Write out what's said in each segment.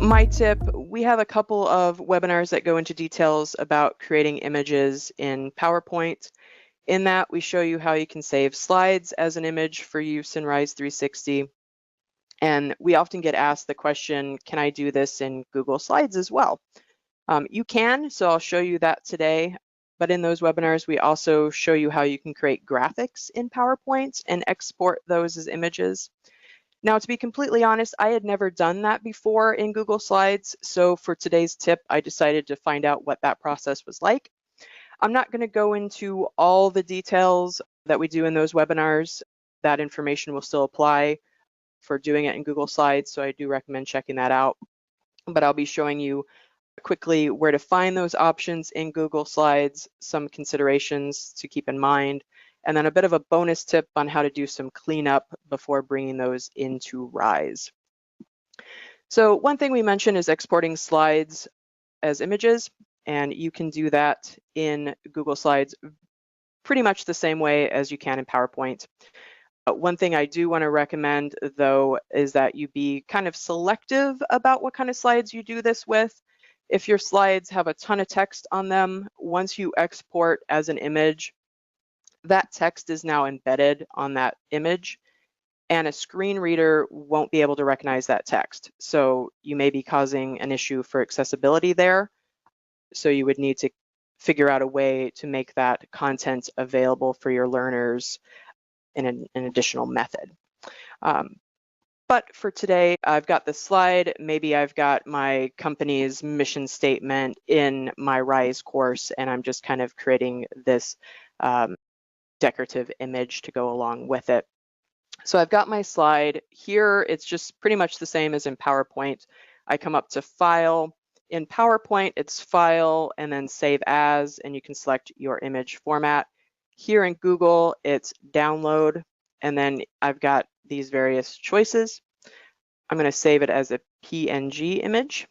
My tip, we have a couple of webinars that go into details about creating images in PowerPoint. In that, we show you how you can save slides as an image for use in Rise 360. And we often get asked the question, can I do this in Google Slides as well? You can, so I'll show you that today. But in those webinars, we also show you how you can create graphics in PowerPoint and export those as images. Now, to be completely honest, I had never done that before in Google Slides. So for today's tip, I decided to find out what that process was like. I'm not going to go into all the details that we do in those webinars. That information will still apply for doing it in Google Slides, so I do recommend checking that out. But I'll be showing you quickly where to find those options in Google Slides, some considerations to keep in mind, and then a bit of a bonus tip on how to do some cleanup before bringing those into Rise. So one thing we mentioned is exporting slides as images, and you can do that in Google Slides pretty much the same way as you can in PowerPoint. One thing I do want to recommend, though, is that you be kind of selective about what kind of slides you do this with. If your slides have a ton of text on them, once you export as an image, that text is now embedded on that image, and a screen reader won't be able to recognize that text. So you may be causing an issue for accessibility there. So you would need to figure out a way to make that content available for your learners in an additional method. But for today, I've got the slide. Maybe I've got my company's mission statement in my Rise course, and I'm just kind of creating this decorative image to go along with it. So I've got my slide here. It's just pretty much the same as in PowerPoint. I come up to File. In PowerPoint, it's File and then Save As, and you can select your image format. Here in Google, it's Download, and then I've got these various choices. I'm going to save it as a PNG image.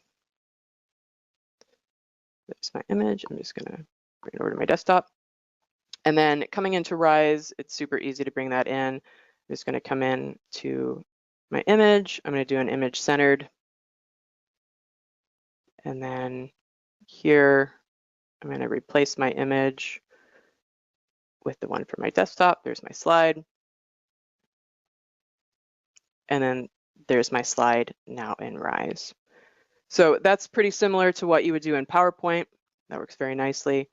There's my image. I'm just going to bring it over to my desktop. And then coming into Rise, it's super easy to bring that in. I'm just going to come in to my image. I'm going to do an image centered. And then here, I'm going to replace my image with the one for my desktop. There's my slide. And then there's my slide now in Rise. So that's pretty similar to what you would do in PowerPoint. That works very nicely.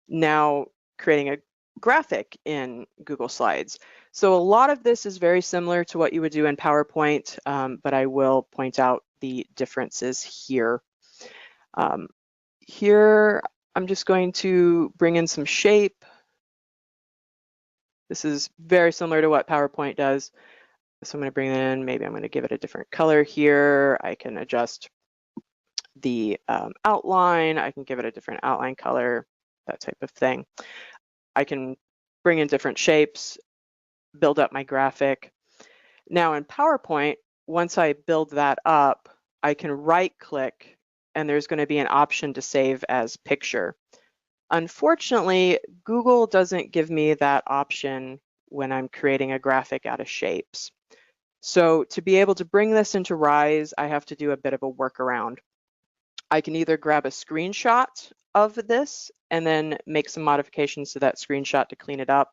Now creating a graphic in Google Slides. So a lot of this is very similar to what you would do in PowerPoint, but I will point out the differences here. Here, I'm just going to bring in some shape. This is very similar to what PowerPoint does. So I'm going to bring it in. Maybe I'm going to give it a different color here. I can adjust the outline. I can give it a different outline color, that type of thing. I can bring in different shapes, build up my graphic. Now in PowerPoint, once I build that up, I can right-click, and there's going to be an option to save as picture. Unfortunately, Google doesn't give me that option when I'm creating a graphic out of shapes. So to be able to bring this into Rise, I have to do a bit of a workaround. I can either grab a screenshot of this and then make some modifications to that screenshot to clean it up,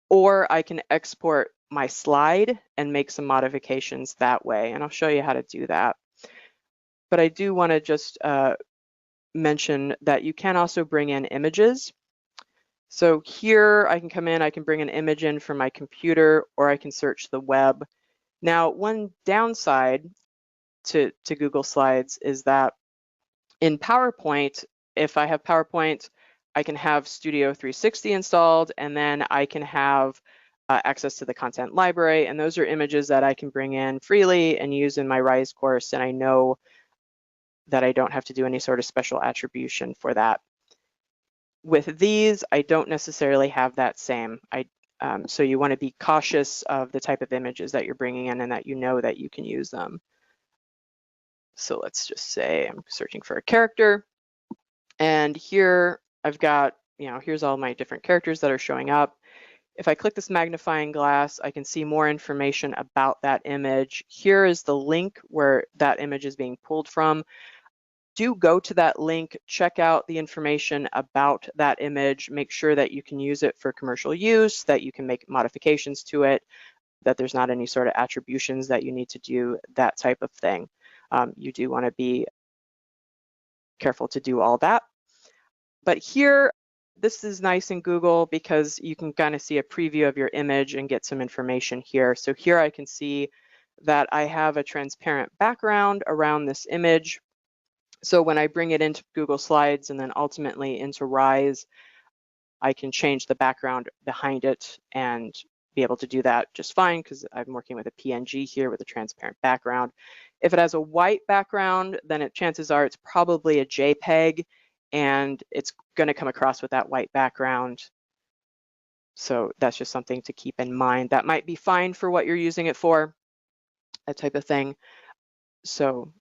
or I can export my slide and make some modifications that way, and I'll show you how to do that. But I do want to just mention that you can also bring in images. So here I can come in, I can bring an image in from my computer, or I can search the web. Now, one downside to Google Slides is that in PowerPoint, if I have PowerPoint, I can have Studio 360 installed, and then I can have access to the content library, and those are images that I can bring in freely and use in my Rise course, and I know that I don't have to do any sort of special attribution for that. With these, I don't necessarily have that same. So you want to be cautious of the type of images that you're bringing in and that you know that you can use them. So let's just say I'm searching for a character, and here I've got, here's all my different characters that are showing up. If I click this magnifying glass, I can see more information about that image. Here is the link where that image is being pulled from. Do go to that link, check out the information about that image, make sure that you can use it for commercial use, that you can make modifications to it, that there's not any sort of attributions that you need to do, that type of thing. You do want to be careful to do all that. But here, this is nice in Google because you can kind of see a preview of your image and get some information here. So here I can see that I have a transparent background around this image. So when I bring it into Google Slides and then ultimately into Rise, I can change the background behind it and be able to do that just fine because I'm working with a PNG here with a transparent background. If it has a white background, then chances are it's probably a JPEG and it's going to come across with that white background. So that's just something to keep in mind. That might be fine for what you're using it for, that type of thing. So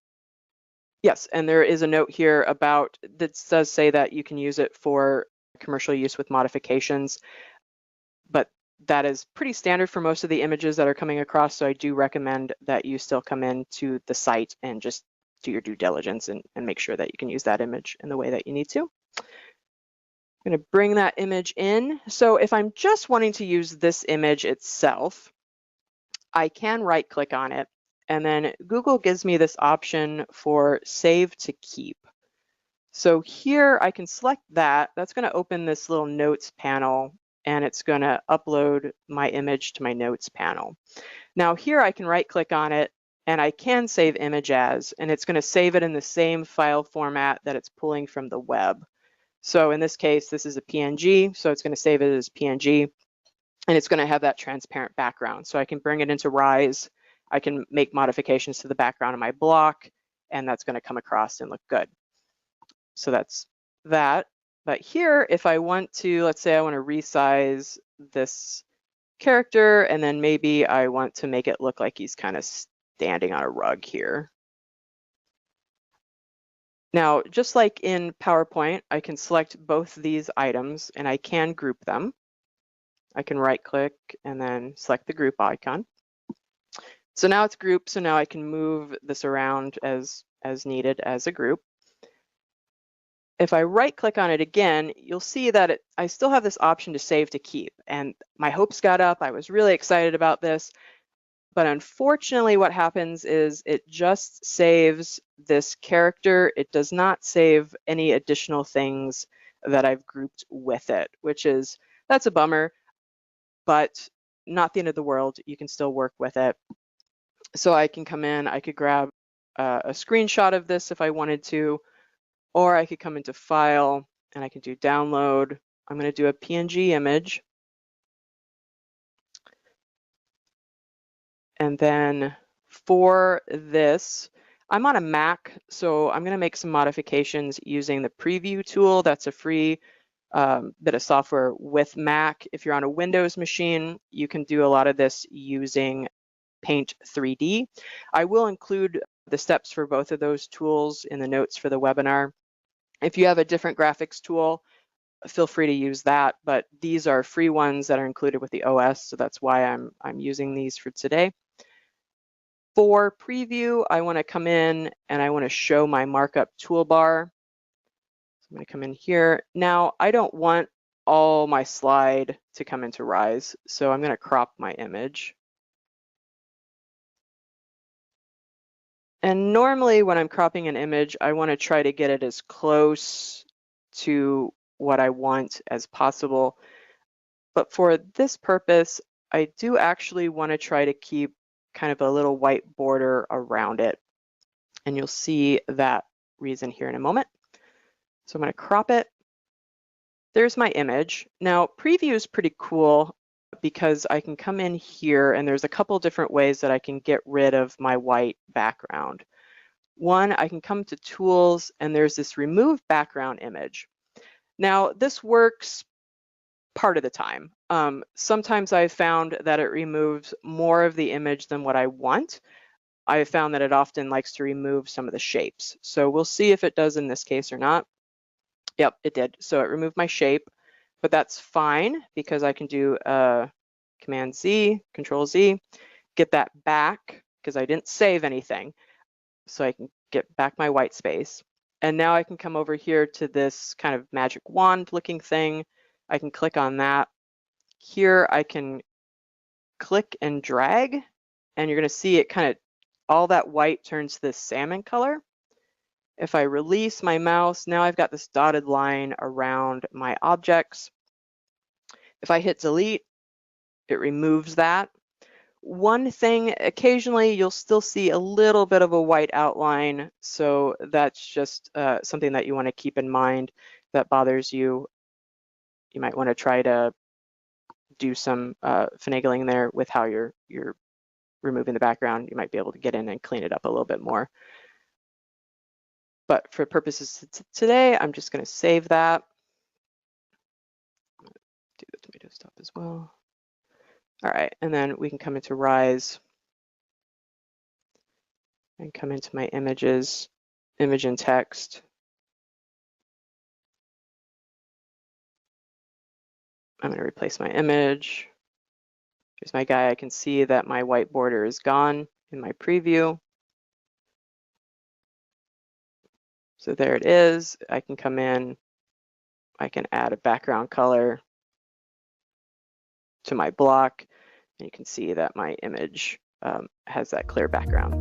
yes, and there is a note here about, that does say that you can use it for commercial use with modifications, but that is pretty standard for most of the images that are coming across. So I do recommend that you still come into the site and just do your due diligence and make sure that you can use that image in the way that you need to. I'm going to bring that image in. So if I'm just wanting to use this image itself, I can right click on it, and then Google gives me this option for save to keep. So here I can select that. That's going to open this little notes panel, and it's going to upload my image to my notes panel. Now here I can right click on it and I can save image as, and it's going to save it in the same file format that it's pulling from the web. So in this case, this is a PNG, so it's going to save it as PNG, and it's going to have that transparent background. So I can bring it into Rise, I can make modifications to the background of my block, and that's going to come across and look good. So that's that. But here, if I want to, let's say I want to resize this character, and then maybe I want to make it look like he's kind of standing on a rug here. Now, just like in PowerPoint, I can select both these items and I can group them. I can right click and then select the group icon. So now it's grouped, so now I can move this around as needed as a group. If I right click on it again, you'll see that I still have this option to save to keep, and my hopes got up. I was really excited about this, but unfortunately what happens is it just saves this character. It does not save any additional things that I've grouped with it, that's a bummer, but not the end of the world. You can still work with it. So I can come in, I could grab a screenshot of this if I wanted to, or I could come into File and I can do Download. I'm going to do a PNG image. And then for this, I'm on a Mac, so I'm going to make some modifications using the Preview tool. That's a free bit of software with Mac. If you're on a Windows machine, you can do a lot of this using Paint 3D. I will include the steps for both of those tools in the notes for the webinar. If you have a different graphics tool, feel free to use that, but these are free ones that are included with the OS, so that's why I'm using these for today. For preview, I want to come in and I want to show my markup toolbar. So I'm going to come in here. Now, I don't want all my slide to come into Rise, so I'm going to crop my image. And normally when I'm cropping an image, I want to try to get it as close to what I want as possible. But for this purpose, I do actually want to try to keep kind of a little white border around it. And you'll see that reason here in a moment. So I'm going to crop it. There's my image. Now, preview is pretty cool because I can come in here and there's a couple different ways that I can get rid of my white background. One, I can come to Tools and there's this Remove Background Image. Now, this works part of the time. Sometimes I've found that it removes more of the image than what I want. I've found that it often likes to remove some of the shapes. So we'll see if it does in this case or not. Yep, it did. So it removed my shape, but that's fine because I can do a Command Z, Control Z, get that back because I didn't save anything. So I can get back my white space. And now I can come over here to this kind of magic wand looking thing. I can click on that. Here I can click and drag, and you're going to see it kind of, all that white turns to this salmon color. If I release my mouse, now I've got this dotted line around my objects. If I hit delete, it removes that. One thing, occasionally you'll still see a little bit of a white outline, so that's just something that you want to keep in mind that bothers you. You might want to try to do some finagling there with how you're removing the background. You might be able to get in and clean it up a little bit more. But for purposes today, I'm just going to save that. Do the tomato stop as well. All right, and then we can come into Rise and come into my images, image and text. I'm going to replace my image. Here's my guy. I can see that my white border is gone in my preview. So there it is. I can come in. I can add a background color to my block. And you can see that my image has that clear background.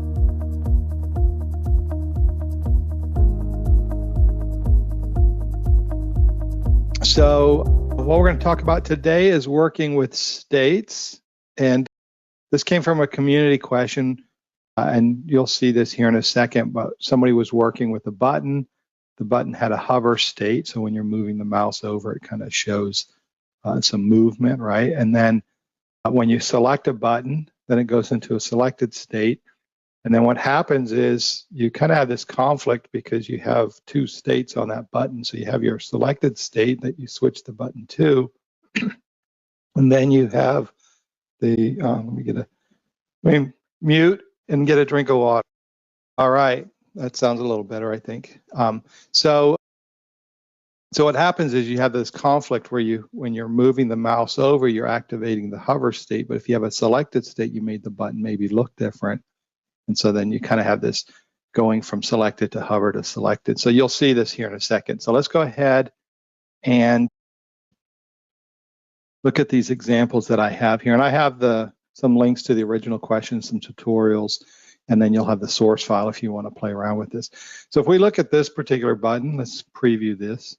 So what we're going to talk about today is working with states. And this came from a community question, and you'll see this here in a second, but somebody was working with a button. The button had a hover state, so when you're moving the mouse over, it kind of shows some movement, right? And then when you select a button, then it goes into a selected state. And then what happens is you kind of have this conflict because you have two states on that button. So you have your selected state that you switch the button to, and then you have the, let me mute and get a drink of water. All right, that sounds a little better, I think. So what happens is you have this conflict where when you're moving the mouse over, you're activating the hover state, but if you have a selected state, you made the button maybe look different. And so then you kind of have this going from selected to hover to selected. So you'll see this here in a second. So let's go ahead and look at these examples that I have here. And I have some links to the original questions, some tutorials, and then you'll have the source file if you want to play around with this. So if we look at this particular button, let's preview this.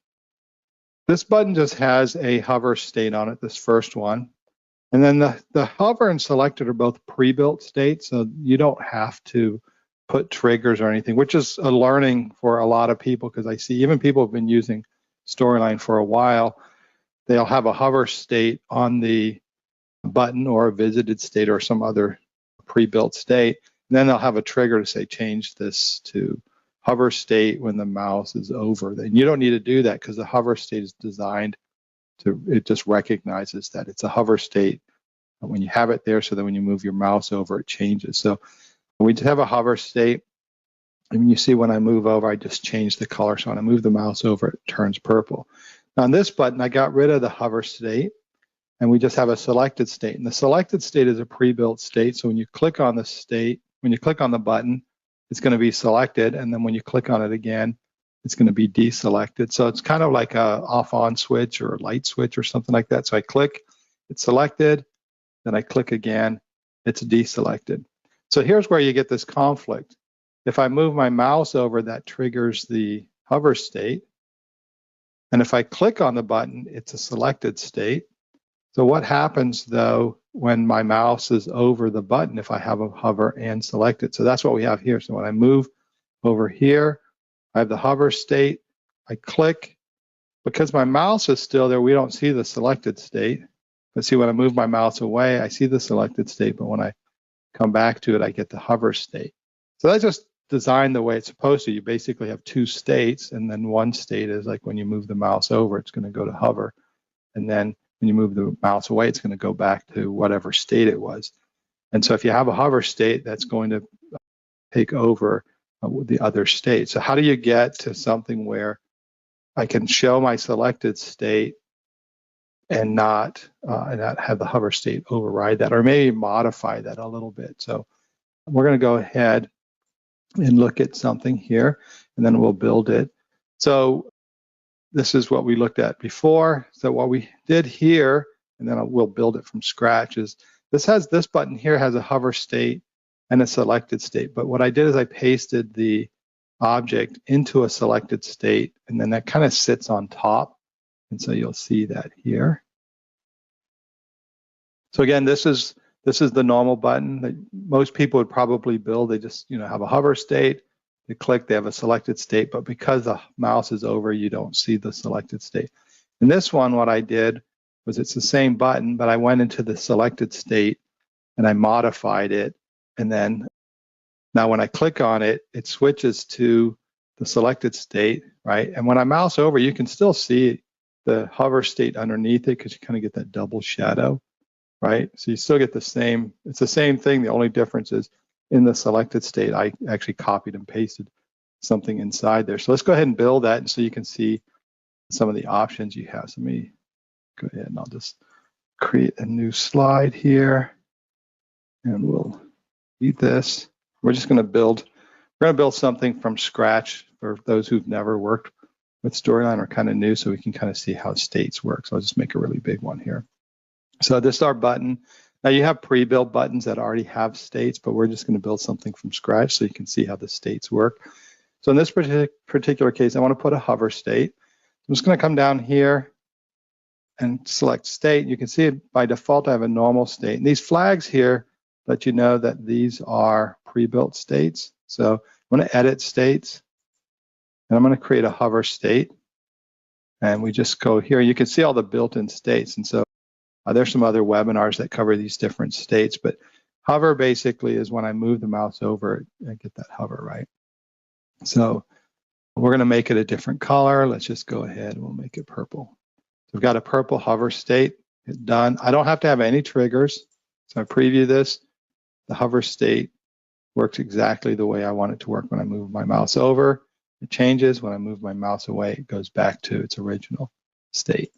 This button just has a hover state on it, this first one. And then the hover and selected are both pre-built states, so you don't have to put triggers or anything, which is a learning for a lot of people, because I see even people have been using Storyline for a while. They'll have a hover state on the button or a visited state or some other pre-built state. And then they'll have a trigger to say, change this to hover state when the mouse is over. Then you don't need to do that because the hover state is designed to, it just recognizes that it's a hover state when you have it there, so that when you move your mouse over, it changes. So we just have a hover state. And you see when I move over, I just change the color. So when I move the mouse over, it turns purple. Now on this button, I got rid of the hover state, and we just have a selected state. And the selected state is a pre-built state. So when you click on the state, when you click on the button, it's going to be selected. And then when you click on it again, it's going to be deselected. So it's kind of like a off-on switch or a light switch or something like that. So I click, it's selected, then I click again, it's deselected. So here's where you get this conflict. If I move my mouse over, that triggers the hover state. And if I click on the button, it's a selected state. So what happens though when my mouse is over the button if I have a hover and selected? So that's what we have here. So when I move over here, I have the hover state, I click. Because my mouse is still there, we don't see the selected state. But see, when I move my mouse away, I see the selected state, but when I come back to it, I get the hover state. So that's just designed the way it's supposed to. You basically have two states, and then one state is like when you move the mouse over, it's going to go to hover. And then when you move the mouse away, it's going to go back to whatever state it was. And so if you have a hover state, that's going to take over the other state. So how do you get to something where I can show my selected state and not have the hover state override that, or maybe modify that a little bit. So we're going to go ahead and look at something here, and then we'll build it. So this is what we looked at before. So what we did here, and then we'll build it from scratch, is this button here has a hover state and a selected state. But what I did is I pasted the object into a selected state, and then that kind of sits on top. And so you'll see that here. So again, this is the normal button that most people would probably build. They just have a hover state. They click, they have a selected state, but because the mouse is over, you don't see the selected state. In this one, what I did was it's the same button, but I went into the selected state and I modified it. And then now when I click on it, it switches to the selected state, right? And when I mouse over, you can still see the hover state underneath it because you kind of get that double shadow, right? So you still get the same, it's the same thing. The only difference is in the selected state, I actually copied and pasted something inside there. So let's go ahead and build that, and so you can see some of the options you have. So let me go ahead and I'll just create a new slide here, and we'll eat this. We're just going to build something from scratch for those who've never worked with Storyline or kind of new, so we can kind of see how states work. So I'll just make a really big one here. So this is our button. Now you have pre-built buttons that already have states, but we're just going to build something from scratch so you can see how the states work. So in this particular case, I want to put a hover state. I'm just going to come down here and select state. You can see it by default, I have a normal state. And these flags here let you know that these are pre-built states. So I'm going to edit states, and I'm going to create a hover state. And we just go here. You can see all the built-in states. And so there's some other webinars that cover these different states, but hover basically is when I move the mouse over, I get that hover, right? So we're going to make it a different color. Let's just go ahead and we'll make it purple. So we've got a purple hover state. Hit done. I don't have to have any triggers. So I preview this. The hover state works exactly the way I want it to work. When I move my mouse over, it changes. When I move my mouse away, it goes back to its original state.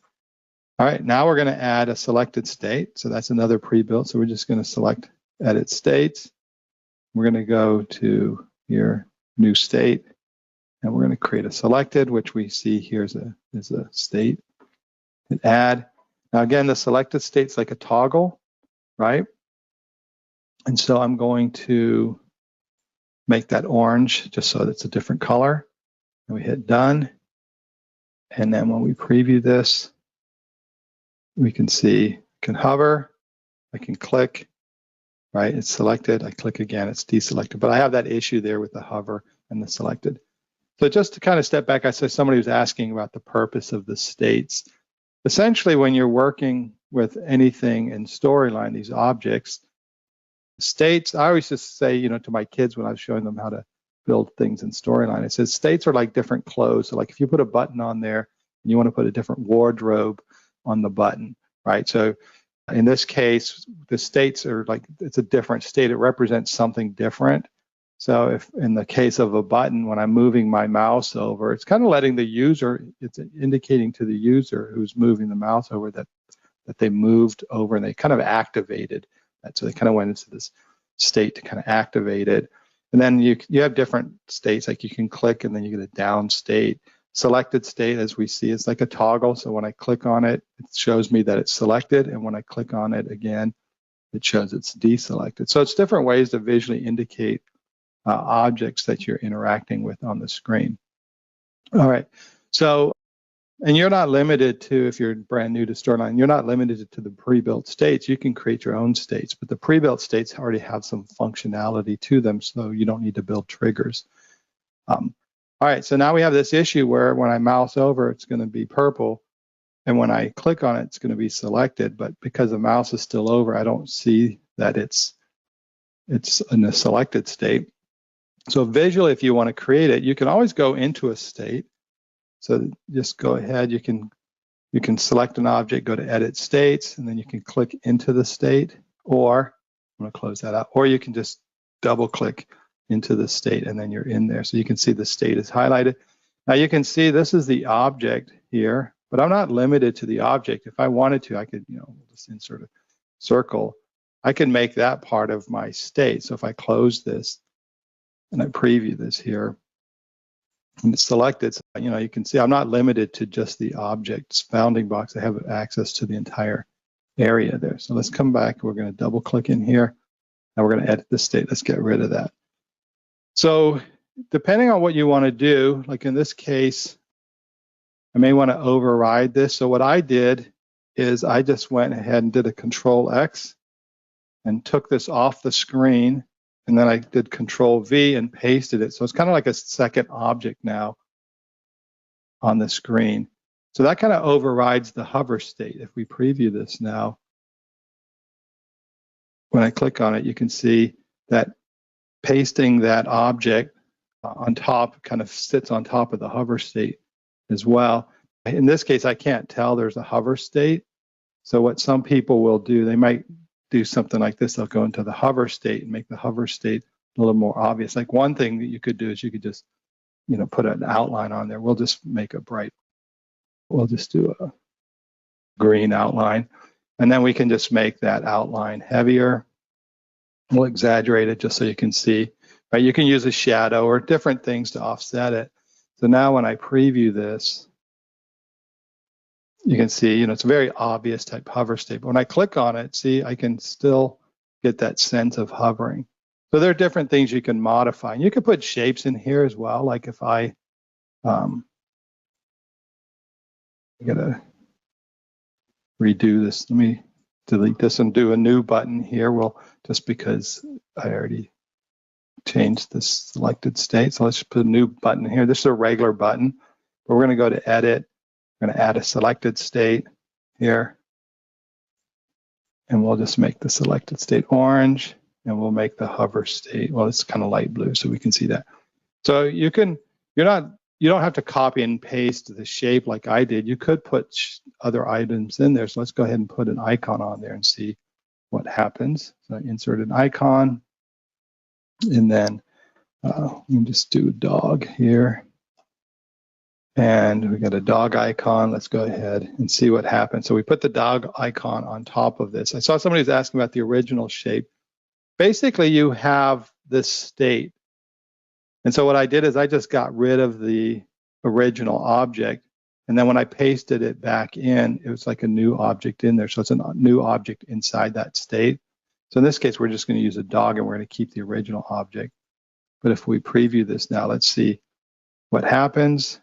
All right, now we're going to add a selected state. So that's another pre-built. So we're just going to select edit states. We're going to go to your new state, and we're going to create a selected, which we see here is a state. Hit add. Now again, the selected state's like a toggle, right? And so I'm going to make that orange just so that it's a different color. And we hit done. And then when we preview this, we can see, I can hover, I can click, right? It's selected, I click again, it's deselected. But I have that issue there with the hover and the selected. So just to kind of step back, I saw somebody was asking about the purpose of the states. Essentially, when you're working with anything in Storyline, these objects, states, I always just say, to my kids when I was showing them how to build things in Storyline, it says states are like different clothes. So like if you put a button on there and you want to put a different wardrobe on the button, right? So in this case, the states are like, it's a different state. It represents something different. So if in the case of a button, when I'm moving my mouse over, it's kind of letting the user, it's indicating to the user who's moving the mouse over that they moved over and they kind of activated that. So they kind of went into this state to kind of activate it. And then you have different states, like you can click and then you get a down state. Selected state, as we see, is like a toggle. So when I click on it, it shows me that it's selected. And when I click on it again, it shows it's deselected. So it's different ways to visually indicate objects that you're interacting with on the screen. All right. So, and you're not limited to, if you're brand new to Storyline, you're not limited to the pre-built states. You can create your own states, but the pre-built states already have some functionality to them, so you don't need to build triggers. All right, so now we have this issue where when I mouse over, it's going to be purple, and when I click on it, it's going to be selected. But because the mouse is still over, I don't see that it's in a selected state. So visually, if you want to create it, you can always go into a state. So just go ahead. You can select an object, go to Edit States, and then you can click into the state. Or I'm going to close that out. Or you can just double-click into the state, and then you're in there. So you can see the state is highlighted. Now you can see this is the object here, but I'm not limited to the object. If I wanted to, I could, just insert a circle. I can make that part of my state. So if I close this and I preview this here and it's selected, so, you can see I'm not limited to just the object's bounding box. I have access to the entire area there. So let's come back. We're going to double click in here and we're going to edit the state. Let's get rid of that. So depending on what you want to do, like in this case, I may want to override this. So what I did is I just went ahead and did a Control X and took this off the screen, and then I did Control V and pasted it. So it's kind of like a second object now on the screen. So that kind of overrides the hover state. If we preview this now, when I click on it, you can see that pasting that object on top kind of sits on top of the hover state as well. In this case, I can't tell there's a hover state. So what some people will do, they might do something like this. They'll go into the hover state and make the hover state a little more obvious. Like one thing that you could do is you could just, put an outline on there. We'll just make a bright, we'll just do a green outline. And then we can just make that outline heavier. We'll exaggerate it just so you can see, right? You can use a shadow or different things to offset it. So now when I preview this, you can see, it's a very obvious type hover state. But when I click on it, see, I can still get that sense of hovering. So there are different things you can modify. And you can put shapes in here as well. Like if I gotta redo this. Let me delete this and do a new button here. Well, just because I already changed the selected state. So let's just put a new button here. This is a regular button, but we're going to go to Edit. We're going to add a selected state here. And we'll just make the selected state orange, and we'll make the hover state, well, it's kind of light blue, so we can see that. So you don't have to copy and paste the shape like I did. You could put other items in there. So let's go ahead and put an icon on there and see what happens. So I insert an icon, and then let me just do a dog here. And we got a dog icon. Let's go ahead and see what happens. So we put the dog icon on top of this. I saw somebody was asking about the original shape. Basically, you have this state. And so what I did is I just got rid of the original object. And then when I pasted it back in, it was like a new object in there. So it's a new object inside that state. So in this case, we're just going to use a dog, and we're going to keep the original object. But if we preview this now, let's see what happens.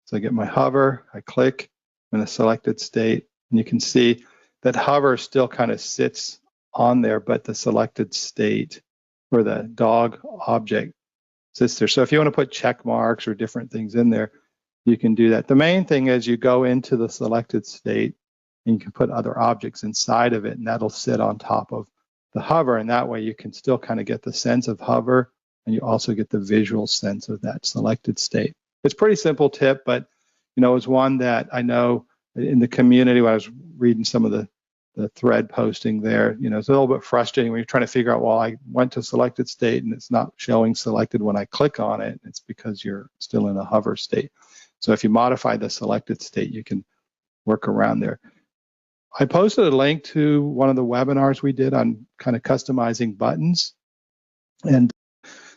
So I get my hover, I click in the selected state, and you can see that hover still kind of sits on there, but the selected state or the dog object sits there. So if you want to put check marks or different things in there, you can do that. The main thing is you go into the selected state and you can put other objects inside of it, and that'll sit on top of the hover, and that way you can still kind of get the sense of hover, and you also get the visual sense of that selected state. It's a pretty simple tip, but it's one that I know in the community when I was reading some of the thread posting there, it's a little bit frustrating when you're trying to figure out, well, I went to selected state and it's not showing selected when I click on it. It's because you're still in a hover state. So if you modify the selected state, you can work around there. I posted a link to one of the webinars we did on kind of customizing buttons. And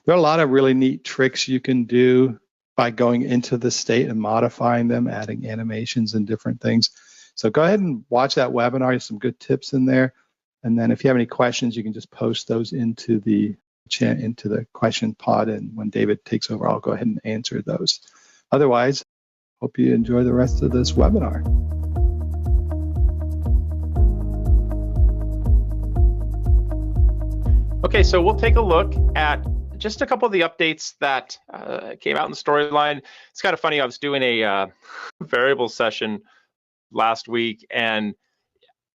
there are a lot of really neat tricks you can do by going into the state and modifying them, adding animations and different things. So go ahead and watch that webinar. There's some good tips in there. And then if you have any questions, you can just post those into the chat, into the question pod. And when David takes over, I'll go ahead and answer those. Otherwise, hope you enjoy the rest of this webinar. Okay, so we'll take a look at just a couple of the updates that came out in the storyline. It's kind of funny, I was doing a variable session last week, and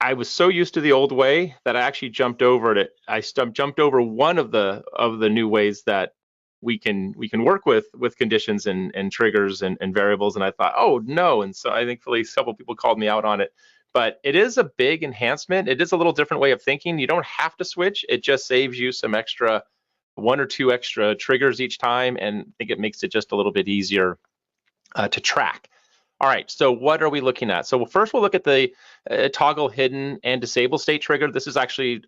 I was so used to the old way that I actually jumped over it. I jumped over one of the new ways that we can work with conditions and triggers and variables, and I thought, oh no, and so I think a couple people called me out on it. But it is a big enhancement. It is a little different way of thinking. You don't have to switch. It just saves you some extra, 1 or 2 extra triggers each time, and I think it makes it just a little bit easier to track. All right, so what are we looking at? So first we'll look at the toggle hidden and disable state trigger. This is actually,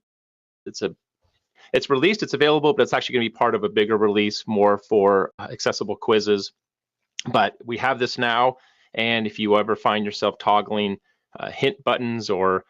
it's released, it's available, but it's actually going to be part of a bigger release, more for accessible quizzes. But we have this now, and if you ever find yourself toggling hint buttons or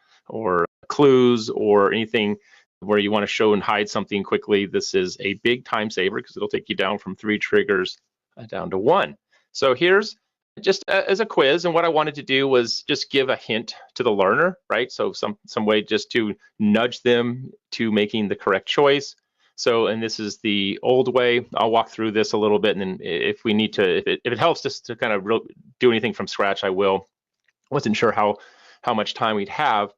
clues or anything where you want to show and hide something quickly, this is a big time saver because it'll take you down from 3 triggers down to 1. So here's just as a quiz, and what I wanted to do was just give a hint to the learner, right? So some way just to nudge them to making the correct choice. So, and this is the old way. I'll walk through this a little bit, and then if we need to, if it helps just to kind of do anything from scratch, I will. Wasn't sure how much time we'd have,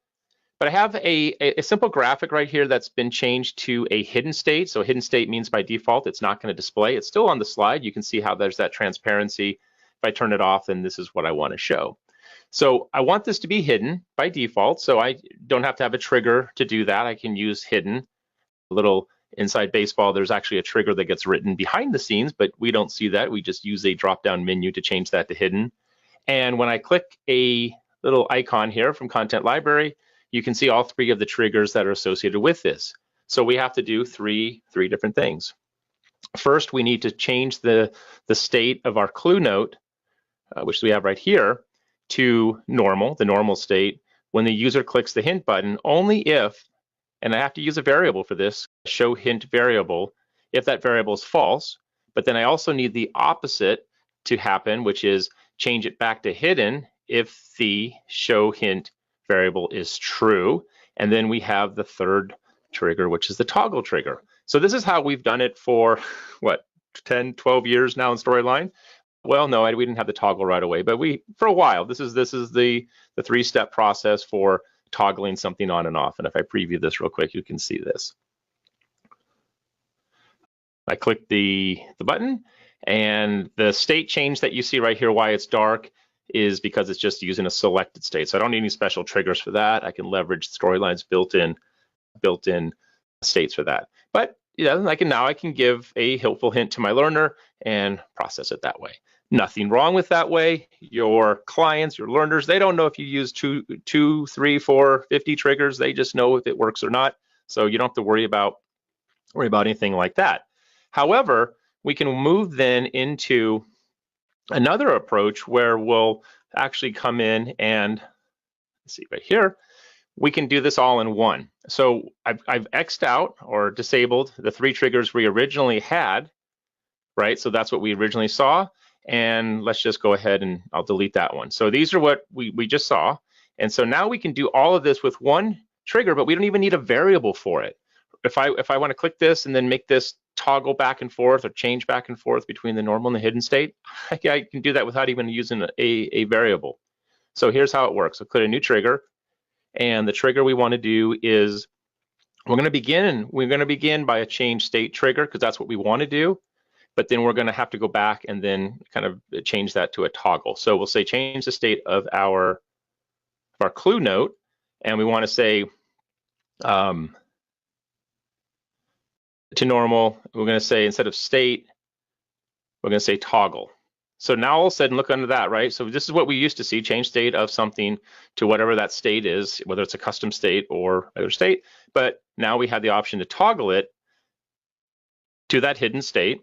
but I have a simple graphic right here that's been changed to a hidden state. So hidden state means by default it's not going to display. It's still on the slide. You can see how there's that transparency. If I turn it off, then this is what I want to show. So I want this to be hidden by default, so I don't have to have a trigger to do that. I can use hidden. A little inside baseball, there's actually a trigger that gets written behind the scenes, but we don't see that. We just use a drop-down menu to change that to hidden. And when I click a little icon here from Content Library, you can see all 3 of the triggers that are associated with this. So we have to do three different things. First, we need to change the state of our clue note, which we have right here, to normal, the normal state, when the user clicks the hint button, only if, and I have to use a variable for this, show hint variable, if that variable is false. But then I also need the opposite to happen, which is change it back to hidden if the show hint variable is true. And then we have the 3rd trigger, which is the toggle trigger. So this is how we've done it for, what, 10, 12 years now in Storyline? Well, no, we didn't have the toggle right away, but for a while, this is the 3-step process for toggling something on and off. And if I preview this real quick, you can see this. I click the button, and the state change that you see right here, why it's dark, is because it's just using a selected state. So I don't need any special triggers for that. I can leverage Storyline's built-in states for that. But yeah, now I can give a helpful hint to my learner and process it that way. Nothing wrong with that way. Your clients, your learners, they don't know if you use 2, 3, 4, 50 triggers. They just know if it works or not. So you don't have to worry about anything like that. However, we can move then into another approach where we'll actually come in and, let's see right here, we can do this all in one. So I've X'd out or disabled the 3 triggers we originally had, right? So that's what we originally saw. And let's just go ahead and I'll delete that one. So these are what we just saw. And so now we can do all of this with one trigger, but we don't even need a variable for it. If I want to click this and then make this toggle back and forth or change back and forth between the normal and the hidden state, I can do that without even using a variable. So here's how it works. I'll put a new trigger, and the trigger we want to do is we're going to begin by a change state trigger because that's what we want to do. But then we're going to have to go back and then kind of change that to a toggle. So we'll say change the state of our clue note, and we want to say to normal. We're going to say instead of state, we're going to say toggle. So now all of a sudden, look under that, right? So this is what we used to see: change state of something to whatever that state is, whether it's a custom state or regular state. But now we have the option to toggle it to that hidden state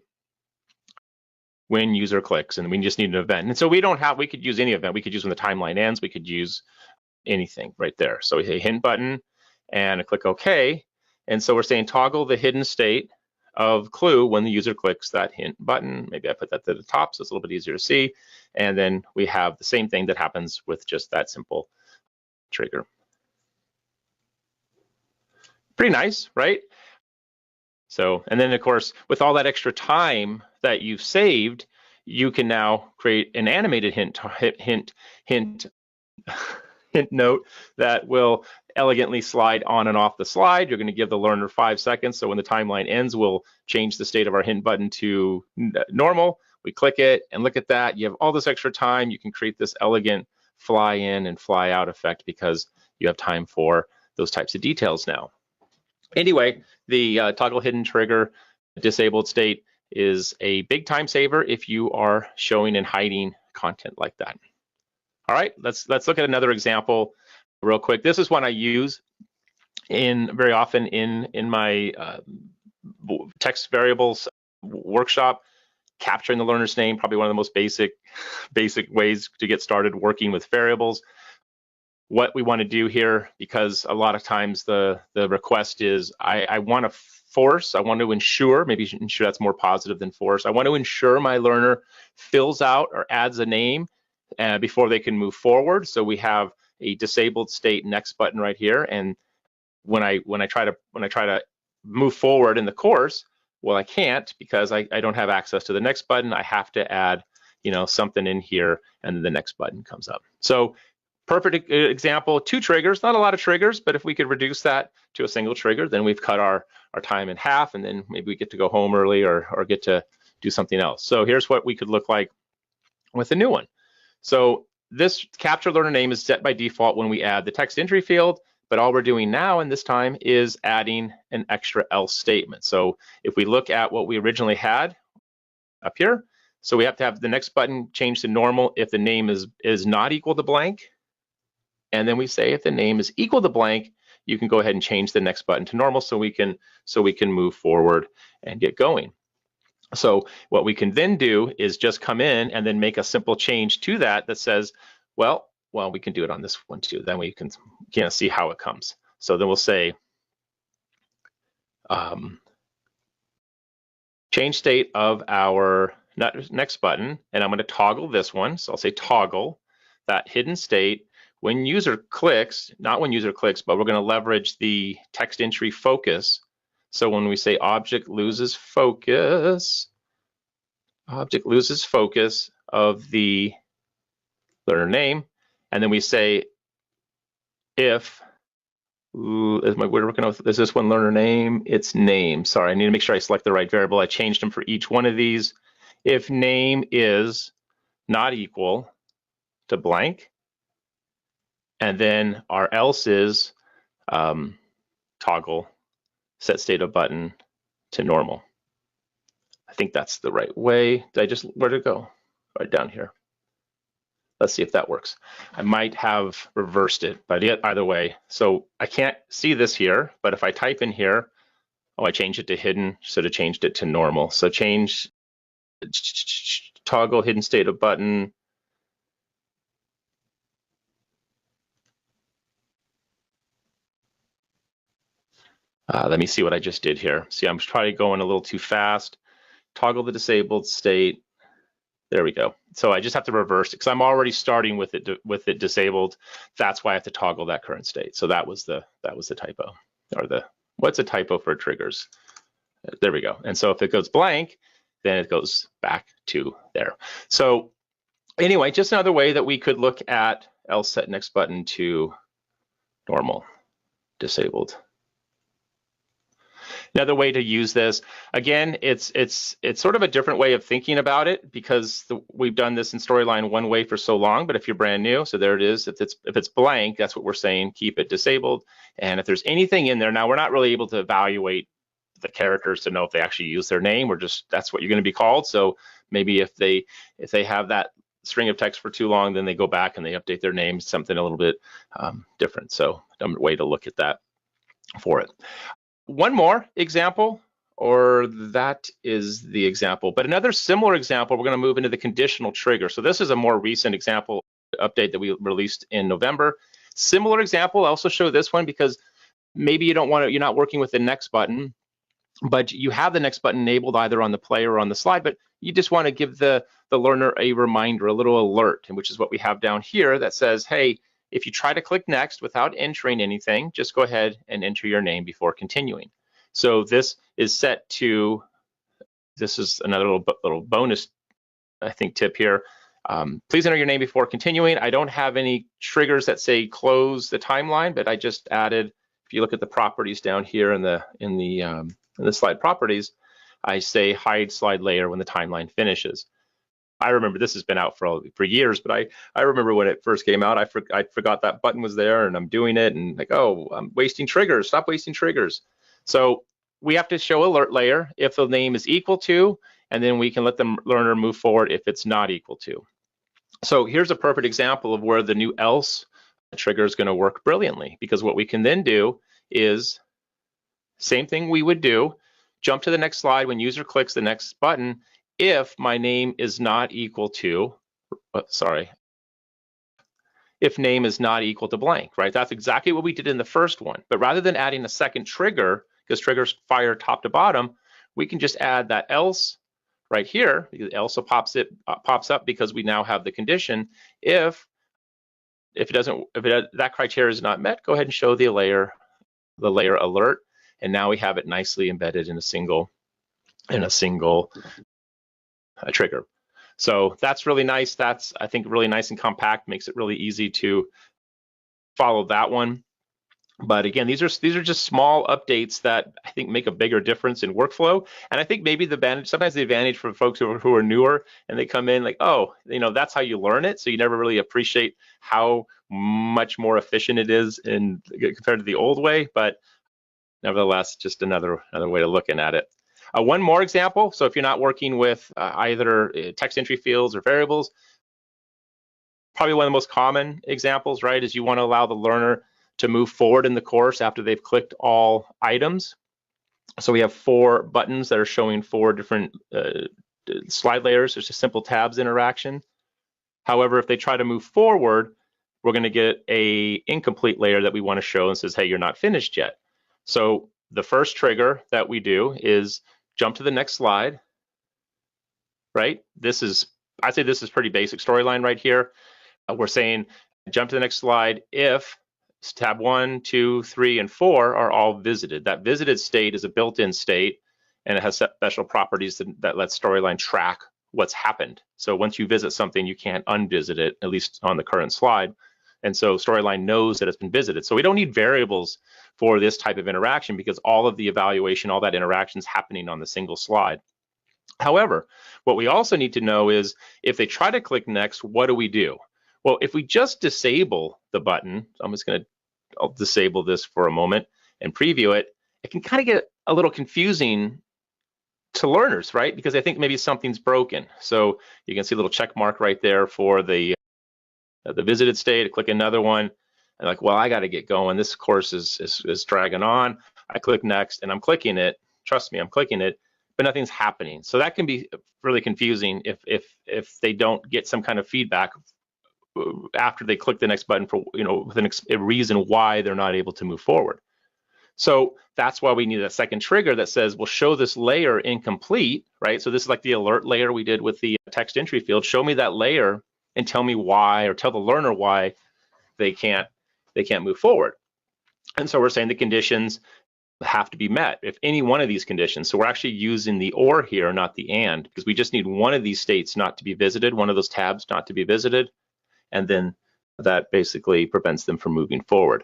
when user clicks, and we just need an event. And so we could use any event. We could use when the timeline ends. We could use anything right there. So we hit hint button and I click OK. And so we're saying toggle the hidden state of clue when the user clicks that hint button. Maybe I put that to the top so it's a little bit easier to see. And then we have the same thing that happens with just that simple trigger. Pretty nice, right? So, and then of course, with all that extra time that you've saved, you can now create an animated hint note that will elegantly slide on and off the slide. You're going to give the learner 5 seconds. So when the timeline ends, we'll change the state of our hint button to normal. We click it and look at that. You have all this extra time. You can create this elegant fly in and fly out effect because you have time for those types of details now. Anyway, the toggle hidden trigger disabled state is a big time saver if you are showing and hiding content like that. All right, let's look at another example real quick. This is one I use very often in my text variables workshop. Capturing the learner's name, probably one of the most basic ways to get started working with variables. What we want to do here, because a lot of times the request is I want to force, I want to ensure, maybe ensure that's more positive than force. I want to ensure my learner fills out or adds a name before they can move forward. So we have a disabled state next button right here, and when I try to move forward in the course, well, I can't because I don't have access to the next button. I have to add, something in here, and then the next button comes up. So perfect example, 2 triggers, not a lot of triggers, but if we could reduce that to a single trigger, then we've cut our time in half, and then maybe we get to go home early or get to do something else. So here's what we could look like with a new one. So this capture learner name is set by default when we add the text entry field, but all we're doing now in this time is adding an extra else statement. So if we look at what we originally had up here, so we have to have the next button changed to normal if the name is not equal to blank. And then we say if the name is equal to blank, you can go ahead and change the next button to normal so we can move forward and get going. So what we can then do is just come in and then make a simple change to that says, well, we can do it on this one too. Then we can see how it comes. So then we'll say change state of our next button, and I'm going to toggle this one. So I'll say toggle that hidden state when user clicks, not when user clicks, but we're going to leverage the text entry focus. So when we say object loses focus of the learner name, and then we say if, is this one learner name? It's name. Sorry, I need to make sure I select the right variable. I changed them for each one of these. If name is not equal to blank, and then our else is toggle set state of button to normal. I think that's the right way. Where'd it go? Right down here. Let's see if that works. I might have reversed it, but either way. So I can't see this here, but if I type in here, I changed it to hidden, should have changed it to normal. So change toggle hidden state of button. Let me see what I just did here. See, I'm trying going a little too fast. Toggle the disabled state. There we go. So I just have to reverse it because I'm already starting with it disabled. That's why I have to toggle that current state. So that was the typo, or what's a typo for triggers? There we go. And so if it goes blank, then it goes back to there. So anyway, just another way that we could look at else set next button to normal, disabled. Another way to use this, again, it's sort of a different way of thinking about it because we've done this in Storyline one way for so long, but if you're brand new, so there it is. If it's blank, that's what we're saying, keep it disabled. And if there's anything in there, now we're not really able to evaluate the characters to know if they actually use their name, or just that's what you're going to be called. So maybe if they have that string of text for too long, then they go back and they update their name, something a little bit different. So a way to look at that for it. One more example, or that is the example, but another similar example, we're going to move into the conditional trigger. So this is a more recent example update that we released in November. Similar example, I also show this one because maybe you're not working with the next button, but you have the next button enabled either on the play or on the slide, but you just want to give the learner a reminder, a little alert, which is what we have down here that says, hey, if you try to click next without entering anything, just go ahead and enter your name before continuing. So this is set to, this is another little bonus, I think, tip here. Please enter your name before continuing. I don't have any triggers that say close the timeline, but I just added, if you look at the properties down here in the slide properties, I say hide slide layer when the timeline finishes. I remember this has been out for years, but I remember when it first came out, I forgot that button was there, and I'm doing it, and like, oh, I'm wasting triggers. Stop wasting triggers. So we have to show alert layer if the name is equal to, and then we can let the learner move forward if it's not equal to. So here's a perfect example of where the new else trigger is going to work brilliantly, because what we can then do is same thing we would do, jump to the next slide when user clicks the next button if my name is not equal to, if name is not equal to blank, right? That's exactly what we did in the first one. But rather than adding a second trigger, because triggers fire top to bottom, we can just add that else right here, because else pops up because we now have the condition. If that criteria is not met, go ahead and show the layer alert, and now we have it nicely embedded in a single trigger. So that's really nice. That's, I think, really nice and compact, makes it really easy to follow that one. But again, these are just small updates that I think make a bigger difference in workflow. And I think maybe sometimes the advantage for folks who are newer and they come in like, oh, that's how you learn it. So you never really appreciate how much more efficient it is compared to the old way. But nevertheless, just another way of looking at it. One more example. So if you're not working with either text entry fields or variables, probably one of the most common examples, right, is you want to allow the learner to move forward in the course after they've clicked all items. So we have 4 buttons that are showing 4 different slide layers. There's a simple tabs interaction. However, if they try to move forward, we're going to get a incomplete layer that we want to show and says, hey, you're not finished yet. So the first trigger that we do is jump to the next slide, right? I'd say this is pretty basic storyline right here. We're saying jump to the next slide if tab 1, 2, 3, and 4 are all visited. That visited state is a built-in state, and it has special properties that let storyline track what's happened. So once you visit something, you can't unvisit it, at least on the current slide. And so storyline knows that it's been visited. So we don't need variables for this type of interaction because all of the evaluation, all that interaction is happening on the single slide. However, what we also need to know is if they try to click next, what do we do? Well, if we just disable the button, I'll disable this for a moment and preview it, it can kind of get a little confusing to learners, right? Because I think maybe something's broken. So you can see a little check mark right there for the visited state. I click another one, and like, well, I got to get going. This course is dragging on. I click next, and I'm clicking it. Trust me, I'm clicking it, but nothing's happening. So that can be really confusing if they don't get some kind of feedback after they click the next button for with a reason why they're not able to move forward. So that's why we need a second trigger that says, we'll show this layer incomplete, right? So this is like the alert layer we did with the text entry field. Show me that layer and tell me why, or tell the learner why they can't move forward. And so we're saying the conditions have to be met if any one of these conditions. So we're actually using the or here, not the and, because we just need one of these states not to be visited, one of those tabs not to be visited, and then that basically prevents them from moving forward.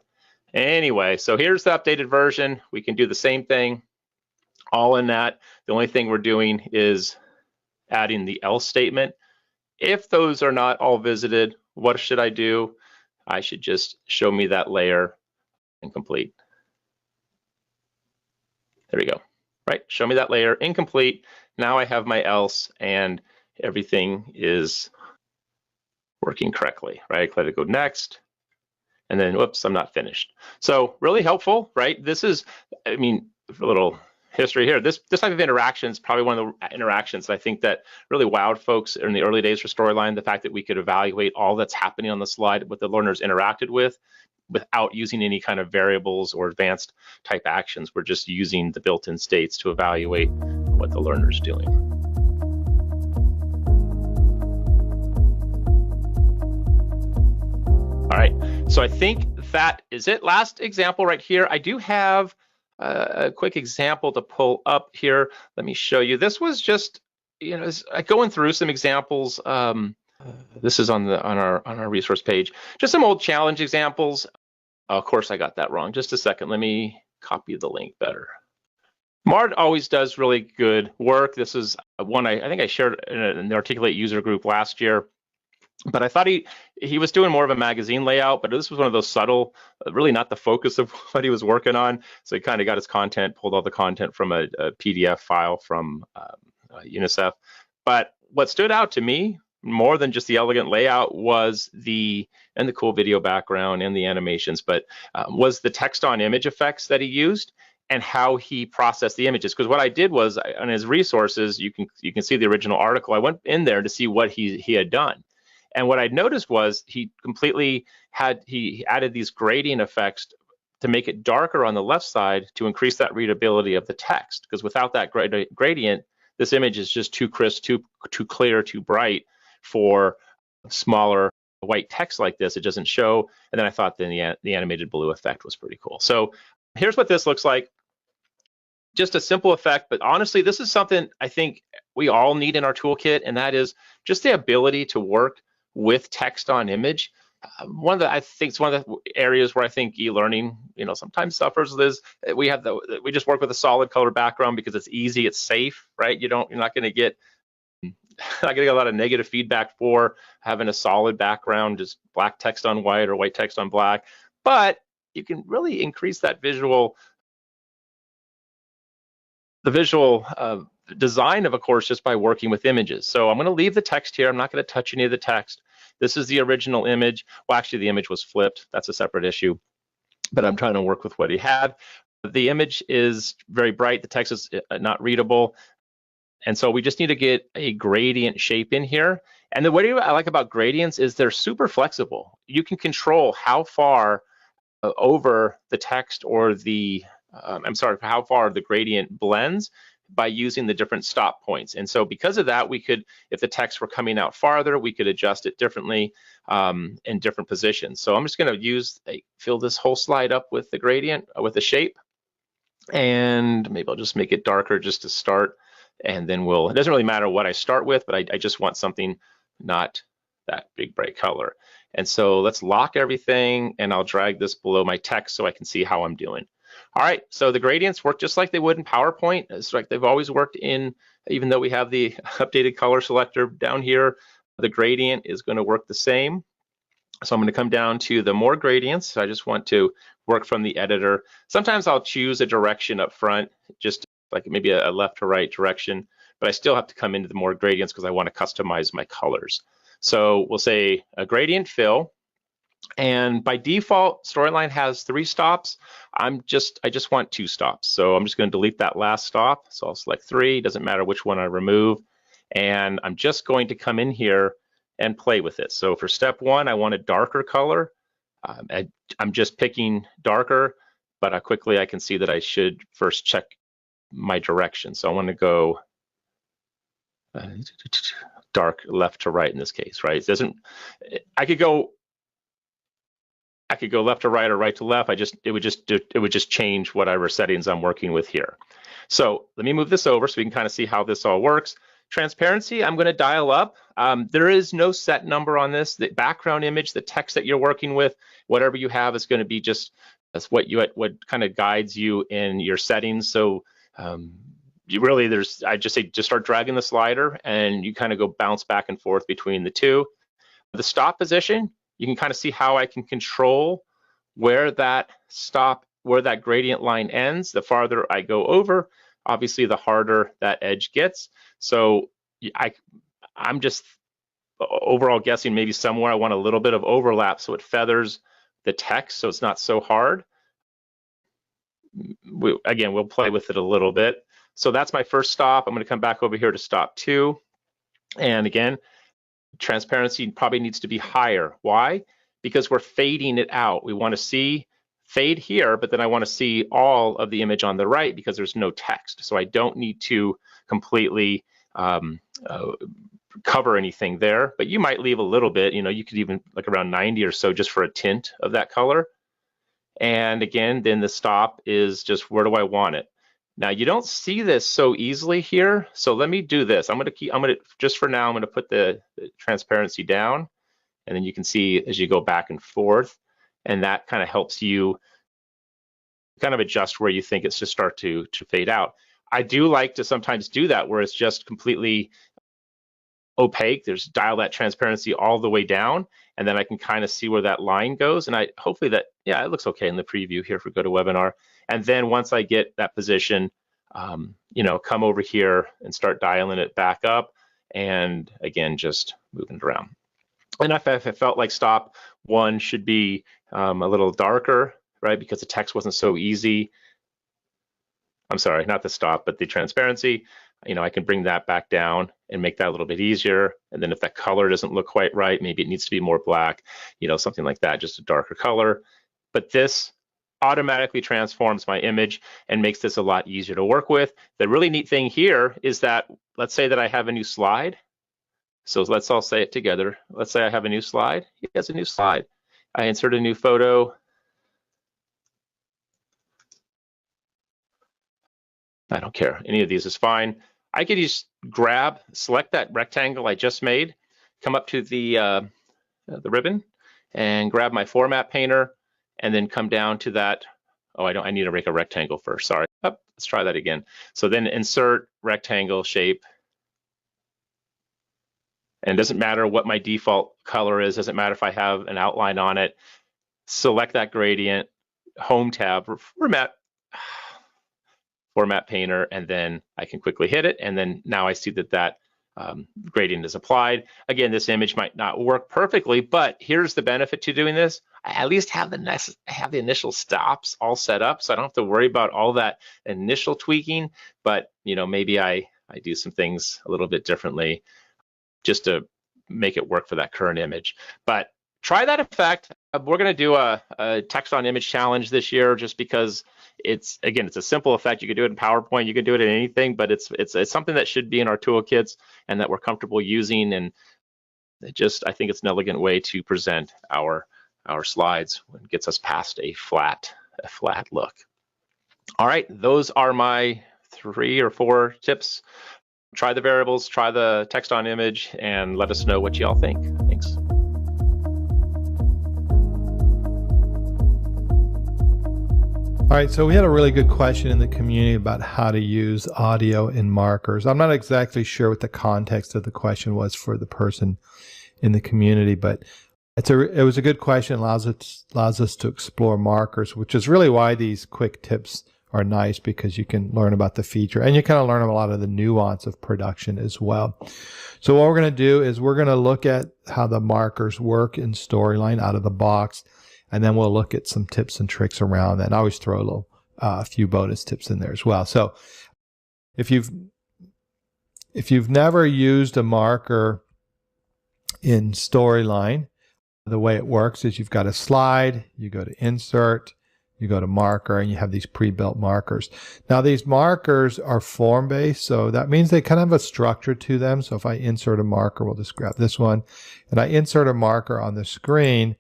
Anyway, so here's the updated version. We can do the same thing, all in that. The only thing we're doing is adding the else statement. If those are not all visited, what should I do? I should just show me that layer incomplete. There we go, right? Show me that layer incomplete. Now I have my else and everything is working correctly, right? I click to go next, and then whoops, I'm not finished. So really helpful, right? This is, I mean, a little history here. This type of interaction is probably one of the interactions I think that really wowed folks in the early days for Storyline. The fact that we could evaluate all that's happening on the slide, what the learners interacted with, without using any kind of variables or advanced type actions. We're just using the built-in states to evaluate what the learner's doing. All right, so I think that is it. Last example right here. I do have a quick example to pull up here. Let me show you. This was just, going through some examples. This is on our resource page. Just some old challenge examples. Of course, I got that wrong. Just a second. Let me copy the link better. Mard always does really good work. This is one I think I shared in the Articulate user group last year. But I thought he was doing more of a magazine layout, but this was one of those subtle, really not the focus of what he was working on. So he kind of got his content, pulled all the content from a PDF file from UNICEF. But what stood out to me more than just the elegant layout was and the cool video background and the animations, but was the text on image effects that he used and how he processed the images. Because what I did was on his resources, you can see the original article. I went in there to see what he had done. And what I noticed was he added these gradient effects to make it darker on the left side to increase that readability of the text. Because without that gradient, this image is just too crisp, too clear, too bright for smaller white text like this. It doesn't show. And then I thought then the animated blue effect was pretty cool. So here's what this looks like. Just a simple effect, but honestly, this is something I think we all need in our toolkit, and that is just the ability to work with text on image. I think it's one of the areas where I think e-learning, sometimes suffers is we just work with a solid color background because it's easy, it's safe, right? You're not going to get a lot of negative feedback for having a solid background, just black text on white or white text on black. But you can really increase that visual design of a course just by working with images. So I'm going to leave the text here. I'm not going to touch any of the text. This is the original image. Well, actually, the image was flipped. That's a separate issue, but I'm trying to work with what he had. The image is very bright. The text is not readable. And so we just need to get a gradient shape in here. And the way I like about gradients is they're super flexible. You can control how far over the text or how far the gradient blends by using the different stop points. And so because of that, we could, if the text were coming out farther, we could adjust it differently in different positions. So I'm just going to fill this whole slide up with the gradient, with the shape. And maybe I'll just make it darker just to start. And then it doesn't really matter what I start with, but I just want something not that big bright color. And so let's lock everything, and I'll drag this below my text so I can see how I'm doing. All right, so the gradients work just like they would in PowerPoint. It's like they've always worked even though we have the updated color selector down here, the gradient is going to work the same. So I'm going to come down to the more gradients. I just want to work from the editor. Sometimes I'll choose a direction up front, just like maybe a left to right direction, but I still have to come into the more gradients because I want to customize my colors. So we'll say a gradient fill. And by default, Storyline has 3 stops. I just want 2 stops. So I'm just going to delete that last stop. So I'll select 3, doesn't matter which one I remove. And I'm just going to come in here and play with it. So for step 1, I want a darker color. I'm just picking darker, but quickly I can see that I should first check my direction. So I want to go dark left to right in this case, right? I could go left to right or right to left. It would just change whatever settings I'm working with here. So let me move this over so we can kind of see how this all works. Transparency, I'm going to dial up. There is no set number on this. The background image, the text that you're working with, whatever you have is going to be that's what kind of guides you in your settings. So I just say just start dragging the slider and you kind of go bounce back and forth between the two. The stop position, you can kind of see how I can control where that gradient line ends. The farther I go over, obviously the harder that edge gets. So I'm just overall guessing maybe somewhere I want a little bit of overlap so it feathers the text so it's not so hard. We'll play with it a little bit. So that's my first stop. I'm going to come back over here to stop 2. And again, transparency probably needs to be higher. Why? Because we're fading it out. We want to see fade here, but then I want to see all of the image on the right because there's no text. So I don't need to completely cover anything there, but you might leave a little bit. You could even like around 90 or so just for a tint of that color. And again, then the stop is just where do I want it? Now you don't see this so easily here, so let me do this. Just for now, I'm going to put the transparency down, and then you can see as you go back and forth, and that kind of helps you kind of adjust where you think it's just start to fade out. I do like to sometimes do that where it's just completely opaque. Dial that transparency all the way down, and then I can kind of see where that line goes. And hopefully that, yeah, it looks okay in the preview here if we go to webinar. And then once I get that position, come over here and start dialing it back up. And again, just moving it around. And if I felt like stop 1 should be a little darker, right, because the text wasn't so easy. I'm sorry, not the stop, but the transparency, I can bring that back down and make that a little bit easier. And then if that color doesn't look quite right, maybe it needs to be more black, something like that, just a darker color. But this automatically transforms my image and makes this a lot easier to work with. The really neat thing here is that, let's say that I have a new slide. So let's all say it together. Let's say I have a new slide. Yes, a new slide. I insert a new photo. I don't care. Any of these is fine. I could just select that rectangle I just made, come up to the ribbon and grab my format painter, and then come down to that. Oh, I need to make a rectangle first. Sorry. Oh, let's try that again. So then insert rectangle shape. And it doesn't matter what my default color is. Doesn't matter if I have an outline on it. Select that gradient, home tab, format painter, and then I can quickly hit it. And then now I see that gradient is applied. Again, this image might not work perfectly, but here's the benefit to doing this. I at least have the initial stops all set up, so I don't have to worry about all that initial tweaking. But maybe I do some things a little bit differently just to make it work for that current image. But try that effect. We're going to do a text on image challenge this year, just because it's a simple effect. You can do it in PowerPoint, you can do it in anything, but it's something that should be in our toolkits and that we're comfortable using. And I think it's an elegant way to present our slides when it gets us past a flat look. All right, those are my 3 or 4 tips. Try the variables, try the text on image, and let us know what y'all think. Thanks. All right, so we had a really good question in the community about how to use audio in markers. I'm not exactly sure what the context of the question was for the person in the community, but it was a good question. Allows us to explore markers, which is really why these quick tips are nice, because you can learn about the feature and you kind of learn a lot of the nuance of production as well. So what we're going to do is we're going to look at how the markers work in Storyline out of the box, and then we'll look at some tips and tricks around that. And I always throw a few bonus tips in there as well. So if you've never used a marker in Storyline, the way it works is you've got a slide, you go to Insert, you go to Marker, and you have these pre-built markers. Now these markers are form-based, so that means they kind of have a structure to them. So if I insert a marker, we'll just grab this one, and I insert a marker on the screen,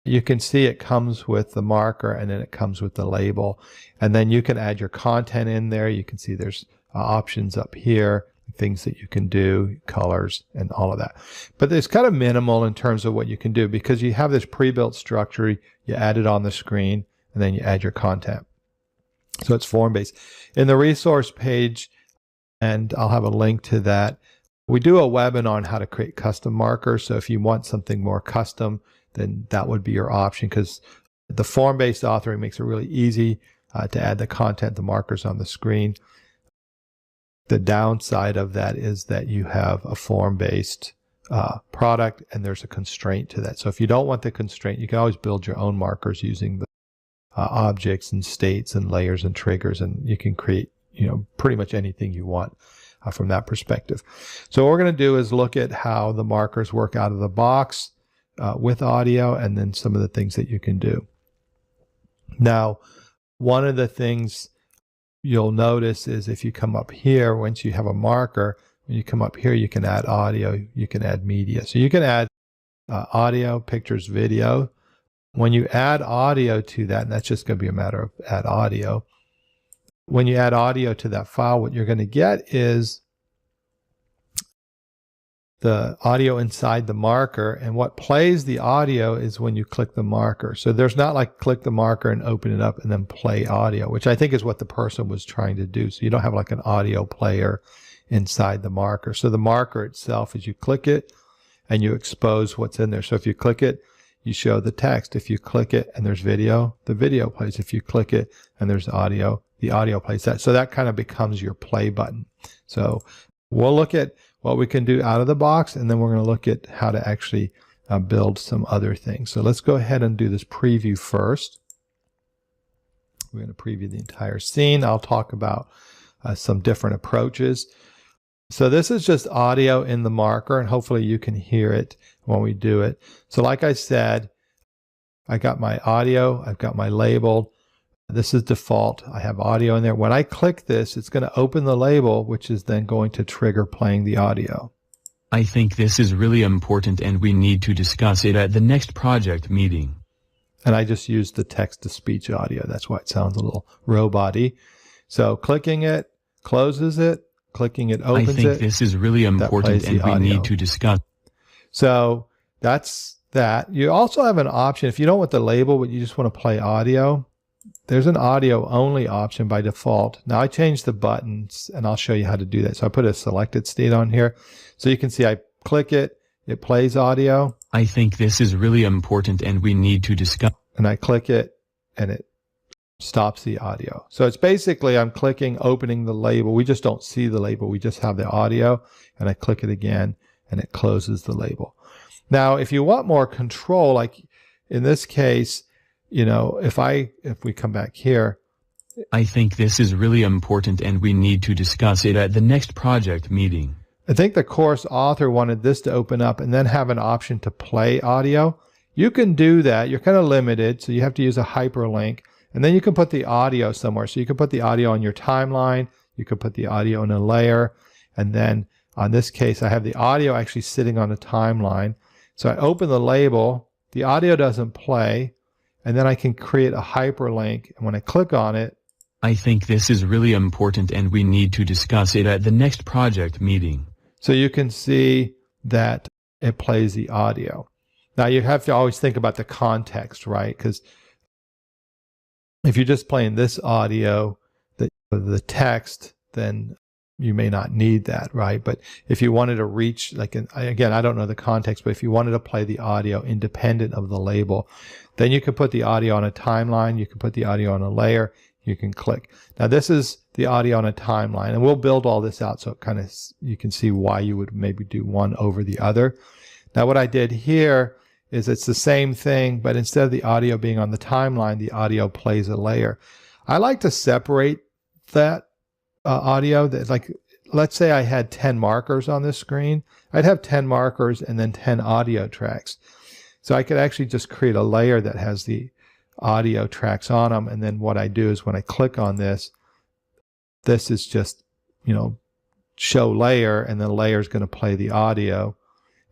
you can see it comes with the marker and then it comes with the label. And then you can add your content in there. You can see there's options up here, things that you can do, colors, and all of that. But it's kind of minimal in terms of what you can do, because you have this pre-built structure, you add it on the screen, and then you add your content. So it's form-based. In the resource page, and I'll have a link to that, we do a webinar on how to create custom markers. So if you want something more custom, then that would be your option, because the form-based authoring makes it really easy to add the content, the markers on the screen. The downside of that is that you have a form-based product, and there's a constraint to that. So if you don't want the constraint, you can always build your own markers using the objects and states and layers and triggers, and you can create pretty much anything you want from that perspective. So what we're going to do is look at how the markers work out of the box with audio, and then some of the things that you can do. Now, one of the things you'll notice is if you come up here, once you have a marker, when you come up here, you can add audio, you can add media. So you can add audio, pictures, video. When you add audio to that, and that's just going to be a matter of add audio. When you add audio to that file, what you're going to get is the audio inside the marker, and what plays the audio is when you click the marker. So there's not like click the marker and open it up and then play audio, which I think is what the person was trying to do. So you don't have like an audio player inside the marker. So the marker itself is you click it and you expose what's in there. So if you click it, you show the text. If you click it and there's video, the video plays. If you click it and there's audio, the audio plays. That. So that kind of becomes your play button. So we'll look at what we can do out of the box, and then we're going to look at how to actually build some other things. So let's go ahead and do this preview first. We're going to preview the entire scene. I'll talk about some different approaches. So this is just audio in the marker, and hopefully you can hear it when we do it. So like I said, I got my audio, I've got my label. This is default. I have audio in there. When I click this, it's going to open the label, which is then going to trigger playing the audio. I think this is really important and we need to discuss it at the next project meeting. And I just used the text-to-speech audio. That's why it sounds a little robot-y. So clicking it closes it. Clicking it opens it. I think this is really important and we need to discuss. So that's that. You also have an option. If you don't want the label, but you just want to play audio, there's an audio only option by default. Now I changed the buttons and I'll show you how to do that. So I put a selected state on here. So you can see I click it, it plays audio. I think this is really important and we need to discuss. And I click it and it stops the audio. So it's basically I'm clicking, opening the label. We just don't see the label. We just have the audio, and I click it again and it closes the label. Now, if you want more control, like in this case, you know, if we come back here, I think this is really important and we need to discuss it at the next project meeting. I think the course author wanted this to open up and then have an option to play audio. You can do that. You're kind of limited, so you have to use a hyperlink. And then you can put the audio somewhere. So you can put the audio on your timeline. You can put the audio in a layer. And then on this case, I have the audio actually sitting on a timeline. So I open the label. The audio doesn't play. And then I can create a hyperlink. And when I click on it, I think this is really important and we need to discuss it at the next project meeting. So you can see that it plays the audio. Now you have to always think about the context, right? Because if you're just playing this audio, the text, then you may not need that, right? But if you wanted to reach, like, again, I don't know the context, but if you wanted to play the audio independent of the label, then you can put the audio on a timeline, you can put the audio on a layer, you can click. Now this is the audio on a timeline, and we'll build all this out so it kind of, you can see why you would maybe do one over the other. Now what I did here is it's the same thing, but instead of the audio being on the timeline, the audio plays a layer. I like to separate that audio. That, like, let's say I had 10 markers on this screen. I'd have 10 markers and then 10 audio tracks. So I could actually just create a layer that has the audio tracks on them. And then what I do is when I click on this, this is just, you know, show layer, and then the layer is going to play the audio,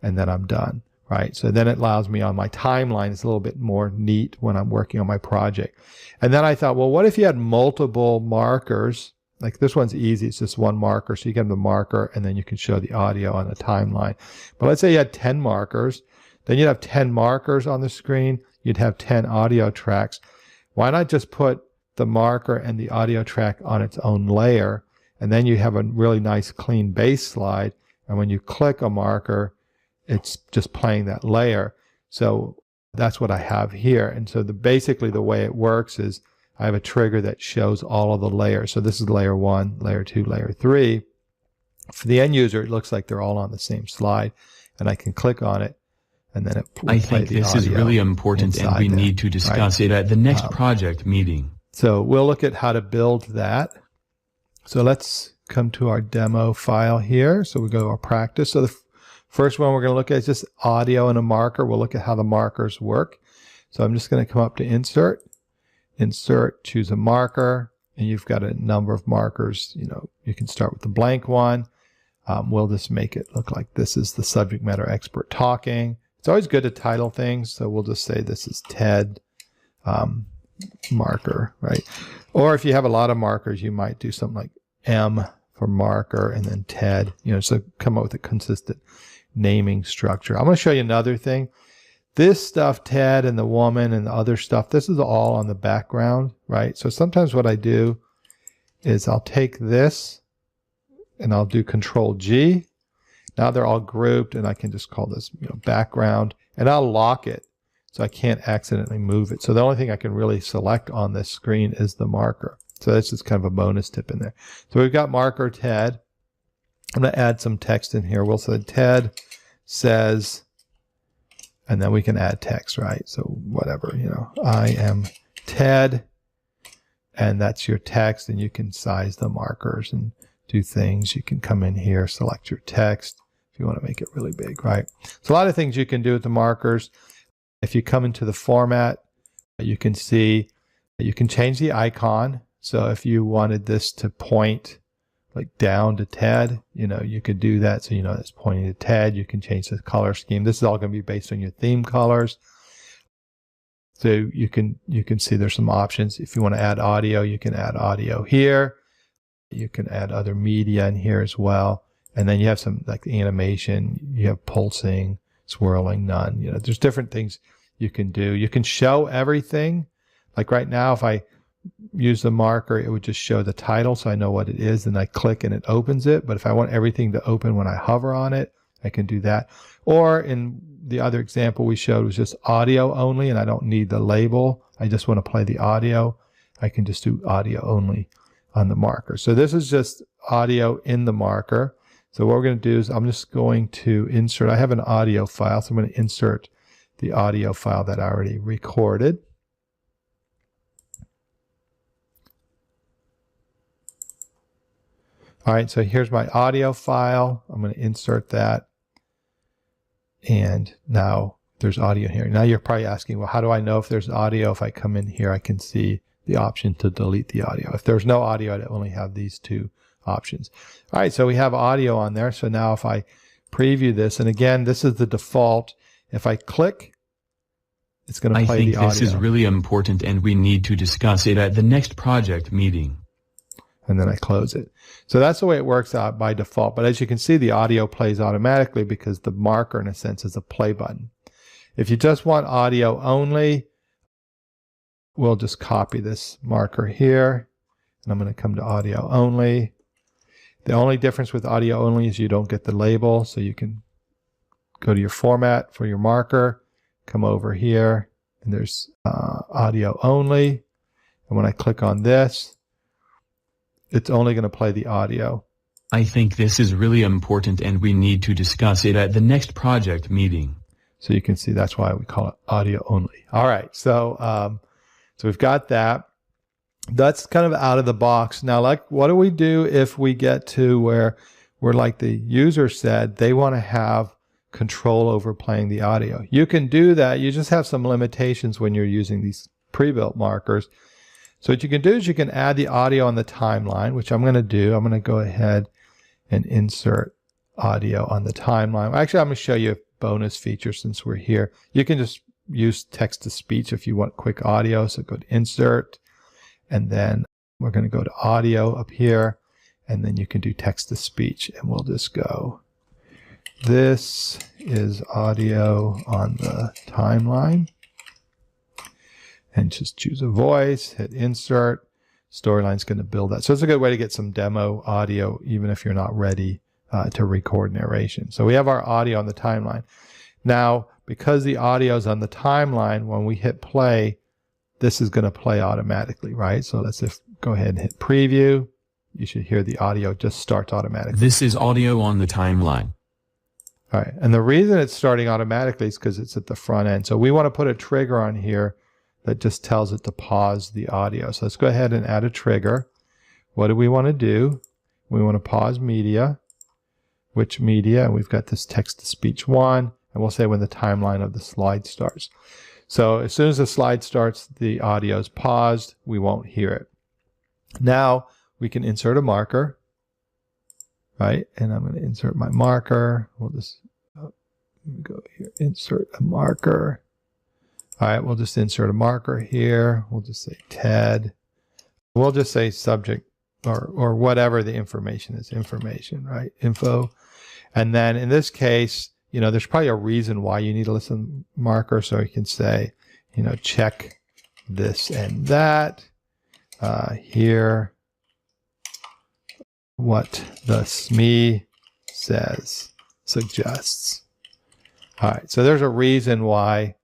and then I'm done. Right. So then it allows me on my timeline. It's a little bit more neat when I'm working on my project. And then I thought, well, what if you had multiple markers? Like this one's easy. It's just one marker. So you get the marker and then you can show the audio on the timeline. But let's say you had 10 markers. Then you'd have 10 markers on the screen. You'd have 10 audio tracks. Why not just put the marker and the audio track on its own layer? And then you have a really nice clean base slide. And when you click a marker, it's just playing that layer. So that's what I have here. And so basically the way it works is I have a trigger that shows all of the layers. So this is layer 1, layer 2, layer 3. For the end user, it looks like they're all on the same slide. And I can click on it, and then it will I think this is really important and we need to discuss it at the next project meeting. So we'll look at how to build that. So let's come to our demo file here. So we go to our practice. So the first one we're going to look at is just audio and a marker. We'll look at how the markers work. So I'm just going to come up to Insert, choose a marker, and you've got a number of markers. You know, you can start with the blank one. We'll just make it look like this is the subject matter expert talking. It's always good to title things, so we'll just say this is TED marker, right? Or if you have a lot of markers, you might do something like M for marker and then TED, you know, so come up with a consistent naming structure. I'm going to show you another thing. This stuff, TED and the woman and the other stuff, this is all on the background, right? So sometimes what I do is I'll take this and I'll do Control G. Now they're all grouped, and I can just call this, you know, background, and I'll lock it so I can't accidentally move it. So the only thing I can really select on this screen is the marker. So that's just kind of a bonus tip in there. So we've got marker TED. I'm going to add some text in here. We'll say Ted says, and then we can add text, right? So whatever, you know, I am Ted, and that's your text, and you can size the markers and do things. You can come in here, select your text if you want to make it really big, right? So a lot of things you can do with the markers. If you come into the format, you can see, you can change the icon. So if you wanted this to point like down to Ted, you know, you could do that. So, you know, it's pointing to Ted. You can change the color scheme. This is all going to be based on your theme colors. So you can see there's some options. If you want to add audio, you can add audio here. You can add other media in here as well. And then you have some like animation. You have pulsing, swirling, none. You know, there's different things you can do. You can show everything. Like right now, if I use the marker, it would just show the title so I know what it is, and I click and it opens it. But if I want everything to open when I hover on it, I can do that. Or in the other example we showed was just audio only, and I don't need the label. I just want to play the audio. I can just do audio only on the marker. So this is just audio in the marker. So what we're going to do is I'm just going to insert, I have an audio file, so I'm going to insert the audio file that I already recorded. All right, so here's my audio file. I'm going to insert that. And now there's audio here. Now you're probably asking, well, how do I know if there's audio? If I come in here, I can see the option to delete the audio. If there's no audio, I'd only have these two options. All right, so we have audio on there. So now if I preview this, and again, this is the default. If I click, it's going to play the audio. I think this is really important and we need to discuss it at the next project meeting. And then I close it. So that's the way it works out by default. But as you can see, the audio plays automatically because the marker, in a sense, is a play button. If you just want audio only, we'll just copy this marker here. And I'm going to come to audio only. The only difference with audio only is you don't get the label. So you can go to your format for your marker, come over here, and there's audio only. And when I click on this, it's only going to play the audio. I think this is really important and we need to discuss it at the next project meeting. So you can see that's why we call it audio only. All right, so we've got that. That's kind of out of the box. Now, like, what do we do if we get to where we're like the user said, they want to have control over playing the audio? You can do that. You just have some limitations when you're using these pre-built markers. So what you can do is you can add the audio on the timeline, which I'm going to do. I'm going to go ahead and insert audio on the timeline. Actually, I'm going to show you a bonus feature since we're here. You can just use text-to-speech if you want quick audio. So go to Insert, and then we're going to go to Audio up here, and then you can do text-to-speech, and we'll just go, this is audio on the timeline. And just choose a voice, hit insert, Storyline's going to build that. So it's a good way to get some demo audio, even if you're not ready to record narration. So we have our audio on the timeline. Now, because the audio is on the timeline, when we hit play, this is going to play automatically, right? So let's go ahead and hit preview. You should hear the audio just starts automatically. This is audio on the timeline. All right. And the reason it's starting automatically is because it's at the front end. So we want to put a trigger on here that just tells it to pause the audio. So let's go ahead and add a trigger. What do we want to do? We want to pause media. Which media? And we've got this text-to-speech one. And we'll say when the timeline of the slide starts. So as soon as the slide starts, the audio is paused. We won't hear it. Now we can insert a marker, right? And I'm going to insert my marker. We'll just go here, insert a marker. All right, we'll just insert a marker here. We'll just say Ted. We'll just say subject or whatever the information is, information, right? Info. And then in this case, you know, there's probably a reason why you need a listen marker. So you can say, you know, check this and that. Here, what the SME says, suggests. All right, so there's a reason why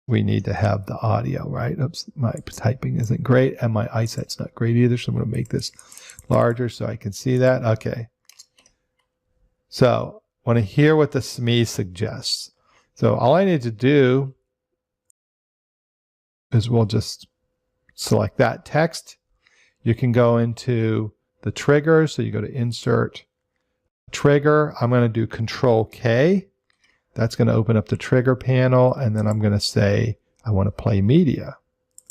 we need to have the audio, right? Oops, my typing isn't great and my eyesight's not great either. So I'm going to make this larger so I can see that. Okay. So I want to hear what the SME suggests. So all I need to do is we'll just select that text. You can go into the trigger. So you go to Insert, Trigger. I'm going to do Control K. That's going to open up the trigger panel. And then I'm going to say, I want to play media.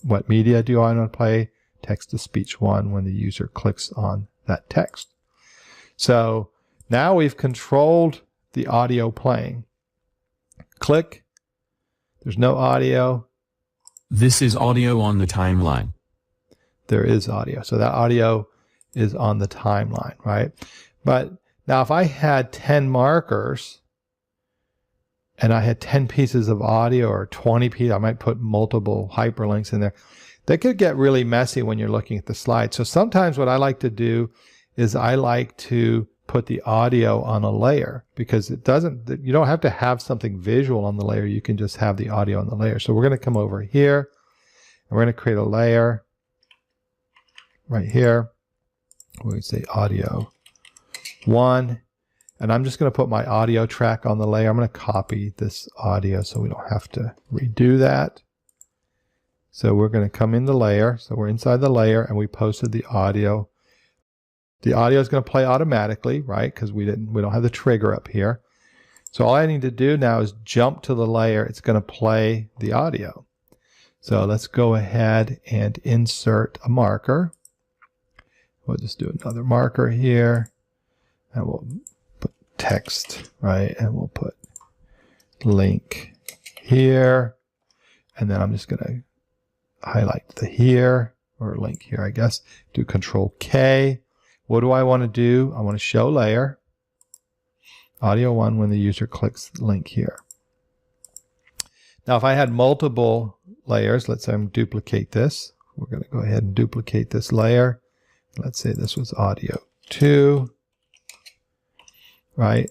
What media do I want to play? Text-to-speech 1 when the user clicks on that text. So now we've controlled the audio playing. Click. There's no audio. This is audio on the timeline. There is audio. So that audio is on the timeline, right? But now if I had 10 markers and I had 10 pieces of audio or 20 pieces, I might put multiple hyperlinks in there. That could get really messy when you're looking at the slide. So sometimes what I like to do is I like to put the audio on a layer, because it doesn't, you don't have to have something visual on the layer. You can just have the audio on the layer. So we're going to come over here and we're going to create a layer right here. We're going to say audio 1. And I'm just going to put my audio track on the layer. I'm going to copy this audio so we don't have to redo that. So we're going to come in the layer. So we're inside the layer and we posted the audio. The audio is going to play automatically, right? Because we don't have the trigger up here. So all I need to do now is jump to the layer. It's going to play the audio. So let's go ahead and insert a marker. We'll just do another marker here. And we'll put text, right? And we'll put link here. And then I'm just going to highlight the here, or link here, I guess. Do Control K. What do I want to do? I want to show layer. Audio 1 when the user clicks link here. Now if I had multiple layers, let's say I'm duplicate this. We're going to go ahead and duplicate this layer. Let's say this was audio 2. Right?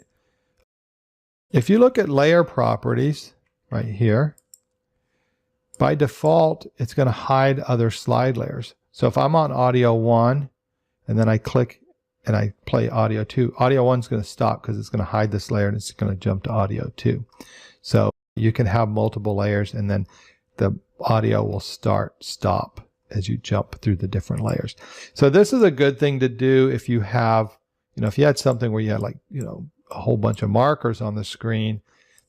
If you look at layer properties right here, by default, it's going to hide other slide layers. So if I'm on audio 1 and then I click and I play audio 2, audio 1 is going to stop because it's going to hide this layer and it's going to jump to audio 2. So you can have multiple layers and then the audio will stop as you jump through the different layers. So this is a good thing to do if you have, if you had something where you had a whole bunch of markers on the screen,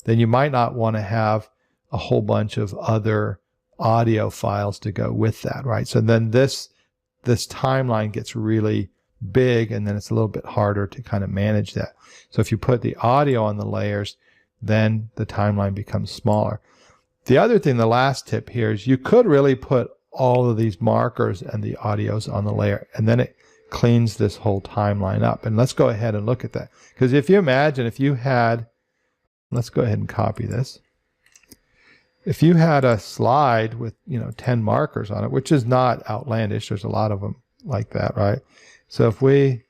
then you might not want to have a whole bunch of other audio files to go with that, right? So then this timeline gets really big and then it's a little bit harder to kind of manage that. So if you put the audio on the layers, then the timeline becomes smaller. The other thing, the last tip here, is you could really put all of these markers and the audios on the layer, and then it cleans this whole timeline up. And let's go ahead and look at that. Because if you imagine, if you had, let's go ahead and copy this. If you had a slide with, 10 markers on it, which is not outlandish, there's a lot of them like that, right? So if we,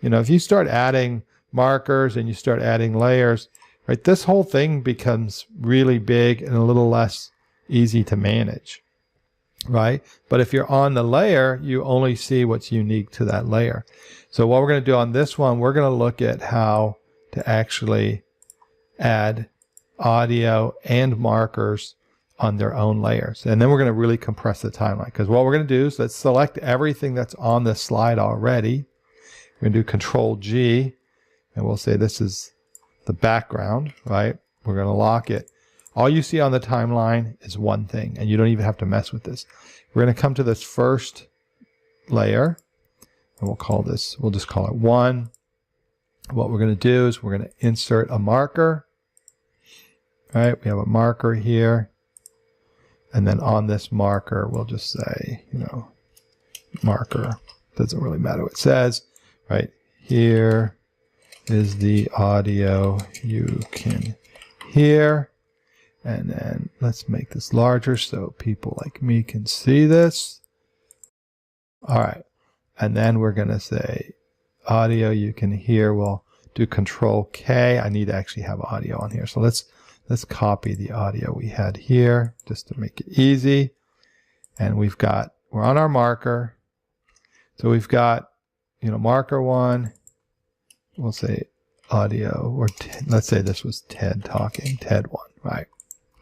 if you start adding markers and you start adding layers, right, this whole thing becomes really big and a little less easy to manage, right? But if you're on the layer, you only see what's unique to that layer. So what we're going to do on this one, we're going to look at how to actually add audio and markers on their own layers. And then we're going to really compress the timeline, because what we're going to do is let's select everything that's on this slide already. We're going to do Control G, and we'll say this is the background, right? We're going to lock it. All you see on the timeline is one thing, and you don't even have to mess with this. We're going to come to this first layer, and we'll just call it 1. What we're going to do is we're going to insert a marker. All right, we have a marker here. And then on this marker, we'll just say, marker. Doesn't really matter what it says, right? Here is the audio you can hear. And then let's make this larger so people like me can see this. All right. And then we're going to say audio you can hear. We'll do Control K. I need to actually have audio on here. So let's copy the audio we had here just to make it easy. And we're on our marker. So we've got, marker 1. We'll say audio, or let's say this was Ted talking, Ted 1, right?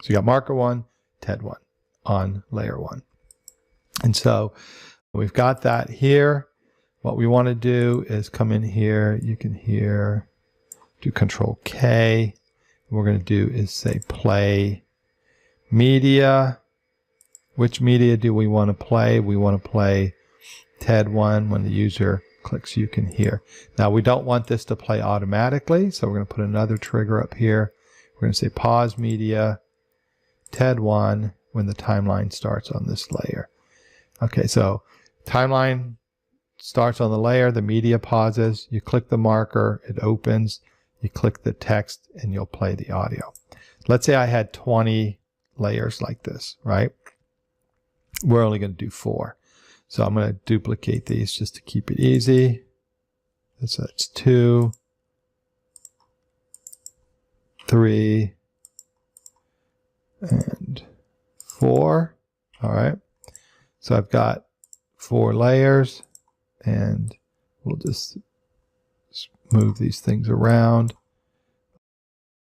So you got marker 1, Ted 1 on layer 1. And so we've got that here. What we want to do is come in here. You can here do Control K. What we're going to do is say play media. Which media do we want to play? We want to play Ted 1 when the user clicks You Can Hear. Now we don't want this to play automatically, so we're going to put another trigger up here. We're going to say pause media, Ted 1 when the timeline starts on this layer. Okay, so timeline starts on the layer, the media pauses, you click the marker, it opens, you click the text, and you'll play the audio. Let's say I had 20 layers like this, right? We're only going to do 4. So I'm going to duplicate these just to keep it easy. So that's 2, 3, and 4. All right. So I've got 4 layers, and we'll just move these things around.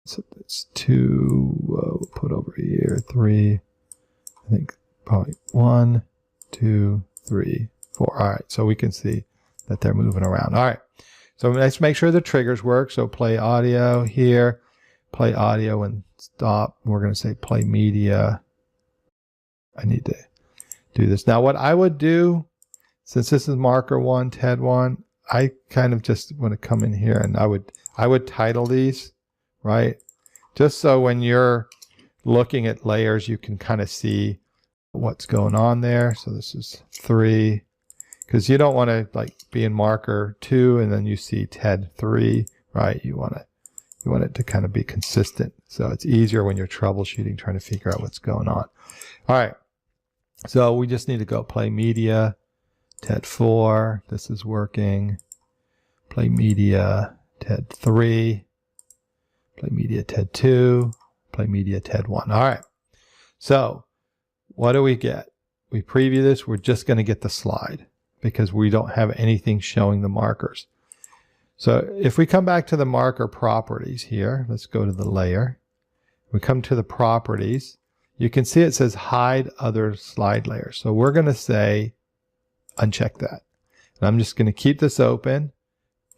So that's 2, we'll put over here, 3, I think probably 1, 2, 3, 4. All right, so we can see that they're moving around. All right, so let's make sure the triggers work. So play audio here, play audio and stop. We're going to say play media. I need to do this. Now what I would do, since this is marker 1, Ted 1, I kind of just want to come in here and I would title these, right? Just so when you're looking at layers, you can kind of see what's going on there. So this is 3, because you don't want to like be in marker 2 and then you see Ted 3, right? You want it to kind of be consistent. So it's easier when you're troubleshooting, trying to figure out what's going on. All right. So we just need to go play media, Ted 4. This is working. Play media, Ted 3. Play media, Ted 2. Play media, Ted 1. All right. So what do we get? We preview this. We're just going to get the slide because we don't have anything showing the markers. So if we come back to the marker properties here, let's go to the layer. We come to the properties. You can see it says hide other slide layers. So we're going to say uncheck that. And I'm just going to keep this open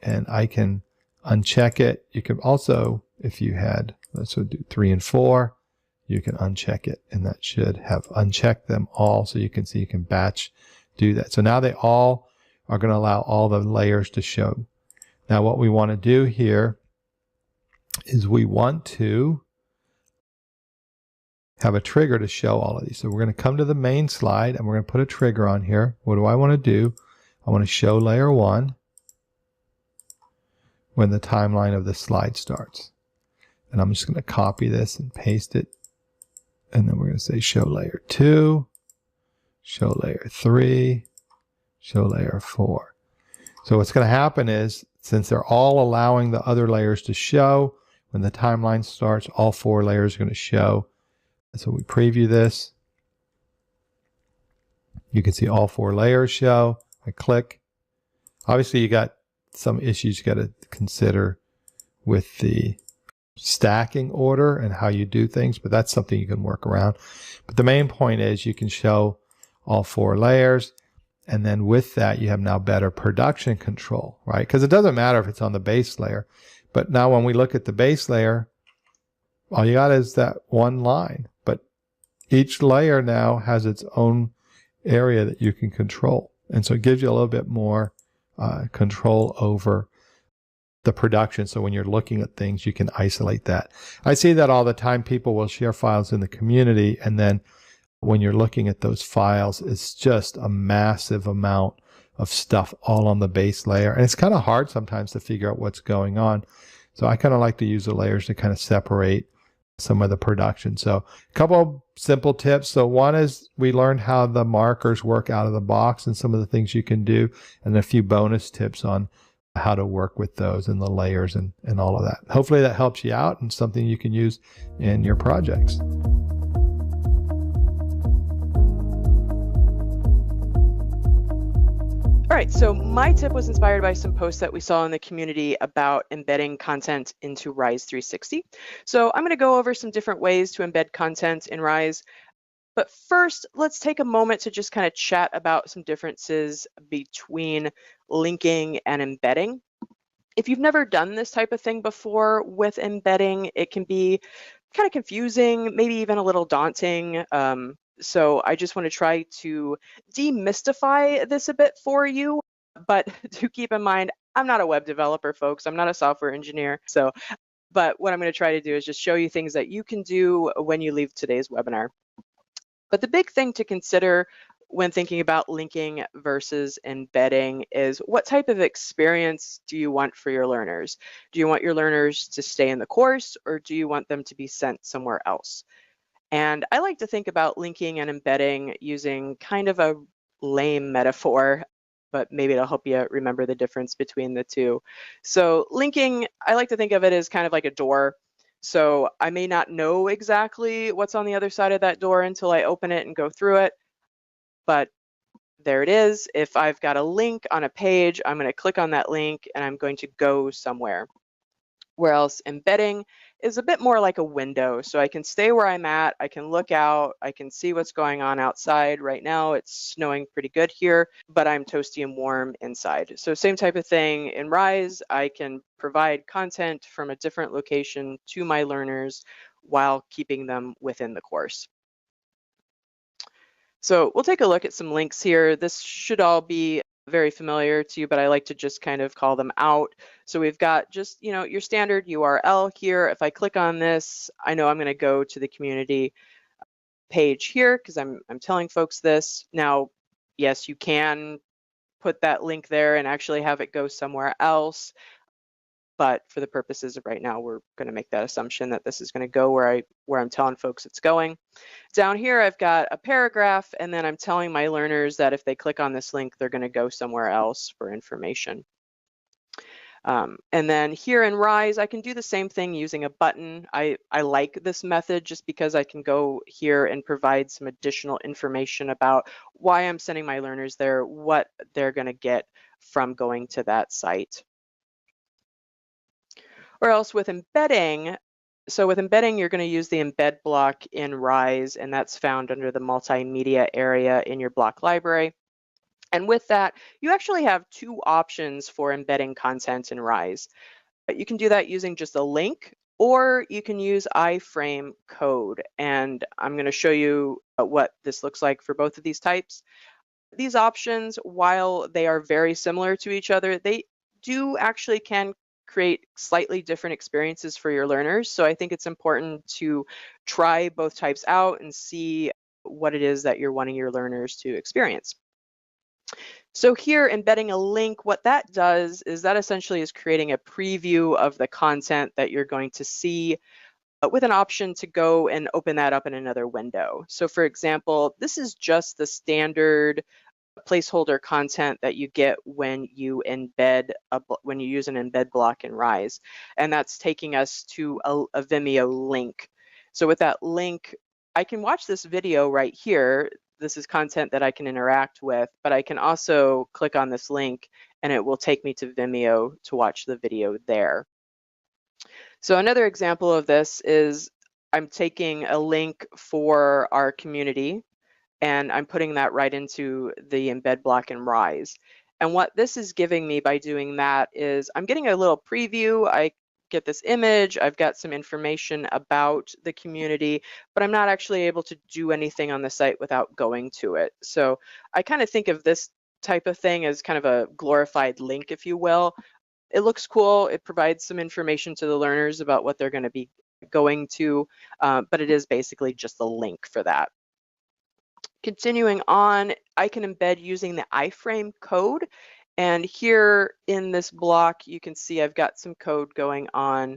and I can uncheck it. You can also, if you had, let's do 3 and 4, you can uncheck it, and that should have unchecked them all, so you can see you can batch do that. So now they all are going to allow all the layers to show. Now what we want to do here is we want to have a trigger to show all of these. So we're going to come to the main slide and we're going to put a trigger on here. What do I want to do? I want to show layer 1 when the timeline of the slide starts. And I'm just going to copy this and paste it. And then we're going to say show layer 2, show layer 3, show layer 4. So what's going to happen is, since they're all allowing the other layers to show, when the timeline starts, all 4 layers are going to show. And so we preview this. You can see all 4 layers show. I click. Obviously, you got some issues you got to consider with the stacking order and how you do things, but that's something you can work around. But the main point is you can show all 4 layers, and then with that you have now better production control, right? Because it doesn't matter if it's on the base layer, but now when we look at the base layer, all you got is that one line, but each layer now has its own area that you can control, and so it gives you a little bit more control over the production. So when you're looking at things, you can isolate that. I see that all the time. People will share files in the community, and then when you're looking at those files, it's just a massive amount of stuff all on the base layer. And it's kind of hard sometimes to figure out what's going on. So I kind of like to use the layers to kind of separate some of the production. So a couple of simple tips. So one is we learned how the markers work out of the box and some of the things you can do, and a few bonus tips on how to work with those and the layers and all of that. Hopefully that helps you out and something you can use in your projects. All All right, so my tip was inspired by some posts that we saw in the community about embedding content into Rise 360. So I'm going to go over some different ways to embed content in Rise. But first, let's take a moment to just kind of chat about some differences between linking and embedding. If you've never done this type of thing before with embedding, it can be kind of confusing, maybe even a little daunting. So I just want to try to demystify this a bit for you. But do keep in mind, I'm not a web developer, folks. I'm not a software engineer. But what I'm going to try to do is just show you things that you can do when you leave today's webinar. But the big thing to consider when thinking about linking versus embedding is what type of experience do you want for your learners? Do you want your learners to stay in the course, or do you want them to be sent somewhere else? And I like to think about linking and embedding using kind of a lame metaphor, but maybe it'll help you remember the difference between the two. So linking, I like to think of it as kind of like a door. So I may not know exactly what's on the other side of that door until I open it and go through it, but there it is. If I've got a link on a page, I'm going to click on that link and I'm going to go somewhere. Whereas embedding is a bit more like a window. So I can stay where I'm at, I can look out, I can see what's going on outside. Right now it's snowing pretty good here, but I'm toasty and warm inside. So same type of thing in Rise, I can provide content from a different location to my learners while keeping them within the course. So we'll take a look at some links here. This should all be very familiar to you, but I like to just kind of call them out. So we've got just, your standard URL here. If I click on this, I know I'm going to go to the community page here because I'm telling folks this. Now, yes, you can put that link there and actually have it go somewhere else. But for the purposes of right now, we're going to make that assumption that this is going to go where I'm telling folks it's going. Down here, I've got a paragraph, and then I'm telling my learners that if they click on this link, they're going to go somewhere else for information. And then here in Rise, I can do the same thing using a button. I like this method just because I can go here and provide some additional information about why I'm sending my learners there, what they're going to get from going to that site. Or else with embedding, so with embedding, you're going to use the embed block in Rise, and that's found under the multimedia area in your block library. And with that, you actually have two options for embedding content in Rise. You can do that using just a link, or you can use iframe code. And I'm going to show you what this looks like for both of these types. These options, while they are very similar to each other, they do actually can create slightly different experiences for your learners. So I think it's important to try both types out and see what it is that you're wanting your learners to experience. So here, embedding a link, what that does is that essentially is creating a preview of the content that you're going to see with an option to go and open that up in another window. So for example, this is just the standard placeholder content that you get when you when you use an embed block in Rise, and that's taking us to a Vimeo link. So with that link, I can watch this video right here. This is content that I can interact with, but I can also click on this link and it will take me to Vimeo to watch the video there. So another example of this is I'm taking a link for our community and I'm putting that right into the embed block in Rise. And what this is giving me by doing that is I'm getting a little preview. I get this image, I've got some information about the community, but I'm not actually able to do anything on the site without going to it. So I kind of think of this type of thing as kind of a glorified link, if you will. It looks cool, it provides some information to the learners about what they're going to be going to, but it is basically just a link for that. Continuing on, I can embed using the iframe code. And here in this block, you can see I've got some code going on.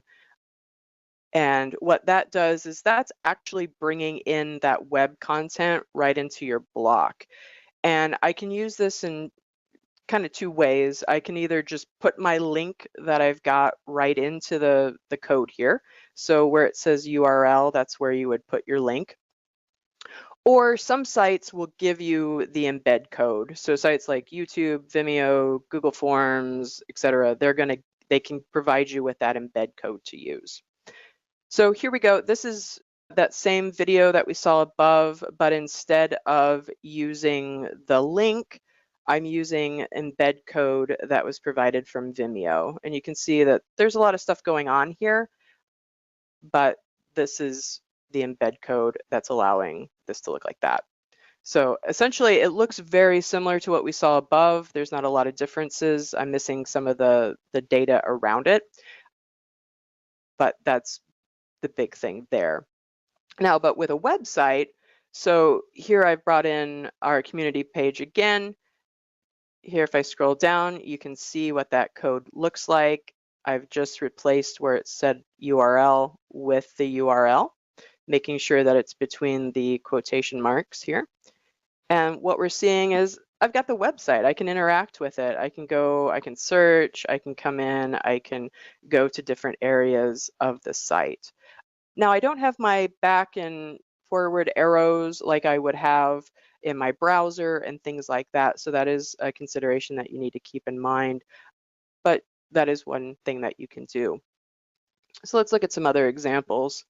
And what that does is that's actually bringing in that web content right into your block. And I can use this in kind of two ways. I can either just put my link that I've got right into the code here. So where it says URL, that's where you would put your link. Or some sites will give you the embed code. So sites like YouTube, Vimeo, Google Forms, etc., they can provide you with that embed code to use. So here we go. This is that same video that we saw above, but instead of using the link, I'm using embed code that was provided from Vimeo. And you can see that there's a lot of stuff going on here, but this is the embed code that's allowing this to look like that. So essentially, it looks very similar to what we saw above. There's not a lot of differences. I'm missing some of the data around it, but that's the big thing there. Now, but with a website, so here I've brought in our community page again. Here, if I scroll down, you can see what that code looks like. I've just replaced where it said URL with the URL, making sure that it's between the quotation marks here. And what we're seeing is I've got the website. I can interact with it. I can go, I can search, I can come in, I can go to different areas of the site. Now, I don't have my back and forward arrows like I would have in my browser and things like that. So that is a consideration that you need to keep in mind. But that is one thing that you can do. So let's look at some other examples.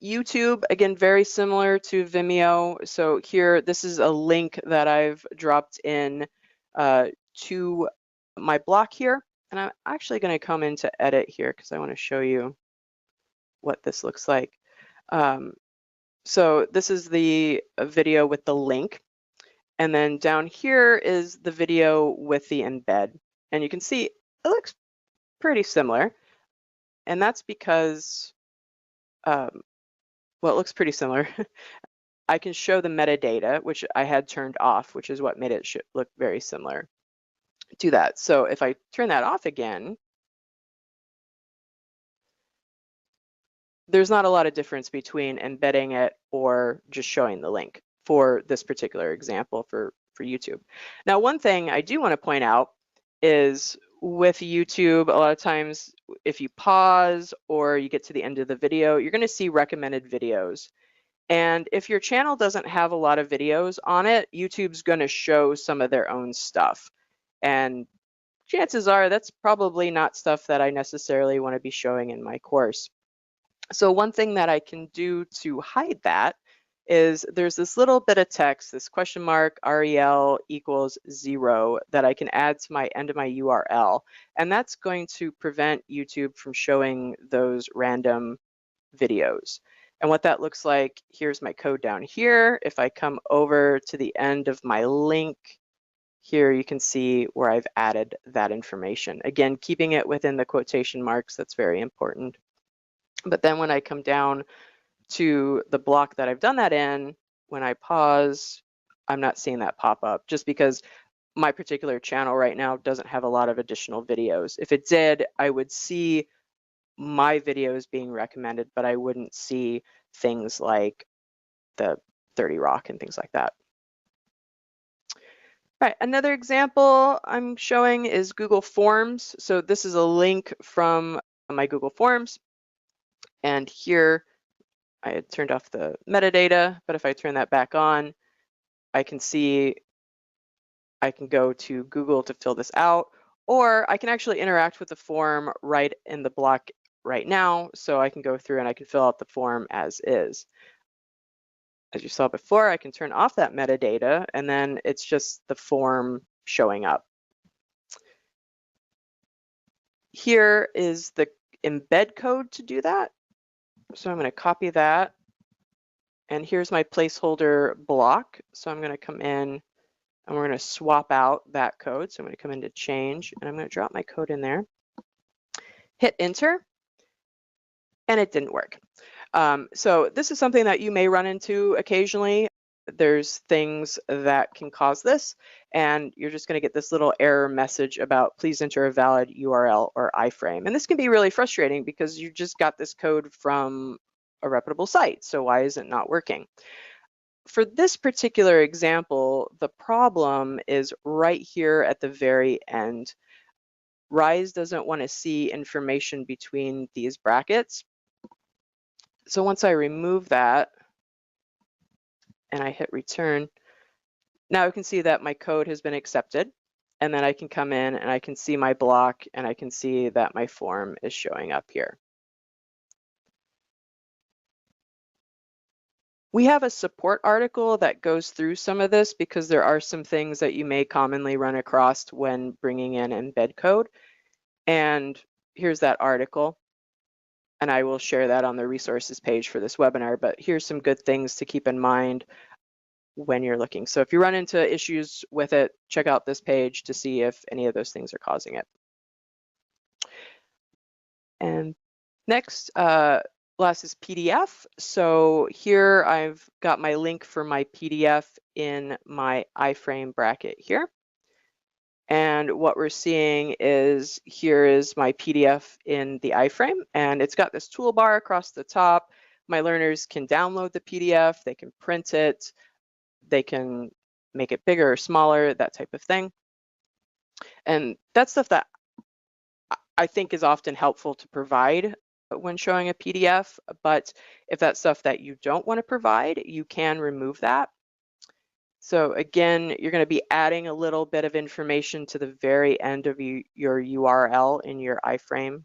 YouTube, again, very similar to Vimeo. So here, this is a link that I've dropped in to my block here. And I'm actually going to come into edit here because I want to show you what this looks like. So this is the video with the link. And then down here is the video with the embed. And you can see it looks pretty similar. And that's because, well, it looks pretty similar. I can show the metadata, which I had turned off, which is what made it look very similar to that. So if I turn that off again, there's not a lot of difference between embedding it or just showing the link for this particular example for YouTube. Now, one thing I do want to point out is with YouTube, a lot of times if you pause or you get to the end of the video, you're going to see recommended videos. And if your channel doesn't have a lot of videos on it, YouTube's going to show some of their own stuff. And chances are that's probably not stuff that I necessarily want to be showing in my course. So one thing that I can do to hide that is there's this little bit of text, this question mark rel equals 0 that I can add to my end of my URL. And that's going to prevent YouTube from showing those random videos. And what that looks like, here's my code down here. If I come over to the end of my link, here you can see where I've added that information. Again, keeping it within the quotation marks, that's very important. But then when I come down to the block that I've done that in, when I pause, I'm not seeing that pop up just because my particular channel right now doesn't have a lot of additional videos. If it did, I would see my videos being recommended, but I wouldn't see things like the 30 Rock and things like that. All right, another example I'm showing is Google Forms. So this is a link from my Google Forms. And here I had turned off the metadata, but if I turn that back on, I can see I can go to Google to fill this out, or I can actually interact with the form right in the block right now. So I can go through and I can fill out the form as is. As you saw before, I can turn off that metadata and then it's just the form showing up. Here is the embed code to do that. So I'm going to copy that. And here's my placeholder block. So I'm going to come in and we're going to swap out that code. So I'm going to come into change and I'm going to drop my code in there. Hit enter. And it didn't work. So this is something that you may run into occasionally. There's things that can cause this, and you're just going to get this little error message about please enter a valid URL or iframe. And this can be really frustrating because you just got this code from a reputable site. So why is it not working? For this particular example, the problem is right here at the very end. Rise doesn't want to see information between these brackets. So once I remove that and I hit return, now I can see that my code has been accepted. And then I can come in and I can see my block and I can see that my form is showing up here. We have a support article that goes through some of this because there are some things that you may commonly run across when bringing in embed code. And here's that article. And I will share that on the resources page for this webinar, but here's some good things to keep in mind when you're looking. So if you run into issues with it, check out this page to see if any of those things are causing it. And next, last is PDF. So here I've got my link for my PDF in my iframe bracket here. And what we're seeing is here is my PDF in the iframe, and it's got this toolbar across the top. My learners can download the PDF, they can print it, they can make it bigger or smaller, that type of thing. And that's stuff that I think is often helpful to provide when showing a PDF, but if that's stuff that you don't want to provide, you can remove that. So again, you're going to be adding a little bit of information to the very end of your URL in your iframe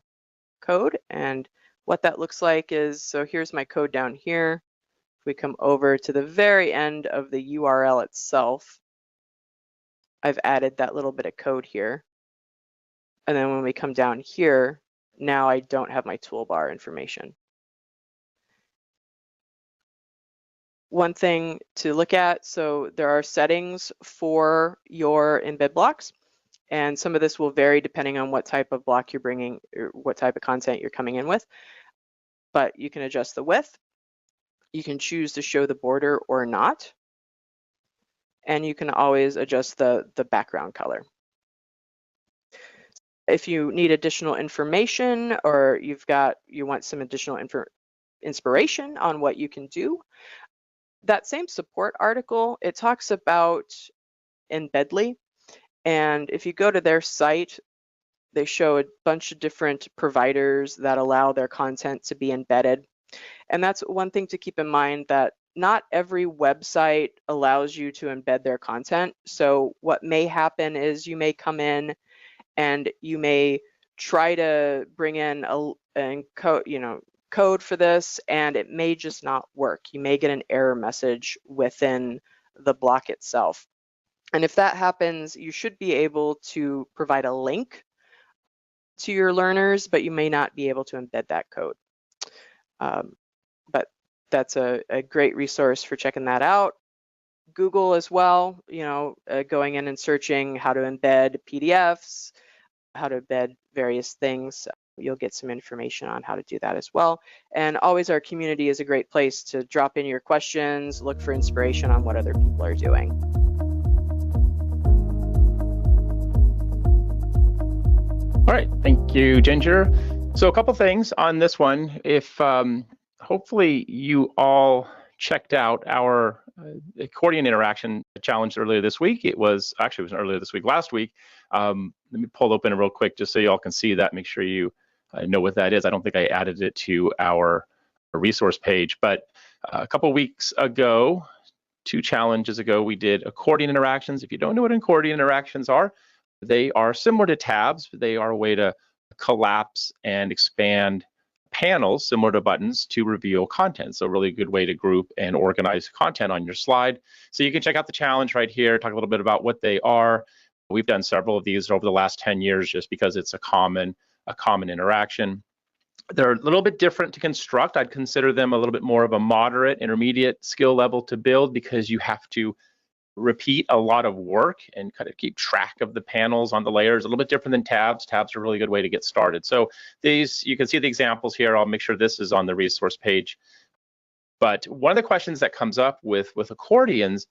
code. And what that looks like is, so here's my code down here. If we come over to the very end of the URL itself, I've added that little bit of code here. And then when we come down here, now I don't have my toolbar information. One thing to look at, so there are settings for your embed blocks, and some of this will vary depending on what type of block you're bringing or what type of content you're coming in with. But you can adjust the width. You can choose to show the border or not. And you can always adjust the background color. If you need additional information or you want some additional inspiration on what you can do, that same support article, it talks about Embedly. And if you go to their site, they show a bunch of different providers that allow their content to be embedded. And that's one thing to keep in mind, that not every website allows you to embed their content. So what may happen is you may come in and you may try to bring in code for this, and it may just not work. You may get an error message within the block itself. And if that happens, you should be able to provide a link to your learners, but you may not be able to embed that code. But that's a great resource for checking that out. Google as well, going in and searching how to embed PDFs, how to embed various things. You'll get some information on how to do that as well. And always, our community is a great place to drop in your questions, look for inspiration on what other people are doing. All right, thank you, Ginger. So a couple things on this one. If hopefully you all checked out our accordion interaction challenge earlier this week. It wasn't earlier this week, last week. Let me pull it open real quick just so you all can see that. Make sure you know what that is. I don't think I added it to our resource page, but a couple weeks ago, 2 challenges ago, we did accordion interactions. If you don't know what accordion interactions are, they are similar to tabs. They are a way to collapse and expand panels similar to buttons to reveal content. So a really good way to group and organize content on your slide. So you can check out the challenge right here, talk a little bit about what they are. We've done several of these over the last 10 years just because it's a common interaction. They're a little bit different to construct. I'd consider them a little bit more of a moderate, intermediate skill level to build because you have to repeat a lot of work and kind of keep track of the panels on the layers. A little bit different than tabs. Tabs are a really good way to get started. So these, you can see the examples here. I'll make sure this is on the resource page. But one of the questions that comes up with accordions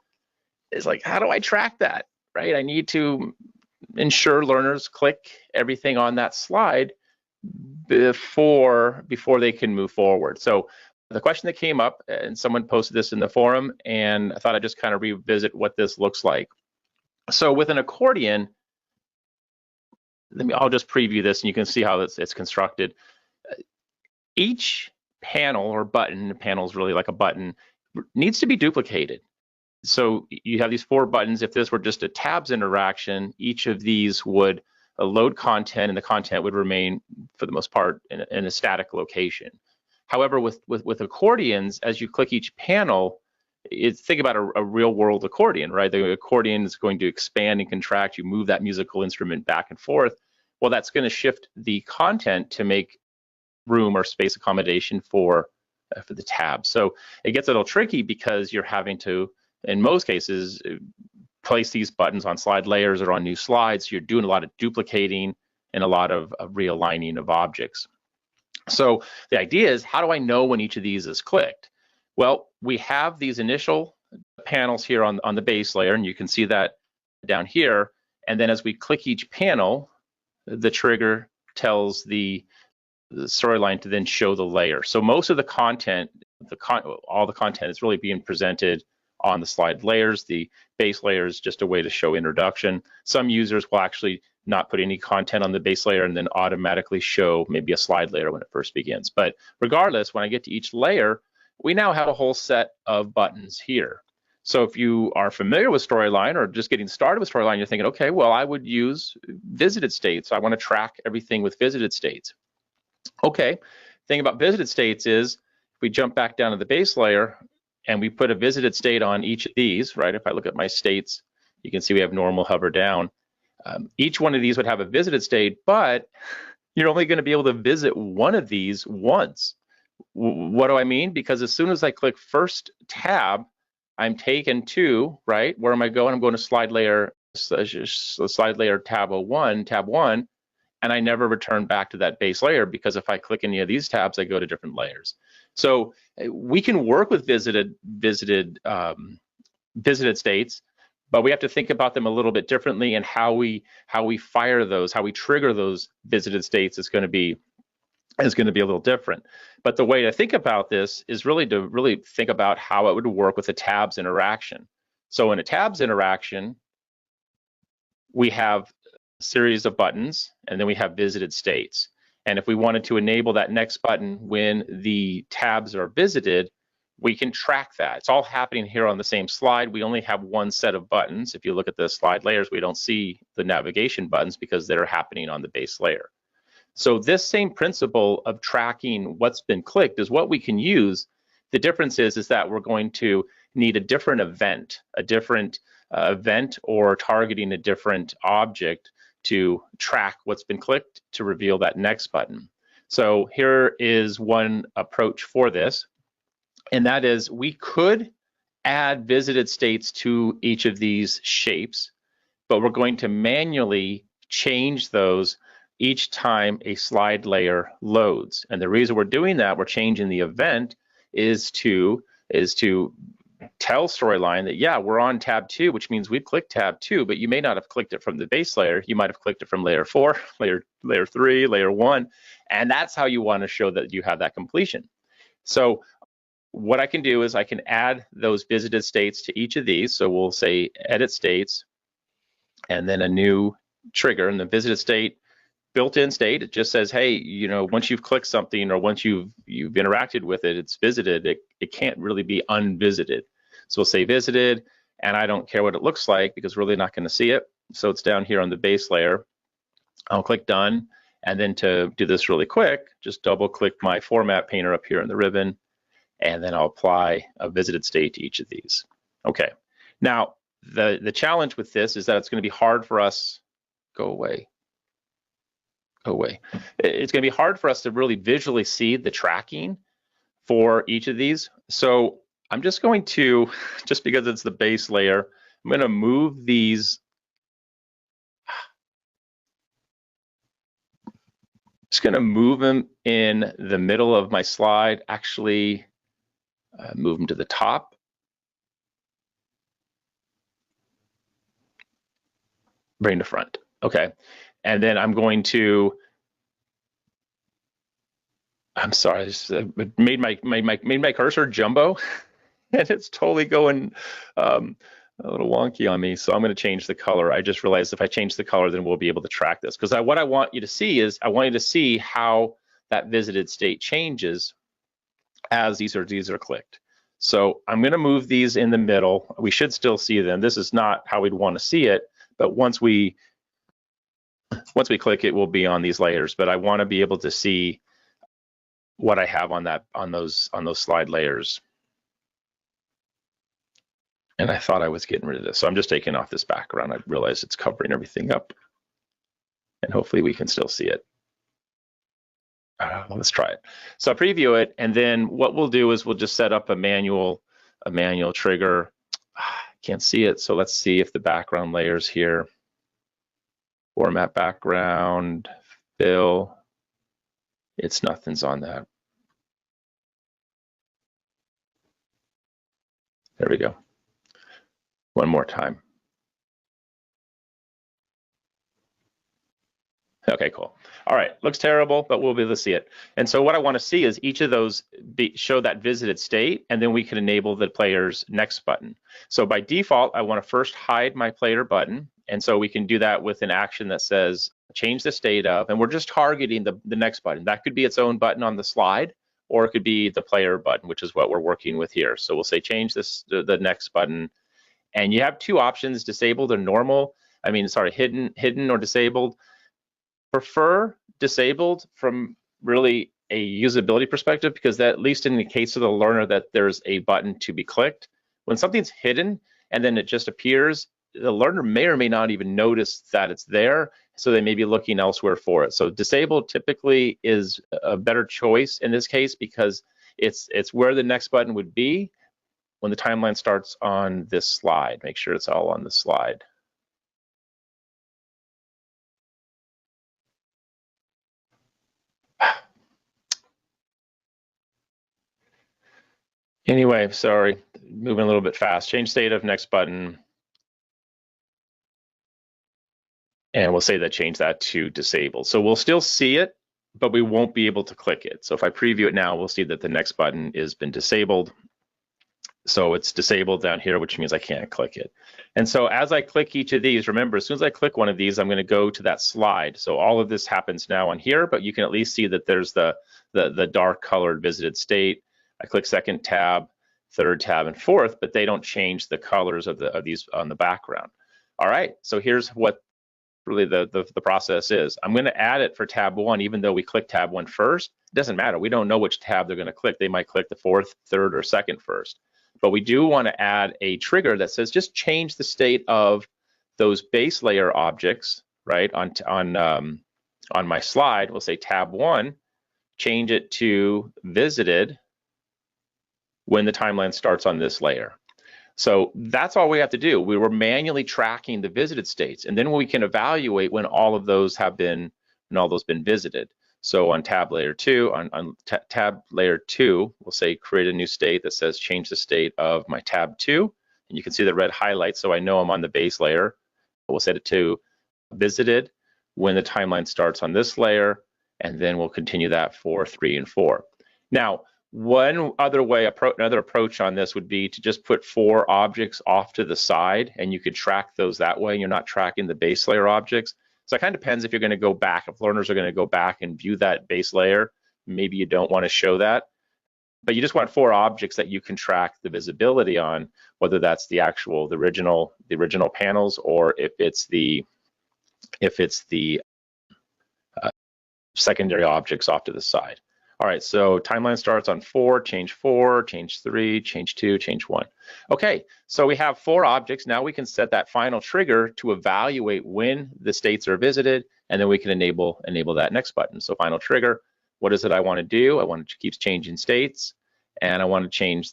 is like, how do I track that, right? I need to ensure learners click everything on that slide before they can move forward. So the question that came up, and someone posted this in the forum, and I thought I'd just kind of revisit what this looks like. So with an accordion, I'll just preview this and you can see how it's constructed. Each panel or button, panel is really like a button, needs to be duplicated. so you have these 4 buttons. If this were just a tabs interaction, each of these would load content, and the content would remain, for the most part, in a static location. However, with accordions, as you click each panel, think about a real-world accordion, right? The accordion is going to expand and contract. You move that musical instrument back and forth. Well, that's going to shift the content to make room or space accommodation for the tabs. So it gets a little tricky because you're having to, in most cases, place these buttons on slide layers or on new slides. You're doing a lot of duplicating and a lot of realigning of objects. So the idea is, how do I know when each of these is clicked? Well, we have these initial panels here on the base layer, and you can see that down here. And then as we click each panel, the trigger tells the storyline to then show the layer. So most of the content, all the content is really being presented on the slide layers. The base layer is just a way to show introduction. Some users will actually not put any content on the base layer and then automatically show maybe a slide layer when it first begins. But regardless, when I get to each layer, we now have a whole set of buttons here. So if you are familiar with Storyline or just getting started with Storyline, you're thinking, okay, well, I would use visited states. I want to track everything with visited states. Okay, thing about visited states is, if we jump back down to the base layer and we put a visited state on each of these, right? If I look at my states, you can see we have normal, hover down. Each one of these would have a visited state, but you're only going to be able to visit one of these once. What do I mean? Because as soon as I click first tab, I'm taken to, right? Where am I going? I'm going to slide layer tab 1, and I never return back to that base layer, because if I click any of these tabs, I go to different layers. So we can work with visited states, but we have to think about them a little bit differently, and how we fire those, how we trigger those visited states is going to be a little different. But the way to think about this is really to think about how it would work with a tabs interaction. So in a tabs interaction, we have a series of buttons, and then we have visited states. And if we wanted to enable that next button when the tabs are visited, we can track that. It's all happening here on the same slide. We only have one set of buttons. If you look at the slide layers, we don't see the navigation buttons because they're happening on the base layer. So this same principle of tracking what's been clicked is what we can use. The difference is that we're going to need a different event or targeting a different object to track what's been clicked to reveal that next button. So here is one approach for this, and that is, we could add visited states to each of these shapes, but we're going to manually change those each time a slide layer loads. And the reason we're doing that, we're changing the event, is to tell Storyline that, yeah, we're on tab 2, which means we've clicked tab 2, but you may not have clicked it from the base layer. You might have clicked it from layer 4, layer 3, layer 1, and that's how you want to show that you have that completion. So what I can do is I can add those visited states to each of these. So we'll say edit states, and then a new trigger, and the visited state, built-in state, it just says, hey, you know, once you've clicked something or once you've interacted with it, it's visited. It can't really be unvisited. So we'll say visited, and I don't care what it looks like because we're really not going to see it. So it's down here on the base layer. I'll click done, and then to do this really quick, just double-click my format painter up here in the ribbon, and then I'll apply a visited state to each of these. Okay. Now the challenge with this is that it's going to be hard for us. Go away. It's going to be hard for us to really visually see the tracking for each of these. So I'm just going to, just because it's the base layer, I'm going to move these. Just going to move them in the middle of my slide. Actually, move them to the top. Bring to front. Okay. And then I'm going to, I'm sorry, it made my cursor jumbo, and it's totally going a little wonky on me. So I'm going to change the color. I just realized if I change the color, then we'll be able to track this. Because what I want you to see is, I want you to see how that visited state changes as these are clicked. So I'm going to move these in the middle. We should still see them. This is not how we'd want to see it, but once we click, it will be on these layers. But I want to be able to see what I have on those slide layers. And I thought I was getting rid of this, so I'm just taking off this background. I realize it's covering everything up, and hopefully we can still see it. Let's try it. So I preview it, and then what we'll do is we'll just set up a manual trigger. Can't see it, so let's see if the background layers here. Format background, fill. Nothing's on that. There we go. One more time. Okay, cool. All right, looks terrible, but we'll be able to see it. And so what I want to see is each of those show that visited state, and then we can enable the player's next button. So by default, I want to first hide my player button. And so we can do that with an action that says change the state of, and we're just targeting the next button. That could be its own button on the slide, or it could be the player button, which is what we're working with here. So we'll say change the next button. And you have two options, disabled or normal. Hidden or disabled. Prefer disabled from really a usability perspective, because that, at least in the case of the learner, that there's a button to be clicked. When something's hidden and then it just appears, the learner may or may not even notice that it's there, so they may be looking elsewhere for it. So disabled typically is a better choice in this case, because it's where the next button would be when the timeline starts on this slide. Make sure it's all on the slide. Anyway, sorry, moving a little bit fast. Change state of next button. And we'll say that change that to disabled. So we'll still see it, but we won't be able to click it. So if I preview it now, we'll see that the next button has been disabled. So it's disabled down here, which means I can't click it. And so as I click each of these, remember, as soon as I click one of these, I'm going to go to that slide. So all of this happens now on here, but you can at least see that there's the dark colored visited state. I click second tab, third tab, and fourth, but they don't change the colors of these on the background. All right, so here's what really the process is. I'm going to add it for tab 1, even though we click tab 1 first. It doesn't matter. We don't know which tab they're going to click. They might click the fourth, third, or second first. But we do want to add a trigger that says just change the state of those base layer objects, right? On my slide, we'll say tab 1, change it to visited when the timeline starts on this layer. So that's all we have to do. We were manually tracking the visited states, and then we can evaluate when all of those have been visited. So on tab layer 2, tab layer 2, we'll say create a new state that says change the state of my tab 2, and you can see the red highlight, so I know I'm on the base layer. We'll set it to visited when the timeline starts on this layer, and then we'll continue that for 3 and 4. Now, one other way, another approach on this would be to just put 4 objects off to the side, and you could track those that way. You're not tracking the base layer objects. So it kind of depends if you're going to go back, if learners are going to go back and view that base layer. Maybe you don't want to show that, but you just want 4 objects that you can track the visibility on, whether that's the original panels, or if it's the secondary objects off to the side. All right, so timeline starts on 4, change 3, change 2, change 1. Okay, so we have 4 objects. Now we can set that final trigger to evaluate when the states are visited, and then we can enable that next button. So final trigger, what is it I want to do? I want to keep changing states, and I want to change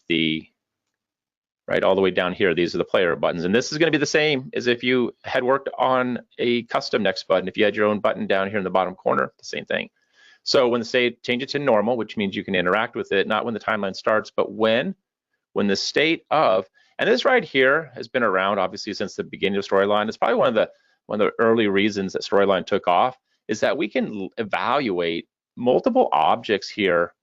right all the way down here. These are the player buttons, and this is going to be the same as if you had worked on a custom next button. If you had your own button down here in the bottom corner, the same thing. So when the state, change it to normal, which means you can interact with it, not when the timeline starts, but when the state of, and this right here has been around obviously since the beginning of Storyline. It's probably one of the early reasons that Storyline took off, is that we can evaluate multiple objects here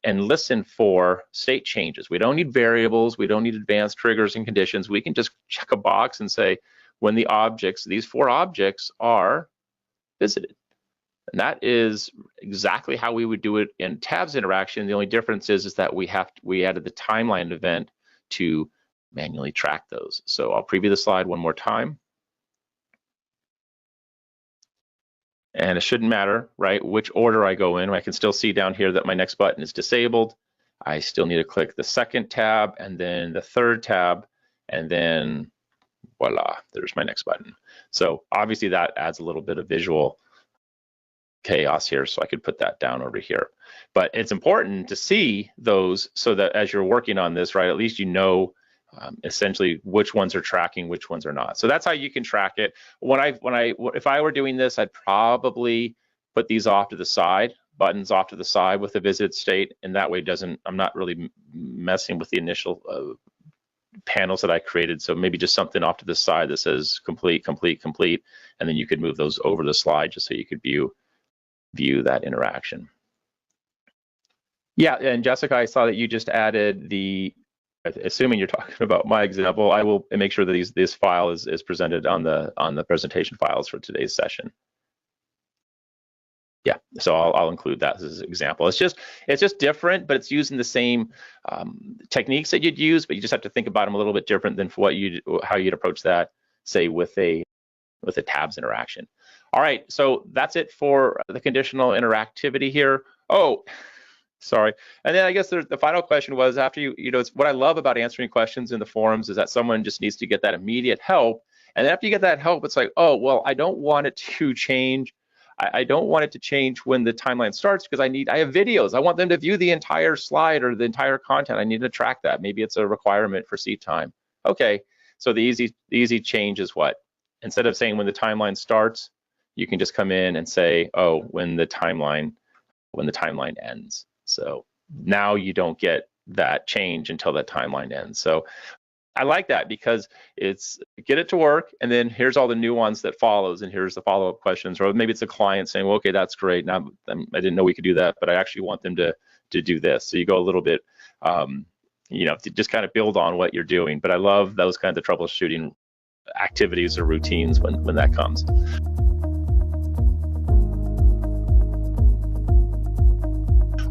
and listen for state changes. We don't need variables, we don't need advanced triggers and conditions. We can just check a box and say when the objects, these 4 objects, are visited. And that is exactly how we would do it in tabs interaction. The only difference is that we added the timeline event to manually track those. So I'll preview the slide one more time. And it shouldn't matter, right, which order I go in. I can still see down here that my next button is disabled. I still need to click the second tab and then the third tab, and then voila, there's my next button. So obviously that adds a little bit of visual chaos here, so I could put that down over here. But it's important to see those so that as you're working on this, right, at least you know essentially which ones are tracking, which ones are not. So that's how you can track it. If I were doing this, I'd probably put these off to the side, buttons off to the side with the visited state, and that way I'm not really messing with the initial panels that I created. So maybe just something off to the side that says complete, complete, complete, and then you could move those over the slide just so you could view that interaction. Yeah, and Jessica, I saw that you just added assuming you're talking about my example, I will make sure that this file is presented on the presentation files for today's session. Yeah, so I'll include that as an example. It's just different, but it's using the same techniques that you'd use, but you just have to think about them a little bit different than for how you'd approach that, say, with a tabs interaction. All right, so that's it for the conditional interactivity here. Oh, sorry. And then I guess the final question was, after it's what I love about answering questions in the forums is that someone just needs to get that immediate help. And then after you get that help, it's like, oh, well, I don't want it to change. I don't want it to change when the timeline starts because I have videos. I want them to view the entire slide or the entire content. I need to track that. Maybe it's a requirement for seat time. Okay, so the easy change is what? Instead of saying when the timeline starts, you can just come in and say, oh, when the timeline ends. So now you don't get that change until that timeline ends. So I like that because it's get it to work, and then here's all the nuance that follows, and here's the follow-up questions, or maybe it's a client saying, well, okay, that's great. Now I didn't know we could do that, but I actually want them to do this. So you go a little bit, to just kind of build on what you're doing. But I love those kinds of troubleshooting activities or routines when that comes.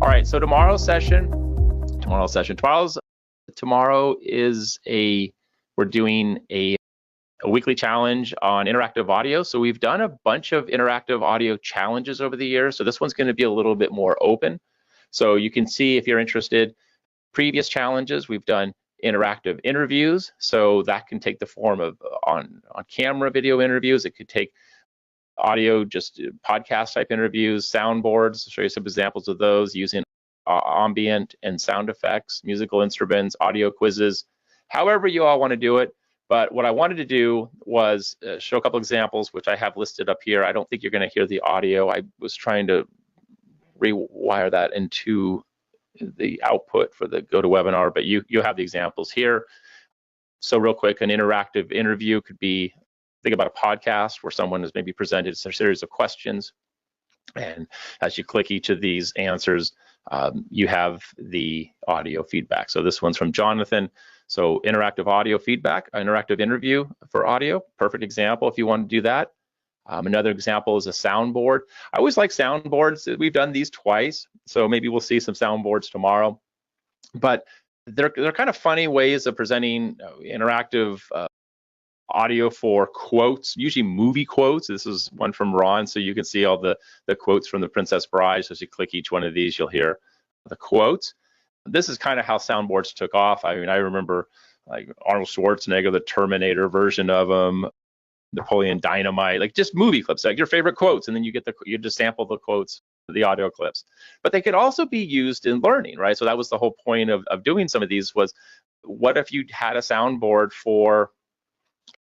All right, so tomorrow is we're doing a weekly challenge on interactive audio. So we've done a bunch of interactive audio challenges over the years. So this one's going to be a little bit more open. So you can see, if you're interested, previous challenges, we've done interactive interviews. So that can take the form of on camera video interviews. It could take audio, just podcast type interviews, soundboards. I'll show you some examples of those using ambient and sound effects, musical instruments, audio quizzes, however you all want to do it. But what I wanted to do was show a couple examples, which I have listed up here. I don't think you're going to hear the audio. I was trying to rewire that into the output for the GoToWebinar, but you have the examples here. So real quick, an interactive interview could be, think about a podcast where someone has maybe presented a series of questions, and as you click each of these answers, you have the audio feedback. So this one's from Jonathan. So interactive audio feedback, interactive interview for audio, perfect example if you want to do that. Another example is a soundboard. I always like soundboards. We've done these twice, so maybe we'll see some soundboards tomorrow. But they're kind of funny ways of presenting interactive audio for quotes, usually movie quotes. This is one from Ron, so you can see all the quotes from The Princess Bride. So as you click each one of these, you'll hear the quotes. This is kind of how soundboards took off. I mean, I remember like Arnold Schwarzenegger, the Terminator version of them, Napoleon Dynamite, like just movie clips, like your favorite quotes, and then you just sample the quotes, the audio clips. But they could also be used in learning, right? So that was the whole point of doing some of these was, what if you had a soundboard for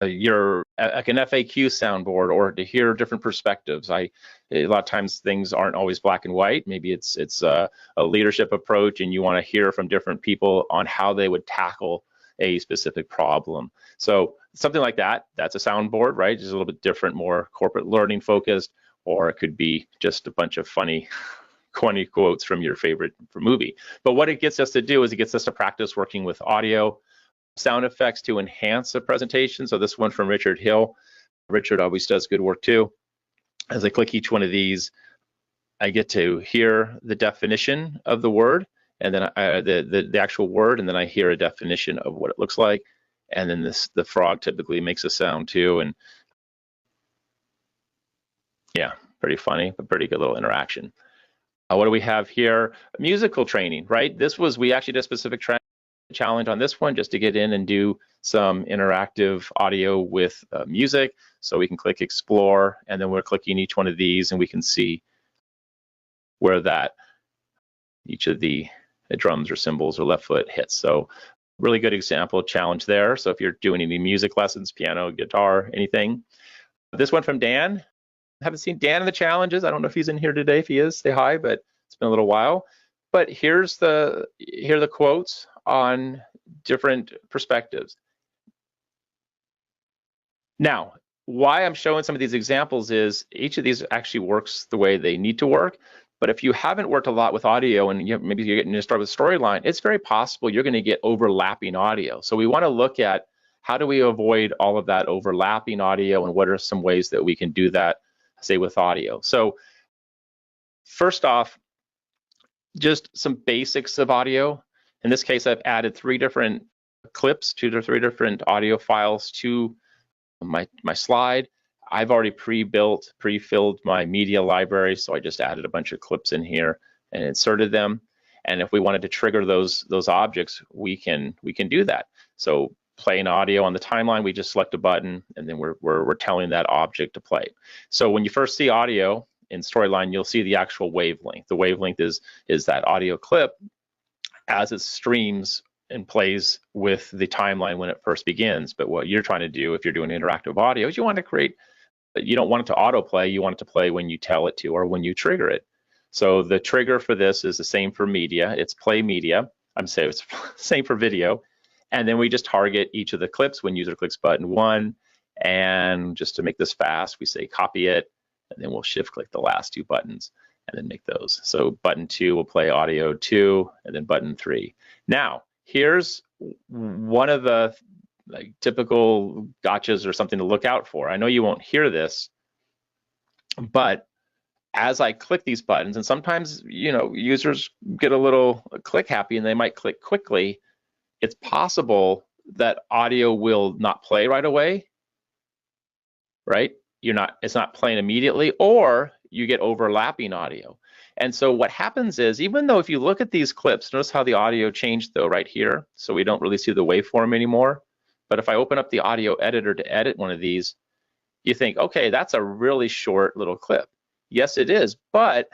like an FAQ soundboard, or to hear different perspectives. A lot of times things aren't always black and white. Maybe it's a leadership approach, and you want to hear from different people on how they would tackle a specific problem. So something like that, that's a soundboard, right? Just a little bit different, more corporate learning focused, or it could be just a bunch of funny quotes from your favorite movie. But what it gets us to do is it gets us to practice working with audio, sound effects to enhance the presentation. So this one from Richard Hill. Richard always does good work too. As I click each one of these, I get to hear the definition of the word, and then the actual word, and then I hear a definition of what it looks like, and then the frog typically makes a sound too, and yeah, pretty funny, but pretty good little interaction. What do we have here? Musical training, right? We actually did a specific challenge on this one just to get in and do some interactive audio with music. So we can click explore, and then we're clicking each one of these, and we can see where each of the drums or cymbals or left foot hits. So really good example challenge there. So if you're doing any music lessons, piano, guitar, anything. This one from Dan. I haven't seen Dan in the challenges. I don't know if he's in here today. If he is, say hi, but it's been a little while. But here are the quotes on different perspectives. Now, why I'm showing some of these examples is each of these actually works the way they need to work. But if you haven't worked a lot with audio and maybe you're getting to start with storyline, it's very possible you're going to get overlapping audio. So we want to look at how do we avoid all of that overlapping audio, and what are some ways that we can do that, say, with audio. So first off, just some basics of audio. In this case, I've added 3 different clips, 2 to 3 different audio files to my slide. I've already pre-filled my media library, so I just added a bunch of clips in here and inserted them. And if we wanted to trigger those objects, we can do that. So playing audio on the timeline, we just select a button, and then we're telling that object to play. So when you first see audio in Storyline, you'll see the actual wavelength. The wavelength is that audio clip as it streams and plays with the timeline when it first begins. But what you're trying to do if you're doing interactive audio is you want to create, you don't want it to autoplay, you want it to play when you tell it to or when you trigger it. So the trigger for this is the same for media. It's play media. I'm saying it's same for video. And then we just target each of the clips when user clicks button 1. And just to make this fast, we say copy it, and then we'll shift click the last 2 buttons and then make those. So button 2 will play audio 2, and then button 3. Now, here's one of the typical gotchas or something to look out for. I know you won't hear this, but as I click these buttons, and sometimes, users get a little click happy and they might click quickly, it's possible that audio will not play right away, right? It's not playing immediately, or you get overlapping audio. And so what happens is, even though if you look at these clips, notice how the audio changed though right here, so we don't really see the waveform anymore. But if I open up the audio editor to edit one of these, you think, okay, that's a really short little clip. Yes, it is, but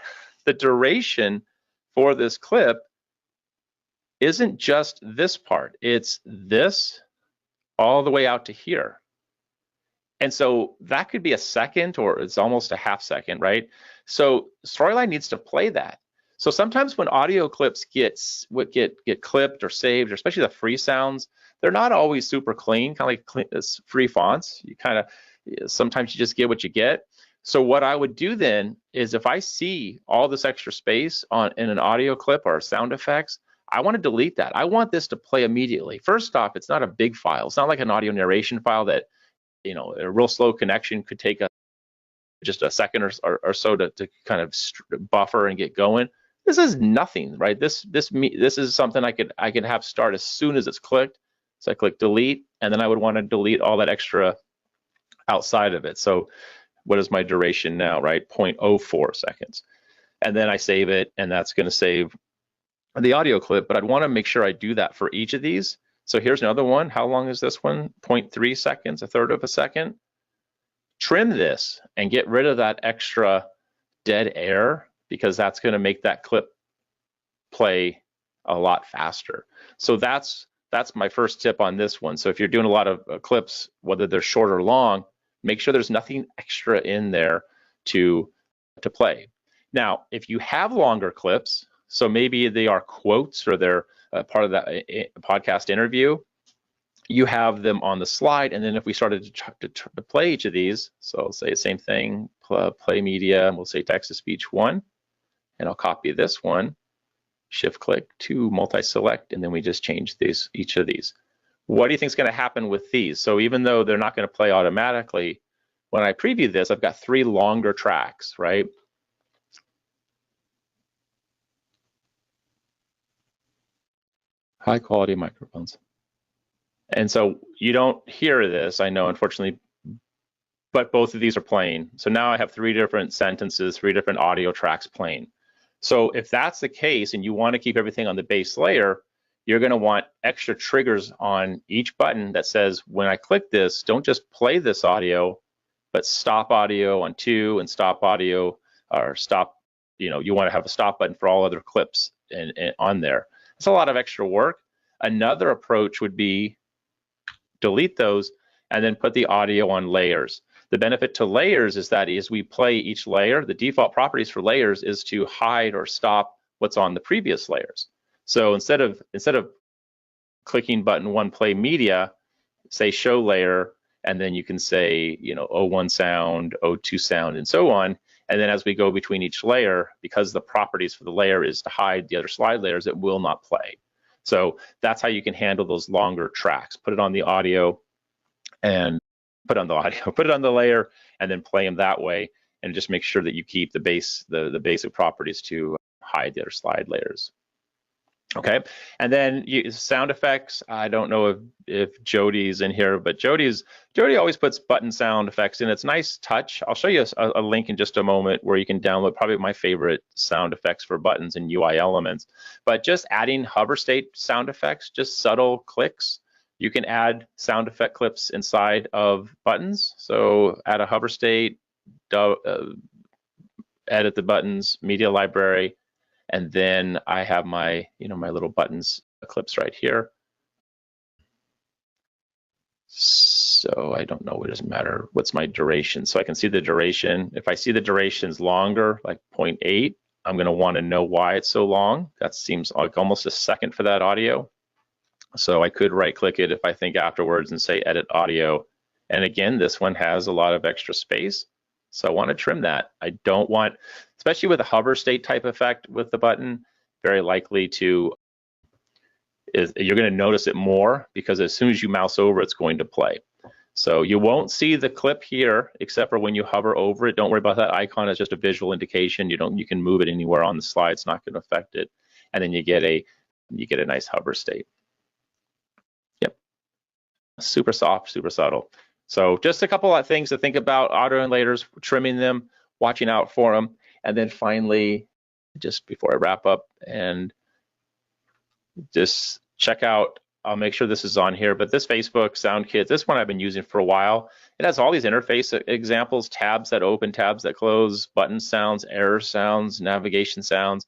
the duration for this clip isn't just this part, it's this all the way out to here. And so that could be a second, or it's almost a half second, right? So Storyline needs to play that. So sometimes when audio clips get clipped or saved, or especially the free sounds, they're not always super clean, kind of like free fonts. Sometimes you just get what you get. So what I would do then is, if I see all this extra space in an audio clip or sound effects, I want to delete that. I want this to play immediately. First off, it's not a big file. It's not like an audio narration file that, a real slow connection could take just a second or so to kind of buffer and get going. This is nothing, right? This is something I could have start as soon as it's clicked. So I click delete, and then I would want to delete all that extra outside of it. So what is my duration now, right? 0.04 seconds. And then I save it, and that's going to save the audio clip, but I'd want to make sure I do that for each of these. So here's another one. How long is this one? 0.3 seconds, 1/3 of a second. Trim this and get rid of that extra dead air, because that's going to make that clip play a lot faster. So that's my first tip on this one. So if you're doing a lot of clips, whether they're short or long, make sure there's nothing extra in there to play. Now, if you have longer clips, so maybe they are quotes or they're part of that podcast interview, you have them on the slide. And then if we started to play each of these, so I'll say the same thing, play media, and we'll say text to speech 1, and I'll copy this one, shift click to multi-select, and then we just change each of these. What do you think is going to happen with these? So even though they're not going to play automatically, when I preview this, I've got 3 longer tracks, right? high quality microphones. And so you don't hear this, I know, unfortunately, but both of these are playing. So now I have 3 different sentences, 3 different audio tracks playing. So if that's the case and you want to keep everything on the base layer, you're going to want extra triggers on each button that says, when I click this, don't just play this audio, but stop audio on 2 and stop audio, or stop, you want to have a stop button for all other clips and on there. It's a lot of extra work. Another approach would be delete those and then put the audio on layers. The benefit to layers is that as we play each layer, the default properties for layers is to hide or stop what's on the previous layers. So instead of clicking button 1 play media, say show layer, and then you can say, O1 sound, O2 sound, and so on. And then as we go between each layer, because the properties for the layer is to hide the other slide layers, it will not play. So that's how you can handle those longer tracks. Put it on the audio and put it on the layer, and then play them that way, and just make sure that you keep the basic properties to hide the other slide layers. Okay, and then sound effects. I don't know if Jody's in here, but Jody always puts button sound effects in. It's a nice touch. I'll show you a link in just a moment where you can download probably my favorite sound effects for buttons and UI elements. But just adding hover state sound effects, just subtle clicks. You can add sound effect clips inside of buttons. So add a hover state, edit the buttons, media library. And then I have my, my little buttons clips right here. So I don't know, it doesn't matter. What's my duration? So I can see the duration. If I see the duration's longer, like 0.8, I'm gonna wanna know why it's so long. That seems like almost a second for that audio. So I could right click it if I think afterwards and say edit audio. And again, this one has a lot of extra space. So I want to trim that. I don't want, especially with a hover state type effect with the button, very likely you're going to notice it more, because as soon as you mouse over, it's going to play. So you won't see the clip here, except for when you hover over it. Don't worry about that icon. It's just a visual indication. You can move it anywhere on the slide. It's not going to affect it. And then you get a nice hover state. Yep. Super soft, super subtle. So just a couple of things to think about: audio and layers, trimming them, watching out for them. And then finally, just before I wrap up, and just check out, I'll make sure this is on here, but this Facebook Sound Kit, this one I've been using for a while. It has all these interface examples, tabs that open, tabs that close, button sounds, error sounds, navigation sounds.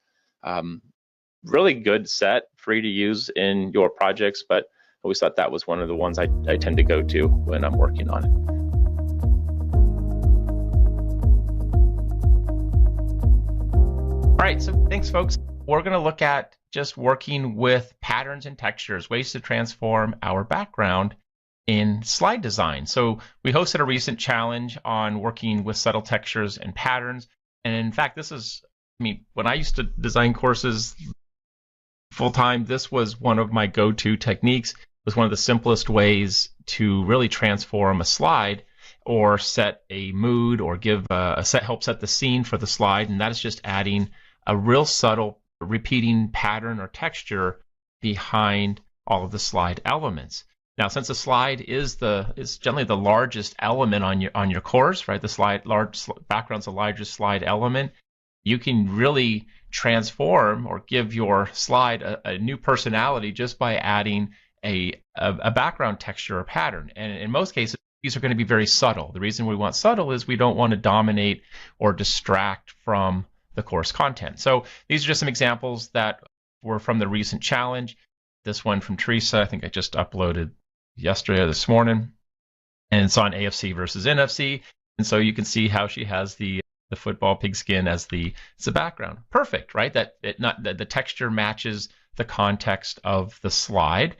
Really good set, free to use in your projects, but I always thought that was one of the ones I tend to go to when I'm working on it. All right, so thanks, folks. We're going to look at just working with patterns and textures, ways to transform our background in slide design. So we hosted a recent challenge on working with subtle textures and patterns. And in fact, when I used to design courses full-time, this was one of my go-to techniques. It was one of the simplest ways to really transform a slide or set a mood or help set the scene for the slide. And that is just adding a real subtle repeating pattern or texture behind all of the slide elements. Now, since a slide is generally the largest element on your course, right? The background's the largest slide element. You can really transform or give your slide a new personality just by adding a background texture or pattern. And in most cases, these are going to be very subtle. The reason we want subtle is we don't want to dominate or distract from the course content. So these are just some examples that were from the recent challenge. This one from Teresa, I think I just uploaded yesterday or this morning, and it's on AFC versus NFC. And so you can see how she has the football pigskin as the background. Perfect, right? That the texture matches the context of the slide.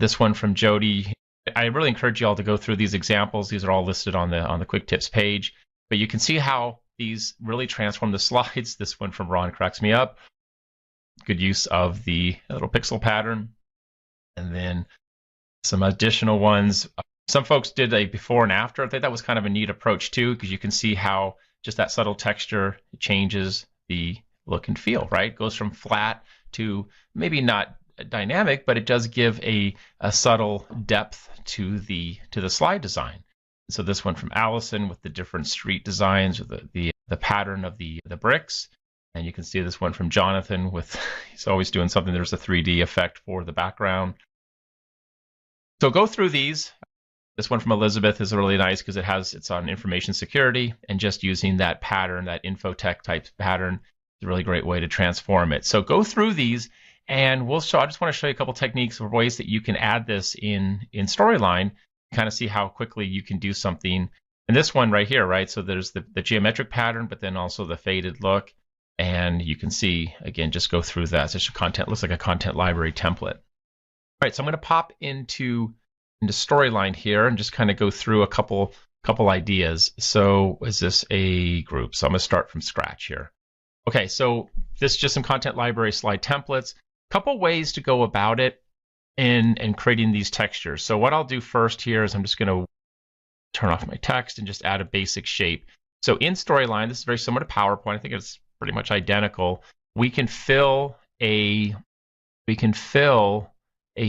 This one from Jody, I really encourage you all to go through these examples. These are all listed on the quick tips page, but you can see how these really transform the slides. This one from Ron cracks me up. Good use of the little pixel pattern. And then some additional ones. Some folks did a before and after. I think that was kind of a neat approach too, because you can see how just that subtle texture changes the look and feel, right? It goes from flat to maybe not dynamic, but it does give a subtle depth to the slide design. So this one from Allison with the different street designs, or the pattern of the bricks. And you can see this one from Jonathan with, he's always doing something. There's a 3D effect for the background. So go through these. This one from Elizabeth is really nice because it's on information security, and just using that pattern, that infotech type pattern, is a really great way to transform it. So go through these, and I just want to show you a couple techniques or ways that you can add this in Storyline, kind of see how quickly you can do something. And this one right here, right? So there's the geometric pattern, but then also the faded look. And you can see, again, just go through that. It's just looks like a content library template. All right, so I'm going to pop into Storyline here and just kind of go through a couple ideas. So is this a group? So I'm going to start from scratch here. Okay, so this is just some content library slide templates. Couple ways to go about it in creating these textures. So what I'll do first here is I'm just going to turn off my text and just add a basic shape. So in Storyline, this is very similar to PowerPoint. I think it's pretty much identical. We can fill a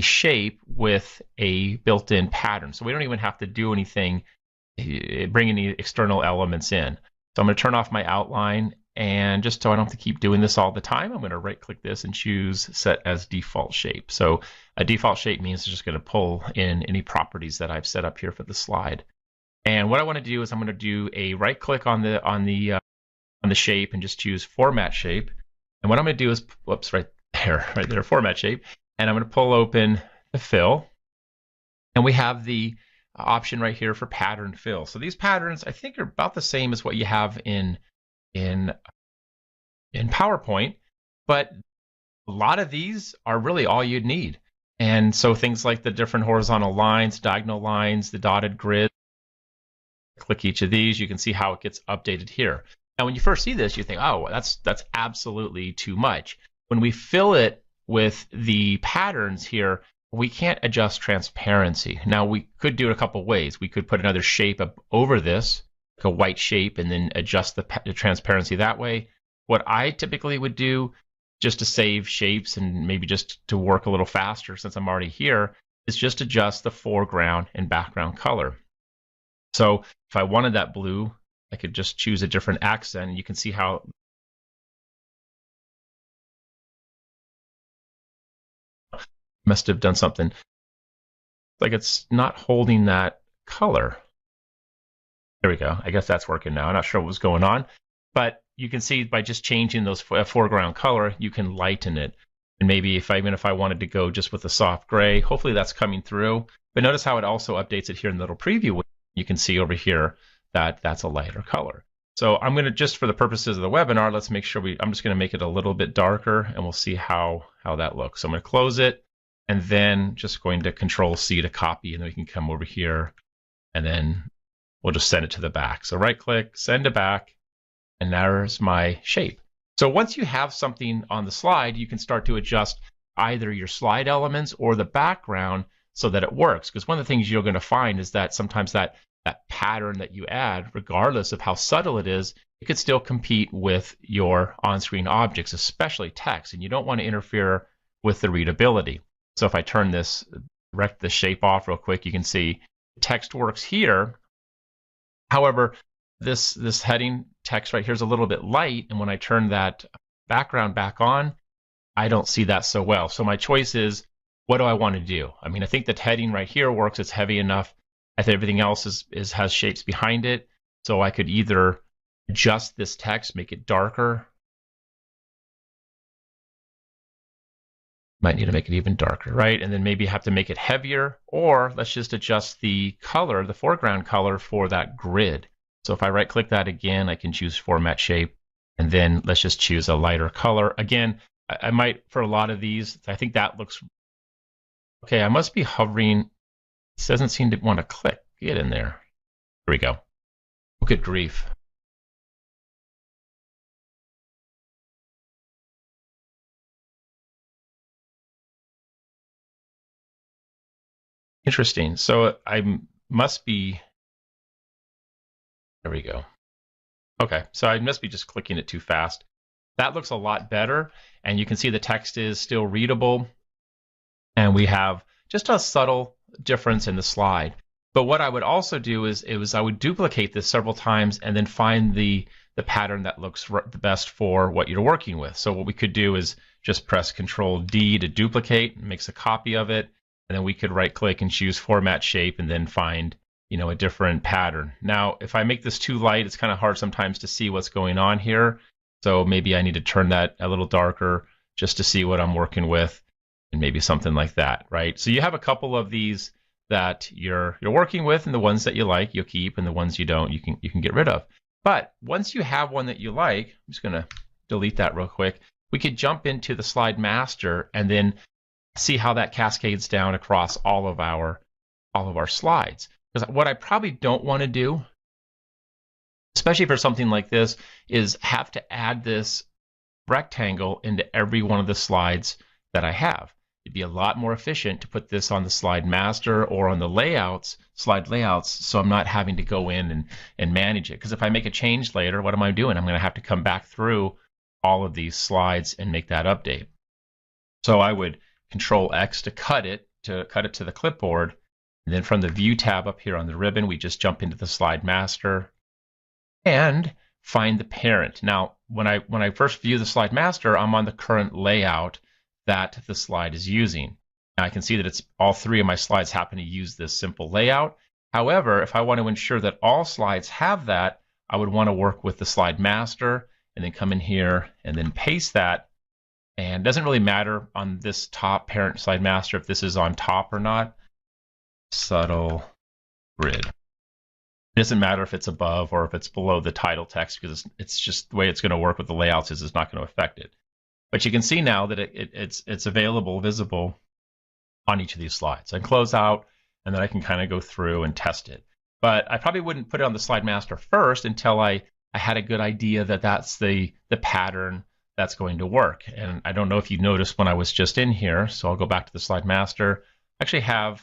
shape with a built-in pattern. So we don't even have to do anything, bring any external elements in. So I'm going to turn off my outline, and just so I don't have to keep doing this all the time, I'm going to right-click this and choose Set as Default Shape. So a default shape means it's just going to pull in any properties that I've set up here for the slide. And what I want to do is I'm going to do a right-click on the shape and just choose Format Shape. And what I'm going to do is, whoops, right there, Format Shape. And I'm going to pull open the fill. And we have the option right here for pattern fill. So these patterns, I think, are about the same as what you have in PowerPoint, but a lot of these are really all you'd need. And so things like the different horizontal lines, diagonal lines, the dotted grid, click each of these, you can see how it gets updated here. Now, when you first see this, you think, oh, that's absolutely too much. When we fill it with the patterns here, we can't adjust transparency. Now, we could do it a couple ways. We could put another shape up over this, like a white shape, and then adjust the transparency that way. What I typically would do, just to save shapes and maybe just to work a little faster since I'm already here, is just adjust the foreground and background color. So if I wanted that blue, I could just choose a different accent, and you can see how must have done something. Like it's not holding that color. There we go. I guess that's working now. I'm not sure what was going on, but you can see by just changing those foreground color, you can lighten it. And maybe even if I wanted to go just with a soft gray, hopefully that's coming through. But notice how it also updates it here in the little preview. You can see over here that that's a lighter color. So I'm going to, just for the purposes of the webinar, let's make sure I'm just going to make it a little bit darker, and we'll see how that looks. So I'm going to close it, and then just going to Control-C to copy, and then we can come over here, and then we'll just send it to the back. So right-click, send to back, and there's my shape. So once you have something on the slide, you can start to adjust either your slide elements or the background so that it works. Because one of the things you're going to find is that sometimes that pattern that you add, regardless of how subtle it is, it could still compete with your on-screen objects, especially text, and you don't want to interfere with the readability. So if I turn this, direct the shape off real quick, you can see text works here. However, this heading text right here is a little bit light, and when I turn that background back on, I don't see that so well. So my choice is, what do I want to do? I mean, I think that heading right here works. It's heavy enough. I think everything else has shapes behind it. So I could either adjust this text, make it darker. Might need to make it even darker, right? And then maybe have to make it heavier, or let's just adjust the color, the foreground color for that grid. So if I right click that again, I can choose Format Shape, and then let's just choose a lighter color. Again, I might, for a lot of these, I think that looks okay. I must be hovering. This doesn't seem to want to click. Get in there. Here we go. Oh, good grief. Interesting. So I must be, there we go. Okay, so I must be just clicking it too fast. That looks a lot better, and you can see the text is still readable. and we have just a subtle difference in the slide. But what I would also do is I would duplicate this several times and then find the pattern that looks the best for what you're working with. So what we could do is just press Control D to duplicate, makes a copy of it, and then we could right click and choose Format Shape and then find, you know, a different pattern. Now, if I make this too light, it's kind of hard sometimes to see what's going on here. So maybe I need to turn that a little darker just to see what I'm working with, and maybe something like that, right? So you have a couple of these that you're working with, and the ones that you like you'll keep, and the ones you don't you can get rid of. But once you have one that you like, I'm just going to delete that real quick. We could jump into the slide master and then see how that cascades down across all of our slides. Because what I probably don't want to do, especially for something like this, is have to add this rectangle into every one of the slides that I have. It'd be a lot more efficient to put this on the slide master or on the layouts, slide layouts, so I'm not having to go in and manage it. Because if I make a change later, what am I doing? I'm going to have to come back through all of these slides and make that update. So I would Control X to cut it to the clipboard. And then from the View tab up here on the ribbon, we just jump into the slide master and find the parent. Now, when I first view the slide master, I'm on the current layout that the slide is using. Now I can see that it's all three of my slides happen to use this simple layout. However, if I want to ensure that all slides have that, I would want to work with the slide master and then come in here and then paste that. And it doesn't really matter on this top parent slide master if this is on top or not. Subtle grid. It doesn't matter if it's above or if it's below the title text, because it's just the way it's going to work with the layouts is it's not going to affect it. But you can see now that it's available, visible on each of these slides. I can close out, and then I can kind of go through and test it. But I probably wouldn't put it on the slide master first until I had a good idea that that's the pattern that's going to work. And I don't know if you noticed when I was just in here, so I'll go back to the slide master. I actually have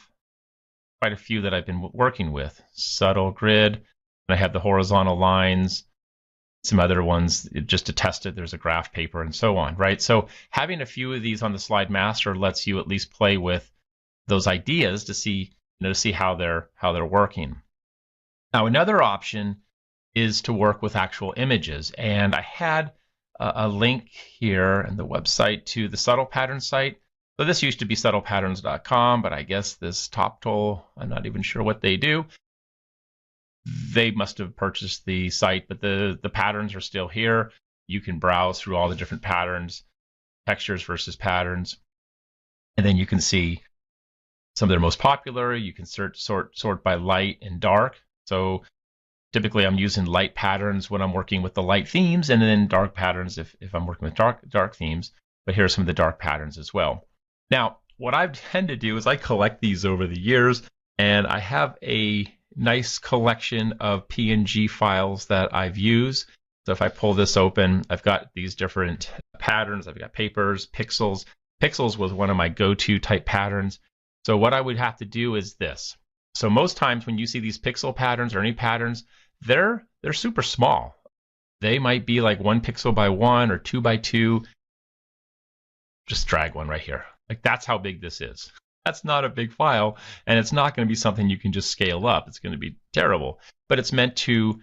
quite a few that I've been working with. Subtle grid, and I have the horizontal lines, some other ones just to test it. There's a graph paper and so on, right? So having a few of these on the slide master lets you at least play with those ideas to see, how they're working. Now, another option is to work with actual images, and I had a link here in the website to the Subtle Patterns site. So this used to be subtlepatterns.com, but I guess this TopTool, I'm not even sure what they do. They must have purchased the site, but the patterns are still here. You can browse through all the different patterns, textures versus patterns, and then you can see some of their most popular. You can sort by light and dark. So typically I'm using light patterns when I'm working with the light themes, and then dark patterns if I'm working with dark themes. But here are some of the dark patterns as well. Now, what I tend to do is I collect these over the years, and I have a nice collection of PNG files that I've used. So if I pull this open, I've got these different patterns. I've got papers, pixels. Pixels was one of my go-to type patterns. So what I would have to do is this. So most times when you see these pixel patterns or any patterns, they're super small. They might be like 1 pixel by 1 or 2 by 2. Just drag one right here. Like that's how big this is. That's not a big file, and it's not going to be something you can just scale up. It's going to be terrible. But it's meant to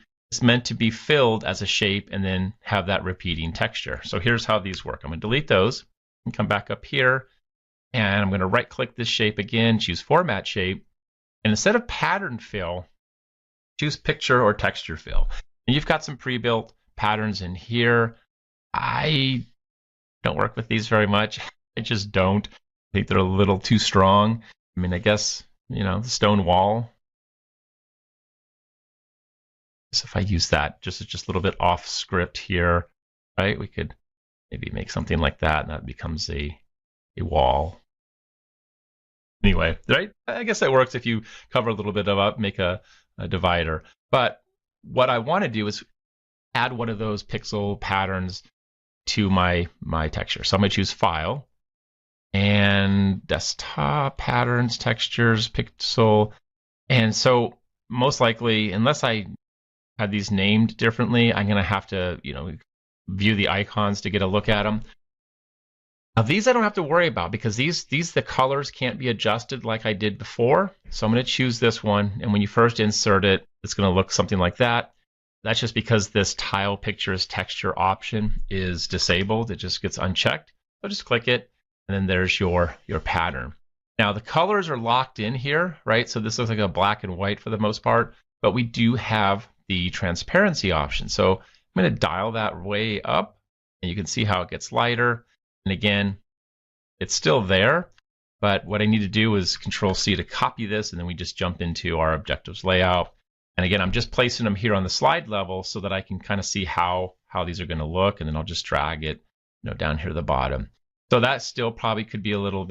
be filled as a shape and then have that repeating texture. So here's how these work. I'm going to delete those and come back up here, and I'm going to right-click this shape again, choose Format Shape, and instead of Pattern Fill, choose Picture or Texture Fill. And you've got some pre-built patterns in here. I don't work with these very much. I just don't. I think they're a little too strong. I mean, I guess, the stone wall. So if I use that, just a little bit off script here, right? We could maybe make something like that, and that becomes a wall. Anyway, right? I guess that works if you cover a little bit of make a divider. But what I want to do is add one of those pixel patterns to my texture. So I'm going to choose File, and Desktop, Patterns, Textures, Pixel. And so most likely, unless I had these named differently, I'm going to have to, view the icons to get a look at them. Now these I don't have to worry about because the colors can't be adjusted like I did before. So I'm going to choose this one, and when you first insert it, it's going to look something like that. That's just because this tile pictures texture option is disabled. It just gets unchecked. So just click it, and then there's your pattern. Now the colors are locked in here, right? So this looks like a black and white for the most part, but we do have the transparency option. So I'm going to dial that way up, and you can see how it gets lighter. And again, it's still there, but what I need to do is Control-C to copy this, and then we just jump into our objectives layout. And again, I'm just placing them here on the slide level so that I can kind of see how these are going to look, and then I'll just drag it, down here to the bottom. So that still probably could be a little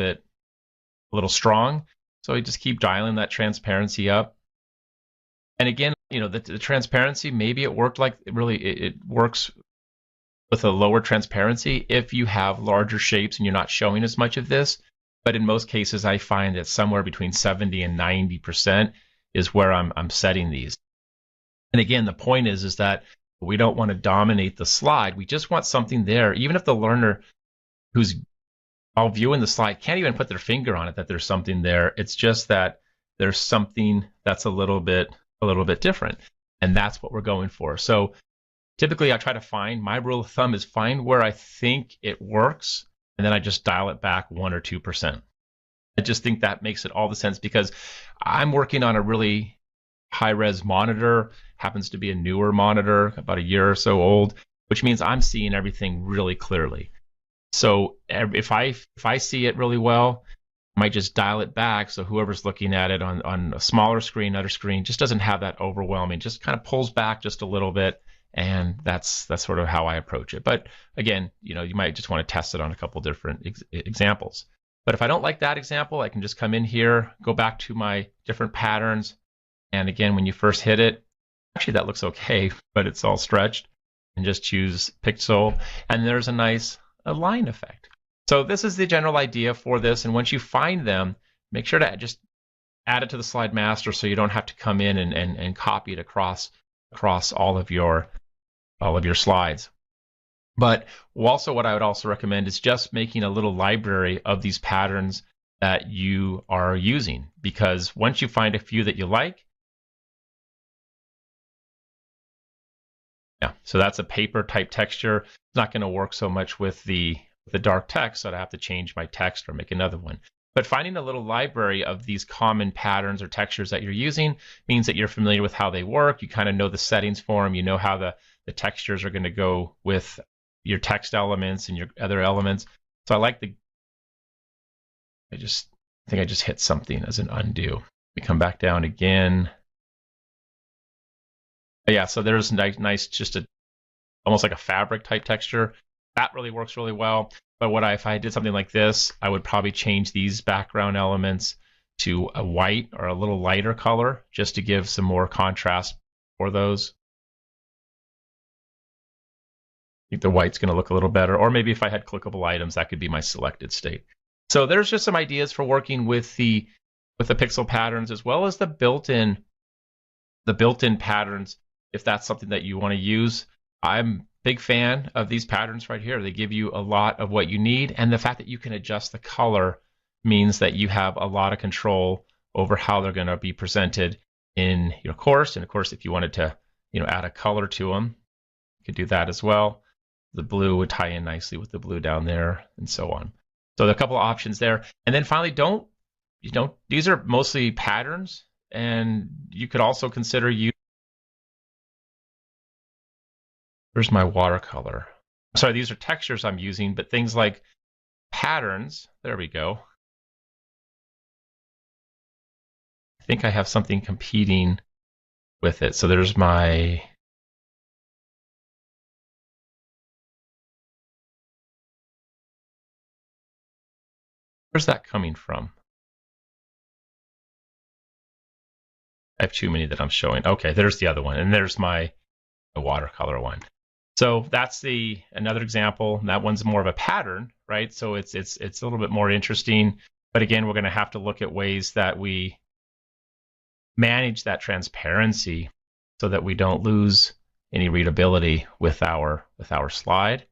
strong. So we just keep dialing that transparency up. And again, the transparency, maybe it worked like it works with a lower transparency if you have larger shapes and you're not showing as much of this. But in most cases, I find that somewhere between 70 and 90% is where I'm setting these. And again, the point is that we don't want to dominate the slide. We just want something there, even if the learner who's all viewing the slide can't even put their finger on it, that there's something there. It's just that there's something that's a little bit different. And that's what we're going for. So typically I try to find, my rule of thumb is find where I think it works, and then I just dial it back 1 or 2%. I just think that makes it all the sense because I'm working on a really high-res monitor, happens to be a newer monitor, about a year or so old, which means I'm seeing everything really clearly. So if I see it really well, I might just dial it back so whoever's looking at it on a smaller screen, other screen, just doesn't have that overwhelming, just kind of pulls back just a little bit. And that's sort of how I approach it. But again, you might just want to test it on a couple different examples. But if I don't like that example, I can just come in here, go back to my different patterns. And again, when you first hit it, actually that looks okay, but it's all stretched. And just choose Pixel. And there's a nice line effect. So this is the general idea for this. And once you find them, make sure to just add it to the slide master so you don't have to come in and copy it across all of your slides. But also what I would also recommend is just making a little library of these patterns that you are using, because once you find a few that you like, so that's a paper type texture. It's not going to work so much with the dark text, so I'd have to change my text or make another one. But finding a little library of these common patterns or textures that you're using means that you're familiar with how they work. You kind of know the settings for them. You know how the textures are going to go with your text elements and your other elements. So I like I think I just hit something as an undo. We come back down again. But yeah, so there's nice, just almost like a fabric type texture. That really works really well. But if I did something like this, I would probably change these background elements to a white or a little lighter color just to give some more contrast for those. I think the white's going to look a little better. Or maybe if I had clickable items, that could be my selected state. So there's just some ideas for working with the pixel patterns as well as the built-in patterns if that's something that you want to use. I'm big fan of these patterns right here. They give you a lot of what you need, and the fact that you can adjust the color means that you have a lot of control over how they're going to be presented in your course. And of course, if you wanted to, add a color to them, you could do that as well. The blue would tie in nicely with the blue down there, and so on. So there are a couple of options there. And then finally, these are mostly patterns, and you could also consider Where's my watercolor? Sorry, these are textures I'm using, but things like patterns, there we go. I think I have something competing with it. So there's my, where's that coming from? I have too many that I'm showing. Okay, there's the other one, and there's my watercolor one. So that's another example. That one's more of a pattern, right? So it's a little bit more interesting. But again, we're going to have to look at ways that we manage that transparency so that we don't lose any readability with our slide.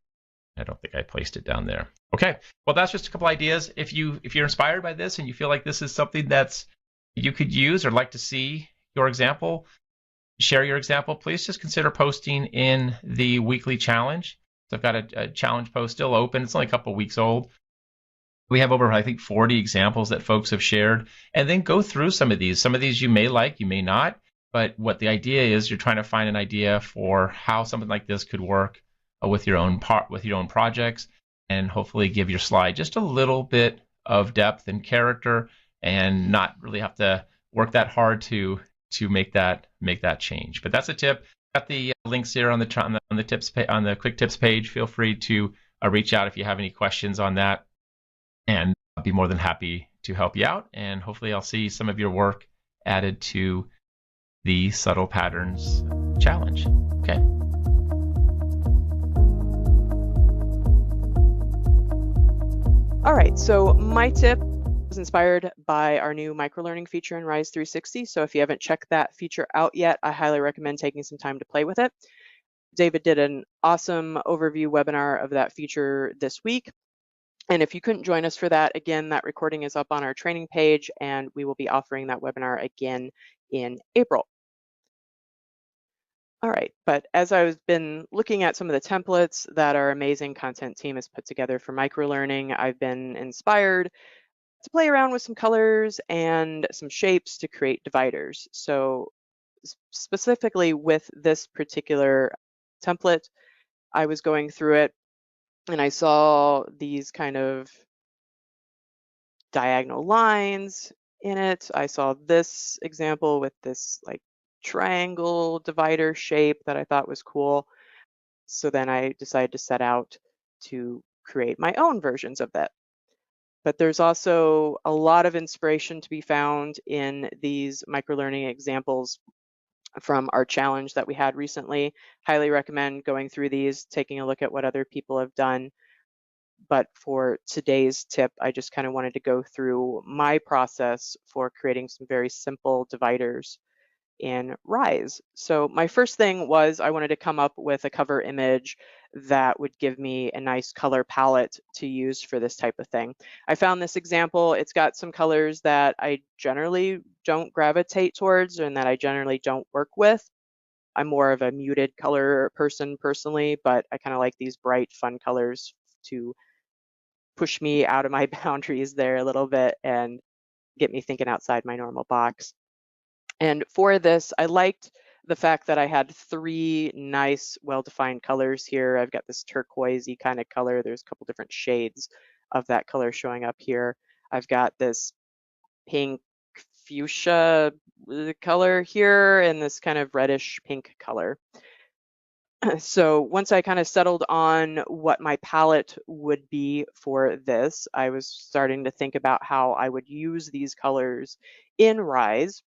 I don't think I placed it down there. Okay, well, that's just a couple ideas. If you're inspired by this and you feel like this is something that's you could use or like to see your example, share your example, please just consider posting in the weekly challenge. So I've got a challenge post still open. It's only a couple weeks old. We have over, I think, 40 examples that folks have shared. And then go through some of these. Some of these you may like, you may not. But what the idea is, you're trying to find an idea for how something like this could work with your own projects, and hopefully give your slide just a little bit of depth and character, and not really have to work that hard to make that change. But that's a tip. Got the links here on the tips on the quick tips page. Feel free to reach out if you have any questions on that, and I'll be more than happy to help you out. And hopefully I'll see some of your work added to the Subtle Patterns Challenge. Okay. All right, so my tip was inspired by our new microlearning feature in Rise 360. So if you haven't checked that feature out yet, I highly recommend taking some time to play with it. David did an awesome overview webinar of that feature this week. And if you couldn't join us for that, again, that recording is up on our training page, and we will be offering that webinar again in April. All right, but as I've been looking at some of the templates that our amazing content team has put together for microlearning, I've been inspired to play around with some colors and some shapes to create dividers. So specifically with this particular template, I was going through it and I saw these kind of diagonal lines in it. I saw this example with this like triangle divider shape that I thought was cool. So then I decided to set out to create my own versions of that. But there's also a lot of inspiration to be found in these microlearning examples from our challenge that we had recently. Highly recommend going through these, taking a look at what other people have done. But for today's tip, I just kind of wanted to go through my process for creating some very simple dividers in Rise. So my first thing was I wanted to come up with a cover image that would give me a nice color palette to use for this type of thing. I found this example. It's got some colors that I generally don't gravitate towards and that I generally don't work with. I'm more of a muted color person personally, but I kind of like these bright, fun colors to push me out of my boundaries there a little bit and get me thinking outside my normal box. And for this, I liked the fact that I had three nice, well-defined colors here. I've got this turquoisey kind of color. There's a couple different shades of that color showing up here. I've got this pink fuchsia color here and this kind of reddish pink color. So once I kind of settled on what my palette would be for this, I was starting to think about how I would use these colors in Rise.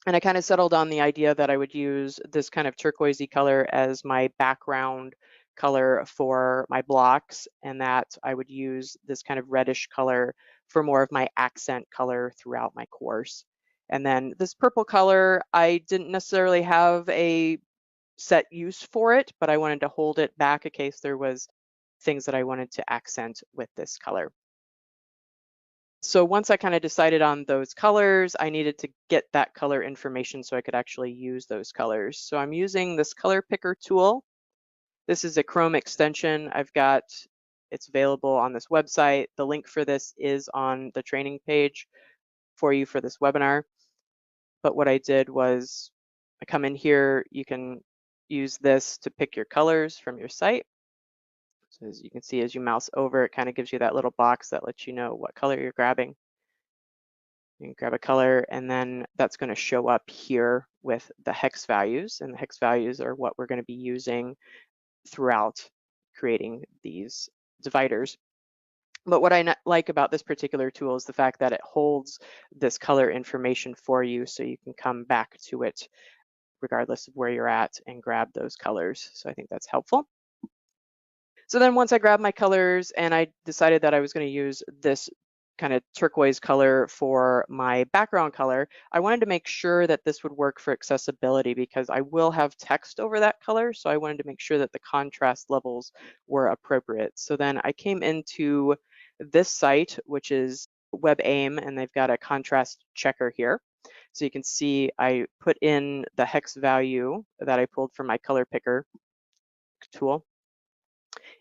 And I kind of settled on the idea that I would use this kind of turquoisey color as my background color for my blocks, and that I would use this kind of reddish color for more of my accent color throughout my course. And then this purple color, I didn't necessarily have a set use for it, but I wanted to hold it back in case there was things that I wanted to accent with this color. So once I kind of decided on those colors, I needed to get that color information so I could actually use those colors. So I'm using this color picker tool. This is a Chrome extension. It's available on this website. The link for this is on the training page for you for this webinar. But what I did was I come in here, you can use this to pick your colors from your site. So as you can see, as you mouse over, it kind of gives you that little box that lets you know what color you're grabbing. You can grab a color, and then that's going to show up here with the hex values. And the hex values are what we're going to be using throughout creating these dividers. But what I like about this particular tool is the fact that it holds this color information for you, so you can come back to it regardless of where you're at and grab those colors. So I think that's helpful. So then once I grabbed my colors and I decided that I was going to use this kind of turquoise color for my background color, I wanted to make sure that this would work for accessibility because I will have text over that color. So I wanted to make sure that the contrast levels were appropriate. So then I came into this site, which is WebAIM, and they've got a contrast checker here. So you can see I put in the hex value that I pulled from my color picker tool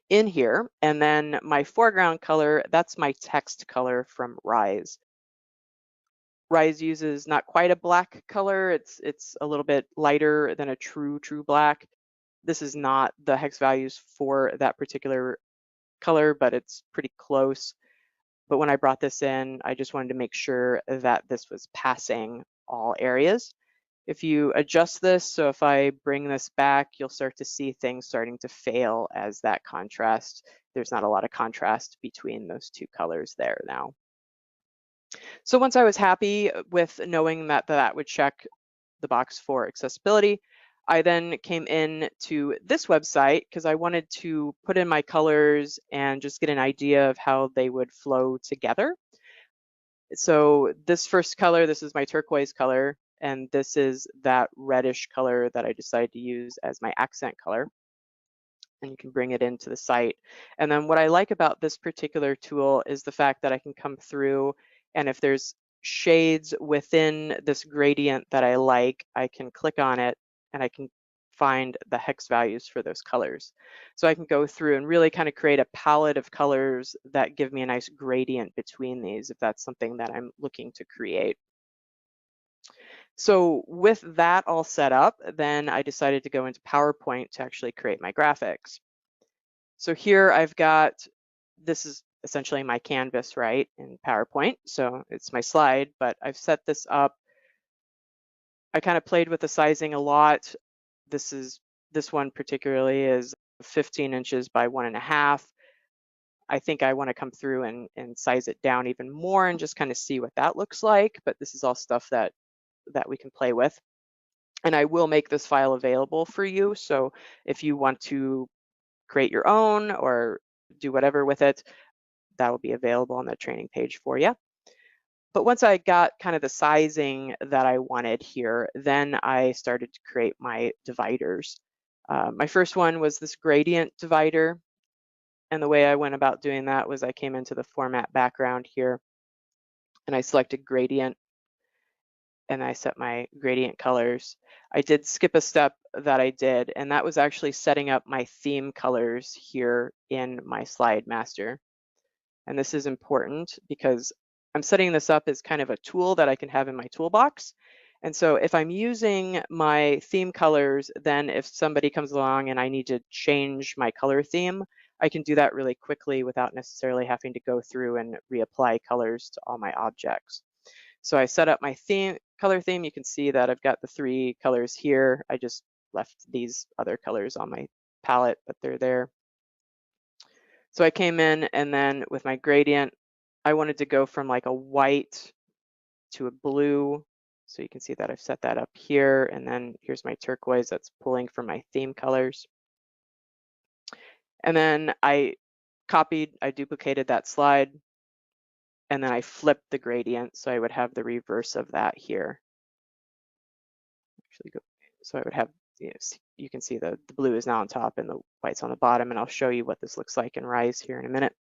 in here, and then my foreground color, that's my text color from Rise. Rise uses not quite a black color, it's a little bit lighter than a true black. This is not the hex values for that particular color, but it's pretty close. But when I brought this in, I just wanted to make sure that this was passing all areas. If you adjust this, so if I bring this back, you'll start to see things starting to fail as that contrast. There's not a lot of contrast between those two colors there now. So once I was happy with knowing that that would check the box for accessibility, I then came in to this website because I wanted to put in my colors and just get an idea of how they would flow together. So this first color, this is my turquoise color, and this is that reddish color that I decided to use as my accent color. And you can bring it into the site. And then what I like about this particular tool is the fact that I can come through, and if there's shades within this gradient that I like, I can click on it and I can find the hex values for those colors. So I can go through and really kind of create a palette of colors that give me a nice gradient between these if that's something that I'm looking to create. So with that all set up, then I decided to go into PowerPoint to actually create my graphics. So here I've got, this is essentially my canvas, right, in PowerPoint. So it's my slide, but I've set this up. I kind of played with the sizing a lot. This one particularly is 15 inches by 1.5. I think I want to come through and size it down even more and just kind of see what that looks like. But this is all stuff that we can play with. And I will make this file available for you. So if you want to create your own or do whatever with it, that will be available on the training page for you. But once I got kind of the sizing that I wanted here, then I started to create my dividers. My first one was this gradient divider. And the way I went about doing that was I came into the format background here and I selected gradient and I set my gradient colors. I did skip a step that I did, and that was actually setting up my theme colors here in my slide master. And this is important because I'm setting this up as kind of a tool that I can have in my toolbox. And so if I'm using my theme colors, then if somebody comes along and I need to change my color theme, I can do that really quickly without necessarily having to go through and reapply colors to all my objects. So I set up my color theme. You can see that I've got the 3 colors here. I just left these other colors on my palette, but they're there. So I came in and then with my gradient, I wanted to go from like a white to a blue. So you can see that I've set that up here. And then here's my turquoise that's pulling from my theme colors. And then I duplicated that slide, and then I flipped the gradient. So I would have the reverse of that here. So I would have, you can see the blue is now on top and the white's on the bottom, and I'll show you what this looks like in Rise here in a minute.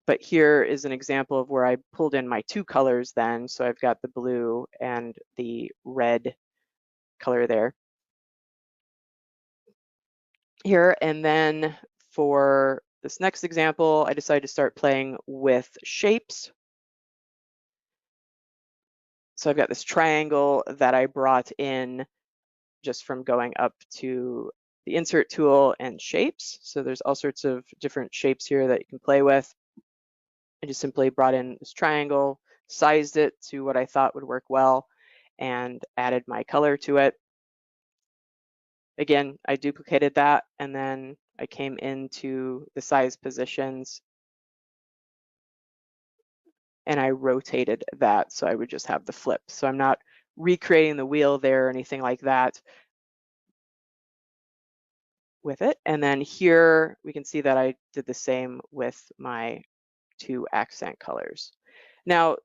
But here is an example of where I pulled in my 2 colors then. So I've got the blue and the red color there. Here, and then for this next example, I decided to start playing with shapes. So I've got this triangle that I brought in just from going up to the insert tool and shapes. So there's all sorts of different shapes here that you can play with. I just simply brought in this triangle, sized it to what I thought would work well, and added my color to it. Again, I duplicated that, and then I came into the size positions and I rotated that so I would just have the flip. So I'm not recreating the wheel there or anything like that with it. And then here we can see that I did the same with my 2 accent colors. Now,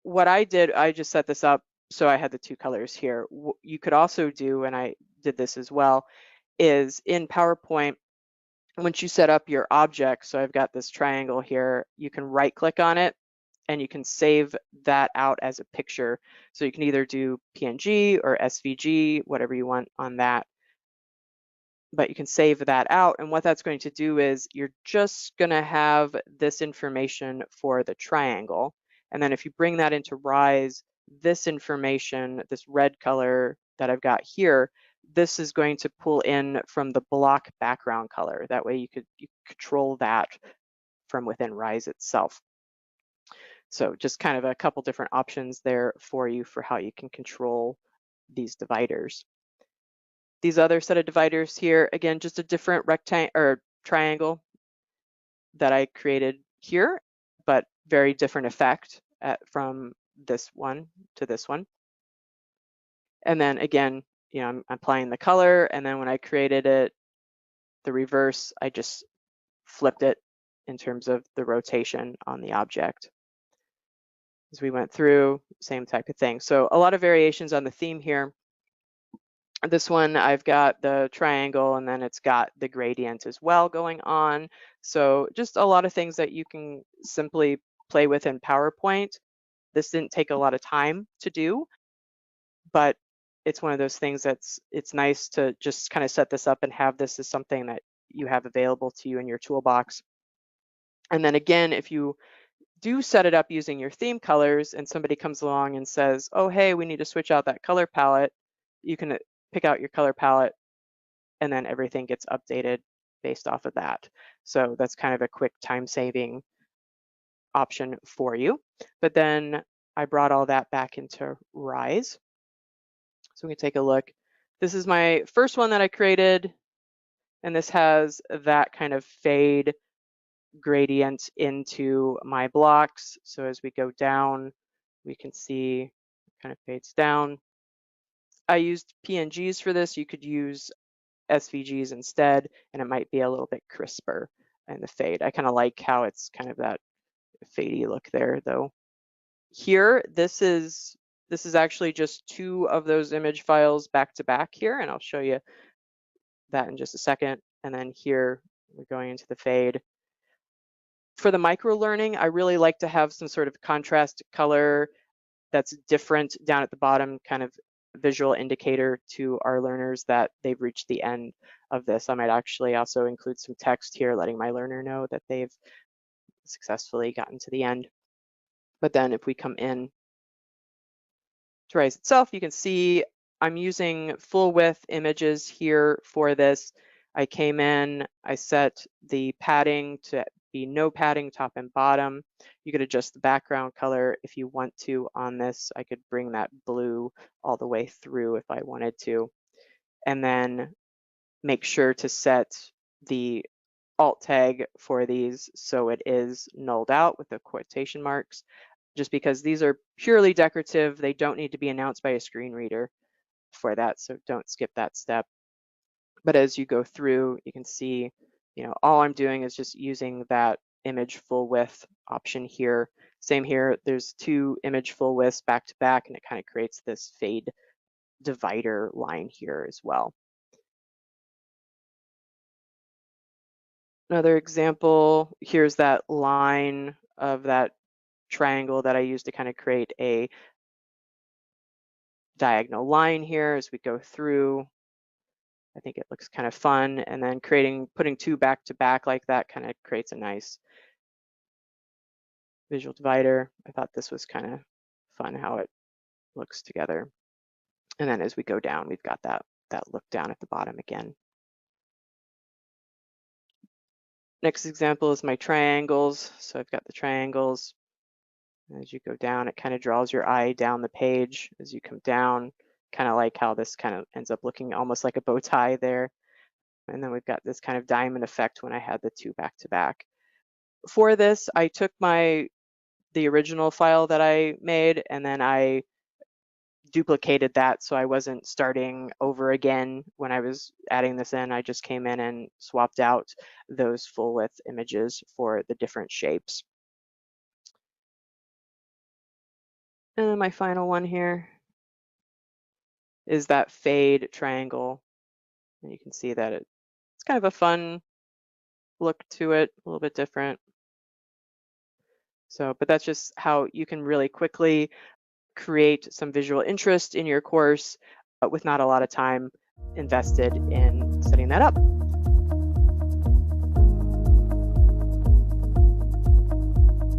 what I did, I just set this up so I had the 2 colors here. What you could also do, and I did this as well, is in PowerPoint, once you set up your object, so I've got this triangle here, you can right click on it and you can save that out as a picture. So you can either do PNG or SVG, whatever you want on that. But you can save that out. And what that's going to do is you're just going to have this information for the triangle. And then if you bring that into Rise, this information, this red color that I've got here, this is going to pull in from the block background color. That way you control that from within Rise itself. So just kind of a couple different options there for you for how you can control these dividers. These other set of dividers here, again, just a different rectangle or triangle that I created here, but very different effect from this one to this one. And then again, you know, I'm applying the color, and then when I created it, the reverse, I just flipped it in terms of the rotation on the object. As we went through, same type of thing. So a lot of variations on the theme here. This one, I've got the triangle, and then it's got the gradient as well going on. So just a lot of things that you can simply play with in PowerPoint. This didn't take a lot of time to do, but it's one of those things it's nice to just kind of set this up and have this as something that you have available to you in your toolbox. And then again, if you do set it up using your theme colors and somebody comes along and says, oh, hey, we need to switch out that color palette, you can pick out your color palette and then everything gets updated based off of that. So that's kind of a quick time-saving option for you. But then I brought all that back into Rise. So we can take a look. This is my first one that I created, and this has that kind of fade gradient into my blocks. So as we go down, we can see it kind of fades down. I used PNGs for this. You could use SVGs instead, and it might be a little bit crisper in the fade. I kind of like how it's kind of that fadey look there, though. Here, this is actually just 2 of those image files back to back here, and I'll show you that in just a second. And then here, we're going into the fade. For the micro learning, I really like to have some sort of contrast color that's different down at the bottom, kind of visual indicator to our learners that they've reached the end of this. I might actually also include some text here letting my learner know that they've successfully gotten to the end. But then if we come in to Rise itself, you can see I'm using full width images here for this. I came in, I set the padding to be no padding top and bottom. You could adjust the background color if you want to on this. I could bring that blue all the way through if I wanted to. And then make sure to set the alt tag for these so it is nulled out with the quotation marks, just because these are purely decorative. They don't need to be announced by a screen reader for that, so don't skip that step. But as you go through, you can see, you know, all I'm doing is just using that image full width option here. Same here, there's 2 image full widths back to back, and it kind of creates this fade divider line here as well. Another example, here's that line of that triangle that I used to kind of create a diagonal line here as we go through. I think it looks kind of fun, and then putting 2 back to back like that kind of creates a nice visual divider. I thought this was kind of fun how it looks together. And then as we go down, we've got that look down at the bottom again. Next example is my triangles. So I've got the triangles. As you go down, it kind of draws your eye down the page as you come down, kind of like how this kind of ends up looking almost like a bow tie there. And then we've got this kind of diamond effect when I had the 2 back to back. For this, I took the original file that I made, and then I duplicated that, so I wasn't starting over again when I was adding this in. I just came in and swapped out those full width images for the different shapes. And then my final one here is that fade triangle. And you can see that it's kind of a fun look to it, a little bit different. So, but that's just how you can really quickly create some visual interest in your course with not a lot of time invested in setting that up.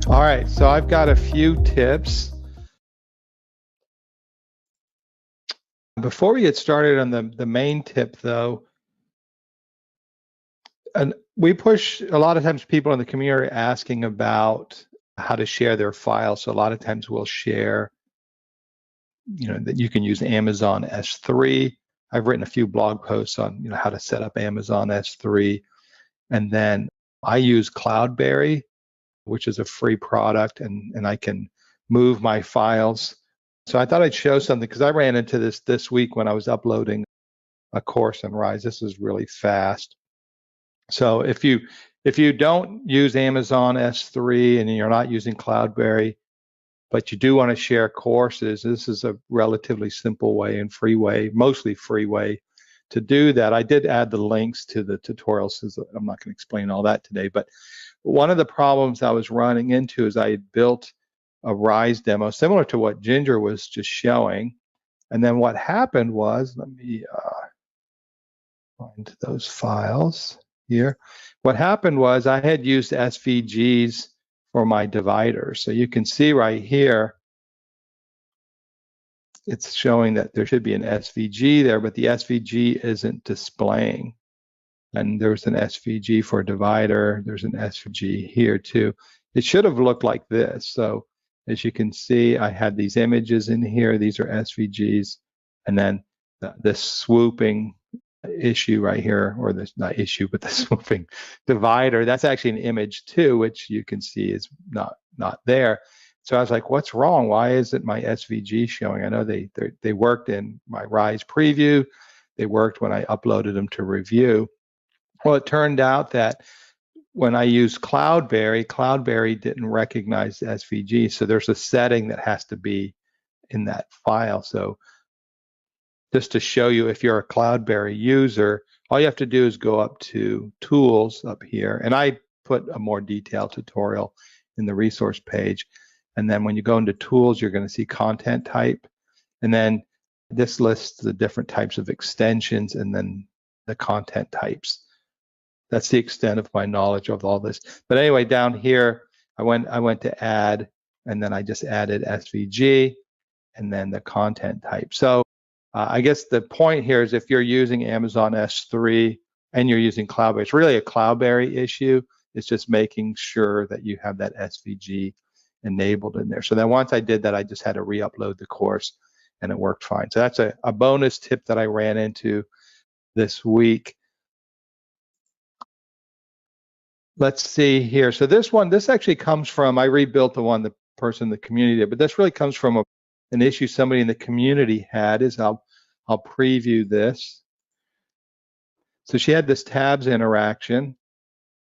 All right, so I've got a few tips. Before we get started on the main tip though, and we push a lot of times people in the community are asking about how to share their files. So a lot of times we'll share, that you can use Amazon S3. I've written a few blog posts on, how to set up Amazon S3. And then I use Cloudberry, which is a free product, and I can move my files. So I thought I'd show something because I ran into this week when I was uploading a course on Rise. This is really fast. So if you don't use Amazon S3 and you're not using Cloudberry, but you do want to share courses, this is a relatively simple way and free way, mostly free way to do that. I did add the links to the tutorials. I'm not going to explain all that today, but one of the problems I was running into is I had built a Rise demo similar to what Ginger was just showing. And then what happened was, let me find those files here. What happened was I had used SVGs for my dividers. So you can see right here, it's showing that there should be an SVG there, but the SVG isn't displaying. And there's an SVG for a divider. There's an SVG here too. It should have looked like this. So as you can see, I had these images in here. These are SVGs. And then this swooping issue right here, or this, not issue, but the swooping divider, that's actually an image too, which you can see is not there. So I was like, what's wrong? Why isn't my SVG showing? I know they worked in my Rise preview. They worked when I uploaded them to review. Well, it turned out that when I used Cloudberry didn't recognize SVG. So there's a setting that has to be in that file. So just to show you, if you're a Cloudberry user, all you have to do is go up to Tools up here. And I put a more detailed tutorial in the resource page. And then when you go into Tools, you're going to see Content Type. And then this lists the different types of extensions and then the content types. That's the extent of my knowledge of all this. But anyway, down here, I went to Add, and then I just added SVG and then the content type. So I guess the point here is if you're using Amazon S3 and you're using Cloudberry, it's really a Cloudberry issue. It's just making sure that you have that SVG enabled in there. So then once I did that, I just had to re-upload the course and it worked fine. So that's a bonus tip that I ran into this week. Let's see here. So this actually comes from, I rebuilt the one the person in the community did, but this really comes from an issue somebody in the community had. I'll preview this. So she had this tabs interaction,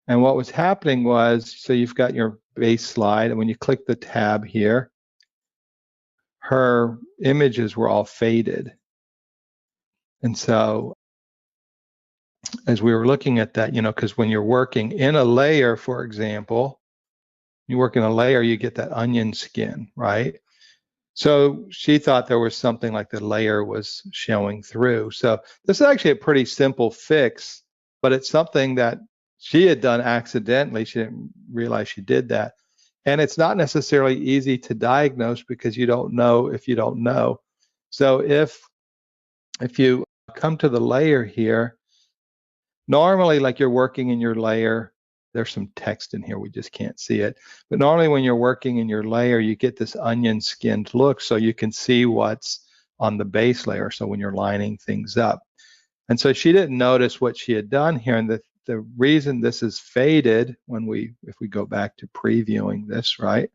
and what was happening was, so you've got your base slide, and when you click the tab here, her images were all faded. And so as we were looking at that, because when you're working in a layer, for example, you work in a layer, you get that onion skin, right? So she thought there was something like the layer was showing through. So this is actually a pretty simple fix, but it's something that she had done accidentally. She didn't realize she did that. And it's not necessarily easy to diagnose because you don't know if you don't know. So if you come to the layer here, normally like you're working in your layer, there's some text in here, we just can't see it. But normally when you're working in your layer, you get this onion skinned look so you can see what's on the base layer, so when you're lining things up. And so she didn't notice what she had done here, and the reason this is faded, if we go back to previewing this, right?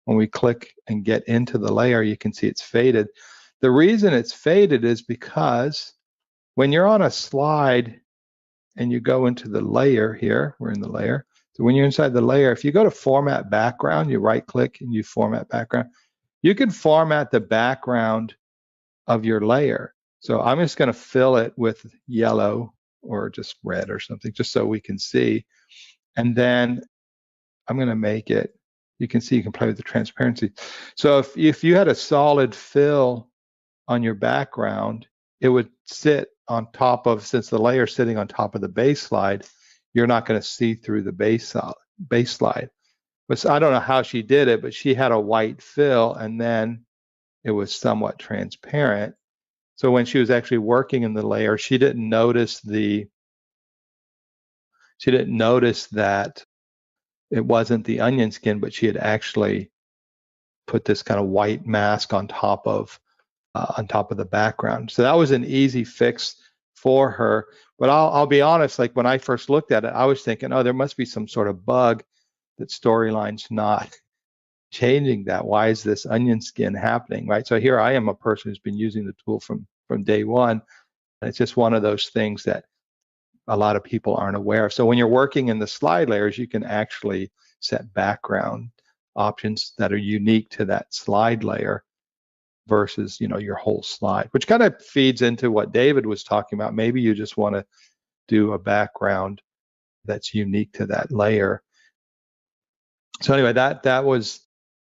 When we click and get into the layer, you can see it's faded. The reason it's faded is because when you're on a slide and you go into the layer here, we're in the layer. So when you're inside the layer, if you go to format background, you right click and you format background, you can format the background of your layer. So I'm just going to fill it with yellow or just red or something, just so we can see. And then I'm going to make it, you can see you can play with the transparency. So if you had a solid fill on your background, it would sit on top of, since the layer is sitting on top of the base slide, you're not going to see through the base slide. But I don't know how she did it, but she had a white fill and then it was somewhat transparent. So when she was actually working in the layer, she didn't notice that it wasn't the onion skin, but she had actually put this kind of white mask on top of the background. So that was an easy fix for her. But I'll be honest, like when I first looked at it, I was thinking, oh, there must be some sort of bug that Storyline's not changing that. Why is this onion skin happening, right? So here I am, a person who's been using the tool from day one. And it's just one of those things that a lot of people aren't aware of. So when you're working in the slide layers, you can actually set background options that are unique to that slide layer versus, you know, your whole slide, which kind of feeds into what David was talking about. Maybe you just want to do a background that's unique to that layer. So anyway, that was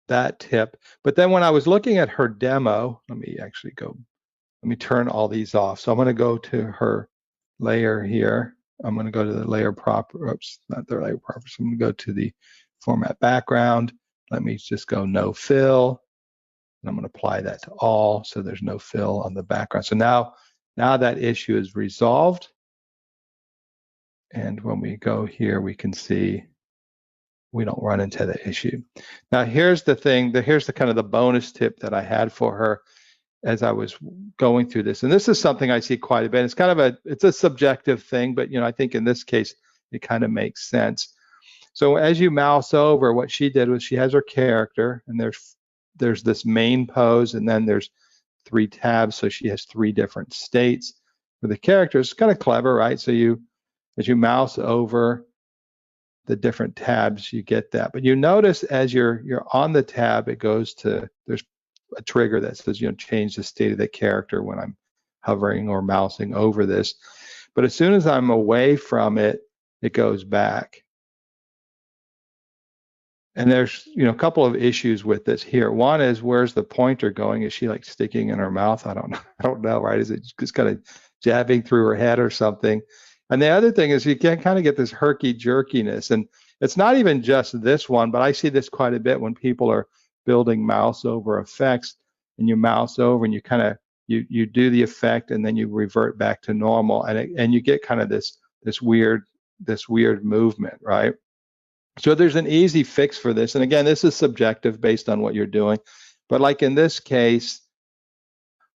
that tip. But then when I was looking at her demo, let me turn all these off. So I'm going to go to her layer here. I'm going to go to the layer proper, oops, not the layer proper. So I'm going to go to the format background. Let me just go no fill. And I'm going to apply that to all, so there's no fill on the background. So now that issue is resolved. And when we go here, we can see we don't run into the issue. Now here's the thing, here's the kind of the bonus tip that I had for her as I was going through this. And this is something I see quite a bit. It's kind of it's a subjective thing, but you know, I think in this case, it kind of makes sense. So as you mouse over, what she did was she has her character, and there's this main pose, and then there's 3 tabs. So she has 3 different states for the character. It's kind of clever, right? So as you mouse over the different tabs, you get that. But you notice as you're on the tab, it goes to, there's a trigger that says, you know, change the state of the character when I'm hovering or mousing over this. But as soon as I'm away from it, it goes back. And there's, you know, a couple of issues with this here. One is, where's the pointer going? Is she like sticking in her mouth? I don't know, right? Is it just kind of jabbing through her head or something? And the other thing is you can kind of get this herky jerkiness. And it's not even just this one, but I see this quite a bit when people are building mouse over effects, and you mouse over and you kind of, you do the effect and then you revert back to normal, and you get kind of this weird movement, right? So there's an easy fix for this. And again, this is subjective based on what you're doing. But like in this case,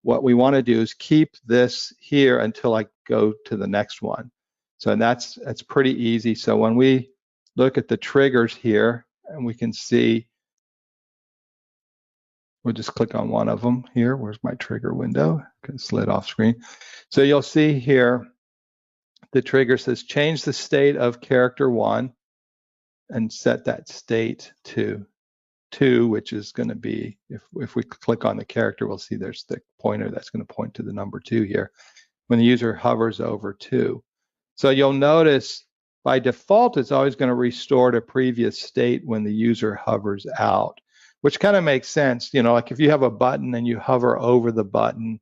what we want to do is keep this here until I go to the next one. So that's pretty easy. So when we look at the triggers here, and we can see, we'll just click on one of them here. Where's my trigger window? It slid off screen. So you'll see here, the trigger says change the state of character 1 and set that state to 2, which is going to be, if we click on the character, we'll see there's the pointer that's going to point to the number 2 here when the user hovers over 2. So you'll notice by default, it's always going to restore to previous state when the user hovers out, which kind of makes sense. You know, like if you have a button and you hover over the button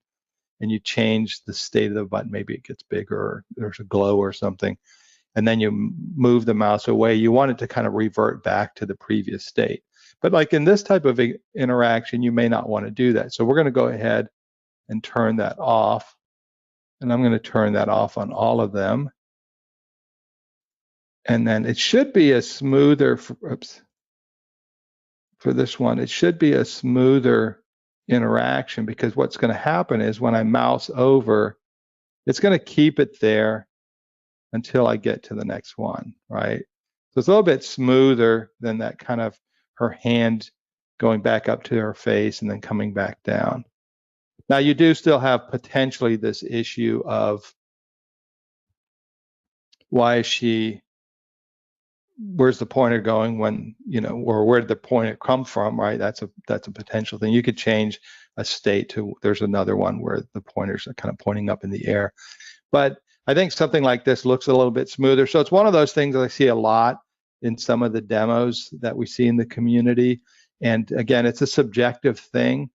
and you change the state of the button, maybe it gets bigger or there's a glow or something, and then you move the mouse away, you want it to kind of revert back to the previous state. But like in this type of interaction, you may not want to do that. So we're going to go ahead and turn that off. And I'm going to turn that off on all of them. And then it should be a smoother, for this one, it should be a smoother interaction, because what's going to happen is when I mouse over, it's going to keep it there until I get to the next one, right? So it's a little bit smoother than that kind of her hand going back up to her face and then coming back down. Now you do still have potentially this issue of where's the pointer going when, or where did the pointer come from, right? That's a potential thing. You could change a state to, there's another one where the pointers are kind of pointing up in the air. But I think something like this looks a little bit smoother. So it's one of those things that I see a lot in some of the demos that we see in the community. And again, it's a subjective thing.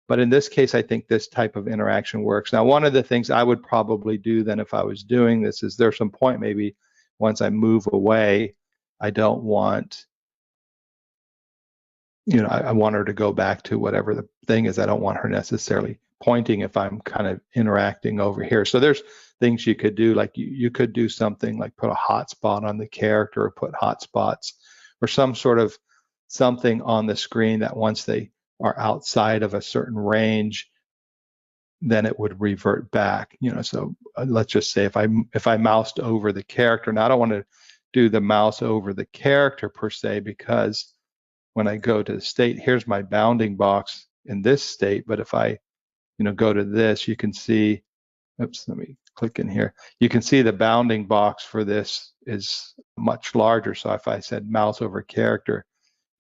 But in this case, I think this type of interaction works. Now, one of the things I would probably do then if I was doing this is there's some point maybe once I move away, I don't want, I want her to go back to whatever the thing is. I don't want her necessarily pointing if I'm kind of interacting over here. So there's things you could do, like you could do something like put a hotspot on the character or put hotspots or some sort of something on the screen that once they are outside of a certain range, then it would revert back. So let's just say if I moused over the character, now I don't want to do the mouse over the character per se, because when I go to the state, here's my bounding box in this state. But if I, go to this, you can see, oops, let me click in here. You can see the bounding box for this is much larger. So if I said mouse over character,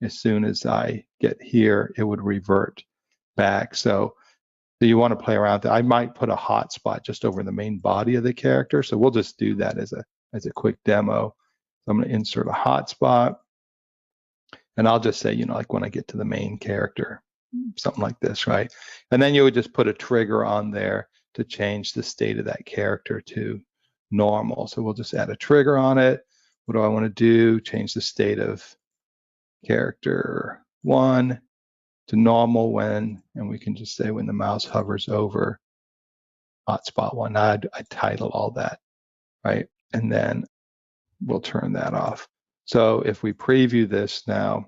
as soon as I get here, it would revert back. So you want to play around with that. I might put a hotspot just over the main body of the character. So we'll just do that as a quick demo. So I'm going to insert a hotspot, and I'll just say, like when I get to the main character, something like this, right? And then you would just put a trigger on there to change the state of that character to normal. So we'll just add a trigger on it. What do I want to do? Change the state of character 1 to normal when, and we can just say when the mouse hovers over hotspot 1. Now I title all that, right? And then we'll turn that off. So if we preview this now,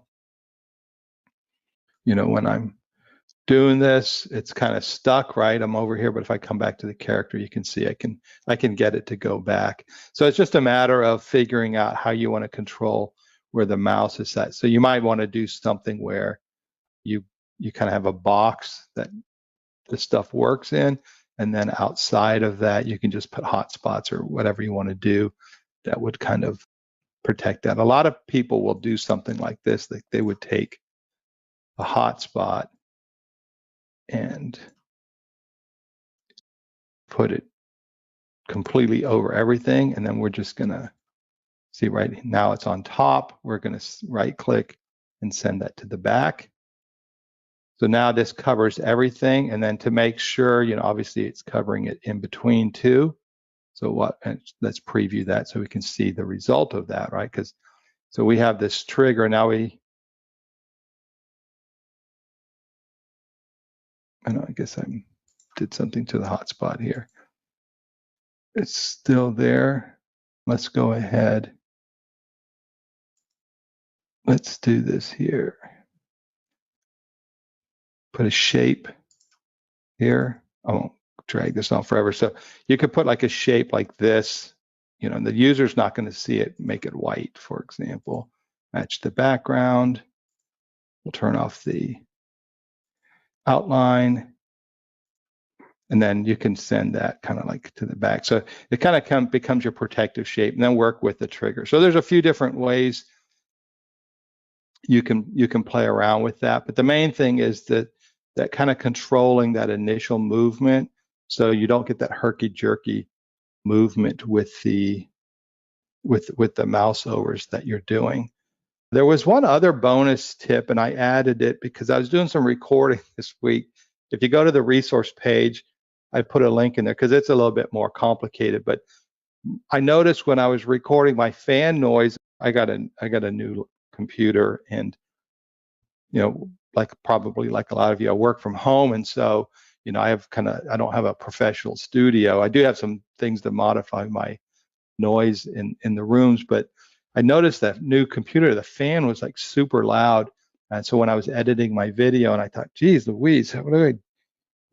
when I'm doing this, it's kind of stuck, right? I'm over here, but if I come back to the character, you can see I can get it to go back. So it's just a matter of figuring out how you want to control where the mouse is set. So you might want to do something where you kind of have a box that the stuff works in, and then outside of that, you can just put hotspots or whatever you want to do that would kind of protect that. A lot of people will do something like this. They would take a hotspot and put it completely over everything, and then we're just gonna see right now it's on top. We're gonna right click and send that to the back. So now this covers everything, and then to make sure, obviously it's covering it in between too. So let's preview that so we can see the result of that, right? So we have this trigger. Now I guess I did something to the hotspot here. It's still there. Let's go ahead. Let's do this here. Put a shape here. I won't drag this on forever. So you could put like a shape like this. The user's not going to see it. Make it white, for example. Match the background. We'll turn off the outline. And then you can send that kind of like to the back. So it kind of becomes your protective shape, and then work with the trigger. So there's a few different ways you can play around with that. But the main thing is that kind of controlling that initial movement, so you don't get that herky-jerky movement with the mouse overs that you're doing. There was one other bonus tip, and I added it because I was doing some recording this week. If you go to the resource page, I put a link in there because it's a little bit more complicated. But I noticed when I was recording my fan noise, I got a new computer, and probably like a lot of you, I work from home, and so I don't have a professional studio. I do have some things to modify my noise in the rooms, but I noticed that new computer, the fan was like super loud, and so when I was editing my video, and I thought, geez Louise, what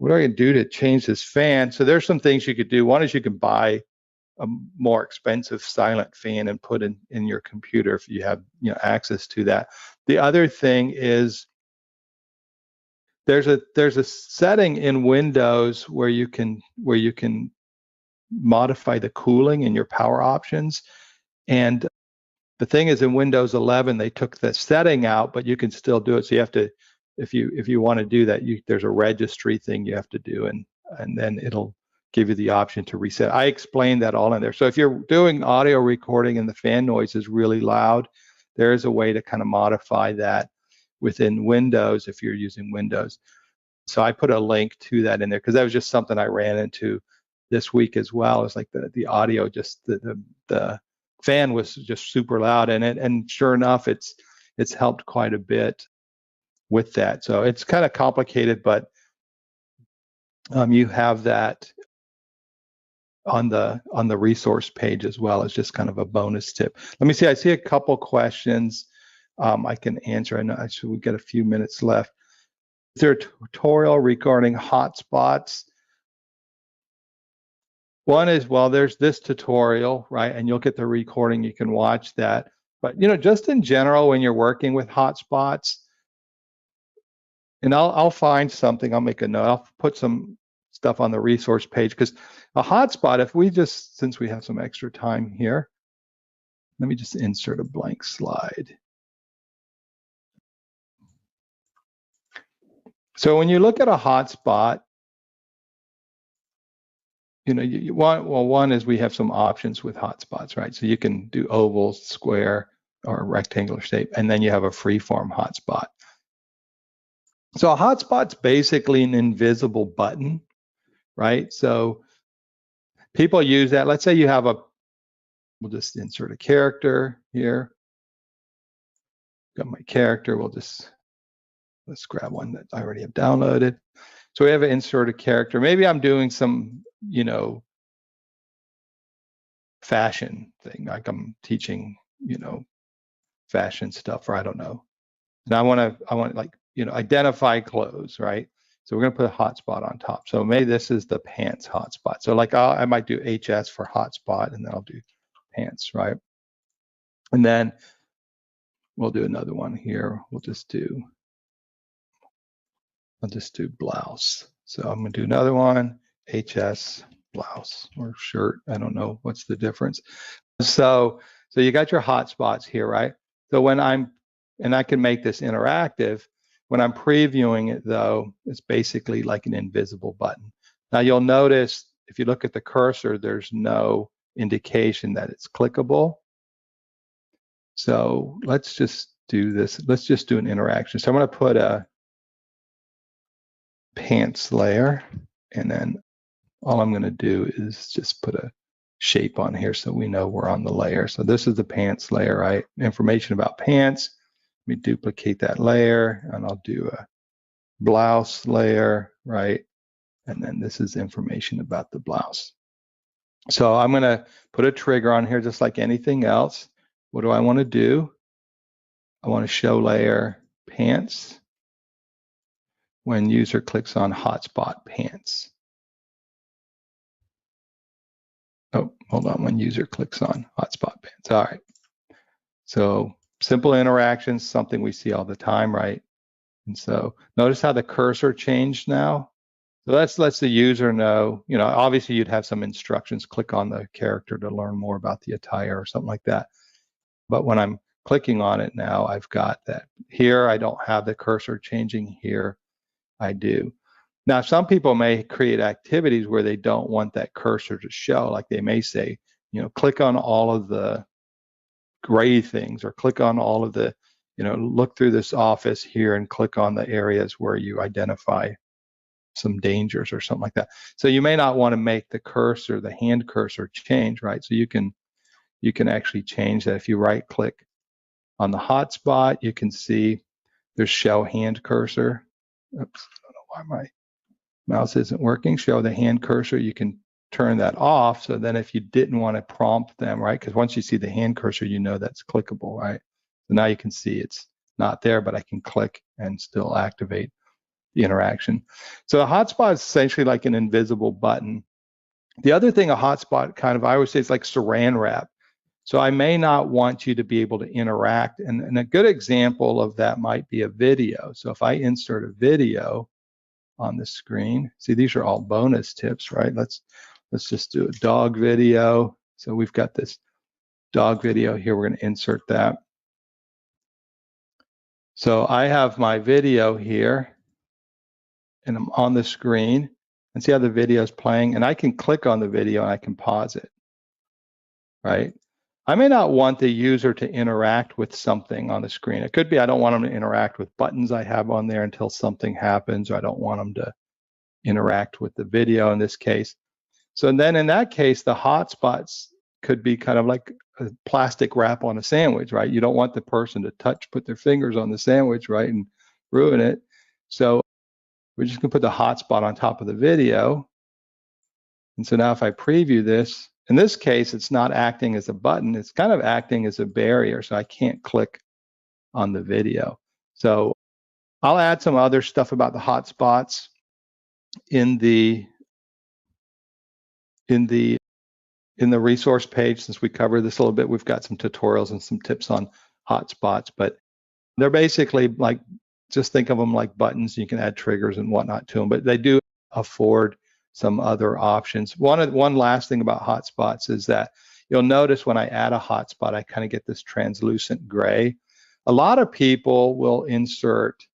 do I do to change this fan? So there's some things you could do. One is you can buy a more expensive silent fan and put in your computer if you have access to that. The other thing is there's a setting in Windows where you can modify the cooling in your power options. And the thing is, in Windows 11 they took the setting out, but you can still do it. So you have to, if you want to do that, there's a registry thing you have to do, and then it'll give you the option to reset. I explained that all in there. So if you're doing audio recording and the fan noise is really loud, there is a way to kind of modify that within Windows if you're using Windows. So I put a link to that in there because that was just something I ran into this week as well. It's like the audio, just the fan was just super loud in it, and sure enough, it's helped quite a bit with that. So it's kind of complicated, but you have that on the resource page as well as just kind of a bonus tip. Let me see. I see a couple questions I can answer. I know we've got a few minutes left. Is there a tutorial regarding hotspots? One is, well, there's this tutorial, right? And you'll get the recording. You can watch that. But just in general, when you're working with hotspots, and I'll find something. I'll make a note. I'll put some stuff on the resource page, because a hotspot, if we just, since we have some extra time here, let me just insert a blank slide. So when you look at a hotspot, you want, well, one is we have some options with hotspots, right? So you can do oval, square, or rectangular shape, and then you have a freeform hotspot. So a hotspot's basically an invisible button, right? So people use that. Let's say you have we'll just insert a character here. Got my character. Let's grab one that I already have downloaded. So we have an insert a character. Maybe I'm doing some, fashion thing, like I'm teaching, fashion stuff, or I don't know. And I want like, identify clothes, right? So we're going to put a hotspot on top. So maybe this is the pants hotspot. So like I might do HS for hotspot, and then I'll do pants, right? And then we'll do another one here. I'll just do blouse. So I'm going to do another one, HS blouse or shirt. I don't know what's the difference. So you got your hotspots here, right? So and I can make this interactive. When I'm previewing it, though, it's basically like an invisible button. Now you'll notice if you look at the cursor, there's no indication that it's clickable. So let's just do this. Let's just do an interaction. So I'm going to put a pants layer, and then all I'm going to do is just put a shape on here so we know we're on the layer. So this is the pants layer, right? Information about pants. Let me duplicate that layer, and I'll do a blouse layer, right? And then this is information about the blouse. So I'm going to put a trigger on here just like anything else. What do I want to do? I want to show layer pants when user clicks on hotspot pants. Oh, hold on, when user clicks on hotspot pants. All right. So simple interactions, something we see all the time, right? And so notice how the cursor changed now. So that lets the user know, obviously you'd have some instructions, click on the character to learn more about the attire or something like that. But when I'm clicking on it now, I've got that. Here, I don't have the cursor changing. Here, I do. Now, some people may create activities where they don't want that cursor to show. Like they may say, click on all of the gray things, or click on all of the, look through this office here and click on the areas where you identify some dangers or something like that. So you may not want to make the cursor, the hand cursor, change, right? So you can actually change that. If you right click on the hotspot, you can see there's show hand cursor. Oops, I don't know why my mouse isn't working. Show the hand cursor. You can turn that off. So then if you didn't want to prompt them, right? Because once you see the hand cursor, that's clickable, right? So now you can see it's not there, but I can click and still activate the interaction. So a hotspot is essentially like an invisible button. The other thing a hotspot I always say it's like saran wrap. So I may not want you to be able to interact. And a good example of that might be a video. So if I insert a video, on the screen. See, these are all bonus tips, right? Let's just do a dog video. So we've got this dog video here. We're going to insert that. So I have my video here, and I'm on the screen, and see how the video is playing, and I can click on the video and I can pause it, right? I may not want the user to interact with something on the screen. It could be I don't want them to interact with buttons I have on there until something happens, or I don't want them to interact with the video in this case. So then in that case, the hotspots could be kind of like a plastic wrap on a sandwich, right? You don't want the person to put their fingers on the sandwich, right, and ruin it. So we're just gonna put the hotspot on top of the video. And so now if I preview this, in this case, it's not acting as a button, it's kind of acting as a barrier, so I can't click on the video. So I'll add some other stuff about the hotspots in the resource page. Since we covered this a little bit, we've got some tutorials and some tips on hotspots, but they're basically like, just think of them like buttons. You can add triggers and whatnot to them, but they do afford some other options. One last thing about hotspots is that you'll notice when I add a hotspot, I kind of get this translucent gray. A lot of people will insert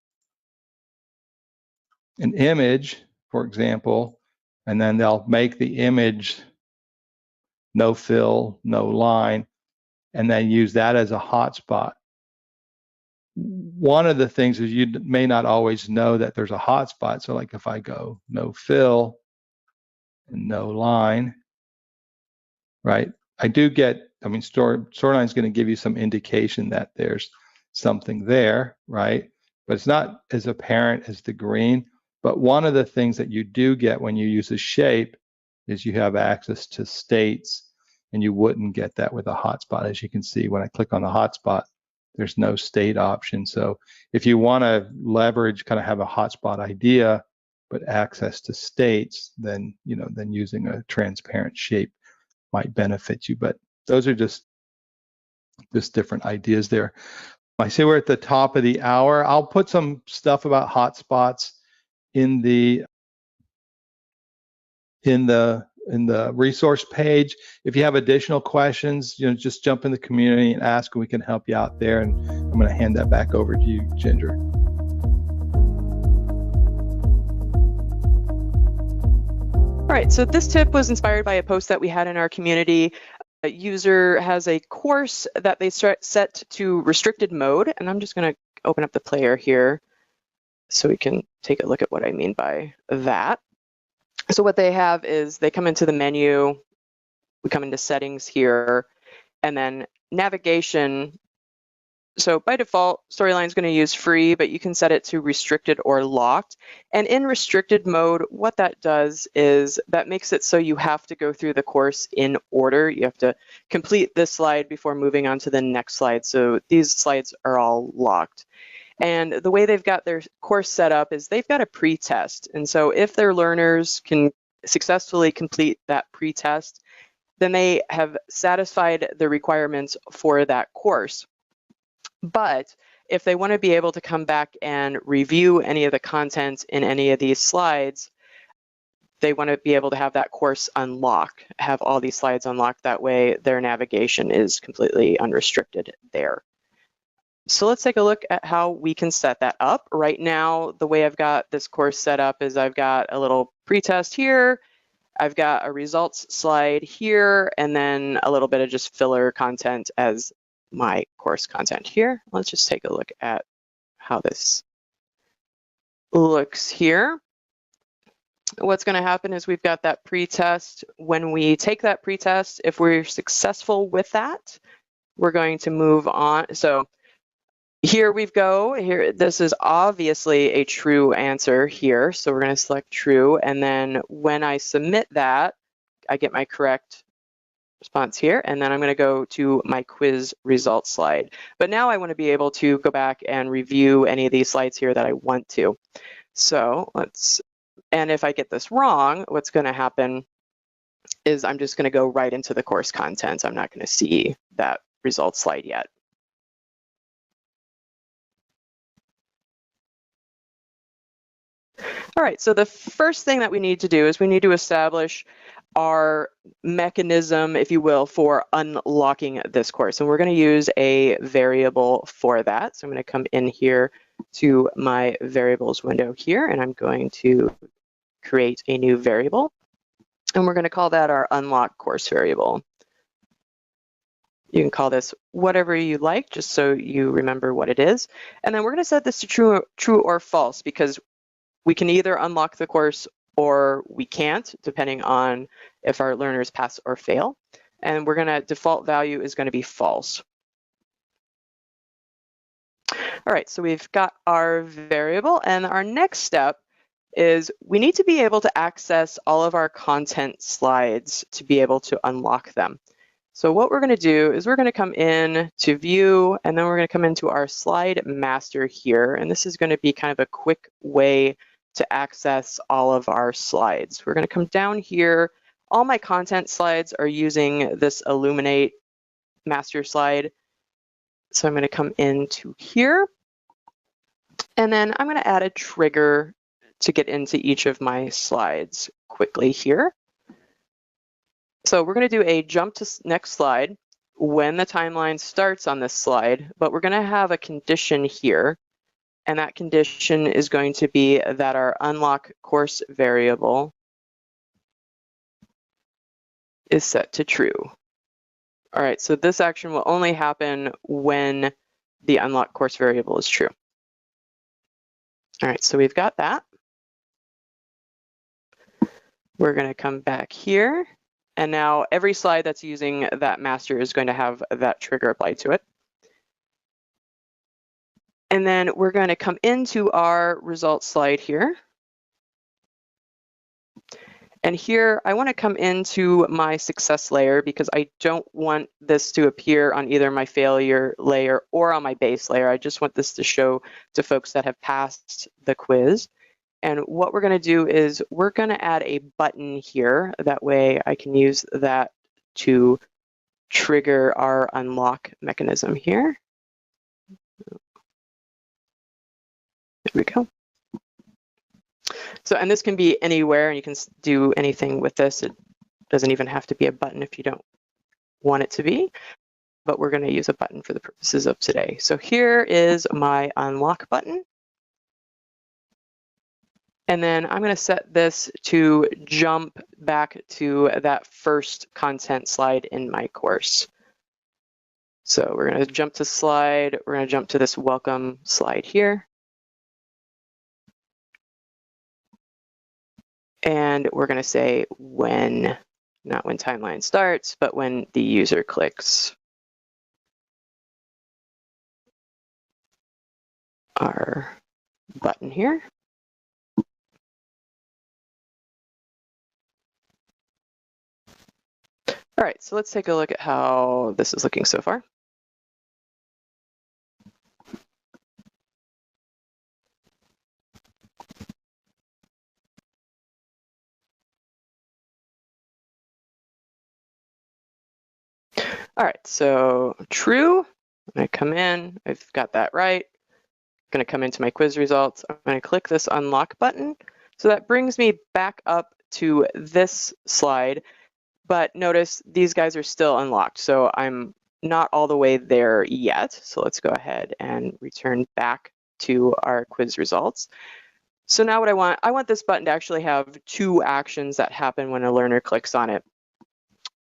an image, for example, and then they'll make the image no fill, no line, and then use that as a hotspot. One of the things is you may not always know that there's a hotspot. So like if I go no fill and no line, right? I do get, I mean, Storyline is going to give you some indication that there's something there, right? But it's not as apparent as the green. But one of the things that you do get when you use a shape is you have access to states, and you wouldn't get that with a hotspot. As you can see, when I click on the hotspot, there's no state option. So if you want to leverage, kind of have a hotspot idea, but access to states, then, you know, then using a transparent shape might benefit you. But those are just different ideas there. I see we're at the top of the hour. I'll put some stuff about hotspots in the resource page. If you have additional questions, you know, just jump in the community and ask, and we can help you out there. And I'm going to hand that back over to you, Ginger. All right, so this tip was inspired by a post that we had in our community. A user has a course that they set to restricted mode, and I'm just going to open up the player here so we can take a look at what I mean by that. So what they have is they come into the menu, we come into settings here, and then navigation. So by default, Storyline is going to use free, but you can set it to restricted or locked. And in restricted mode, what that does is that makes it so you have to go through the course in order. You have to complete this slide before moving on to the next slide. So these slides are all locked. And the way they've got their course set up is they've got a pre-test. And so if their learners can successfully complete that pre-test, then they have satisfied the requirements for that course. But if they want to be able to come back and review any of the content in any of these slides, they want to be able to have that course unlock, have all these slides unlocked. That way their navigation is completely unrestricted there. So let's take a look at how we can set that up. Right now, the way I've got this course set up is I've got a little pretest here, I've got a results slide here, and then a little bit of just filler content as my course content here. Let's just take a look at how this looks here. What's going to happen is we've got that pretest. When we take that pretest, if we're successful with that, we're going to move on. So here we go. Here, this is obviously a true answer here. So we're going to select true. And then when I submit that, I get my correct response here. And then I'm going to go to my quiz results slide. But now I want to be able to go back and review any of these slides here that I want to. So and if I get this wrong, what's going to happen is I'm just going to go right into the course content. I'm not going to see that results slide yet. All right, so the first thing that we need to do is we need to establish our mechanism, if you will, for unlocking this course. And we're going to use a variable for that. So I'm going to come in here to my variables window here, and I'm going to create a new variable. And we're going to call that our unlock course variable. You can call this whatever you like, just so you remember what it is. And then we're going to set this to true or false, because we can either unlock the course or we can't, depending on if our learners pass or fail. And we're going to, default value is going to be false. All right, so we've got our variable, and our next step is we need to be able to access all of our content slides to be able to unlock them. So what we're going to do is we're going to come in to view, and then we're going to come into our slide master here. And this is going to be kind of a quick way to access all of our slides. We're going to come down here. All my content slides are using this Illuminate master slide. So I'm going to come into here, and then I'm going to add a trigger to get into each of my slides quickly here. So we're going to do a jump to next slide when the timeline starts on this slide, but we're going to have a condition here. And that condition is going to be that our unlock course variable is set to true. All right, so this action will only happen when the unlock course variable is true. All right, so we've got that. We're going to come back here. And now every slide that's using that master is going to have that trigger applied to it. And then we're going to come into our results slide here. And here I want to come into my success layer because I don't want this to appear on either my failure layer or on my base layer. I just want this to show to folks that have passed the quiz. And what we're going to do is we're going to add a button here. That way I can use that to trigger our unlock mechanism here. There we go. So, and this can be anywhere, and you can do anything with this. It doesn't even have to be a button if you don't want it to be, but we're going to use a button for the purposes of today. So here is my unlock button. And then I'm going to set this to jump back to that first content slide in my course. So we're going to jump to slide. We're going to jump to this welcome slide here. And we're going to say when, not when timeline starts, but when the user clicks our button here. All right, so let's take a look at how this is looking so far. All right, so true. I come in, I've got that right. I'm going to come into my quiz results. I'm going to click this unlock button. So that brings me back up to this slide. But notice these guys are still unlocked, so I'm not all the way there yet. So let's go ahead and return back to our quiz results. So now what I want this button to actually have two actions that happen when a learner clicks on it.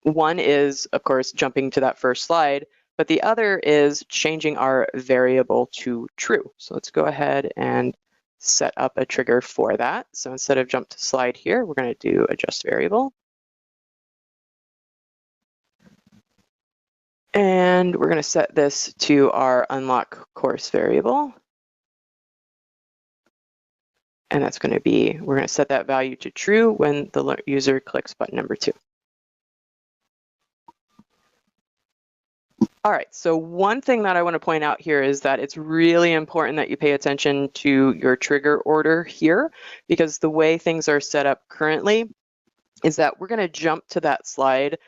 One is, of course, jumping to that first slide, but the other is changing our variable to true. So let's go ahead and set up a trigger for that. So instead of jump to slide here, we're going to do adjust variable. And we're going to set this to our unlock course variable. And that's going to be, we're going to set that value to true when the user clicks button number 2. All right, so one thing that I want to point out here is that it's really important that you pay attention to your trigger order here, because the way things are set up currently is that we're going to jump to that slide,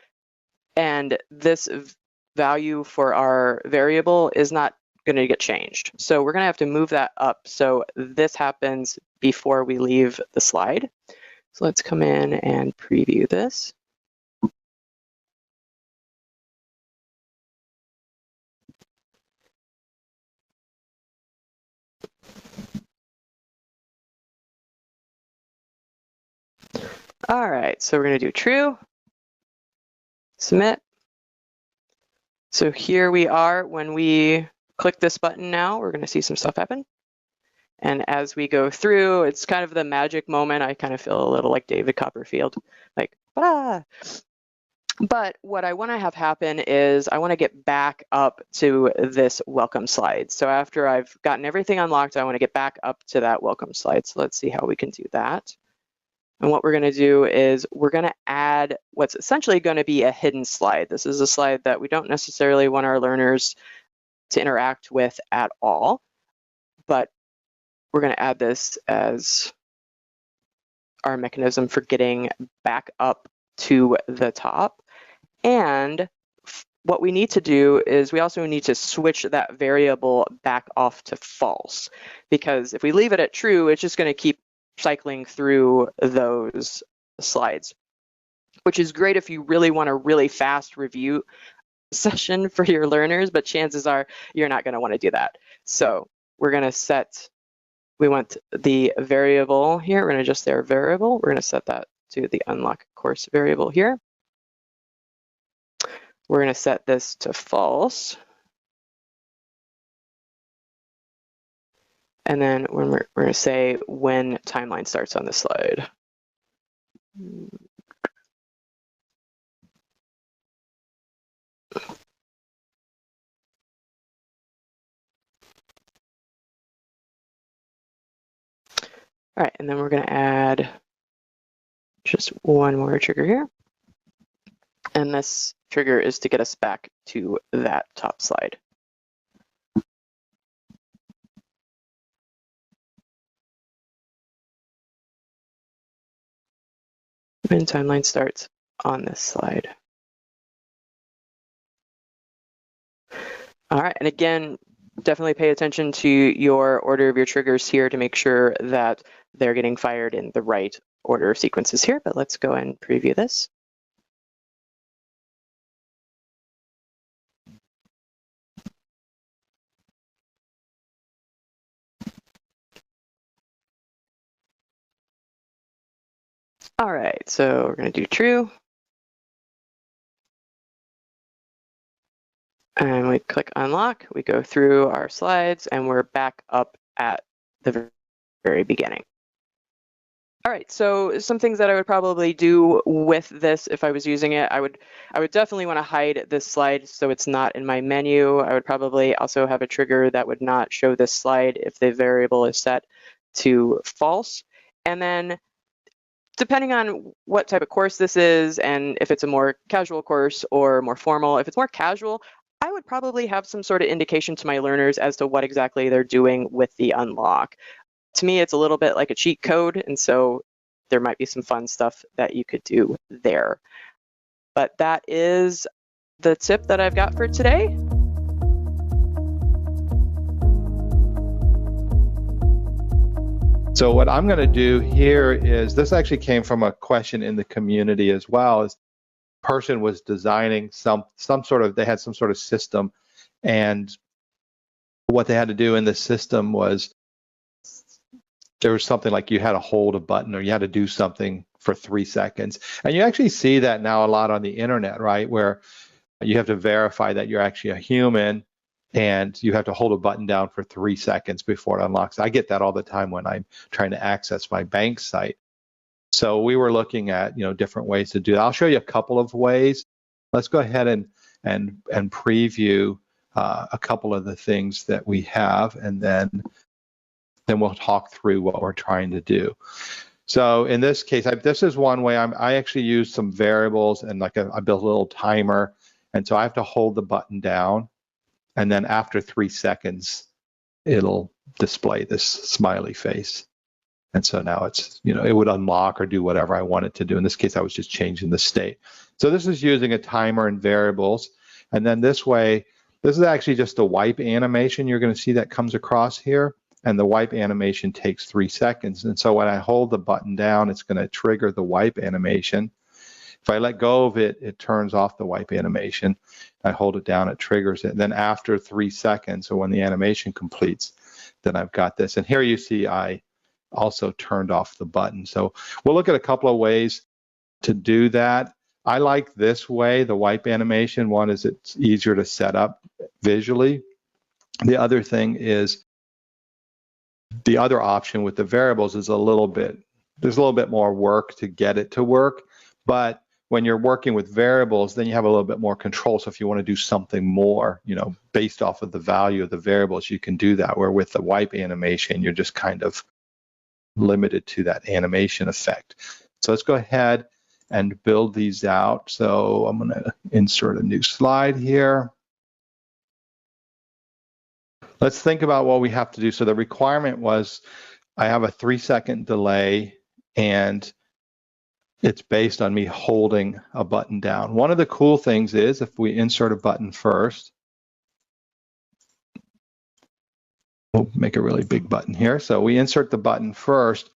and this value for our variable is not going to get changed. So we're going to have to move that up. So this happens before we leave the slide. So let's come in and preview this. All right, so we're going to do true, submit. So here we are. When we click this button now, we're going to see some stuff happen. And as we go through, it's kind of the magic moment. I kind of feel a little like David Copperfield, like, bah! But what I want to have happen is I want to get back up to this welcome slide. So after I've gotten everything unlocked, I want to get back up to that welcome slide. So let's see how we can do that. And what we're going to do is we're going to add what's essentially going to be a hidden slide. This is a slide that we don't necessarily want our learners to interact with at all, but we're going to add this as our mechanism for getting back up to the top. And what we need to do is we also need to switch that variable back off to false, because if we leave it at true, it's just going to keep cycling through those slides, which is great if you really want a really fast review session for your learners, but chances are you're not going to want to do that. So we're going to set, we want the variable here, we're going to adjust their variable, we're going to set that to the unlock course variable here. We're going to set this to false. And then when we're going to say when timeline starts on the slide. All right, and then we're going to add just one more trigger here. And this trigger is to get us back to that top slide. When timeline starts on this slide. All right, and again, definitely pay attention to your order of your triggers here to make sure that they're getting fired in the right order of sequences here, but let's go and preview this. All right, so we're going to do true. And we click unlock, we go through our slides, and we're back up at the very beginning. All right, so some things that I would probably do with this if I was using it, I would definitely want to hide this slide so it's not in my menu. I would probably also have a trigger that would not show this slide if the variable is set to false. And then depending on what type of course this is and if it's a more casual course or more formal, if it's more casual, I would probably have some sort of indication to my learners as to what exactly they're doing with the unlock. To me, it's a little bit like a cheat code, and so there might be some fun stuff that you could do there. But that is the tip that I've got for today. So what I'm going to do here is, this actually came from a question in the community as well, is person was designing some sort of, they had some sort of system, and what they had to do in the system was there was something like you had to hold a button or you had to do something for 3 seconds. And you actually see that now a lot on the internet, right? Where you have to verify that you're actually a human and you have to hold a button down for 3 seconds before it unlocks. I get that all the time when I'm trying to access my bank site. So we were looking at, different ways to do that. I'll show you a couple of ways. Let's go ahead and preview a couple of the things that we have, and then we'll talk through what we're trying to do. So in this case, this is one way. I actually use some variables, and I built a little timer, and so I have to hold the button down, and then after 3 seconds, it'll display this smiley face. And so now it's, it would unlock or do whatever I want it to do. In this case, I was just changing the state. So this is using a timer and variables. And then this way, this is actually just a wipe animation. You're going to see that comes across here. and the wipe animation takes 3 seconds. And so when I hold the button down, it's going to trigger the wipe animation. If I let go of it, it turns off the wipe animation. I hold it down, it triggers it. Then after 3 seconds, or when the animation completes, then I've got this. And here you see I also turned off the button. So we'll look at a couple of ways to do that. I like this way, the wipe animation. One is it's easier to set up visually. The other thing is the other option with the variables is there's a little bit more work to get it to work. But when you're working with variables, then you have a little bit more control. So if you want to do something more, based off of the value of the variables, you can do that. Where with the wipe animation, you're just kind of limited to that animation effect. So let's go ahead and build these out. So I'm going to insert a new slide here. Let's think about what we have to do. So the requirement was I have a 3-second delay, and it's based on me holding a button down. One of the cool things is if we insert a button first, we'll make a really big button here. So we insert the button first.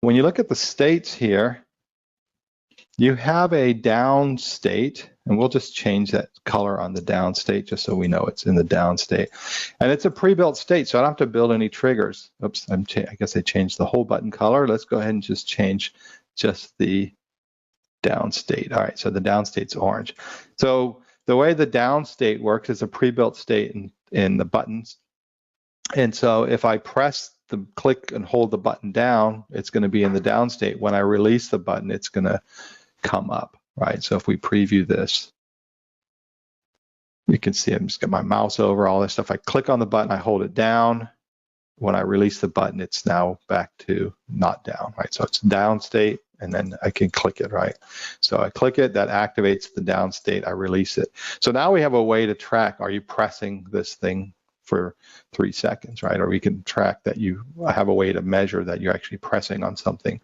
When you look at the states here, you have a down state, and we'll just change that color on the down state just so we know it's in the down state. And it's a pre-built state, so I don't have to build any triggers. Oops, I guess I changed the whole button color. Let's go ahead and just change just the down state. All right, so the down state's orange. So the way the down state works is a pre-built state in the buttons. And so if I press the click and hold the button down, it's going to be in the down state. When I release the button, it's going to come up, right? So if we preview this, you can see I'm just got my mouse over all this stuff. I click on the button, I hold it down. When I release the button, it's now back to not down, right? So it's down state, and then I can click it, right? So I click it, that activates the down state, I release it. So now we have a way to track, are you pressing this thing for 3 seconds, right? Or we can track that you have a way to measure that you're actually pressing on something.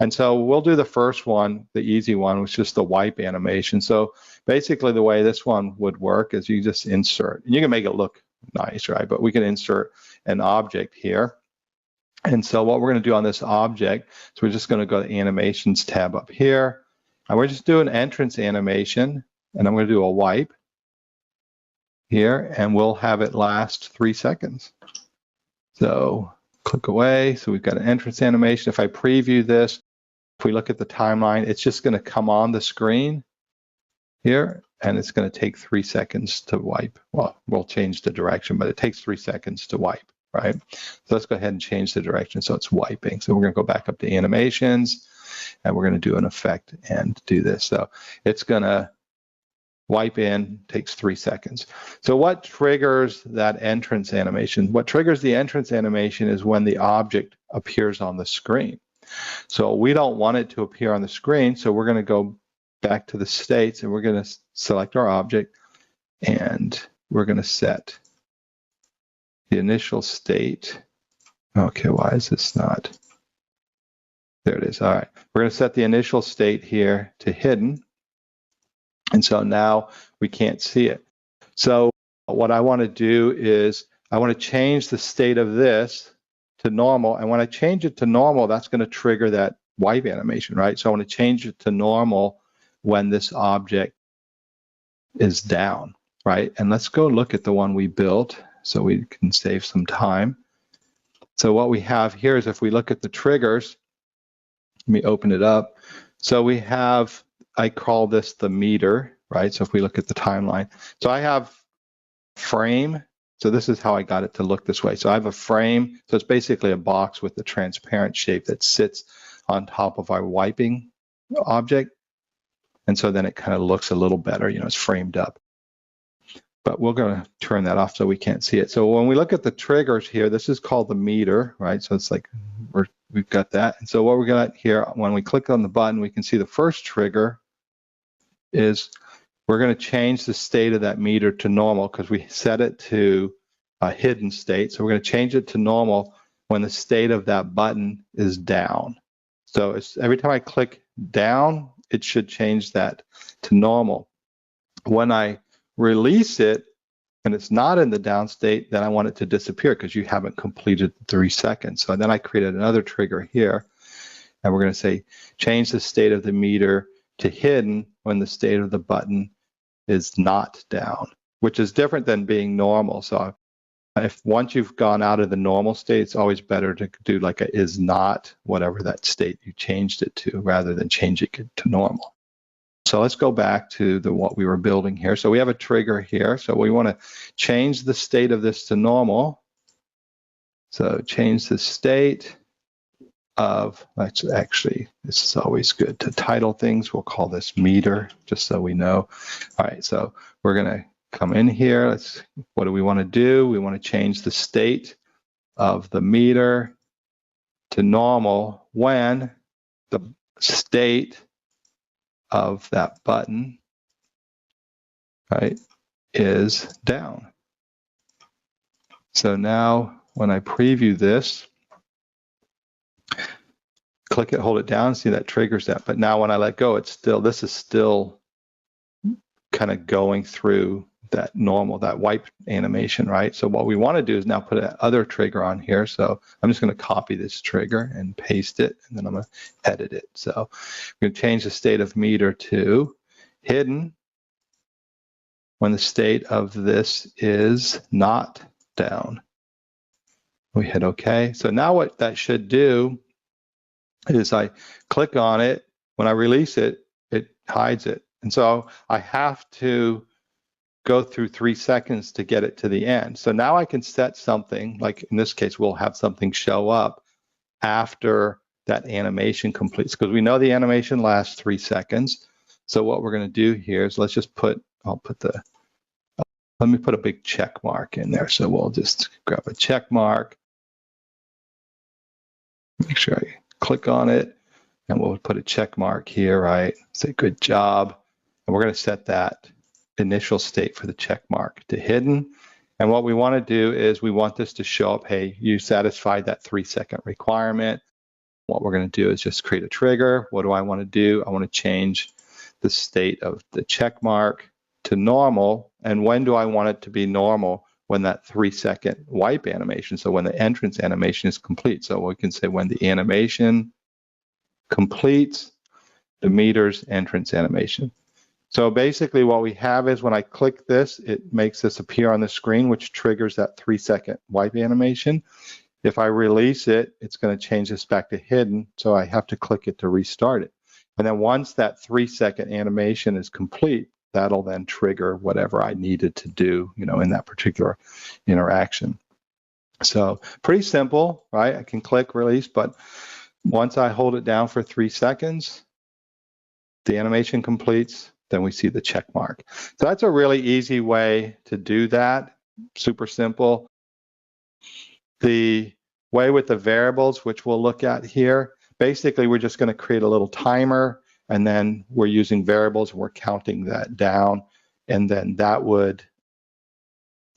And so we'll do the first one, the easy one, which is just the wipe animation. So basically the way this one would work is you just insert, and you can make it look nice, right? But we can insert an object here. And so what we're going to do on this object, so we're just going to go to the animations tab up here, and we're just doing entrance animation, and I'm going to do a wipe here, and we'll have it last 3 seconds. So click away. So we've got an entrance animation. If I preview this, if we look at the timeline, it's just going to come on the screen here, and it's going to take 3 seconds to wipe. Well, we'll change the direction, but it takes 3 seconds to wipe, right? So let's go ahead and change the direction so it's wiping. So we're going to go back up to animations, and we're going to do an effect and do this. So it's going to wipe in, takes 3 seconds. So what triggers that entrance animation? What triggers the entrance animation is when the object appears on the screen. So we don't want it to appear on the screen, so we're going to go back to the states, and we're going to select our object, and we're going to set the initial state. Okay, why is this not? There it is. All right, we're going to set the initial state here to hidden. And so now we can't see it. So what I want to do is I want to change the state of this to normal. And when I change it to normal, that's going to trigger that wipe animation, right? So I want to change it to normal when this object is down, right? And let's go look at the one we built so we can save some time. So what we have here is if we look at the triggers, let me open it up. So we have, I call this the meter, right? So if we look at the timeline, so I have frame. So this is how I got it to look this way. So I have a frame. So it's basically a box with a transparent shape that sits on top of our wiping object. And so then it kind of looks a little better, it's framed up. But we're going to turn that off so we can't see it. So when we look at the triggers here, this is called the meter, right? So it's like we've got that. And so what we got here, when we click on the button, we can see the first trigger is we're going to change the state of that meter to normal because we set it to a hidden state. So we're going to change it to normal when the state of that button is down. So it's, every time I click down, it should change that to normal. When I release it, and it's not in the down state, then I want it to disappear because you haven't completed 3 seconds. So then I created another trigger here, and we're going to say change the state of the meter to hidden when the state of the button is not down, which is different than being normal. So if once you've gone out of the normal state, it's always better to do like a is not, whatever that state you changed it to, rather than changing it to normal. So let's go back to what we were building here. So we have a trigger here. So we want to change the state of this to normal. So change the state of, this is always good to title things. We'll call this meter, just so we know. All right, so we're going to come in here. What do we want to do? We want to change the state of the meter to normal when the state of that button, right, is down. So now when I preview this, click it, hold it down, see that triggers that. But now when I let go, this is still kind of going through that normal, that wipe animation, right? So what we want to do is now put another trigger on here. So I'm just going to copy this trigger and paste it, and then I'm going to edit it. So we're going to change the state of meter to hidden when the state of this is not down. We hit OK. So now what that should do is I click on it. When I release it, it hides it. And so I have to go through 3 seconds to get it to the end. So now I can set something, like in this case, we'll have something show up after that animation completes, because we know the animation lasts 3 seconds. So what we're going to do here is let me put a big check mark in there. So we'll just grab a check mark, make sure I click on it, and we'll put a check mark here, right? Say good job. And we're going to set that initial state for the check mark to hidden. And what we want to do is we want this to show up, hey, you satisfied that 3 second requirement. What we're going to do is just create a trigger. What do I want to do? I want to change the state of the check mark to normal. And when do I want it to be normal? When that 3 second wipe animation, so when the entrance animation is complete. So we can say when the animation completes the meter's entrance animation. So basically what we have is when I click this, it makes this appear on the screen, which triggers that 3 second wipe animation. If I release it, it's going to change this back to hidden, so I have to click it to restart it. And then once that 3 second animation is complete, that'll then trigger whatever I needed to do, in that particular interaction. So pretty simple, right? I can click release, but once I hold it down for 3 seconds, the animation completes, then we see the check mark. So that's a really easy way to do that, super simple. The way with the variables, which we'll look at here, basically we're just going to create a little timer, and then we're using variables, and we're counting that down, and then that would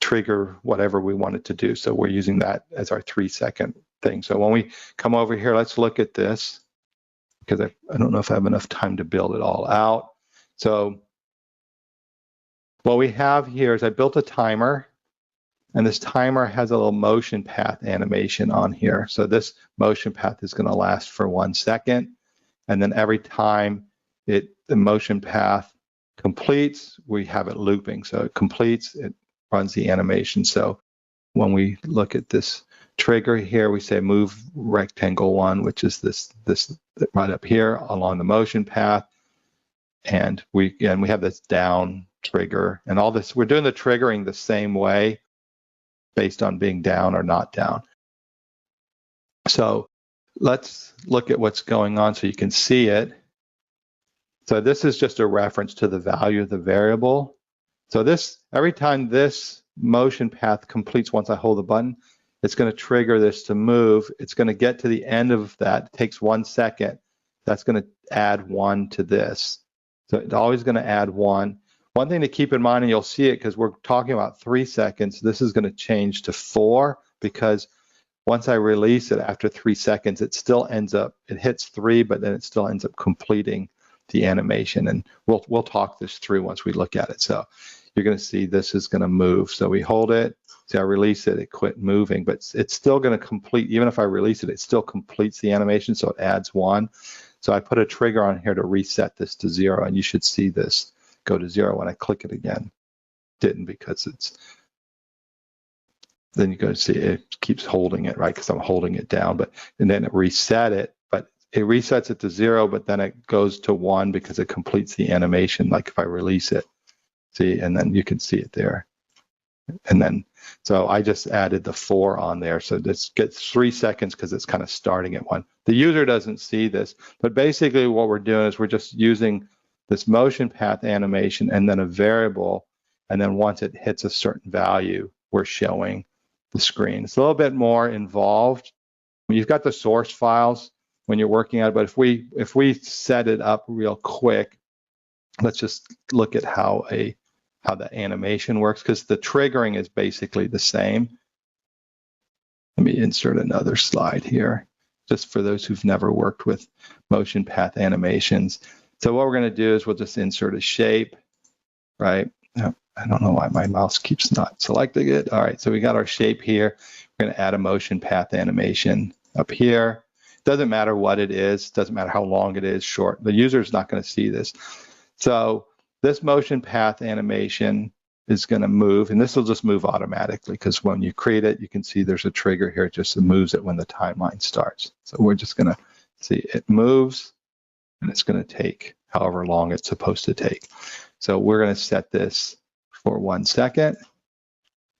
trigger whatever we wanted to do. So we're using that as our 3 second thing. So when we come over here, let's look at this, because I don't know if I have enough time to build it all out. So what we have here is I built a timer, and this timer has a little motion path animation on here. So this motion path is going to last for 1 second. And then every time the motion path completes, we have it looping. So it completes, it runs the animation. So when we look at this trigger here, we say move rectangle 1, which is this right up here along the motion path. And we have this down trigger, and all this, we're doing the triggering the same way based on being down or not down. So let's look at what's going on so you can see it. So this is just a reference to the value of the variable. So every time this motion path completes, once I hold the button, it's going to trigger this to move. It's going to get to the end of that. It takes 1 second. That's going to add 1 to this. So it's always going to add 1. One thing to keep in mind, and you'll see it because we're talking about 3 seconds, this is going to change to 4, because once I release it after 3 seconds, it still ends up, it hits 3, but then it still ends up completing the animation. And we'll talk this through once we look at it. So you're going to see this is going to move. So we hold it. See, I release it, it quit moving, but it's still going to complete. Even if I release it, it still completes the animation, so it adds 1. So I put a trigger on here to reset this to 0, and you should see this go to 0 when I click it again. Didn't, because it's, then you go see it keeps holding it, right? Because I'm holding it down, but, and then it reset it, but it resets it to 0, but then it goes to 1 because it completes the animation, like if I release it. See, and then you can see it there. And then, so I just added the 4 on there. So this gets 3 seconds because it's kind of starting at 1. The user doesn't see this, but basically what we're doing is we're just using this motion path animation and then a variable. And then once it hits a certain value, we're showing the screen. It's a little bit more involved. You've got the source files when you're working on it, but if we set it up real quick, let's just look at how the animation works, because the triggering is basically the same. Let me insert another slide here, just for those who've never worked with motion path animations. So what we're going to do is we'll just insert a shape, right? I don't know why my mouse keeps not selecting it. All right, so we got our shape here. We're going to add a motion path animation up here. Doesn't matter what it is, doesn't matter how long it is, short. The user is not going to see this. So this motion path animation is going to move, and this will just move automatically because when you create it, you can see there's a trigger here. It just moves it when the timeline starts. So we're just going to see it moves, and it's going to take however long it's supposed to take. So we're going to set this for 1 second,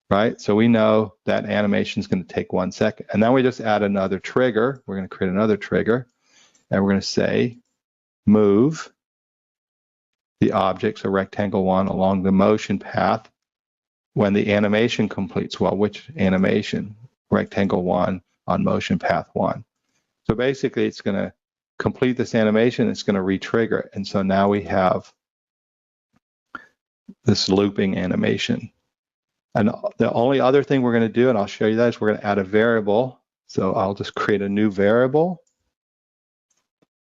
right? So we know that animation is going to take 1 second. And then we just add another trigger. We're going to create another trigger, and we're going to say move the object, so rectangle 1, along the motion path when the animation completes. Well, which animation? Rectangle 1 on motion path 1. So basically, it's going to complete this animation. It's going to re-trigger it. And so now we have this looping animation. And the only other thing we're going to do, and I'll show you that, is we're going to add a variable. So I'll just create a new variable.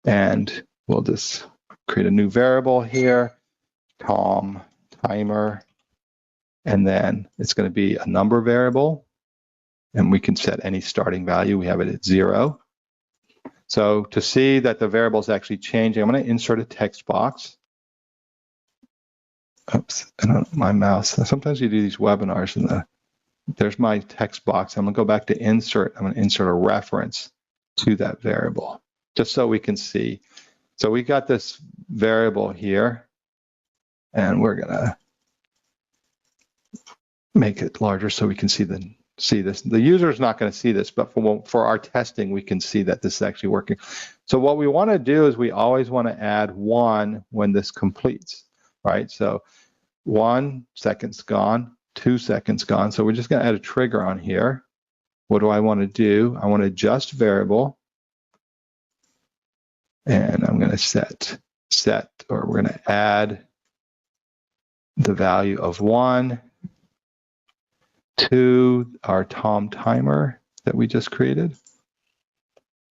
And we'll just create a new variable here, Tom timer, and then it's going to be a number variable, and we can set any starting value. We have it at 0. So to see that the variable is actually changing, I'm going to insert a text box. Oops, I don't know, my mouse. Sometimes you do these webinars and there's my text box. I'm going to go back to insert. I'm going to insert a reference to that variable just so we can see. So we got this variable here, and we're gonna make it larger so we can see this. The user is not going to see this, but for our testing, we can see that this is actually working. So what we want to do is we always want to add 1 when this completes, right? So 1 second's gone, 2 seconds gone. So we're just going to add a trigger on here. What do I want to do? I want to adjust variable. And I'm going to set, or we're going to add the value of 1 to our Tom timer that we just created.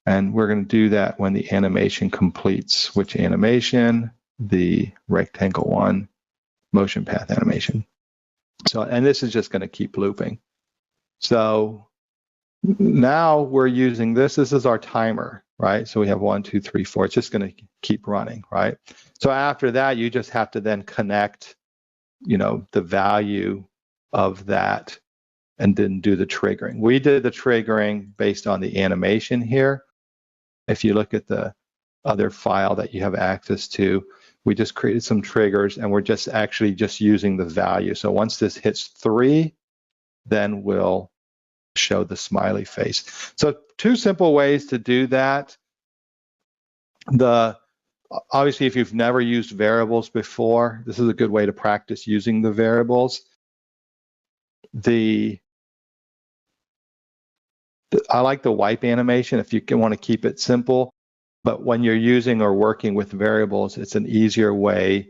And we're going to do that when the animation completes. Which animation? The rectangle 1 motion path animation. So, and this is just going to keep looping. So now we're using this. This is our timer, right? So we have 1, 2, 3, 4. It's just going to keep running, right? So after that, you just have to then connect, the value of that and then do the triggering. We did the triggering based on the animation here. If you look at the other file that you have access to, we just created some triggers and we're just actually just using the value. So once this hits 3, then we'll show the smiley face. So 2 simple ways to do that. Obviously, if you've never used variables before, this is a good way to practice using the variables. I like the wipe animation if you want to keep it simple, but when you're using or working with variables, it's an easier way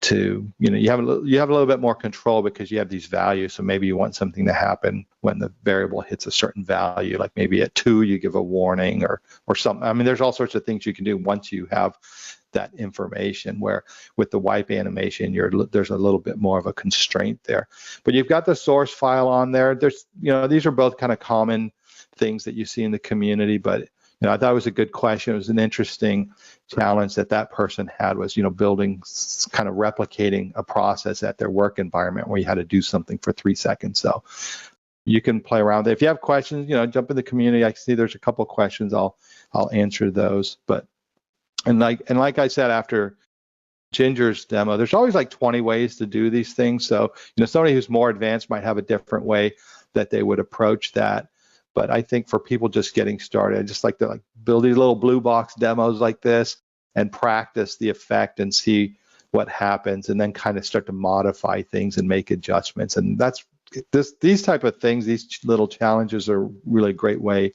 to, you have a little bit more control because you have these values. So maybe you want something to happen when the variable hits a certain value, like maybe at 2 you give a warning or something. I mean, there's all sorts of things you can do once you have that information, where with the wipe animation, there's a little bit more of a constraint there. But you've got the source file on there. There's, these are both kind of common things that you see in the community, but I thought it was a good question. It was an interesting challenge that person had, was, building, kind of replicating a process at their work environment where you had to do something for 3 seconds. So you can play around with it. If you have questions, jump in the community. I can see there's a couple of questions. I'll answer those. But like I said, after Ginger's demo, there's always like 20 ways to do these things. So somebody who's more advanced might have a different way that they would approach that. But I think for people just getting started, I just like to build these little blue box demos like this and practice the effect and see what happens, and then kind of start to modify things and make adjustments. And these type of things, these little challenges are really a great way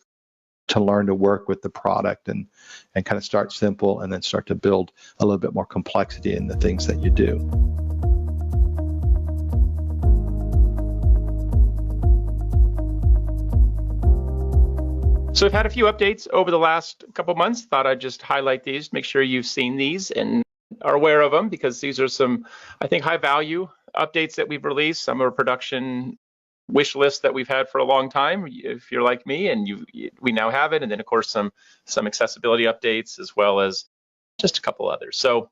to learn to work with the product and kind of start simple and then start to build a little bit more complexity in the things that you do. So we've had a few updates over the last couple months. Thought I'd just highlight these, make sure you've seen these and are aware of them, because these are some, I think, high value updates that we've released. Some are production wish lists that we've had for a long time, if you're like me, and we now have it. And then of course some accessibility updates, as well as just a couple others. So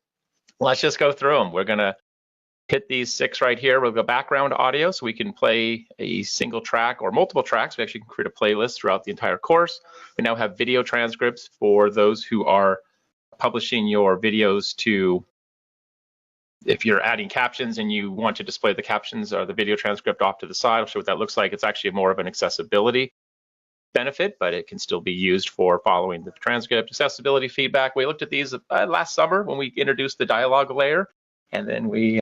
let's just go through them. We're gonna hit these 6 right here. We'll go background audio, so we can play a single track or multiple tracks. We actually can create a playlist throughout the entire course. We now have video transcripts for those who are publishing your videos to, if you're adding captions and you want to display the captions or the video transcript off to the side. I'll show what that looks like. It's actually more of an accessibility benefit, but it can still be used for following the transcript. Accessibility feedback. We looked at these last summer when we introduced the dialogue layer, and then we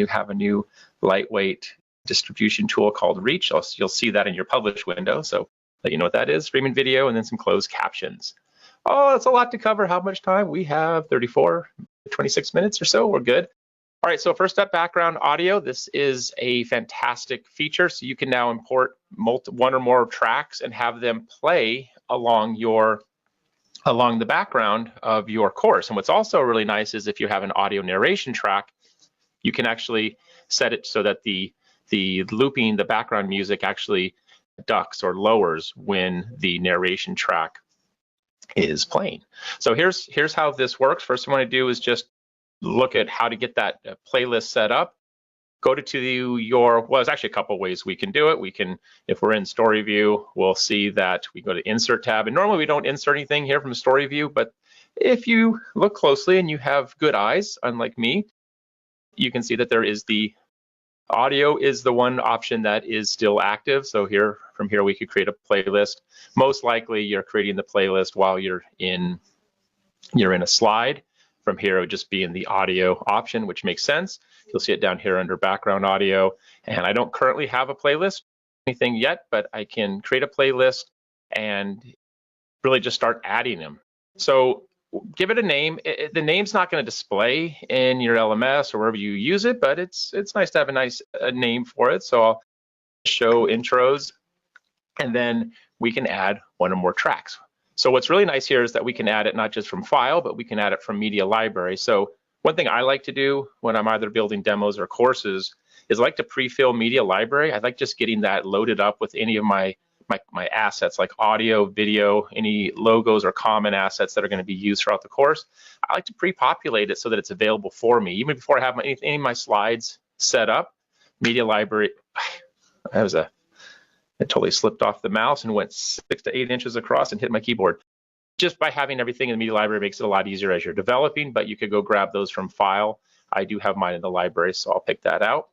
have a new lightweight distribution tool called Reach. You'll see that in your publish window. So let you know what that is. Streaming video, and then some closed captions. Oh, that's a lot to cover. How much time? We have 26 minutes or so. We're good. All right, so first up, background audio. This is a fantastic feature. So you can now import one or more tracks and have them play along the background of your course. And what's also really nice is if you have an audio narration track, you can actually set it so that the looping, the background music actually ducks or lowers when the narration track is playing. So here's how this works. First thing I want to do is just look at how to get that playlist set up. Go to well, there's actually a couple ways we can do it. We can, if we're in story view, we'll see that we go to insert tab, and normally we don't insert anything here from story view, but if you look closely and you have good eyes, unlike me, you can see that there is the audio is the one option that is still active. So from here we could create a playlist. Most likely you're creating the playlist while you're in a slide. From here, it would just be in the audio option, which makes sense. You'll see it down here under background audio. And I don't currently have a playlist anything yet, but I can create a playlist and really just start adding them. So give it a name. The name's not going to display in your LMS or wherever you use it, but it's nice to have a nice name for it. So I'll show intros, and then we can add one or more tracks. So what's really nice here is that we can add it not just from file, but we can add it from media library. So one thing I like to do when I'm either building demos or courses is I like to pre-fill media library. I like just getting that loaded up with any of my assets, like audio, video, any logos or common assets that are going to be used throughout the course. I like to pre-populate it so that it's available for me. Even before I have any of my slides set up, media library, it totally slipped off the mouse and went 6 to 8 inches across and hit my keyboard. Just by having everything in the media library makes it a lot easier as you're developing, but you could go grab those from file. I do have mine in the library, so I'll pick that out.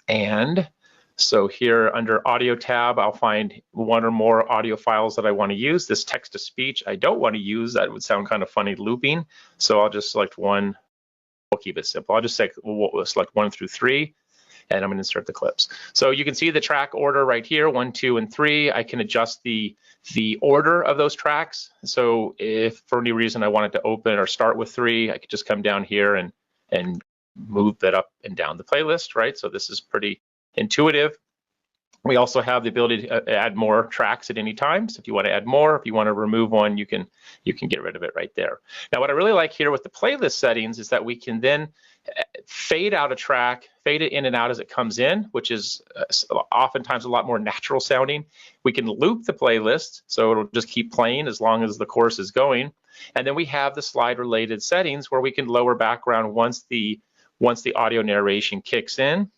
And so here under audio tab, I'll find one or more audio files that I want to use. This text to speech, I don't want to use. That would sound kind of funny looping. So I'll just select one. We'll keep it simple. I'll just select 1 through 3. And I'm going to insert the clips. So you can see the track order right here, 1, 2, and 3. I can adjust the order of those tracks. So if for any reason I wanted to open or start with 3, I could just come down here and move that up and down the playlist, right? So this is pretty intuitive. We also have the ability to add more tracks at any time. So if you want to add more, if you want to remove one, you can get rid of it right there. Now, what I really like here with the playlist settings is that we can then fade out a track, fade it in and out as it comes in, which is oftentimes a lot more natural sounding. We can loop the playlist, so it'll just keep playing as long as the course is going. And then we have the slide related settings where we can lower background once the audio narration kicks in.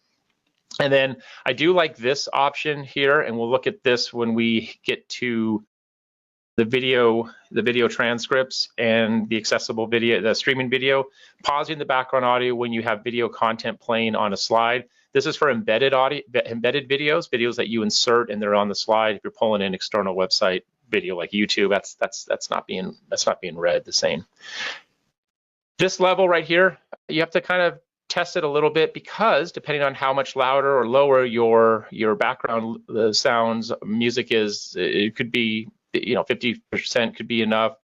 And then I do like this option here, and we'll look at this when we get to the video transcripts and the accessible video, the streaming video, pausing the background audio when you have video content playing on a slide. This is for embedded videos that you insert and they're on the slide. If you're pulling in external website video like YouTube, that's not being read the same. This level right here, you have to kind of test it a little bit, because depending on how much louder or lower your background sounds music is, it could be 50% could be enough.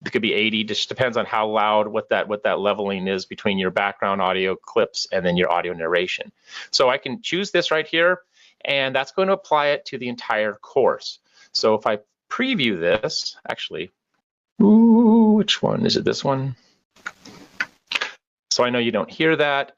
It could be 80. Just depends on how loud what that leveling is between your background audio clips and then your audio narration. So I can choose this right here, and that's going to apply it to the entire course. So if I preview this, actually, which one is it? This one. So I know you don't hear that.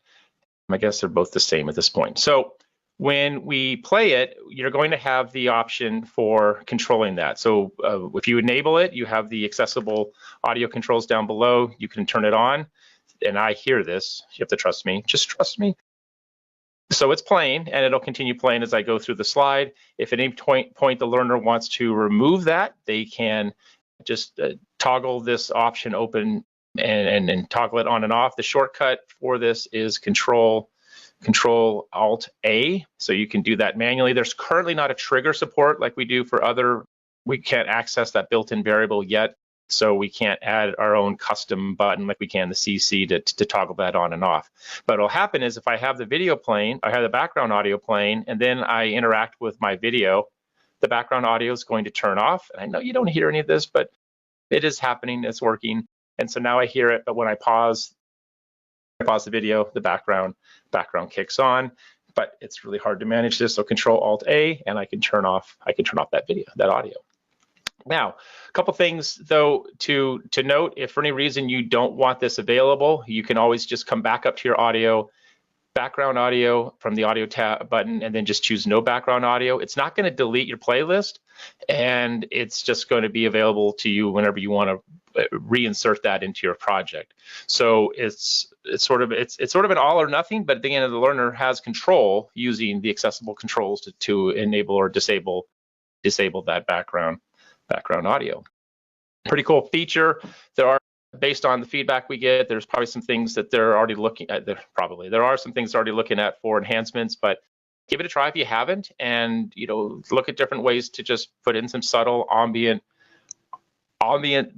I guess they're both the same at this point. So when we play it, you're going to have the option for controlling that. So if you enable it, you have the accessible audio controls down below. You can turn it on, and I hear this. You have to trust me. Just trust me. So it's playing, and it'll continue playing as I go through the slide. If at any point the learner wants to remove that, they can just toggle this option open and toggle it on and off. The shortcut for this is Control Alt A, so you can do that manually. There's currently not a trigger support like we do for other. We can't access that built-in variable yet, so we can't add our own custom button like we can the CC to toggle that on and off. But what'll happen is if I have the video playing, I have the background audio playing, and then I interact with my video, the background audio is going to turn off. And I know you don't hear any of this, but it is happening. It's working. And so now I hear it, but when I pause the video, the background kicks on, but it's really hard to manage this. So Control Alt A, and I can turn off that audio. Now, a couple things though to note: if for any reason you don't want this available, you can always just come back up to your background audio from the audio tab button, and then just choose no background audio. It's not going to delete your playlist, and it's just going to be available to you whenever you want to reinsert that into your project. So it's sort of an all or nothing, but at the end, the learner has control using the accessible controls to enable or disable that background audio. Pretty cool feature. Based on the feedback we get, there's probably some things that they're already looking at. There are some things they're already looking at for enhancements, but give it a try if you haven't, and look at different ways to just put in some subtle ambient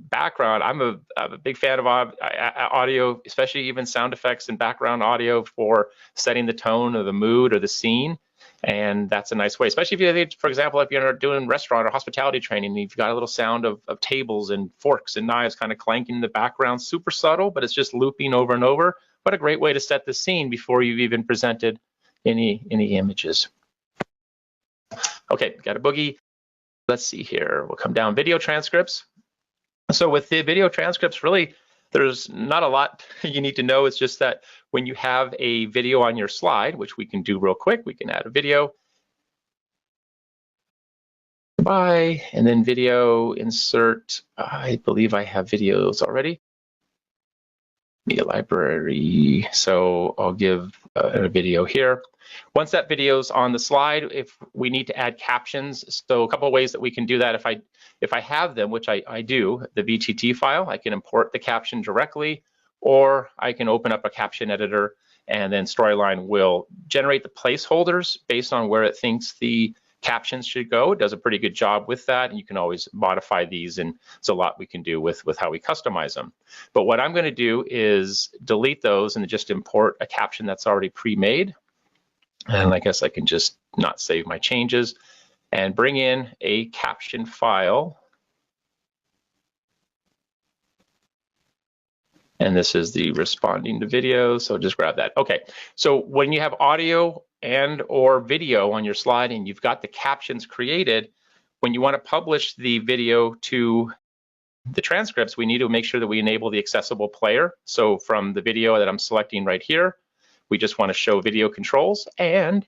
background. I'm a big fan of audio, especially even sound effects and background audio for setting the tone or the mood or the scene. And that's a nice way, especially if you, for example, if you're doing restaurant or hospitality training, you've got a little sound of tables and forks and knives kind of clanking in the background, super subtle, but it's just looping over and over. What a great way to set the scene before you've even presented any images. Okay, got a boogie. Let's see here. We'll come down, video transcripts. So with the video transcripts, really, there's not a lot you need to know. It's just that when you have a video on your slide, which we can do real quick, we can add a video. Bye, and then video insert. I believe I have videos already. Media library. So I'll give a video here. Once that video's on the slide, if we need to add captions, so a couple of ways that we can do that. If I have them, which I do, the VTT file, I can import the caption directly, or I can open up a caption editor, and then Storyline will generate the placeholders based on where it thinks the captions should go. It does a pretty good job with that, and you can always modify these, and there's a lot we can do with how we customize them. But what I'm going to do is delete those and just import a caption that's already pre-made. And I guess I can just not save my changes and bring in a caption file. And this is the responding to video, so just grab that. Okay, so when you have audio and or video on your slide and you've got the captions created, when you want to publish the video to the transcripts, we need to make sure that we enable the accessible player. So from the video that I'm selecting right here, we just want to show video controls and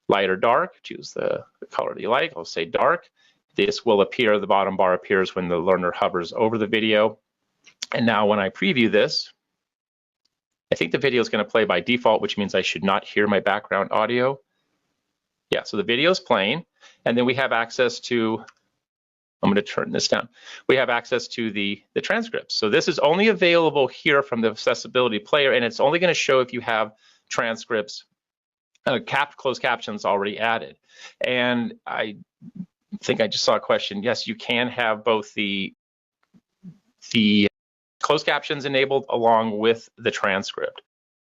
light or dark, choose the color that you like. I'll say dark. This will appear, the bottom bar appears when the learner hovers over the video. And now when I preview this, I think the video is going to play by default, which means I should not hear my background audio. Yeah, so the video is playing, and then we have access to, I'm going to turn this down. We have access to the transcripts. So this is only available here from the accessibility player, and it's only going to show if you have transcripts, closed captions already added. And I think I just saw a question. Yes, you can have both the closed captions enabled along with the transcript.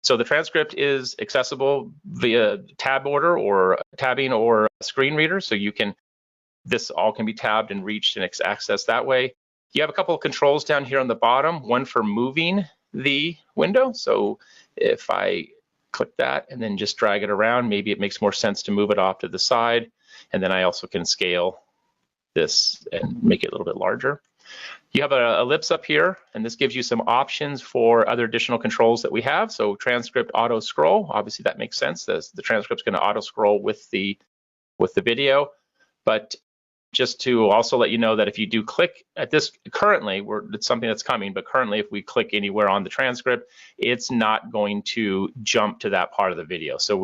So the transcript is accessible via tab order or tabbing or screen reader. So you can, this all can be tabbed and reached and accessed that way. You have a couple of controls down here on the bottom, one for moving the window. So if I click that and then just drag it around, maybe it makes more sense to move it off to the side. And then I also can scale this and make it a little bit larger. You have an ellipse up here, and this gives you some options for other additional controls that we have. So transcript auto scroll, obviously that makes sense. The transcript's going to auto scroll with the video. But just to also let you know that if you do click at this currently, it's something that's coming, but currently if we click anywhere on the transcript, it's not going to jump to that part of the video. So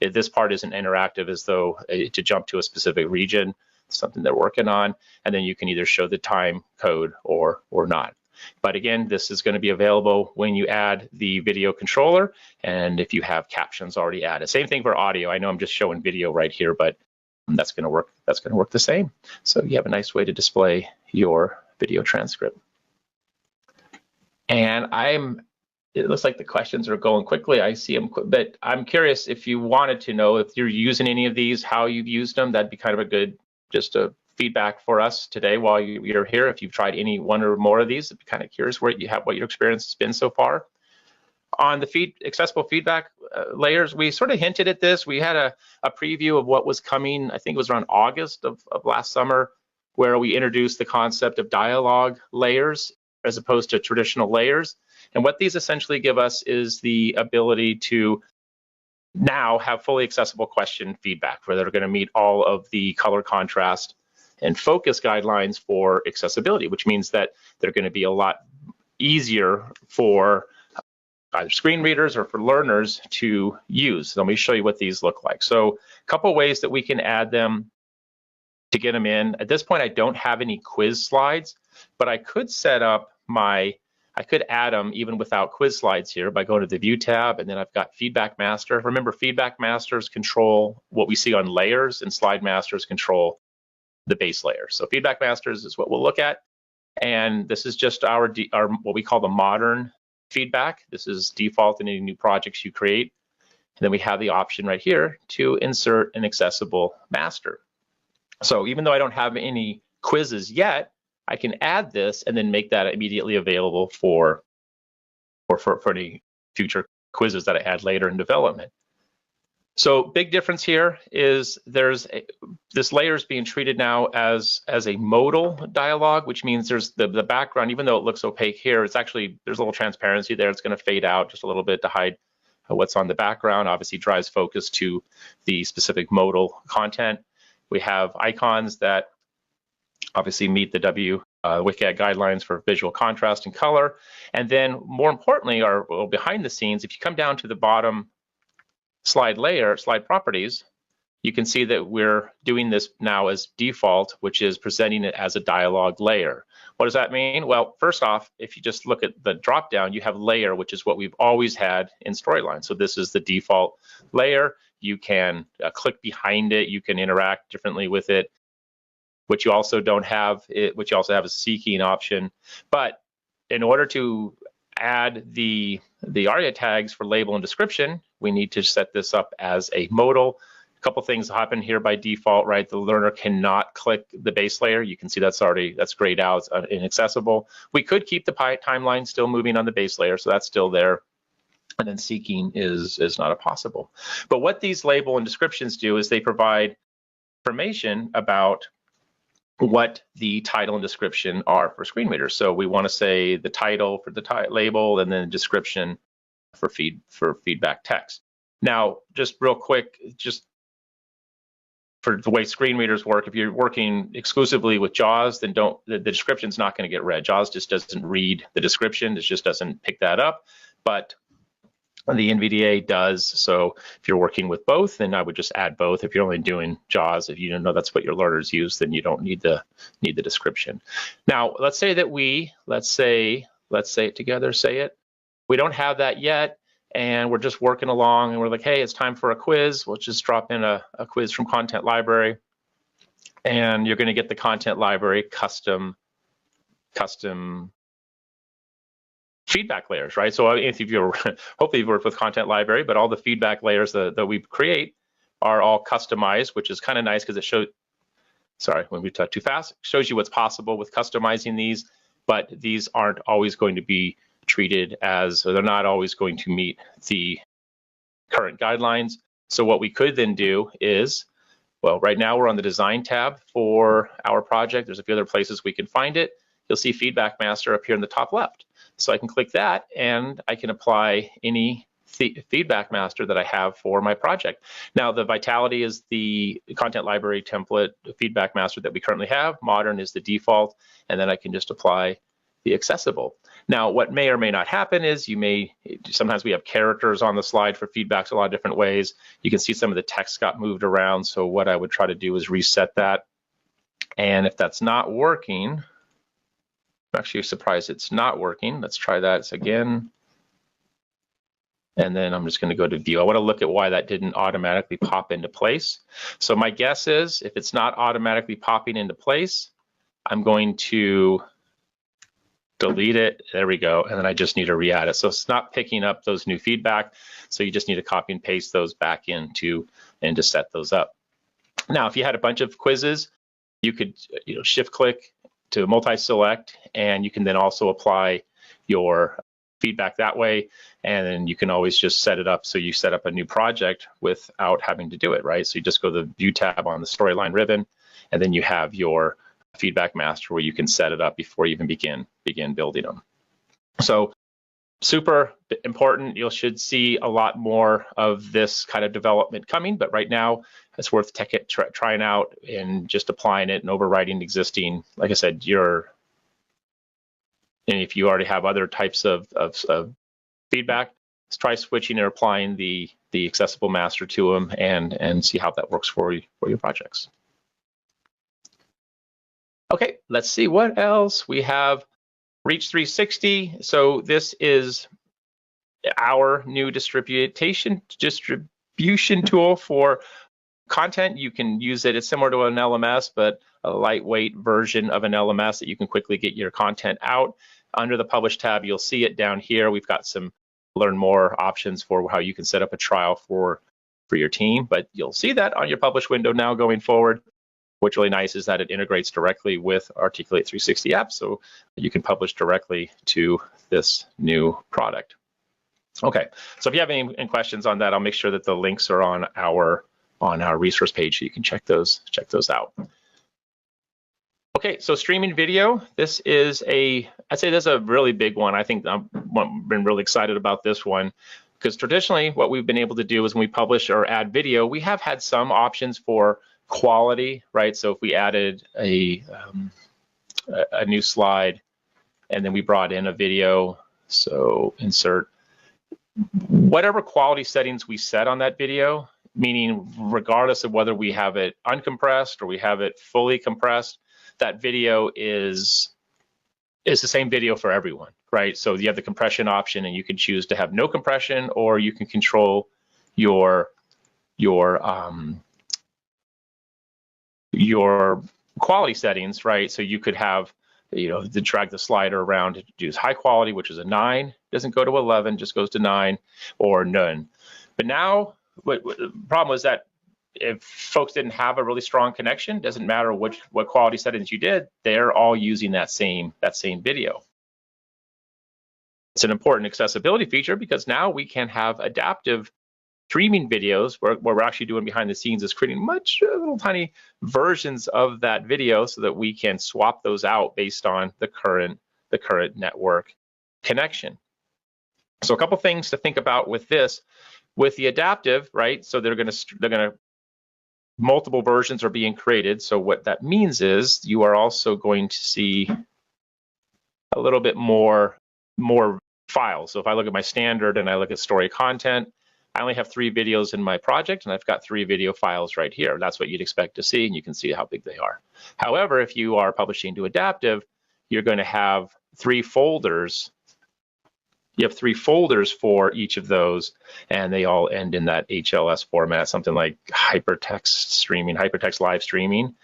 this part isn't interactive as though to jump to a specific region, something they're working on, and then you can either show the time code or not. But again, this is going to be available when you add the video controller and if you have captions already added. Same thing for audio. I know I'm just showing video right here, but that's going to work. That's going to work the same. So you have a nice way to display your video transcript. And it looks like the questions are going quickly. I see them, but I'm curious if you wanted to know if you're using any of these, how you've used them. That'd be kind of a good, just a feedback for us today while you're here. If you've tried any one or more of these, I'd be kind of curious what your experience has been so far. On the accessible feedback layers, we sort of hinted at this. We had a preview of what was coming, I think it was around August of last summer, where we introduced the concept of dialogue layers as opposed to traditional layers. And what these essentially give us is the ability to now have fully accessible question feedback, where they're going to meet all of the color contrast and focus guidelines for accessibility, which means that they're going to be a lot easier for either screen readers or for learners to use. So let me show you what these look like. So a couple ways that we can add them to get them in. At this point, I don't have any quiz slides, but I could set up I could add them even without quiz slides here by going to the View tab, and then I've got Feedback Master. Remember, Feedback Masters control what we see on layers, and Slide Masters control the base layer. So Feedback Masters is what we'll look at, and this is just our what we call the modern feedback. This is default in any new projects you create. And then we have the option right here to insert an accessible master. So even though I don't have any quizzes yet, I can add this and then make that immediately available for any future quizzes that I add later in development. So big difference here is this layer is being treated now as a modal dialogue, which means there's the background, even though it looks opaque here, it's actually, there's a little transparency there. It's going to fade out just a little bit to hide what's on the background. Obviously drives focus to the specific modal content. We have icons that obviously meet the WCAG guidelines for visual contrast and color. And then more importantly, behind the scenes, if you come down to the bottom slide properties, you can see that we're doing this now as default, which is presenting it as a dialogue layer. What does that mean? Well, first off, if you just look at the drop down, you have layer, which is what we've always had in Storyline. So this is the default layer. You can click behind it. You can interact differently with it. What you also don't have, what you also have is a seeking option. But in order to add the ARIA tags for label and description, we need to set this up as a modal. A couple things happen here by default, right? The learner cannot click the base layer. You can see that's grayed out, it's inaccessible. We could keep the timeline still moving on the base layer, so that's still there. And then seeking is not a possible. But what these label and descriptions do is they provide information about what the title and description are for screen readers. So we want to say the title for the label and then the description for feedback text. Now, just real quick, just for the way screen readers work, if you're working exclusively with JAWS, then the description's not going to get read. JAWS just doesn't read the description, it just doesn't pick that up. But the NVDA does. So if you're working with both, then I would just add both. If you're only doing JAWS, if you don't know that's what your learners use, then you don't need the description. Now, let's say that let's say it together, say it. We don't have that yet, and we're just working along, and we're like, hey, it's time for a quiz. We'll just drop in a quiz from Content Library, and you're going to get the Content Library custom feedback layers, right? So if you're hopefully you've worked with Content Library, but all the feedback layers that we create are all customized, which is kind of nice because it shows, sorry, when we talk too fast, it shows you what's possible with customizing these, but these aren't always going to be treated as, or they're not always going to meet the current guidelines. So what we could then do is, well, right now we're on the design tab for our project. There's a few other places we can find it. You'll see Feedback Master up here in the top left. So I can click that and I can apply any Feedback Master that I have for my project. Now, the Vitality is the Content Library template Feedback Master that we currently have. Modern is the default, and then I can just apply the Accessible. Now, what may or may not happen is sometimes we have characters on the slide for feedbacks a lot of different ways. You can see some of the text got moved around. So what I would try to do is reset that. And if that's not working, I'm actually surprised it's not working. Let's try that again. And then I'm just going to go to view. I want to look at why that didn't automatically pop into place. So my guess is if it's not automatically popping into place, I'm going to delete it. There we go. And then I just need to re-add it. So it's not picking up those new feedback. So you just need to copy and paste those back into and to set those up. Now, if you had a bunch of quizzes, you could shift click to multi-select, and you can then also apply your feedback that way. And then you can always just set it up so you set up a new project without having to do it, right? So you just go to the View tab on the Storyline ribbon, and then you have your Feedback Master where you can set it up before you even begin building them. So super important. You should see a lot more of this kind of development coming, but right now it's worth trying out and just applying it and overriding existing. Like I said, and if you already have other types of feedback, let's try switching or applying the Accessible Master to them and see how that works for your projects. Okay, let's see what else we have. Reach 360. So this is our new distribution tool for content. You can use it. It's similar to an LMS, but a lightweight version of an LMS that you can quickly get your content out. Under the Publish tab, you'll see it down here. We've got some learn more options for how you can set up a trial for your team, but you'll see that on your Publish window now going forward. What's really nice is that it integrates directly with Articulate 360 apps, so you can publish directly to this new product. Okay, so if you have any questions on that, I'll make sure that the links are on our resource page so you can check those out. Okay, so streaming video. This is I'd say this is a really big one. I think I've been really excited about this one because traditionally what we've been able to do is when we publish or add video, we have had some options for quality, right? So if we added a new slide and then we brought in a video, so insert, whatever quality settings we set on that video, meaning regardless of whether we have it uncompressed or we have it fully compressed, that video is the same video for everyone, right? So you have the compression option and you can choose to have no compression, or you can control your quality settings, right? So you could have, to drag the slider around to use high quality, which is a 9, doesn't go to 11, just goes to 9, or none. But now, the problem is that if folks didn't have a really strong connection, doesn't matter what quality settings you did, they're all using that same video. It's an important accessibility feature because now we can have adaptive streaming videos where we're actually doing behind the scenes is creating little tiny versions of that video so that we can swap those out based on the current network connection. So a couple things to think about with this, with the adaptive, right? So they're going to multiple versions are being created. So what that means is you are also going to see a little bit more files. So if I look at my standard and I look at story content, I only have 3 videos in my project, and I've got 3 video files right here. That's what you'd expect to see, and you can see how big they are. However, if you are publishing to adaptive, you're going to have 3 folders. You have 3 folders for each of those, and they all end in that HLS format, something like hypertext streaming, hypertext live streaming.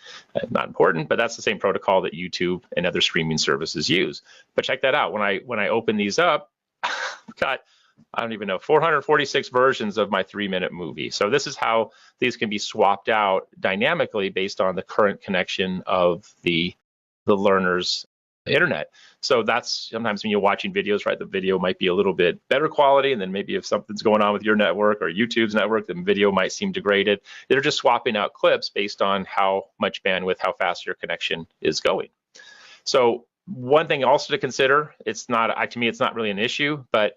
Not important, but that's the same protocol that YouTube and other streaming services use. But check that out. When I open these up, I've got, I don't even know, 446 versions of my 3-minute movie. So this is how these can be swapped out dynamically based on the current connection of the learner's internet. So that's sometimes when you're watching videos, right? The video might be a little bit better quality, and then maybe if something's going on with your network or YouTube's network, the video might seem degraded. They're just swapping out clips based on how much bandwidth, how fast your connection is going. So one thing also to consider, it's not, to me, it's not really an issue, but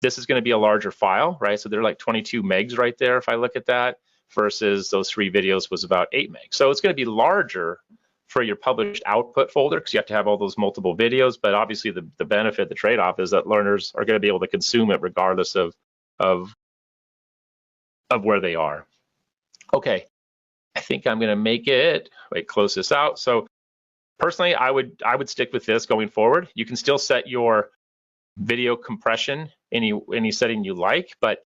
this is going to be a larger file, right? So they're like 22 megs right there if I look at that, versus those 3 videos was about 8 megs. So it's going to be larger for your published output folder because you have to have all those multiple videos, but obviously the benefit, the trade-off is that learners are going to be able to consume it regardless of where they are. Okay, I think I'm going to make it, close this out. So personally, I would stick with this going forward. You can still set your video compression any setting you like, but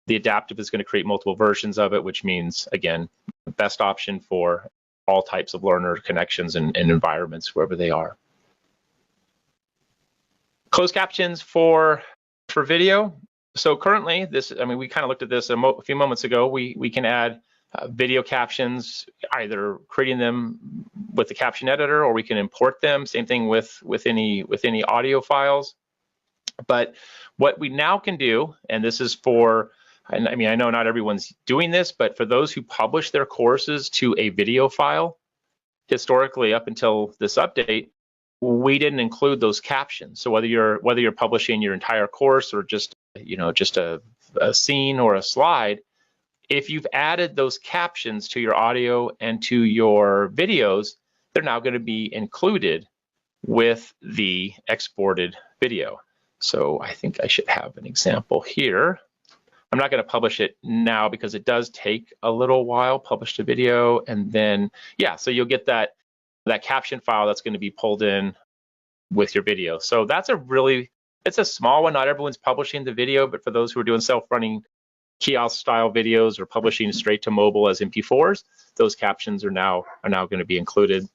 the adaptive is going to create multiple versions of it, which means, again, the best option for all types of learner connections and environments, wherever they are. Closed captions for video. So currently, we kind of looked at this a few moments ago. We can add video captions, either creating them with the caption editor, or we can import them. Same thing with any audio files. But what we now can do, and this is for, and I know not everyone's doing this, but for those who publish their courses to a video file, historically up until this update, we didn't include those captions. So whether you're publishing your entire course or just a scene or a slide, if you've added those captions to your audio and to your videos, they're now going to be included with the exported video. So I think I should have an example here. I'm not going to publish it now because it does take a little while, publish the video, and then, yeah, so you'll get that caption file that's going to be pulled in with your video. So that's it's a small one. Not everyone's publishing the video, but for those who are doing self-running kiosk style videos or publishing straight to mobile as MP4s, those captions are now going to be included.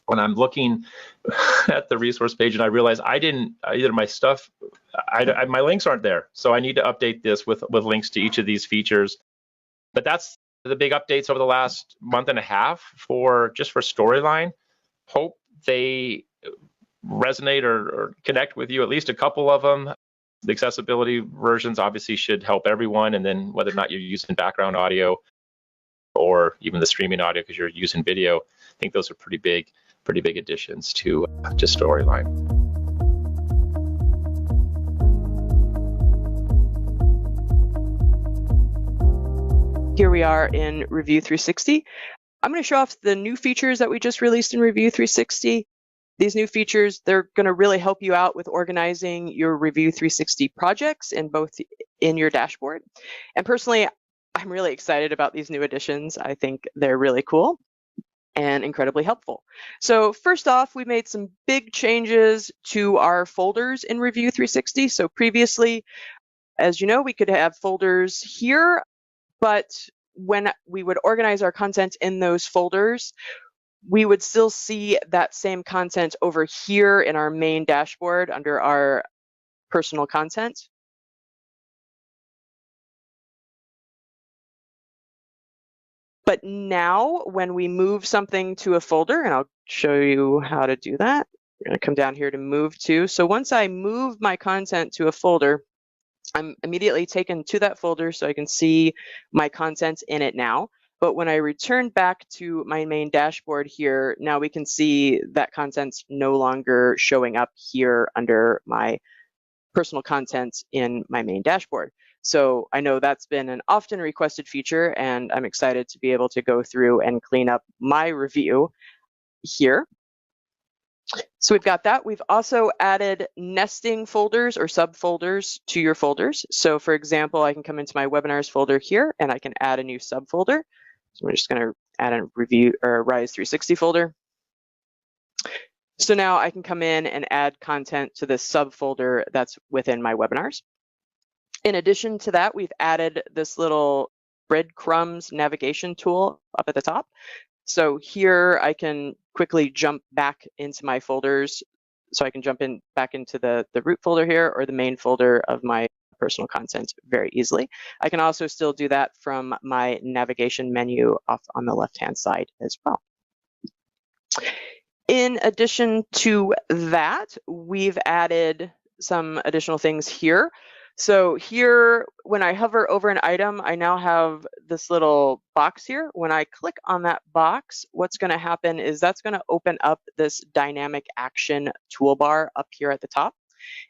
When I'm looking at the resource page and I realize I didn't, either my links aren't there. So I need to update this with links to each of these features. But that's the big updates over the last month and a half for Storyline. Hope they resonate or connect with you, at least a couple of them. The accessibility versions obviously should help everyone. And then whether or not you're using background audio or even the streaming audio because you're using video, I think those are pretty big additions to Storyline. Here we are in Review 360. I'm going to show off the new features that we just released in Review 360. These new features, they're going to really help you out with organizing your Review 360 projects in your dashboard. And personally, I'm really excited about these new additions. I think they're really cool and incredibly helpful. So first off, we made some big changes to our folders in Review 360. So previously, as you know, we could have folders here, but when we would organize our content in those folders, we would still see that same content over here in our main dashboard under our personal content. But now when we move something to a folder, and I'll show you how to do that. I'm going to come down here to move to. So once I move my content to a folder, I'm immediately taken to that folder so I can see my content in it now. But when I return back to my main dashboard here, now we can see that content's no longer showing up here under my personal content in my main dashboard. So I know that's been an often requested feature, and I'm excited to be able to go through and clean up my review here. So we've got that. We've also added nesting folders or subfolders to your folders. So for example, I can come into my webinars folder here and I can add a new subfolder. So we're just going to add a review or Rise 360 folder. So now I can come in and add content to this subfolder that's within my webinars. In addition to that, we've added this little breadcrumbs navigation tool up at the top. So here I can quickly jump back into my folders. So I can jump back into the root folder here or the main folder of my personal content very easily. I can also still do that from my navigation menu off on the left-hand side as well. In addition to that, we've added some additional things here. So here, when I hover over an item, I now have this little box here. When I click on that box, what's going to happen is that's going to open up this dynamic action toolbar up here at the top.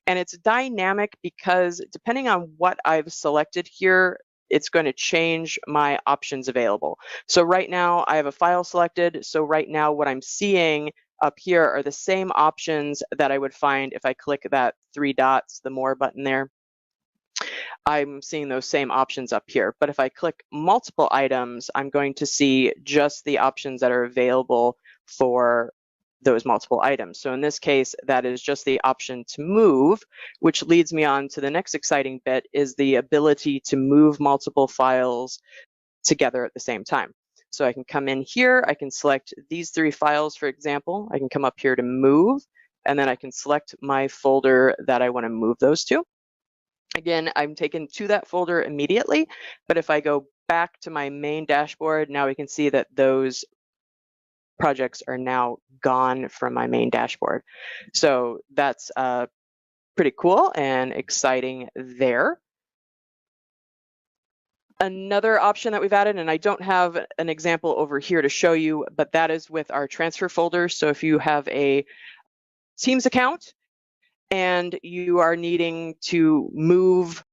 And it's dynamic because depending on what I've selected here, it's going to change my options available. So right now I have a file selected. So right now what I'm seeing up here are the same options that I would find if I click that 3 dots, the more button there. I'm seeing those same options up here. But if I click multiple items, I'm going to see just the options that are available for those multiple items. So in this case, that is just the option to move, which leads me on to the next exciting bit, is the ability to move multiple files together at the same time. So I can come in here, I can select these 3 files, for example. I can come up here to move, and then I can select my folder that I want to move those to. Again, I'm taken to that folder immediately, but if I go back to my main dashboard, now we can see that those projects are now gone from my main dashboard. So that's pretty cool and exciting there. Another option that we've added, and I don't have an example over here to show you, but that is with our transfer folders. So if you have a Teams account and you are needing to move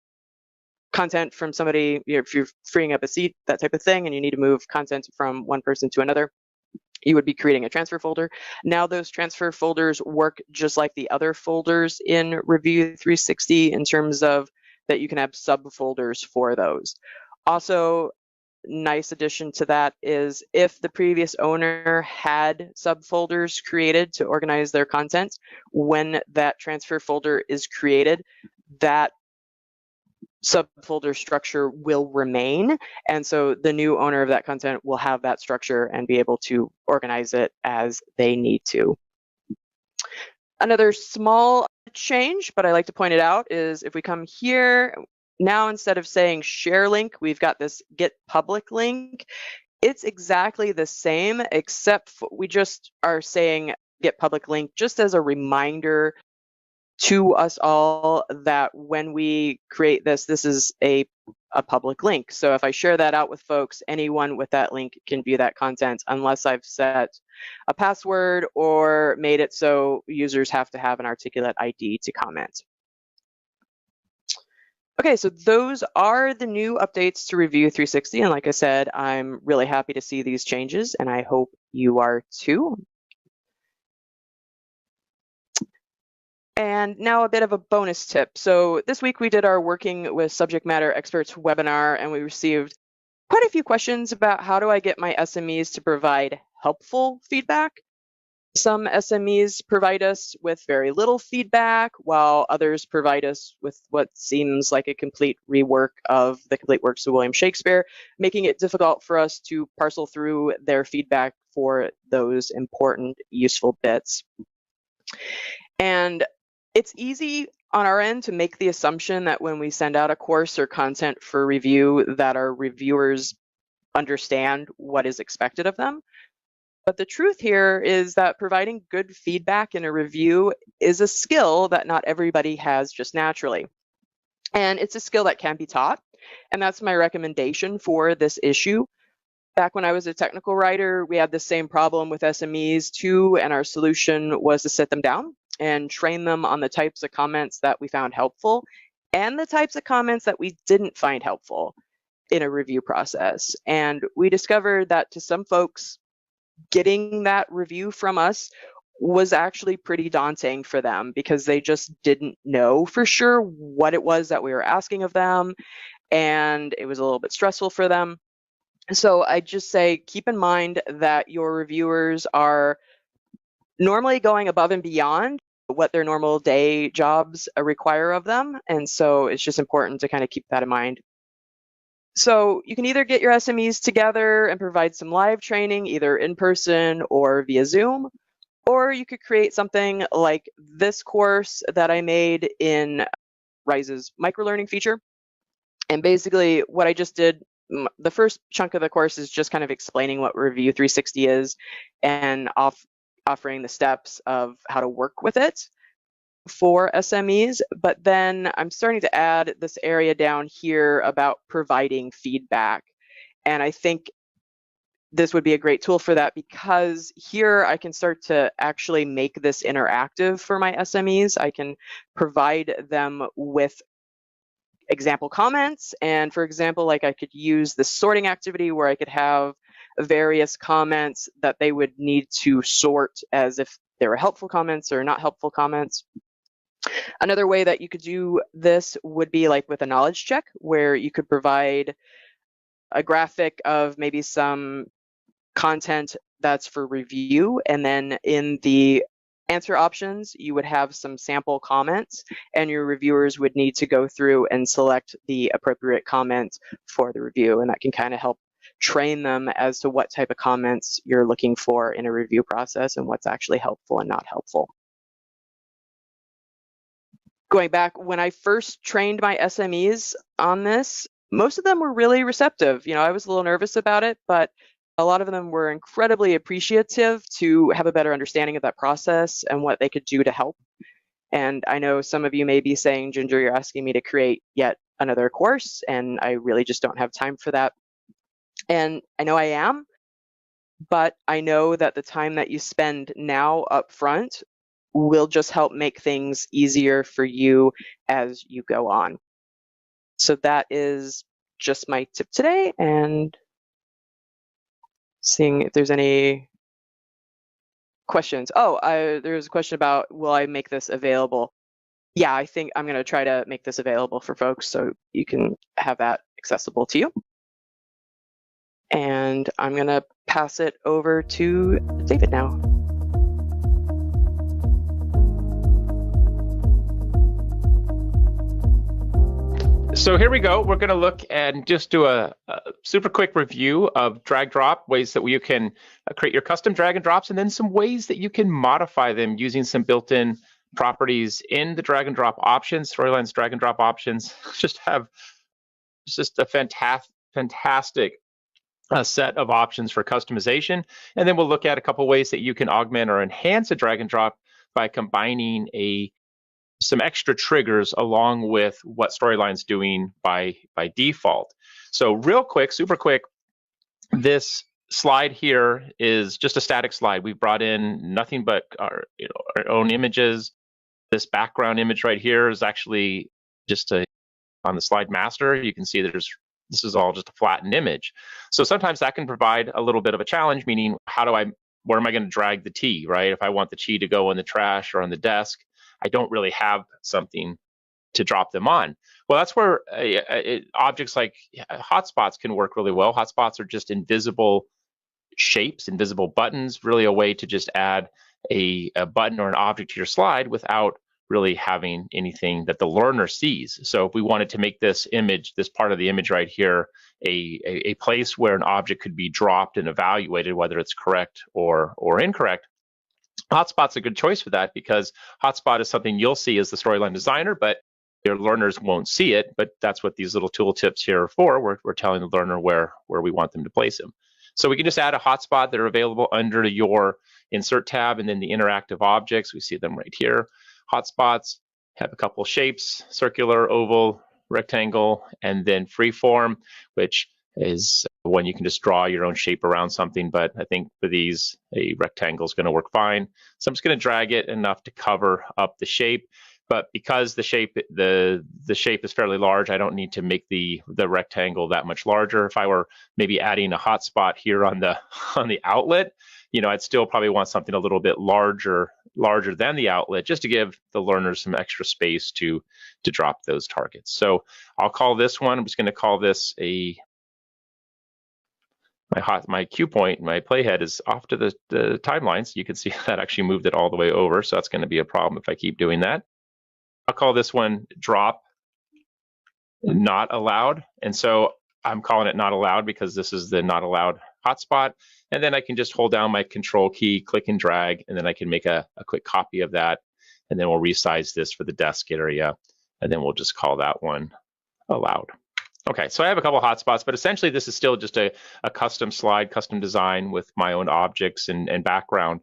content from somebody, if you're freeing up a seat, that type of thing, and you need to move content from one person to another, you would be creating a transfer folder. Now those transfer folders work just like the other folders in Review 360 in terms of that you can have subfolders for those. Also, nice addition to that is if the previous owner had subfolders created to organize their content, when that transfer folder is created, that subfolder structure will remain. And so the new owner of that content will have that structure and be able to organize it as they need to. Another small change, but I like to point it out, is if we come here, now instead of saying share link, we've got this get public link. It's exactly the same, except we just are saying get public link just as a reminder to us all that when we create this, this is a public link. So if I share that out with folks, anyone with that link can view that content unless I've set a password or made it so users have to have an articulate ID to comment. Okay, so those are the new updates to Review 360. And like I said, I'm really happy to see these changes, and I hope you are too. And now a bit of a bonus tip. So this week we did our Working with Subject Matter Experts webinar, and we received quite a few questions about how do I get my SMEs to provide helpful feedback. Some SMEs provide us with very little feedback, while others provide us with what seems like a complete rework of the complete works of William Shakespeare, making it difficult for us to parcel through their feedback for those important, useful bits. And it's easy on our end to make the assumption that when we send out a course or content for review, that our reviewers understand what is expected of them. But the truth here is that providing good feedback in a review is a skill that not everybody has just naturally. And it's a skill that can be taught. And that's my recommendation for this issue. Back when I was a technical writer, we had the same problem with SMEs too, and our solution was to sit them down and train them on the types of comments that we found helpful and the types of comments that we didn't find helpful in a review process. And we discovered that to some folks, getting that review from us was actually pretty daunting for them because they just didn't know for sure what it was that we were asking of them, and it was a little bit stressful for them. So I just say, keep in mind that your reviewers are normally going above and beyond what their normal day jobs require of them. And so it's just important to kind of keep that in mind. So you can either get your SMEs together and provide some live training, either in person or via Zoom, or you could create something like this course that I made in Rise's microlearning feature. And basically what I just did, the first chunk of the course is just kind of explaining what Review 360 is and offering the steps of how to work with it for SMEs. But then I'm starting to add this area down here about providing feedback. And I think this would be a great tool for that, because here I can start to actually make this interactive for my SMEs. I can provide them with example comments. And for example, like I could use the sorting activity where I could have various comments that they would need to sort as if they were helpful comments or not helpful comments. Another way that you could do this would be like with a knowledge check, where you could provide a graphic of maybe some content that's for review, and then in the answer options, you would have some sample comments, and your reviewers would need to go through and select the appropriate comment for the review, and that can kind of help train them as to what type of comments you're looking for in a review process and what's actually helpful and not helpful. Going back, when I first trained my SMEs on this, most of them were really receptive. I was a little nervous about it, but a lot of them were incredibly appreciative to have a better understanding of that process and what they could do to help. And I know some of you may be saying, Ginger, you're asking me to create yet another course, and I really just don't have time for that. And I know I am, but I know that the time that you spend now up front will just help make things easier for you as you go on. So that is just my tip today, and seeing if there's any questions. Oh, there's a question about, will I make this available? Yeah, I think I'm going to try to make this available for folks so you can have that accessible to you. And I'm going to pass it over to David now. So here we go. We're going to look and just do a super quick review of drag drop, ways that you can create your custom drag and drops, and then some ways that you can modify them using some built-in properties in the drag and drop options. Storyline's drag and drop options just have just a fantastic set of options for customization. And then we'll look at a couple ways that you can augment or enhance a drag and drop by combining some extra triggers along with what Storyline's doing by default. So real quick, super quick, this slide here is just a static slide. We've brought in nothing but our own images. This background image right here is actually just on the slide master. You can see that this is all just a flattened image. So sometimes that can provide a little bit of a challenge, meaning where am I going to drag the T, right? If I want the T to go in the trash or on the desk, I don't really have something to drop them on. Well, that's where objects like hotspots can work really well. Hotspots are just invisible shapes, invisible buttons, really a way to just add a button or an object to your slide without really having anything that the learner sees. So if we wanted to make this image, this part of the image right here, a place where an object could be dropped and evaluated, whether it's correct or incorrect, Hotspot's a good choice for that, because Hotspot is something you'll see as the Storyline designer, but your learners won't see it, but that's what these little tooltips here are for. We're telling the learner where we want them to place them. So we can just add a hotspot that are available under your Insert tab, and then the interactive objects. We see them right here. Hotspots have a couple shapes: circular, oval, rectangle, and then freeform, which is one you can just draw your own shape around something. But I think for these, a rectangle is going to work fine. So I'm just going to drag it enough to cover up the shape. But because the shape is fairly large, I don't need to make the rectangle that much larger. If I were maybe adding a hotspot here on the outlet, I'd still probably want something a little bit larger than the outlet, just to give the learners some extra space to drop those targets. So I'll call this one. I'm just going to call this my cue point. My playhead is off to the timeline, so you can see that actually moved it all the way over. So that's going to be a problem if I keep doing that. I'll call this one drop not allowed. And so I'm calling it not allowed because this is the not allowed hotspot. And then I can just hold down my control key, click and drag, and then I can make a quick copy of that. And then we'll resize this for the desk area. And then we'll just call that one allowed. Okay, so I have a couple hotspots, but essentially this is still just a custom slide, custom design with my own objects and background.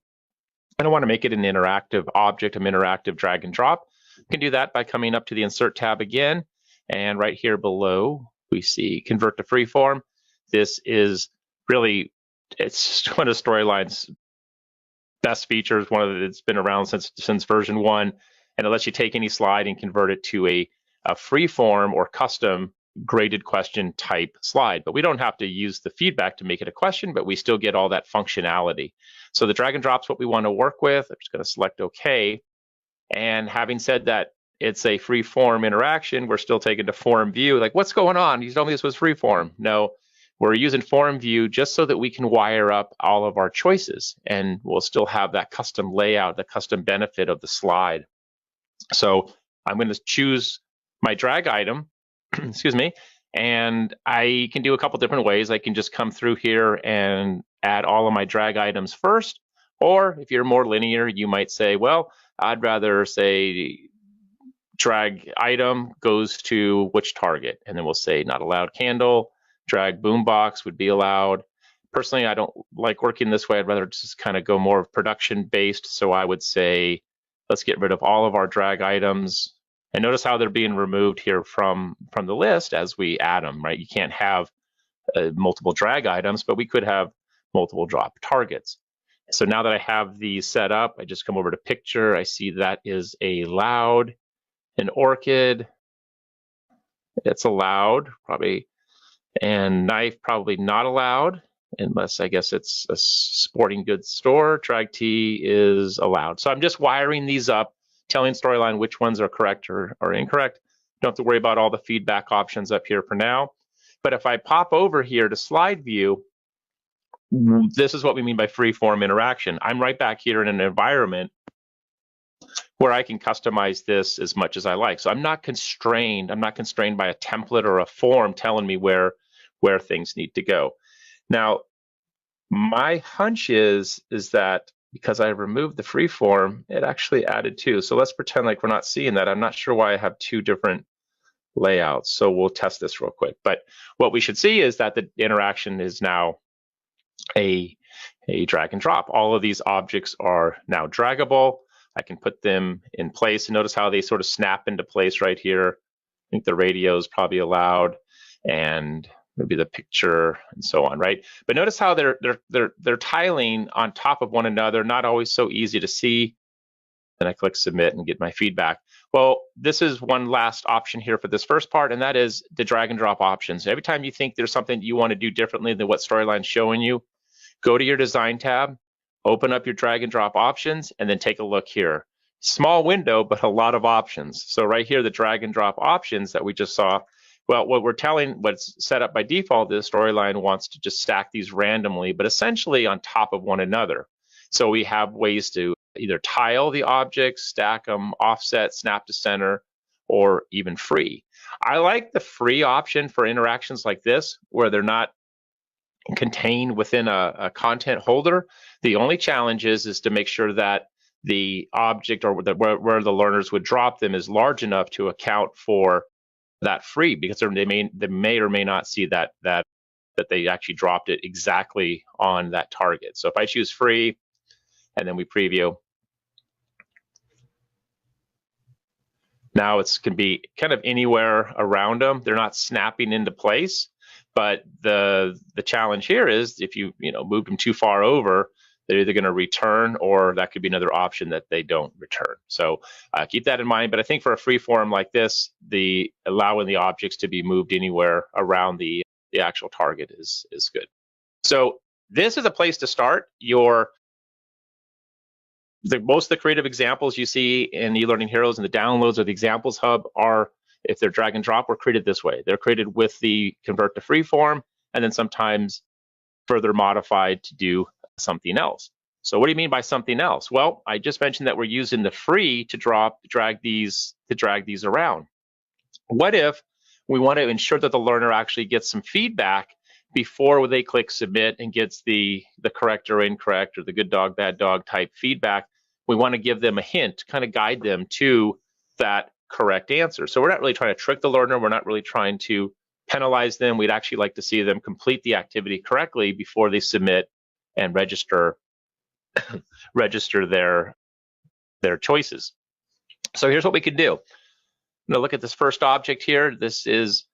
I don't want to make it an interactive object, an interactive drag and drop. You can do that by coming up to the Insert tab again, and right here below we see Convert to Freeform. This is really, it's one of Storyline's best features. It's been around since version 1, and it lets you take any slide and convert it to a freeform or custom graded question type slide. But we don't have to use the feedback to make it a question, but we still get all that functionality. So the drag and drop's what we want to work with. I'm just going to select OK. And having said that, it's a free form interaction, we're still taken to form view. Like, what's going on? You told me this was free form. No, we're using form view just so that we can wire up all of our choices, and we'll still have that custom layout, the custom benefit of the slide. So I'm going to choose my drag item, excuse me, and I can do a couple different ways. I can just come through here and add all of my drag items first, or if you're more linear, you might say, well, I'd rather say drag item goes to which target, and then we'll say not allowed candle. Drag boombox would be allowed. Personally, I don't like working this way. I'd rather just kind of go more production based. So I would say, let's get rid of all of our drag items. And notice how they're being removed here from the list as we add them, right? You can't have multiple drag items, but we could have multiple drop targets. So now that I have these set up, I just come over to picture. I see that is allowed. An orchid, it's allowed, probably. And knife, probably not allowed, unless I guess it's a sporting goods store. Drag tee is allowed. So I'm just wiring these up, telling Storyline which ones are correct or incorrect. Don't have to worry about all the feedback options up here for now. But if I pop over here to slide view, this is what we mean by free-form interaction. I'm right back here in an environment where I can customize this as much as I like. So I'm not constrained. I'm not constrained by a template or a form telling me where things need to go. Now, my hunch is that because I removed the freeform, it actually added 2. So let's pretend like we're not seeing that. I'm not sure why I have 2 different layouts. So we'll test this real quick. But what we should see is that the interaction is now a drag and drop. All of these objects are now draggable. I can put them in place, and notice how they sort of snap into place right here. I think the radio is probably allowed, and maybe the picture and so on, right? But notice how they're tiling on top of one another, not always so easy to see. Then I click submit and get my feedback. Well, this is one last option here for this first part, and that is the drag and drop options. Every time you think there's something you want to do differently than what Storyline's showing you, go to your design tab, open up your drag and drop options, and then take a look here. Small window, but a lot of options. So right here, the drag and drop options that we just saw, well, what's set up by default is Storyline wants to just stack these randomly, but essentially on top of one another. So we have ways to either tile the objects, stack them, offset, snap to center, or even free. I like the free option for interactions like this, where they're not contained within a content holder. The only challenge is to make sure that the object or where the learners would drop them is large enough to account for that free, because they may or may not see that they actually dropped it exactly on that target. So if I choose free and then we preview, now it can be kind of anywhere around them. They're not snapping into place, but the challenge here is if you move them too far over, they're either going to return, or that could be another option that they don't return. So keep that in mind. But I think for a free form like this, allowing the objects to be moved anywhere around the actual target is good. So this is a place to start. Most of the creative examples you see in eLearning Heroes and the downloads or the examples hub are, if they're drag and drop, were created this way. They're created with the convert to free form, and then sometimes further modified to do something else. So what do you mean by something else? Well, I just mentioned that we're using the free to drag these around. What if we want to ensure that the learner actually gets some feedback before they click submit and gets the correct or incorrect or the good dog, bad dog type feedback? We want to give them a hint, kind of guide them to that correct answer. So we're not really trying to trick the learner. We're not really trying to penalize them. We'd actually like to see them complete the activity correctly before they submit and register their choices. So here's what we could do. I'm going to look at this first object here. This is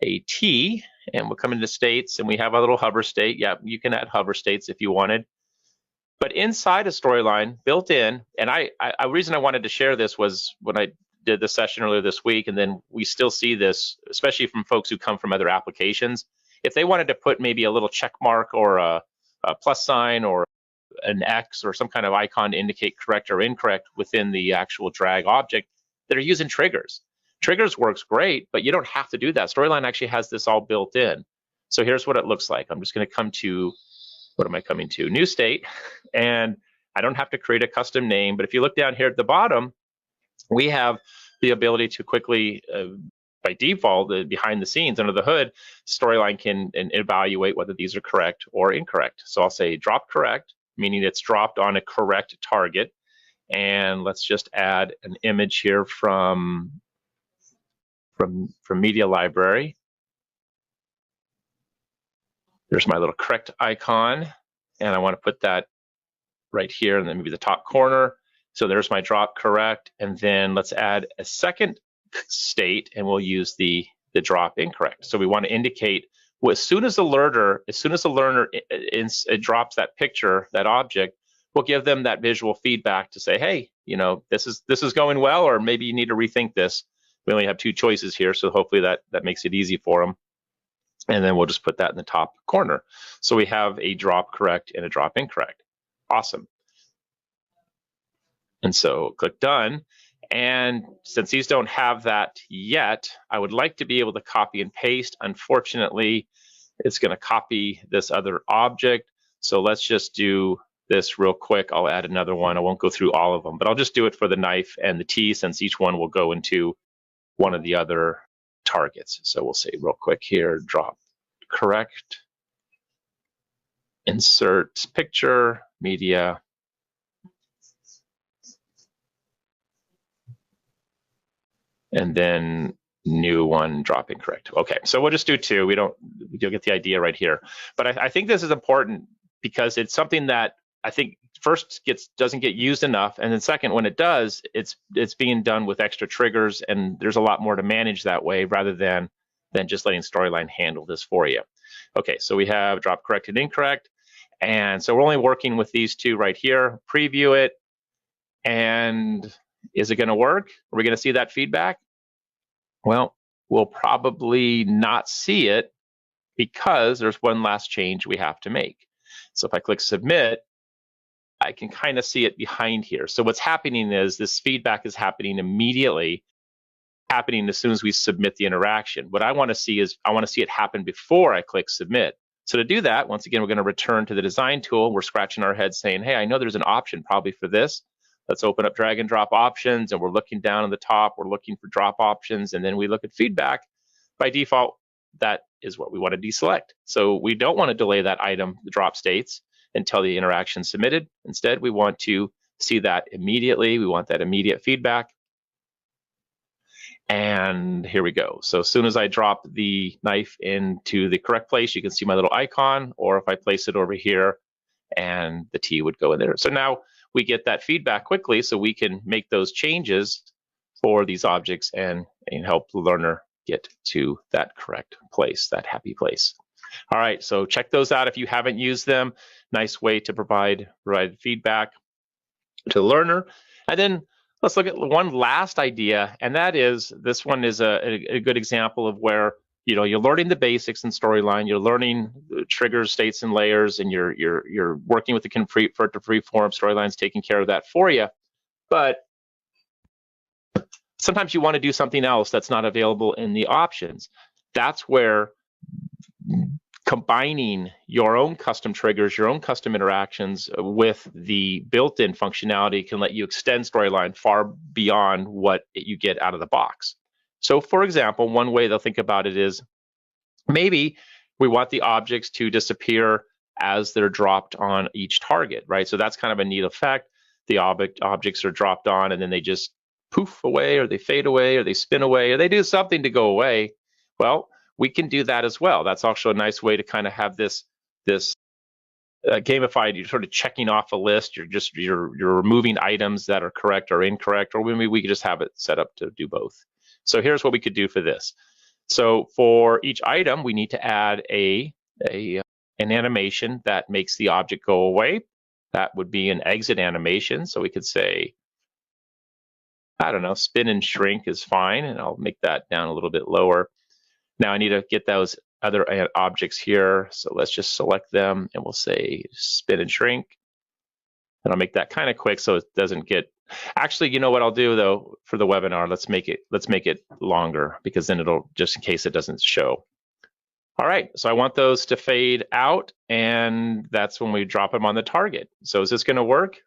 a T, and we'll come into states, and we have a little hover state. Yeah, you can add hover states if you wanted. But inside a storyline, built in, and the reason I wanted to share this was when I did the session earlier this week, and then we still see this, especially from folks who come from other applications. If they wanted to put maybe a little check mark or a plus sign or an X or some kind of icon to indicate correct or incorrect within the actual drag object, they're using triggers. Triggers works great, but you don't have to do that. Storyline actually has this all built in. So here's what it looks like. I'm just going to come to, what am I coming to? New state. And I don't have to create a custom name, but if you look down here at the bottom, we have the ability to quickly, by default, behind the scenes, under the hood, Storyline can evaluate whether these are correct or incorrect. So I'll say drop correct, meaning it's dropped on a correct target. And let's just add an image here from Media Library. There's my little correct icon, and I want to put that right here, and then maybe the top corner. So there's my drop correct, and then let's add a second state, and we'll use the drop incorrect. So we want to indicate, well, as soon as the learner drops that picture, that object, we'll give them that visual feedback to say, hey, this is going well, or maybe you need to rethink this. We only have two choices here, so hopefully that makes it easy for them. And then we'll just put that in the top corner. So we have a drop correct and a drop incorrect. Awesome. And so click done. And since these don't have that yet, I would like to be able to copy and paste. Unfortunately, it's going to copy this other object. So let's just do this real quick. I'll add another one. I won't go through all of them, but I'll just do it for the knife and the T, since each one will go into one of the other targets. So we'll say real quick here, drop correct, insert picture, media, and then new one, drop incorrect. Okay, so we'll just do two. You'll get the idea right here. But I think this is important because it's something that I think first doesn't get used enough, and then second, when it does, it's being done with extra triggers, and there's a lot more to manage that way rather than just letting Storyline handle this for you. Okay, so we have drop correct and incorrect, and so we're only working with these two right here. Preview it, and is it going to work? Are we going to see that feedback? Well, we'll probably not see it because there's one last change we have to make. So if I click submit, I can kind of see it behind here. So what's happening is this feedback is happening immediately, happening as soon as we submit the interaction. What I want to see is I want to see it happen before I click submit. So to do that, once again, we're going to return to the design tool. We're scratching our head saying, hey, I know there's an option probably for this. Let's open up drag and drop options, and we're looking down on the top. We're looking for drop options, and then we look at feedback. By default, that is what we want to deselect. So we don't want to delay that item, the drop states, until the interaction submitted. Instead, we want to see that immediately. We want that immediate feedback. And here we go. So as soon as I drop the knife into the correct place, you can see my little icon, or if I place it over here, and the T would go in there. So now we get that feedback quickly, so we can make those changes for these objects and help the learner get to that correct place, that happy place. All right, so check those out if you haven't used them. Nice way to provide feedback to the learner. And then let's look at one last idea, and that is, this one is a good example of where you're learning the basics in Storyline, you're learning triggers, states, and layers, and you're working with the convert to freeform. Storyline's taking care of that for you. But sometimes you want to do something else that's not available in the options. That's where combining your own custom triggers, your own custom interactions with the built-in functionality can let you extend Storyline far beyond what you get out of the box. So for example, one way they'll think about it is, maybe we want the objects to disappear as they're dropped on each target, right? So that's kind of a neat effect. The objects are dropped on and then they just poof away, or they fade away, or they spin away, or they do something to go away. Well, we can do that as well. That's also a nice way to kind of have this gamified. You're sort of checking off a list. You're removing items that are correct or incorrect, or maybe we could just have it set up to do both. So here's what we could do for this. So for each item, we need to add an animation that makes the object go away. That would be an exit animation. So we could say, I don't know, spin and shrink is fine, and I'll make that down a little bit lower. Now I need to get those other objects here. So let's just select them, and we'll say spin and shrink. And I'll make that kind of quick so it doesn't get. Actually, you know what I'll do though for the webinar? Let's make it longer, because then it'll, just in case it doesn't show. All right, so I want those to fade out, and that's when we drop them on the target. So is this going to work?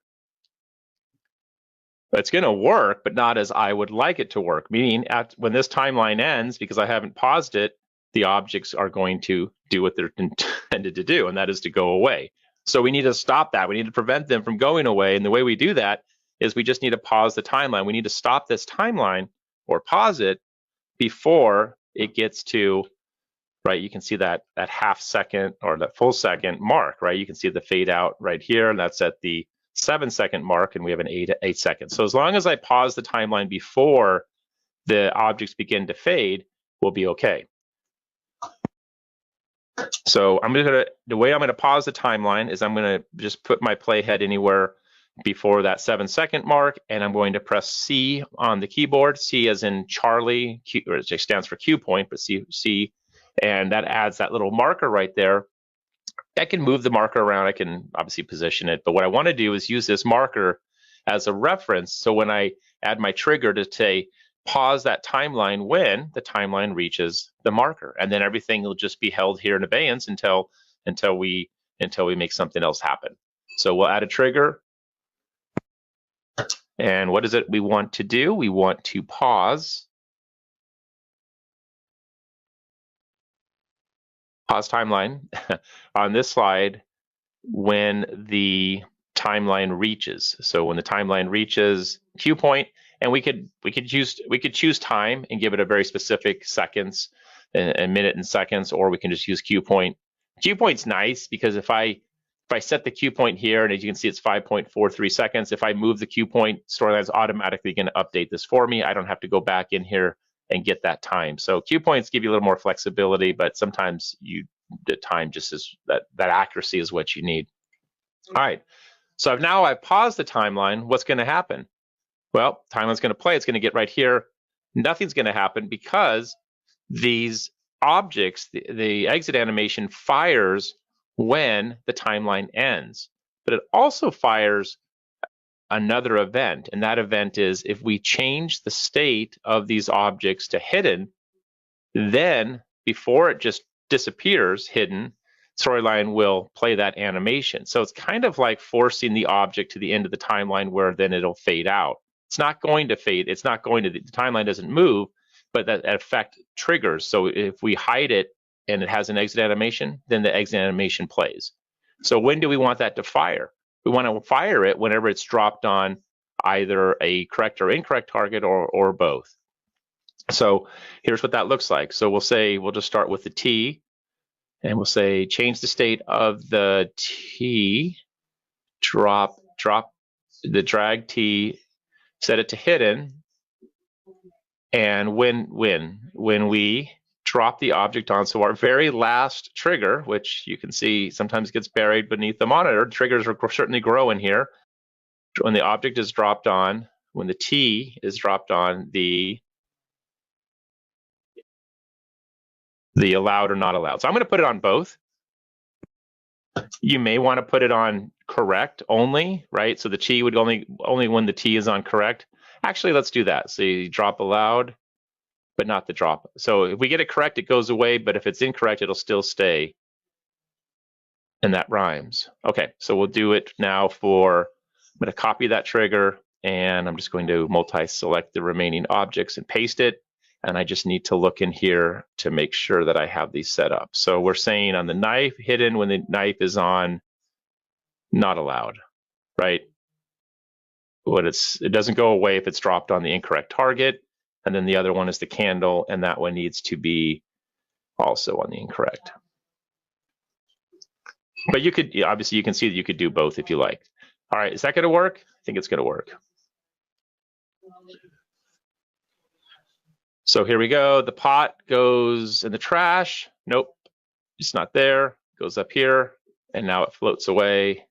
It's going to work, but not as I would like it to work. Meaning, when this timeline ends, because I haven't paused it, the objects are going to do what they're intended to do, and that is to go away. So we need to stop that. We need to prevent them from going away, and the way we do that is we just need to pause the timeline. We need to stop this timeline, or pause it, before it gets to, right, you can see that half second or that full second mark, right? You can see the fade out right here, and that's at the 7-second mark, and we have an 8 seconds. So as long as I pause the timeline before the objects begin to fade, we'll be okay. So the way I'm gonna pause the timeline is I'm gonna just put my playhead anywhere before that 7-second mark, and I'm going to press C on the keyboard. C as in Charlie, Q, or it stands for cue point, but C, and that adds that little marker right there. I can move the marker around, I can obviously position it, but what I want to do is use this marker as a reference. So when I add my trigger to say, pause that timeline when the timeline reaches the marker, and then everything will just be held here in abeyance until we make something else happen. So we'll add a trigger. And what is it we want to do? We want to pause timeline on this slide when the timeline reaches. So when the timeline reaches cue point, and we could choose time and give it a very specific seconds, a minute and seconds, or we can just use cue point. Cue point's nice because if I set the cue point here, and as you can see, it's 5.43 seconds. If I move the cue point, Storyline's automatically going to update this for me. I don't have to go back in here and get that time. So cue points give you a little more flexibility, but sometimes the time just is that accuracy is what you need. All right, so now I've paused the timeline. What's going to happen? Well, timeline's going to play. It's going to get right here. Nothing's going to happen because these objects, the exit animation fires when the timeline ends, but it also fires another event, and that event is if we change the state of these objects to hidden, then before it just disappears hidden, Storyline will play that animation. So it's kind of like forcing the object to the end of the timeline where then it'll fade out. It's not going to fade. It's not going to, the timeline doesn't move, but that effect triggers. So if we hide it and it has an exit animation, then the exit animation plays. So when do we want that to fire? We want to fire it whenever it's dropped on either a correct or incorrect target or both. So here's what that looks like. So we'll just start with the T, and we'll say change the state of the T, drop the drag T, set it to hidden, and when we drop the object on, so our very last trigger, which you can see sometimes gets buried beneath the monitor, triggers are certainly growing here. When the object is dropped on, when the T is dropped on, the allowed or not allowed. So I'm going to put it on both. You may want to put it on correct only, right? So the T would only when the T is on correct. Actually, let's do that. So you drop allowed, but not the drop. So if we get it correct, it goes away, but if it's incorrect, it'll still stay. And that rhymes. Okay, so we'll do it now for, I'm going to copy that trigger, and I'm just going to multi-select the remaining objects and paste it. And I just need to look in here to make sure that I have these set up. So we're saying on the knife, hidden when the knife is on, not allowed, right? But it doesn't go away if it's dropped on the incorrect target. And then the other one is the candle, and that one needs to be also on the incorrect. But you could, obviously you can see that you could do both if you like. All right, is that gonna work? I think it's gonna work. So here we go. The pot goes in the trash. Nope, it's not there. Goes up here, and now it floats away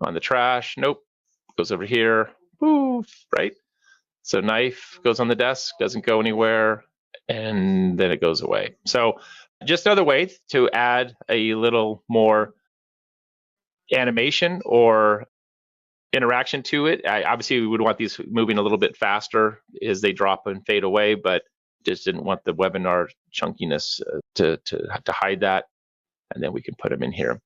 on the trash. Nope, goes over here. Poof, right? So knife goes on the desk, doesn't go anywhere, and then it goes away. So just another way to add a little more animation or interaction to it. Obviously, we would want these moving a little bit faster as they drop and fade away, but just didn't want the webinar chunkiness to hide that, and then we can put them in here.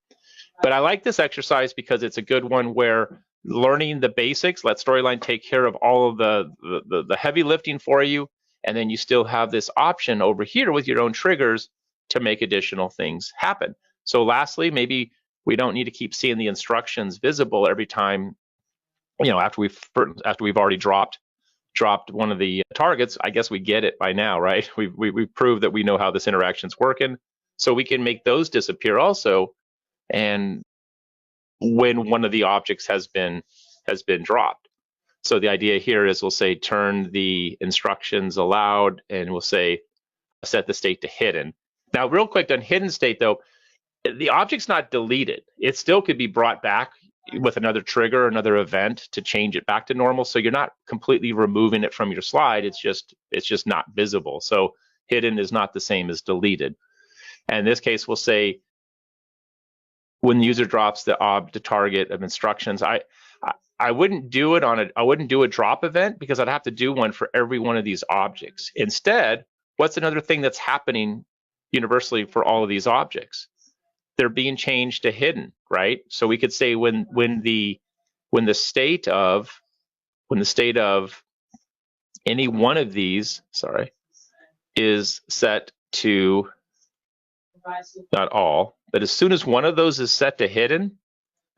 But I like this exercise because it's a good one where learning the basics, let Storyline take care of all of the heavy lifting for you, and then you still have this option over here with your own triggers to make additional things happen. So lastly, maybe we don't need to keep seeing the instructions visible every time, you know, after we've already dropped one of the targets. I guess we get it by now, right? We've proved that we know how this interaction's working, so we can make those disappear also, and when one of the objects has been dropped. So the idea here is we'll say turn the instructions allowed, and we'll say set the state to hidden. Now, real quick on hidden state though, the object's not deleted. It still could be brought back with another trigger, another event to change it back to normal. So you're not completely removing it from your slide. It's just not visible. So hidden is not the same as deleted. And in this case, we'll say when the user drops the target of instructions, I wouldn't do it I wouldn't do a drop event because I'd have to do one for every one of these objects. Instead, what's another thing that's happening universally for all of these objects? They're being changed to hidden, right? So we could say when the state of any one of these, is set to, not all, but as soon as one of those is set to hidden,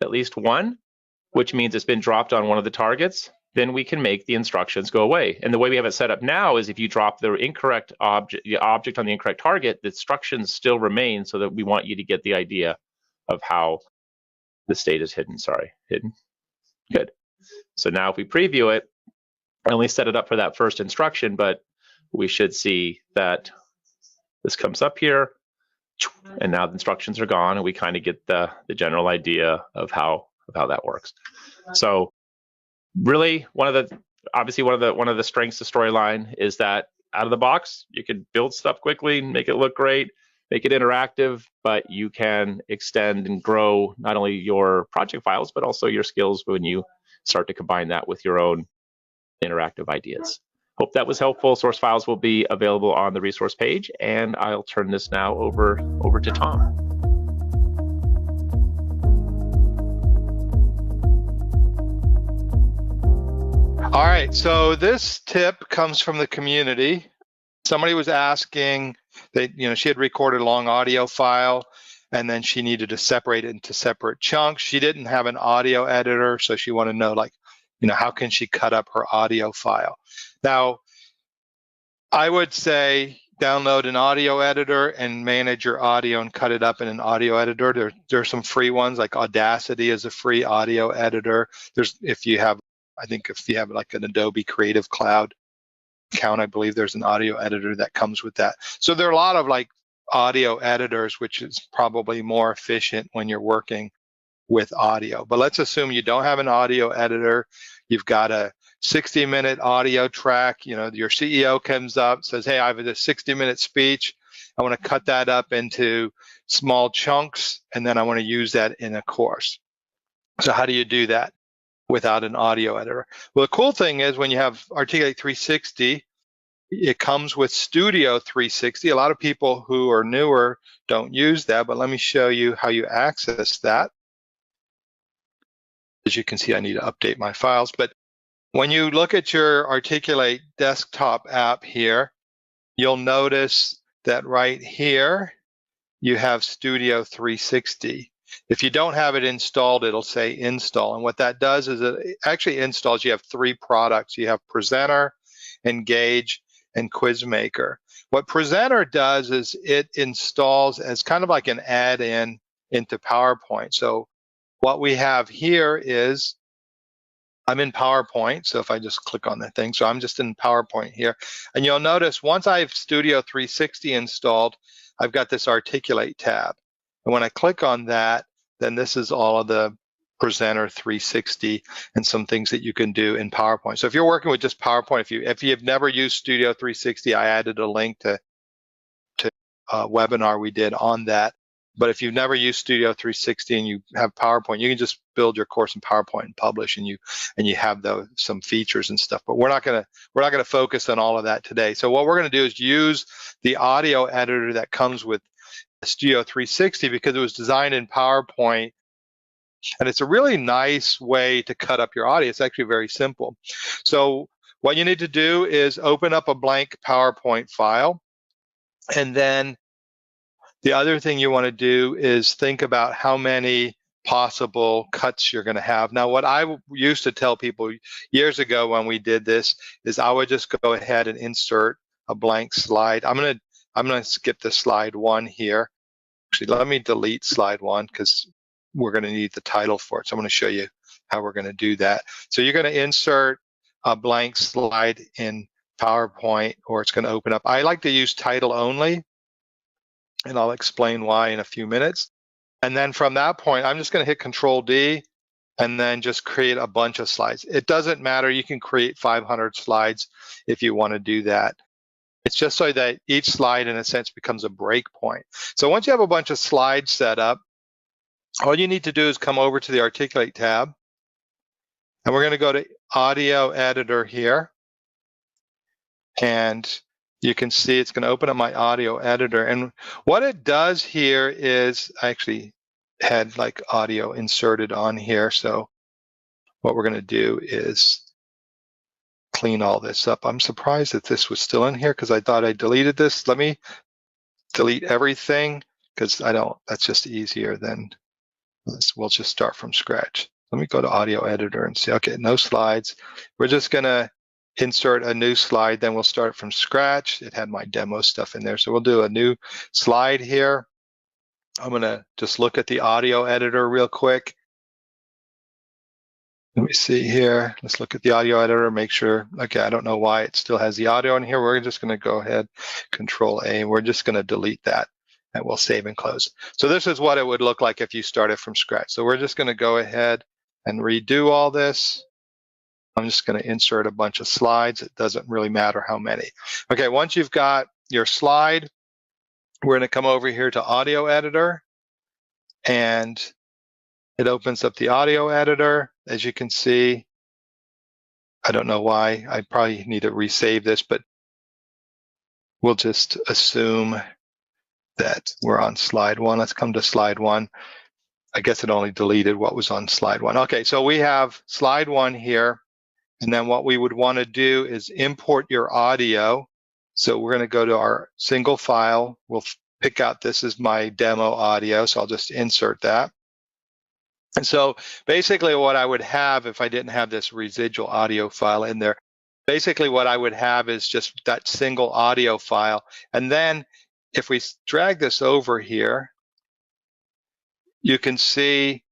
at least one, which means it's been dropped on one of the targets, then we can make the instructions go away. And the way we have it set up now is if you drop the incorrect object on the incorrect target, the instructions still remain, so that we want you to get the idea of how the state is hidden. Hidden. Good. So now if we preview it, I only set it up for that first instruction, but we should see that this comes up here, and now the instructions are gone, and we kind of get the general idea of how that works. So really, one of the strengths of Storyline is that out of the box, you can build stuff quickly, make it look great, make it interactive, but you can extend and grow not only your project files, but also your skills when you start to combine that with your own interactive ideas. Hope that was helpful. Source files will be available on the resource page, and I'll turn this now over to Tom. All right, so this tip comes from the community. Somebody was asking that, she had recorded a long audio file, and then she needed to separate it into separate chunks. She didn't have an audio editor, so she wanted to know, like, how can she cut up her audio file? Now, I would say download an audio editor and manage your audio and cut it up in an audio editor. There's some free ones, like Audacity is a free audio editor. If you have like an Adobe Creative Cloud account, I believe there's an audio editor that comes with that. So there are a lot of like audio editors, which is probably more efficient when you're working with audio. But let's assume you don't have an audio editor. You've got a 60-minute audio track. Your CEO comes up, says, hey, I have a 60-minute speech. I want to cut that up into small chunks, and then I want to use that in a course. So how do you do that without an audio editor? Well, the cool thing is when you have Articulate 360, it comes with Studio 360. A lot of people who are newer don't use that, but let me show you how you access that. As you can see, I need to update my files, but when you look at your Articulate desktop app here, you'll notice that right here, you have Studio 360. If you don't have it installed, it'll say install. And what that does is it actually installs, you have 3 products. You have Presenter, Engage, and Quizmaker. What Presenter does is it installs as kind of like an add-in into PowerPoint. So what we have here is, I'm in PowerPoint, so if I just click on that thing, so I'm just in PowerPoint here, and you'll notice once I have Studio 360 installed, I've got this Articulate tab. And when I click on that, then this is all of the Presenter 360 and some things that you can do in PowerPoint. So if you're working with just PowerPoint, if you've never used Studio 360, I added a link to a webinar we did on that. But if you've never used Studio 360 and you have PowerPoint, you can just build your course in PowerPoint and publish, and you have some features and stuff. But we're not gonna focus on all of that today. So what we're gonna do is use the audio editor that comes with Studio 360 because it was designed in PowerPoint, and it's a really nice way to cut up your audio. It's actually very simple. So what you need to do is open up a blank PowerPoint file, and then the other thing you want to do is think about how many possible cuts you're going to have. Now, what I used to tell people years ago when we did this is I would just go ahead and insert a blank slide. I'm going to skip the slide 1 here. Actually, let me delete slide 1 because we're going to need the title for it. So I'm going to show you how we're going to do that. So you're going to insert a blank slide in PowerPoint, or it's going to open up. I like to use title only, and I'll explain why in a few minutes. And then from that point, I'm just going to hit Control D and then just create a bunch of slides. It doesn't matter. You can create 500 slides if you want to do that. It's just so that each slide, in a sense, becomes a breakpoint. So once you have a bunch of slides set up, all you need to do is come over to the Articulate tab, and we're going to go to Audio Editor here. And you can see it's going to open up my audio editor. And what it does here is, I actually had like audio inserted on here. So what we're going to do is clean all this up. I'm surprised that this was still in here because I thought I deleted this. Let me delete everything because that's just easier than this. We'll just start from scratch. Let me go to audio editor and see, okay, no slides. We're just going to insert a new slide, then we'll start from scratch. It had my demo stuff in there, so we'll do a new slide here. I'm going to just look at the audio editor real quick. Let me see here. Let's look at the audio editor, make sure. Okay, I don't know why it still has the audio in here. We're just going to go ahead, Control A, and we're just going to delete that, and we'll save and close. So this is what it would look like if you started from scratch. So we're just going to go ahead and redo all this. I'm just going to insert a bunch of slides. It doesn't really matter how many. Okay, once you've got your slide, we're going to come over here to Audio Editor, and it opens up the audio editor. As you can see, I don't know why. I probably need to resave this, but we'll just assume that we're on slide 1. Let's come to slide 1. I guess it only deleted what was on slide 1. Okay, so we have slide 1 here. And then what we would want to do is import your audio. So we're going to go to our single file. We'll pick out this is my demo audio, so I'll just insert that. And so basically what I would have if I didn't have this residual audio file in there, basically what I would have is just that single audio file. And then if we drag this over here, you can see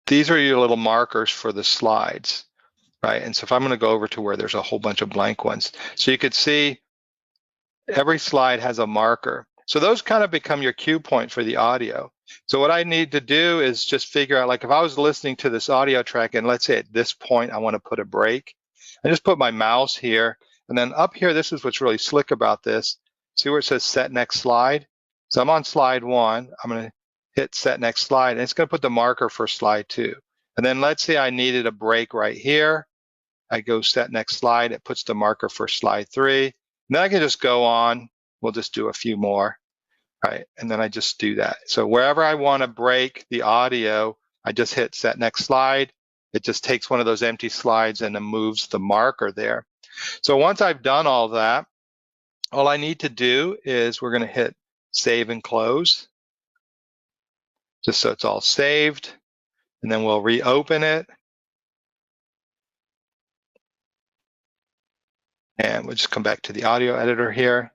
these are your little markers for the slides, right? And so if I'm going to go over to where there's a whole bunch of blank ones, so you could see every slide has a marker. So those kind of become your cue point for the audio. So what I need to do is just figure out, like if I was listening to this audio track and let's say at this point I want to put a break, I just put my mouse here and then up here, this is what's really slick about this. See where it says set next slide? So I'm on slide 1. I'm going to hit set next slide and it's going to put the marker for slide 2. And then let's say I needed a break right here. I go set next slide. It puts the marker for slide 3. And then I can just go on. We'll just do a few more, right? And then I just do that. So wherever I want to break the audio, I just hit set next slide. It just takes one of those empty slides and then moves the marker there. So once I've done all that, all I need to do is we're going to hit save and close, just so it's all saved. And then we'll reopen it. And we'll just come back to the audio editor here.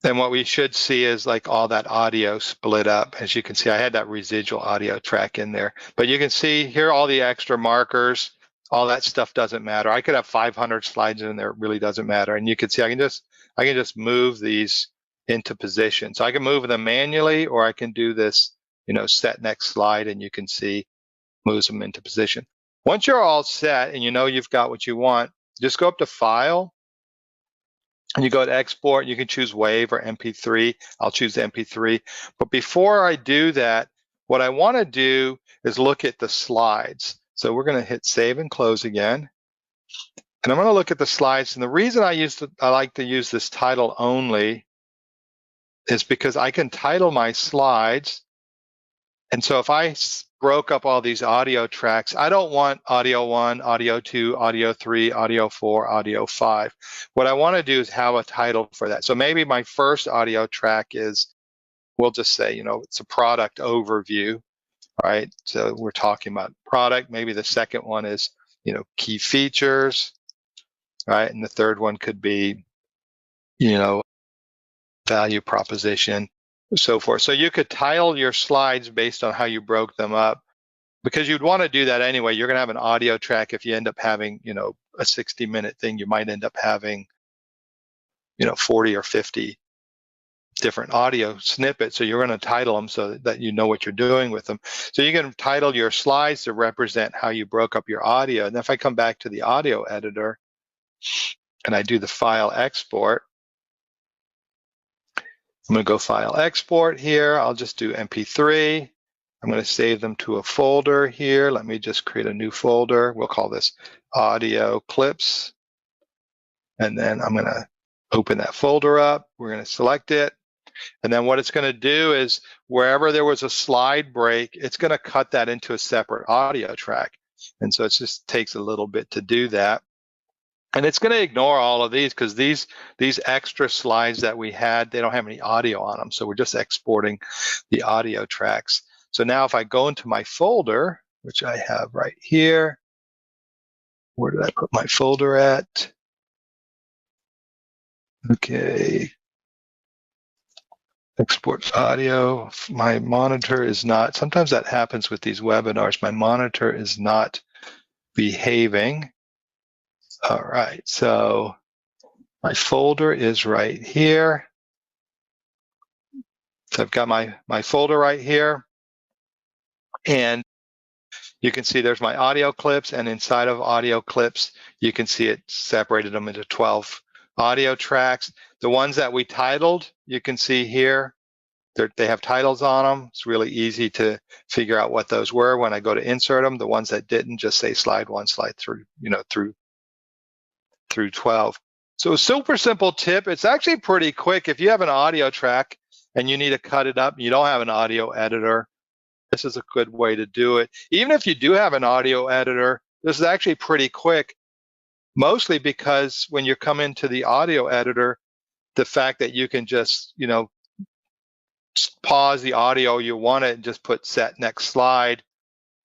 Then what we should see is like all that audio split up. As you can see, I had that residual audio track in there. But you can see here all the extra markers, all that stuff doesn't matter. I could have 500 slides in there, it really doesn't matter. And you can see I can just move these into position. So I can move them manually, or I can do this, set next slide, and you can see moves them into position. Once you're all set and you know you've got what you want, just go up to File, and you go to Export. You can choose WAV or MP3. I'll choose MP3. But before I do that, what I want to do is look at the slides. So we're going to hit Save and Close again. And I'm going to look at the slides. And the reason I like to use this title only is because I can title my slides. And so if I broke up all these audio tracks, I don't want audio 1, audio 2, audio 3, audio 4, audio 5. What I want to do is have a title for that. So maybe my first audio track is, we'll just say, it's a product overview, right? So we're talking about product. Maybe the second one is, key features, right? And the third one could be, value proposition, so forth. So you could title your slides based on how you broke them up, because you'd want to do that anyway. You're going to have an audio track. If you end up having, a 60-minute thing, you might end up having, 40 or 50 different audio snippets. So you're going to title them so that you know what you're doing with them. So you can title your slides to represent how you broke up your audio. And if I come back to the audio editor and I do the file export, I'm going to go File Export here. I'll just do MP3. I'm going to save them to a folder here. Let me just create a new folder. We'll call this Audio Clips. And then I'm going to open that folder up. We're going to select it. And then what it's going to do is wherever there was a slide break, it's going to cut that into a separate audio track. And so it just takes a little bit to do that. And it's going to ignore all of these because these extra slides that we had, they don't have any audio on them. So we're just exporting the audio tracks. So now if I go into my folder, which I have right here, where did I put my folder at? Okay. Export audio. My monitor is not, sometimes that happens with these webinars. My monitor is not behaving. All right, so my folder is right here. So I've got my folder right here. And you can see there's my audio clips, and inside of audio clips, you can see it separated them into 12 audio tracks. The ones that we titled, you can see here, they have titles on them. It's really easy to figure out what those were when I go to insert them. The ones that didn't just say slide 1, slide 3, through 12. So a super simple tip. It's actually pretty quick. If you have an audio track and you need to cut it up, you don't have an audio editor, this is a good way to do it. Even if you do have an audio editor, this is actually pretty quick. mostly because when you come into the audio editor, the fact that you can just, pause the audio you want it and just put set next slide,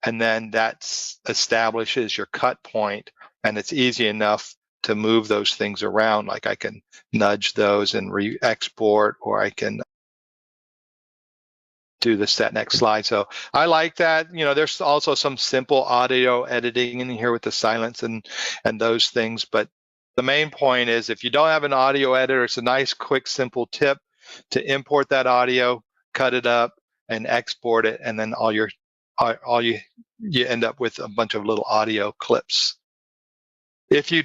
and then that establishes your cut point, and it's easy enough to move those things around. Like I can nudge those and re-export, or I can do the set next slide. So I like that. There's also some simple audio editing in here with the silence and those things. But the main point is, if you don't have an audio editor, it's a nice, quick, simple tip to import that audio, cut it up, and export it, and then you end up with a bunch of little audio clips. If you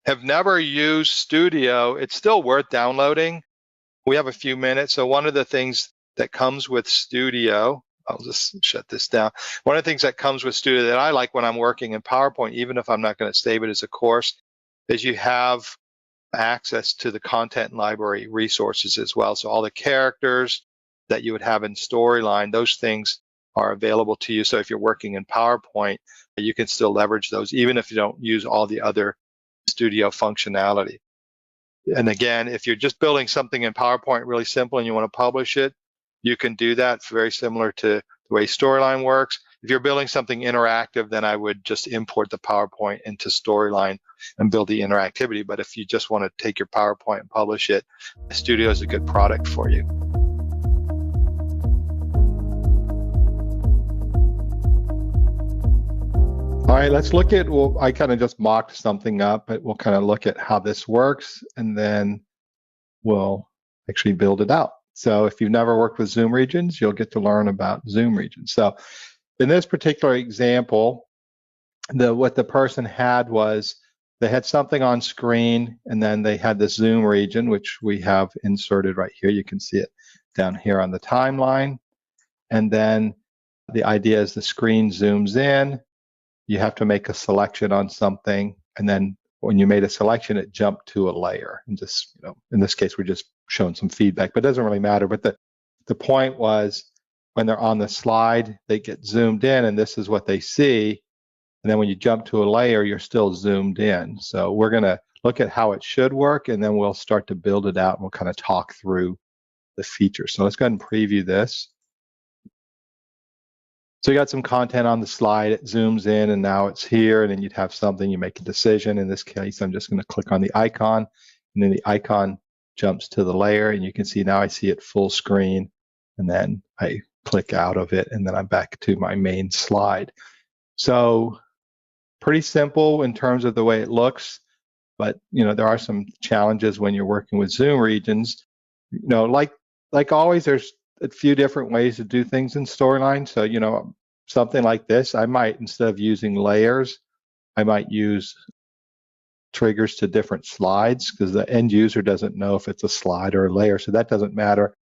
have never used Studio, it's still worth downloading. We have a few minutes. So one of the things that comes with Studio, I'll just shut this down. One of the things that comes with Studio that I like when I'm working in PowerPoint, even if I'm not going to save it as a course, is you have access to the content library resources as well. So all the characters that you would have in Storyline, those things are available to you. So if you're working in PowerPoint, you can still leverage those, even if you don't use all the other Studio functionality. And again, if you're just building something in PowerPoint really simple and you want to publish it, you can do that. It's very similar to the way Storyline works. If you're building something interactive, then I would just import the PowerPoint into Storyline and build the interactivity. But if you just want to take your PowerPoint and publish it, Studio is a good product for you. All right, let's look at, I kind of just mocked something up, but we'll kind of look at how this works, and then we'll actually build it out. So if you've never worked with zoom regions, you'll get to learn about zoom regions. So in this particular example, what the person had was they had something on screen, and then they had this zoom region, which we have inserted right here. You can see it down here on the timeline. And then the idea is the screen zooms in. You have to make a selection on something, and then when you made a selection, it jumped to a layer. And just, in this case, we're just showing some feedback, but it doesn't really matter. But the point was, when they're on the slide, they get zoomed in, and this is what they see. And then when you jump to a layer, you're still zoomed in. So we're going to look at how it should work, and then we'll start to build it out, and we'll kind of talk through the features. So let's go ahead and preview this. So you got some content on the slide, it zooms in, and now it's here, and then you'd have something, you make a decision. In this case, I'm just going to click on the icon, and then the icon jumps to the layer, and you can see now I see it full screen, and then I click out of it, and then I'm back to my main slide. So pretty simple in terms of the way it looks, but there are some challenges when you're working with zoom regions. Like always, there's a few different ways to do things in Storyline. So, something like this, I might, instead of using layers, I might use triggers to different slides, because the end user doesn't know if it's a slide or a layer, so that doesn't matter.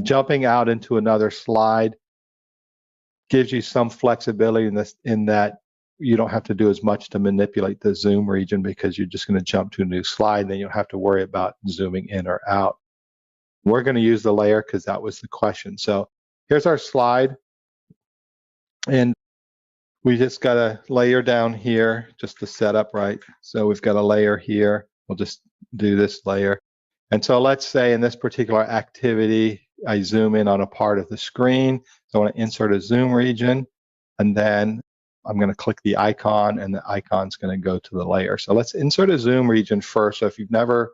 Jumping out into another slide gives you some flexibility in that you don't have to do as much to manipulate the zoom region, because you're just going to jump to a new slide, and then you don't have to worry about zooming in or out. We're going to use the layer because that was the question. So here's our slide, and we just got a layer down here just to set up right. So we've got a layer here. We'll just do this layer. And so let's say in this particular activity, I zoom in on a part of the screen. So I want to insert a zoom region, and then I'm going to click the icon, and the icon's going to go to the layer. So let's insert a zoom region first. So if you've never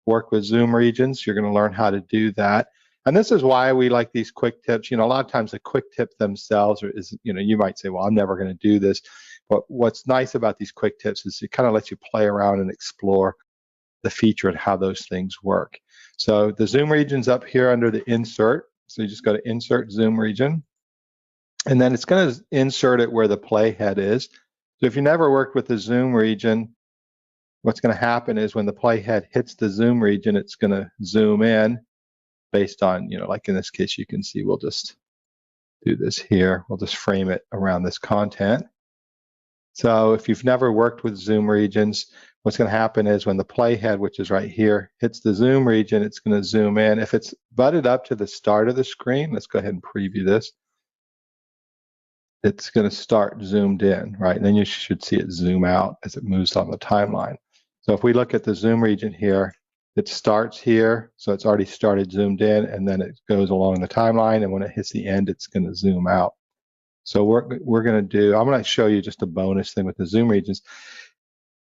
worked with zoom regions, you're going to learn how to do that. And this is why we like these quick tips. A lot of times the quick tip themselves is, you might say, well, I'm never going to do this. But what's nice about these quick tips is it kind of lets you play around and explore the feature and how those things work. So the zoom region's up here under the insert. So you just go to insert zoom region, and then it's going to insert it where the playhead is. So if you never worked with the zoom region, what's going to happen is when the playhead hits the zoom region, it's going to zoom in based on, like in this case, you can see, we'll just do this here. We'll just frame it around this content. So if you've never worked with zoom regions, what's going to happen is when the playhead, which is right here, hits the zoom region, it's going to zoom in. If it's butted up to the start of the screen, let's go ahead and preview this. it's going to start zoomed in, right? And then you should see it zoom out as it moves on the timeline. So if we look at the zoom region here, it starts here, so it's already started zoomed in, and then it goes along the timeline, and when it hits the end, it's going to zoom out. So we're going to do, I'm going to show you just a bonus thing with the zoom regions.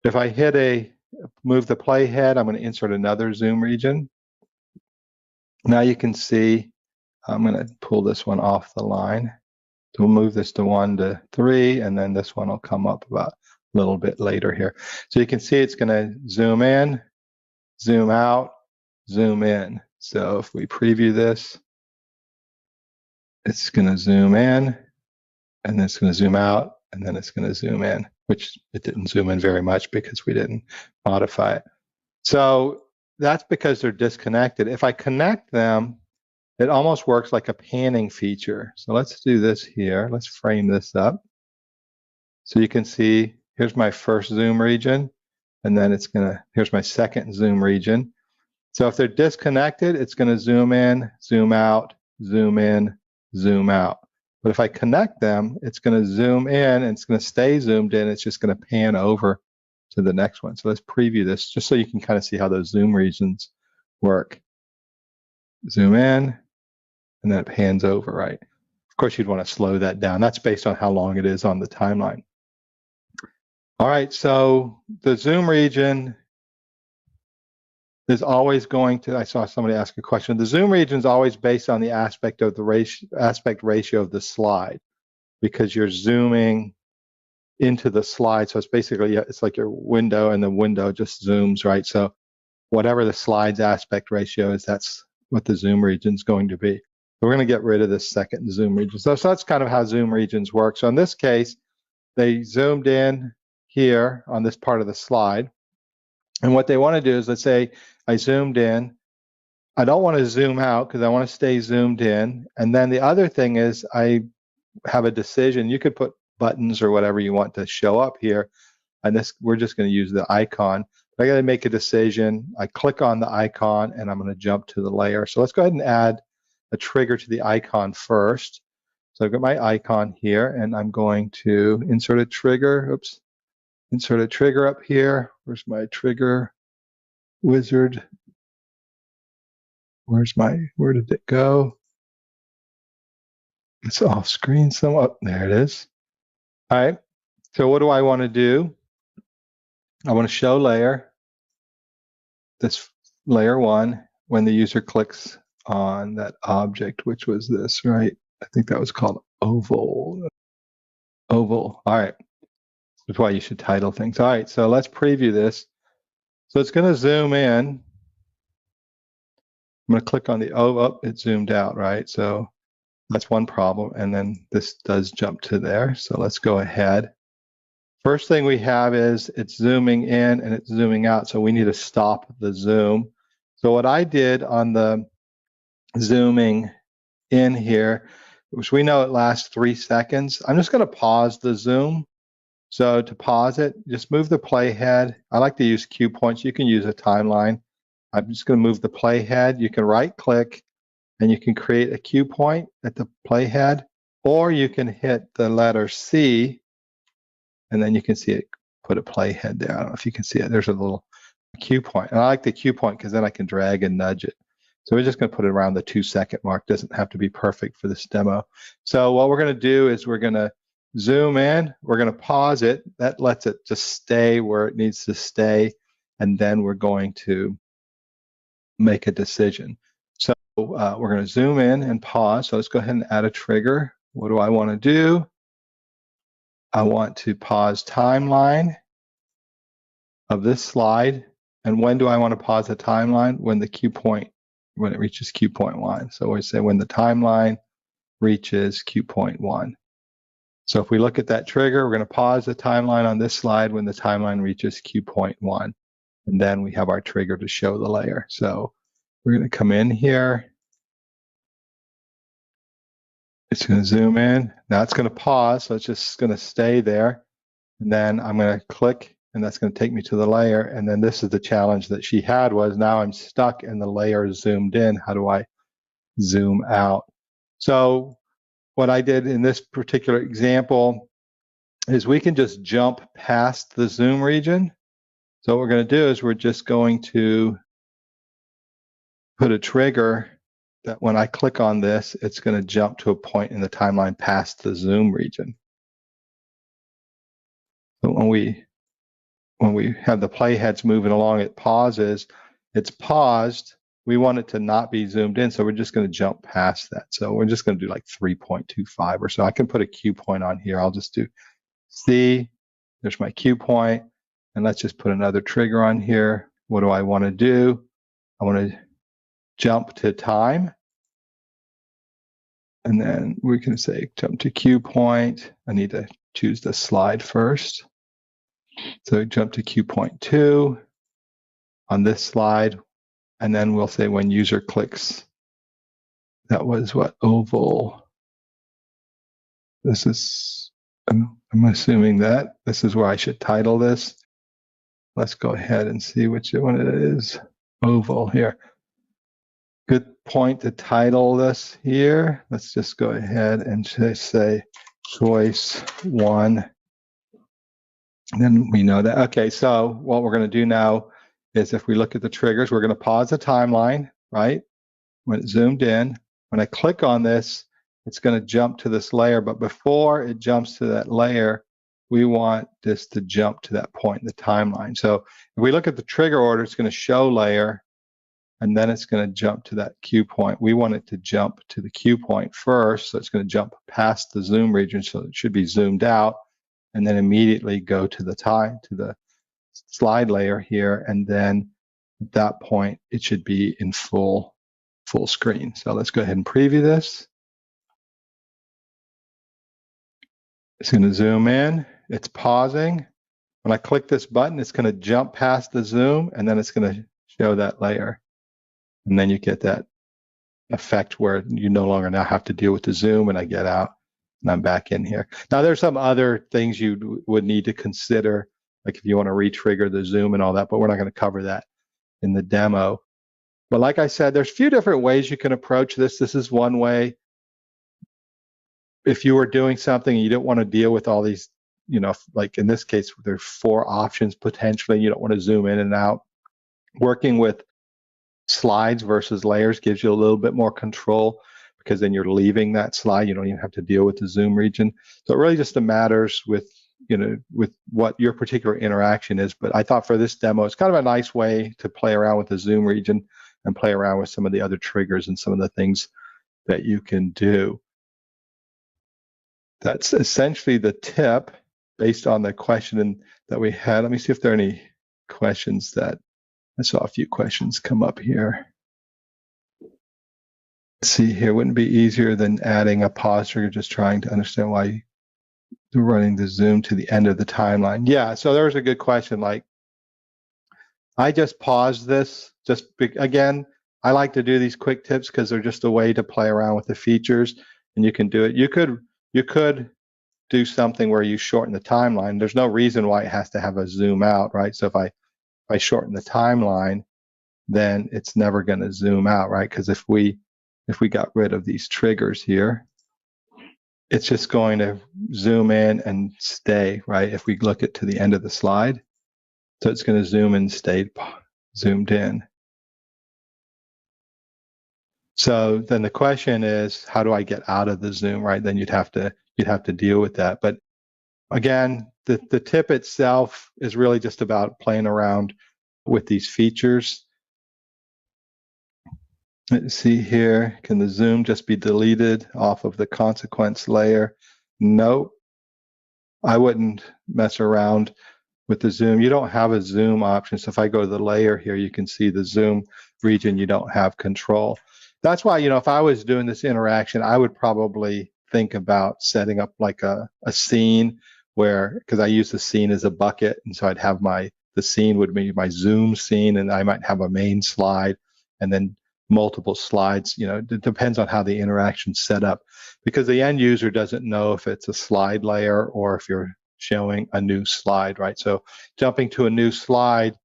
If I move the playhead, I'm going to insert another zoom region. Now you can see, I'm going to pull this one off the line. So we'll move this to 1 to 3, and then this one will come up about a little bit later here. So you can see it's going to zoom in, zoom out, zoom in. So if we preview this, it's going to zoom in, and then it's going to zoom out, and then it's going to zoom in, which it didn't zoom in very much because we didn't modify it. So that's because they're disconnected. If I connect them, it almost works like a panning feature. So let's do this here. Let's frame this up. So you can see, here's my first zoom region, and then here's my second zoom region. So if they're disconnected, it's going to zoom in, zoom out, zoom in, zoom out. But if I connect them, it's going to zoom in, and it's going to stay zoomed in. It's just going to pan over to the next one. So let's preview this just so you can kind of see how those zoom regions work. Zoom in, and then it pans over, right? Of course, you'd want to slow that down. That's based on how long it is on the timeline. All right, so the zoom region is always going to, I saw somebody ask a question. The zoom region is always based on the aspect ratio of the slide, because you're zooming into the slide. So it's basically, it's like your window, and the window just zooms, right? So whatever the slide's aspect ratio is, that's what the zoom region is going to be. So we're going to get rid of this second zoom region. So that's kind of how zoom regions work. So in this case, they zoomed in here on this part of the slide. And what they want to do is, let's say I zoomed in. I don't want to zoom out because I want to stay zoomed in. And then the other thing is, I have a decision. You could put buttons or whatever you want to show up here. And this, we're just going to use the icon. But I got to make a decision. I click on the icon, and I'm going to jump to the layer. So let's go ahead and add a trigger to the icon first. So I've got my icon here, and I'm going to insert a trigger. Oops. Insert a trigger up here. Where's my trigger wizard? Where did it go? It's off screen somewhat. There it is. All right. So what do I want to do? I want to show layer, this layer 1, when the user clicks on that object, which was this, right? I think that was called oval. Oval. All right. That's why you should title things. All right, so let's preview this. So it's going to zoom in. I'm going to click on the it zoomed out, right? So that's one problem. And then this does jump to there. So let's go ahead. First thing we have is it's zooming in and it's zooming out. So we need to stop the zoom. So what I did on the zooming in here, which we know it lasts 3 seconds, I'm just going to pause the zoom. So to pause it, just move the playhead. I like to use cue points. You can use a timeline. I'm just going to move the playhead. You can right click and you can create a cue point at the playhead, or you can hit the letter C and then you can see it put a playhead there. I don't know if you can see it. There's a little cue point. And I like the cue point because then I can drag and nudge it. So we're just going to put it around the 2-second mark. Doesn't have to be perfect for this demo. So what we're going to do is we're going to zoom in, we're going to pause it. That lets it just stay where it needs to stay. And then we're going to make a decision. So we're going to zoom in and pause. So let's go ahead and add a trigger. What do I want to do? I want to pause timeline of this slide. And when do I want to pause the timeline? When the cue point, when it reaches cue point 1. So we say when the timeline reaches cue point 1. So if we look at that trigger, we're going to pause the timeline on this slide when the timeline reaches cue point 1. And then we have our trigger to show the layer. So we're going to come in here. It's going to zoom in. Now it's going to pause, so it's just going to stay there. And then I'm going to click, and that's going to take me to the layer. And then this is the challenge that she had, was now I'm stuck and the layer is zoomed in. How do I zoom out? So what I did in this particular example is we can just jump past the zoom region. So what we're going to do is we're just going to put a trigger that when I click on this, it's going to jump to a point in the timeline past the zoom region. So when we have the playheads moving along, it pauses. It's paused. We want it to not be zoomed in, so we're just going to jump past that. So we're just going to do like 3.25 or so. I can put a cue point on here. I'll just do C. There's my cue point. And let's just put another trigger on here. What do I want to do? I want to jump to time. And then we can say jump to cue point. I need to choose the slide first. So jump to cue point 2 on this slide. And then we'll say when user clicks, that was what, oval. This is, I'm assuming that this is where I should title this. Let's go ahead and see which one it is. Oval here. Good point to title this here. Let's just go ahead and just say choice 1. And then we know that. Okay, so what we're going to do now is if we look at the triggers, we're going to pause the timeline, right? When it's zoomed in. When I click on this, it's going to jump to this layer. But before it jumps to that layer, we want this to jump to that point in the timeline. So if we look at the trigger order, it's going to show layer, and then it's going to jump to that cue point. We want it to jump to the cue point first, so it's going to jump past the zoom region, so it should be zoomed out, and then immediately go to the slide layer here, and then at that point it should be in full screen. So let's go ahead and preview this. It's going to zoom in. It's pausing. When I click this button, it's going to jump past the zoom, and then it's going to show that layer. And then you get that effect where you no longer now have to deal with the zoom, and I get out and I'm back in here. Now there's some other things you would need to consider, like if you want to re-trigger the zoom and all that, but we're not going to cover that in the demo. But like I said, there's a few different ways you can approach this. This is one way. If you were doing something and you don't want to deal with all these, like in this case, there's 4 options potentially. You don't want to zoom in and out. Working with slides versus layers gives you a little bit more control, because then you're leaving that slide. You don't even have to deal with the zoom region. So it really just matters with what your particular interaction is. But I thought for this demo, it's kind of a nice way to play around with the zoom region and play around with some of the other triggers and some of the things that you can do. That's essentially the tip based on the question that we had. Let me see if there are any questions that I saw a few questions come up here. Let's see here, wouldn't it be easier than adding a pause trigger, just trying to understand why you're running the zoom to the end of the timeline? Yeah, so there was a good question. Like, I just paused this. Again, I like to do these quick tips because they're just a way to play around with the features, and you can do it. You could do something where you shorten the timeline. There's no reason why it has to have a zoom out, right? So if I shorten the timeline, then it's never going to zoom out, right? Because if we got rid of these triggers here, it's just going to zoom in and stay, right? If we look to the end of the slide, so it's going to zoom and stay zoomed in. So then the question is, how do I get out of the zoom, right? Then you'd have to deal with that. But again, the tip itself is really just about playing around with these features. Let's see here, can the zoom just be deleted off of the consequence layer? Nope. I wouldn't mess around with the zoom. You don't have a zoom option. So if I go to the layer here, you can see the zoom region, you don't have control. That's why, if I was doing this interaction, I would probably think about setting up like a scene where, because I use the scene as a bucket, and so I'd have the scene would be my zoom scene, and I might have a main slide and then multiple slides. It depends on how the interaction's set up, because the end user doesn't know if it's a slide layer or if you're showing a new slide, right? So jumping to a new slide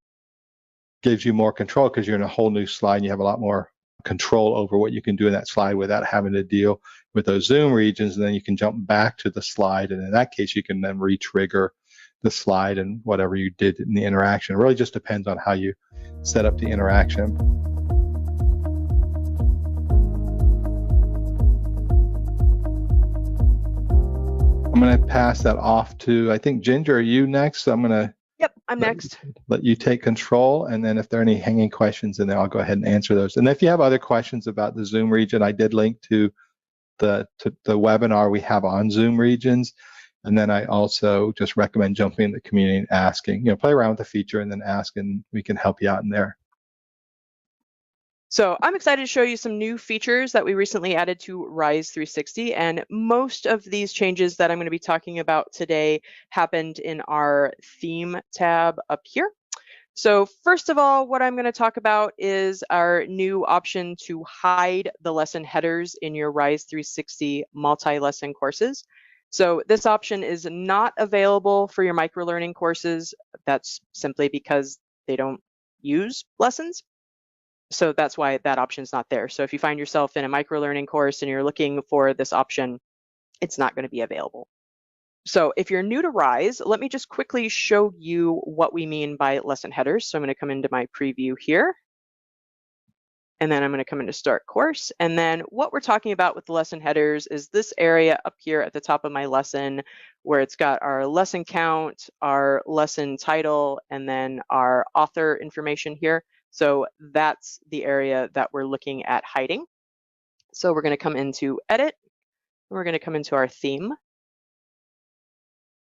gives you more control because you're in a whole new slide and you have a lot more control over what you can do in that slide without having to deal with those zoom regions, and then you can jump back to the slide, and in that case you can then re-trigger the slide and whatever you did in the interaction. It really just depends on how you set up the interaction. I'm going to pass that off to, I think, Ginger, are you next? So I'm going to Yep, I'm next. Let you take control, and then if there are any hanging questions in there, I'll go ahead and answer those. And if you have other questions about the Zoom region, I did link to the webinar we have on Zoom regions. And then I also just recommend jumping in the community and asking, play around with the feature and then ask, and we can help you out in there. So I'm excited to show you some new features that we recently added to Rise 360, and most of these changes that I'm going to be talking about today happened in our theme tab up here. So first of all, what I'm going to talk about is our new option to hide the lesson headers in your Rise 360 multi-lesson courses. So this option is not available for your microlearning courses. That's simply because they don't use lessons. So that's why that option is not there. So if you find yourself in a microlearning course and you're looking for this option, it's not going to be available. So if you're new to Rise, let me just quickly show you what we mean by lesson headers. So I'm going to come into my preview here, and then I'm going to come into Start Course. And then what we're talking about with the lesson headers is this area up here at the top of my lesson, where it's got our lesson count, our lesson title, and then our author information here. So that's the area that we're looking at hiding. So we're going to come into Edit, and we're going to come into our theme.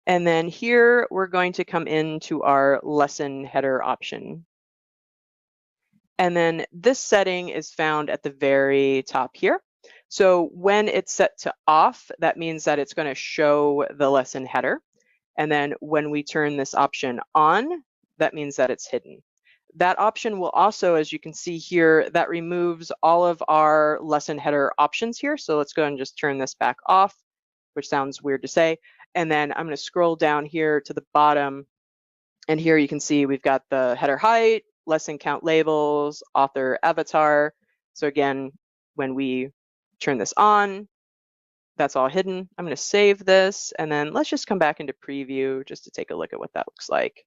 And then here we're going to come into our lesson header option. And then this setting is found at the very top here. So when it's set to off, that means that it's going to show the lesson header. And then when we turn this option on, that means that it's hidden. That option will also, as you can see here, that removes all of our lesson header options here. So let's go ahead and just turn this back off, which sounds weird to say. And then I'm going to scroll down here to the bottom. And here you can see we've got the header height, lesson count labels, author avatar. So again, when we turn this on, that's all hidden. I'm going to save this. And then let's just come back into preview just to take a look at what that looks like.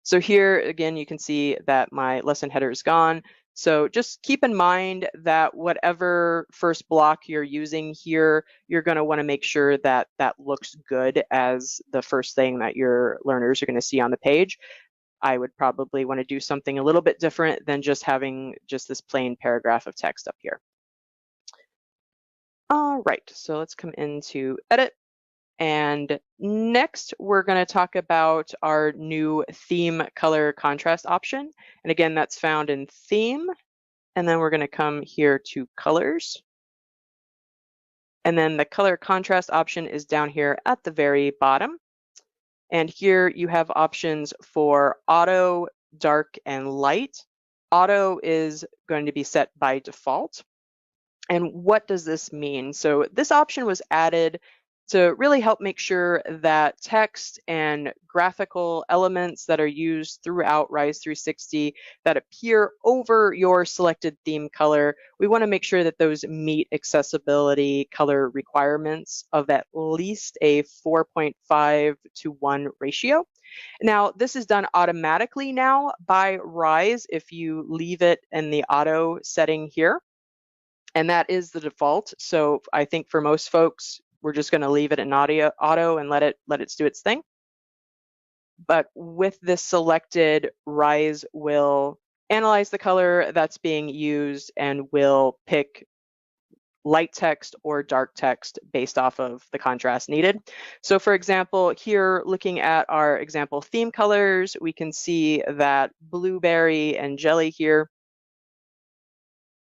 So here, again, you can see that my lesson header is gone. So just keep in mind that whatever first block you're using here, you're going to want to make sure that that looks good as the first thing that your learners are going to see on the page. I would probably want to do something a little bit different than just having just this plain paragraph of text up here. All right, so let's come into Edit. And next, we're going to talk about our new theme color contrast option. And again, that's found in Theme. And then we're going to come here to Colors. And then the color contrast option is down here at the very bottom. And here you have options for auto, dark, and light. Auto is going to be set by default. And what does this mean? So this option was added to really help make sure that text and graphical elements that are used throughout Rise 360 that appear over your selected theme color, we want to make sure that those meet accessibility color requirements of at least a 4.5:1 ratio. Now, this is done automatically now by Rise if you leave it in the auto setting here. And that is the default. So I think for most folks, we're just going to leave it in auto and let it do its thing. But with this selected, Rise will analyze the color that's being used and will pick light text or dark text based off of the contrast needed. So for example, here looking at our example theme colors, we can see that blueberry and jelly here,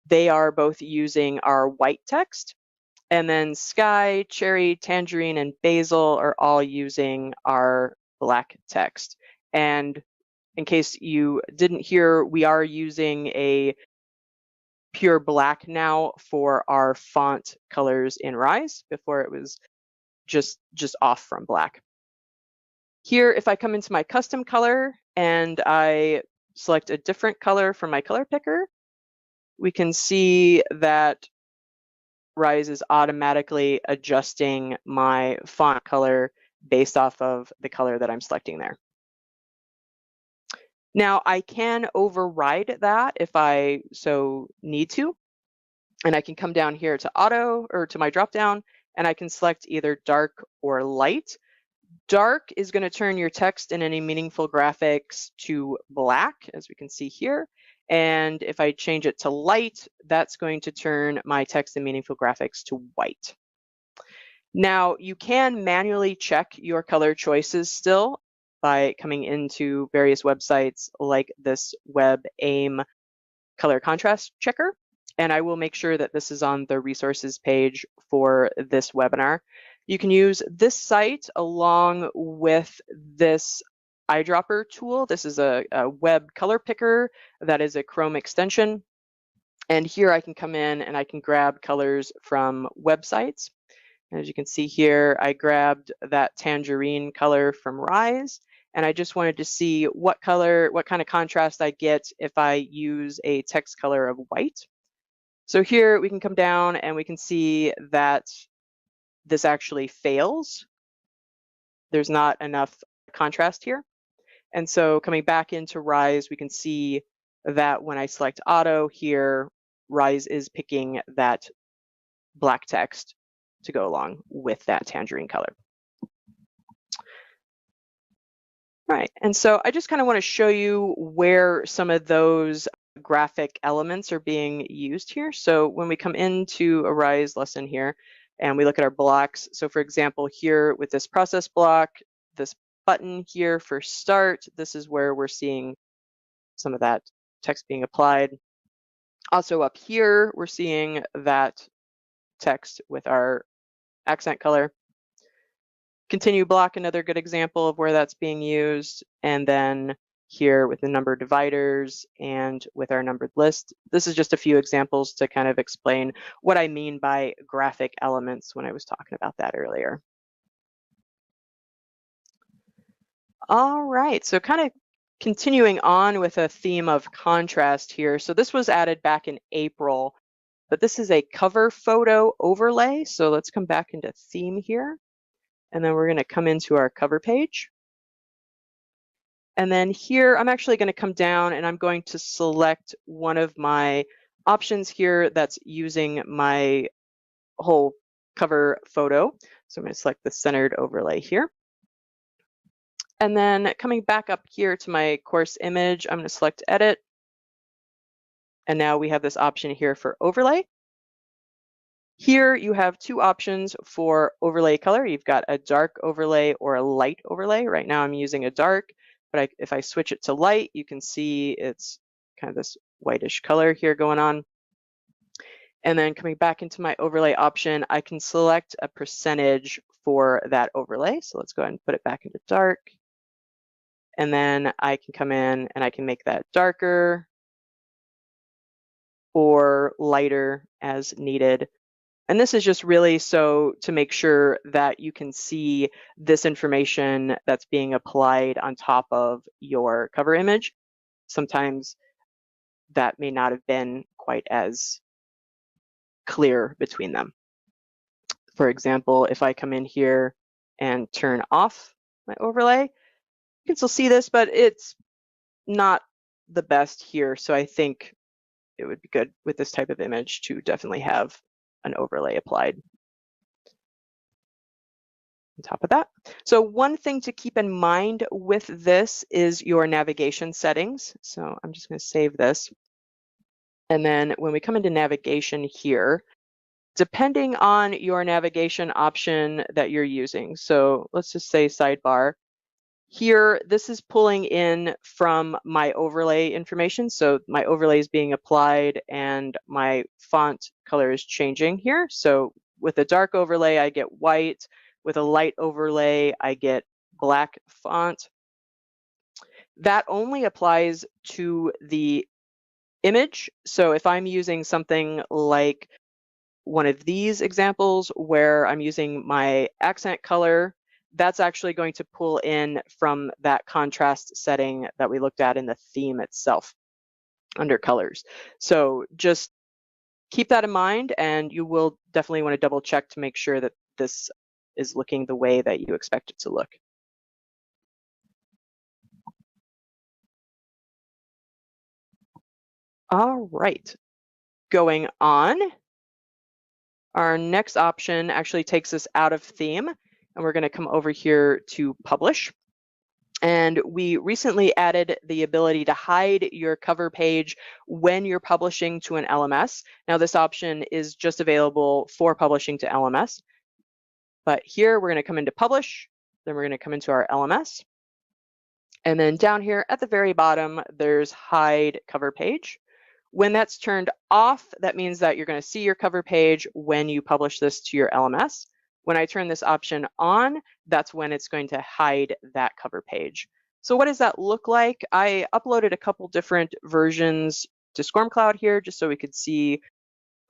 they are both using our white text. And then sky, cherry, tangerine, and basil are all using our black text. And in case you didn't hear, we are using a pure black now for our font colors in Rise. Before it was just off from black. Here, if I come into my custom color and I select a different color from my color picker, we can see that Rise is automatically adjusting my font color based off of the color that I'm selecting there. Now I can override that if I so need to, and I can come down here to auto or to my dropdown, and I can select either dark or light. Dark is going to turn your text and any meaningful graphics to black, as we can see here. And if I change it to light, that's going to turn my text and meaningful graphics to white. Now, you can manually check your color choices still by coming into various websites like this WebAIM color contrast checker. And I will make sure that this is on the resources page for this webinar. You can use this site along with this eyedropper tool. This is a web color picker that is a Chrome extension. And here I can come in and I can grab colors from websites. And as you can see here, I grabbed that tangerine color from Rise. And I just wanted to see what kind of contrast I get if I use a text color of white. So here we can come down and we can see that this actually fails. There's not enough contrast here. And so coming back into Rise, we can see that when I select auto here, Rise is picking that black text to go along with that tangerine color. Right, and so I just kind of want to show you where some of those graphic elements are being used here. So when we come into a Rise lesson here and we look at our blocks, so for example here with this process block, this button here for start, this is where we're seeing some of that text being applied. Also up here, we're seeing that text with our accent color. Continue block, another good example of where that's being used. And then here with the number dividers and with our numbered list. This is just a few examples to kind of explain what I mean by graphic elements when I was talking about that earlier. All right, so kind of continuing on with a theme of contrast here. So this was added back in April, but this is a cover photo overlay. So let's come back into theme here. And then we're going to come into our cover page. And then here, I'm actually going to come down and I'm going to select one of my options here that's using my whole cover photo. So I'm going to select the centered overlay here. And then coming back up here to my course image, I'm going to select edit. And now we have this option here for overlay. Here you have two options for overlay color. You've got a dark overlay or a light overlay. Right now I'm using a dark, but if I switch it to light, you can see it's kind of this whitish color here going on. And then coming back into my overlay option, I can select a percentage for that overlay. So let's go ahead and put it back into dark. And then I can come in and I can make that darker or lighter as needed. And this is just really so to make sure that you can see this information that's being applied on top of your cover image. Sometimes that may not have been quite as clear between them. For example, if I come in here and turn off my overlay, you can still see this, but it's not the best here. So I think it would be good with this type of image to definitely have an overlay applied on top of that. So one thing to keep in mind with this is your navigation settings. So I'm just going to save this. And then when we come into navigation here, depending on your navigation option that you're using, so let's just say sidebar. Here, this is pulling in from my overlay information. So my overlay is being applied and my font color is changing here. So with a dark overlay, I get white. With a light overlay, I get black font. That only applies to the image. So if I'm using something like one of these examples where I'm using my accent color, that's actually going to pull in from that contrast setting that we looked at in the theme itself. under colors. So just keep that in mind, and you will definitely want to double check to make sure that this is looking the way that you expect it to look. All right, going on. Our next option actually takes us out of theme, and we're going to come over here to publish. And we recently added the ability to hide your cover page when you're publishing to an LMS. Now, this option is just available for publishing to LMS. But here we're going to come into publish, then we're going to come into our LMS. And then down here at the very bottom, there's hide cover page. When that's turned off, that means that you're going to see your cover page when you publish this to your LMS. When I turn this option on, that's when it's going to hide that cover page. So what does that look like? I uploaded a couple different versions to StormCloud here just so we could see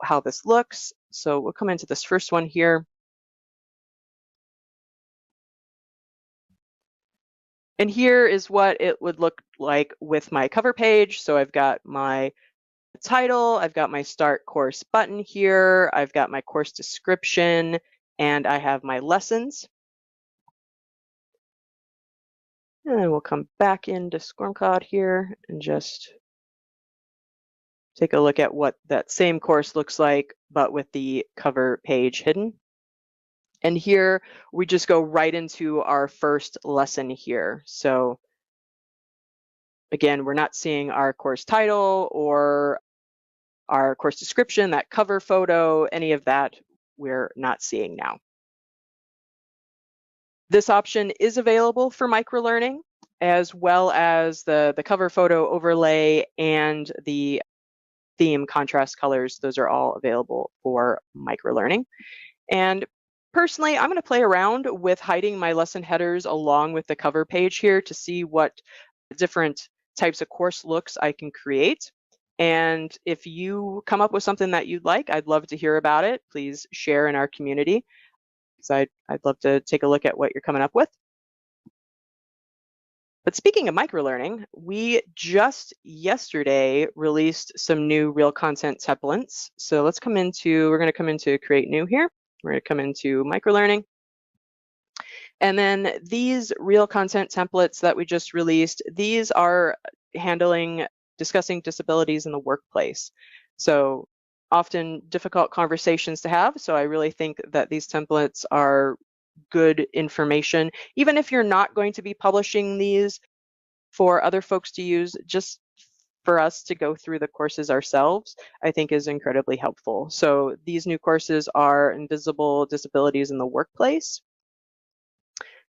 how this looks. So we'll come into this first one here. And here is what it would look like with my cover page. So I've got my title, I've got my start course button here, I've got my course description, and I have my lessons. And then we'll come back into StormCloud here and just take a look at what that same course looks like, but with the cover page hidden. And here we just go right into our first lesson here. So again, we're not seeing our course title or our course description, that cover photo, any of that we're not seeing now. This option is available for microlearning, as well as the cover photo overlay and the theme contrast colors. Those are all available for microlearning. And personally, I'm going to play around with hiding my lesson headers along with the cover page here to see what different types of course looks I can create. And if you come up with something that you'd like, I'd love to hear about it. Please share in our community, because I'd love to take a look at what you're coming up with. But speaking of microlearning, we just yesterday released some new real content templates. So we're going to come into create new here. We're going to come into microlearning. And then these real content templates that we just released, these are discussing disabilities in the workplace. So often difficult conversations to have. So I really think that these templates are good information. Even if you're not going to be publishing these for other folks to use, just for us to go through the courses ourselves, I think is incredibly helpful. So these new courses are Invisible Disabilities in the Workplace,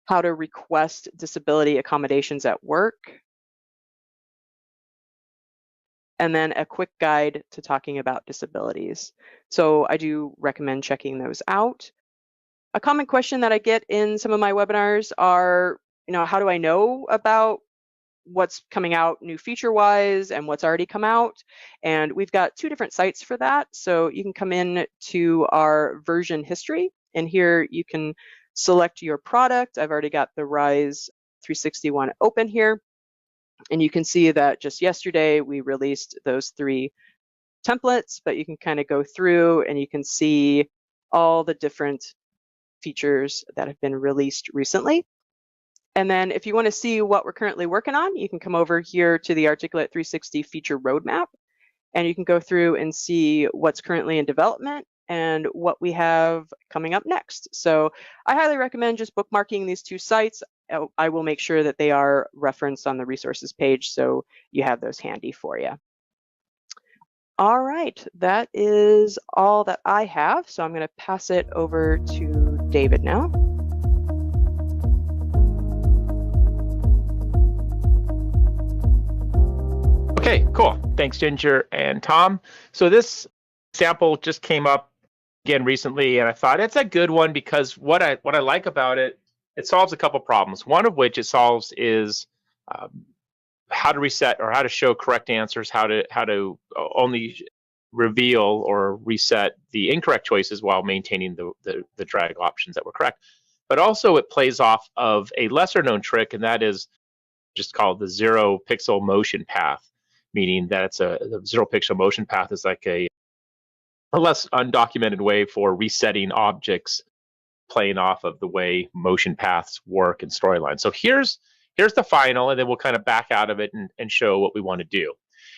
How to Request Disability Accommodations at Work, and then a quick guide to talking about disabilities. So I do recommend checking those out. A common question that I get in some of my webinars are, how do I know about what's coming out new feature-wise and what's already come out? And we've got two different sites for that. So you can come in to our version history, and here you can select your product. I've already got the Rise 361 open here. And you can see that just yesterday we released those 3 templates, but you can kind of go through and you can see all the different features that have been released recently. And then if you want to see what we're currently working on, you can come over here to the Articulate 360 feature roadmap, and you can go through and see what's currently in development and what we have coming up next. So I highly recommend just bookmarking these 2 sites. I will make sure that they are referenced on the resources page so you have those handy for you. All right, that is all that I have. So I'm going to pass it over to David now. Okay, cool. Thanks, Ginger and Tom. So this sample just came up again recently, and I thought it's a good one because what I like about it, it solves a couple problems. One of which it solves is how to reset or how to show correct answers, how to only reveal or reset the incorrect choices while maintaining the drag options that were correct. But also it plays off of a lesser known trick, and that is just called the 0 pixel motion path. meaning that the zero pixel motion path is like a less undocumented way for resetting objects, playing off of the way motion paths work in Storyline. So here's the final, and then we'll kind of back out of it and show what we want to do.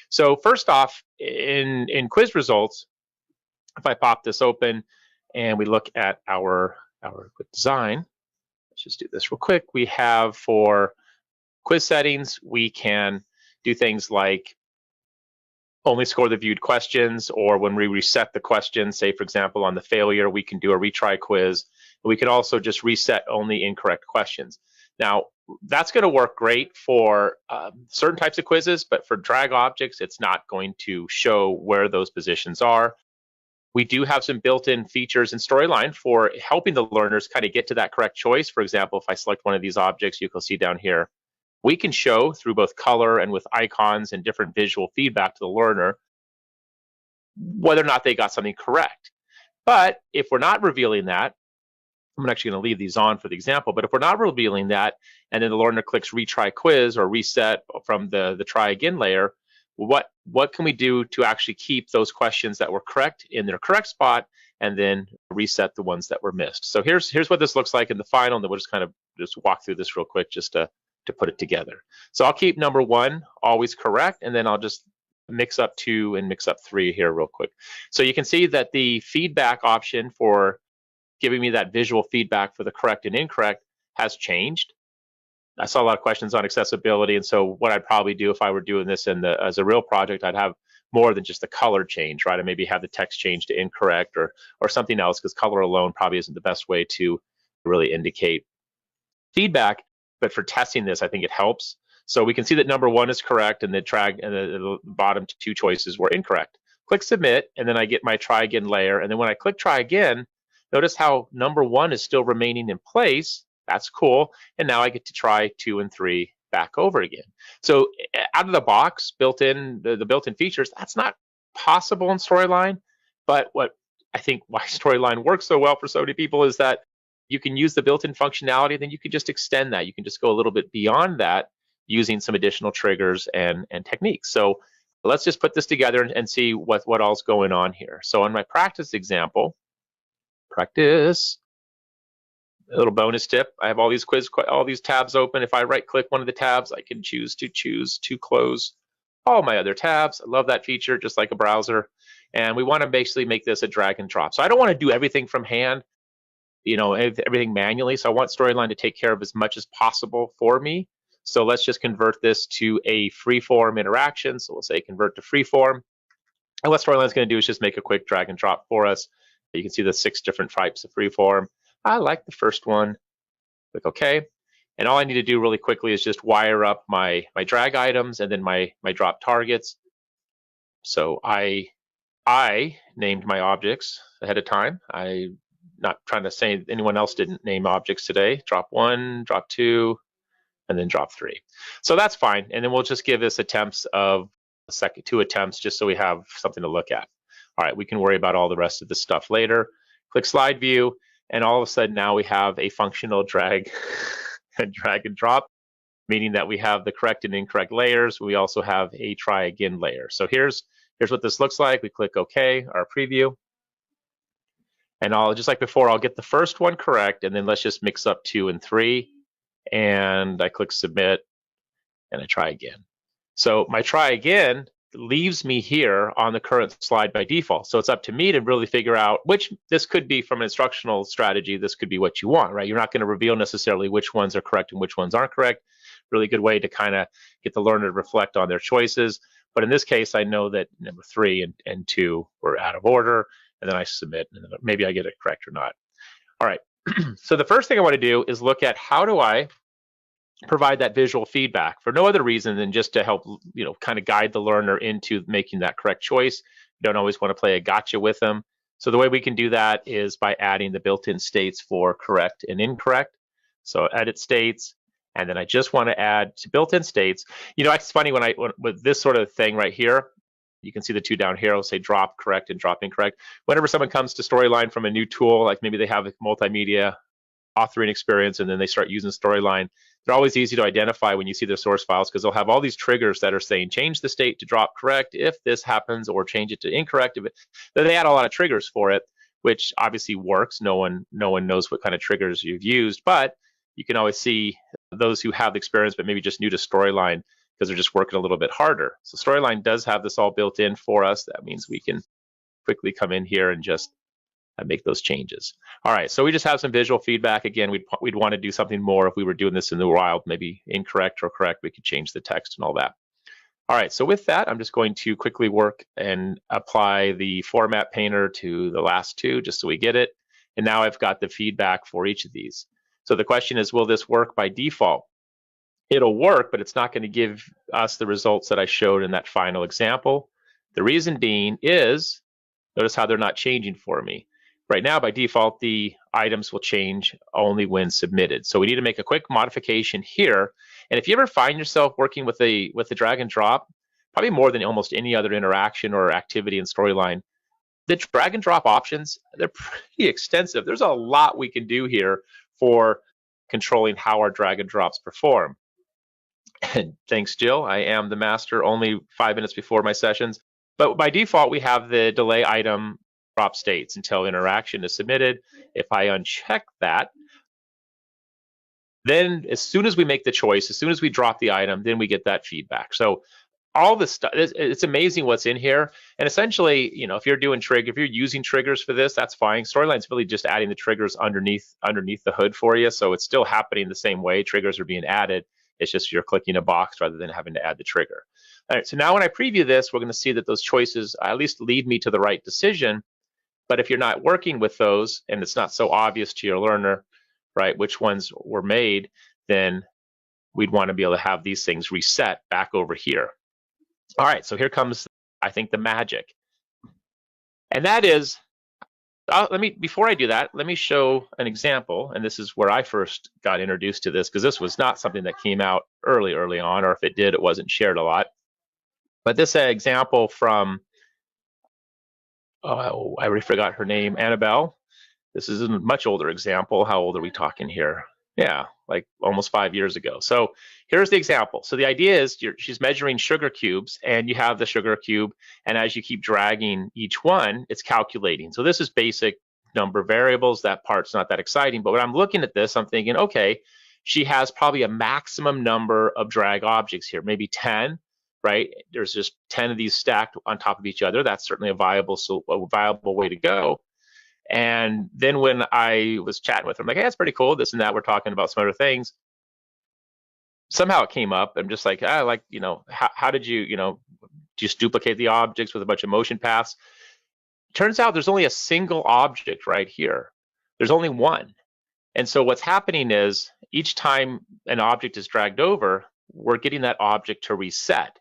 So first off, in quiz results, if I pop this open and we look at our quick design, let's just do this real quick. We have for quiz settings, we can do things like only score the viewed questions, or when we reset the question, say for example on the failure, we can do a retry quiz. We can also just reset only incorrect questions. Now that's going to work great for certain types of quizzes, but for drag objects, it's not going to show where those positions are. We do have some built-in features in Storyline for helping the learners kind of get to that correct choice. For example, if I select one of these objects, you can see down here, we can show through both color and with icons and different visual feedback to the learner whether or not they got something correct. But if we're not revealing that, I'm actually going to leave these on for the example, but if we're not revealing that and then the learner clicks retry quiz or reset from the try again layer, what can we do to actually keep those questions that were correct in their correct spot and then reset the ones that were missed? So here's what this looks like in the final, and then we'll just kind of walk through this real quick just to put it together. So I'll keep number 1 always correct, and then I'll just mix up 2 and mix up 3 here real quick. So you can see that the feedback option for giving me that visual feedback for the correct and incorrect has changed. I saw a lot of questions on accessibility, and so what I'd probably do if I were doing this as a real project, I'd have more than just the color change, right? I maybe have the text change to incorrect or something else, because color alone probably isn't the best way to really indicate feedback. But for testing this, I think it helps. So we can see that number 1 is correct, and the bottom 2 choices were incorrect. Click submit, and then I get my try again layer. And then when I click try again, notice how number 1 is still remaining in place. That's cool. And now I get to try 2 and 3 back over again. So out of the box, the built-in features, that's not possible in Storyline. But what I think why Storyline works so well for so many people is that you can use the built-in functionality, then you can just extend that. You can just go a little bit beyond that using some additional triggers and techniques. So let's just put this together and see what all's going on here. So on my practice example, a little bonus tip, I have all these tabs open. If I right-click one of the tabs, I can choose to close all my other tabs. I love that feature, just like a browser. And we want to basically make this a drag and drop. So I don't want to do everything from hand, everything manually. So I want Storyline to take care of as much as possible for me. So let's just convert this to a free-form interaction. So we'll say convert to free-form. And what Storyline is going to do is just make a quick drag and drop for us. You can see the 6 different types of free-form. I like the first one. Click OK. And all I need to do really quickly is just wire up my drag items and then my drop targets. So I named my objects ahead of time. I'm not trying to say anyone else didn't name objects today. Drop 1, drop 2, and then drop 3. So that's fine. And then we'll just give this attempts of 2 attempts just so we have something to look at. All right, we can worry about all the rest of this stuff later. Click slide view, and all of a sudden now we have a functional drag and drop, meaning that we have the correct and incorrect layers. We also have a try again layer. So here's what this looks like. We click OK, our preview. And just like before, I'll get the first one correct, and then let's just mix up 2 and 3. And I click submit, and I try again. So my try again leaves me here on the current slide by default. So it's up to me to really figure out this could be from an instructional strategy, this could be what you want, right? You're not going to reveal necessarily which ones are correct and which ones aren't correct. Really good way to kind of get the learner to reflect on their choices. But in this case, I know that number 3 and 2 were out of order, and then I submit, and then maybe I get it correct or not. All right, so the first thing I want to do is look at how do I provide that visual feedback for no other reason than just to help, kind of guide the learner into making that correct choice. You don't always want to play a gotcha with them. So the way we can do that is by adding the built-in states for correct and incorrect. So edit states, and then I just want to add to built-in states. It's funny with this sort of thing right here, you can see the 2 down here. I'll say drop correct and drop incorrect. Whenever someone comes to Storyline from a new tool, like maybe they have a multimedia authoring experience and then they start using Storyline, They're always easy to identify when you see their source files because they'll have all these triggers that are saying change the state to drop correct if this happens, or change it to incorrect. Then they add a lot of triggers for it, which obviously works. No one knows what kind of triggers you've used, but you can always see those who have the experience but maybe just new to Storyline because they're just working a little bit harder. So Storyline does have this all built in for us. That means we can quickly come in here and just make those changes. All right, so we just have some visual feedback. Again, we'd want to do something more if we were doing this in the wild, maybe incorrect or correct. We could change the text and all that. All right, so with that, I'm just going to quickly work and apply the format painter to the last two just so we get it. And now I've got the feedback for each of these. So the question is, will this work by default? It'll work, but it's not going to give us the results that I showed in that final example. The reason being is, notice how they're not changing for me. Right now, by default, the items will change only when submitted. So we need to make a quick modification here. And if you ever find yourself working with the drag and drop, probably more than almost any other interaction or activity in Storyline, the drag and drop options, they're pretty extensive. There's a lot we can do here for controlling how our drag and drops perform. And thanks, Jill. I am the master only 5 minutes before my sessions. But by default, we have the delay item drop states until interaction is submitted. If I uncheck that, then as soon as we make the choice, as soon as we drop the item, then we get that feedback. So all this stuff, it's amazing what's in here. And essentially, you know, if you're using triggers for this, that's fine. Storyline's really just adding the triggers underneath the hood for you. So it's still happening the same way. Triggers are being added. It's just you're clicking a box rather than having to add the trigger. All right, so now when I preview this, we're going to see that those choices at least lead me to the right decision. But if you're not working with those and it's not so obvious to your learner, right, which ones were made, then we'd want to be able to have these things reset back over here. All right, so here comes, I think, the magic. And that is, before I do that, let me show an example. And this is where I first got introduced to this, because this was not something that came out early on, or if it did, it wasn't shared a lot. But this example from, I already forgot her name, Annabelle. This is a much older example. How old are we talking here? Yeah, like almost 5 years ago. So here's the example. So the idea is she's measuring sugar cubes, and you have the sugar cube, and as you keep dragging each one, it's calculating. So this is basic number variables. That part's not that exciting, but when I'm looking at this, I'm thinking, okay, she has probably a maximum number of drag objects here, maybe 10, right? There's just 10 of these stacked on top of each other. That's certainly a viable way to go. And then when I was chatting with her, I'm like, hey, that's pretty cool, this and that. We're talking about some other things. Somehow it came up. I'm just like, how did you, just duplicate the objects with a bunch of motion paths? Turns out there's only a single object right here. There's only one. And so what's happening is each time an object is dragged over, we're getting that object to reset.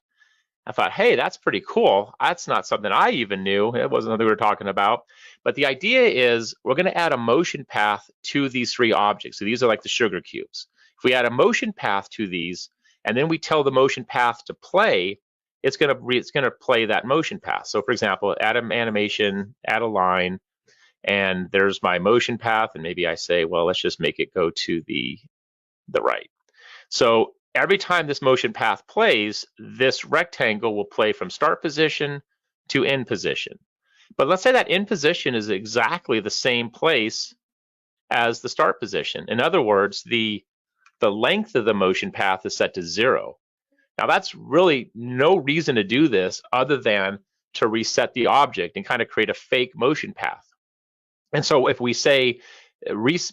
I thought, hey, that's pretty cool. That's not something I even knew. It wasn't something we were talking about. But the idea is we're going to add a motion path to these three objects. So these are like the sugar cubes. If we add a motion path to these, and then we tell the motion path to play, it's going to play that motion path. So for example, add an animation, add a line, and there's my motion path. And maybe I say, well, let's just make it go to the right. So every time this motion path plays, this rectangle will play from start position to end position. But let's say that end position is exactly the same place as the start position. In other words, the length of the motion path is set to 0. Now that's really no reason to do this other than to reset the object and kind of create a fake motion path. And so if we say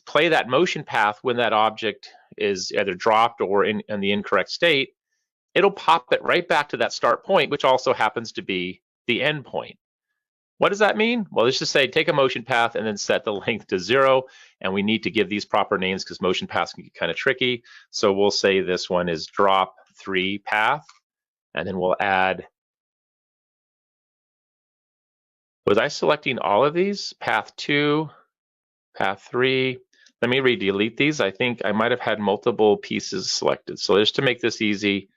play that motion path when that object is either dropped or in the incorrect state, it'll pop it right back to that start point, which also happens to be the end point. What does that mean? Well, let's just say take a motion path and then set the length to 0. And we need to give these proper names because motion paths can get kind of tricky. So we'll say this one is drop 3 path. And then we'll add, was I selecting all of these? Path 2, path 3. Let me delete these. I think I might have had multiple pieces selected. So just to make this easy,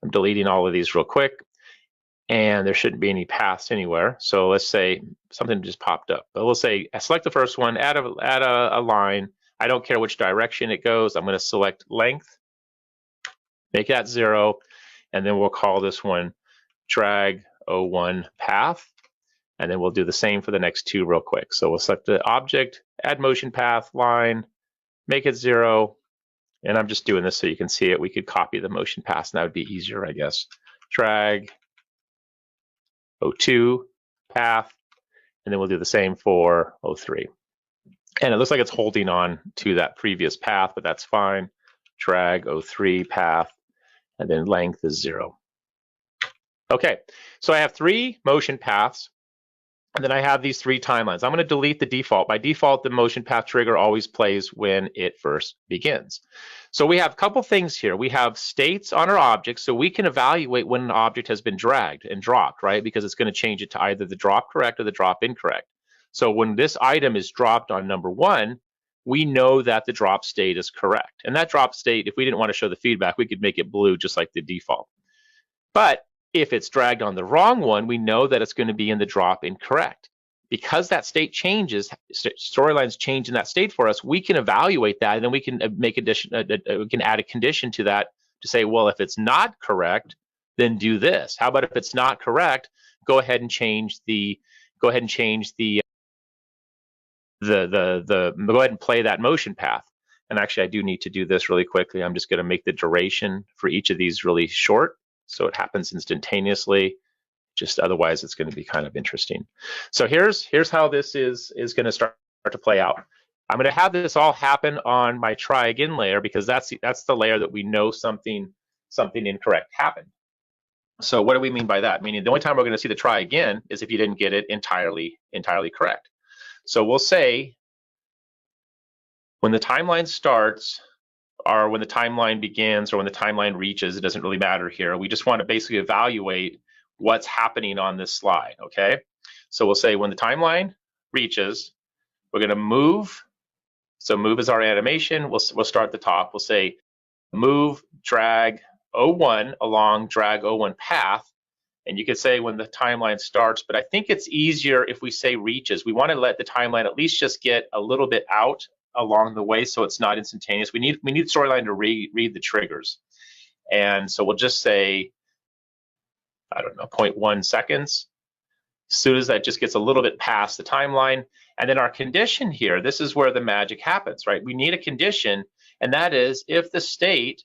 I'm deleting all of these real quick. And there shouldn't be any paths anywhere. So let's say something just popped up. But we'll say I select the first one, add a line. I don't care which direction it goes. I'm going to select length. make that 0, and then we'll call this one drag 01 path, and then we'll do the same for the next 2 real quick. So we'll select the object, add motion path line, make it 0, and I'm just doing this so you can see it. We could copy the motion path, and that would be easier, I guess. Drag 02 path, and then we'll do the same for 03. And it looks like it's holding on to that previous path, but that's fine. Drag 03 path, and then length is 0. Okay, so I have 3 motion paths, and then I have these 3 timelines. I'm going to delete the default. By default, the motion path trigger always plays when it first begins. So we have a couple things here. We have states on our object, so we can evaluate when an object has been dragged and dropped, right? Because it's going to change it to either the drop correct or the drop incorrect. So when this item is dropped on number 1, we know that the drop state is correct. And that drop state, if we didn't want to show the feedback, we could make it blue just like the default. But if it's dragged on the wrong one, we know that it's going to be in the drop incorrect. Because that state changes, storylines change in that state for us, we can evaluate that, and then we can we can add a condition to that to say, well, if it's not correct, then do this. How about if it's not correct, go ahead and change the go ahead and play that motion path. And actually, I do need to do this really quickly. I'm just going to make the duration for each of these really short, so it happens instantaneously. Just otherwise, it's going to be kind of interesting. So here's how this is going to start to play out. I'm going to have this all happen on my try again layer, because that's the layer that we know something incorrect happened. So what do we mean by that? Meaning the only time we're going to see the try again is if you didn't get it entirely correct. So we'll say when the timeline starts, or when the timeline begins, or when the timeline reaches, it doesn't really matter here. We just want to basically evaluate what's happening on this slide, okay? So we'll say when the timeline reaches, we're going to move. So move is our animation. We'll start at the top. We'll say move drag 01 along drag 01 path. And you could say when the timeline starts, but I think it's easier if we say reaches. We want to let the timeline at least just get a little bit out along the way so it's not instantaneous. We need the storyline to read the triggers. And so we'll just say, I don't know, 0.1 seconds. As soon as that just gets a little bit past the timeline. And then our condition here, this is where the magic happens, right? We need a condition, and that is if the state,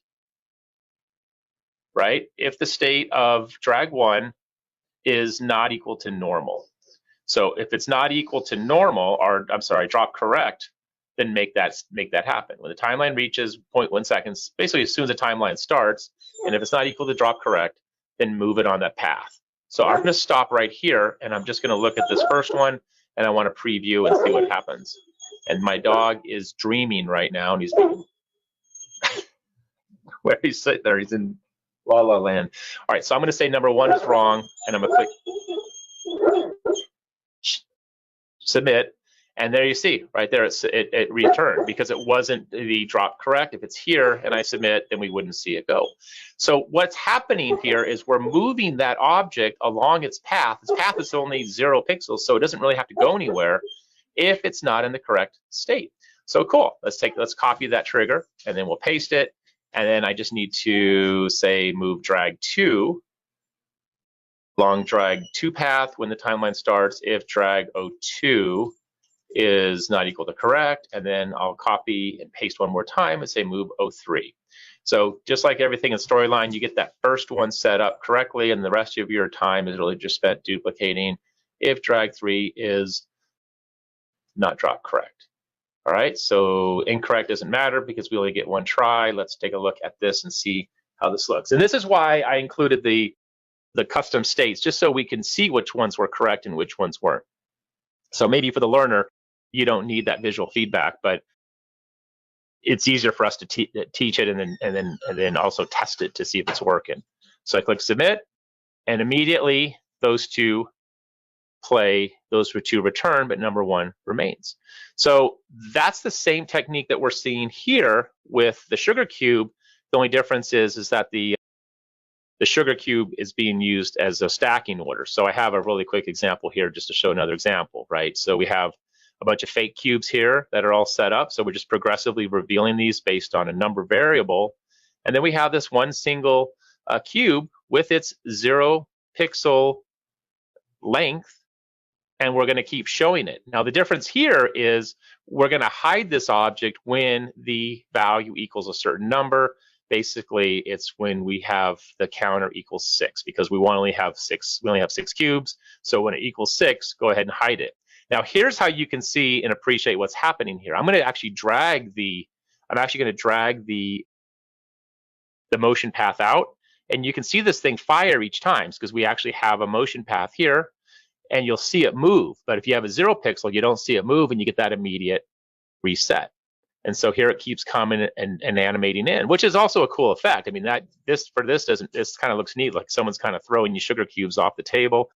right? If the state of drag 1 is not equal to normal. So if it's not equal to normal, or I'm sorry, drop correct, then make that happen. When the timeline reaches 0.1 seconds, basically as soon as the timeline starts, and if it's not equal to drop correct, then move it on that path. So I'm going to stop right here, and I'm just going to look at this first one, and I want to preview and see what happens. And my dog is dreaming right now, and he's where he's sitting there, he's in La La Land. All right, so I'm going to say number 1 is wrong, and I'm going to click submit. And there you see, right there, it returned because it wasn't the drop correct. If it's here and I submit, then we wouldn't see it go. So what's happening here is we're moving that object along its path. Its path is only 0 pixels, so it doesn't really have to go anywhere if it's not in the correct state. So cool, let's copy that trigger, and then we'll paste it. And then I just need to say move drag 2, long drag 2 path when the timeline starts if drag 02 is not equal to correct, and then I'll copy and paste one more time and say move 03. So just like everything in Storyline, you get that first one set up correctly, and the rest of your time is really just spent duplicating if drag 3 is not drop correct. All right, so incorrect doesn't matter because we only get 1 try. Let's take a look at this and see how this looks. And this is why I included the custom states, just so we can see which ones were correct and which ones weren't. So maybe for the learner, you don't need that visual feedback, but it's easier for us to teach it and then also test it to see if it's working. So I click submit, and immediately those 2 play, those 2 return, but number 1 remains. So that's the same technique that we're seeing here with the sugar cube. The only difference is that the sugar cube is being used as a stacking order. So I have a really quick example here just to show another example, right? So we have a bunch of fake cubes here that are all set up. So we're just progressively revealing these based on a number variable. And then we have this one single cube with its 0 pixel length, and we're going to keep showing it. Now, the difference here is we're going to hide this object when the value equals a certain number. Basically, it's when we have the counter equals 6, because we only have 6 cubes. So when it equals 6, go ahead and hide it. Now, here's how you can see and appreciate what's happening here. I'm going to actually drag the motion path out, and you can see this thing fire each time because we actually have a motion path here, and you'll see it move. But if you have a 0 pixel, you don't see it move, and you get that immediate reset. And so here it keeps coming and animating in, which is also a cool effect. I mean, this kind of looks neat, like someone's kind of throwing you sugar cubes off the table.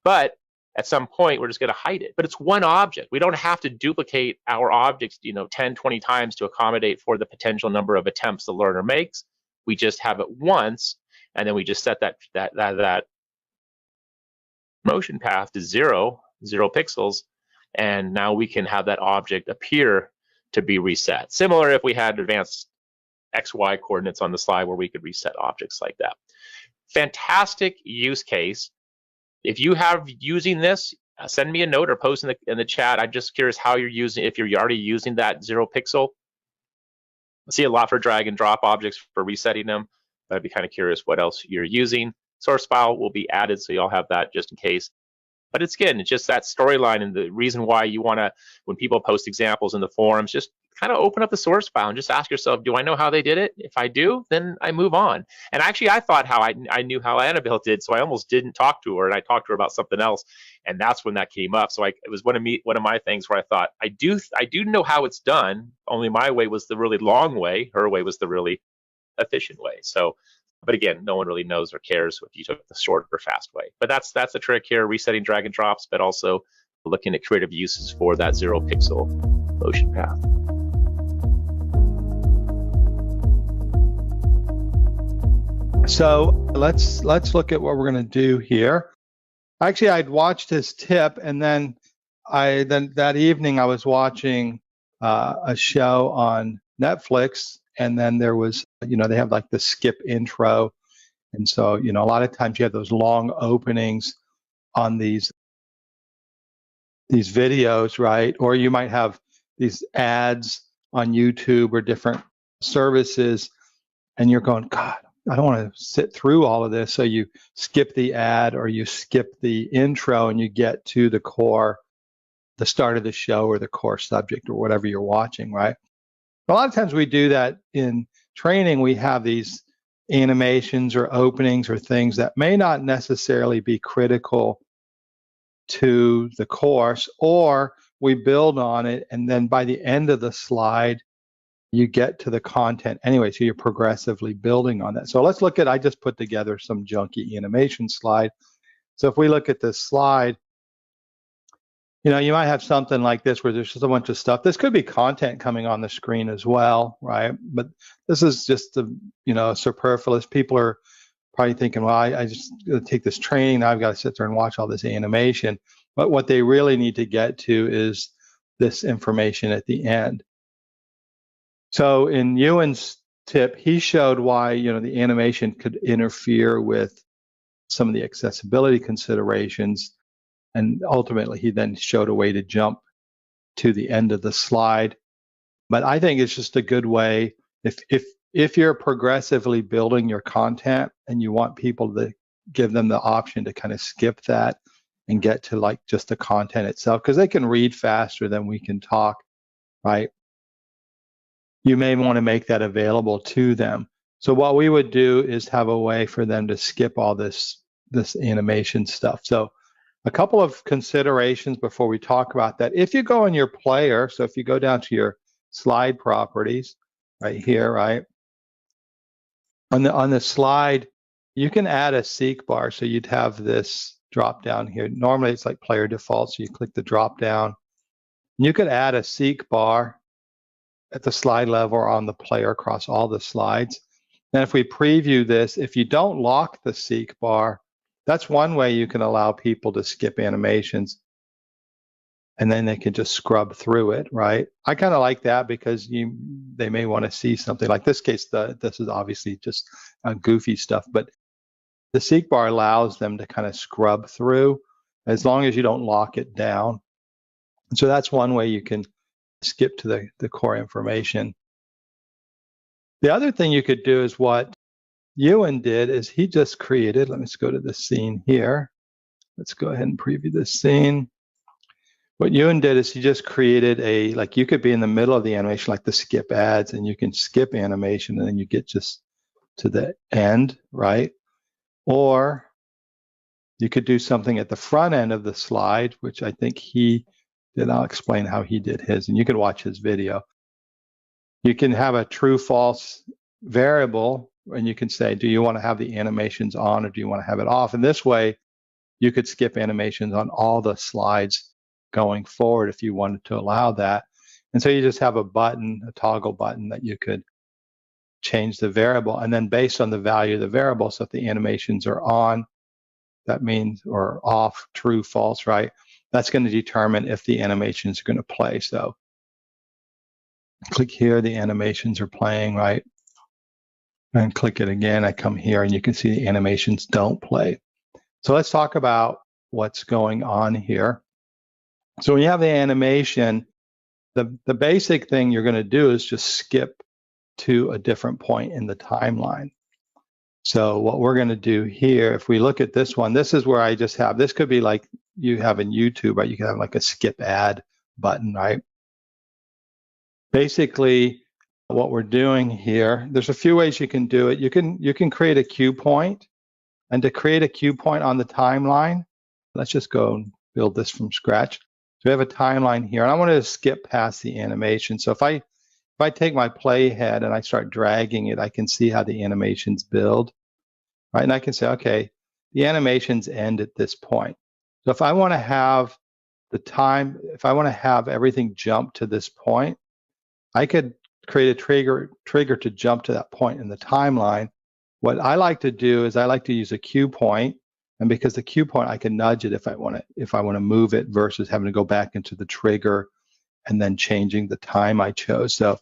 But at some point, we're just going to hide it. But it's one object. We don't have to duplicate our objects, 10, 20 times to accommodate for the potential number of attempts the learner makes. We just have it once, and then we just set that motion path to 0 pixels, and now we can have that object appear to be reset. Similar if we had advanced XY coordinates on the slide where we could reset objects like that. Fantastic use case. If you have using this, send me a note or post in the chat. I'm just curious how you're using, if you're already using that 0 pixel. I see a lot for drag and drop objects for resetting them, but I'd be kind of curious what else you're using. Source file will be added, so y'all have that just in case. But it's just that storyline, and the reason why you want to, when people post examples in the forums, just kind of open up the source file and just ask yourself, do I know how they did it? If I do, then I move on. And actually, I thought I knew how Annabelle did, so I almost didn't talk to her, and I talked to her about something else, and that's when that came up. So it was one of my things where I thought, I do know how it's done, only my way was the really long way, her way was the really efficient way. So, but again, no one really knows or cares if you took the short or fast way. But that's the trick here, resetting drag and drops, but also looking at creative uses for that 0 pixel motion path. So let's look at what we're going to do here. Actually, I'd watched his tip, and then that evening I was watching a show on Netflix, and then there was, they have like the skip intro, and so a lot of times you have those long openings on these videos, right? Or you might have these ads on YouTube or different services, and you're going, God, I don't want to sit through all of this. So you skip the ad or you skip the intro, and you get to the start of the show or the core subject or whatever you're watching, right? A lot of times we do that in training. We have these animations or openings or things that may not necessarily be critical to the course, or we build on it, and then by the end of the slide, you get to the content anyway, so you're progressively building on that. So let's look at, I just put together some junky animation slide. So if we look at this slide, you might have something like this where there's just a bunch of stuff. This could be content coming on the screen as well, right? But this is just superfluous. People are probably thinking, well, I just gotta take this training, now I've got to sit there and watch all this animation. But what they really need to get to is this information at the end. So in Ewan's tip, he showed why the animation could interfere with some of the accessibility considerations, and ultimately he then showed a way to jump to the end of the slide. But I think it's just a good way, if you're progressively building your content and you want people to give them the option to kind of skip that and get to like just the content itself, because they can read faster than we can talk, right? You may want to make that available to them. So what we would do is have a way for them to skip all this animation stuff. So a couple of considerations before we talk about that. If you go in your player, so if you go down to your slide properties right here, right? On the slide, you can add a seek bar. So you'd have this drop down here. Normally it's like player default, so you click the drop down. You could add a seek bar at the slide level or on the player across all the slides. And if we preview this, if you don't lock the seek bar, that's one way you can allow people to skip animations. and then they can just scrub through it, right? I kind of like that because they may want to see something. Like this case, this is obviously just goofy stuff, but the seek bar allows them to kind of scrub through as long as you don't lock it down. And so that's one way you can skip to the core information. The other thing you could do is what Ewan did is he just created, let's go to the scene here. Let's go ahead and preview this scene. What Ewan did is he just created like you could be in the middle of the animation, like the skip ads, and you can skip animation and then you get just to the end, right? Or you could do something at the front end of the slide, which I think he did. I'll explain how he did his, and you can watch his video. You can have a true false variable, and you can say, do you want to have the animations on or do you want to have it off? And this way, you could skip animations on all the slides going forward if you wanted to allow that. And so you just have a button, a toggle button that you could change the variable. And then based on the value of the variable, so if the animations are on, that means, or off, true, false, right? That's going to determine if the animations are going to play. So click here, the animations are playing, right? And click it again, I come here and you can see the animations don't play. So let's talk about what's going on here. So when you have the animation, the basic thing you're going to do is just skip to a different point in the timeline. So what we're going to do here, if we look at this one, this is where I just have, this could be like you have in YouTube, right? You can have like a skip ad button, right? Basically, what we're doing here, there's a few ways you can do it. You can create a cue point, and to create a cue point on the timeline, let's just go and build this from scratch. So we have a timeline here, and I want to skip past the animation. So if I take my playhead and I start dragging it, I can see how the animations build, right? And I can say, okay, the animations end at this point. So if I want to have the time, if I want to have everything jump to this point, I could create a trigger to jump to that point in the timeline. What I like to do is I like to use a cue point, and because the cue point, I can nudge it if I want to move it versus having to go back into the trigger and then changing the time I chose. So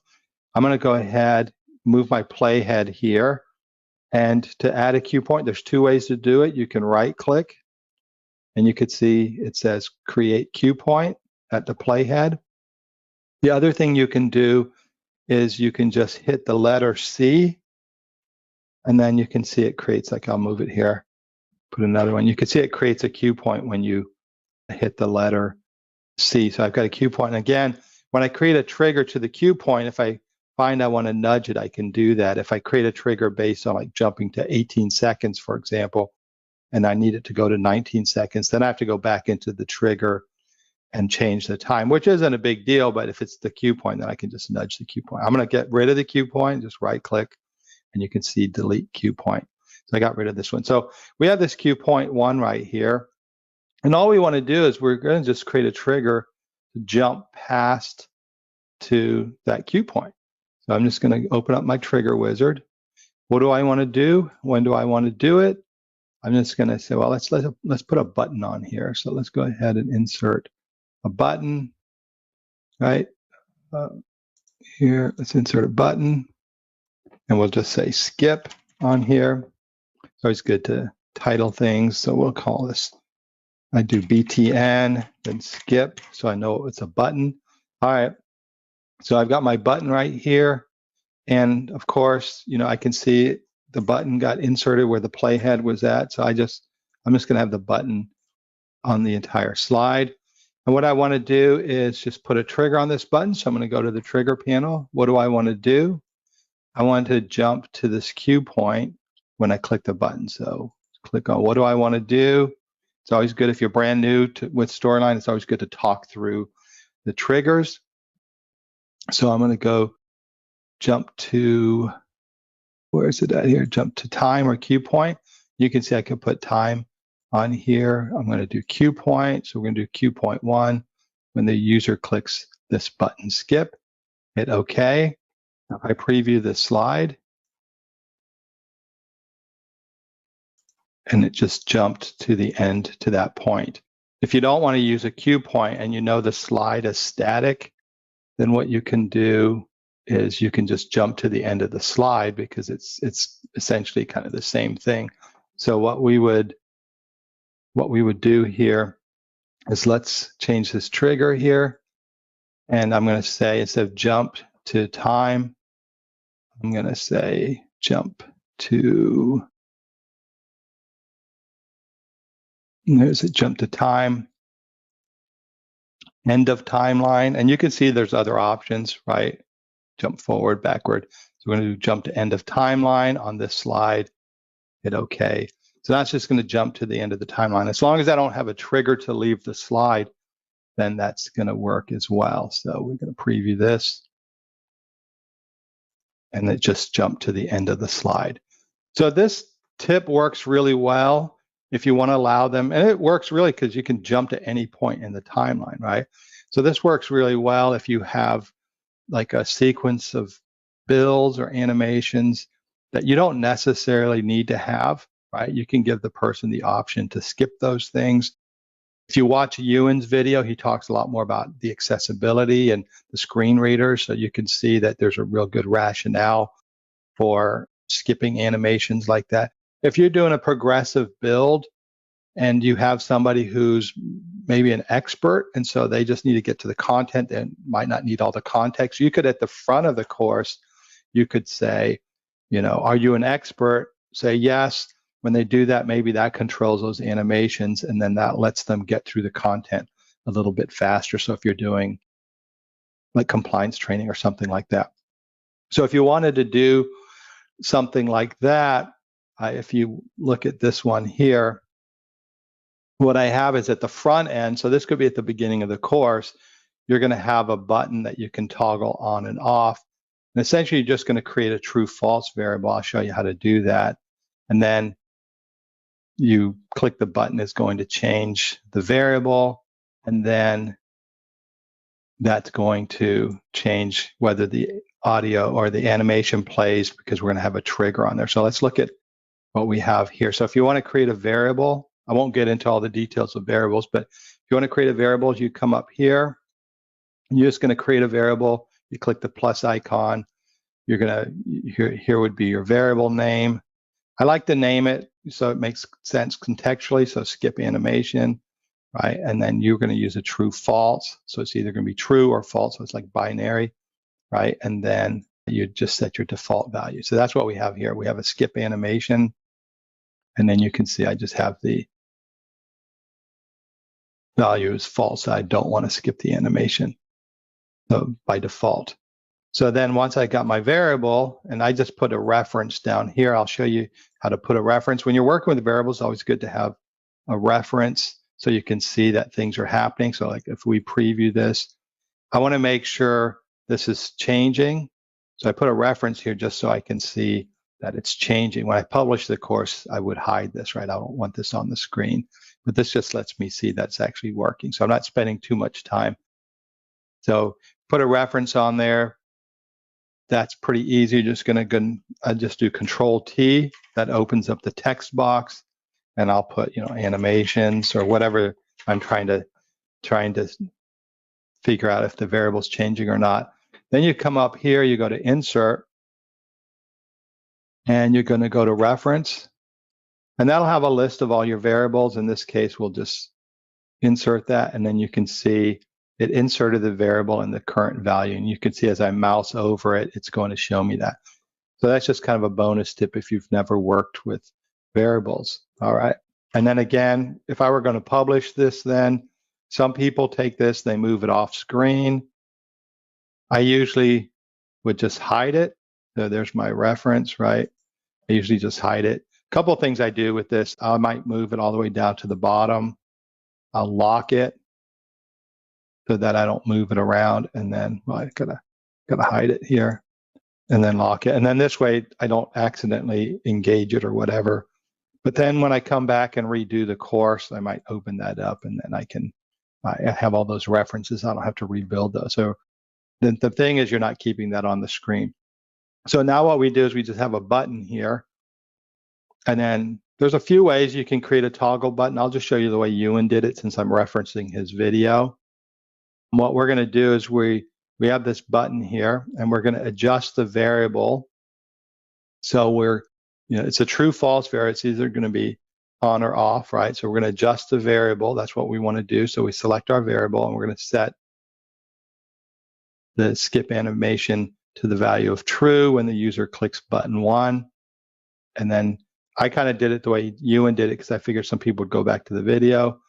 I'm going to go ahead, move my playhead here, and to add a cue point, there's two ways to do it. You can right click, and you could see it says create cue point at the playhead. The other thing you can do is you can just hit the letter C, and then you can see it creates, like I'll move it here, put another one. You can see it creates a cue point when you hit the letter C. So I've got a cue point. And again, when I create a trigger to the cue point, if I find I want to nudge it, I can do that. If I create a trigger based on like jumping to 18 seconds, for example, and I need it to go to 19 seconds, then I have to go back into the trigger and change the time, which isn't a big deal, but if it's the cue point, then I can just nudge the cue point. I'm going to get rid of the cue point, just right click, and you can see delete cue point. So I got rid of this one. So we have this cue point 1 right here. And all we want to do is we're going to just create a trigger to jump past to that cue point. So I'm just going to open up my trigger wizard. What do I want to do? When do I want to do it? I'm just going to say, well, let's put a button on here. So let's go ahead and insert a button, right? Here, let's insert a button, and we'll just say skip on here. It's always good to title things, so we'll call this, I do BTN, then skip, so I know it's a button. All right, so I've got my button right here, and of course, I can see the button got inserted where the playhead was at, so I'm just going to have the button on the entire slide. And what I want to do is just put a trigger on this button. So I'm going to go to the trigger panel. What do I want to do? I want to jump to this cue point when I click the button. So click on what do I want to do? It's always good if you're brand new with Storyline. It's always good to talk through the triggers. So I'm going to go jump to, where is it at here? Jump to time or cue point. You can see I can put time on here. I'm going to do cue point. So we're going to do cue point 1. When the user clicks this button skip, hit OK. Now if I preview this slide, and it just jumped to the end to that point. If you don't want to use a cue point and you know the slide is static, then what you can do is you can just jump to the end of the slide because it's essentially kind of the same thing. So what we would do here is let's change this trigger here. And I'm going to say, instead of jump to time, I'm going to say jump to, there's a jump to time, end of timeline. And you can see there's other options, right? Jump forward, backward. So we're going to do jump to end of timeline on this slide, hit OK. So that's just going to jump to the end of the timeline. As long as I don't have a trigger to leave the slide, then that's going to work as well. So we're going to preview this. And it just jumped to the end of the slide. So this tip works really well if you want to allow them. And it works really because you can jump to any point in the timeline, right? So this works really well if you have like a sequence of builds or animations that you don't necessarily need to have, right? You can give the person the option to skip those things. If you watch Ewan's video, he talks a lot more about the accessibility and the screen reader, so you can see that there's a real good rationale for skipping animations like that. If you're doing a progressive build and you have somebody who's maybe an expert, and so they just need to get to the content and might not need all the context, you could, at the front of the course, you could say, you know, are you an expert? Say yes. When they do that, maybe that controls those animations, and then that lets them get through the content a little bit faster. So if you're doing like compliance training or something like that. So if you wanted to do something like that, if you look at this one here, what I have is at the front end, so this could be at the beginning of the course, you're going to have a button that you can toggle on and off. And essentially, you're just going to create a true-false variable. I'll show you how to do that. And then you click the button, is going to change the variable, and then that's going to change whether the audio or the animation plays, because we're going to have a trigger on there. So let's look at what we have here. So if you want to create a variable, I won't get into all the details of variables, but if you want to create a variable, you come up here, and you're just going to create a variable. You click the plus icon. You're going to, here would be your variable name. I like to name it so it makes sense contextually, so skip animation, right? And then you're going to use a true false. So it's either going to be true or false, so it's like binary, right? And then you just set your default value. So that's what we have here. We have a skip animation, and then you can see I just have the value is false. I don't want to skip the animation, so by default. So then once I got my variable, and I just put a reference down here, I'll show you how to put a reference. When you're working with variables, it's always good to have a reference so you can see that things are happening. So like if we preview this, I want to make sure this is changing. So I put a reference here just so I can see that it's changing. When I publish the course, I would hide this, right? I don't want this on the screen, but this just lets me see that's actually working. So I'm not spending too much time. So put a reference on there. That's pretty easy. You're just going to just do Control T. That opens up the text box, and I'll put, you know, animations or whatever I'm trying to figure out if the variable's changing or not. Then you come up here, you go to Insert, and you're going to go to Reference, and that'll have a list of all your variables. In this case, we'll just insert that, and then you can see it inserted the variable in the current value. And you can see as I mouse over it, it's going to show me that. So that's just kind of a bonus tip if you've never worked with variables. All right. And then again, if I were going to publish this, then some people take this, they move it off screen. I usually would just hide it. So there's my reference, right? I usually just hide it. A couple of things I do with this, I might move it all the way down to the bottom. I'll lock it so that I don't move it around, and then, well, I gotta hide it here, and then lock it. And then this way, I don't accidentally engage it or whatever. But then when I come back and redo the course, I might open that up, and then I have all those references. I don't have to rebuild those. So the thing is, you're not keeping that on the screen. So now what we do is we just have a button here, and then there's a few ways you can create a toggle button. I'll just show you the way Ewan did it since I'm referencing his video. And what we're going to do is we have this button here, and we're going to adjust the variable. So it's a true false variable. It's either going to be on or off, right? So we're going to adjust the variable. That's what we want to do. So we select our variable, and we're going to set the skip animation to the value of true when the user clicks button 1. And then I kind of did it the way Ewan did it because I figured some people would go back to the video.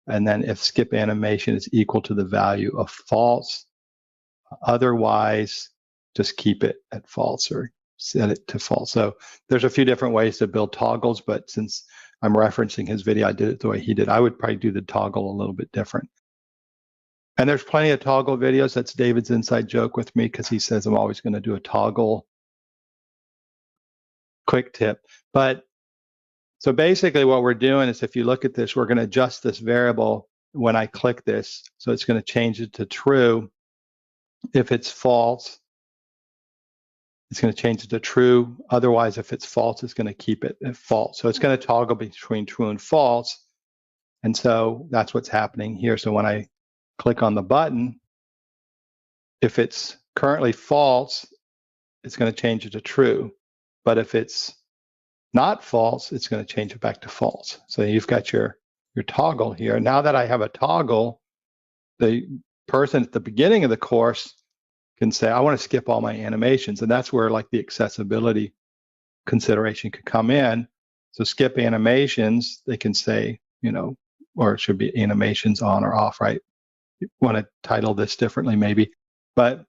And then if skip animation is equal to the value of false, otherwise just keep it at false or set it to false. So there's a few different ways to build toggles, but since I'm referencing his video, I did it the way he did. I would probably do the toggle a little bit different. And there's plenty of toggle videos. That's David's inside joke with me because he says I'm always going to do a toggle quick tip. But so basically what we're doing is, if you look at this, we're going to adjust this variable when I click this. So it's going to change it to true. If it's false, it's going to change it to true. Otherwise, if it's false, it's going to keep it at false. So it's going to toggle between true and false. And so that's what's happening here. So when I click on the button, if it's currently false, it's going to change it to true. But if it's not false, it's going to change it back to false. So you've got your toggle here. Now that I have a toggle, the person at the beginning of the course can say, I want to skip all my animations. And that's where like the accessibility consideration could come in. So skip animations, they can say, or it should be animations on or off, right? You want to title this differently maybe, but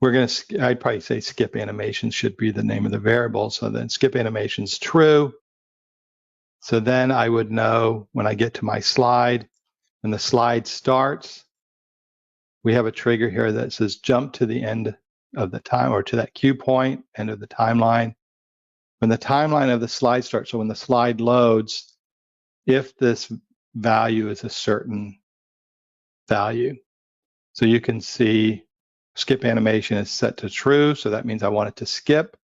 I'd probably say skip animations should be the name of the variable. So then skip animations true. So then I would know when I get to my slide, when the slide starts, we have a trigger here that says jump to the end of the time, or to that cue point, end of the timeline. When the timeline of the slide starts, so when the slide loads, if this value is a certain value. So you can see skip animation is set to true, so that means I want it to skip.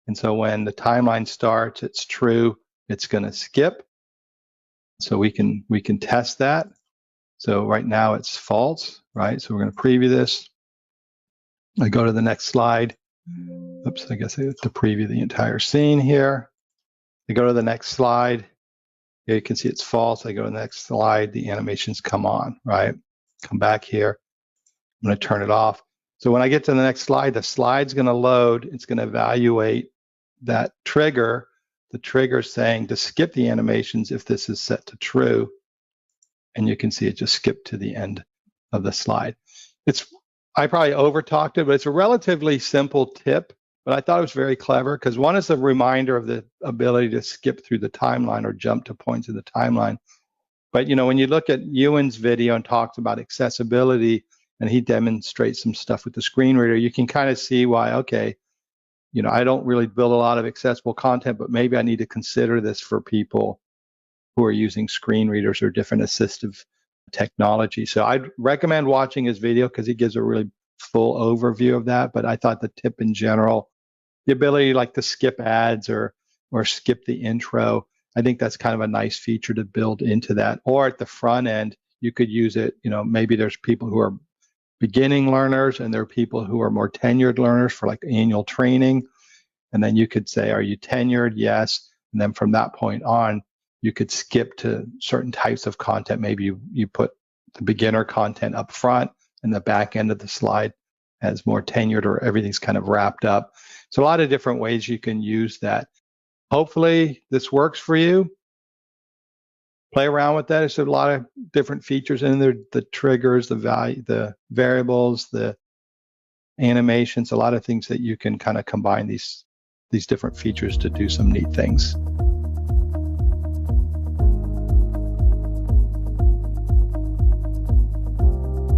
And so when the timeline starts, it's true, it's going to skip. So we can test that. So right now it's false, right? So we're going to preview this. I go to the next slide. Oops, I guess I have to preview the entire scene here. I go to the next slide. Here you can see it's false. I go to the next slide. The animations come on, right? Come back here. I'm going to turn it off. So when I get to the next slide, the slide's going to load. It's going to evaluate that trigger. The trigger saying to skip the animations if this is set to true. And you can see it just skipped to the end of the slide. I probably over-talked it, but it's a relatively simple tip, but I thought it was very clever because one is a reminder of the ability to skip through the timeline or jump to points in the timeline. But when you look at Ewan's video and talks about accessibility, and he demonstrates some stuff with the screen reader, you can kind of see why, okay, I don't really build a lot of accessible content, but maybe I need to consider this for people who are using screen readers or different assistive technology. So I'd recommend watching his video because he gives a really full overview of that. But I thought the tip in general, the ability like to skip ads or skip the intro, I think that's kind of a nice feature to build into that. Or at the front end, you could use it, maybe there's people who are beginning learners and there are people who are more tenured learners for like annual training. And then you could say, are you tenured? Yes. And then from that point on, you could skip to certain types of content. Maybe you put the beginner content up front and the back end of the slide has more tenured or everything's kind of wrapped up. So a lot of different ways you can use that. Hopefully this works for you. Play around with that. There's a lot of different features in there, the triggers, the value, the variables, the animations, a lot of things that you can kind of combine these different features to do some neat things.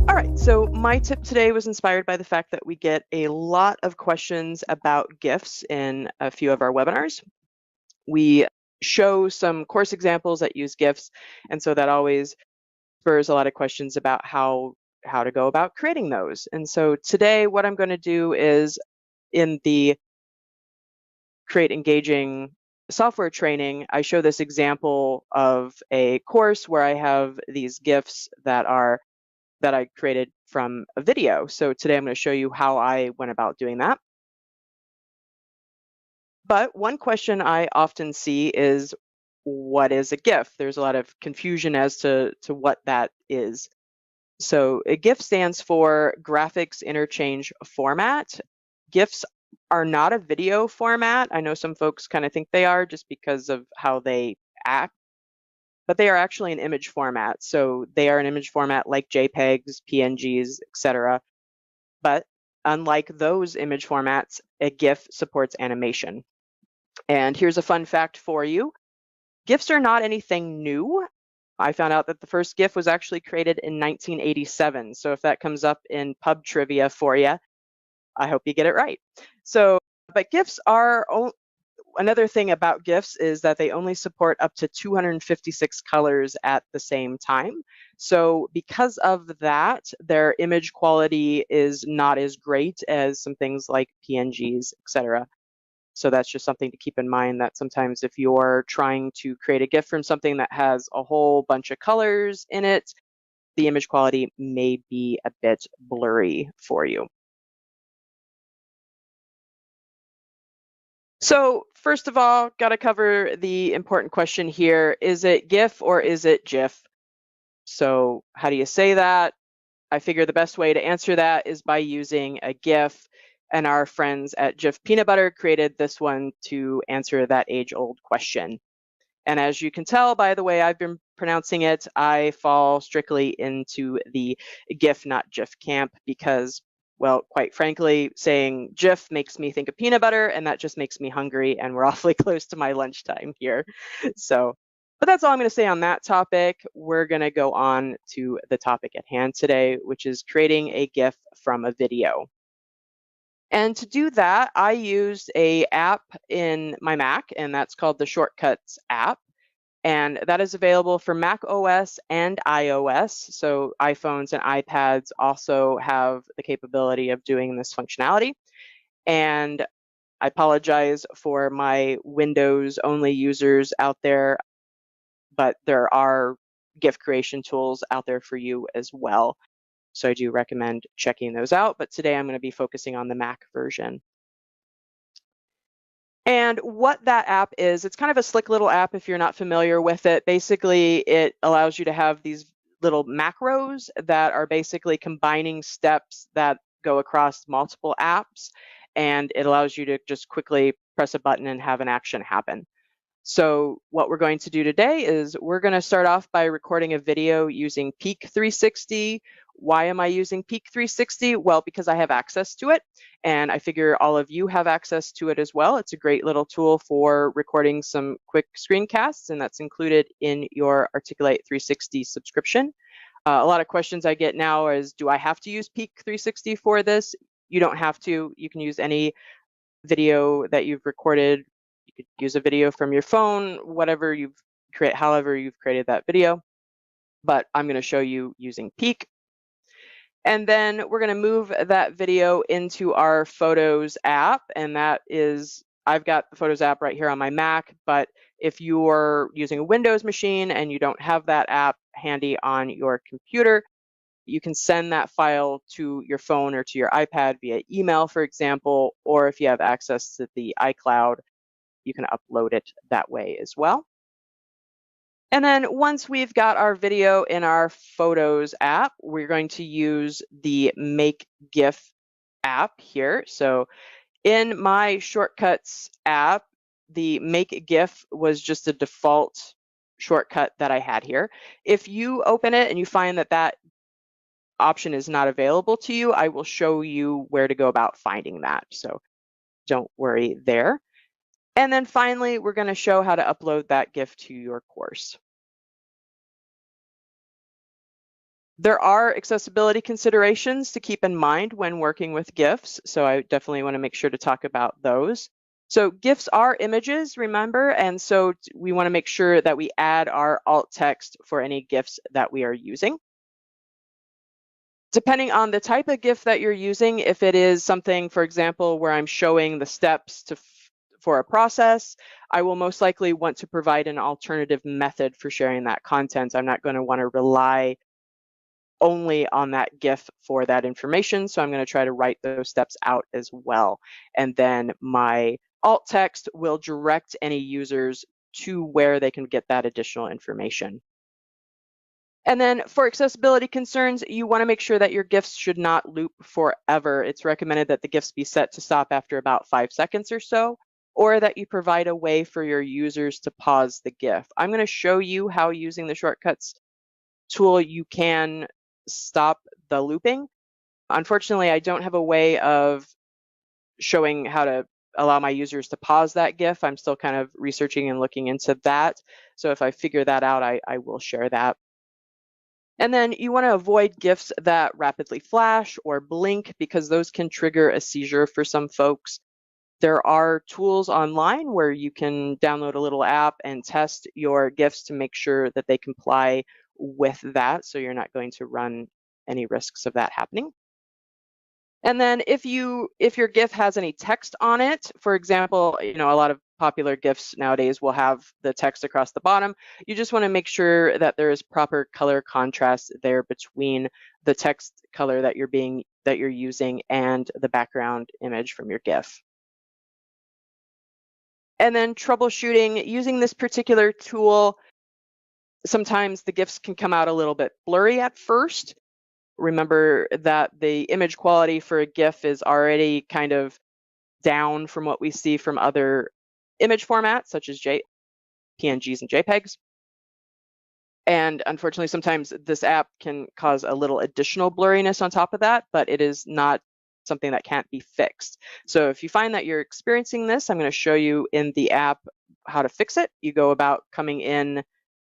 All right, so my tip today was inspired by the fact that we get a lot of questions about GIFs in a few of our webinars. We show some course examples that use GIFs, and so that always spurs a lot of questions about how to go about creating those. And so today what I'm going to do is in the create engaging software training, I show this example of a course where I have these GIFs that I created from a video. So today I'm going to show you how I went about doing that. But one question I often see is, what is a GIF? There's a lot of confusion as to what that is. So a GIF stands for Graphics Interchange Format. GIFs are not a video format. I know some folks kind of think they are just because of how they act, but they are actually an image format. So they are an image format like JPEGs, PNGs, etc. But unlike those image formats, a GIF supports animation. And here's a fun fact for you. GIFs are not anything new. I found out that the first GIF was actually created in 1987. So if that comes up in pub trivia for you, I hope you get it right. So, but GIFs are, another thing about GIFs is that they only support up to 256 colors at the same time. So because of that, their image quality is not as great as some things like PNGs, etc. So that's just something to keep in mind, that sometimes if you're trying to create a GIF from something that has a whole bunch of colors in it, the image quality may be a bit blurry for you. So first of all, got to cover the important question here. Is it GIF or is it GIF? So how do you say that? I figure the best way to answer that is by using a GIF, and our friends at GIF Peanut Butter created this one to answer that age-old question. And as you can tell by the way I've been pronouncing it, I fall strictly into the GIF, not GIF camp, because, well, quite frankly, saying GIF makes me think of peanut butter, and that just makes me hungry, and we're awfully close to my lunchtime here. So, but that's all I'm going to say on that topic. We're going to go on to the topic at hand today, which is creating a GIF from a video. And to do that, I used an app in my Mac, and that's called the Shortcuts app. And that is available for Mac OS and iOS. So iPhones and iPads also have the capability of doing this functionality. And I apologize for my Windows-only users out there, but there are GIF creation tools out there for you as well. So I do recommend checking those out, but today I'm going to be focusing on the Mac version. And what that app is, it's kind of a slick little app if you're not familiar with it. Basically, it allows you to have these little macros that are basically combining steps that go across multiple apps, and it allows you to just quickly press a button and have an action happen. So what we're going to do today is we're going to start off by recording a video using Peak 360. Why am I using Peak 360? Well, because I have access to it, and I figure all of you have access to it as well. It's a great little tool for recording some quick screencasts, and that's included in your Articulate 360 subscription. A lot of questions I get now is, do I have to use Peak 360 for this? You don't have to. You can use any video that you've recorded. You could use a video from your phone, whatever you've created, however you've created that video. But I'm going to show you using Peak. And then we're going to move that video into our Photos app. And that is, I've got the Photos app right here on my Mac. But if you're using a Windows machine and you don't have that app handy on your computer, you can send that file to your phone or to your iPad via email, for example, or if you have access to the iCloud, you can upload it that way as well. And then once we've got our video in our Photos app, we're going to use the Make GIF app here. So in my Shortcuts app, the Make GIF was just a default shortcut that I had here. If you open it and you find that that option is not available to you, I will show you where to go about finding that. So don't worry there. And then finally, we're going to show how to upload that GIF to your course. There are accessibility considerations to keep in mind when working with GIFs, so I definitely want to make sure to talk about those. So GIFs are images, remember, and so we want to make sure that we add our alt text for any GIFs that we are using. Depending on the type of GIF that you're using, if it is something, for example, where I'm showing the steps for a process, I will most likely want to provide an alternative method for sharing that content. I'm not going to want to rely only on that GIF for that information. So I'm going to try to write those steps out as well. And then my alt text will direct any users to where they can get that additional information. And then for accessibility concerns, you want to make sure that your GIFs should not loop forever. It's recommended that the GIFs be set to stop after about 5 seconds or so, or that you provide a way for your users to pause the GIF. I'm going to show you how, using the shortcuts tool, you can stop the looping. Unfortunately, I don't have a way of showing how to allow my users to pause that GIF. I'm still kind of researching and looking into that. So if I figure that out, I will share that. And then you want to avoid GIFs that rapidly flash or blink, because those can trigger a seizure for some folks. There are tools online where you can download a little app and test your GIFs to make sure that they comply with that, so you're not going to run any risks of that happening. And then if your GIF has any text on it, for example, a lot of popular GIFs nowadays will have the text across the bottom. You just want to make sure that there is proper color contrast there between the text color that you're using and the background image from your GIF. And then troubleshooting using this particular tool. Sometimes the GIFs can come out a little bit blurry at first. Remember that the image quality for a GIF is already kind of down from what we see from other image formats, such as PNGs and JPEGs. And unfortunately, sometimes this app can cause a little additional blurriness on top of that, but it is not something that can't be fixed. So if you find that you're experiencing this, I'm going to show you in the app how to fix it. You go about coming in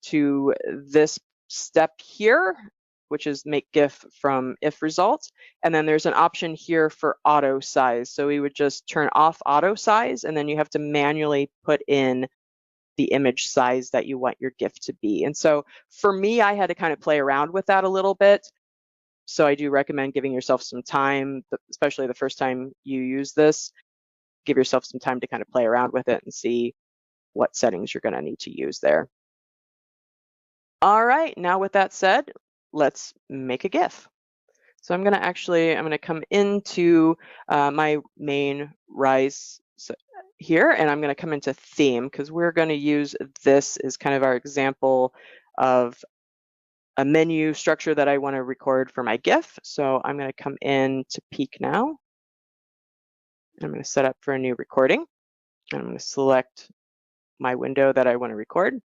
to this step here, which is make GIF from if results. And then there's an option here for auto size. So we would just turn off auto size, and then you have to manually put in the image size that you want your GIF to be. And so for me, I had to kind of play around with that a little bit. So I do recommend giving yourself some time, especially the first time you use this. Give yourself some time to kind of play around with it and see what settings you're going to need to use there. All right, now with that said, let's make a GIF. So I'm going to come into my main Rise here, and I'm going to come into theme, because we're going to use this as kind of our example of a menu structure that I want to record for my GIF. So I'm going to come in to Peak now. I'm going to set up for a new recording. I'm going to select my window that I want to record.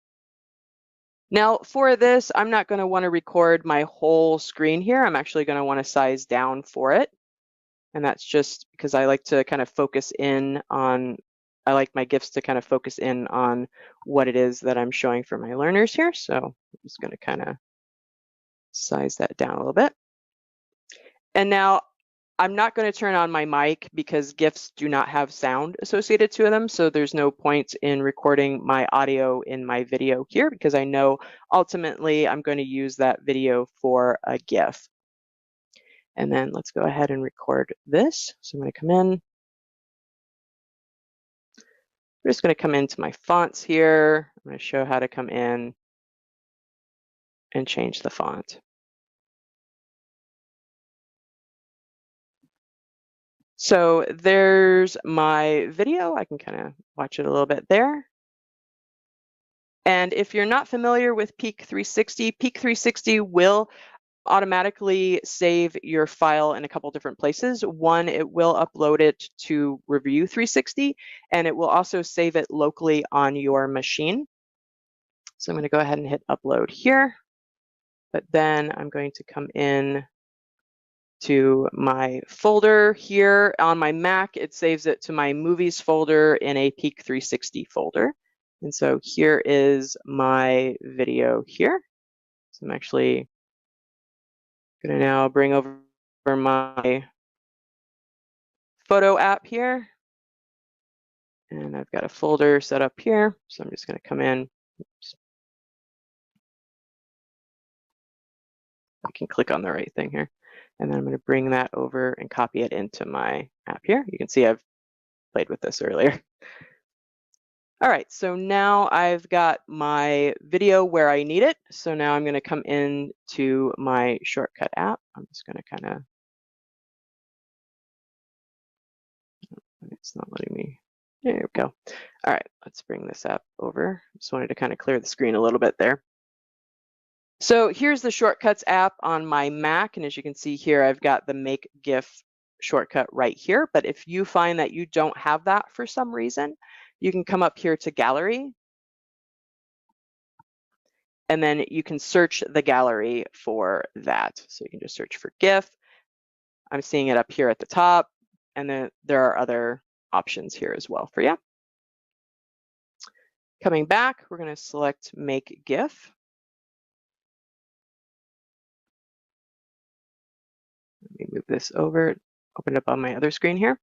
Now for this, I'm not going to want to record my whole screen here. I'm actually going to want to size down for it. And that's just because I like to kind of focus in on, I like my GIFs to kind of focus in on what it is that I'm showing for my learners here. So I'm just going to kind of size that down a little bit. And now I'm not going to turn on my mic because GIFs do not have sound associated to them. So there's no point in recording my audio in my video here, because I know ultimately I'm going to use that video for a GIF. And then let's go ahead and record this. So I'm going to come in. I'm just going to come into my fonts here. I'm going to show how to come in and change the font. So there's my video. I can kind of watch it a little bit there. And if you're not familiar with Peak 360, Peak 360 will automatically save your file in a couple different places. One, it will upload it to Review 360, and it will also save it locally on your machine. So I'm going to go ahead and hit upload here, but then I'm going to come in to my folder here. On my Mac, it saves it to my movies folder in a Peak 360 folder. And so here is my video here. So I'm actually going to now bring over my photo app here. And I've got a folder set up here. So I'm just going to come in. Oops. I can click on the right thing here. And then I'm going to bring that over and copy it into my app here. You can see I've played with this earlier. All right, so now I've got my video where I need it. So now I'm going to come into my shortcut app. I'm just going to kind of, it's not letting me, there we go. All right, let's bring this app over. Just wanted to kind of clear the screen a little bit there. So here's the Shortcuts app on my Mac. And as you can see here, I've got the Make GIF shortcut right here. But if you find that you don't have that for some reason, you can come up here to Gallery. And then you can search the gallery for that. So you can just search for GIF. I'm seeing it up here at the top. And then there are other options here as well for you. Coming back, we're going to select Make GIF. Let me move this over, open it up on my other screen here.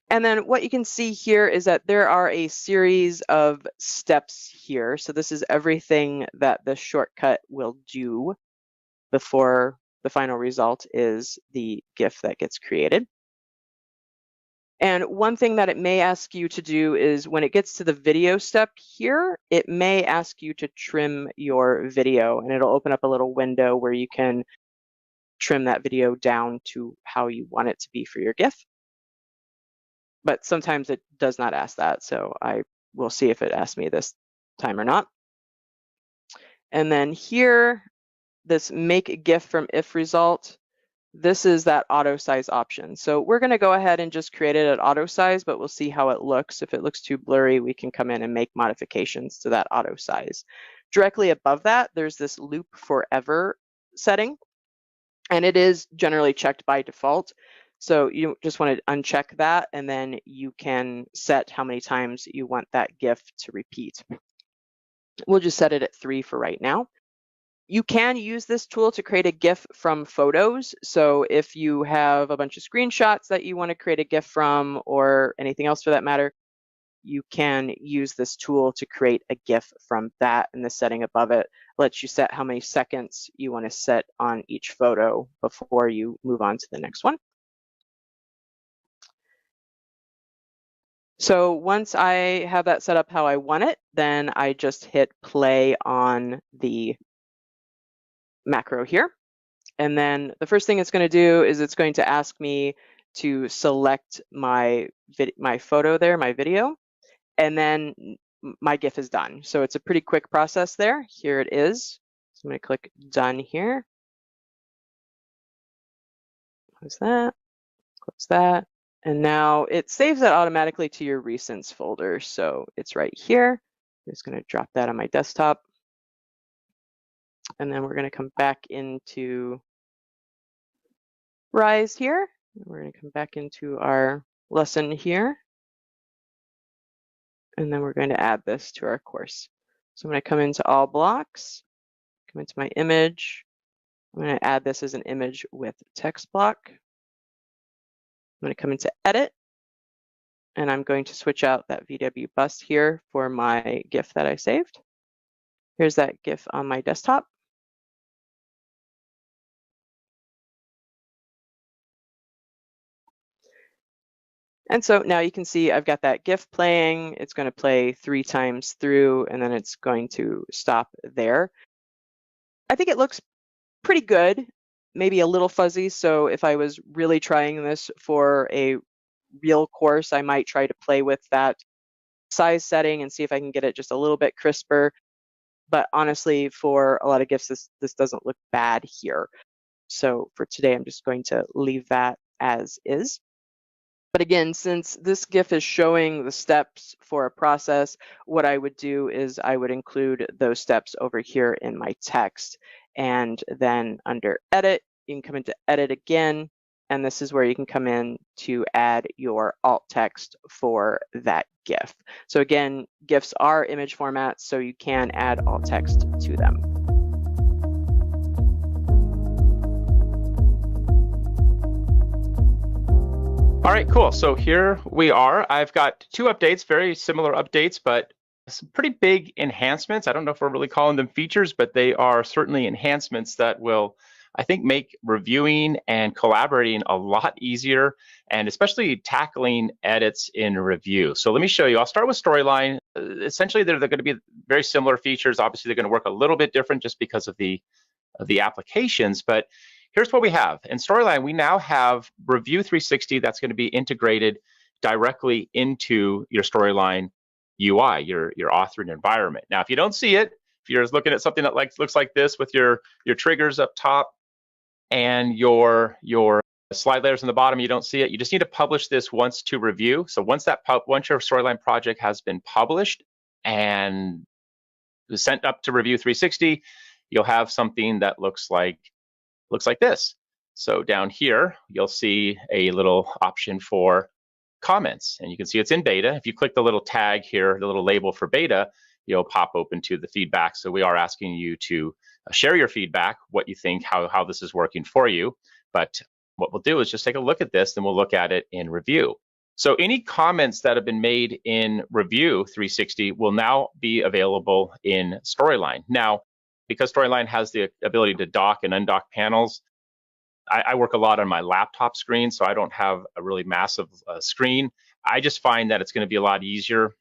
And then what you can see here is that there are a series of steps here. So this is everything that the shortcut will do before the final result is the GIF that gets created. And one thing that it may ask you to do is when it gets to the video step here, it may ask you to trim your video, and it'll open up a little window where you can trim that video down to how you want it to be for your GIF. But sometimes it does not ask that, so I will see if it asks me this time or not. And then here, this Make GIF from If result, this is that auto size option. So we're going to go ahead and just create it at auto size, but we'll see how it looks. If it looks too blurry, we can come in and make modifications to that auto size. Directly above that, there's this loop forever setting, and it is generally checked by default. So you just want to uncheck that, and then you can set how many times you want that GIF to repeat. We'll just set it at 3 for right now. You can use this tool to create a GIF from photos. So if you have a bunch of screenshots that you want to create a GIF from, or anything else for that matter, you can use this tool to create a GIF from that. And the setting above it lets you set how many seconds you want to set on each photo before you move on to the next one. So once I have that set up how I want it, then I just hit play on the macro here. And then the first thing it's going to do is it's going to ask me to select my photo there, my video, and then my GIF is done. So it's a pretty quick process there. Here it is. So I'm going to click done here. Close that, close that. And now it saves that automatically to your recents folder. So it's right here. I'm just going to drop that on my desktop. And then we're going to come back into Rise here. We're going to come back into our lesson here. And then we're going to add this to our course. So I'm going to come into all blocks, come into my image. I'm going to add this as an image with text block. I'm going to come into edit, and I'm going to switch out that VW bus here for my GIF that I saved. Here's that GIF on my desktop. And so now you can see I've got that GIF playing. It's going to play 3 times through, and then it's going to stop there. I think it looks pretty good, maybe a little fuzzy. So if I was really trying this for a real course, I might try to play with that size setting and see if I can get it just a little bit crisper. But honestly, for a lot of GIFs, this doesn't look bad here. So for today, I'm just going to leave that as is. But again, since this GIF is showing the steps for a process, what I would do is I would include those steps over here in my text. And then under Edit, you can come into Edit again. And this is where you can come in to add your alt text for that GIF. So again, GIFs are image formats, so you can add alt text to them. All right, cool. So here we are. I've got 2 updates, very similar updates, but some pretty big enhancements. I don't know if we're really calling them features, but they are certainly enhancements that will I think make reviewing and collaborating a lot easier, and especially tackling edits in review. So let me show you. I'll start with Storyline. Essentially, they're going to be very similar features. Obviously, they're going to work a little bit different just because of the applications, but here's what we have. In Storyline, we now have Review 360 that's going to be integrated directly into your Storyline UI, your authoring environment. Now, if you don't see it, if you're looking at something that looks like this with your triggers up top and your slide layers in the bottom, you don't see it. You just need to publish this once to review. So once your Storyline project has been published and sent up to Review 360, you'll have something that looks like this. So down here, you'll see a little option for comments, and you can see it's in beta. If you click the little tag here, the little label for beta, you'll pop open to the feedback. So we are asking you to share your feedback, what you think, how this is working for you. But what we'll do is just take a look at this, and we'll look at it in review. So any comments that have been made in Review 360 will now be available in Storyline. Now, because Storyline has the ability to dock and undock panels, I work a lot on my laptop screen, so I don't have a really massive screen. I just find that it's going to be a lot easier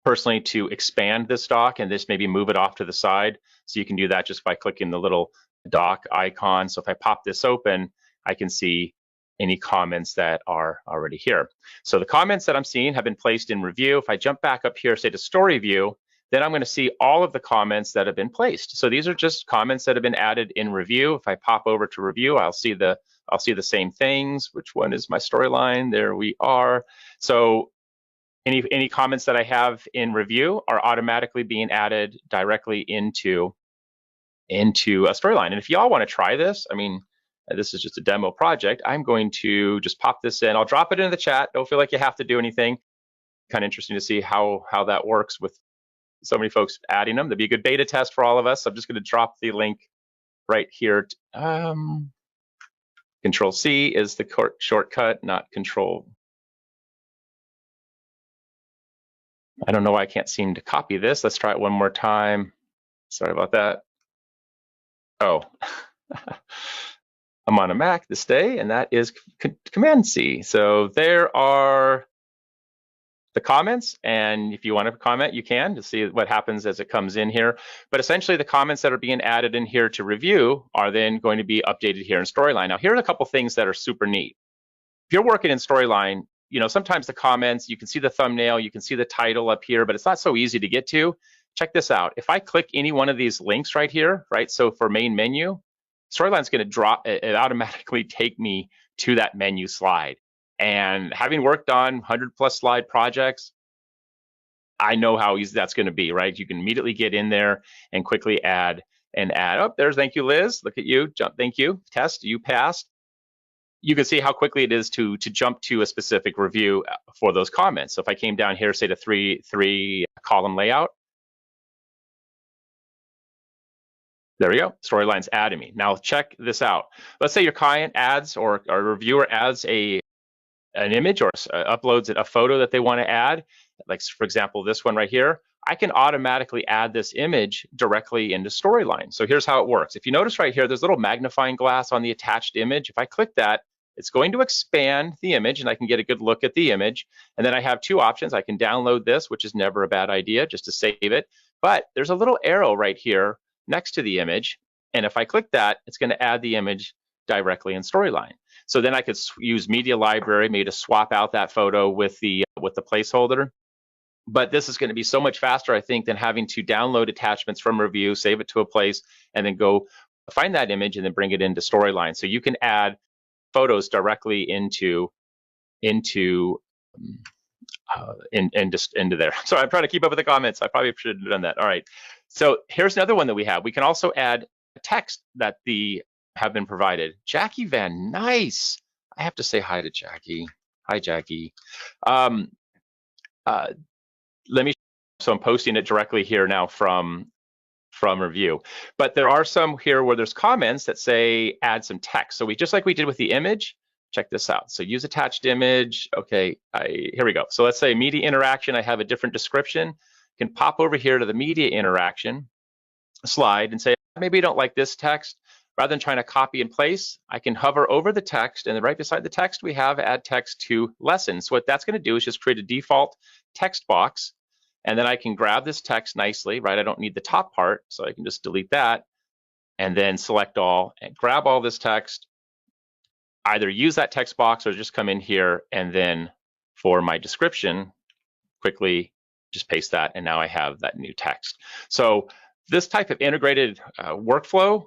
personally to expand this dock and just maybe move it off to the side. So you can do that just by clicking the little dock icon. So if I pop this open, I can see any comments that are already here. So the comments that I'm seeing have been placed in review. If I jump back up here, say to story view, then I'm going to see all of the comments that have been placed. So these are just comments that have been added in review. If I pop over to review, I'll see the same things. Which one is my Storyline? There we are. So any comments that I have in review are automatically being added directly into a Storyline. And if y'all want to try this, I mean, this is just a demo project. I'm going to just pop this in. I'll drop it in the chat. Don't feel like you have to do anything. Kind of interesting to see how that works with so many folks adding them. That'd be a good beta test for all of us. I'm just going to drop the link right here. Control C is the shortcut, not Control. I don't know why I can't seem to copy this. Let's try it one more time. Sorry about that. Oh, I'm on a Mac this day, and that is Command C. So there are the comments, and if you want to comment, you can to see what happens as it comes in here. But essentially, the comments that are being added in here to review are then going to be updated here in Storyline. Now, here are a couple things that are super neat. If you're working in Storyline, you know, sometimes the comments, you can see the thumbnail, you can see the title up here, but it's not so easy to get to. Check this out. If I click any one of these links right here, right? So for main menu, Storyline's going to drop, it automatically take me to that menu slide. And having worked on 100+ slide projects, I know how easy that's going to be, right? You can immediately get in there and quickly add. Oh, there's, thank you, Liz. Look at you. Jump, thank you. Test, you passed. You can see how quickly it is to jump to a specific review for those comments. So if I came down here, say to three column layout, there we go. Storyline's adding me. Now check this out. Let's say your client adds or a reviewer adds an image or uploads a photo that they want to add, like for example, this one right here. I can automatically add this image directly into Storyline. So here's how it works. If you notice right here, there's a little magnifying glass on the attached image. If I click that, it's going to expand the image and I can get a good look at the image. And then I have two options. I can download this, which is never a bad idea, just to save it. But there's a little arrow right here next to the image. And if I click that, it's going to add the image directly in Storyline. So then I could use Media Library maybe to swap out that photo with the placeholder. But this is going to be so much faster, I think, than having to download attachments from review, save it to a place, and then go find that image and then bring it into Storyline. So you can add photos directly into there. So I'm trying to keep up with the comments. I probably should have done that. All right. So here's another one that we have. We can also add text that have been provided. Jackie Van Nice. I have to say hi to Jackie. Hi, Jackie. Let me. So I'm posting it directly here now from review. But there are some here where there's comments that say add some text. So just like we did with the image. Check this out. So use attached image. Okay, here we go. So let's say media interaction. I have a different description. You can pop over here to the media interaction slide and say, maybe you don't like this text. rather than trying to copy and place, I can hover over the text, and then right beside the text we have add text to lesson. So what that's going to do is just create a default text box, and then I can grab this text nicely, right? I don't need the top part, so I can just delete that, and then select all and grab all this text, either use that text box or just come in here and then for my description, quickly just paste that, and now I have that new text. So this type of integrated workflow,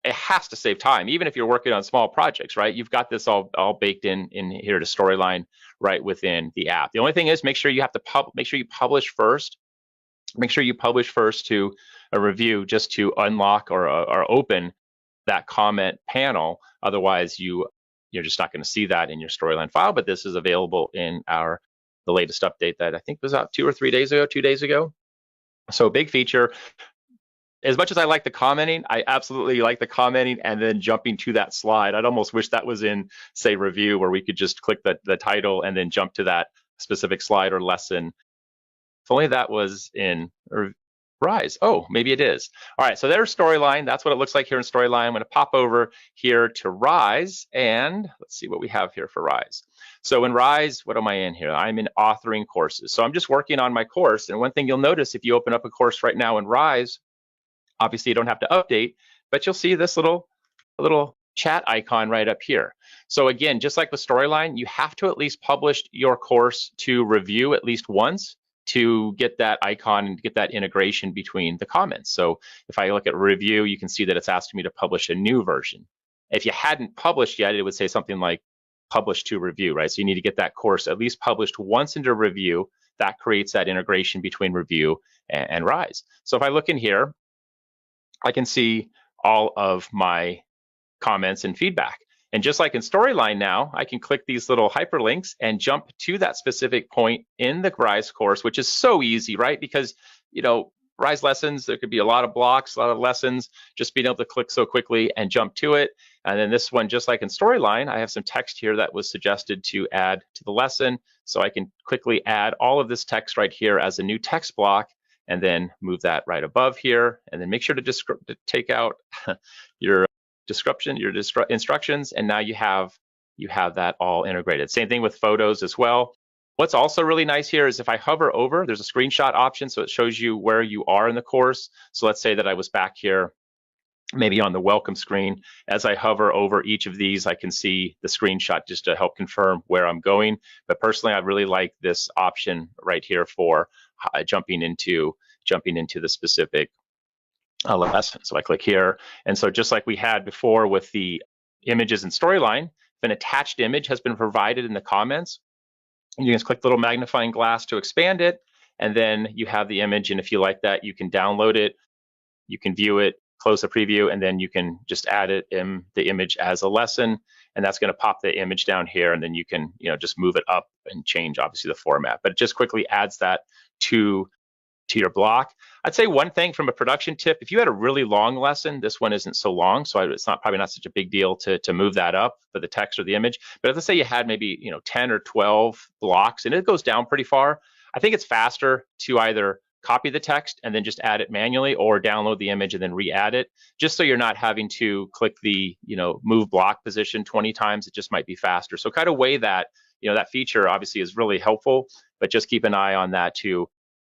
it has to save time, even if you're working on small projects, right? You've got this all baked in here to Storyline right within the app. The only thing is make sure you have to make sure you publish first. Make sure you publish first to a review just to unlock or open that comment panel. Otherwise, you're just not going to see that in your Storyline file. But this is available in the latest update that I think was out 2 days ago. So big feature. As much as I like the commenting, I absolutely like the commenting and then jumping to that slide. I'd almost wish that was in, say, review, where we could just click the title and then jump to that specific slide or lesson. If only that was in Rise. Oh, maybe it is. All right, so there's Storyline. That's what it looks like here in Storyline. I'm going to pop over here to Rise, and let's see what we have here for Rise. So in Rise, what am I in here? I'm in authoring courses. So I'm just working on my course. And one thing you'll notice if you open up a course right now in Rise, obviously you don't have to update, but you'll see this little chat icon right up here. So again, just like with Storyline, you have to at least publish your course to review at least once to get that icon and get that integration between the comments. So if I look at review, you can see that it's asking me to publish a new version. If you hadn't published yet, it would say something like publish to review, right? So you need to get that course at least published once into review. That creates that integration between review and Rise. So if I look in here, I can see all of my comments and feedback. And just like in Storyline now, I can click these little hyperlinks and jump to that specific point in the Rise course, which is so easy, right? Because, Rise lessons, there could be a lot of blocks, a lot of lessons, just being able to click so quickly and jump to it. And then this one, just like in Storyline, I have some text here that was suggested to add to the lesson. So I can quickly add all of this text right here as a new text block, and then move that right above here, and then make sure to take out your description, your instructions, and now you have that all integrated. Same thing with photos as well. What's also really nice here is if I hover over, there's a screenshot option, so it shows you where you are in the course. So let's say that I was back here, maybe on the welcome screen. As I hover over each of these, I can see the screenshot just to help confirm where I'm going. But personally, I really like this option right here for jumping into the specific lesson. So I click here. And so just like we had before with the images in Storyline, if an attached image has been provided in the comments, you can just click the little magnifying glass to expand it. And then you have the image. And if you like that, you can download it, you can view it, close the preview, and then you can just add it in the image as a lesson. And that's going to pop the image down here. And then you can, just move it up and change, obviously, the format. But it just quickly adds that to your block. I'd say one thing from a production tip, if you had a really long lesson, this one isn't so long, so it's probably not such a big deal to move that up for the text or the image. But let's say you had maybe 10 or 12 blocks and it goes down pretty far, I think it's faster to either copy the text and then just add it manually, or download the image and then re-add it, just so you're not having to click the move block position 20 times. It just might be faster. So kind of weigh that. That feature obviously is really helpful, but just keep an eye on that too,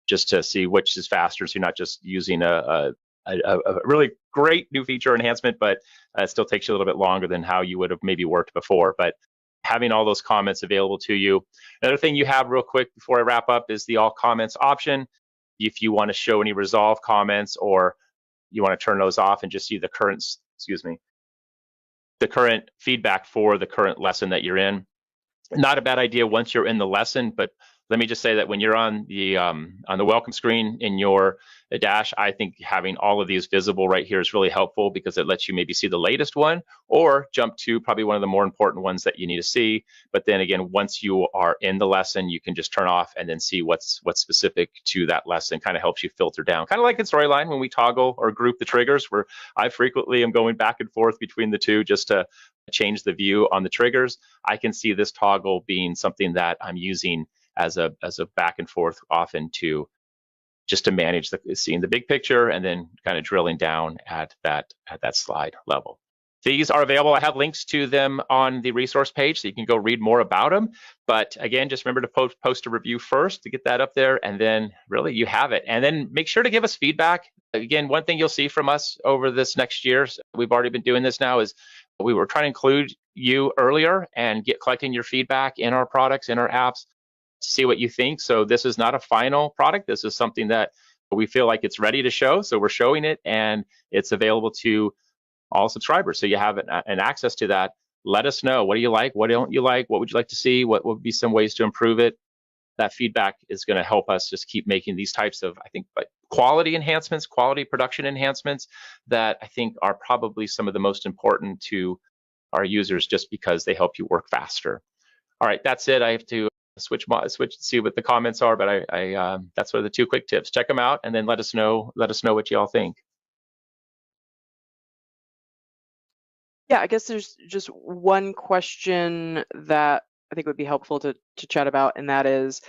just to see which is faster, so you're not just using a really great new feature enhancement, but it still takes you a little bit longer than how you would have maybe worked before. But having all those comments available to you. Another thing you have real quick before I wrap up is the all comments option. If you want to show any resolve comments, or you want to turn those off and just see the current, the current feedback for the current lesson that you're in. Not a bad idea once you're in the lesson, but let me just say that when you're on the welcome screen in your dash, I think having all of these visible right here is really helpful, because it lets you maybe see the latest one or jump to probably one of the more important ones that you need to see. But then again, once you are in the lesson, you can just turn off and then see what's specific to that lesson. Kind of helps you filter down, kind of like in Storyline when we toggle or group the triggers, where I frequently am going back and forth between the two just to change the view on the triggers. I can see this toggle being something that I'm using as a back and forth often to just to manage seeing the big picture and then kind of drilling down at that slide level. These are available. I have links to them on the resource page, so you can go read more about them. But again, just remember to post a review first to get that up there, and then really you have it. And then make sure to give us feedback. Again, one thing you'll see from us over this next year, we've already been doing this now, is we were trying to include you earlier and collecting your feedback in our products, in our apps, to see what you think. So this is not a final product. This is something that we feel like it's ready to show. So we're showing it, and it's available to all subscribers. So you have an access to that. Let us know. What do you like? What don't you like? What would you like to see? What would be some ways to improve it? That feedback is going to help us just keep making these types of, I think, quality enhancements, quality production enhancements that I think are probably some of the most important to our users, just because they help you work faster. All right, that's it. I have to switch to see what the comments are, but that's what are the 2 quick tips. Check them out, and then let us know what you all think. Yeah, I guess there's just one question that I think would be helpful to chat about, and that is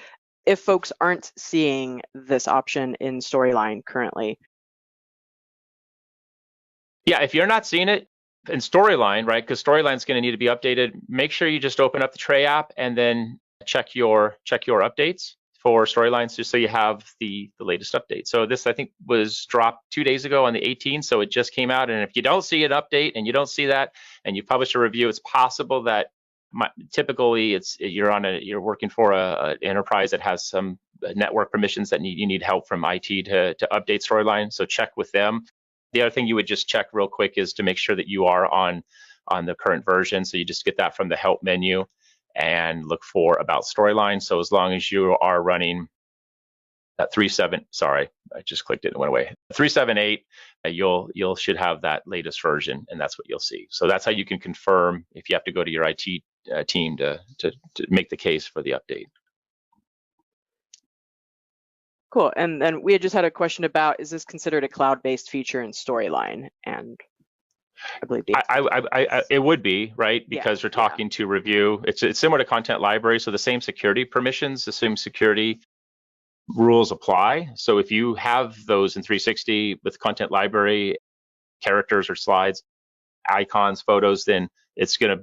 if folks aren't seeing this option in Storyline currently. Yeah, if you're not seeing it in Storyline, right, because Storyline is going to need to be updated, make sure you just open up the Tray app and then check your updates for Storylines, just so you have the latest update. So this, I think, was dropped 2 days ago on the 18th, so it just came out. And if you don't see an update and you don't see that, and you publish a review, it's possible that typically you're working for an enterprise that has some network permissions that you need help from IT to update Storyline. So check with them. The other thing you would just check real quick is to make sure that you are on the current version. So you just get that from the help menu and look for About Storyline. So as long as you are running that 3.7, sorry, I just clicked it and it went away. 3.7.8, you'll should have that latest version, and that's what you'll see. So that's how you can confirm if you have to go to your IT team to make the case for the update. Cool. And then we had just had a question about, is this considered a cloud-based feature in Storyline? And I believe it would be, right? Because we're talking to review. It's similar to Content Library, so the same security permissions, the same security rules apply. So if you have those in 360 with Content Library, characters or slides, icons, photos, then it'll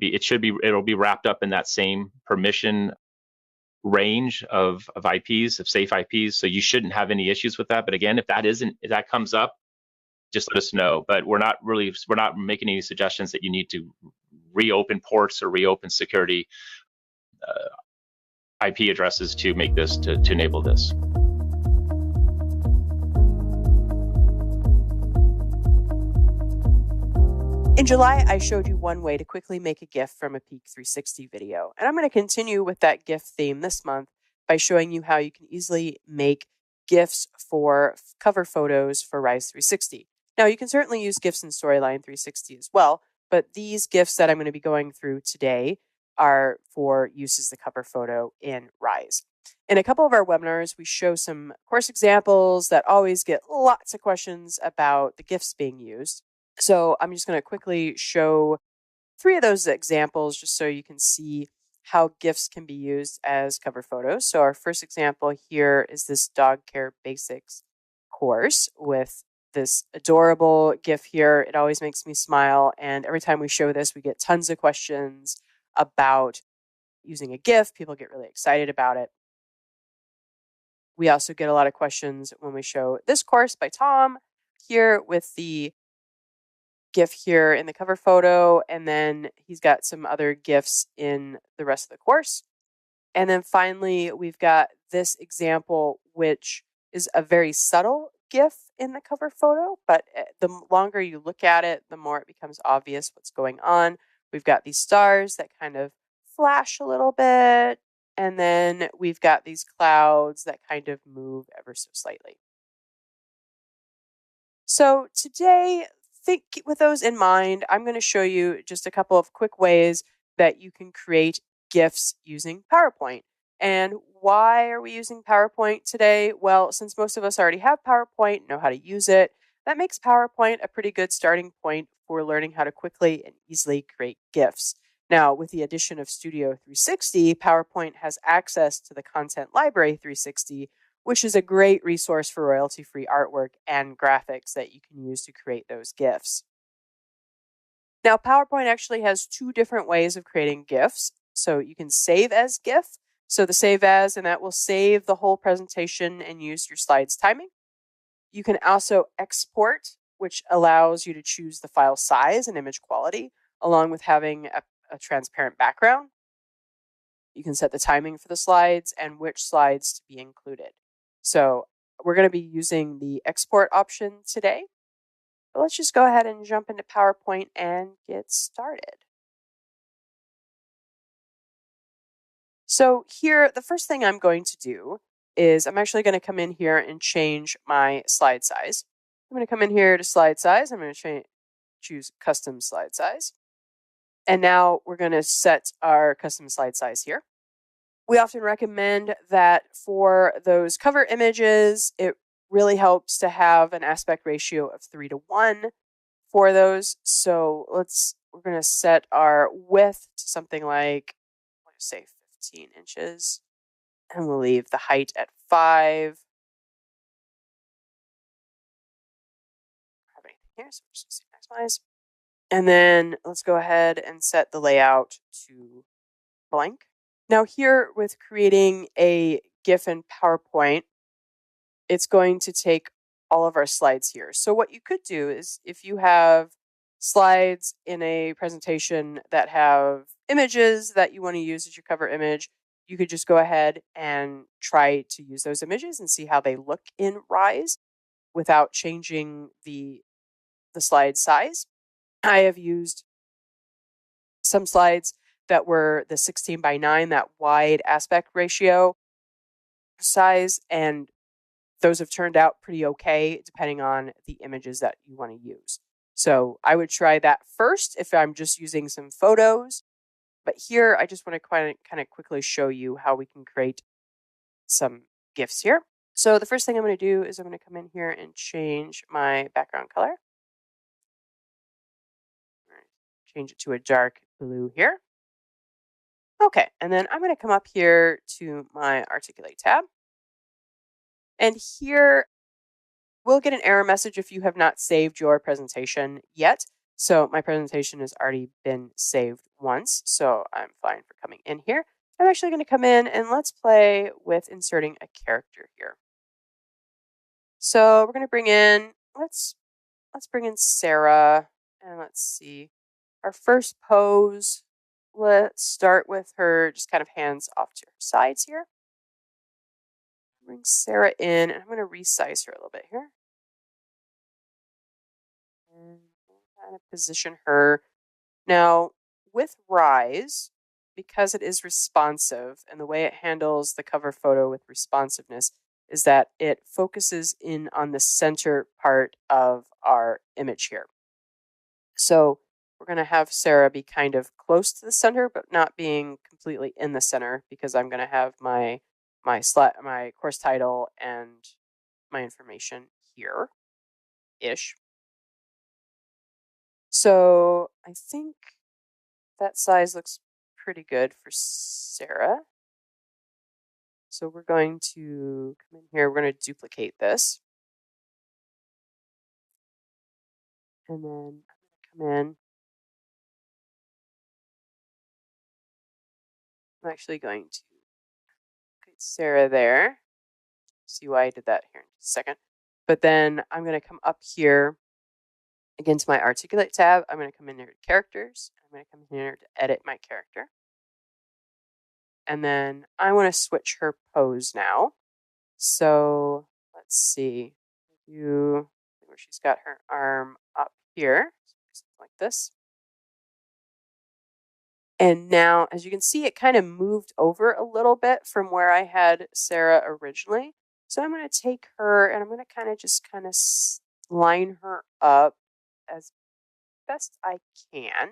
be wrapped up in that same permission range of IPs, of safe IPs. So you shouldn't have any issues with that. But again, if that comes up, just let us know. But we're not making any suggestions that you need to reopen ports or reopen security IP addresses to make this, to enable this. In July, I showed you one way to quickly make a GIF from a Peak 360 video, and I'm going to continue with that GIF theme this month by showing you how you can easily make GIFs for cover photos for Rise 360. Now, you can certainly use GIFs in Storyline 360 as well, but these GIFs that I'm going to be going through today are for use as the cover photo in Rise. In a couple of our webinars, we show some course examples that always get lots of questions about the GIFs being used. So I'm just going to quickly show 3 of those examples just so you can see how GIFs can be used as cover photos. So our first example here is this Dog Care Basics course with this adorable GIF here. It always makes me smile. And every time we show this, we get tons of questions about using a GIF. People get really excited about it. We also get a lot of questions when we show this course by Tom here with the GIF here in the cover photo, and then he's got some other GIFs in the rest of the course. And then finally, we've got this example, which is a very subtle GIF in the cover photo, but the longer you look at it, the more it becomes obvious what's going on. We've got these stars that kind of flash a little bit, and then we've got these clouds that kind of move ever so slightly. So today, think with those in mind, I'm going to show you just a couple of quick ways that you can create GIFs using PowerPoint. And why are we using PowerPoint today? Well, since most of us already have PowerPoint, know how to use it, that makes PowerPoint a pretty good starting point for learning how to quickly and easily create GIFs. Now, with the addition of Studio 360, PowerPoint has access to the Content Library 360, which is a great resource for royalty-free artwork and graphics that you can use to create those GIFs. Now, PowerPoint actually has two different ways of creating GIFs. So you can save as GIF. So the save as, and that will save the whole presentation and use your slides timing. You can also export, which allows you to choose the file size and image quality, along with having a transparent background. You can set the timing for the slides and which slides to be included. So we're going to be using the export option today. But let's just go ahead and jump into PowerPoint and get started. So here, the first thing I'm going to do is I'm actually going to come in here and change my slide size. I'm going to come in here to slide size. I'm going to choose custom slide size. And now we're going to set our custom slide size here. We often recommend that for those cover images, it really helps to have an aspect ratio of 3:1 for those. So we're going to set our width to something like, let's say 15 inches. And we'll leave the height at 5. Have anything here, so we're just going to maximize. And then let's go ahead and set the layout to blank. Now here with creating a GIF in PowerPoint, it's going to take all of our slides here. So what you could do is if you have slides in a presentation that have images that you want to use as your cover image, you could just go ahead and try to use those images and see how they look in Rise without changing the slide size. I have used some slides that were the 16:9, that wide aspect ratio size, and those have turned out pretty okay depending on the images that you want to use. So I would try that first if I'm just using some photos. But here I just want to kind of quickly show you how we can create some GIFs here. So the first thing I'm going to do is I'm going to come in here and change my background color. Change it to a dark blue here. Okay, and then I'm going to come up here to my Articulate tab. And here we'll get an error message if you have not saved your presentation yet. So my presentation has already been saved once, so I'm fine for coming in here. I'm actually going to come in and let's play with inserting a character here. So we're going to bring in, let's bring in Sarah, and let's see. Our first pose, let's start with her just kind of hands off to her sides here. Bring Sarah in, and I'm going to resize her a little bit here. And kind of position her. Now, with Rise, because it is responsive, and the way it handles the cover photo with responsiveness is that it focuses in on the center part of our image here. So we're going to have Sarah be kind of close to the center, but not being completely in the center, because I'm going to have my course title and my information here-ish. So I think that size looks pretty good for Sarah. So we're going to come in here, we're going to duplicate this. And then I'm going to come in. I'm actually going to get Sarah there. See why I did that here in just a second. But then I'm going to come up here again to my Articulate tab. I'm going to come in here to Characters. I'm going to come in here to edit my character. And then I want to switch her pose now. So let's see. Where she's got her arm up here, something like this. And now, as you can see, it kind of moved over a little bit from where I had Sarah originally. So I'm going to take her and I'm going to kind of line her up as best I can,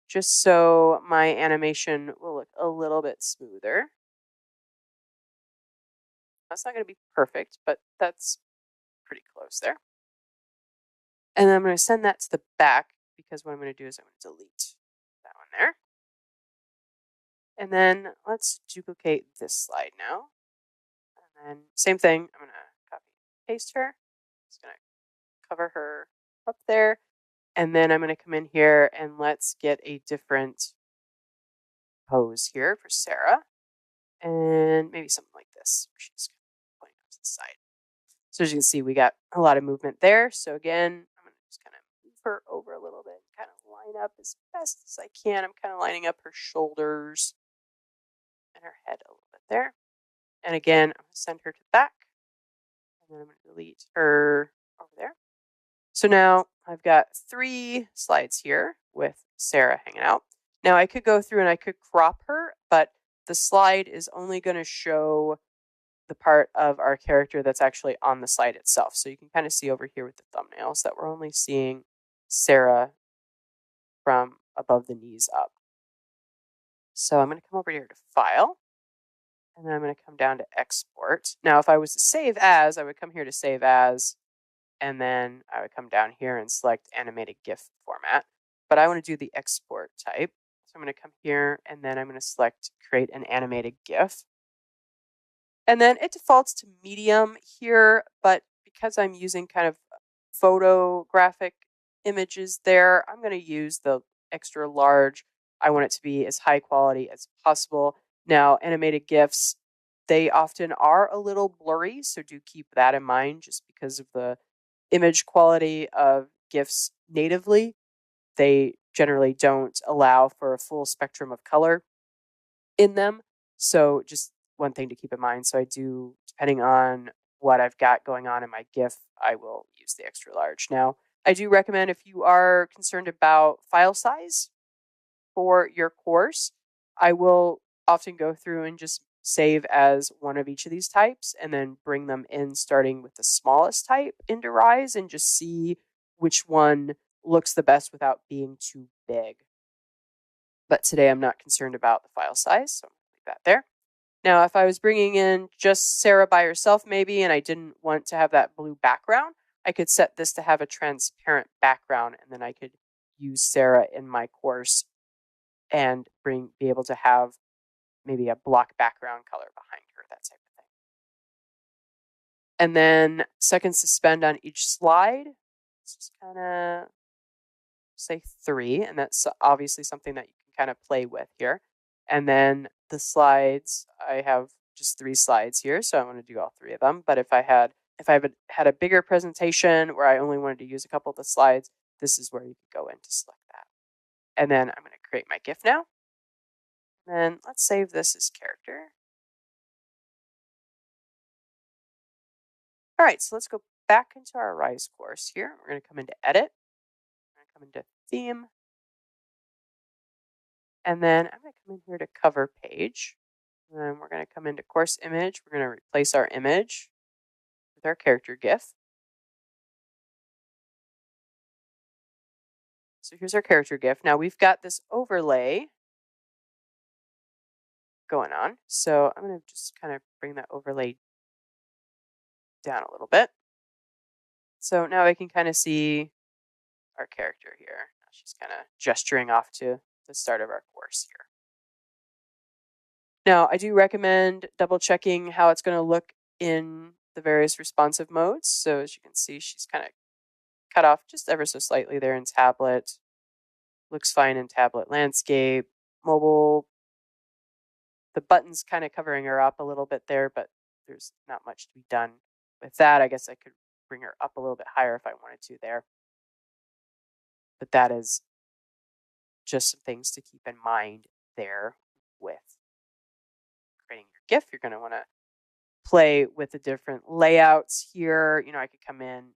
just so my animation will look a little bit smoother. That's not going to be perfect, but that's pretty close there. And then I'm going to send that to the back, because what I'm going to do is I'm going to delete that one there. And then let's duplicate this slide now. And then same thing, I'm going to copy and paste her. Just going to cover her up there. And then I'm going to come in here and let's get a different pose here for Sarah. And maybe something like this. She's kind of pointing up to the side. So as you can see, we got a lot of movement there. So again, I'm going to just kind of move her over a little bit, kind of line up as best as I can. I'm kind of lining up her shoulders and her head a little bit there. And again, I'm going to send her to the back. And then I'm going to delete her over there. So now I've got 3 slides here with Sarah hanging out. Now I could go through and I could crop her, but the slide is only going to show the part of our character that's actually on the slide itself. So you can kind of see over here with the thumbnails that we're only seeing Sarah from above the knees up. So I'm going to come over here to File, and then I'm going to come down to Export. Now, if I was to save as, I would come here to Save As, and then I would come down here and select Animated GIF format. But I want to do the export type. So I'm going to come here, and then I'm going to select Create an Animated GIF. And then it defaults to medium here, but because I'm using kind of photographic images there, I'm going to use the extra large. I want it to be as high quality as possible. Now, animated GIFs, they often are a little blurry, so do keep that in mind just because of the image quality of GIFs natively. They generally don't allow for a full spectrum of color in them. So just one thing to keep in mind. So I do, depending on what I've got going on in my GIF, I will use the extra large. Now, I do recommend if you are concerned about file size for your course, I will often go through and just save as one of each of these types and then bring them in starting with the smallest type into Rise and just see which one looks the best without being too big. But today I'm not concerned about the file size, so I'm going to leave that there. Now, if I was bringing in just Sarah by herself maybe, and I didn't want to have that blue background, I could set this to have a transparent background, and then I could use Sarah in my course and be able to have maybe a block background color behind her, that type of thing. And then second suspend on each slide. Let's just kind of say 3, and that's obviously something that you can kind of play with here. And then the slides, I have just 3 slides here, so I want to do all 3 of them. But if I had a bigger presentation where I only wanted to use a couple of the slides, this is where you could go in to select that. And then I'm going to create my GIF now. And then let's save this as character. All right, so let's go back into our Rise course here. We're going to come into Edit. We're going to come into Theme. And then I'm going to come in here to Cover Page. And then we're going to come into Course Image. We're going to replace our image with our character GIF. So here's our character GIF. Now we've got this overlay going on. So I'm going to just kind of bring that overlay down a little bit. So now I can kind of see our character here. She's kind of gesturing off to the start of our course here. Now, I do recommend double checking how it's going to look in the various responsive modes. So as you can see, she's kind of cut off just ever so slightly there in tablet. Looks fine in tablet landscape. Mobile, the button's kind of covering her up a little bit there, but there's not much to be done with that. I guess I could bring her up a little bit higher if I wanted to there. But that is just some things to keep in mind there with creating your GIF. You're going to want to play with the different layouts here. You know, I could come in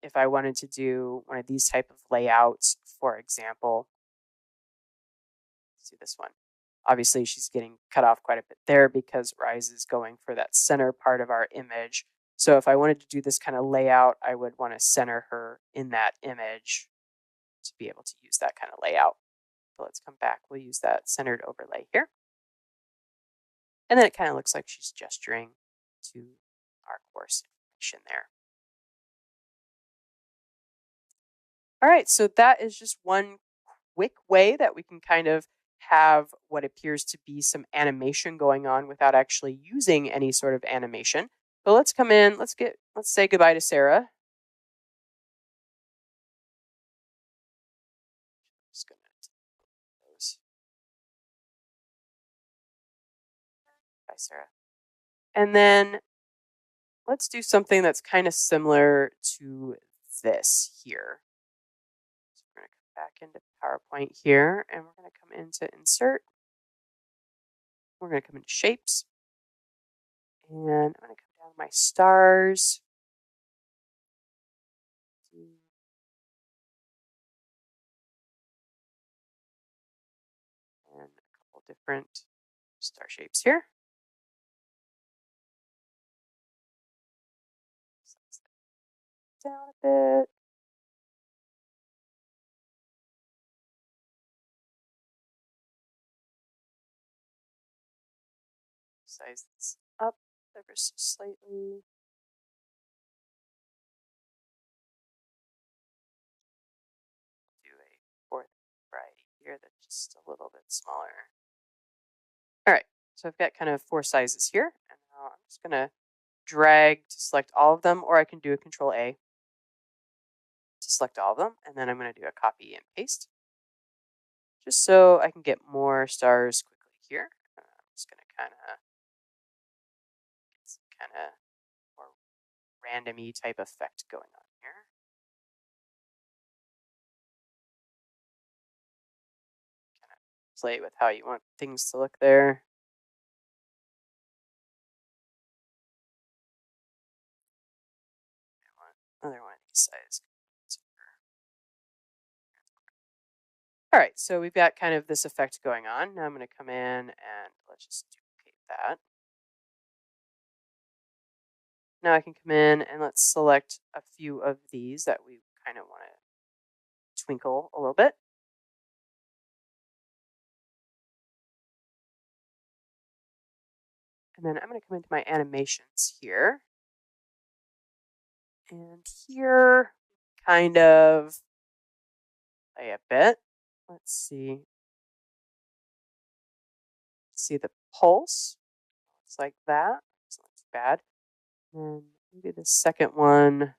if I wanted to do one of these type of layouts, for example. Let's do this one. Obviously, she's getting cut off quite a bit there because Rise is going for that center part of our image. So if I wanted to do this kind of layout, I would want to center her in that image to be able to use that kind of layout. So let's come back. We'll use that centered overlay here. And then it kind of looks like she's gesturing to our course information there. All right, so that is just one quick way that we can kind of have what appears to be some animation going on without actually using any sort of animation. So let's come in, let's say goodbye to Sarah. just going to those. Bye, Sarah. And then let's do something that's kind of similar to this here. So we're going to come back into PowerPoint here, and we're going to come into Insert. We're going to come into Shapes. And I'm going to come down to my stars. And a couple different star shapes here. Down a bit. Size this up ever so slightly. Do a fourth variety here that's just a little bit smaller. All right, so I've got kind of 4 sizes here, and now I'm just going to drag to select all of them, or I can do a Control A to select all of them, and then I'm going to do a copy and paste, just so I can get more stars quickly here. I'm just going to kind of get some kind of more random-y type effect going on here. Kind of play with how you want things to look there. I want another one of these sizes. All right, so we've got kind of this effect going on. Now I'm going to come in and let's just duplicate that. Now I can come in and let's select a few of these that we kind of want to twinkle a little bit. And then I'm going to come into my animations here. And here, kind of play a bit. Let's see. See the pulse. Looks like that. It's not too bad. And maybe the second one.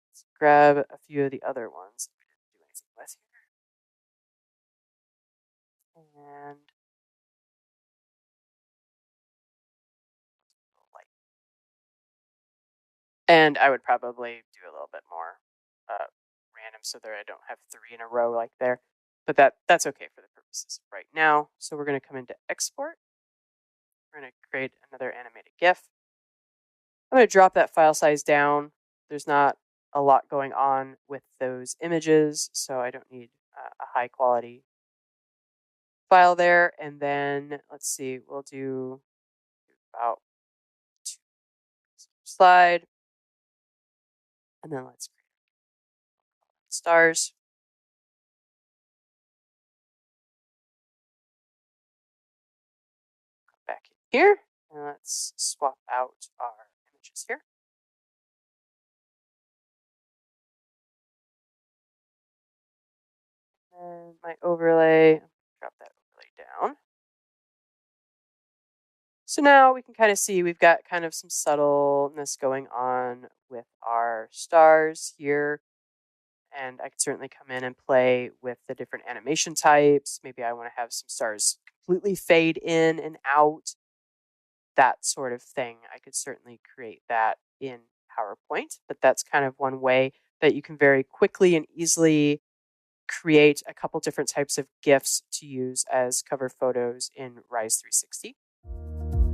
Let's grab a few of the other ones we didn't do anything with here. And light. And I would probably do a little bit more random so that I don't have 3 in a row like there. But that's okay for the purposes of right now. So we're going to come into Export. We're going to create another animated GIF. I'm going to drop that file size down. There's not a lot going on with those images, so I don't need a high quality file there. And then let's see, we'll do about 2 slide. And then let's create stars. Come back in here and let's swap out our images here. And my overlay, drop that overlay down. So now we can kind of see we've got kind of some subtleness going on with our stars here. And I could certainly come in and play with the different animation types. Maybe I want to have some stars completely fade in and out, that sort of thing. I could certainly create that in PowerPoint, but that's kind of one way that you can very quickly and easily create a couple different types of GIFs to use as cover photos in Rise 360.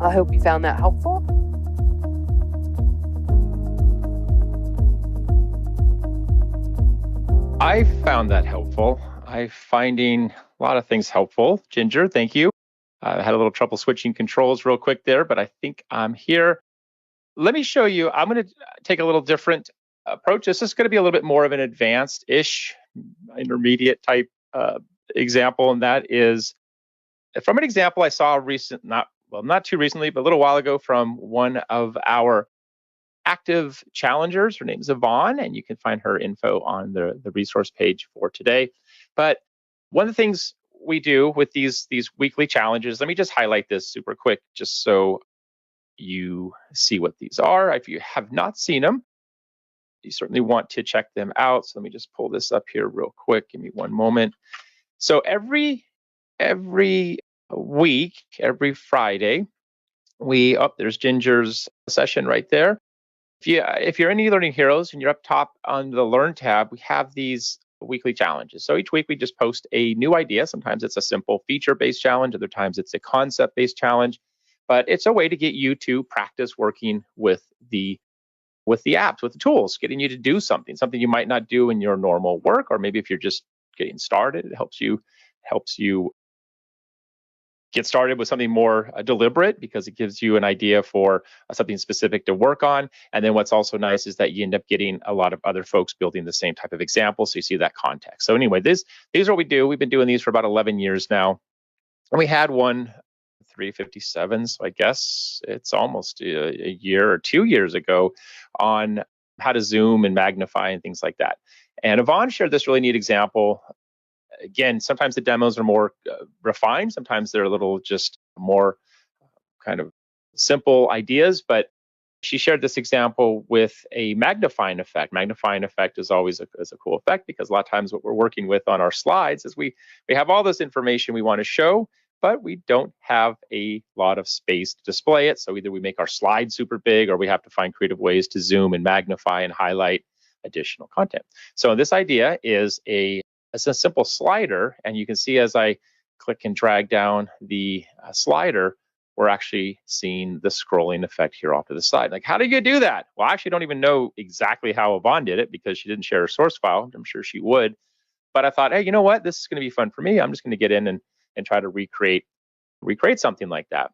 I hope you found that helpful. I found that helpful. I'm finding a lot of things helpful. Ginger, thank you. I had a little trouble switching controls real quick there, but I think I'm here. Let me show you. I'm going to take a little different approach. This is going to be a little bit more of an advanced-ish, intermediate type example, and that is from an example I saw not too recently, but a little while ago from one of our active challengers. Her name is Yvonne, and you can find her info on the resource page for today. But one of the things we do with these weekly challenges, let me just highlight this super quick, just so you see what these are. If you have not seen them, you certainly want to check them out. So let me just pull this up here real quick. Give me one moment. So every week, every Friday, there's Ginger's session right there. If you're in eLearning Heroes and you're up top on the Learn tab, we have these weekly challenges. So each week we just post a new idea. Sometimes it's a simple feature-based challenge, other times it's a concept-based challenge, but it's a way to get you to practice working with the apps, with the tools, getting you to do something you might not do in your normal work, or maybe if you're just getting started, it helps you get started with something more deliberate, because it gives you an idea for something specific to work on. And then what's also nice is that you end up getting a lot of other folks building the same type of example, so you see that context. So anyway, these are what we do. We've been doing these for about 11 years now. And we had one 357, so I guess it's almost a year or 2 years ago, on how to zoom and magnify and things like that. And Yvonne shared this really neat example. Again, sometimes the demos are more refined, sometimes they're a little just more kind of simple ideas, but she shared this example with a magnifying effect. Magnifying effect is always a cool effect, because a lot of times what we're working with on our slides is we have all this information we want to show, but we don't have a lot of space to display it. So either we make our slides super big, or we have to find creative ways to zoom and magnify and highlight additional content. So this idea is it's a simple slider, and you can see as I click and drag down the slider, we're actually seeing the scrolling effect here off to the side. Like, how do you do that? Well, I actually don't even know exactly how Yvonne did it, because she didn't share her source file. I'm sure she would. But I thought, hey, you know what? This is going to be fun for me. I'm just going to get in and try to recreate something like that.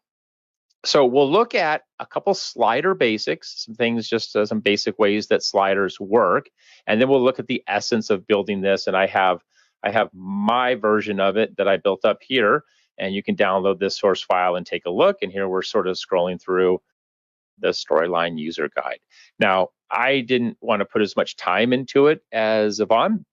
So we'll look at a couple slider basics, some things, just some basic ways that sliders work. And then we'll look at the essence of building this. And I have my version of it that I built up here, and you can download this source file and take a look. And here we're sort of scrolling through the Storyline user guide. Now, I didn't want to put as much time into it as Yvonne.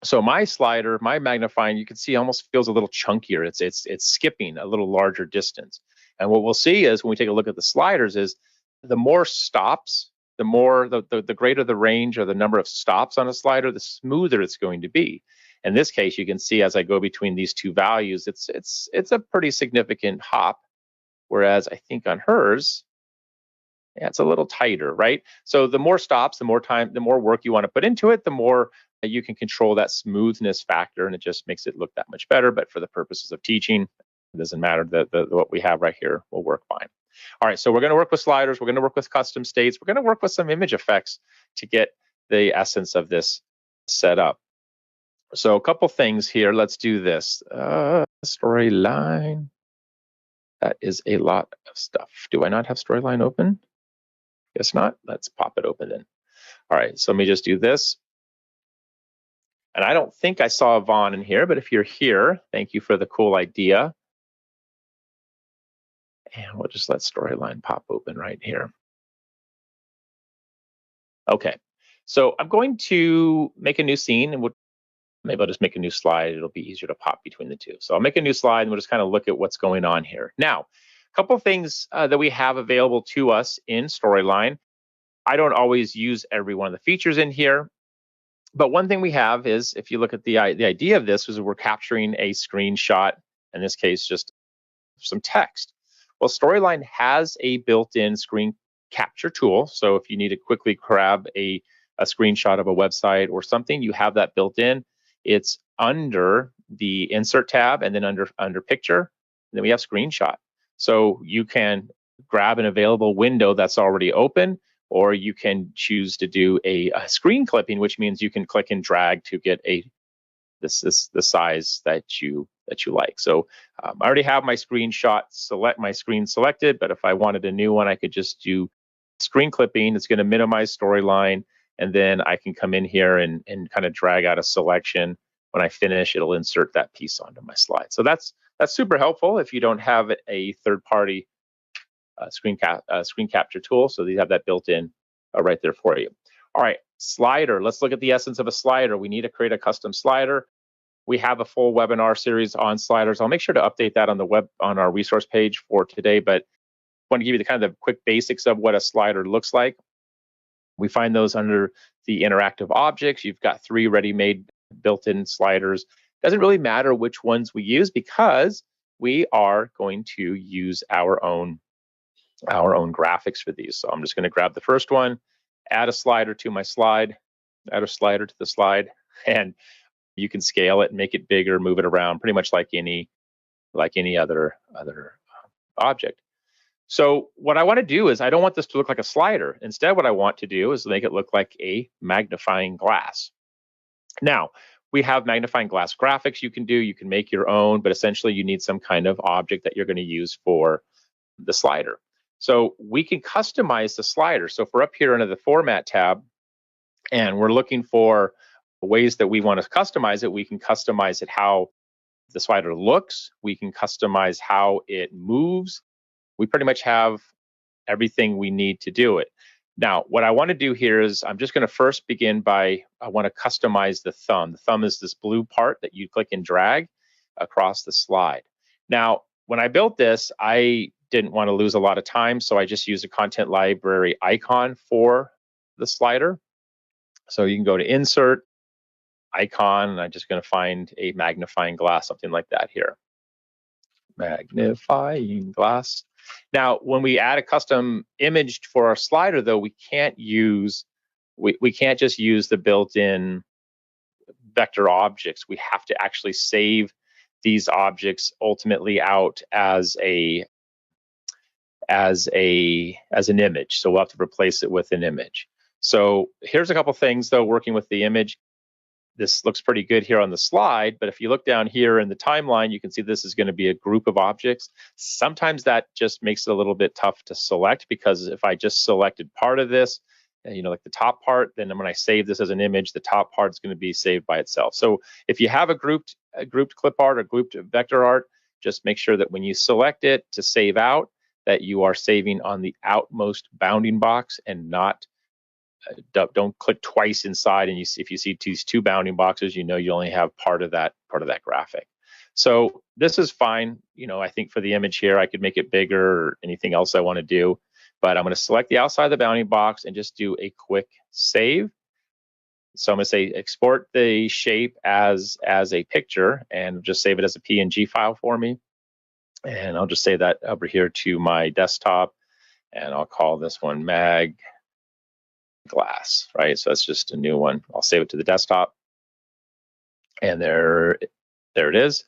So my slider, my magnifying, you can see almost feels a little chunkier. It's skipping a little larger distance. And what we'll see is when we take a look at the sliders is the more stops, the greater the range or the number of stops on a slider, the smoother it's going to be. In this case, you can see as I go between these two values, it's a pretty significant hop. Whereas I think on hers, yeah, it's a little tighter, right? So the more stops, the more time, the more work you want to put into it, the more you can control that smoothness factor, and it just makes it look that much better. But for the purposes of teaching, it doesn't matter. What we have right here will work fine. All right, so we're going to work with sliders. We're going to work with custom states. We're going to work with some image effects to get the essence of this set up. So a couple things here. Let's do this. Storyline. That is a lot of stuff. Do I not have Storyline open? Guess not. Let's pop it open then. All right, so let me just do this. And I don't think I saw Yvonne in here, but if you're here, thank you for the cool idea. And we'll just let Storyline pop open right here. Okay, so I'm going to make a new scene, and maybe I'll just make a new slide. It'll be easier to pop between the two. So I'll make a new slide, and we'll just kind of look at what's going on here. Now, a couple of things that we have available to us in Storyline. I don't always use every one of the features in here. But one thing we have is, if you look at the idea of this, is we're capturing a screenshot, in this case, just some text. Well, Storyline has a built-in screen capture tool. So if you need to quickly grab a screenshot of a website or something, you have that built in. It's under the Insert tab, and then under Picture, and then we have Screenshot. So you can grab an available window that's already open, or you can choose to do a screen clipping, which means you can click and drag to get the size that you like. So I already have my screenshot screen selected, but if I wanted a new one, I could just do screen clipping. It's going to minimize Storyline, and then I can come in here and kind of drag out a selection. When I finish, it'll insert that piece onto my slide. So that's super helpful if you don't have a third-party screen capture tool. So you have that built in right there for you. All right, slider. Let's look at the essence of a slider. We need to create a custom slider. We have a full webinar series on sliders. I'll make sure to update that on our resource page for today, but I want to give you the kind of quick basics of what a slider looks like. We find those under the interactive objects. You've got 3 ready-made built-in sliders. Doesn't really matter which ones we use because we are going to use our own graphics for these. So I'm just going to grab the first one, add a slider to my slide, add a slider to the slide, and you can scale it and make it bigger, move it around, pretty much like any other object. So what I want to do is I don't want this to look like a slider. Instead, what I want to do is make it look like a magnifying glass. Now, we have magnifying glass graphics you can do. You can make your own, but essentially you need some kind of object that you're going to use for the slider. So we can customize the slider. So if we're up here under the Format tab and we're looking for ways that we want to customize it, we can customize it how the slider looks. We can customize how it moves. We pretty much have everything we need to do it. Now, what I want to do here is I'm just going to first begin by, I want to customize the thumb. The thumb is this blue part that you click and drag across the slide. Now, when I built this, I didn't want to lose a lot of time, so I just used a content library icon for the slider. So you can go to Insert, Icon, and I'm just going to find a magnifying glass, something like that here. Magnifying glass. Now, when we add a custom image for our slider, though, we can't just use the built-in vector objects. We have to actually save these objects ultimately out as an image. So we'll have to replace it with an image. So here's a couple things, though, working with the image. This looks pretty good here on the slide, but if you look down here in the timeline, you can see this is going to be a group of objects. Sometimes that just makes it a little bit tough to select, because if I just selected part of this, like the top part, then when I save this as an image, the top part is going to be saved by itself. So if you have a grouped clip art or grouped vector art, just make sure that when you select it to save out, that you are saving on the outmost bounding box and not don't click twice inside, and if you see these 2 bounding boxes, you only have part of that graphic. So this is fine. I think for the image here, I could make it bigger or anything else I want to do, but I'm going to select the outside of the bounding box and just do a quick save. So I'm going to say export the shape as a picture and just save it as a PNG file for me. And I'll just save that over here to my desktop, and I'll call this one Mag Glass, right? So that's just a new one. I'll save it to the desktop, and there it is.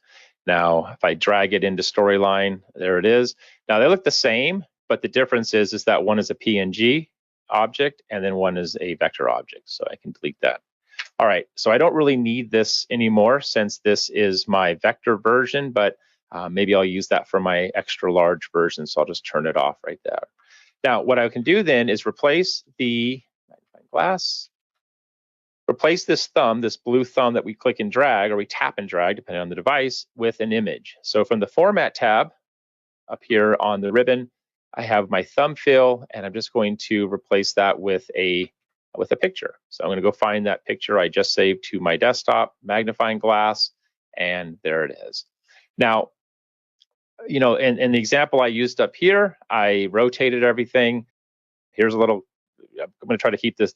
Now, if I drag it into Storyline, there it is. Now they look the same, but the difference is that one is a PNG object and then one is a vector object. So I can delete that. All right, so I don't really need this anymore since this is my vector version, but maybe I'll use that for my extra large version. So I'll just turn it off right there. Now, what I can do then is replace the glass, replace this thumb, this blue thumb that we click and drag, or we tap and drag, depending on the device, with an image. So from the Format tab up here on the ribbon, I have my thumb fill, and I'm just going to replace that with a picture. So I'm going to go find that picture I just saved to my desktop, magnifying glass, and there it is. Now, in the example I used up here, I rotated everything. Here's a little. I'm going to try to keep this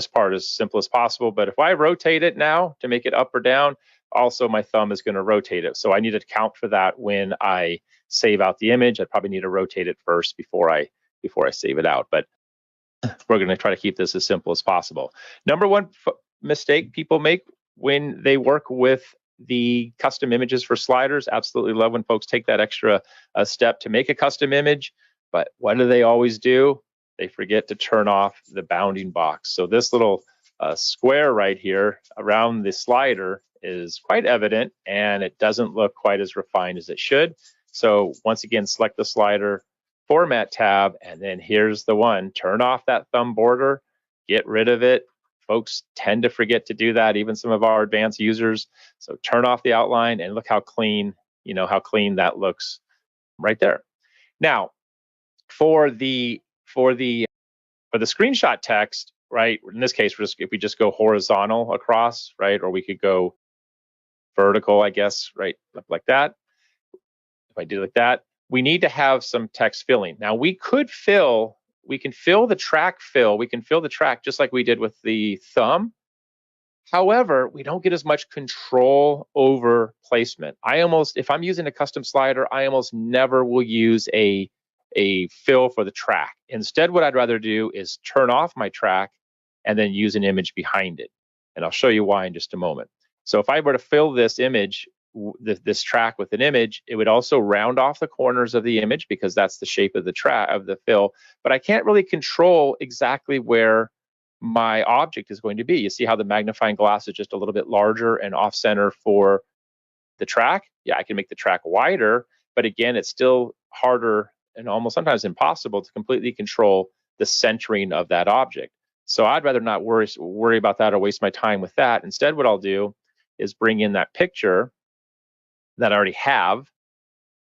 part as simple as possible. But if I rotate it now to make it up or down, also my thumb is going to rotate it. So I need to account for that when I save out the image. I probably need to rotate it first before I save it out. But we're going to try to keep this as simple as possible. Number one mistake people make when they work with the custom images for sliders. Absolutely love when folks take that extra step to make a custom image. But what do they always do? They forget to turn off the bounding box. So this little square right here around the slider is quite evident, and it doesn't look quite as refined as it should. So once again, select the slider, Format tab, and then here's the one. Turn off that thumb border, get rid of it. Folks tend to forget to do that, even some of our advanced users. So turn off the outline and look how clean, how clean that looks right there. Now, for the screenshot text, right? In this case, if we just go horizontal across, right? Or we could go vertical, I guess, right? Like that. If I do like that, we need to have some text filling. Now we could fill we can fill the track fill. We can fill the track just like we did with the thumb. However, we don't get as much control over placement. If I'm using a custom slider, I almost never will use a fill for the track. Instead, what I'd rather do is turn off my track and then use an image behind it. And I'll show you why in just a moment. So if I were to fill this image, this track with an image, it would also round off the corners of the image because that's the shape of the track of the fill. But I can't really control exactly where my object is going to be. You see how the magnifying glass is just a little bit larger and off center for the track? Yeah, I can make the track wider, but again, it's still harder and almost sometimes impossible to completely control the centering of that object. So I'd rather not worry about that or waste my time with that. Instead, what I'll do is bring in that picture that I already have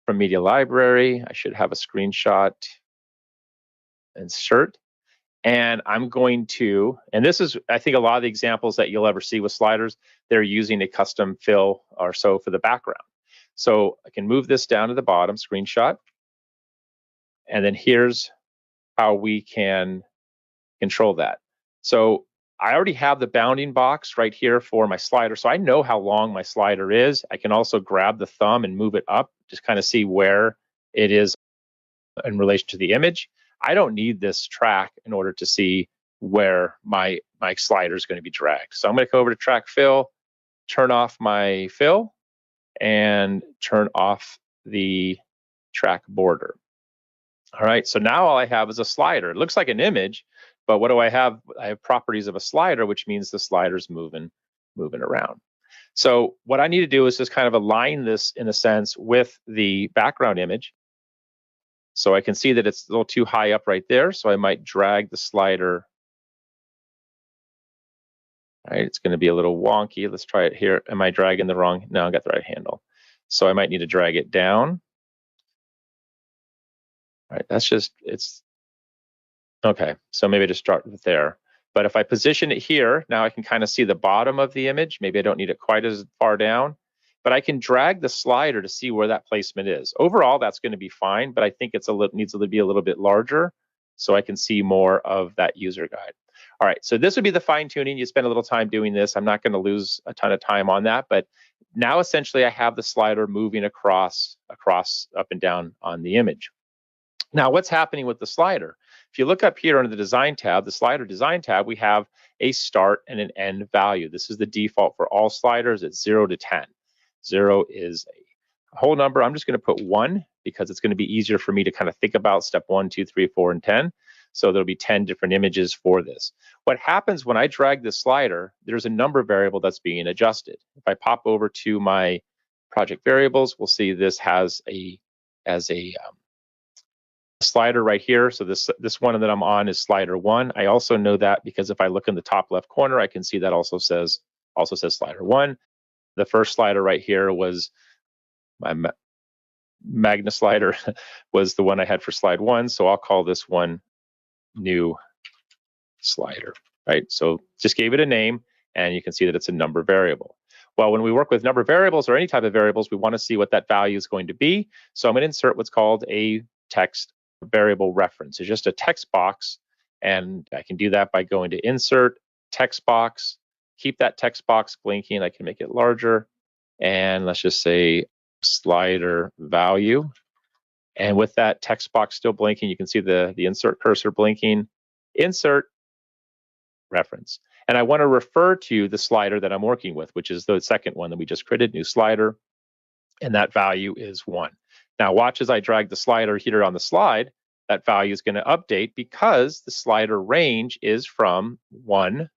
from Media Library. I should have a screenshot. Insert. And I'm going to, and this is, I think a lot of the examples that you'll ever see with sliders, they're using a custom fill or so for the background. So I can move this down to the bottom, screenshot. And then here's how we can control that. So I already have the bounding box right here for my slider. So I know how long my slider is. I can also grab the thumb and move it up, just kind of see where it is in relation to the image. I don't need this track in order to see where my slider is going to be dragged. So I'm going to go over to track fill, turn off my fill, and turn off the track border. All right, so now all I have is a slider. It looks like an image, but what do I have? I have properties of a slider, which means the slider's moving around. So what I need to do is just kind of align this in a sense with the background image. So I can see that it's a little too high up right there. So I might drag the slider. All right, it's going to be a little wonky. Let's try it here. Am I dragging the wrong? No, I got the right handle. So I might need to drag it down. All right, that's just, it's, okay. So maybe just start with there. But if I position it here, now I can kind of see the bottom of the image. Maybe I don't need it quite as far down, but I can drag the slider to see where that placement is. Overall, that's going to be fine, but I think it's needs to be a little bit larger so I can see more of that user guide. All right, so this would be the fine tuning. You spend a little time doing this. I'm not going to lose a ton of time on that, but now essentially I have the slider moving across up and down on the image. Now, what's happening with the slider? If you look up here under the design tab, the slider design tab, we have a start and an end value. This is the default for all sliders. It's 0 to 10. 0 is a whole number. I'm just going to put 1 because it's going to be easier for me to kind of think about step 1, 2, 3, 4, and 10. So there'll be 10 different images for this. What happens when I drag this slider, there's a number variable that's being adjusted. If I pop over to my project variables, we'll see this has a slider right here. So this one that I'm on is slider 1. I also know that because if I look in the top left corner, I can see that also says slider 1. The first slider right here was my Magna slider was the one I had for slide 1. So I'll call this one new slider, right? So just gave it a name and you can see that it's a number variable. Well, when we work with number variables or any type of variables, we want to see what that value is going to be. So I'm going to insert what's called a text variable reference. It's just a text box, and I can do that by going to insert text box, keep that text box blinking. I can make it larger, and let's just say slider value. And with that text box still blinking, you can see the insert cursor blinking. Insert reference. And I want to refer to the slider that I'm working with, which is the second one that we just created, new slider, and that value is 1. Now watch as I drag the slider here on the slide, that value is going to update because the slider range is from 1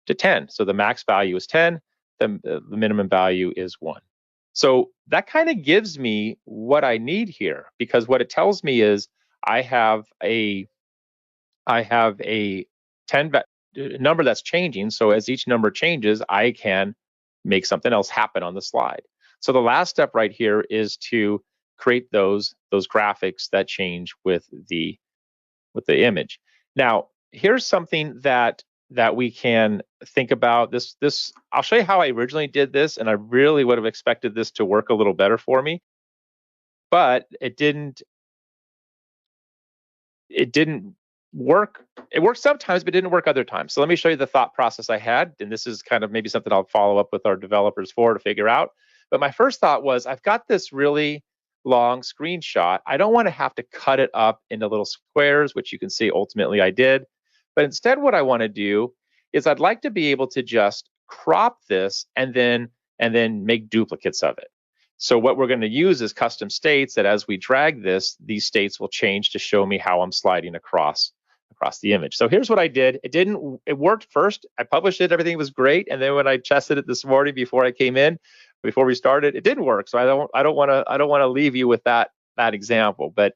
to 10. So the max value is 10, the minimum value is 1. So that kind of gives me what I need here, because what it tells me is I have a 10 number that's changing. So as each number changes, I can make something else happen on the slide. So the last step right here is to create those graphics that change with the image. Now, here's something that we can think about. This I'll show you how I originally did this, and I really would have expected this to work a little better for me, but it didn't it didn't work. It worked sometimes, but it didn't work other times. So let me show you the thought process I had. And this is kind of maybe something I'll follow up with our developers for to figure out. But my first thought was, I've got this really long screenshot. I don't want to have to cut it up into little squares, which you can see ultimately I did. But instead, what I want to do is I'd like to be able to just crop this and then make duplicates of it. So what we're going to use is custom states that as we drag this, these states will change to show me how I'm sliding across the image. So here's what I did. It worked first. I published it, everything was great. And then when I tested it this morning before I came in, before we started, it didn't work. So I don't want to leave you with that example. But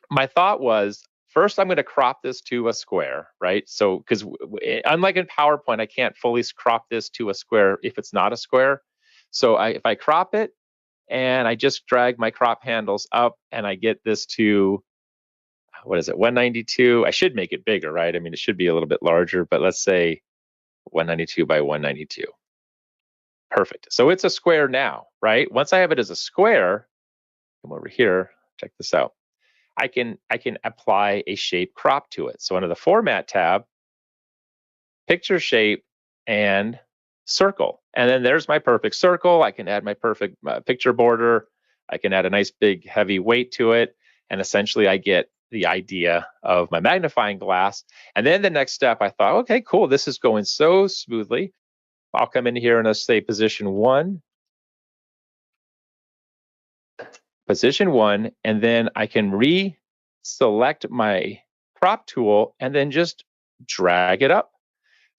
my thought was, first, I'm going to crop this to a square, right? So, because unlike in PowerPoint, I can't fully crop this to a square if it's not a square. So if I crop it and I just drag my crop handles up and I get this to, what is it, 192? I should make it bigger, right? I mean, it should be a little bit larger, but let's say 192 by 192. Perfect. So it's a square now, right? Once I have it as a square, come over here, check this out. I can apply a shape crop to it. So under the Format tab, Picture Shape and Circle. And then there's my perfect circle. I can add my perfect picture border. I can add a nice big heavy weight to it. And essentially I get the idea of my magnifying glass. And then the next step, I thought, okay, cool. This is going so smoothly. I'll come in here and let's say position 1. Position 1, and then I can reselect my crop tool and then just drag it up.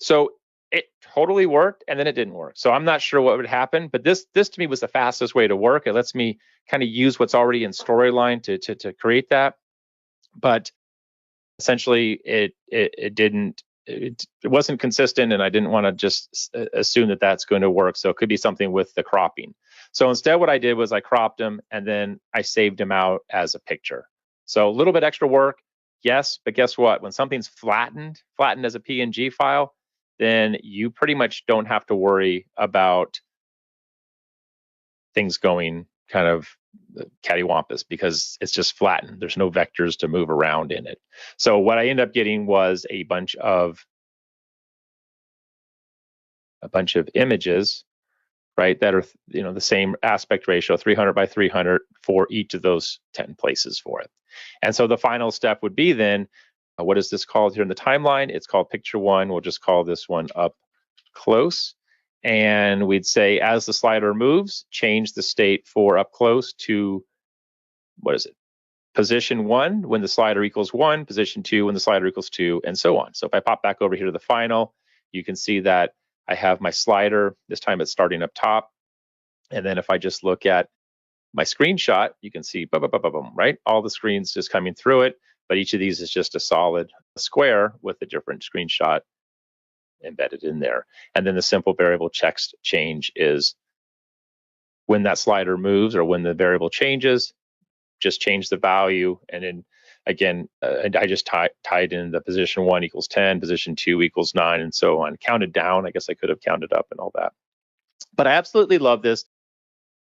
So it totally worked, and then it didn't work. So I'm not sure what would happen, but this to me was the fastest way to work. It lets me kind of use what's already in Storyline to create that. But essentially, it wasn't consistent, and I didn't want to just assume that that's going to work. So it could be something with the cropping. So instead, what I did was I cropped them and then I saved them out as a picture. So a little bit extra work, yes, but guess what? When something's flattened as a PNG file, then you pretty much don't have to worry about things going kind of cattywampus because it's just flattened. There's no vectors to move around in it. So what I ended up getting was a bunch of images, right, that are the same aspect ratio, 300 by 300 for each of those 10 places for it. And so the final step would be then, what is this called here in the timeline? It's called Picture 1. We'll just call this one Up Close. And we'd say, as the slider moves, change the state for Up Close to, what is it? Position 1 when the slider equals 1, position 2 when the slider equals 2, and so on. So if I pop back over here to the final, you can see that I have my slider. This time it's starting up top. And then if I just look at my screenshot, you can see, right? All the screens just coming through it, but each of these is just a solid square with a different screenshot embedded in there. And then the simple variable text change is when that slider moves or when the variable changes, just change the value. And then again, I just tied in the position 1 equals 10, position 2 equals 9, and so on. Counted down. I guess I could have counted up and all that. But I absolutely love this.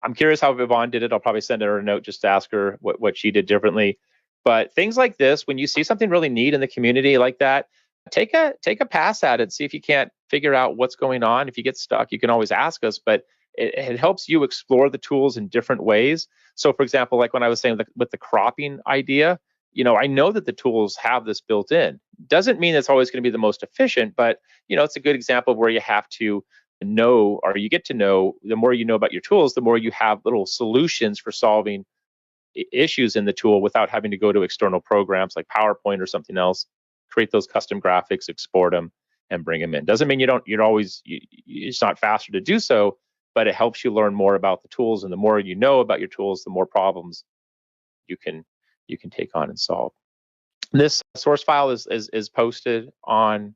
I'm curious how Yvonne did it. I'll probably send her a note just to ask her what she did differently. But things like this, when you see something really neat in the community like that, take a pass at it. See if you can't figure out what's going on. If you get stuck, you can always ask us. But it helps you explore the tools in different ways. So, for example, like when I was saying with the cropping idea, I know that the tools have this built in. Doesn't mean it's always going to be the most efficient, but it's a good example of where you have to know, or you get to know, the more you know about your tools, the more you have little solutions for solving issues in the tool without having to go to external programs like PowerPoint or something else, create those custom graphics, export them, and bring them in. Doesn't mean it's not faster to do so, but it helps you learn more about the tools, and the more you know about your tools, the more problems you can take on and solve. This source file is posted on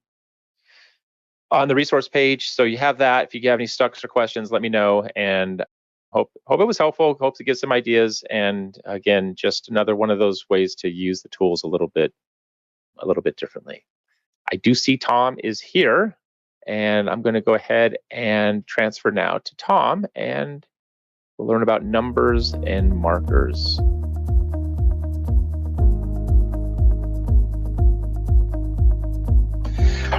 the resource page, so you have that. If you have any stucks or questions, let me know, and hope it was helpful. Hope to get some ideas, and again, just another one of those ways to use the tools a little bit differently. I do see Tom is here, and I'm going to go ahead and transfer now to Tom, and we'll learn about numbers and markers.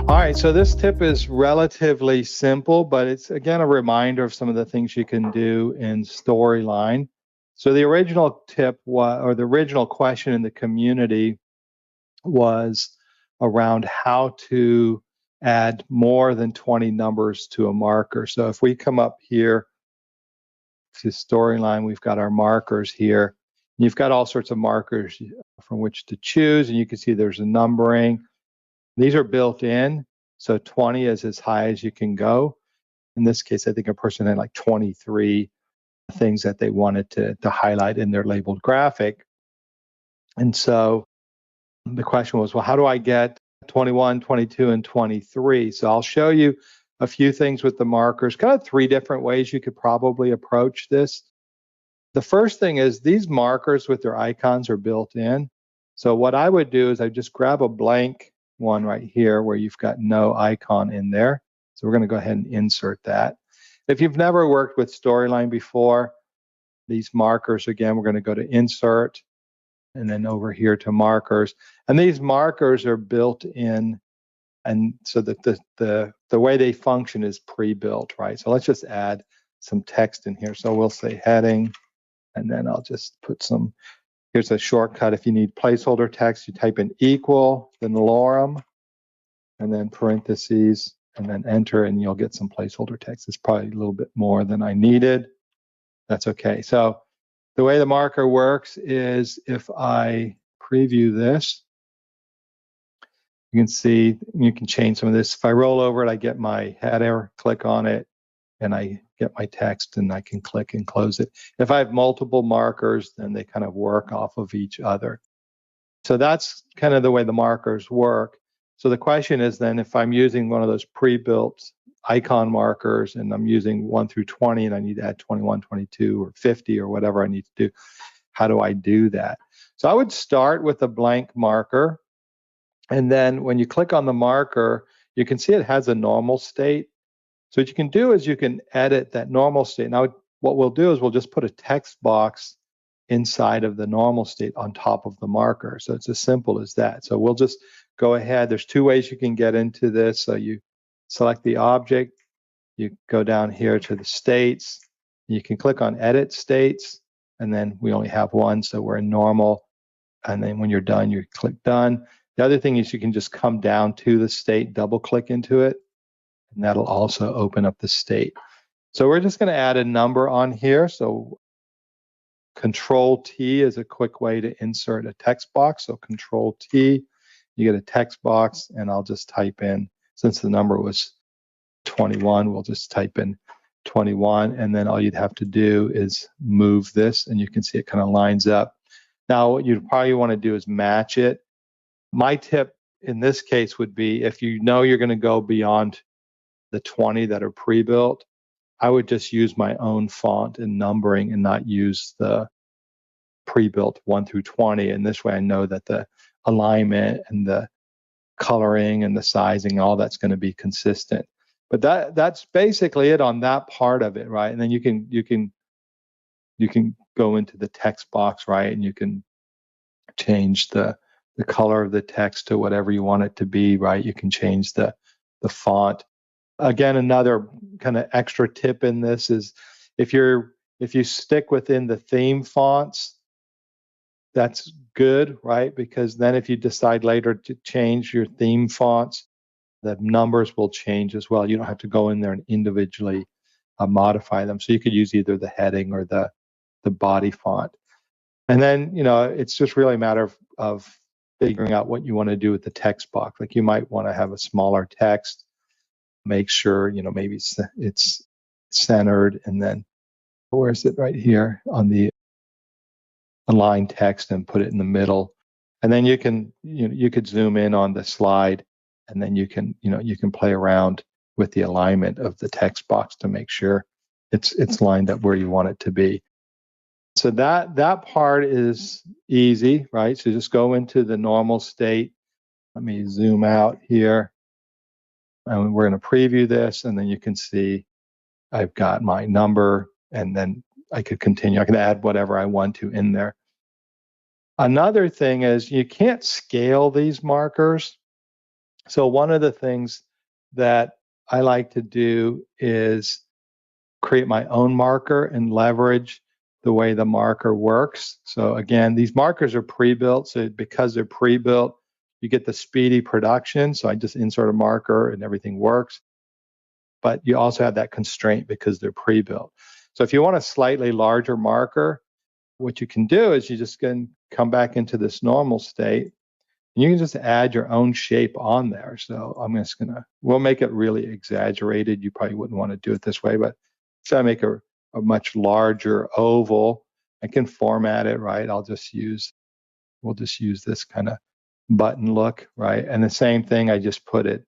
All right, so this tip is relatively simple, but it's again a reminder of some of the things you can do in Storyline. So the original tip or the original question in the community was around how to add more than 20 numbers to a marker. So if we come up here to Storyline, we've got our markers here. You've got all sorts of markers from which to choose, and you can see there's a numbering. These are built in, so 20 is as high as you can go. In this case, I think a person had like 23 things that they wanted to highlight in their labeled graphic. And so the question was, well, how do I get 21, 22, and 23? So I'll show you a few things with the markers, kind of 3 different ways you could probably approach this. The first thing is these markers with their icons are built in. So what I would do is I just grab a blank one right here where you've got no icon in there. So we're going to go ahead and insert that. If you've never worked with Storyline before, these markers, again, we're going to go to Insert and then over here to Markers. And these markers are built in, and so that the way they function is pre-built, right? So let's just add some text in here. So we'll say heading, and then I'll just put some, here's a shortcut. If you need placeholder text, you type in equal, then lorem, and then parentheses, and then enter, and you'll get some placeholder text. It's probably a little bit more than I needed. That's okay. So the way the marker works is if I preview this, you can see, you can change some of this. If I roll over it, I get my header, click on it, and I get my text, and I can click and close it. If I have multiple markers, then they kind of work off of each other. So that's kind of the way the markers work. So the question is then, if I'm using one of those pre-built icon markers and I'm using 1 through 20 and I need to add 21, 22, or 50 or whatever I need to do, how do I do that? So I would start with a blank marker. And then when you click on the marker, you can see it has a normal state. So what you can do is you can edit that normal state. Now, what we'll do is we'll just put a text box inside of the normal state on top of the marker. So it's as simple as that. So we'll just go ahead. There's 2 ways you can get into this. So you select the object, you go down here to the states, you can click on edit states, and then we only have one, so we're in normal. And then when you're done, you click done. The other thing is you can just come down to the state, double click into it, and that'll also open up the state. So we're just going to add a number on here. So Control T is a quick way to insert a text box. So Control T, you get a text box, and I'll just type in, since the number was 21, we'll just type in 21, and then all you'd have to do is move this, and you can see it kind of lines up. Now, what you'd probably want to do is match it. My tip in this case would be, if you know you're going to go beyond the 20 that are pre-built, I would just use my own font and numbering and not use the pre-built 1 through 20. And this way I know that the alignment and the coloring and the sizing, all that's going to be consistent. But that's basically it on that part of it, right? And then you can go into the text box, right? And you can change the color of the text to whatever you want it to be, right? You can change the font. Again, another kind of extra tip in this is if you stick within the theme fonts, that's good, right? Because then if you decide later to change your theme fonts, the numbers will change as well. You don't have to go in there and individually modify them. So you could use either the heading or the body font. And then, it's just really a matter of figuring out what you want to do with the text box. Like you might want to have a smaller text, make sure, maybe it's centered, and then where is it? Right here on the align text, and put it in the middle. And then you could zoom in on the slide, and then you can play around with the alignment of the text box to make sure it's lined up where you want it to be. So that part is easy, right? So just go into the normal state. Let me zoom out here. And we're going to preview this, and then you can see I've got my number, and then I could continue. I can add whatever I want to in there. Another thing is you can't scale these markers. So one of the things that I like to do is create my own marker and leverage the way the marker works. So again, these markers are pre-built. So because they're pre-built, you get the speedy production. So I just insert a marker and everything works. But you also have that constraint because they're pre-built. So if you want a slightly larger marker, what you can do is you just can come back into this normal state. And you can just add your own shape on there. So I'm just we'll make it really exaggerated. You probably wouldn't want to do it this way, but so I make a much larger oval. I can format it, right? We'll just use this kind of button look, right? And the same thing, I just put it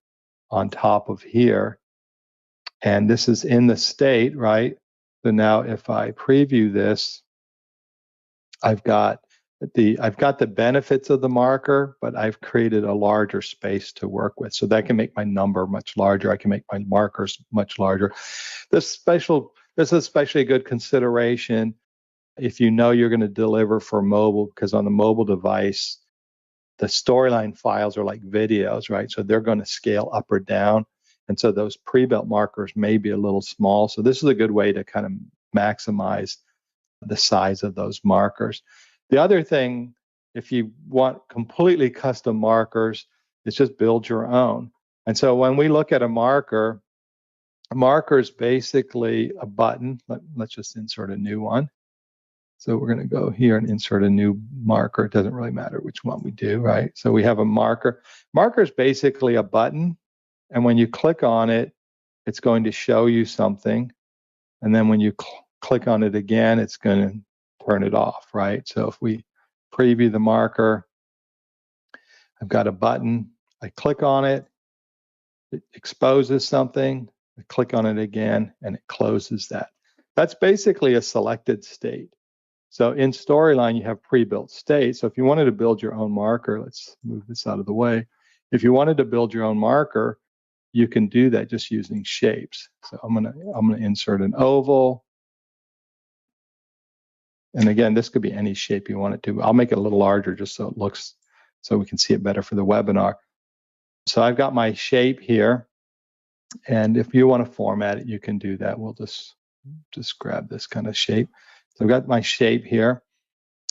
on top of here. And this is in the state, right? So now if I preview this, I've got the benefits of the marker, but I've created a larger space to work with. So that can make my number much larger. I can make my markers much larger. This is especially a good consideration if you know you're going to deliver for mobile, because on the mobile device, the storyline files are like videos, right? So they're going to scale up or down. And so those pre-built markers may be a little small. So this is a good way to kind of maximize the size of those markers. The other thing, if you want completely custom markers, is just build your own. And so when we look at a marker is basically a button. Let's just insert a new one. So we're going to go here and insert a new marker. It doesn't really matter which one we do, right? So we have a marker. Marker is basically a button. And when you click on it, it's going to show you something. And then when you click on it again, it's going to turn it off, right? So if we preview the marker, I've got a button. I click on it. It exposes something. I click on it again, and it closes that. That's basically a selected state. So in Storyline, you have pre-built states. So if you wanted to build your own marker, let's move this out of the way. If you wanted to build your own marker, you can do that just using shapes. So I'm gonna insert an oval. And again, this could be any shape you want it to. I'll make it a little larger just so it looks, so we can see it better for the webinar. So I've got my shape here. And if you want to format it, you can do that. We'll just grab this kind of shape. So I've got my shape here.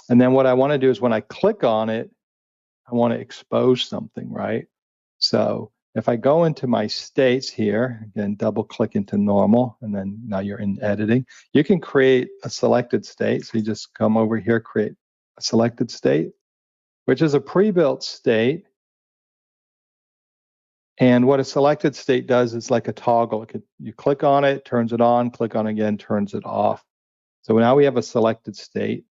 And then what I want to do is when I click on it, I want to expose something, right? So if I go into my states here, again, double click into normal, and then now you're in editing, you can create a selected state. So you just come over here, create a selected state, which is a pre-built state. And what a selected state does is like a toggle. You click on it, turns it on, click on it again, turns it off. So now we have a selected state.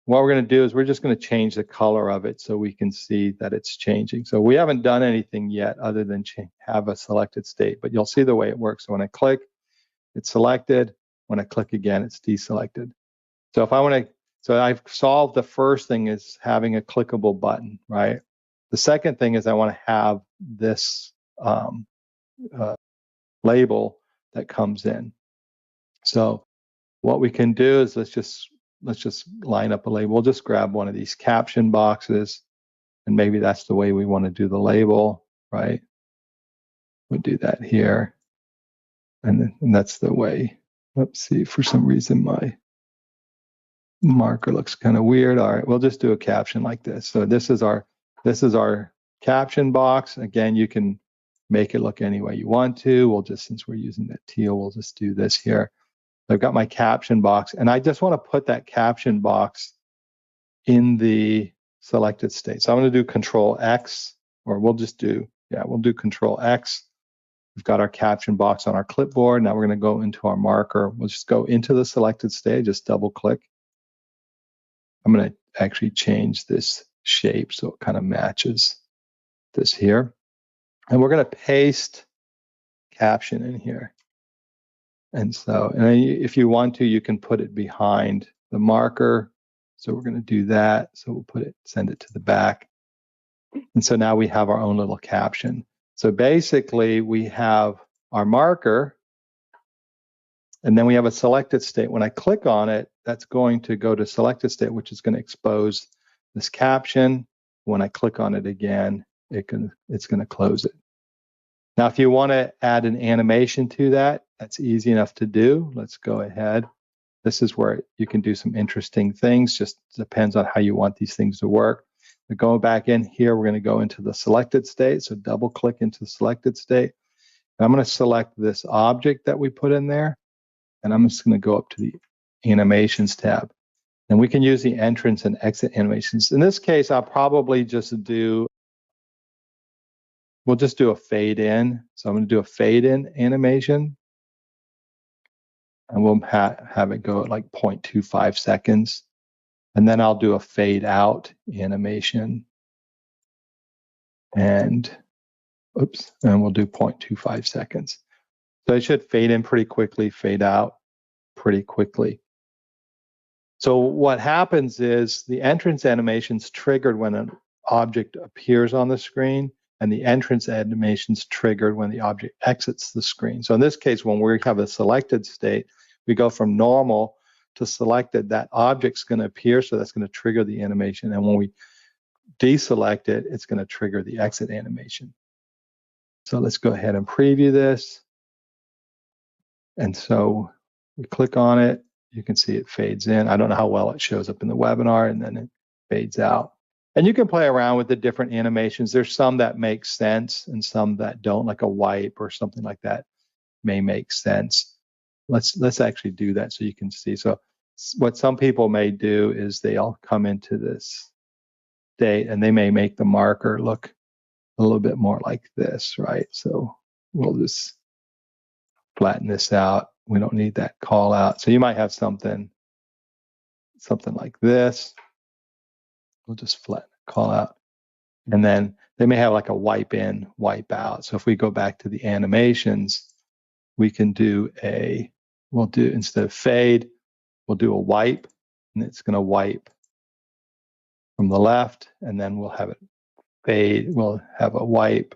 What we're going to do is we're just going to change the color of it so we can see that it's changing. So we haven't done anything yet other than have a selected state, but you'll see the way it works. So when I click, it's selected. When I click again, it's deselected. So if I want to, so I've solved the first thing is having a clickable button, right? The second thing is I want to have this label that comes in. So what we can do is let's just line up a label. We'll just grab one of these caption boxes, and maybe that's the way we want to do the label, right? We'll do that here, and that's the way. Let's see, for some reason my marker looks kind of weird. All right, we'll just do a caption like this. So this is our caption box. Again, you can make it look any way you want to. We'll just, since we're using that teal, we'll just do this here. I've got my caption box, and I just want to put that caption box in the selected state. So I'm going to do Control X, or we'll do Control X. We've got our caption box on our clipboard. Now we're going to go into our marker. We'll just go into the selected state, just double click. I'm going to actually change this shape so it kind of matches this here. And we're going to paste caption in here. And so, if you want to, you can put it behind the marker. So we're going to do that. So we'll send it to the back. And so now we have our own little caption. So basically we have our marker, and then we have a selected state. When I click on it, that's going to go to selected state, which is going to expose this caption. When I click on it again, it's going to close it. Now, if you want to add an animation to that, that's easy enough to do. Let's go ahead. This is where you can do some interesting things. Just depends on how you want these things to work. But going back in here, we're going to go into the selected state. So double click into the selected state. And I'm going to select this object that we put in there. And I'm just going to go up to the animations tab. And we can use the entrance and exit animations. In this case, I'll probably just do, we'll just do a fade in. So I'm going to do a fade in animation. And we'll have it go at like 0.25 seconds. And then I'll do a fade out animation. And oops, and we'll do 0.25 seconds. So it should fade in pretty quickly, fade out pretty quickly. So what happens is the entrance animation's triggered when an object appears on the screen, and the entrance animation's triggered when the object exits the screen. So in this case, when we have a selected state, we go from normal to selected. That object's going to appear, so that's going to trigger the animation. And when we deselect it, it's going to trigger the exit animation. So let's go ahead and preview this. And so we click on it. You can see it fades in. I don't know how well it shows up in the webinar, and then it fades out. And you can play around with the different animations. There's some that make sense and some that don't, like a wipe or something like that may make sense. Let's actually do that so you can see. So what some people may do is they'll come into this state and they may make the marker look a little bit more like this, right? So we'll just flatten this out. We don't need that call out. So you might have something like this. We'll just flatten the call out. And then they may have like a wipe in, wipe out. So if we go back to the animations, we can do we'll do, instead of fade, we'll do a wipe, and it's going to wipe from the left, and then we'll have it fade. We'll have a wipe,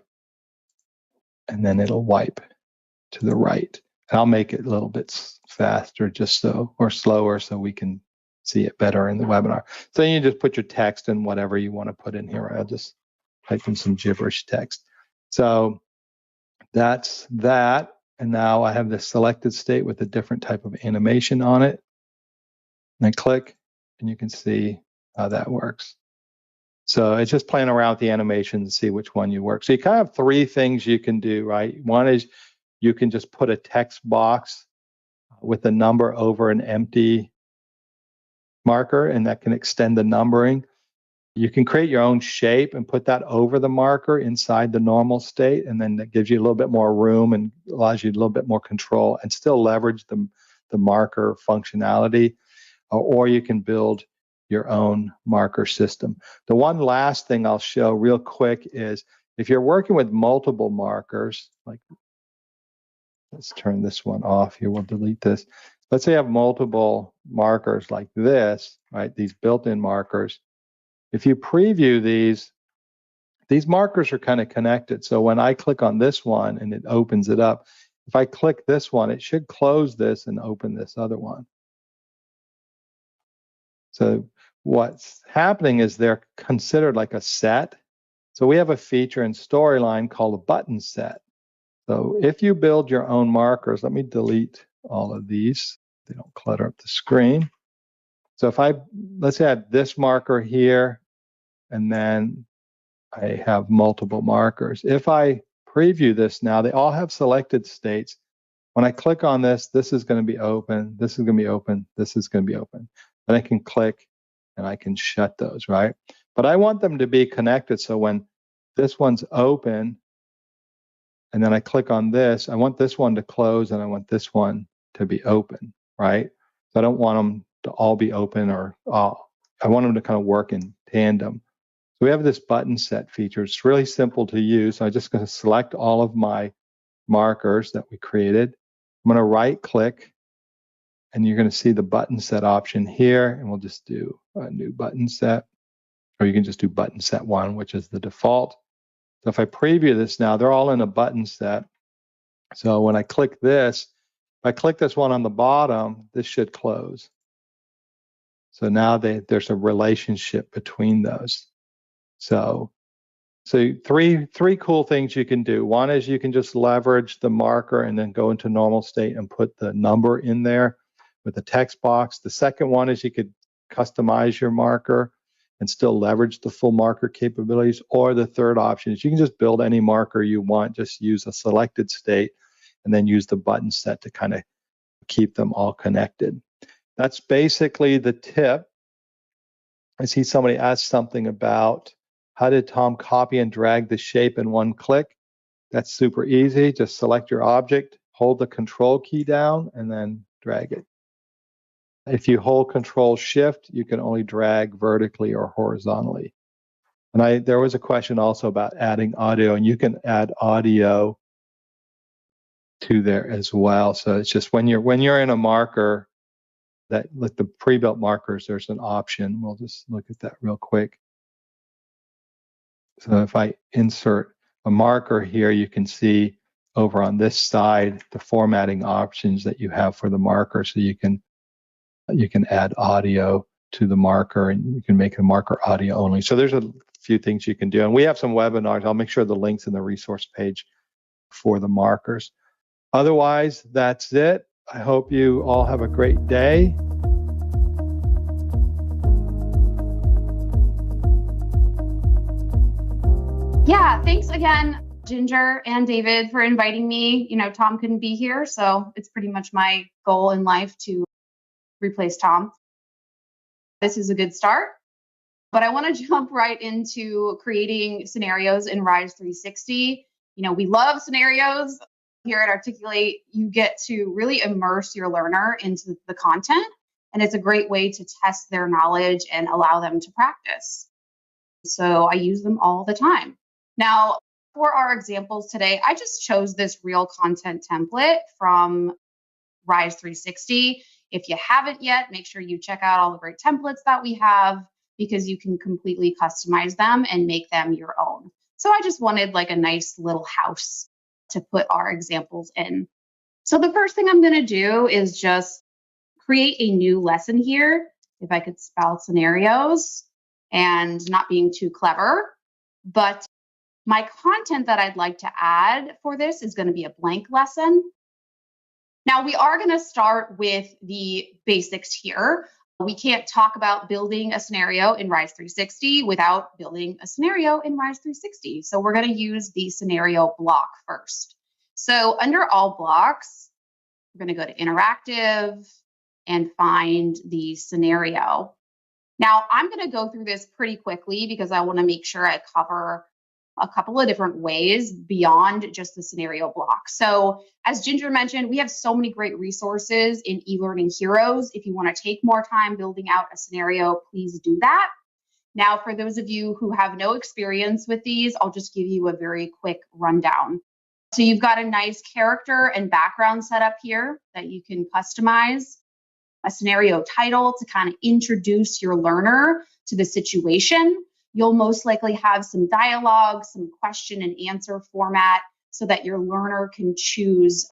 and then it'll wipe to the right. And I'll make it a little bit faster just so, or slower, so we can see it better in the webinar. So you just put your text and whatever you want to put in here. I'll just type in some gibberish text. So that's that. And now I have this selected state with a different type of animation on it. And I click, and you can see how that works. So it's just playing around with the animation to see which one you work. So you kind of have three things you can do, right? One is you can just put a text box with a number over an empty marker, and that can extend the numbering. You can create your own shape and put that over the marker inside the normal state, and then that gives you a little bit more room and allows you a little bit more control and still leverage the marker functionality. Or you can build your own marker system. The one last thing I'll show real quick is if you're working with multiple markers, like let's turn this one off here, we'll delete this. Let's say you have multiple markers like this, right? These built-in markers. If you preview these markers are kind of connected. So when I click on this one and it opens it up, if I click this one, it should close this and open this other one. So what's happening is they're considered like a set. So we have a feature in Storyline called a button set. So if you build your own markers, let me delete all of these. They don't clutter up the screen. So if let's say I have this marker here, and then I have multiple markers. If I preview this now, they all have selected states. When I click on this, this is going to be open, this is going to be open, this is going to be open. Then I can click and I can shut those, right? But I want them to be connected, so when this one's open and then I click on this, I want this one to close and I want this one to be open, right? So I don't want them to all be open, or I want them to kind of work in tandem. So we have this button set feature. It's really simple to use. So I'm just going to select all of my markers that we created. I'm going to right click, and you're going to see the button set option here, and we'll just do a new button set, or you can just do button set 1, which is the default. So if I preview this now, they're all in a button set. So when I click this, if I click this one on the bottom, this should close. So now there's a relationship between those. So So three cool things you can do. One is you can just leverage the marker and then go into normal state and put the number in there with the text box. The second one is you could customize your marker and still leverage the full marker capabilities. Or the third option is you can just build any marker you want, just use a selected state and then use the button set to kind of keep them all connected. That's basically the tip. I see somebody asked something about how did Tom copy and drag the shape in one click? That's super easy. Just select your object, hold the control key down, and then drag it. If you hold Control Shift, you can only drag vertically or horizontally. And there was a question also about adding audio, and you can add audio to there as well. So it's just when you're in a marker, that like the pre-built markers, there's an option. We'll just look at that real quick. So if I insert a marker here, you can see over on this side the formatting options that you have for the marker. So you can add audio to the marker, and you can make the marker audio only. So there's a few things you can do. And we have some webinars. I'll make sure the link's in the resource page for the markers. Otherwise, that's it. I hope you all have a great day. Yeah, thanks again, Ginger and David, for inviting me. You know, Tom couldn't be here, so it's pretty much my goal in life to replace Tom. This is a good start, but I want to jump right into creating scenarios in Rise 360. You know, we love scenarios. Here at Articulate, you get to really immerse your learner into the content, and it's a great way to test their knowledge and allow them to practice. So I use them all the time. Now, for our examples today, I just chose this real content template from Rise 360. If you haven't yet, make sure you check out all the great templates that we have, because you can completely customize them and make them your own. So I just wanted like a nice little house to put our examples in. So the first thing I'm going to do is just create a new lesson here. If I could spell scenarios, and not being too clever, but my content that I'd like to add for this is going to be a blank lesson. Now we are going to start with the basics here. We can't talk about building a scenario in Rise 360 without building a scenario in Rise 360. So we're going to use the scenario block first. So under all blocks, we're going to go to interactive and find the scenario. Now I'm going to go through this pretty quickly because I want to make sure I cover a couple of different ways beyond just the scenario block. So as Ginger mentioned, we have so many great resources in eLearning Heroes. If you want to take more time building out a scenario, please do that. Now, for those of you who have no experience with these, I'll just give you a very quick rundown. So you've got a nice character and background setup here that you can customize. A scenario title to kind of introduce your learner to the situation. You'll most likely have some dialogue, some question and answer format so that your learner can choose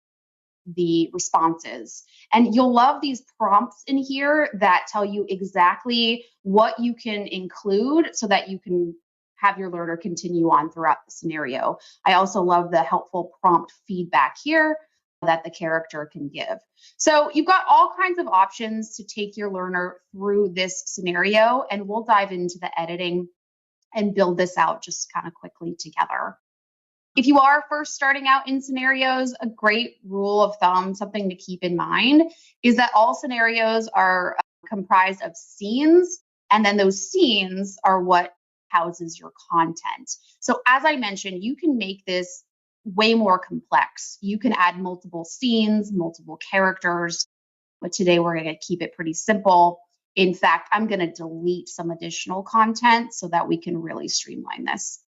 the responses. And you'll love these prompts in here that tell you exactly what you can include so that you can have your learner continue on throughout the scenario. I also love the helpful prompt feedback here that the character can give. So you've got all kinds of options to take your learner through this scenario, and we'll dive into the editing and build this out just kind of quickly together. If you are first starting out in scenarios, a great rule of thumb, something to keep in mind, is that all scenarios are comprised of scenes, and then those scenes are what houses your content. So as I mentioned, you can make this way more complex. You can add multiple scenes, multiple characters, but today we're going to keep it pretty simple. In fact, I'm going to delete some additional content so that we can really streamline this.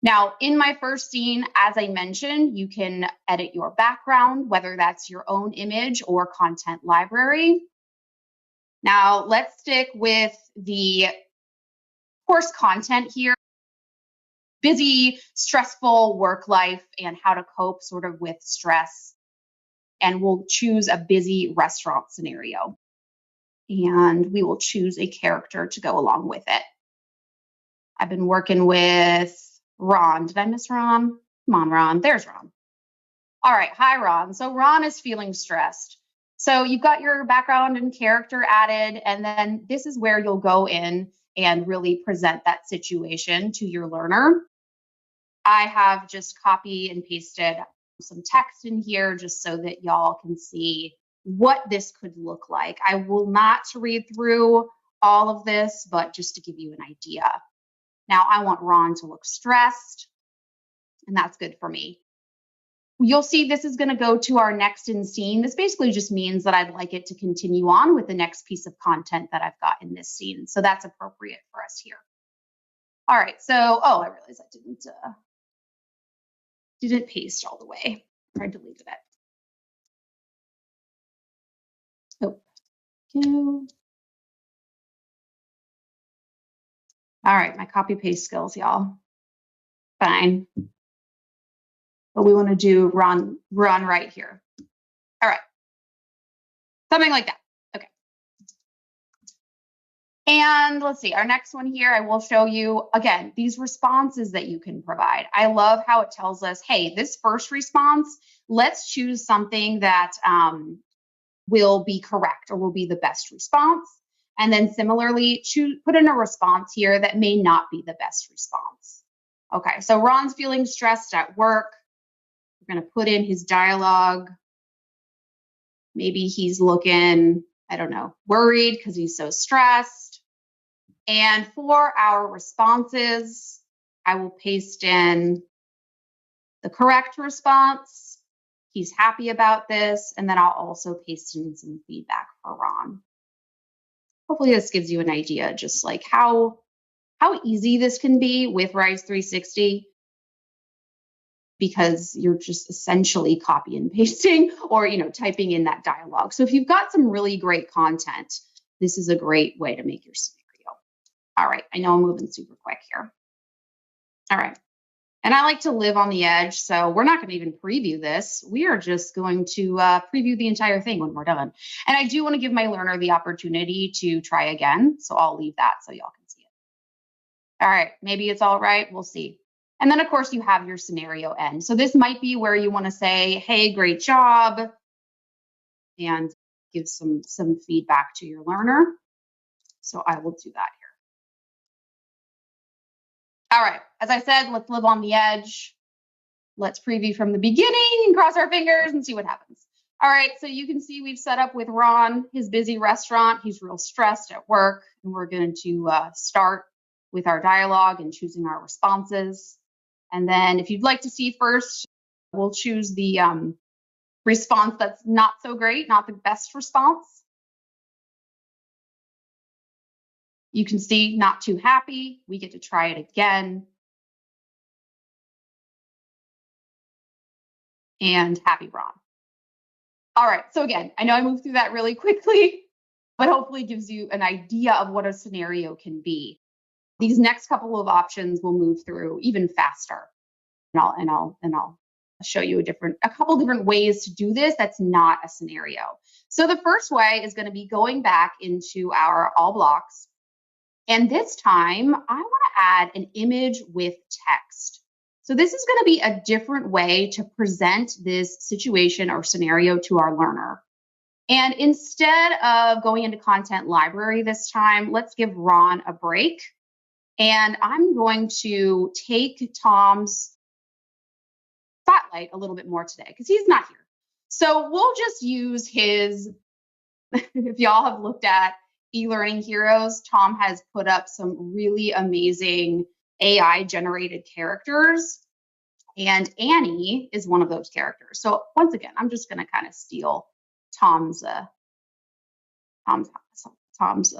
Now, in my first scene, as I mentioned, you can edit your background, whether that's your own image or content library. Now, let's stick with the course content here. Busy, stressful work life and how to cope sort of with stress. And we'll choose a busy restaurant scenario. And we will choose a character to go along with it. I've been working with Ron. Did I miss Ron? Come on, Ron. There's Ron. All right. Hi, Ron. So Ron is feeling stressed. So you've got your background and character added, and then this is where you'll go in and really present that situation to your learner. I have just copy and pasted some text in here just so that y'all can see what this could look like. I will not read through all of this, but just to give you an idea. Now I want Ron to look stressed, and that's good for me. You'll see this is going to go to our next in scene. This basically just means that I'd like it to continue on with the next piece of content that I've got in this scene. So that's appropriate for us here. All right, so, oh, I realized I didn't paste all the way. I deleted it. Oh, all right, my copy paste skills, y'all. Fine. But we want to do run right here. All right. Something like that. Okay. And let's see, our next one here, I will show you, again, these responses that you can provide. I love how it tells us, hey, this first response, let's choose something that will be correct or will be the best response. And then similarly, put in a response here that may not be the best response. Okay, so Ron's feeling stressed at work. We're going to put in his dialogue. Maybe he's looking, I don't know, worried because he's so stressed. And for our responses, I will paste in the correct response. He's happy about this. And then I'll also paste in some feedback for Ron. Hopefully this gives you an idea just like how easy this can be with Rise 360, because you're just essentially copy and pasting or, typing in that dialogue. So if you've got some really great content, this is a great way to make your scenario. All right, I know I'm moving super quick here. All right, and I like to live on the edge, so we're not going to even preview this. We are just going to preview the entire thing when we're done. And I do want to give my learner the opportunity to try again, so I'll leave that so y'all can see it. All right, maybe it's all right, we'll see. And then, of course, you have your scenario end. So this might be where you want to say, hey, great job, and give some feedback to your learner. So I will do that here. All right, as I said, let's live on the edge. Let's preview from the beginning and cross our fingers and see what happens. All right, so you can see we've set up with Ron, his busy restaurant. He's real stressed at work, and we're going to start with our dialogue and choosing our responses. And then if you'd like to see first, we'll choose the response that's not so great, not the best response. You can see not too happy. We get to try it again. And happy Ron. All right, so again, I know I moved through that really quickly, but hopefully it gives you an idea of what a scenario can be. These next couple of options will move through even faster. And I'll show you a couple different ways to do this that's not a scenario. So the first way is going to be going back into our all blocks. And this time I want to add an image with text. So this is going to be a different way to present this situation or scenario to our learner. And instead of going into content library this time, let's give Ron a break. And I'm going to take Tom's spotlight a little bit more today because he's not here. So we'll just use his, if y'all have looked at eLearning Heroes, Tom has put up some really amazing AI generated characters. And Annie is one of those characters. So once again, I'm just going to kind of steal Tom's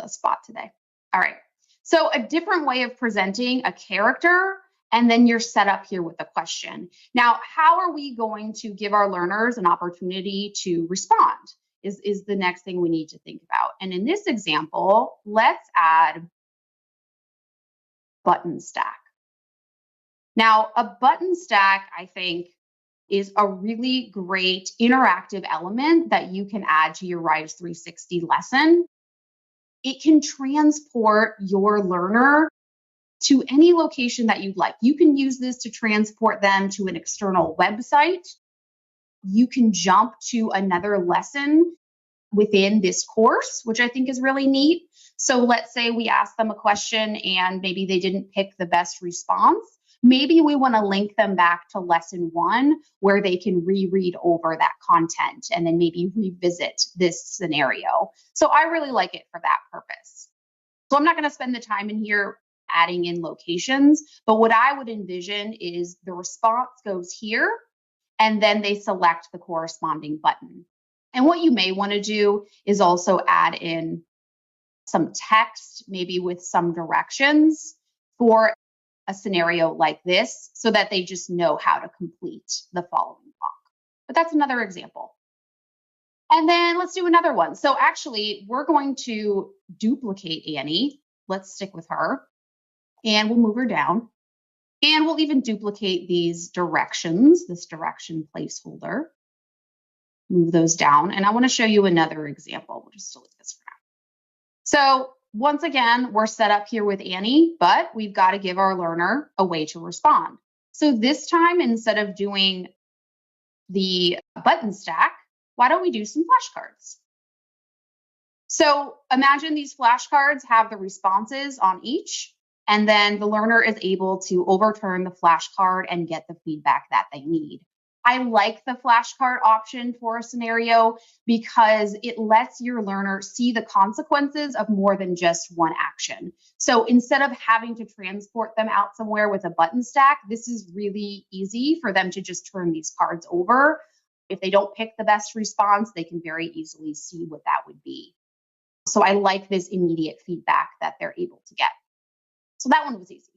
spot today. All right. So a different way of presenting a character, and then you're set up here with a question. Now, how are we going to give our learners an opportunity to respond is the next thing we need to think about. And in this example, let's add button stack. Now, a button stack, I think, is a really great interactive element that you can add to your Rise 360 lesson. It can transport your learner to any location that you'd like. You can use this to transport them to an external website. You can jump to another lesson within this course, which I think is really neat. So let's say we ask them a question and maybe they didn't pick the best response. Maybe we want to link them back to lesson 1 where they can reread over that content and then maybe revisit this scenario. So I really like it for that purpose. So I'm not going to spend the time in here adding in locations, but what I would envision is the response goes here and then they select the corresponding button. And what you may want to do is also add in some text, maybe with some directions for a scenario like this so that they just know how to complete the following block. But that's another example. And then let's do another one. So actually, we're going to duplicate Annie. Let's stick with her. And we'll move her down. And we'll even duplicate these directions, this direction placeholder. Move those down. And I want to show you another example. We'll just delete this for now. So once again, we're set up here with Annie, but we've got to give our learner a way to respond. So this time, instead of doing the button stack, why don't we do some flashcards? So imagine these flashcards have the responses on each, and then the learner is able to overturn the flashcard and get the feedback that they need. I like the flashcard option for a scenario because it lets your learner see the consequences of more than just one action. So instead of having to transport them out somewhere with a button stack, this is really easy for them to just turn these cards over. If they don't pick the best response, they can very easily see what that would be. So I like this immediate feedback that they're able to get. So that one was easy.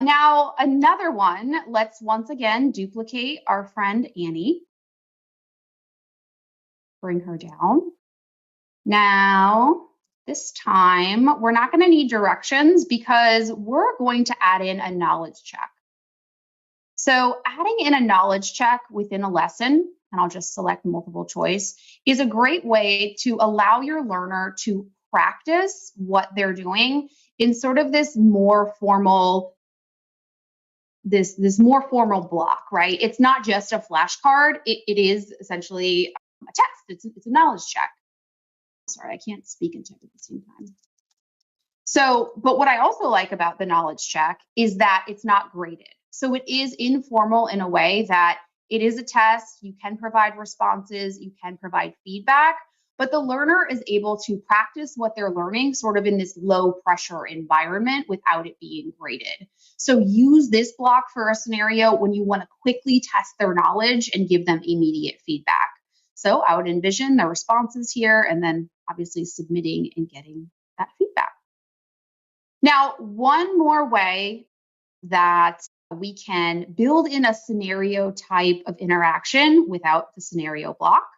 Now, another one, let's once again duplicate our friend Annie. Bring her down. Now, this time, we're not going to need directions because we're going to add in a knowledge check. So adding in a knowledge check within a lesson, and I'll just select multiple choice, is a great way to allow your learner to practice what they're doing in sort of this more formal more formal block, right? It's not just a flashcard. It is essentially a test. It's a knowledge check. Sorry, I can't speak and type at the same time. So, but what I also like about the knowledge check is that it's not graded. So it is informal in a way that it is a test. You can provide responses. You can provide feedback. But the learner is able to practice what they're learning sort of in this low pressure environment without it being graded. So use this block for a scenario when you want to quickly test their knowledge and give them immediate feedback. So I would envision the responses here and then obviously submitting and getting that feedback. Now, one more way that we can build in a scenario type of interaction without the scenario block.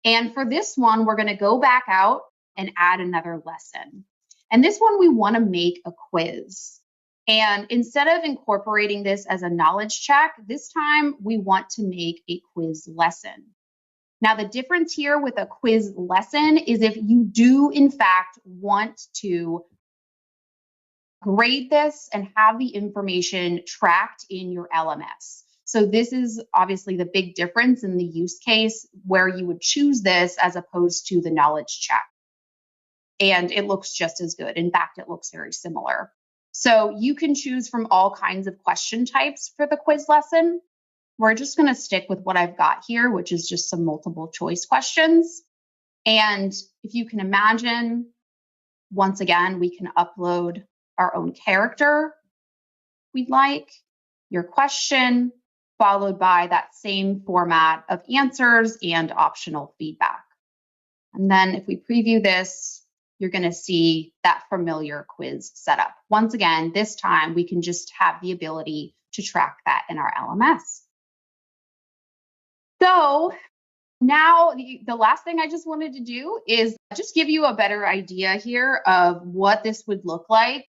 And for this one, we're going to go back out and add another lesson. And this one, we want to make a quiz. And instead of incorporating this as a knowledge check, this time we want to make a quiz lesson. Now, the difference here with a quiz lesson is if you do, in fact, want to grade this and have the information tracked in your LMS. So this is obviously the big difference in the use case where you would choose this as opposed to the knowledge check. And it looks just as good. In fact, it looks very similar. So you can choose from all kinds of question types for the quiz lesson. We're just going to stick with what I've got here, which is just some multiple choice questions. And if you can imagine, once again, we can upload our own character we'd like, your question, followed by that same format of answers and optional feedback. And then if we preview this, you're going to see that familiar quiz setup. Once again, this time we can just have the ability to track that in our LMS. So now the last thing I just wanted to do is just give you a better idea here of what this would look like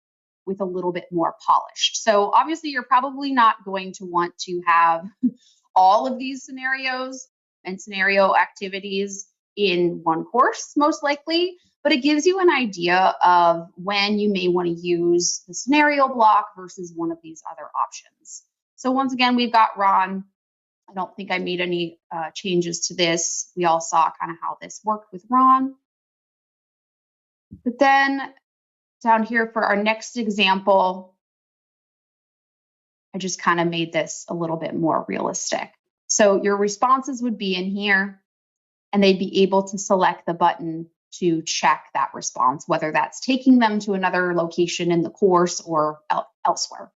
with a little bit more polished. So obviously you're probably not going to want to have all of these scenarios and scenario activities in one course, most likely, but it gives you an idea of when you may want to use the scenario block versus one of these other options. So once again, we've got Ron. I don't think I made any changes to this. We all saw kind of how this worked with Ron. But then down here for our next example, I just kind of made this a little bit more realistic. So your responses would be in here, and they'd be able to select the button to check that response, whether that's taking them to another location in the course or elsewhere.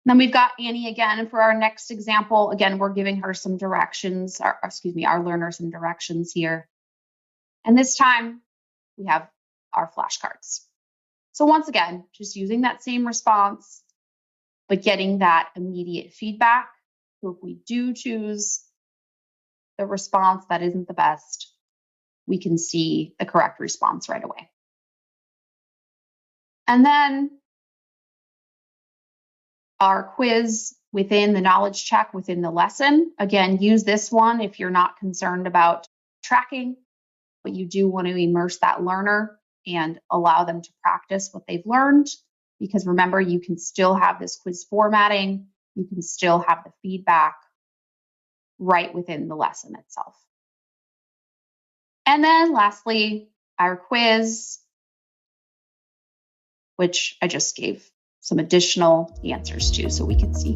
Then we've got Annie again for our next example. Again, we're giving her some directions, our learner some directions here. And this time we have our flashcards. So once again, just using that same response, but getting that immediate feedback. So if we do choose the response that isn't the best, we can see the correct response right away. And then our quiz within the knowledge check within the lesson. Again, use this one if you're not concerned about tracking, but you do want to immerse that learner and allow them to practice what they've learned. Because remember, you can still have this quiz formatting. You can still have the feedback right within the lesson itself. And then lastly, our quiz, which I just gave some additional answers to so we can see.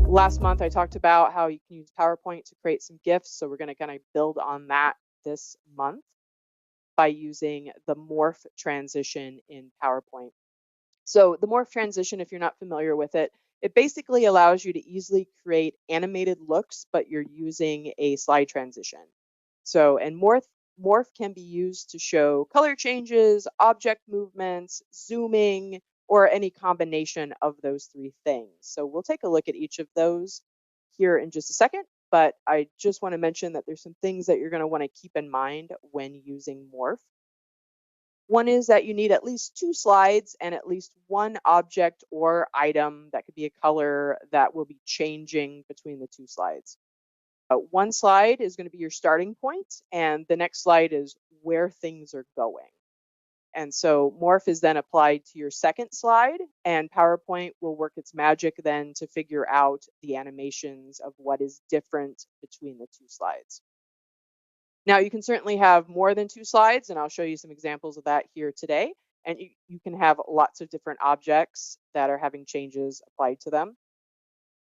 Last month, I talked about how you can use PowerPoint to create some GIFs. So we're going to kind of build on that this month by using the Morph transition in PowerPoint. So the Morph transition, if you're not familiar with it, it basically allows you to easily create animated looks, but you're using a slide transition. So, and Morph can be used to show color changes, object movements, zooming, or any combination of those three things. So we'll take a look at each of those here in just a second, but I just want to mention that there's some things that you're going to want to keep in mind when using Morph. One is that you need at least 2 slides and at least one object or item that could be a color that will be changing between the 2 slides. One slide is going to be your starting point, and the next slide is where things are going. And so Morph is then applied to your second slide, and PowerPoint will work its magic then to figure out the animations of what is different between the 2 slides. Now, you can certainly have more than 2 slides, and I'll show you some examples of that here today. And you can have lots of different objects that are having changes applied to them,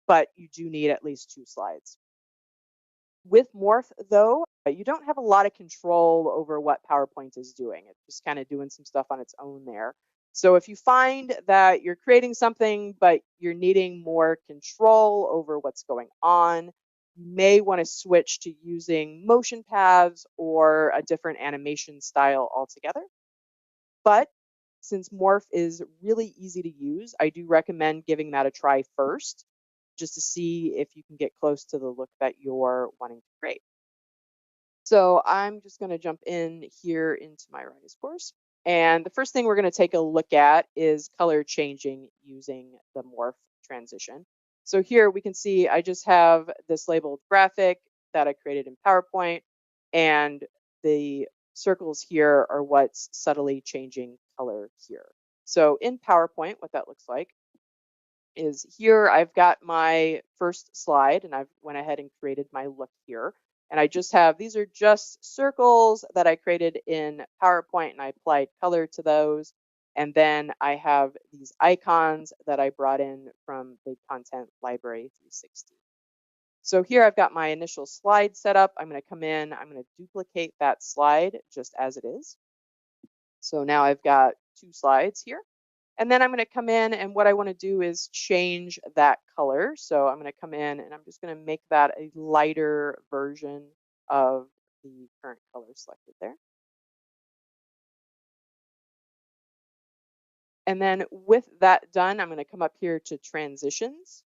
but you do need at least 2 slides. With Morph, though, you don't have a lot of control over what PowerPoint is doing. It's just kind of doing some stuff on its own there. So if you find that you're creating something, but you're needing more control over what's going on, you may want to switch to using motion paths or a different animation style altogether. But since Morph is really easy to use, I do recommend giving that a try first, just to see if you can get close to the look that you're wanting to create. So I'm just going to jump in here into my Rise course. And the first thing we're going to take a look at is color changing using the Morph transition. So here we can see I just have this labeled graphic that I created in PowerPoint, and the circles here are what's subtly changing color here. So in PowerPoint, what that looks like is here I've got my first slide, and I've went ahead and created my look here. And I just have, these are just circles that I created in PowerPoint, and I applied color to those. And then I have these icons that I brought in from the Content Library 360. So here I've got my initial slide set up. I'm going to come in, I'm going to duplicate that slide just as it is. So now I've got 2 slides here. And then I'm going to come in, and what I want to do is change that color. So I'm going to come in and I'm just going to make that a lighter version of the current color selected there. And then with that done, I'm going to come up here to transitions,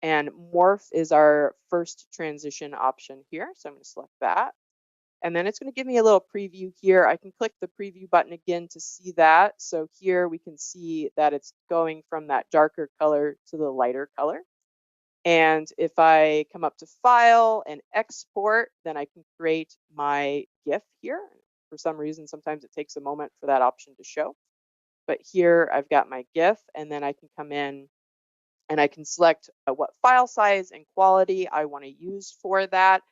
and Morph is our first transition option here. So I'm going to select that. And then it's going to give me a little preview here. I can click the preview button again to see that. So here we can see that it's going from that darker color to the lighter color. And if I come up to File and Export, then I can create my GIF here. For some reason, sometimes it takes a moment for that option to show. But here I've got my GIF, and then I can come in and I can select what file size and quality I want to use for that.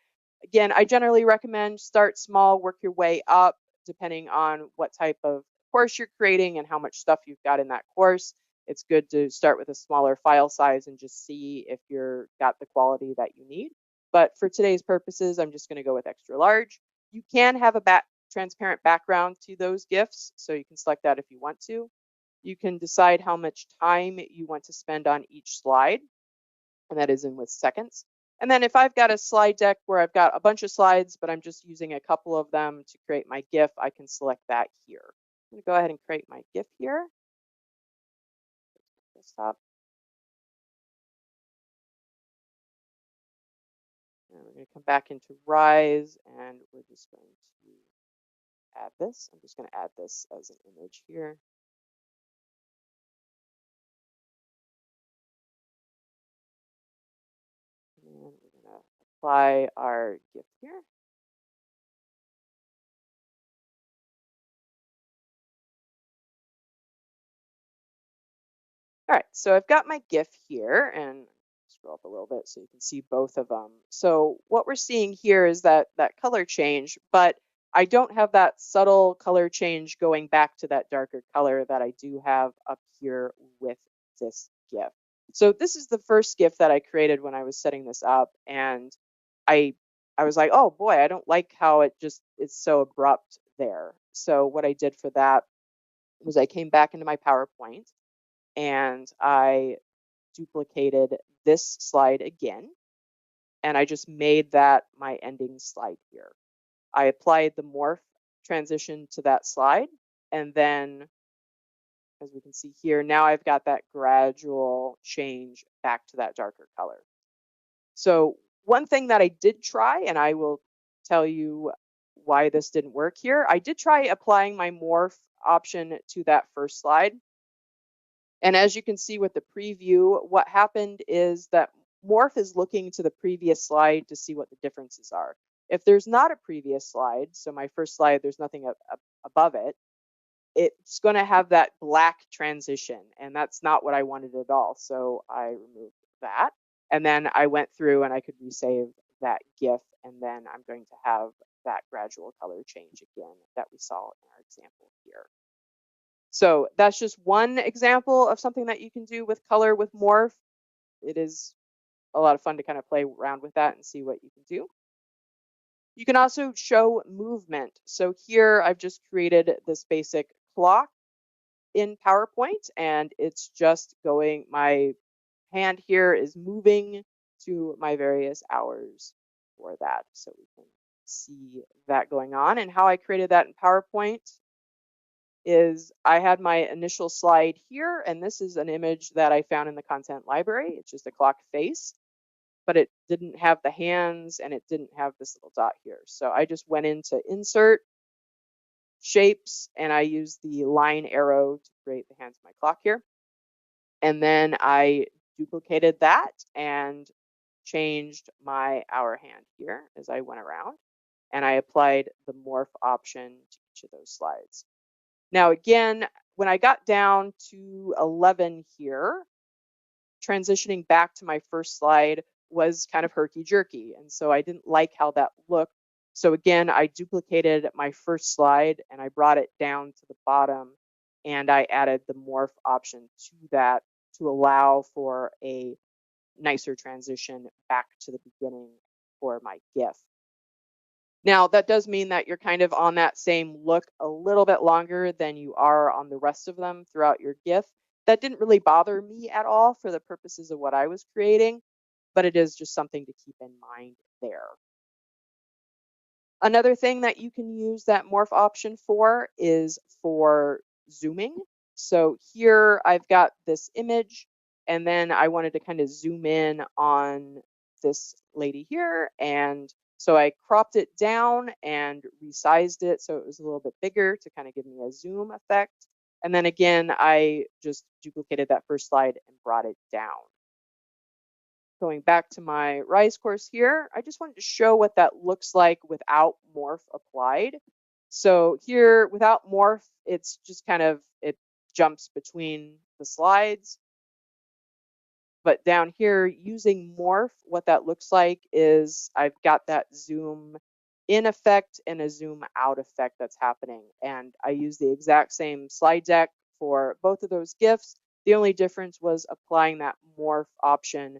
Again, I generally recommend start small, work your way up, depending on what type of course you're creating and how much stuff you've got in that course. It's good to start with a smaller file size and just see if you're got the quality that you need. But for today's purposes, I'm just going to go with extra large. You can have a transparent background to those GIFs, so you can select that if you want to. You can decide how much time you want to spend on each slide, and that is in with seconds. And then if I've got a slide deck where I've got a bunch of slides, but I'm just using a couple of them to create my GIF, I can select that here. I'm going to go ahead and create my GIF here. Desktop. And we're going to come back into Rise, and we're just going to add this. I'm just going to add this as an image here. And we're going to apply our GIF here. All right, so I've got my GIF here, and scroll up a little bit so you can see both of them. So what we're seeing here is that color change, but I don't have that subtle color change going back to that darker color that I do have up here with this GIF. So this is the first GIF that I created when I was setting this up, and I was like, oh boy, I don't like how it just is so abrupt there. So what I did for that was I came back into my PowerPoint and I duplicated this slide again, and I just made that my ending slide here. I applied the morph transition to that slide, and then, as we can see here, now I've got that gradual change back to that darker color. So one thing that I did try, and I will tell you why this didn't work here, I did try applying my morph option to that first slide. And as you can see with the preview, what happened is that Morph is looking to the previous slide to see what the differences are. If there's not a previous slide, so my first slide, there's nothing above it, it's going to have that black transition, and that's not what I wanted at all. So I removed that, and then I went through and I could resave that GIF, and then I'm going to have that gradual color change again that we saw in our example here. So that's just one example of something that you can do with color with Morph. It is a lot of fun to kind of play around with that and see what you can do. You can also show movement. So here I've just created this basic clock in PowerPoint, and it's just going, my hand here is moving to my various hours for that. So we can see that going on. And how I created that in PowerPoint is I had my initial slide here, and this is an image that I found in the content library. It's just a clock face, but it didn't have the hands and it didn't have this little dot here. So I just went into Insert, Shapes, and I used the line arrow to create the hands of my clock here. And then I duplicated that and changed my hour hand here as I went around. And I applied the morph option to each of those slides. Now, again, when I got down to 11 here, transitioning back to my first slide was kind of herky-jerky. And so I didn't like how that looked. So again, I duplicated my first slide and I brought it down to the bottom, and I added the morph option to that to allow for a nicer transition back to the beginning for my GIF. Now, that does mean that you're kind of on that same look a little bit longer than you are on the rest of them throughout your GIF. That didn't really bother me at all for the purposes of what I was creating, but it is just something to keep in mind there. Another thing that you can use that morph option for is for zooming. So here I've got this image, and then I wanted to kind of zoom in on this lady here, and so I cropped it down and resized it so it was a little bit bigger to kind of give me a zoom effect. And then again, I just duplicated that first slide and brought it down. going back to my Rise course here, I just wanted to show what that looks like without Morph applied. So here, without Morph, it's just kind of, it jumps between the slides. But down here, using Morph, what that looks like is I've got that zoom in effect and a zoom out effect that's happening. And I use the exact same slide deck for both of those GIFs. The only difference was applying that Morph option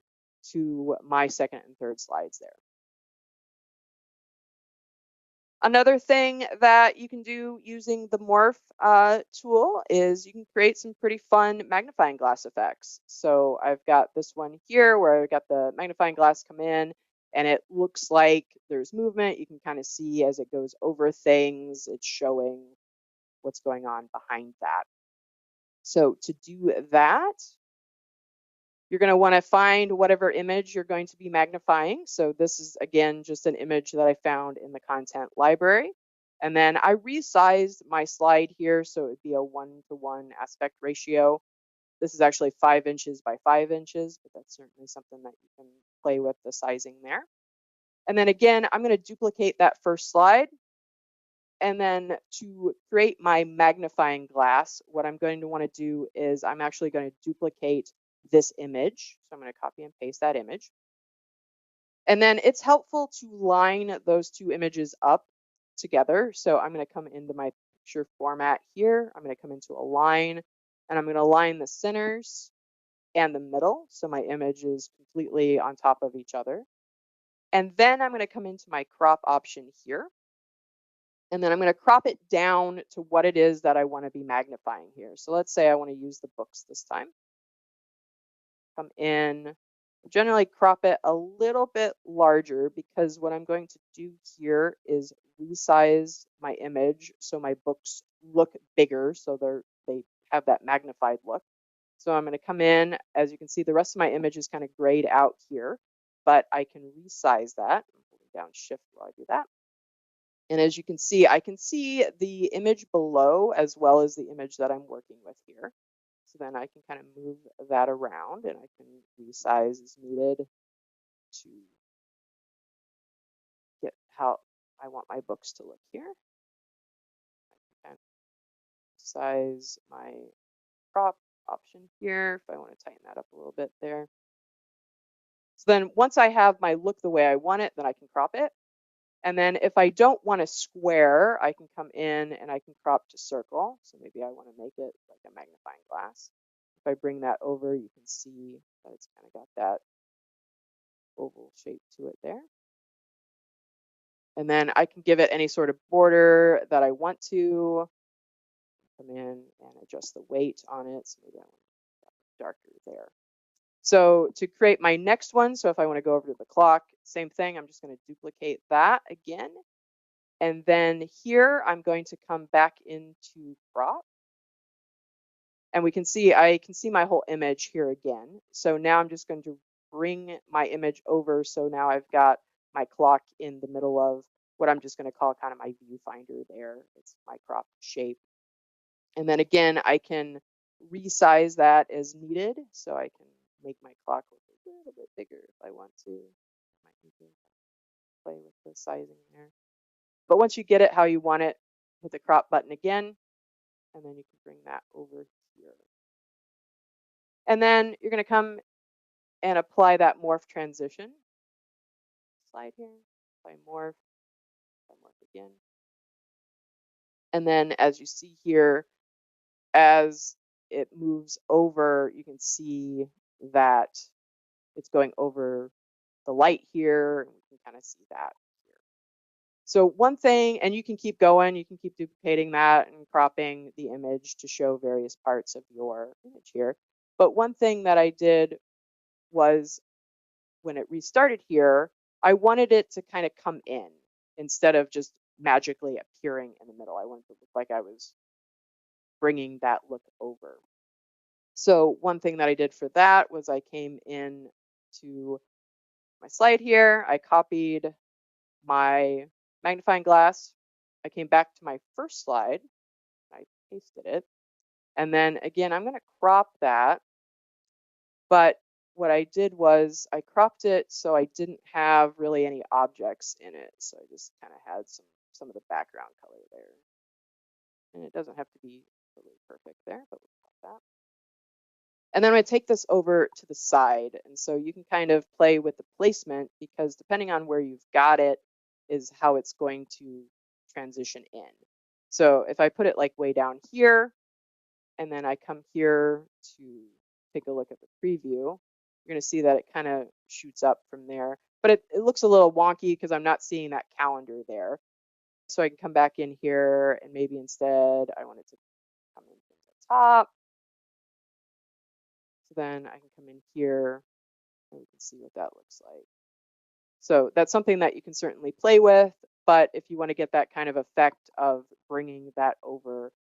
to my second and third slides there. Another thing that you can do using the Morph tool is you can create some pretty fun magnifying glass effects. So I've got this one here where I've got the magnifying glass come in and it looks like there's movement. You can kind of see as it goes over things, it's showing what's going on behind that. So to do that, you're going to want to find whatever image you're going to be magnifying. So this is, again, just an image that I found in the content library. And then I resized my slide here so it would be a 1-to-1 aspect ratio. This is actually 5 inches by 5 inches, but that's certainly something that you can play with the sizing there. And then again, I'm going to duplicate that first slide. And then to create my magnifying glass, what I'm going to want to do is I'm actually going to duplicate this image. So I'm going to copy and paste that image. And then it's helpful to line those two images up together. So I'm going to come into my picture format here. I'm going to come into Align, and I'm going to align the centers and the middle. So my image is completely on top of each other. And then I'm going to come into my crop option here. And then I'm going to crop it down to what it is that I want to be magnifying here. So let's say I want to use the books this time. Come in, generally crop it a little bit larger because what I'm going to do here is resize my image so my books look bigger, so they have that magnified look. So I'm going to come in, as you can see, the rest of my image is kind of grayed out here, but I can resize that. I'm holding down Shift while I do that. And as you can see, I can see the image below as well as the image that I'm working with here. So then I can kind of move that around and I can resize as needed to get how I want my books to look here. I can kind of size my crop option here if I want to tighten that up a little bit there. So then once I have my look the way I want it, then I can crop it. And then if I don't want a square, I can come in and I can crop to circle. So maybe I want to make it like a magnifying glass. If I bring that over, you can see that it's kind of got that oval shape to it there. And then I can give it any sort of border that I want to. Come in and adjust the weight on it. So maybe I want it darker there. So to create my next one, so if I want to go over to the clock, same thing, I'm just going to duplicate that again. And then here, I'm going to come back into crop. And we can see, I can see my whole image here again. So now I'm just going to bring my image over. So now I've got my clock in the middle of what I'm just going to call kind of my viewfinder there. It's my crop shape. And then again, I can resize that as needed. So I can make my clock look a little bit bigger if I want to. Might need to play with the sizing there. But once you get it how you want it, hit the crop button again, and then you can bring that over here. And then you're going to come and apply that morph transition. Slide here, apply morph again. And then as you see here, as it moves over, you can see that it's going over the light here, and we can kind of see that here. So one thing, and you can keep going, you can keep duplicating that and cropping the image to show various parts of your image here. But one thing that I did was when it restarted here, I wanted it to kind of come in instead of just magically appearing in the middle. I wanted it to look like I was bringing that look over. So one thing that I did for that was I came in to my slide here. I copied my magnifying glass. I came back to my first slide. I pasted it. And then again, I'm going to crop that. But what I did was I cropped it so I didn't have really any objects in it. So I just kind of had some of the background color there. And it doesn't have to be really perfect there, but we'll pop that. And then I'm going to take this over to the side. And so you can kind of play with the placement, because depending on where you've got it is how it's going to transition in. So if I put it like way down here, and then I come here to take a look at the preview, you're going to see that it kind of shoots up from there. But it looks a little wonky because I'm not seeing that calendar there. So I can come back in here, and maybe instead I want it to come in from the top. So then I can come in here and we can see what that looks like. So that's something that you can certainly play with, but if you want to get that kind of effect of bringing that over,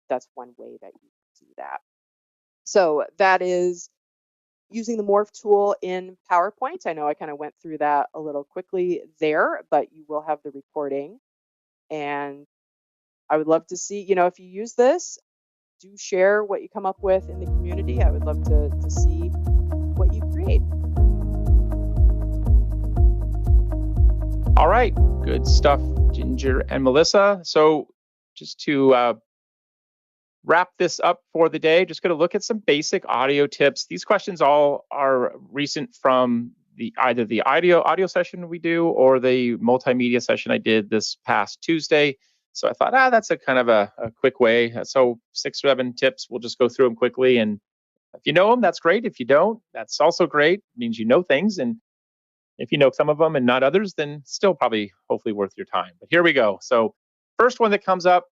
that's one way that you can do that. So that is using the Morph tool in PowerPoint. I know I kind of went through that a little quickly there, but you will have the recording. And I would love to see, if you use this, do share what you come up with in the community. I would love to see what you create. All right, good stuff, Ginger and Melissa. So just to wrap this up for the day, just going to look at some basic audio tips. These questions all are recent from either the audio session we do or the multimedia session I did this past Tuesday. So I thought, that's a kind of a quick way. So 6 or 7 tips, we'll just go through them quickly. And if you know them, that's great. If you don't, that's also great. It means you know things. And if you know some of them and not others, then still probably hopefully worth your time. But here we go. So first one that comes up,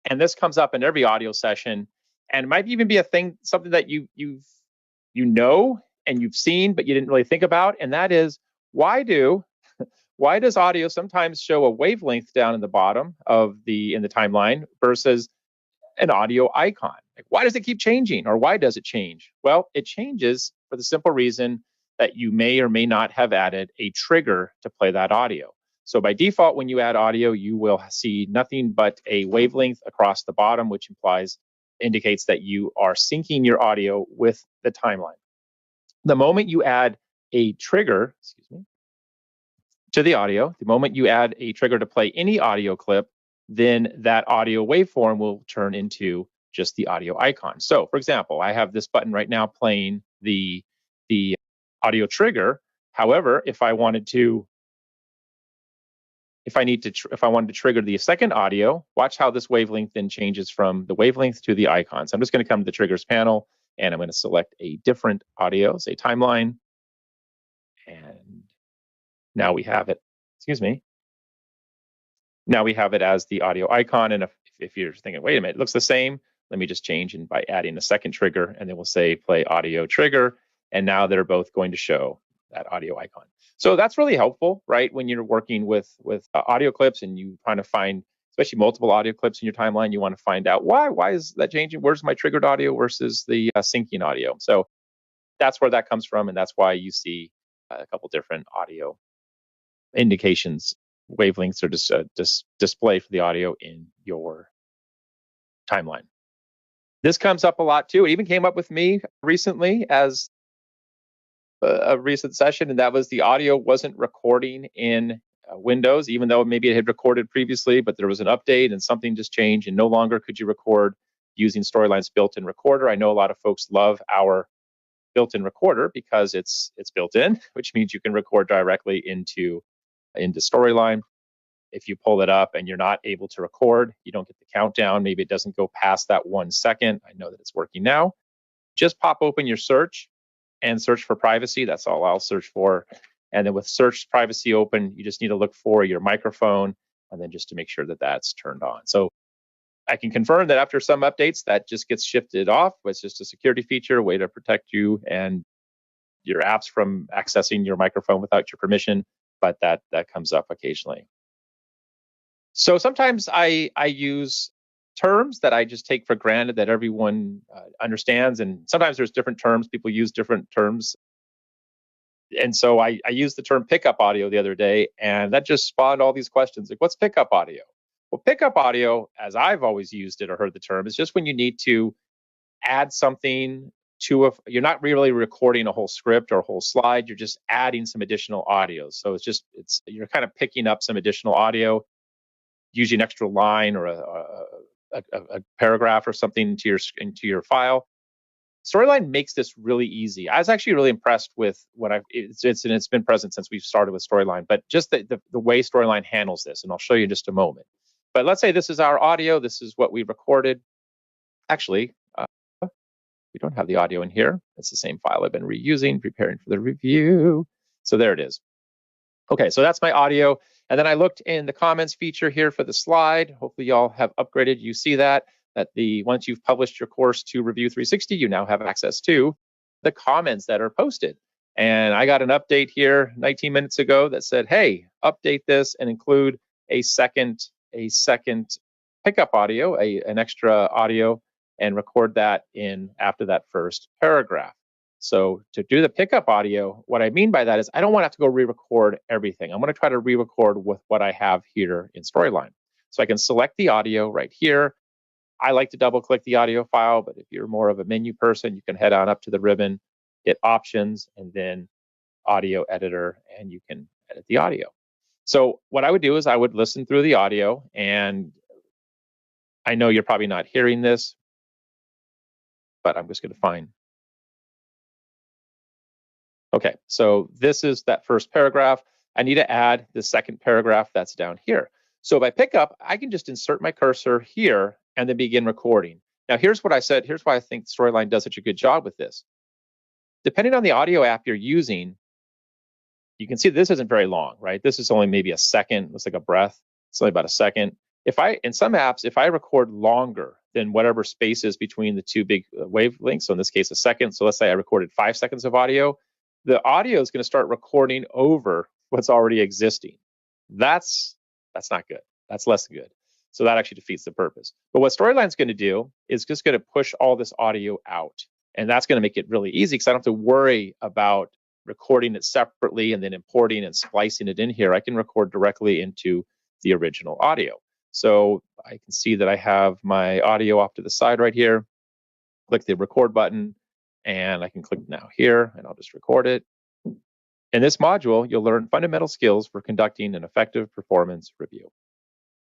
and this comes up in every audio session, and it might even be something that you know and you've seen, but you didn't really think about. And that is, why does audio sometimes show a wavelength down in the bottom in the timeline versus an audio icon? Like, why does it keep changing, or why does it change? Well, it changes for the simple reason that you may or may not have added a trigger to play that audio. So by default, when you add audio, you will see nothing but a wavelength across the bottom, which indicates that you are syncing your audio with the timeline. The moment you add a trigger, to the audio, the moment you add a trigger to play any audio clip, then that audio waveform will turn into just the audio icon. So, for example, I have this button right now playing the audio trigger. However, if I wanted to trigger the second audio, watch how this wavelength then changes from the wavelength to the icon. So I'm just going to come to the triggers panel, and I'm going to select a different audio, say timeline, and now we have it. Now we have it as the audio icon. And if you're thinking, wait a minute, it looks the same, let me just change by adding a second trigger, and then we'll say play audio trigger. And now they're both going to show that audio icon. So that's really helpful, right? When you're working with audio clips and you trying to find, especially multiple audio clips in your timeline, you want to find out why is that changing? Where's my triggered audio versus the syncing audio? So that's where that comes from, and that's why you see a couple different audio indications, wavelengths, or display for the audio in your timeline. This comes up a lot too. It even came up with me recently as a recent session, and that was the audio wasn't recording in Windows, even though maybe it had recorded previously, but there was an update and something just changed, and no longer could you record using Storyline's built-in recorder. I know a lot of folks love our built-in recorder because it's built in, which means you can record directly into Storyline. If you pull it up and you're not able to record, you don't get the countdown. Maybe it doesn't go past that 1 second. I know that it's working now. Just pop open your search and search for privacy. That's all I'll search for. And then with search privacy open, you just need to look for your microphone, and then just to make sure that that's turned on. So I can confirm that after some updates, that just gets shifted off. It's just a security feature, a way to protect you and your apps from accessing your microphone without your permission, but that comes up occasionally. So sometimes I use terms that I just take for granted that everyone understands, and sometimes there's different terms. People use different terms. And so I used the term pickup audio the other day, and that just spawned all these questions. Like, what's pickup audio? Well, pickup audio, as I've always used it or heard the term, is just when you need to add something you're not really recording a whole script or a whole slide. You're just adding some additional audio. So you're kind of picking up some additional audio, using an extra line or a paragraph or something into your file. Storyline makes this really easy. I was actually really impressed with what it's been present since we've started with Storyline, but just the way Storyline handles this, and I'll show you in just a moment. But let's say this is our audio. This is what we recorded. Actually, we don't have the audio in here. It's the same file I've been reusing, preparing for the review. So there it is. Okay, so that's my audio. And then I looked in the comments feature here for the slide. Hopefully y'all have upgraded. You see that once you've published your course to Review 360, you now have access to the comments that are posted. And I got an update here 19 minutes ago that said, hey, update this and include a second pickup audio, an extra audio, and record that in after that first paragraph. So to do the pickup audio, what I mean by that is I don't want to have to go re-record everything. I'm going to try to re-record with what I have here in Storyline. So I can select the audio right here. I like to double click the audio file, but if you're more of a menu person, you can head on up to the ribbon, hit options, and then audio editor, and you can edit the audio. So what I would do is I would listen through the audio, and I know you're probably not hearing this, but I'm just going to find. Okay, so this is that first paragraph. I need to add the second paragraph that's down here. So if I pick up, I can just insert my cursor here and then begin recording. Now, here's what I said. Here's why I think Storyline does such a good job with this. Depending on the audio app you're using, you can see this isn't very long, right? This is only maybe a second. Looks like a breath. It's only about a second. In some apps, if I record longer than whatever space is between the two big wavelengths, so in this case, a second. So let's say I recorded 5 seconds of audio. The audio is going to start recording over what's already existing. That's not good. That's less good. So that actually defeats the purpose. But what Storyline's going to do is just going to push all this audio out. And that's going to make it really easy because I don't have to worry about recording it separately and then importing and splicing it in here. I can record directly into the original audio. So I can see that I have my audio off to the side right here. Click the record button. And I can click now here, and I'll just record it. In this module, you'll learn fundamental skills for conducting an effective performance review.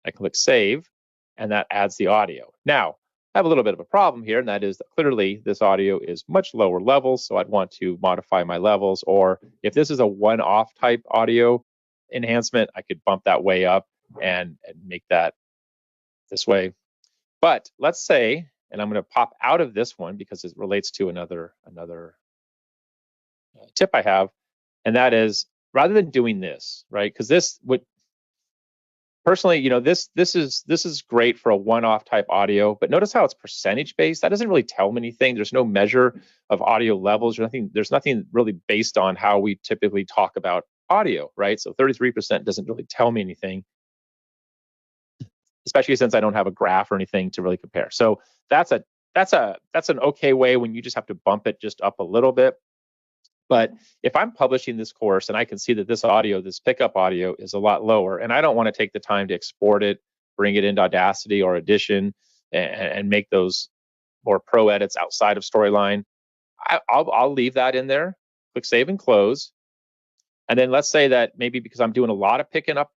I click Save, and that adds the audio. Now, I have a little bit of a problem here, and that is that clearly this audio is much lower levels, so I'd want to modify my levels, or if this is a one-off type audio enhancement, I could bump that way up and make that this way. But let's say, and I'm going to pop out of this one because it relates to another tip I have, and that is rather than doing this, right? Because this would personally, this is great for a one-off type audio, but notice how it's percentage based. That doesn't really tell me anything. There's no measure of audio levels. There's nothing really based on how we typically talk about audio, right? So 33% doesn't really tell me anything, especially since I don't have a graph or anything to really compare. So that's an okay way when you just have to bump it just up a little bit. But if I'm publishing this course and I can see that this pickup audio is a lot lower, and I don't want to take the time to export it, bring it into Audacity or Audition and make those more pro edits outside of Storyline, I'll leave that in there, click Save and Close. And then let's say that maybe because I'm doing a lot of pickup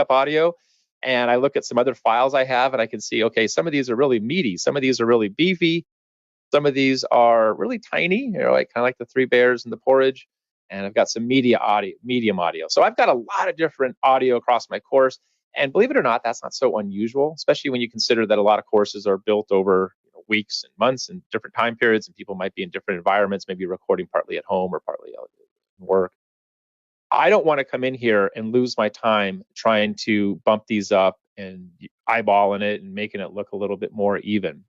audio, and I look at some other files I have, and I can see, okay, some of these are really meaty, some of these are really beefy, some of these are really tiny, like kind of like the Three Bears and the Porridge, and I've got some medium audio. So I've got a lot of different audio across my course, and believe it or not, that's not so unusual, especially when you consider that a lot of courses are built over weeks and months and different time periods, and people might be in different environments, maybe recording partly at home or partly at work. I don't want to come in here and lose my time trying to bump these up and eyeballing it and making it look a little bit more even.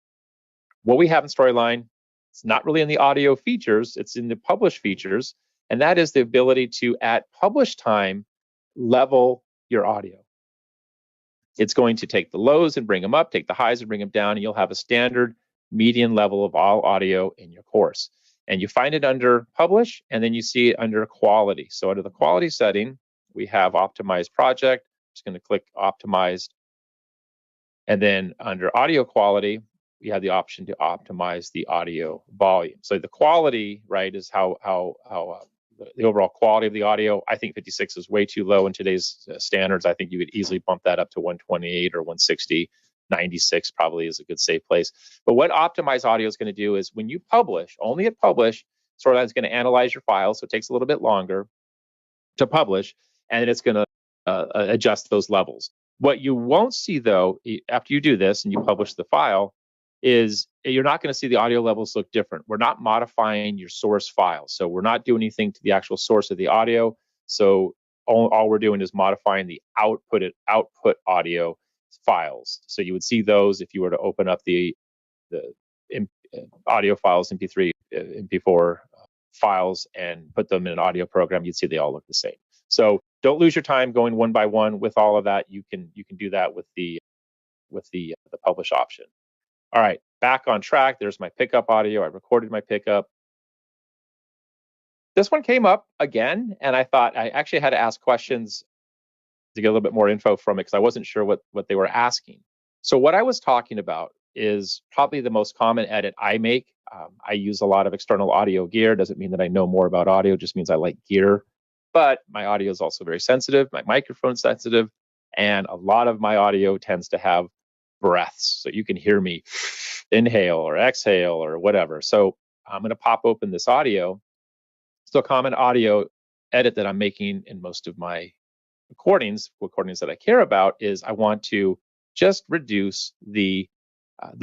What we have in Storyline, it's not really in the audio features, it's in the publish features, and that is the ability to, at publish time, level your audio. It's going to take the lows and bring them up, take the highs and bring them down, and you'll have a standard median level of all audio in your course. And you find it under Publish, and then you see it under Quality. So under the Quality setting, we have Optimized Project. I'm just going to click Optimized. And then under Audio Quality, we have the option to optimize the audio volume. So the quality, right, is how the overall quality of the audio. I think 56 is way too low in today's standards. I think you could easily bump that up to 128 or 160. 96 probably is a good safe place. But what optimized audio is going to do is when you publish, only at publish, Storyline's going to analyze your file, so it takes a little bit longer to publish, and it's going to adjust those levels. What you won't see, though, after you do this and you publish the file, is you're not going to see the audio levels look different. We're not modifying your source file, so we're not doing anything to the actual source of the audio. So all we're doing is modifying the output audio files. So you would see those if you were to open up the audio files, MP3, MP4 files, and put them in an audio program. You'd see they all look the same. So don't lose your time going one by one with all of that. You can do that with the publish option. All right, back on track. There's my pickup audio. I recorded my pickup. This one came up again, and I thought I actually had to ask questions to get a little bit more info from it because I wasn't sure what they were asking. So what I was talking about is probably the most common edit I make. I use a lot of external audio gear. Doesn't mean that I know more about audio, just means I like gear. But my audio is also very sensitive. My microphone's sensitive, and a lot of my audio tends to have breaths. So you can hear me inhale or exhale or whatever. So I'm going to pop open this audio. So a common audio edit that I'm making in most of my recordings that I care about is I want to just reduce the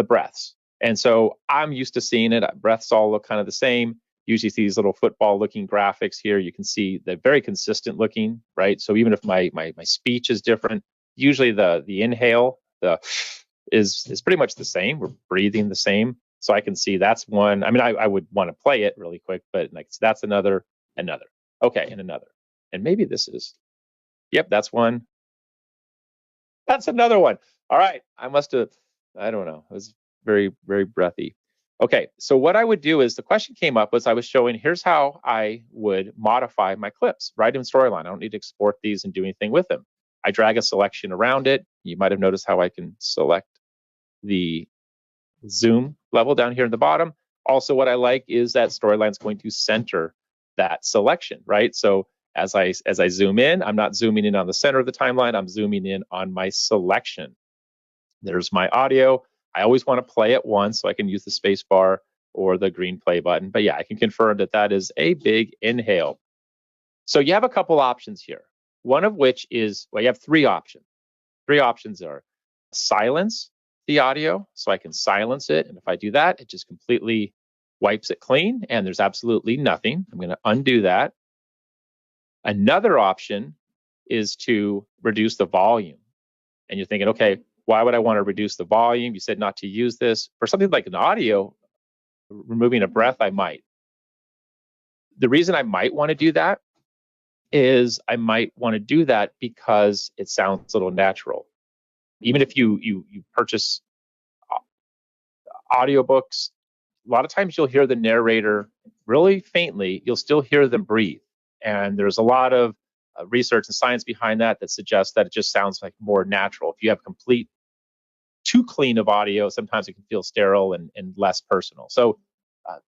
breaths. And so I'm used to seeing it. Breaths all look kind of the same. Usually these little football looking graphics here, you can see they're very consistent looking, right? So even if my speech is different, usually the inhale is pretty much the same. We're breathing the same. So I can see that's one. I mean, I would want to play it really quick, but like that's another. Okay, and another. And maybe this is, yep, that's one. That's another one. All right, I don't know. It was very, very breathy. Okay, so what I would do is the question came up was I was showing here's how I would modify my clips right in Storyline. I don't need to export these and do anything with them. I drag a selection around it. You might have noticed how I can select the zoom level down here in the bottom. Also, what I like is that Storyline's going to center that selection, right? So as I zoom in, I'm not zooming in on the center of the timeline. I'm zooming in on my selection. There's my audio. I always want to play it once so I can use the space bar or the green play button. But yeah, I can confirm that that is a big inhale. So you have a couple options here. One of which is, well, you have three options. Three options are silence the audio, so I can silence it. And if I do that, it just completely wipes it clean and there's absolutely nothing. I'm going to undo that. Another option is to reduce the volume. And you're thinking, okay, why would I want to reduce the volume? You said not to use this. For something like an audio, removing a breath, I might. The reason I might want to do that is I might want to do that because it sounds a little natural. Even if you purchase audiobooks, a lot of times you'll hear the narrator really faintly. You'll still hear them breathe. And there's a lot of research and science behind that suggests that it just sounds like more natural. If you have too clean of audio, sometimes it can feel sterile and less personal. So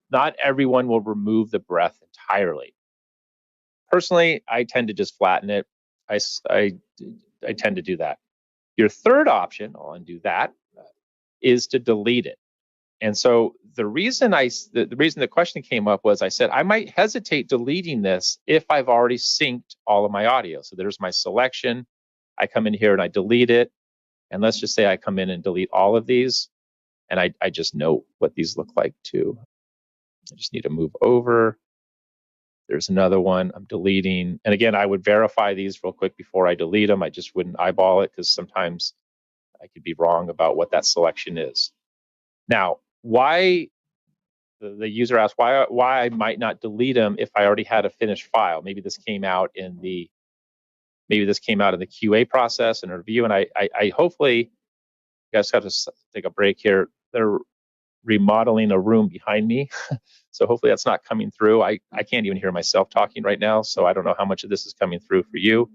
not everyone will remove the breath entirely. Personally, I tend to just flatten it. I tend to do that. Your third option, I'll undo that, is to delete it. And so the reason the question came up was I said I might hesitate deleting this if I've already synced all of my audio. So there's my selection. I come in here and I delete it. And let's just say I come in and delete all of these. And I just know what these look like too. I just need to move over. There's another one I'm deleting. And again, I would verify these real quick before I delete them. I just wouldn't eyeball it because sometimes I could be wrong about what that selection is. Now, why the user asked why I might not delete them if I already had a finished file. Maybe this came out in the QA process and review. And I hopefully, you guys have to take a break here. They're remodeling a room behind me. So hopefully that's not coming through. I can't even hear myself talking right now. So I don't know how much of this is coming through for you.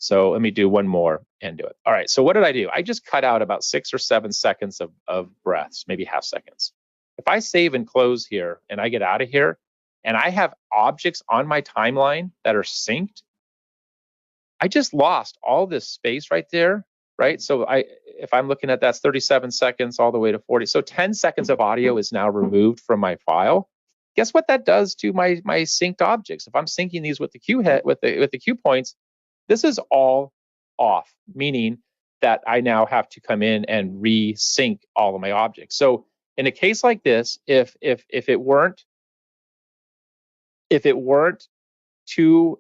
So let me do one more and do it. All right, so what did I do? I just cut out about 6 or 7 seconds of breaths, maybe half seconds. If I save and close here and I get out of here and I have objects on my timeline that are synced, I just lost all this space right there, right? So if I'm looking at that's 37 seconds all the way to 40. So 10 seconds of audio is now removed from my file. Guess what that does to my synced objects? If I'm syncing these with the cue head with the cue points, this is all off, meaning that I now have to come in and resync all of my objects. So in a case like this, if it weren't too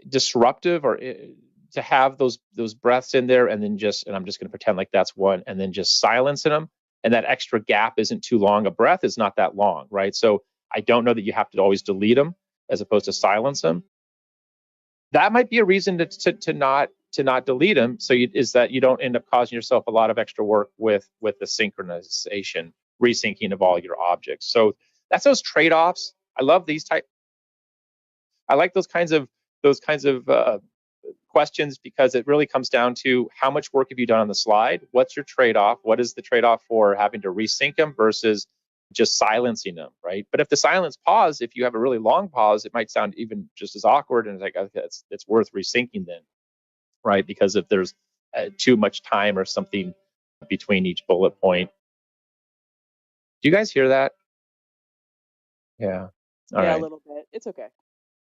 disruptive or to have those breaths in there and then and I'm just going to pretend like that's one and then just silencing them, and that extra gap isn't too long. A breath is not that long, right? So I don't know that you have to always delete them as opposed to silence them. That might be a reason to not delete them. So is that you don't end up causing yourself a lot of extra work with the synchronization, resyncing of all your objects. So that's those trade-offs. I love these I like those kinds of questions, because it really comes down to how much work have you done on the slide? What's your trade-off? What is the trade-off for having to resync them versus just silencing them, right? But if the silence pause, if you have a really long pause, it might sound even just as awkward, and it's like, okay, it's worth resyncing then, right? Because if there's too much time or something between each bullet point. Do you guys hear that? Yeah. All right. A little bit. It's okay.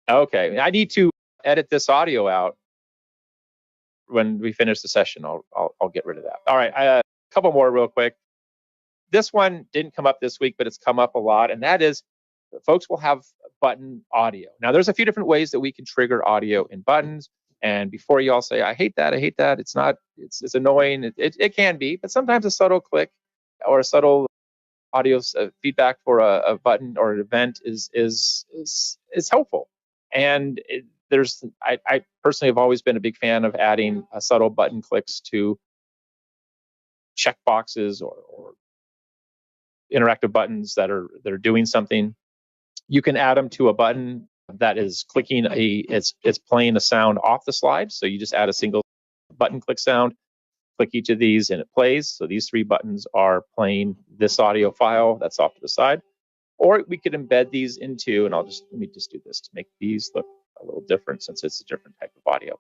Okay. I need to edit this audio out when we finish the session. I'll get rid of that. All right. A couple more real quick. This one didn't come up this week, but it's come up a lot, and that is folks will have button audio. Now, there's a few different ways that we can trigger audio in buttons. And before you all say, I hate that, it's not, it's annoying. It can be, but sometimes a subtle click or a subtle audio feedback for a button or an event is helpful. And I personally have always been a big fan of adding subtle button clicks to checkboxes or interactive buttons that are doing something. You can add them to a button that is clicking it's playing a sound off the slide. So you just add a single button click sound, click each of these, and it plays. So these 3 buttons are playing this audio file that's off to the side. Or we could embed these into, and let me just do this to make these look a little different since it's a different type of audio.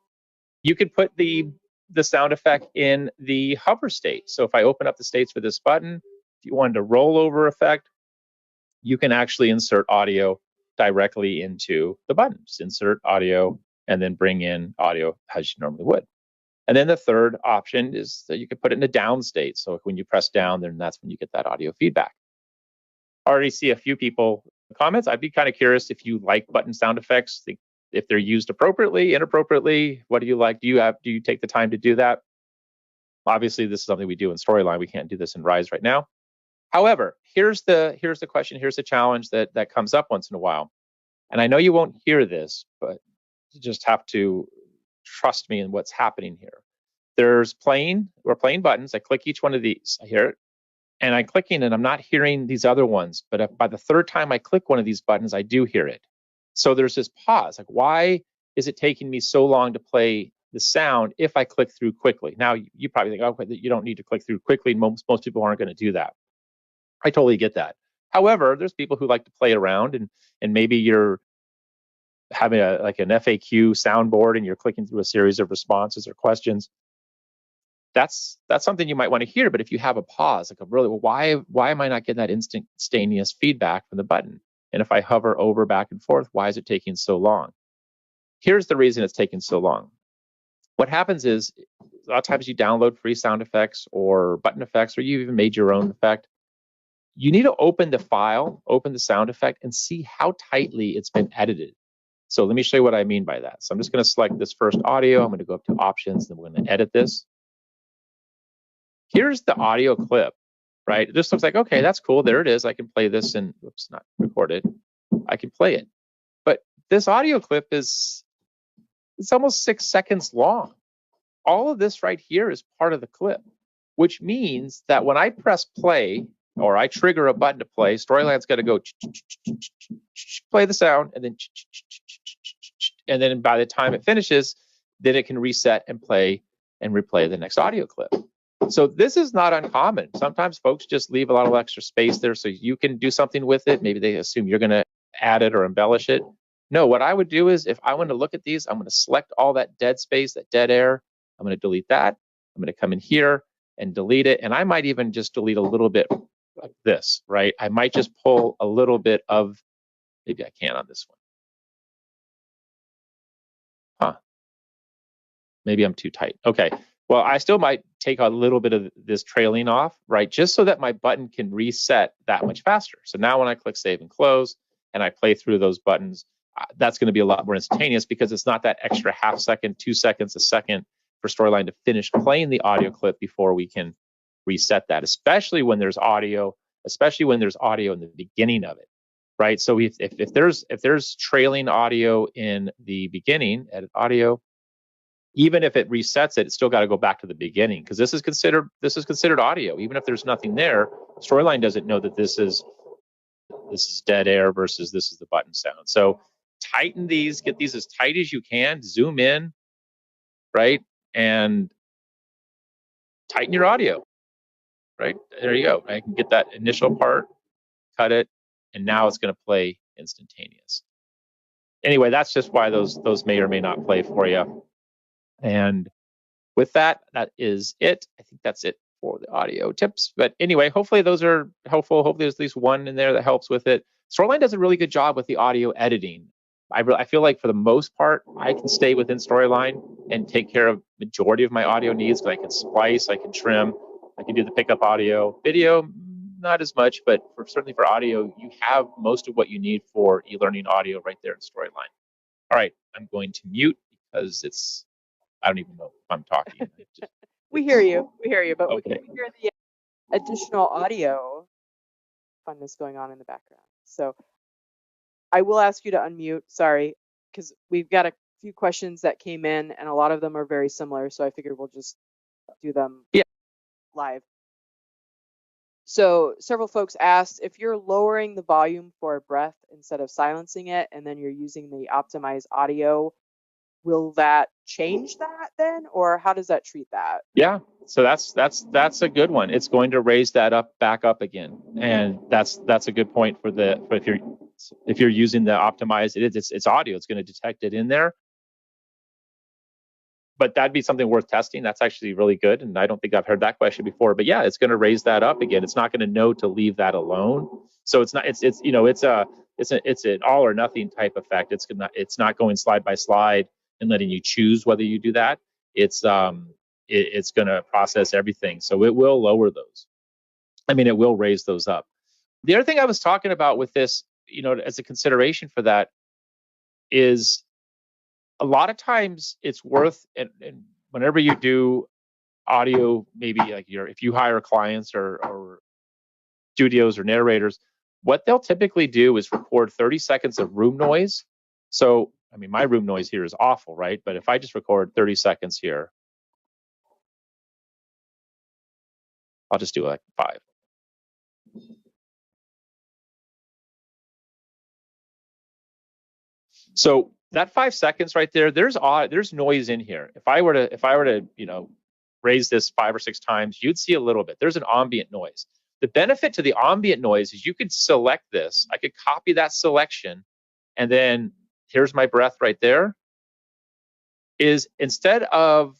You could put the sound effect in the hover state. So if I open up the states for this button, if you wanted a rollover effect, you can actually insert audio directly into the button. Just insert audio and then bring in audio as you normally would. And then the third option is that you could put it in a down state. So when you press down, then that's when you get that audio feedback. I already see a few people comments. I'd be kind of curious if you like button sound effects, if they're used appropriately, inappropriately. What do you like? Do you take the time to do that? Obviously, this is something we do in Storyline. We can't do this in Rise right now. However, here's the question, here's the challenge that comes up once in a while. And I know you won't hear this, but you just have to trust me in what's happening here. We're playing buttons. I click each one of these. I hear it. And I'm clicking and I'm not hearing these other ones. But by the third time I click one of these buttons, I do hear it. So there's this pause. Like, why is it taking me so long to play the sound if I click through quickly? Now, you probably think, okay, you don't need to click through quickly. Most people aren't going to do that. I totally get that. However, there's people who like to play around, and maybe you're having like an FAQ soundboard and you're clicking through a series of responses or questions. That's something you might want to hear. But if you have a pause, like why am I not getting that instantaneous feedback from the button? And if I hover over back and forth, why is it taking so long? Here's the reason it's taking so long. What happens is a lot of times you download free sound effects or button effects, or you even made your own effect. You need to open the file, open the sound effect, and see how tightly it's been edited. So let me show you what I mean by that. So I'm just going to select this first audio. I'm going to go up to options, then we're going to edit this. Here's the audio clip, right? It just looks like, okay, that's cool. There it is. I can play this and, oops, not recorded. I can play it. But this audio clip it's almost 6 seconds long. All of this right here is part of the clip, which means that when I press play, or I trigger a button to play, Storyline's got to go play the sound, and then by the time it finishes, then it can reset and play and replay the next audio clip. So this is not uncommon. Sometimes folks just leave a lot of extra space there so you can do something with it. Maybe they assume you're going to add it or embellish it. No, what I would do is if I want to look at these, I'm going to select all that dead space, that dead air. I'm going to delete that. I'm going to come in here and delete it. And I might even just delete a little bit like this, right? I might just pull a little bit of, maybe I can on this one. Huh. Maybe I'm too tight. Okay. Well, I still might take a little bit of this trailing off, right? Just so that my button can reset that much faster. So now when I click save and close and I play through those buttons, that's going to be a lot more instantaneous because it's not that extra half second, 2 seconds, a second for Storyline to finish playing the audio clip before we can reset that, especially when there's audio, especially when there's audio in the beginning of it, right? So if there's trailing audio in the beginning, edit audio, even if it resets it, it's still got to go back to the beginning because this is considered audio. Even if there's nothing there, Storyline doesn't know that this is dead air versus this is the button sound. So tighten these, get these as tight as you can, zoom in, right? And tighten your audio, right? There you go. I can get that initial part, cut it, and now it's going to play instantaneous. Anyway, that's just why those may or may not play for you. And with that, that is it. I think that's it for the audio tips. But anyway, hopefully those are helpful. Hopefully there's at least one in there that helps with it. Storyline does a really good job with the audio editing. I feel like for the most part, I can stay within Storyline and take care of majority of my audio needs because I can splice, I can trim, I can do the pickup audio. Video, not as much, but certainly for audio, you have most of what you need for e-learning audio right there in Storyline. All right, I'm going to mute because I don't even know if I'm talking. We hear you, but okay. we hear the additional audio funness going on in the background. So I will ask you to unmute, sorry, because we've got a few questions that came in and a lot of them are very similar. So I figured we'll just do them live. So several folks asked if you're lowering the volume for a breath instead of silencing it, and then you're using the optimized audio, will that change that then, or how does that treat that? Yeah, so that's a good one. It's going to raise that back up again, and that's a good point for if you're using the optimized, it's audio. It's going to detect it in there, but that'd be something worth testing. That's actually really good, and I don't think I've heard that question before. But yeah, it's going to raise that up again. It's not going to know to leave that alone. So it's an all or nothing type effect. It's not going slide by slide and letting you choose whether you do that. It's going to process everything. So it will lower those. It will raise those up. The other thing I was talking about with this, as a consideration for that is a lot of times it's worth, and whenever you do audio, maybe like if you hire clients or studios or narrators, what they'll typically do is record 30 seconds of room noise. So my room noise here is awful, right? But if I just record 30 seconds here, I'll just do like 5. So that 5 seconds right there, there's noise in here. If I were to raise this 5 or 6 times, you'd see a little bit. There's an ambient noise. The benefit to the ambient noise is you could select this. I could copy that selection, and then here's my breath right there. Is instead of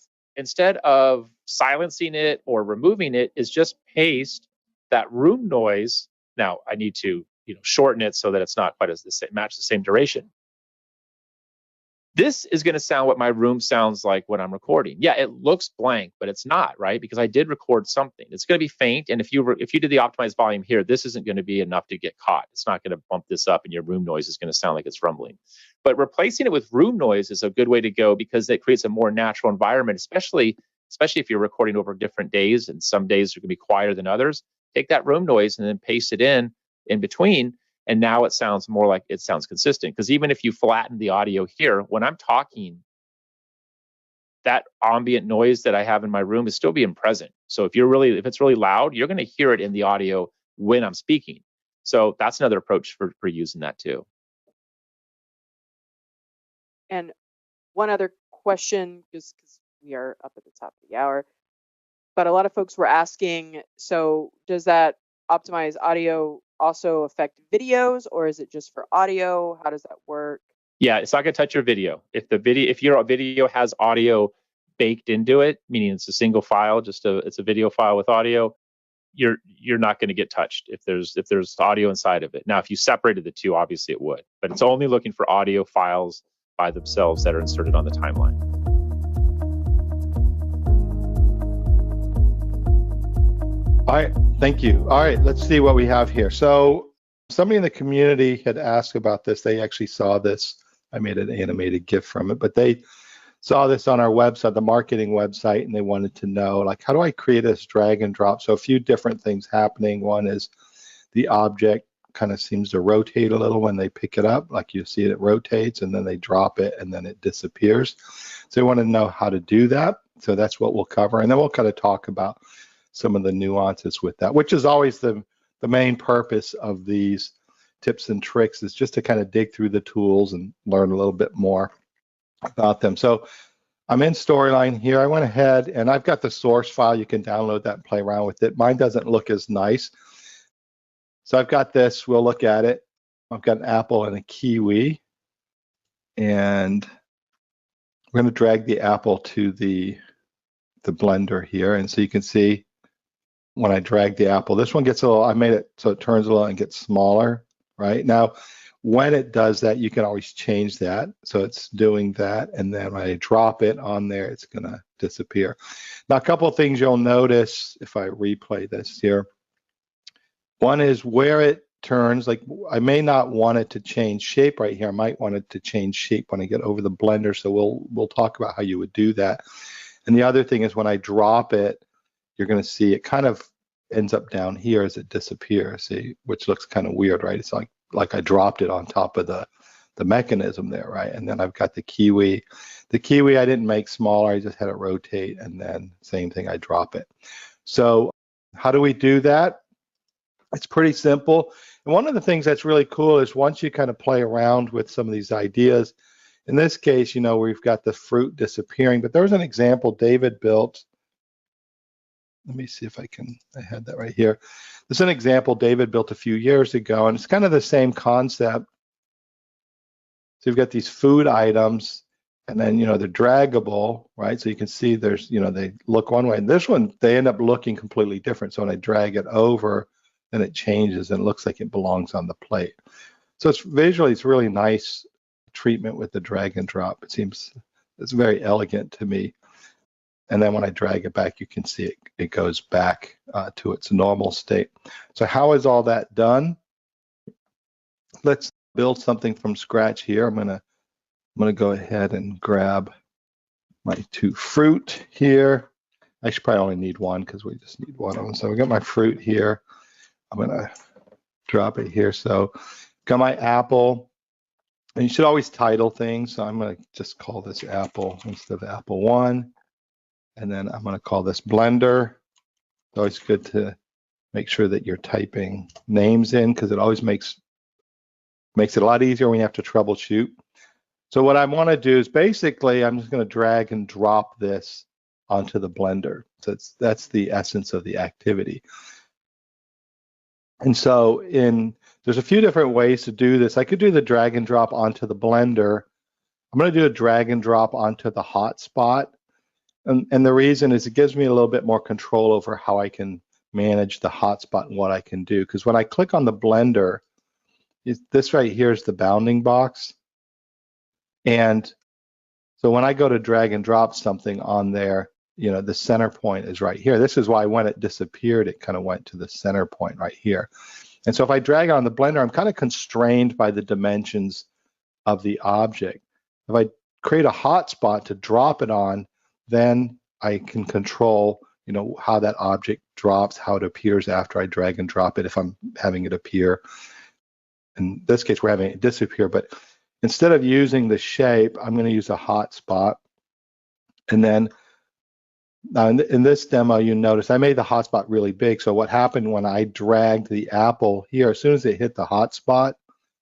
silencing it or removing it, is just paste that room noise. Now I need to shorten it so that it's not quite match the same duration. This is going to sound what my room sounds like when I'm recording. Yeah, it looks blank, but it's not, right? Because I did record something. It's going to be faint, and if you did the optimized volume here, this isn't going to be enough to get caught. It's not going to bump this up, and your room noise is going to sound like it's rumbling. But replacing it with room noise is a good way to go because it creates a more natural environment, especially if you're recording over different days, and some days are going to be quieter than others. Take that room noise and then paste it in between. And now it sounds more like it sounds consistent. Because even if you flatten the audio here, when I'm talking, that ambient noise that I have in my room is still being present. So if it's really loud, you're going to hear it in the audio when I'm speaking. So that's another approach for using that too. And one other question just because we are up at the top of the hour. But a lot of folks were asking, so does that optimize audio also affect videos, or is it just for audio? How does that work? Yeah, it's not going to touch your video. If your video has audio baked into it, meaning it's a single file, it's a video file with audio, you're not going to get touched if there's audio inside of it. Now, if you separated the two, obviously it would, but it's only looking for audio files by themselves that are inserted on the timeline. All right, thank you. All right, let's see what we have here. So somebody in the community had asked about this. They actually saw this. I made an animated GIF from it, but they saw this on our website, the marketing website, and they wanted to know, like, how do I create this drag and drop? So a few different things happening. One is the object kind of seems to rotate a little when they pick it up. Like you see it rotates, and then they drop it, and then it disappears. So they want to know how to do that. So that's what we'll cover. And then we'll kind of talk about some of the nuances with that, which is always the main purpose of these tips and tricks, is just to kind of dig through the tools and learn a little bit more about them. So I'm in Storyline here. I went ahead and I've got the source file. You can download that and play around with it. Mine doesn't look as nice. So I've got this. We'll look at it. I've got an apple and a kiwi. And we're going to drag the apple to the blender here. And so you can see when I drag the apple, this one gets a little, I made it so it turns a little and gets smaller, right? Now, when it does that, you can always change that. So it's doing that. And then when I drop it on there, it's going to disappear. Now, a couple of things you'll notice if I replay this here. One is where it turns, like I may not want it to change shape right here. I might want it to change shape when I get over the blender. So we'll talk about how you would do that. And the other thing is when I drop it, you're going to see it kind of ends up down here as it disappears, see, which looks kind of weird, right? It's like I dropped it on top of the mechanism there, right? And then I've got the kiwi. The kiwi I didn't make smaller, I just had it rotate, and then same thing, I drop it. So how do we do that? It's pretty simple. And one of the things that's really cool is once you kind of play around with some of these ideas, in this case, you know, we've got the fruit disappearing, but there was an example David built. Let me see if I had that right here. This is an example David built a few years ago, and it's kind of the same concept. So you've got these food items, and then, you know, they're draggable, right? So you can see there's, you know, they look one way, and this one, they end up looking completely different. So when I drag it over, then it changes and it looks like it belongs on the plate. So it's visually, it's really nice treatment with the drag and drop. It's very elegant to me. And then when I drag it back, you can see it goes back to its normal state. So how is all that done? Let's build something from scratch here. I'm gonna go ahead and grab my two fruit here. I should probably only need one because we just need one of them. So we got my fruit here. I'm gonna drop it here. So got my apple. And you should always title things. So I'm gonna just call this apple instead of apple 1. And then I'm going to call this blender. It's always good to make sure that you're typing names in because it always makes it a lot easier when you have to troubleshoot. So what I want to do is basically I'm just going to drag and drop this onto the blender. So that's the essence of the activity. And so there's a few different ways to do this. I could do the drag and drop onto the blender. I'm going to do a drag and drop onto the hotspot. And the reason is it gives me a little bit more control over how I can manage the hotspot and what I can do. Because when I click on the blender, this right here is the bounding box. And so when I go to drag and drop something on there, you know, the center point is right here. This is why when it disappeared, it kind of went to the center point right here. And so if I drag on the blender, I'm kind of constrained by the dimensions of the object. If I create a hotspot to drop it on, then I can control, you know, how that object drops, how it appears after I drag and drop it if I'm having it appear. In this case, we're having it disappear, but instead of using the shape, I'm going to use a hotspot. And then in this demo, you notice I made the hotspot really big. So what happened when I dragged the apple here, as soon as it hit the hotspot,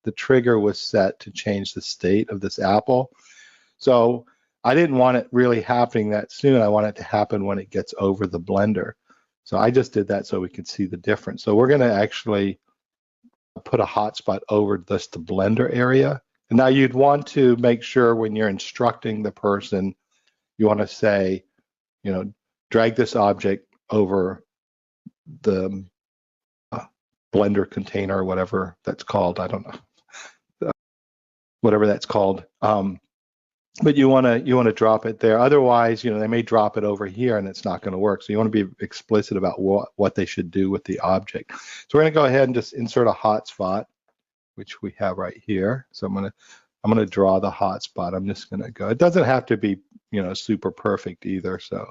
the trigger was set to change the state of this apple. So I didn't want it really happening that soon. I want it to happen when it gets over the blender. So I just did that so we could see the difference. So we're going to actually put a hotspot over the blender area. And now you'd want to make sure when you're instructing the person, you want to say, you know, drag this object over the blender container or whatever that's called. I don't know, whatever that's called. But you want to drop it there. Otherwise, you know, they may drop it over here and it's not going to work. So you want to be explicit about what they should do with the object. So we're going to go ahead and just insert a hotspot, which we have right here. So I'm going to draw the hotspot. I'm just going to go. It doesn't have to be, you know, super perfect either. So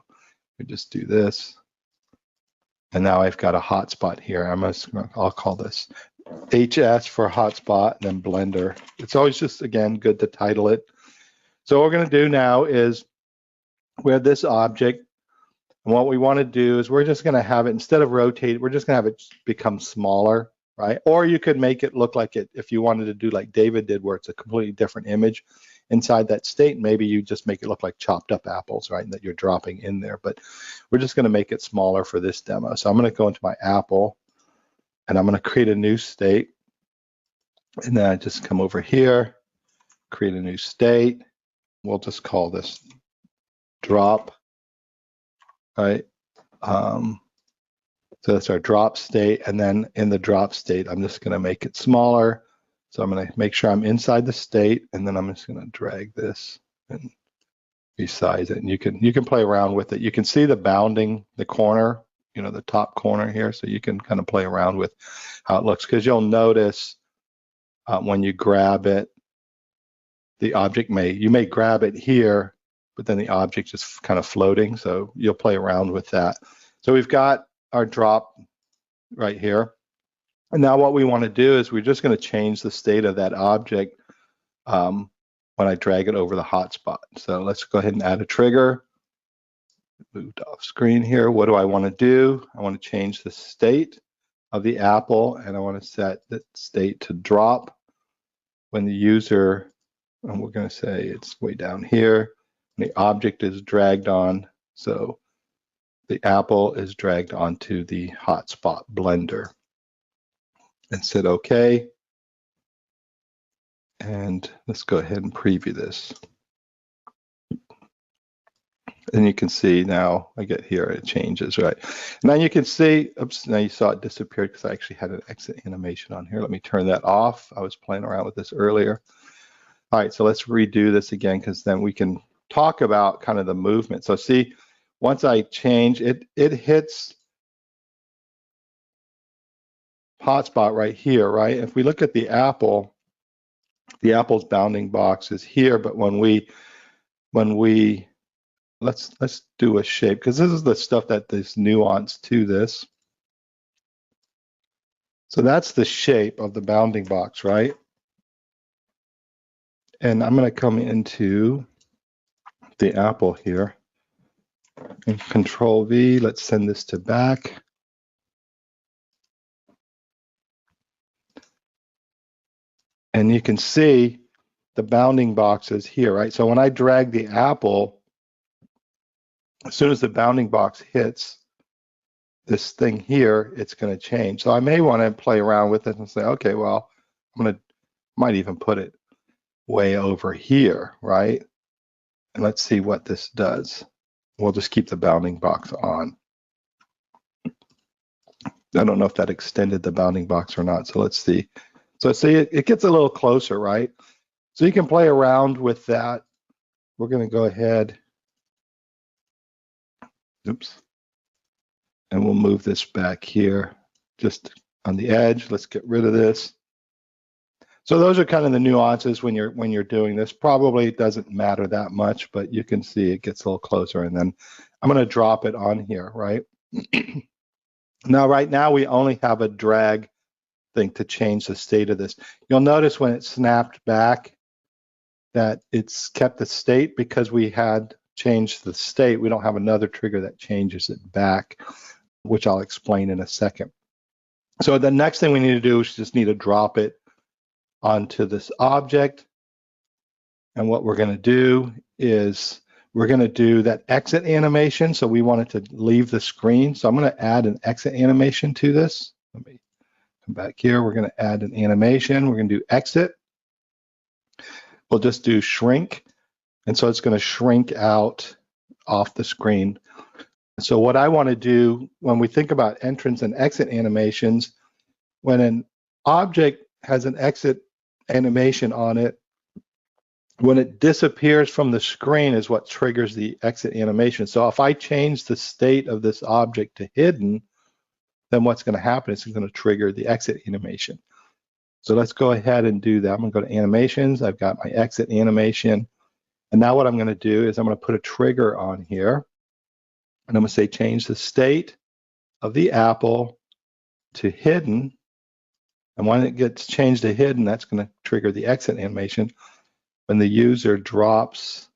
we just do this. And now I've got a hotspot here. I'll call this HS for hotspot and then blender. It's always just, again, good to title it. So what we're going to do now is we have this object, and what we want to do is we're just going to have it, instead of rotate, we're just going to have it become smaller, right? Or you could make it look like it, if you wanted to do like David did, where it's a completely different image inside that state. Maybe you just make it look like chopped up apples, right? And that you're dropping in there, but we're just going to make it smaller for this demo. So I'm going to go into my apple and I'm going to create a new state. And then I just come over here, create a new state. We'll just call this drop, right? So that's our drop state. And then in the drop state, I'm just going to make it smaller. So I'm going to make sure I'm inside the state, and then I'm just going to drag this and resize it. And you can play around with it. You can see the bounding, the corner, you know, the top corner here. So you can kind of play around with how it looks, because you'll notice when you grab it, the object you may grab it here, but then the object just kind of floating. So you'll play around with that. So we've got our drop right here. And now what we want to do is we're just going to change the state of that object when I drag it over the hotspot. So let's go ahead and add a trigger. Moved off screen here. What do I want to do? I want to change the state of the apple, and I want to set the state to drop when the user, and we're going to say it's way down here, and the object is dragged on. So the apple is dragged onto the hotspot blender. And said OK. And let's go ahead and preview this. And you can see now I get here, it changes, right? Now you can see, oops, now you saw it disappeared because I actually had an exit animation on here. Let me turn that off. I was playing around with this earlier. All right, so let's redo this again, because then we can talk about kind of the movement. So see, once I change it, it hits hotspot right here, right? If we look at the apple's bounding box is here, but when we let's do a shape, because this is the stuff that there's nuance to this. So that's the shape of the bounding box, right? And I'm going to come into the apple here and Control V. Let's send this to back. And you can see the bounding box is here, right? So when I drag the apple, as soon as the bounding box hits this thing here, it's going to change. So I may want to play around with it and say, okay, well, might even put it way over here, right? And let's see what this does. We'll just keep the bounding box on. I don't know if that extended the bounding box or not. So let's see. So see, it gets a little closer, right? So you can play around with that. We're going to go ahead. Oops. And we'll move this back here, just on the edge. Let's get rid of this. So those are kind of the nuances when you're doing this. Probably it doesn't matter that much, but you can see it gets a little closer. And then I'm going to drop it on here, right? Now, right now, we only have a drag thing to change the state of this. You'll notice when it snapped back that it's kept the state because we had changed the state. We don't have another trigger that changes it back, which I'll explain in a second. So the next thing we need to do is just need to drop it onto this object. And what we're going to do is we're going to do that exit animation. So we want it to leave the screen. So I'm going to add an exit animation to this. Let me come back here. We're going to add an animation. We're going to do exit. We'll just do shrink. And so it's going to shrink out off the screen. So what I want to do when we think about entrance and exit animations, when an object has an exit animation on it, when it disappears from the screen is what triggers the exit animation. So if I change the state of this object to hidden, then what's going to happen is it's going to trigger the exit animation. So let's go ahead and do that. I'm going to go to animations. I've got my exit animation. And now what I'm going to do is I'm going to put a trigger on here. And I'm going to say change the state of the apple to hidden. And when it gets changed to hidden, that's going to trigger the exit animation. When the user drops,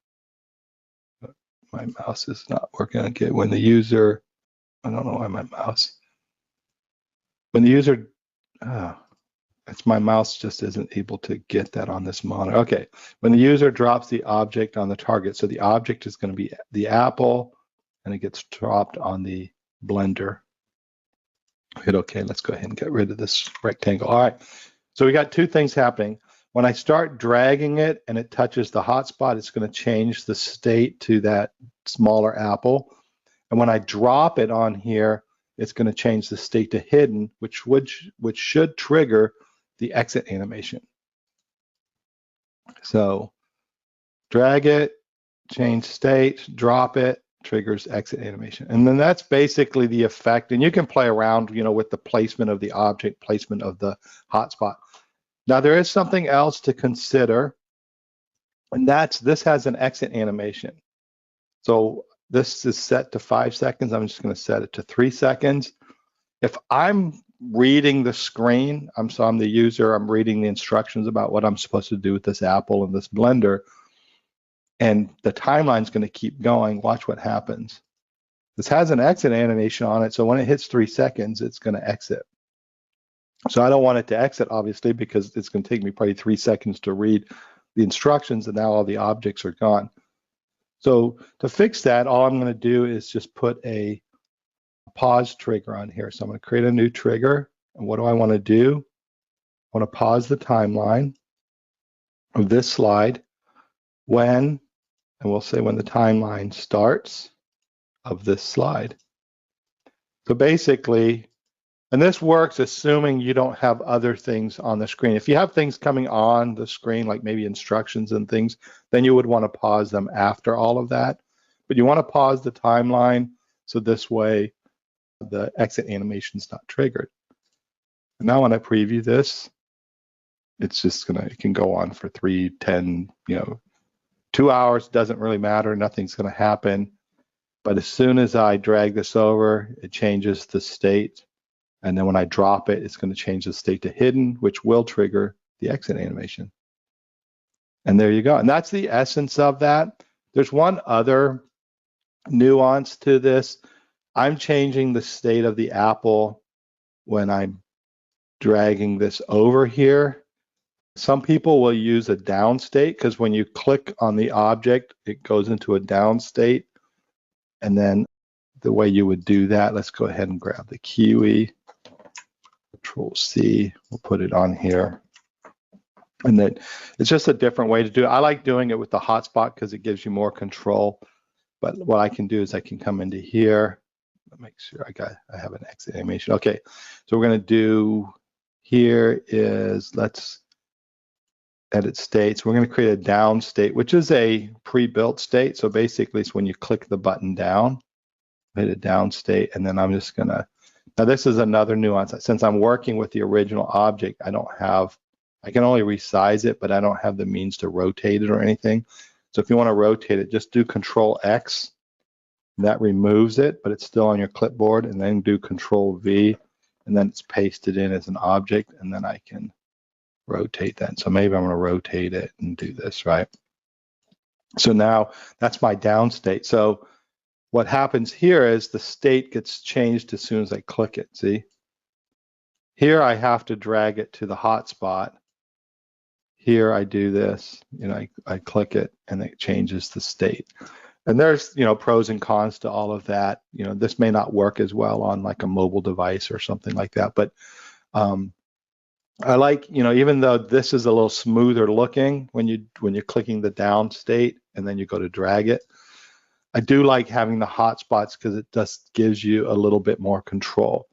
my mouse is not working. Okay, when the user, I don't know why my mouse, when the user, it's my mouse just isn't able to get that on this monitor. Okay, when the user drops the object on the target, so the object is going to be the apple, and it gets dropped on the blender. Hit OK. Let's go ahead and get rid of this rectangle. All right. So we got two things happening. When I start dragging it and it touches the hotspot, it's going to change the state to that smaller apple. And when I drop it on here, it's going to change the state to hidden, which should trigger the exit animation. So drag it, change state, drop it, triggers exit animation. And then that's basically the effect. And you can play around, with the placement of the object, placement of the hotspot. Now there is something else to consider, and this has an exit animation. So this is set to 5 seconds. I'm just going to set it to 3 seconds. If I'm reading the screen, I'm the user, I'm reading the instructions about what I'm supposed to do with this apple and this blender, and the timeline's going to keep going. Watch what happens. This has an exit animation on it, so when it hits 3 seconds, it's going to exit. So I don't want it to exit, obviously, because it's going to take me probably 3 seconds to read the instructions, and now all the objects are gone. So to fix that, all I'm going to do is just put a pause trigger on here. So I'm going to create a new trigger. And what do I want to do? I want to pause the timeline of this slide when, and we'll say when the timeline starts of this slide. So basically, and this works assuming you don't have other things on the screen. If you have things coming on the screen, like maybe instructions and things, then you would want to pause them after all of that. But you want to pause the timeline so this way the exit animation is not triggered. And now when I preview this, it's just it can go on for 3, 10, 2 hours, doesn't really matter, nothing's going to happen. But as soon as I drag this over, it changes the state. And then when I drop it, it's going to change the state to hidden, which will trigger the exit animation. And there you go. And that's the essence of that. There's one other nuance to this. I'm changing the state of the apple when I'm dragging this over here. Some people will use a down state because when you click on the object, it goes into a down state. And then the way you would do that, let's go ahead and grab the kiwi. Control C, we'll put it on here. And then it's just a different way to do it. I like doing it with the hotspot because it gives you more control. But what I can do is I can come into here. Make sure I have an exit animation. Okay, so we're going to do here is let's edit states. We're going to create a down state, which is a pre-built state. So basically, it's when you click the button down, hit a down state, and then I'm just going to. Now this is another nuance. Since I'm working with the original object, I can only resize it, but I don't have the means to rotate it or anything. So if you want to rotate it, just do Control X. That removes it, but it's still on your clipboard, and then do Control V, and then it's pasted in as an object, and then I can rotate that. So maybe I'm going to rotate it and do this, right? So now that's my down state. So what happens here is the state gets changed as soon as I click it, see? Here I have to drag it to the hotspot. here I do this, I click it and it changes the state. And there's, pros and cons to all of that. This may not work as well on like a mobile device or something like that, but I like, even though this is a little smoother looking when you're clicking the down state and then you go to drag it, I do like having the hotspots because it just gives you a little bit more control.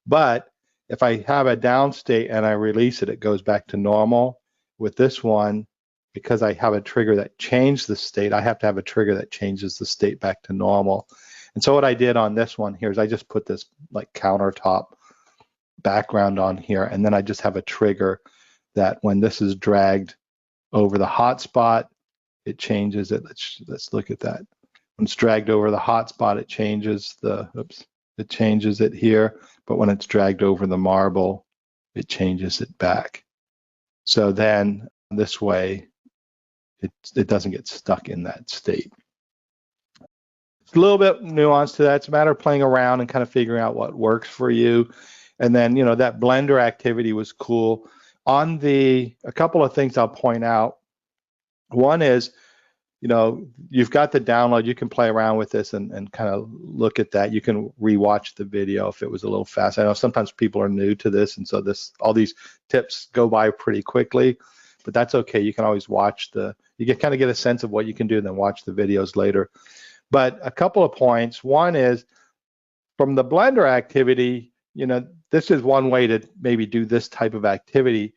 But if I have a down state and I release it, it goes back to normal. With this one, because I have a trigger that changed the state, I have to have a trigger that changes the state back to normal. And so what I did on this one here is I just put this like countertop background on here, and then I just have a trigger that when this is dragged over the hotspot, it changes it. Let's look at that. When it's dragged over the hotspot, it changes it changes it here, but when it's dragged over the marble, it changes it back. So then this way, it doesn't get stuck in that state. It's a little bit nuanced to that. It's a matter of playing around and kind of figuring out what works for you. And then, that Blender activity was cool. A couple of things I'll point out. One is, you've got the download. You can play around with this and kind of look at that. You can rewatch the video if it was a little fast. I know sometimes people are new to this, and so all these tips go by pretty quickly, but that's okay. You can always watch you can kind of get a sense of what you can do and then watch the videos later. But a couple of points. One is from the Blender activity, this is one way to maybe do this type of activity.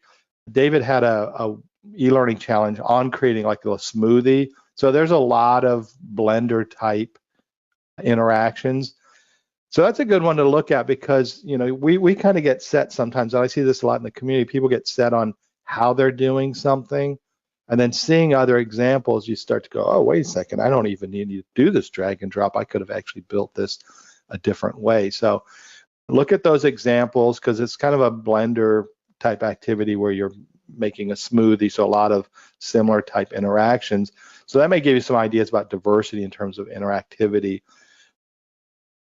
David had a e-learning challenge on creating like a smoothie. So there's a lot of Blender type interactions. So that's a good one to look at because, we kind of get set sometimes. I see this a lot in the community. People get set on how they're doing something. And then seeing other examples, you start to go, oh, wait a second, I don't even need to do this drag and drop. I could have actually built this a different way. So look at those examples because it's kind of a Blender type activity where you're making a smoothie, so a lot of similar type interactions. So that may give you some ideas about diversity in terms of interactivity,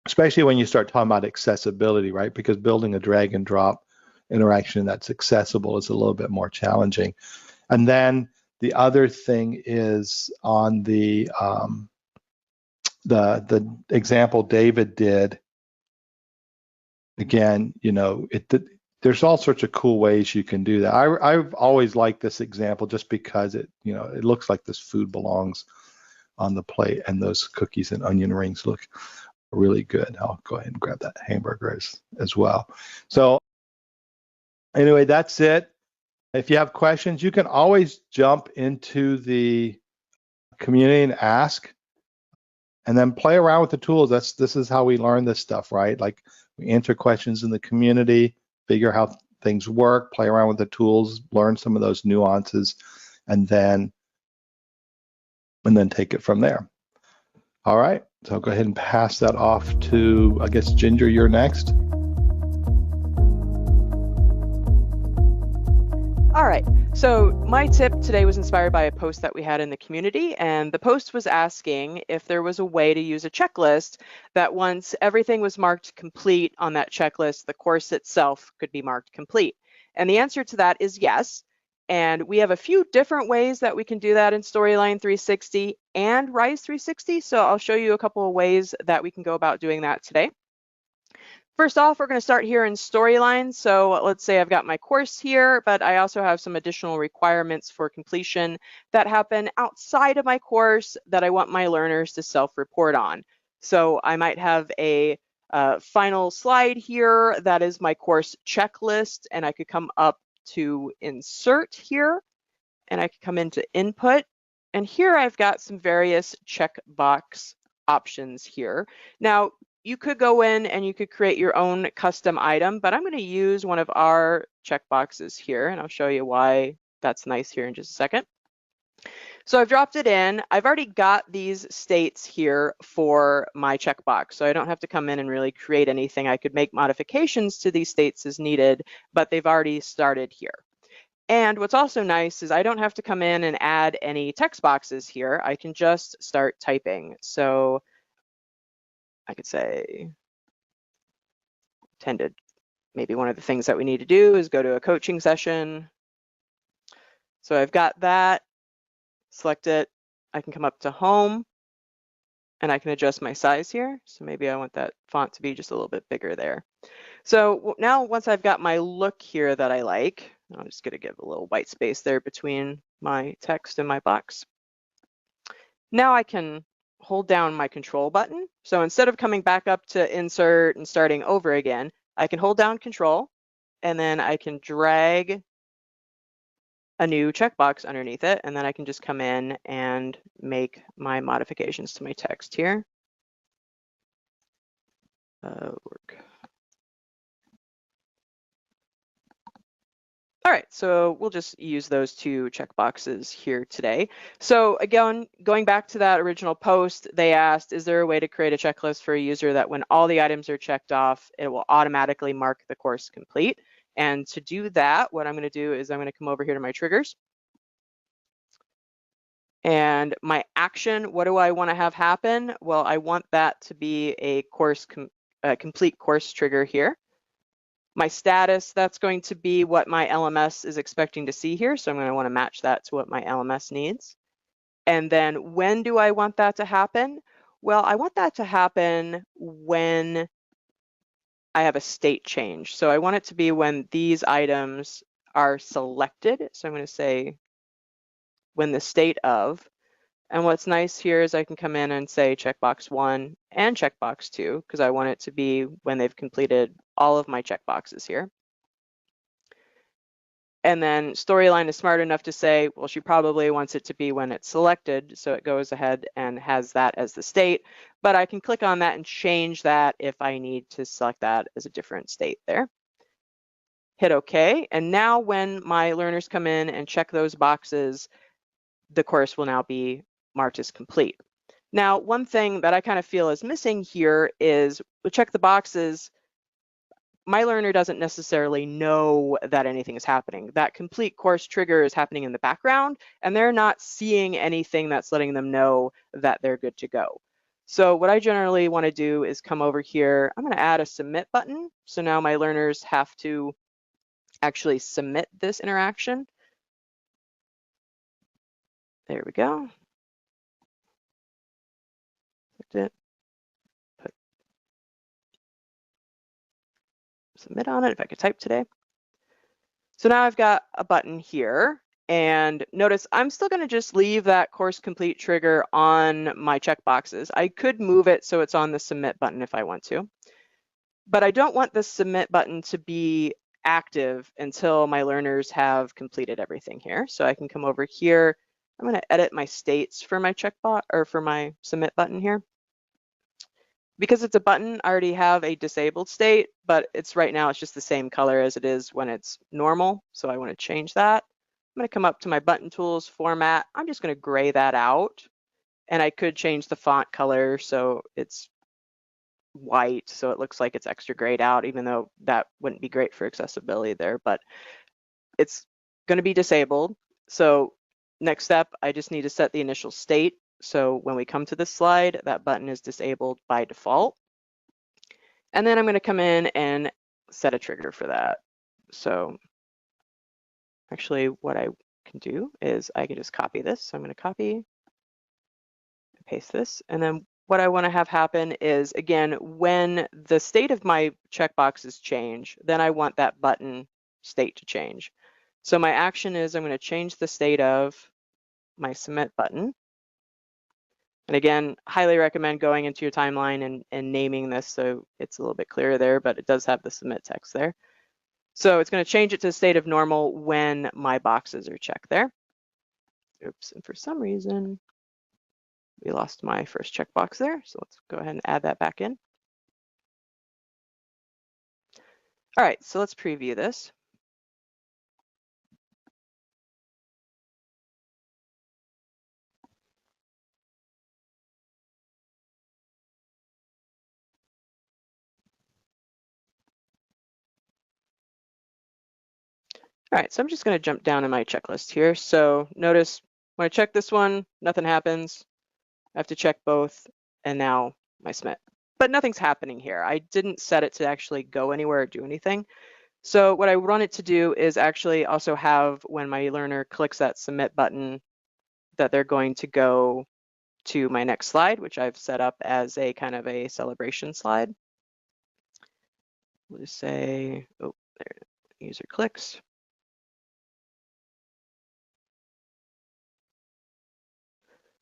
especially when you start talking about accessibility, right? Because building a drag and drop interaction that's accessible is a little bit more challenging. And then the other thing is on the example David did. Again, there's all sorts of cool ways you can do that. I've always liked this example just because it looks like this food belongs on the plate, and those cookies and onion rings look really good. I'll go ahead and grab that hamburger as well. So anyway, that's it. If you have questions, you can always jump into the community and ask, and then play around with the tools. This is how we learn this stuff, right? Like we answer questions in the community, figure how things work, play around with the tools, learn some of those nuances, and then take it from there. All right, so I'll go ahead and pass that off to, I guess, Ginger, you're next. All right, so my tip today was inspired by a post that we had in the community, and the post was asking if there was a way to use a checklist that once everything was marked complete on that checklist, the course itself could be marked complete. And the answer to that is yes. And we have a few different ways that we can do that in Storyline 360 and Rise 360. So I'll show you a couple of ways that we can go about doing that today. First off, we're going to start here in Storyline. So let's say I've got my course here, but I also have some additional requirements for completion that happen outside of my course that I want my learners to self-report on. So I might have a final slide here that is my course checklist, and I could come up to Insert here, and I could come into Input, and here I've got some various checkbox options here. Now, you could go in and you could create your own custom item, but I'm going to use one of our checkboxes here, and I'll show you why that's nice here in just a second. So I've dropped it in. I've already got these states here for my checkbox, so I don't have to come in and really create anything. I could make modifications to these states as needed, but they've already started here. And what's also nice is I don't have to come in and add any text boxes here. I can just start typing. So I could say, maybe one of the things that we need to do is go to a coaching session. So I've got that, select it. I can come up to home and I can adjust my size here. So maybe I want that font to be just a little bit bigger there. So now once I've got my look here that I like, I'm just gonna give a little white space there between my text and my box. Now I can hold down my control button. So instead of coming back up to insert and starting over again, I can hold down control and then I can drag a new checkbox underneath it, and then I can just come in and make my modifications to my text here. Work. All right, so we'll just use those two checkboxes here today. So again, going back to that original post, they asked, is there a way to create a checklist for a user that when all the items are checked off, it will automatically mark the course complete? And to do that, what I'm going to do is I'm going to come over here to my triggers. And my action, what do I want to have happen? Well, I want that to be a complete course trigger here. My status, that's going to be what my LMS is expecting to see here. So I'm going to want to match that to what my LMS needs. And then when do I want that to happen? Well, I want that to happen when I have a state change. So I want it to be when these items are selected. So I'm going to say when the state of. And what's nice here is I can come in and say checkbox 1 and checkbox 2 because I want it to be when they've completed all of my checkboxes here. And then Storyline is smart enough to say, well, she probably wants it to be when it's selected. So it goes ahead and has that as the state. But I can click on that and change that if I need to select that as a different state there. Hit OK. And now when my learners come in and check those boxes, the course will now be marked as complete. Now, one thing that I kind of feel is missing here is we check the boxes. My learner doesn't necessarily know that anything is happening. That complete course trigger is happening in the background, and they're not seeing anything that's letting them know that they're good to go. So what I generally want to do is come over here. I'm going to add a submit button. So now my learners have to actually submit this interaction. There we go. Put submit on it if I could type today. So now I've got a button here, and notice I'm still going to just leave that course complete trigger on my checkboxes. I could move it so it's on the submit button if I want to, but I don't want the submit button to be active until my learners have completed everything here. So I can come over here. I'm going to edit my states for my checkbox or for my submit button here. Because it's a button, I already have a disabled state, but it's right now, it's just the same color as it is when it's normal. So I want to change that. I'm going to come up to my button tools format. I'm just going to gray that out. And I could change the font color so it's white, so it looks like it's extra grayed out, even though that wouldn't be great for accessibility there, but it's going to be disabled. So next step, I just need to set the initial state. So when we come to this slide, that button is disabled by default. And then I'm going to come in and set a trigger for that. So actually what I can do is I can just copy this. So I'm going to copy, paste this. And then what I want to have happen is, again, when the state of my checkboxes change, then I want that button state to change. So my action is I'm going to change the state of my submit button. And again, highly recommend going into your timeline and naming this so it's a little bit clearer there, but it does have the submit text there. So it's going to change it to the state of normal when my boxes are checked there. Oops, and for some reason, we lost my first checkbox there. So let's go ahead and add that back in. All right, so let's preview this. All right, so I'm just going to jump down in my checklist here. So notice when I check this one, nothing happens. I have to check both, and now my submit. But nothing's happening here. I didn't set it to actually go anywhere or do anything. So what I want it to do is actually also have, when my learner clicks that submit button, that they're going to go to my next slide, which I've set up as a kind of a celebration slide. We'll just say, oh, there, user clicks.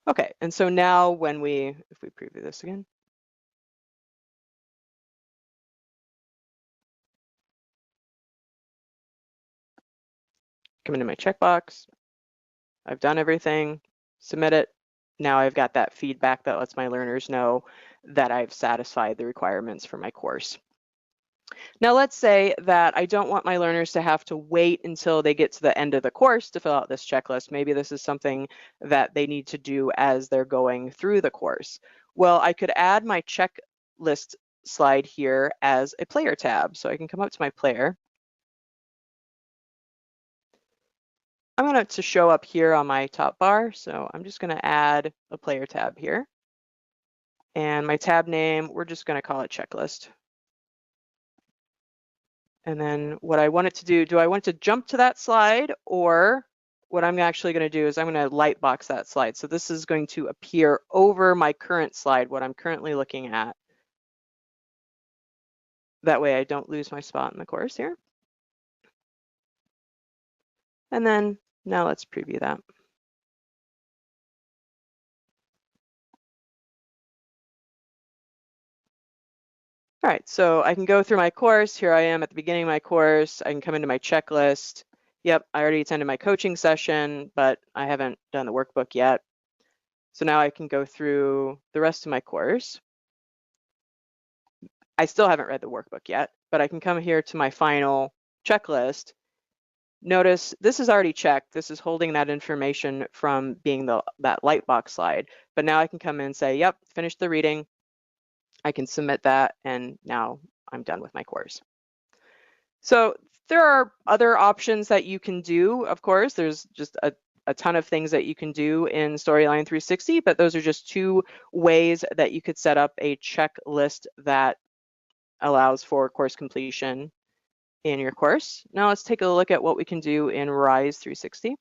Okay, and so now when if we preview this again. Come into my checkbox. I've done everything, submit it. Now I've got that feedback that lets my learners know that I've satisfied the requirements for my course. Now let's say that I don't want my learners to have to wait until they get to the end of the course to fill out this checklist. Maybe this is something that they need to do as they're going through the course. Well, I could add my checklist slide here as a player tab. So I can come up to my player. I want it to show up here on my top bar. So I'm just going to add a player tab here. And my tab name, we're just going to call it checklist. And then what I want it to do I want it to jump to that slide, or what I'm actually going to do is I'm going to lightbox that slide. So this is going to appear over my current slide, what I'm currently looking at. That way I don't lose my spot in the course here. And then now let's preview that. All right, so I can go through my course. Here I am at the beginning of my course. I can come into my checklist. Yep, I already attended my coaching session, but I haven't done the workbook yet. So now I can go through the rest of my course. I still haven't read the workbook yet, but I can come here to my final checklist. Notice this is already checked. This is holding that information from being that lightbox slide. But now I can come in and say, yep, finish the reading. I can submit that, and now I'm done with my course. So there are other options that you can do, of course. There's just a ton of things that you can do in Storyline 360, but those are just two ways that you could set up a checklist that allows for course completion in your course. Now let's take a look at what we can do in Rise 360.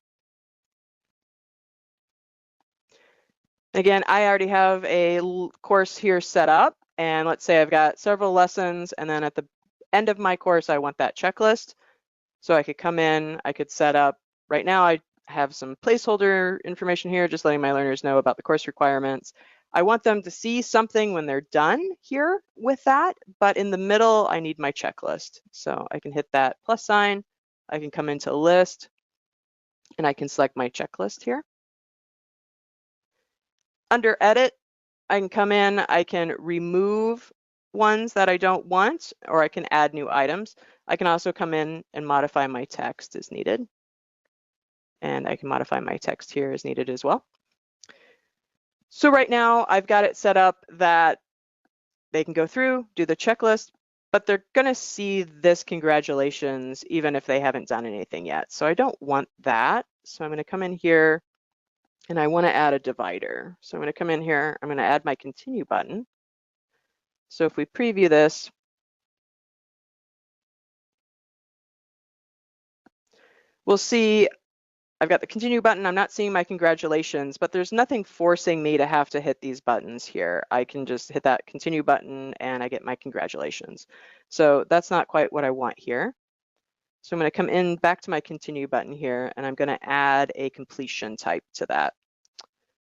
Again, I already have a course here set up, and let's say I've got several lessons, and then at the end of my course, I want that checklist. So I could come in, I could set up, right now I have some placeholder information here, just letting my learners know about the course requirements. I want them to see something when they're done here with that, but in the middle, I need my checklist. So I can hit that plus sign, I can come into list, and I can select my checklist here. Under edit, I can come in, I can remove ones that I don't want, or I can add new items. I can also come in and modify my text as needed. And I can modify my text here as needed as well. So right now I've got it set up that they can go through, do the checklist, but they're gonna see this congratulations even if they haven't done anything yet. So I don't want that. So I'm gonna come in here and I wanna add a divider. So I'm gonna come in here, I'm gonna add my continue button. So if we preview this, we'll see I've got the continue button. I'm not seeing my congratulations, but there's nothing forcing me to have to hit these buttons here. I can just hit that continue button and I get my congratulations. So that's not quite what I want here. So I'm going to come in back to my continue button here, and I'm going to add a completion type to that.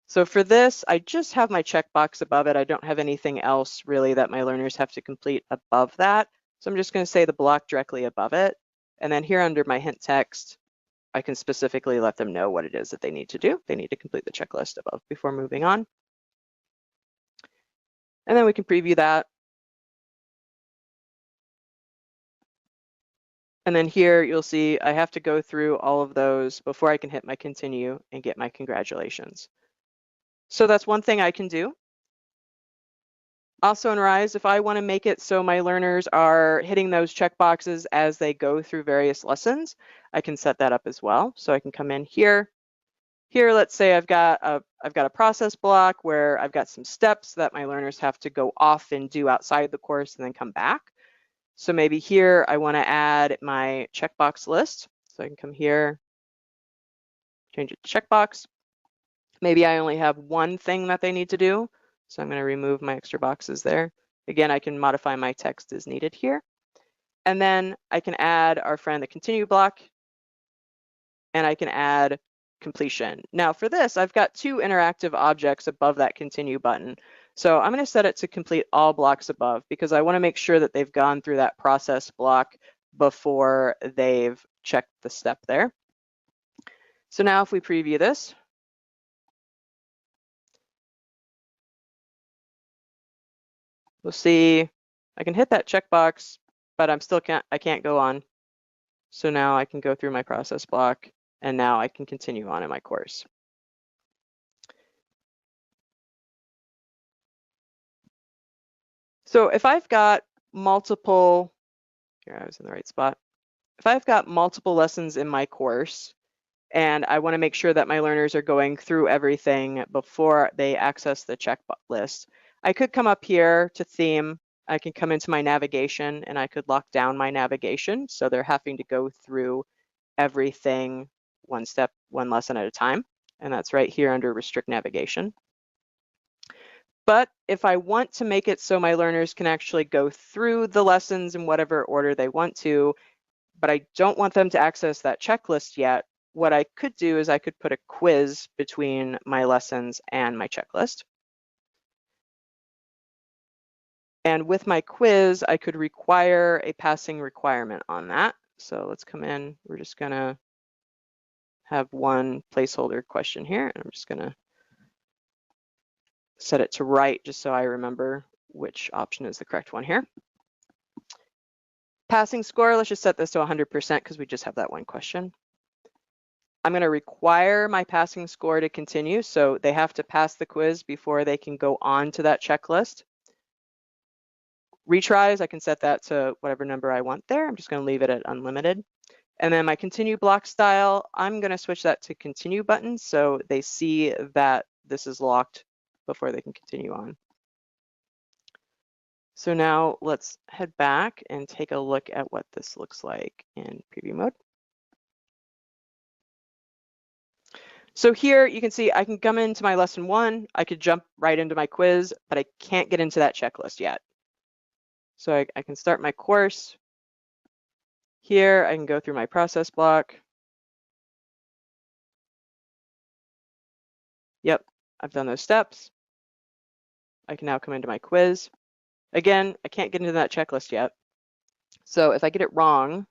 So for this, I just have my checkbox above it. I don't have anything else really that my learners have to complete above that. So I'm just going to say the block directly above it. And then here under my hint text, I can specifically let them know what it is that they need to do. They need to complete the checklist above before moving on. And then we can preview that. And then here you'll see I have to go through all of those before I can hit my continue and get my congratulations. So that's one thing I can do. Also in Rise, if I want to make it so my learners are hitting those checkboxes as they go through various lessons, I can set that up as well. So I can come in here. Here, let's say I've got a process block where I've got some steps that my learners have to go off and do outside the course and then come back. So maybe here I want to add my checkbox list. So I can come here, change it to checkbox. Maybe I only have one thing that they need to do. So I'm going to remove my extra boxes there. Again, I can modify my text as needed here. And then I can add our friend the continue block, and I can add completion. Now for this, I've got two interactive objects above that continue button. So I'm going to set it to complete all blocks above because I want to make sure that they've gone through that process block before they've checked the step there. So now if we preview this, we'll see I can hit that checkbox, but I can't go on. So now I can go through my process block, and now I can continue on in my course. So if I've got multiple, here I was in the right spot. If I've got multiple lessons in my course, and I want to make sure that my learners are going through everything before they access the checklist, I could come up here to theme. I can come into my navigation and I could lock down my navigation. So they're having to go through everything one step, one lesson at a time. And that's right here under restrict navigation. But if I want to make it so my learners can actually go through the lessons in whatever order they want to, but I don't want them to access that checklist yet, what I could do is I could put a quiz between my lessons and my checklist. And with my quiz, I could require a passing requirement on that. So let's come in. We're just going to have one placeholder question here. And I'm just going to set it to right just so I remember which option is the correct one here. Passing score, let's just set this to 100% because we just have that one question. I'm going to require my passing score to continue. So they have to pass the quiz before they can go on to that checklist. Retries, I can set that to whatever number I want there. I'm just going to leave it at unlimited. And then my continue block style, I'm going to switch that to continue button so they see that this is locked before they can continue on. So now let's head back and take a look at what this looks like in preview mode. So here you can see I can come into my lesson one, I could jump right into my quiz, but I can't get into that checklist yet. So I can start my course. Here I can go through my process block. Yep, I've done those steps. I can now come into my quiz. Again, I can't get into that checklist yet. So if I get it wrong,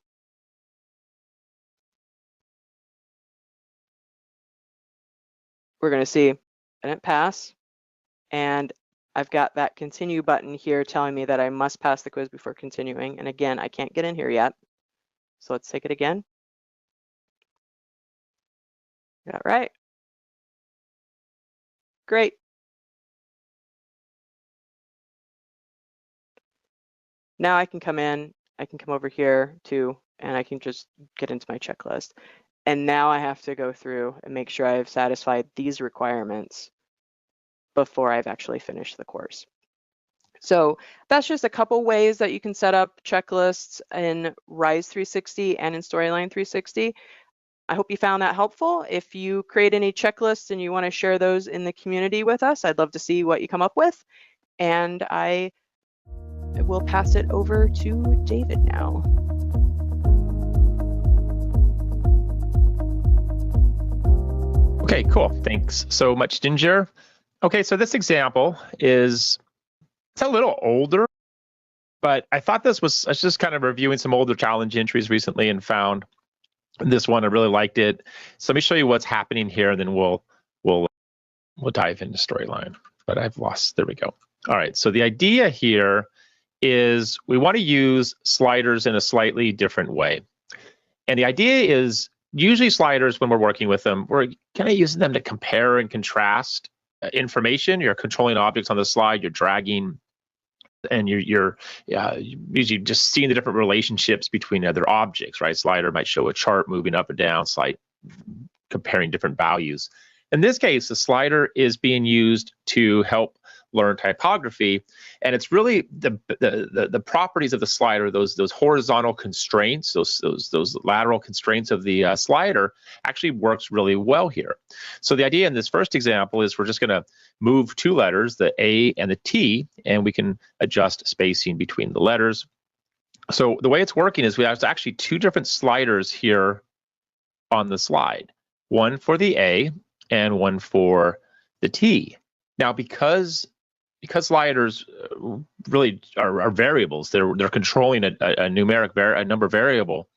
we're going to see I didn't pass, and I've got that continue button here telling me that I must pass the quiz before continuing. And again, I can't get in here yet. So let's take it again. Got it right. Great. Now I can come in, I can come over here too, and I can just get into my checklist. And now I have to go through and make sure I've satisfied these requirements before I've actually finished the course. So that's just a couple ways that you can set up checklists in Rise 360 and in Storyline 360. I hope you found that helpful. If you create any checklists and you want to share those in the community with us, I'd love to see what you come up with. And I will pass it over to David now. Okay, cool. Thanks so much, Ginger. Okay, so this example it's a little older, but I thought I was just kind of reviewing some older challenge entries recently and found this one. I really liked it. So let me show you what's happening here, and then we'll dive into Storyline. But I've lost, there we go. All right, so the idea here is we want to use sliders in a slightly different way. And the idea is usually sliders, when we're working with them, we're kind of using them to compare and contrast information. You're controlling objects on the slide, you're dragging, and you're usually just seeing the different relationships between other objects, right? Slider might show a chart moving up and down, slide comparing different values. In this case, the slider is being used to help learn typography. And it's really the properties of the slider, those horizontal constraints, those lateral constraints of the slider actually works really well here. So the idea in this first example is we're just going to move two letters, the A and the T, and we can adjust spacing between the letters. So the way it's working is we have actually two different sliders here on the slide, one for the A and one for the T. Now, because sliders really are variables, they're controlling a number variable,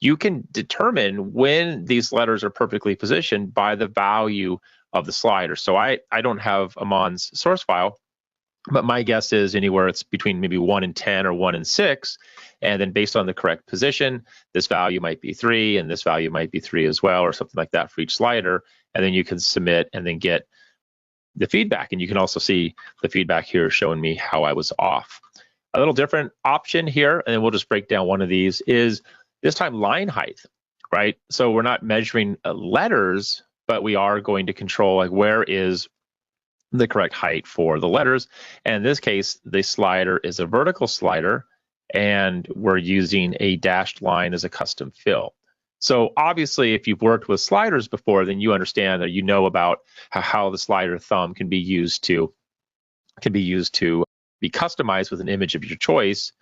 you can determine when these letters are perfectly positioned by the value of the slider. So I don't have Amon's source file, but my guess is anywhere it's between maybe 1 and 10 or 1 and 6. And then based on the correct position, this value might be 3 and this value might be 3 as well, or something like that for each slider. And then you can submit and then get the feedback. And you can also see the feedback here showing me how I was off. A little different option here, and then we'll just break down one of these, is this time line height, right? So we're not measuring letters, but we are going to control like where is the correct height for the letters. And in this case, the slider is a vertical slider, and we're using a dashed line as a custom fill. So obviously, if you've worked with sliders before, then you understand that you know about how the slider thumb can be used to be customized with an image of your choice.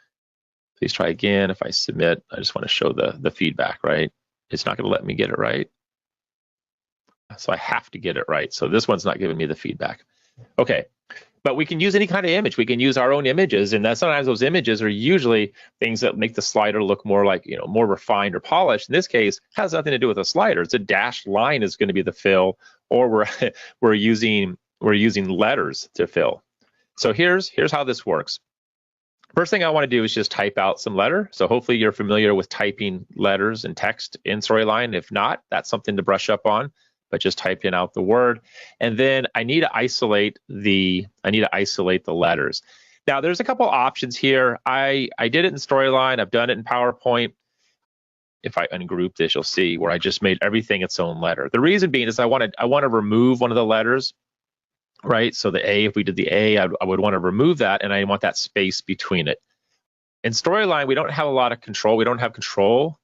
Please try again. If I submit, I just want to show the feedback, right? It's not going to let me get it right. So I have to get it right. So this one's not giving me the feedback. Okay, but we can use any kind of image. We can use our own images, and that sometimes those images are usually things that make the slider look more like, more refined or polished. In this case, it has nothing to do with a slider. It's a dashed line is going to be the fill, or we're using letters to fill. So here's how this works. First thing I want to do is just type out some letter. So hopefully you're familiar with typing letters and text in Storyline. If not, that's something to brush up on. But just typing out the word, and then I need to isolate the letters. Now there's a couple options here. I did it in Storyline. I've done it in PowerPoint. If I ungroup this, you'll see where I just made everything its own letter. The reason being is I want to remove one of the letters, right? So the A, if we did the A, I would want to remove that, and I want that space between it. In Storyline, we don't have a lot of control. We don't have control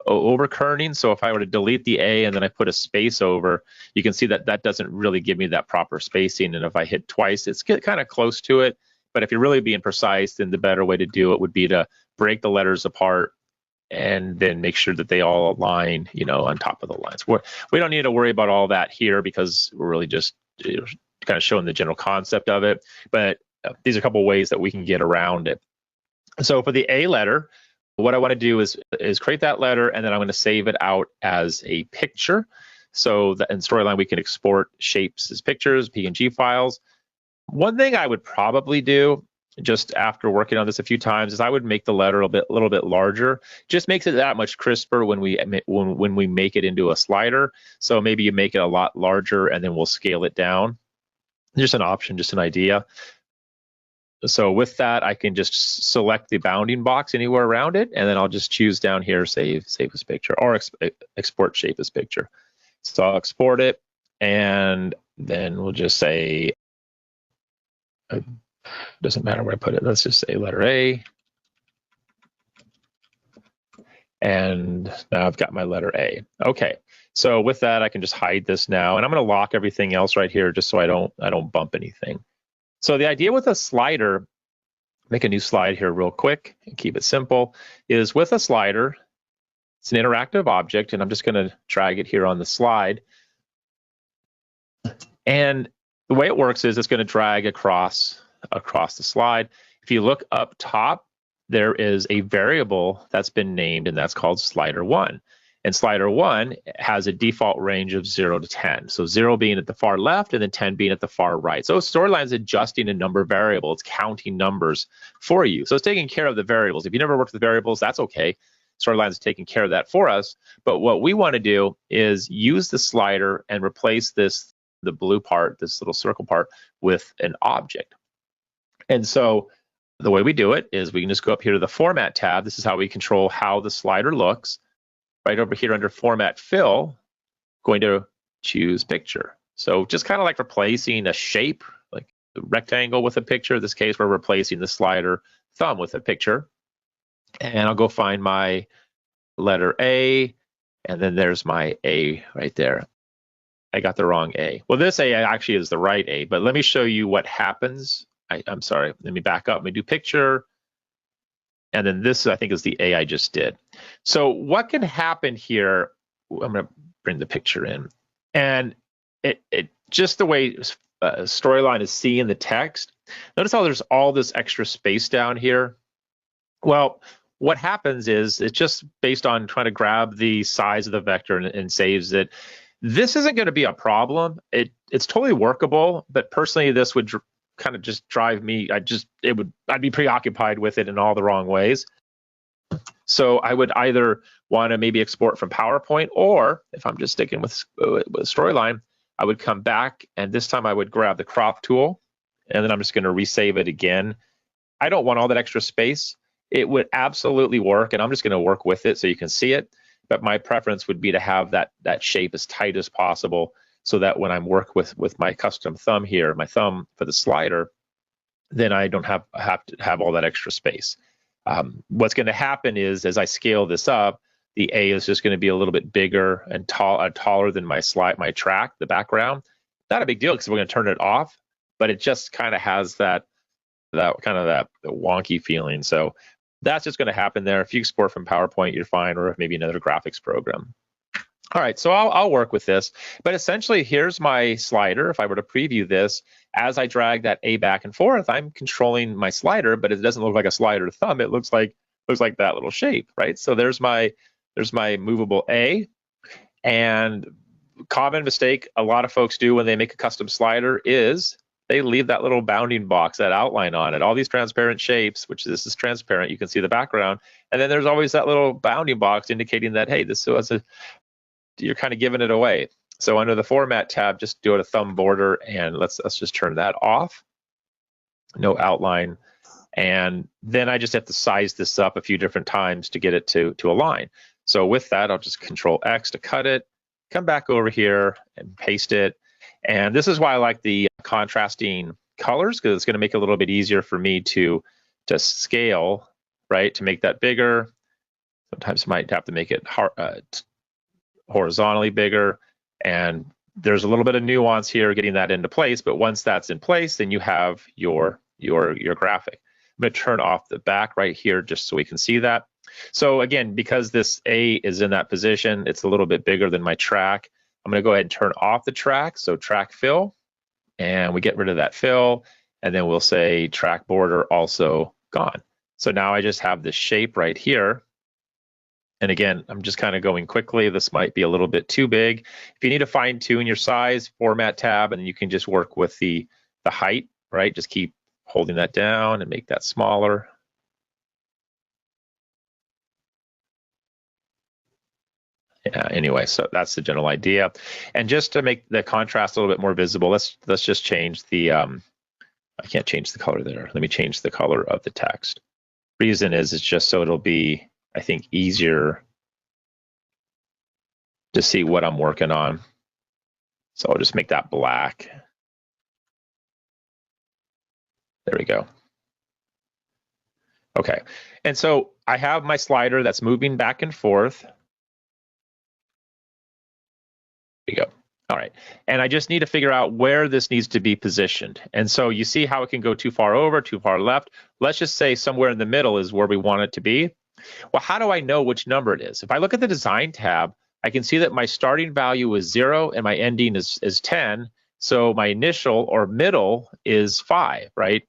over kerning. So if I were to delete the A and then I put a space over, you can see that that doesn't really give me that proper spacing. And if I hit twice, it's kind of close to it. But if you're really being precise, then the better way to do it would be to break the letters apart and then make sure that they all align, on top of the lines. We don't need to worry about all that here because we're really just kind of showing the general concept of it. But these are a couple ways that we can get around it. So for the A letter, what I want to do is create that letter, and then I'm going to save it out as a picture. So that in Storyline, we can export shapes as pictures, PNG files. One thing I would probably do, just after working on this a few times, is I would make the letter a little bit larger. Just makes it that much crisper when we make it into a slider. So maybe you make it a lot larger, and then we'll scale it down. Just an option, just an idea. So with that, I can just select the bounding box anywhere around it, and then I'll just choose down here, save as picture, or export shape as picture. So I'll export it, and then we'll just say, doesn't matter where I put it. Let's just say letter A. And now I've got my letter A. Okay, so with that, I can just hide this now, and I'm going to lock everything else right here just so I don't bump anything. So the idea with a slider, make a new slide here real quick and keep it simple, is with a slider, it's an interactive object, and I'm just going to drag it here on the slide. And the way it works is it's going to drag across the slide. If you look up top, there is a variable that's been named, and that's called slider 1. And slider 1 has a default range of 0 to 10. So 0 being at the far left and then 10 being at the far right. So Storyline is adjusting a number variable. It's counting numbers for you. So it's taking care of the variables. If you never worked with variables, that's okay. Storyline is taking care of that for us. But what we want to do is use the slider and replace the blue part, this little circle part, with an object. And so the way we do it is we can just go up here to the Format tab. This is how we control how the slider looks. Right over here under Format Fill, going to choose Picture. So just kind of like replacing a shape, like rectangle with a picture. In this case, we're replacing the slider thumb with a picture. And I'll go find my letter A, and then there's my A right there. I got the wrong A. Well, this A actually is the right A, but let me show you what happens. I'm sorry, let me back up. Let me do picture. And then this, I think, is the A I just did. So what can happen here, I'm going to bring the picture in. And it just the way Storyline is seeing the text, notice how there's all this extra space down here. Well, what happens is it's just based on trying to grab the size of the vector and saves it. This isn't going to be a problem. It's totally workable, but personally, this would kind of just drive me. I'd be preoccupied with it in all the wrong ways. So I would either want to maybe export from PowerPoint, or if I'm just sticking with Storyline, I would come back, and this time I would grab the crop tool, and then I'm just going to resave it again. I don't want all that extra space. It would absolutely work, and I'm just going to work with it so you can see it. But my preference would be to have that shape as tight as possible, so that when I'm work with my custom thumb here, my thumb for the slider, then I don't have to have all that extra space. What's going to happen is, as I scale this up, the A is just going to be a little bit bigger and taller than my track, the background. Not a big deal because we're going to turn it off, but it just kind of has that wonky feeling. So that's just going to happen there. If you export from PowerPoint, you're fine, or maybe another graphics program. All right, so I'll work with this, but essentially here's my slider. If I were to preview this, as I drag that A back and forth, I'm controlling my slider, but it doesn't look like a slider thumb. It looks like that little shape, right? So there's my movable A. And common mistake a lot of folks do when they make a custom slider is they leave that little bounding box, that outline on it. All these transparent shapes, which this is transparent, you can see the background, and then there's always that little bounding box indicating that, hey, this was you're kind of giving it away. So under the Format tab, just do it a thumb border, and let's just turn that off. No outline. And then I just have to size this up a few different times to get it to align. So with that, I'll just Control X to cut it, come back over here and paste it. And this is why I like the contrasting colors, because it's going to make it a little bit easier for me to scale, right, to make that bigger. Sometimes I might have to make it horizontally bigger. And there's a little bit of nuance here getting that into place, but once that's in place, then you have your graphic. I'm going to turn off the back right here just so we can see that. So again, because this A is in that position, it's a little bit bigger than my track. I'm going to go ahead and turn off the track, so track fill, and we get rid of that fill, and then we'll say track border also gone. So now I just have this shape right here. And again, I'm just kind of going quickly. This might be a little bit too big. If you need to fine tune your size, Format tab, and you can just work with the height, right? Just keep holding that down and make that smaller. Yeah, anyway, so that's the general idea. And just to make the contrast a little bit more visible, let's just change the, I can't change the color there. Let me change the color of the text. Reason is it's just so it'll be, I think, easier to see what I'm working on. So I'll just make that black. There we go. Okay, and so I have my slider that's moving back and forth. There you go. All right, and I just need to figure out where this needs to be positioned. And so you see how it can go too far over, too far left. Let's just say somewhere in the middle is where we want it to be. Well, how do I know which number it is? If I look at the Design tab, I can see that my starting value is 0 and my ending is 10. So my initial or middle is 5, right?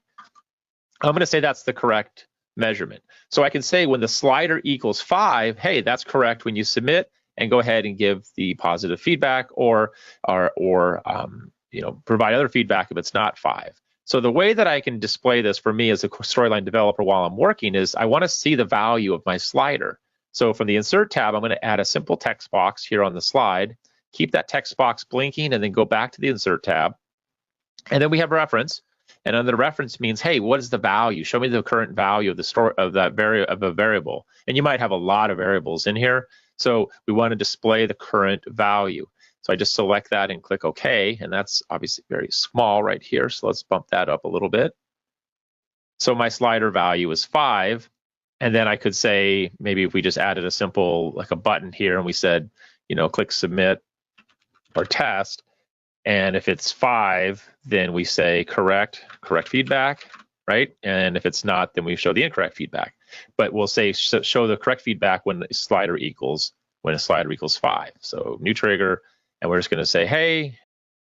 I'm going to say that's the correct measurement. So I can say when the slider equals 5, hey, that's correct when you submit, and go ahead and give the positive feedback or provide other feedback if it's not 5. So the way that I can display this for me as a Storyline developer while I'm working is I want to see the value of my slider. So from the Insert tab, I'm going to add a simple text box here on the slide, keep that text box blinking, and then go back to the Insert tab. And then we have reference. And under the reference means, hey, what is the value? Show me the current value of a variable. And you might have a lot of variables in here. So we want to display the current value. So I just select that and click OK, and that's obviously very small right here. So let's bump that up a little bit. So my slider value is 5. And then I could say, maybe if we just added a simple, like a button here, and we said, click submit or test. And if it's 5, then we say correct feedback, right? And if it's not, then we show the incorrect feedback. But we'll say show the correct feedback when a slider equals 5. So new trigger, and we're just going to say, hey,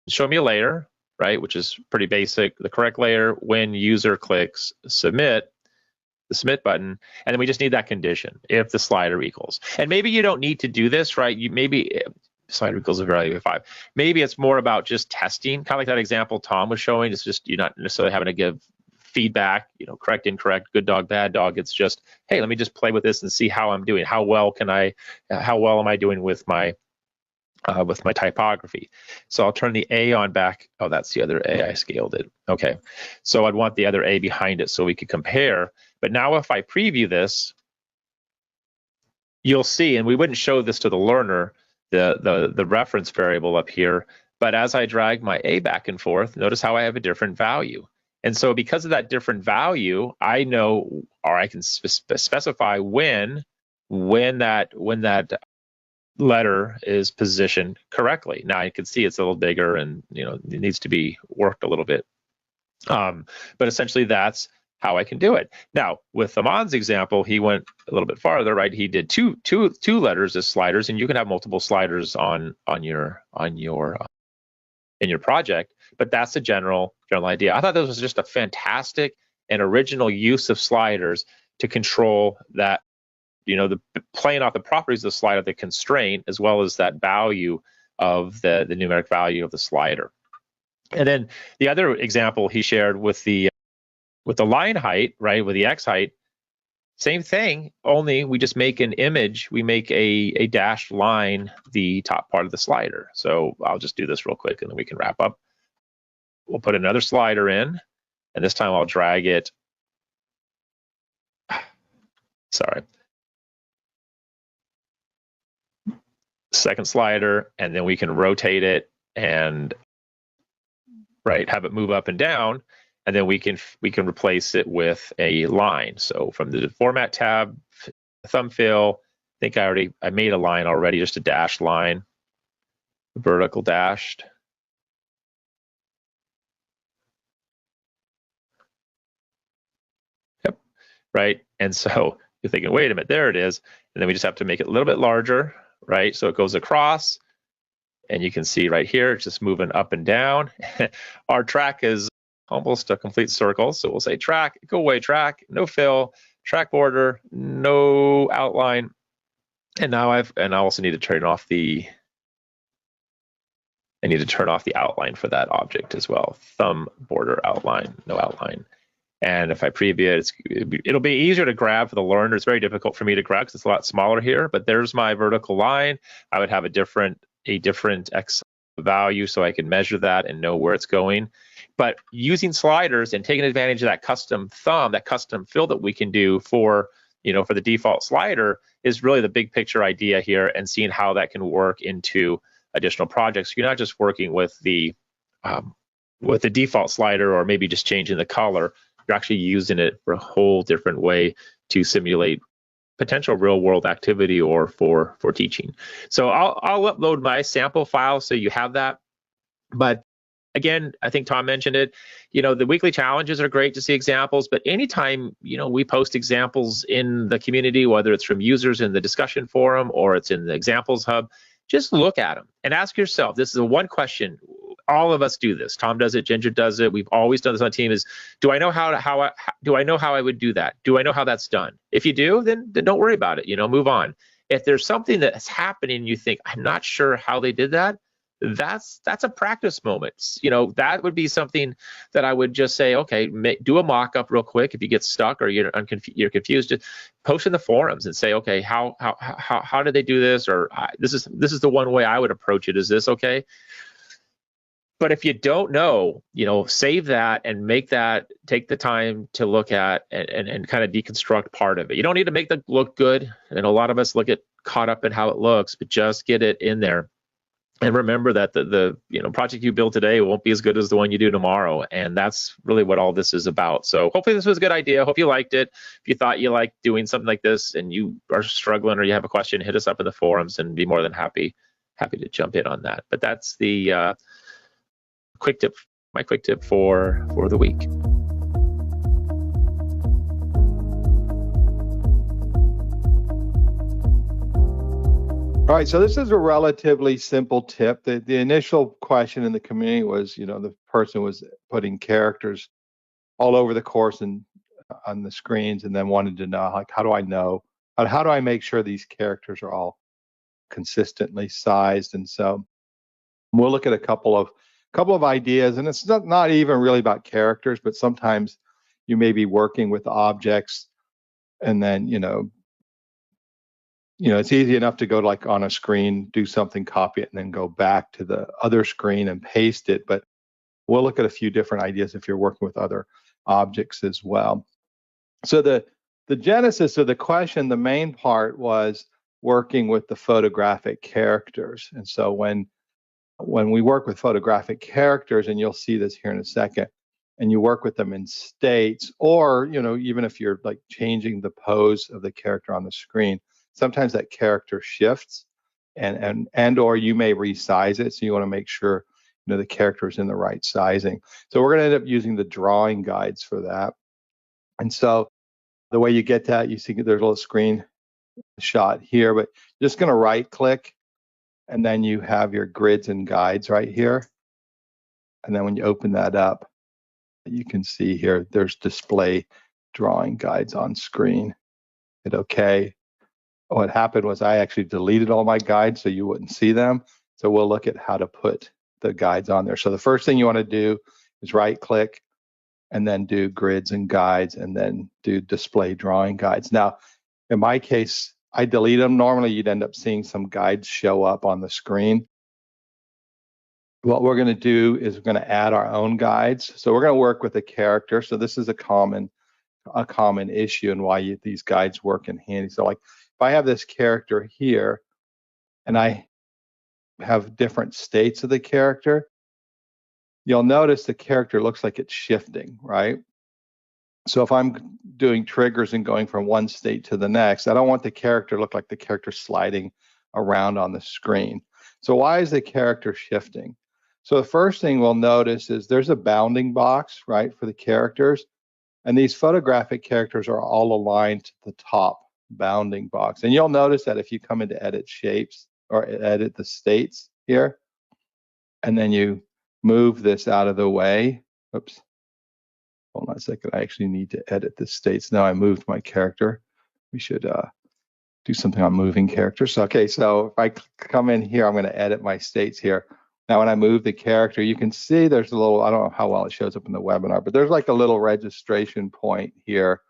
show me a layer, right? Which is pretty basic. The correct layer when user clicks submit, the submit button, and then we just need that condition if the slider equals. And maybe you don't need to do this, right? Maybe slider equals a value of 5. Maybe it's more about just testing, kind of like that example Tom was showing. It's just you're not necessarily having to give feedback, correct, incorrect, good dog, bad dog. It's just, hey, let me just play with this and see how I'm doing. How well am I doing with my typography? So I'll turn the A on back. Oh, that's the other A. I scaled it. Okay. So I'd want the other A behind it so we could compare. But now if I preview this, you'll see, and we wouldn't show this to the learner, the reference variable up here, but as I drag my A back and forth, notice how I have a different value. And so because of that different value, I know, or I can specify when that letter is positioned correctly. Now you can see it's a little bigger and it needs to be worked a little bit. But essentially that's how I can do it. Now with Aman's example, he went a little bit farther, right? He did two letters as sliders, and you can have multiple sliders in your project. But that's the general idea. I thought this was just a fantastic and original use of sliders to control that, the playing off the properties of the slider, the constraint, as well as that value of the numeric value of the slider. And then the other example he shared with the line height, right, with the X height, same thing, only we just make an image, we make a dashed line the top part of the slider. So I'll just do this real quick and then we can wrap up. We'll put another slider in, and this time I'll drag it. Sorry. Second slider, and then we can rotate it and have it move up and down, and then we can replace it with a line. So from the format tab, thumb fill, I think I made a line already, just a dashed line, vertical dashed. Yep, right. And so you're thinking, wait a minute, there it is. And then we just have to make it a little bit larger, right? So it goes across, and you can see right here, it's just moving up and down. Our track is almost a complete circle. So we'll say track, go away track, no fill, track border, no outline. And now I also need to turn off the outline for that object as well. Thumb border outline, no outline. And if I preview it, it'll be easier to grab for the learner. It's very difficult for me to grab because it's a lot smaller here, but there's my vertical line. I would have a different X value so I can measure that and know where it's going. But using sliders and taking advantage of that custom thumb, that custom fill that we can do for the default slider is really the big picture idea here, and seeing how that can work into additional projects. You're not just working with the default slider or maybe just changing the color. You're actually using it for a whole different way to simulate potential real world activity or for teaching. So I'll upload my sample file so you have that. But again, I think Tom mentioned it, the weekly challenges are great to see examples, but anytime, we post examples in the community, whether it's from users in the discussion forum or it's in the examples hub, just look at them and ask yourself, this is a one question. All of us do this. Tom does it. Ginger does it. We've always done this on team. Is do I know how I would do that? Do I know how that's done? If you do, then don't worry about it. Move on. If there's something that's happening and you think I'm not sure how they did that, that's a practice moment. That would be something that I would just say, okay, do a mock-up real quick. If you get stuck or you're confused, just post in the forums and say, okay, how did they do this? Or this is the one way I would approach it. Is this okay? But if you don't know, save that and take the time to look at and kind of deconstruct part of it. You don't need to make it look good. And a lot of us get caught up in how it looks, but just get it in there. And remember that the project you build today won't be as good as the one you do tomorrow, and that's really what all this is about. So hopefully this was a good idea. Hope you liked it. If you thought you liked doing something like this and you are struggling or you have a question, hit us up in the forums and be more than happy to jump in on that. But that's the quick tip, my quick tip for the week. All right, so this is a relatively simple tip. The initial question in the community was, the person was putting characters all over the course and on the screens, and then wanted to know, like, how do I make sure these characters are all consistently sized? And so we'll look at a couple of ideas, and it's not even really about characters, but sometimes you may be working with objects, and then it's easy enough to go like on a screen, do something, copy it, and then go back to the other screen and paste it. But we'll look at a few different ideas if you're working with other objects as well. So the genesis of the question, the main part was working with the photographic characters. And so when we work with photographic characters, and you'll see this here in a second, and you work with them in states, or even if you're like changing the pose of the character on the screen, sometimes that character shifts, and or you may resize it, so you want to make sure the character is in the right sizing. So we're going to end up using the drawing guides for that. And so the way you get that, you see there's a little screen shot here, but you're just going to right click, and then you have your grids and guides right here. And then when you open that up, you can see here there's display drawing guides on screen. Hit OK. What happened was I actually deleted all my guides so you wouldn't see them. So we'll look at how to put the guides on there. So the first thing you want to do is right click, and then do grids and guides, and then do display drawing guides. Now, in my case, I delete them. Normally, you'd end up seeing some guides show up on the screen. What we're going to do is we're going to add our own guides. So we're going to work with a character. So this is a common issue, and why these guides work in handy. So like if I have this character here, and I have different states of the character, you'll notice the character looks like it's shifting, right? So if I'm doing triggers and going from one state to the next, I don't want the character to look like the character sliding around on the screen. So why is the character shifting? So the first thing we'll notice is there's a bounding box, right, for the characters. And these photographic characters are all aligned to the top bounding box. And you'll notice that if you come into edit shapes or edit the states here, and then you move this out of the way. Oops. Hold on a second. I actually need to edit the states. Now I moved my character. We should do something on moving characters. Okay, so if I come in here, I'm going to edit my states here. Now when I move the character, you can see there's a little, I don't know how well it shows up in the webinar, but there's like a little registration point here,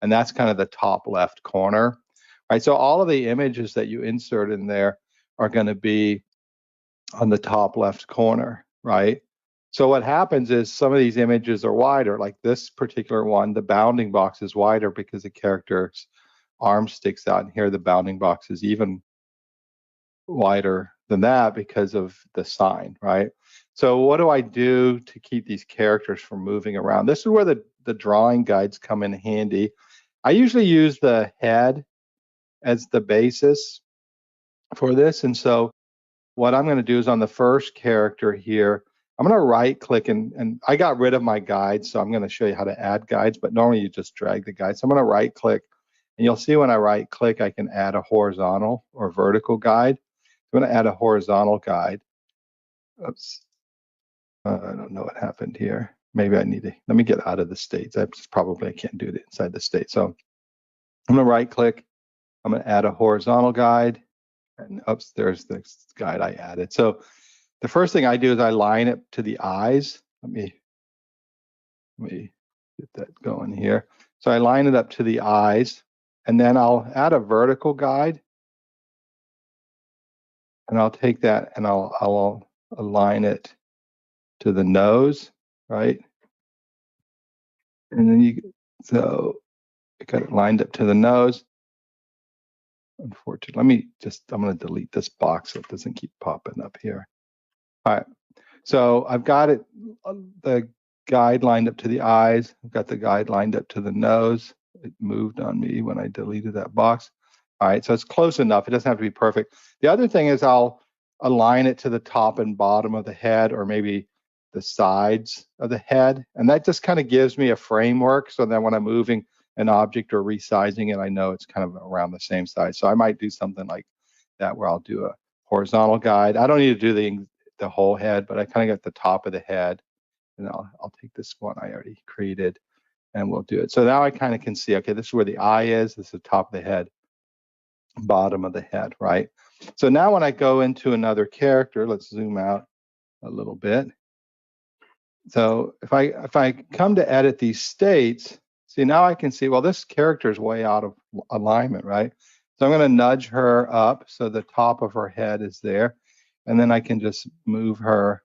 and that's kind of the top left corner. Right, so all of the images that you insert in there are going to be on the top left corner, right? So what happens is some of these images are wider, like this particular one, the bounding box is wider because the character's arm sticks out, and here the bounding box is even wider than that because of the sign, right? So what do I do to keep these characters from moving around? This is where the drawing guides come in handy. I usually use the head as the basis for this, and so what I'm going to do is on the first character here, I'm going to right click, and I got rid of my guides, so I'm going to show you how to add guides, but normally you just drag the guides. So I'm going to right click, and you'll see when I right click, I can add a horizontal or vertical guide. I'm going to add a horizontal guide. Oops. I don't know what happened here. Maybe I need to, let me get out of the states. I can't do it inside the state. So I'm going to right click. I'm going to add a horizontal guide. And oops, there's the guide I added. So the first thing I do is I line it to the eyes. Let me get that going here. So I line it up to the eyes, and then I'll add a vertical guide. And I'll take that and I'll align to the nose, right? And then so I got it lined up to the nose. Unfortunately, I'm going to delete this box so it doesn't keep popping up here. All right. So I've got it, the guide lined up to the eyes. I've got the guide lined up to the nose. It moved on me when I deleted that box. All right, so it's close enough. It doesn't have to be perfect. The other thing is I'll align it to the top and bottom of the head, or maybe the sides of the head. And that just kind of gives me a framework, so that when I'm moving an object or resizing it, I know it's kind of around the same size. So I might do something like that, where I'll do a horizontal guide. I don't need to do the whole head, but I kind of got the top of the head. And I'll take this one I already created, and we'll do it. So now I kind of can see, okay, this is where the eye is. This is the top of the head, bottom of the head, right? So now when I go into another character, let's zoom out a little bit. So if I come to edit these states, see, now I can see, well, this character is way out of alignment, right? So I'm going to nudge her up so the top of her head is there. And then I can just move her.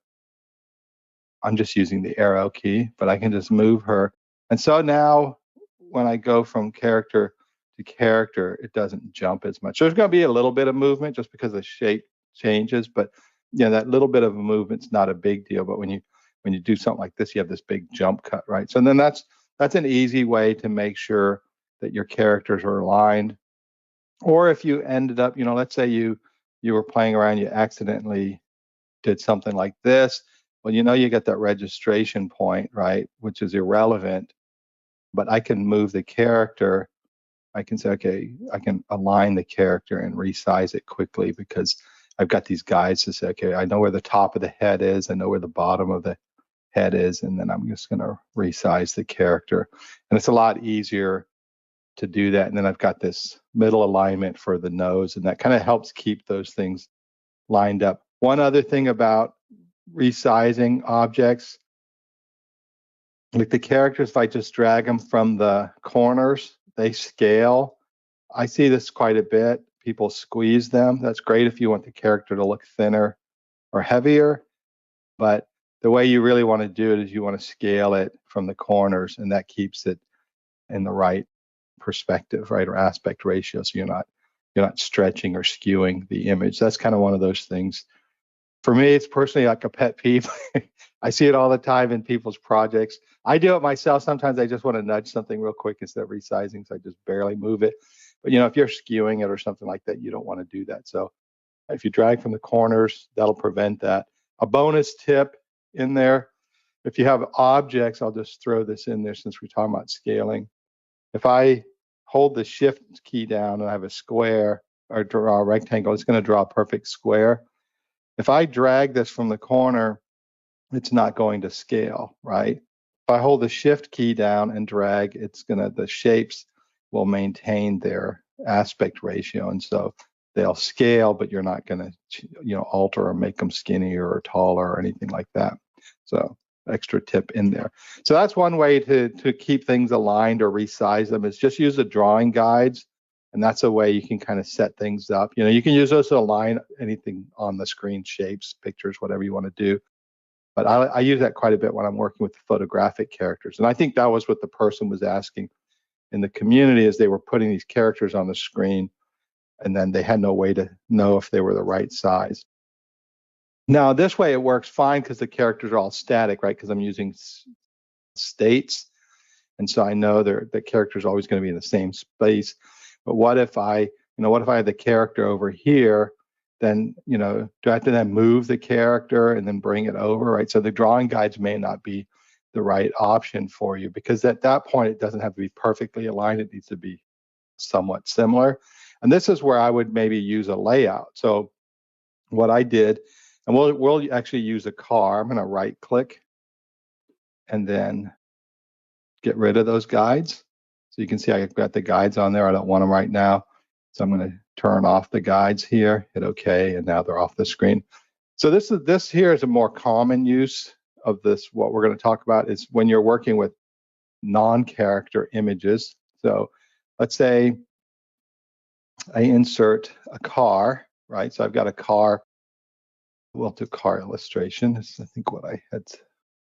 I'm just using the arrow key, but I can just move her. And so now when I go from character to character, it doesn't jump as much. So there's going to be a little bit of movement just because the shape changes, but that little bit of a movement's not a big deal. But when you do something like this, you have this big jump cut, right? So then that's an easy way to make sure that your characters are aligned. Or if you ended up, let's say you were playing around, you accidentally did something like this. Well, you get that registration point, right, which is irrelevant, but I can move the character. I can say, okay, I can align the character and resize it quickly because I've got these guides to say, okay, I know where the top of the head is, I know where the bottom of the head is, and then I'm just going to resize the character. And it's a lot easier to do that. And then I've got this middle alignment for the nose, and that kind of helps keep those things lined up. One other thing about resizing objects, like the characters, if I just drag them from the corners, they scale. I see this quite a bit. People squeeze them. That's great if you want the character to look thinner or heavier, but the way you really want to do it is you want to scale it from the corners, and that keeps it in the right perspective, right, or aspect ratio, so you're not stretching or skewing the image. That's kind of one of those things. For me, it's personally like a pet peeve. I see it all the time in people's projects. I do it myself. Sometimes I just want to nudge something real quick instead of resizing, so I just barely move it. But if you're skewing it or something like that, you don't want to do that. So if you drag from the corners, that'll prevent that. A bonus tip in there, if you have objects, I'll just throw this in there since we're talking about scaling. If I hold the shift key down and I have a square or draw a rectangle, it's going to draw a perfect square. If I drag this from the corner, it's not going to scale, right? If I hold the shift key down and drag, the shapes will maintain their aspect ratio. And so they'll scale, but you're not going to, alter or make them skinnier or taller or anything like that. So extra tip in there. So that's one way to keep things aligned or resize them, is just use the drawing guides. And that's a way you can kind of set things up. You can use those to align anything on the screen, shapes, pictures, whatever you want to do. But I use that quite a bit when I'm working with the photographic characters. And I think that was what the person was asking in the community, is they were putting these characters on the screen, and then they had no way to know if they were the right size. Now, this way it works fine because the characters are all static, right? Because I'm using states. And so I know the character is always going to be in the same space. But what if I have the character over here? Then, do I have to then move the character and then bring it over, right? So the drawing guides may not be the right option for you, because at that point, it doesn't have to be perfectly aligned. It needs to be somewhat similar. And this is where I would maybe use a layout. So what I did, and we'll actually use a car. I'm going to right click and then get rid of those guides. So you can see I've got the guides on there. I don't want them right now. So I'm going to turn off the guides here, hit OK, and now they're off the screen. So this here is a more common use of this. What we're going to talk about is when you're working with non-character images. So let's say I insert a car, right? So I've got a car. We'll do car illustration. This is, I think, what I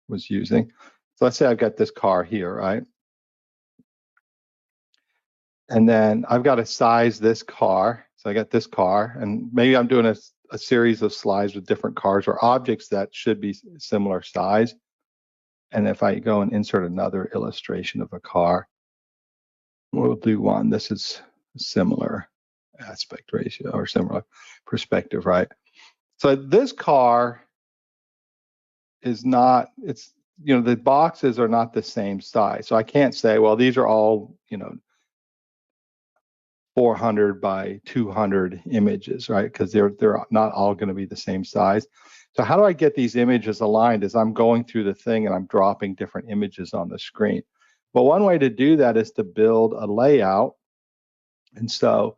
was using. So let's say I've got this car here, right? And then I've got to size this car. So I got this car, and maybe I'm doing a series of slides with different cars or objects that should be similar size. And if I go and insert another illustration of a car, we'll do one. This is similar aspect ratio or similar perspective, right? So this car is not, it's, you know, the boxes are not the same size. So I can't say, well, these are all, you know, 400 by 200 images, right? Because they're not all going to be the same size. So how do I get these images aligned as I'm going through the thing and I'm dropping different images on the screen? Well, one way to do that is to build a layout. And so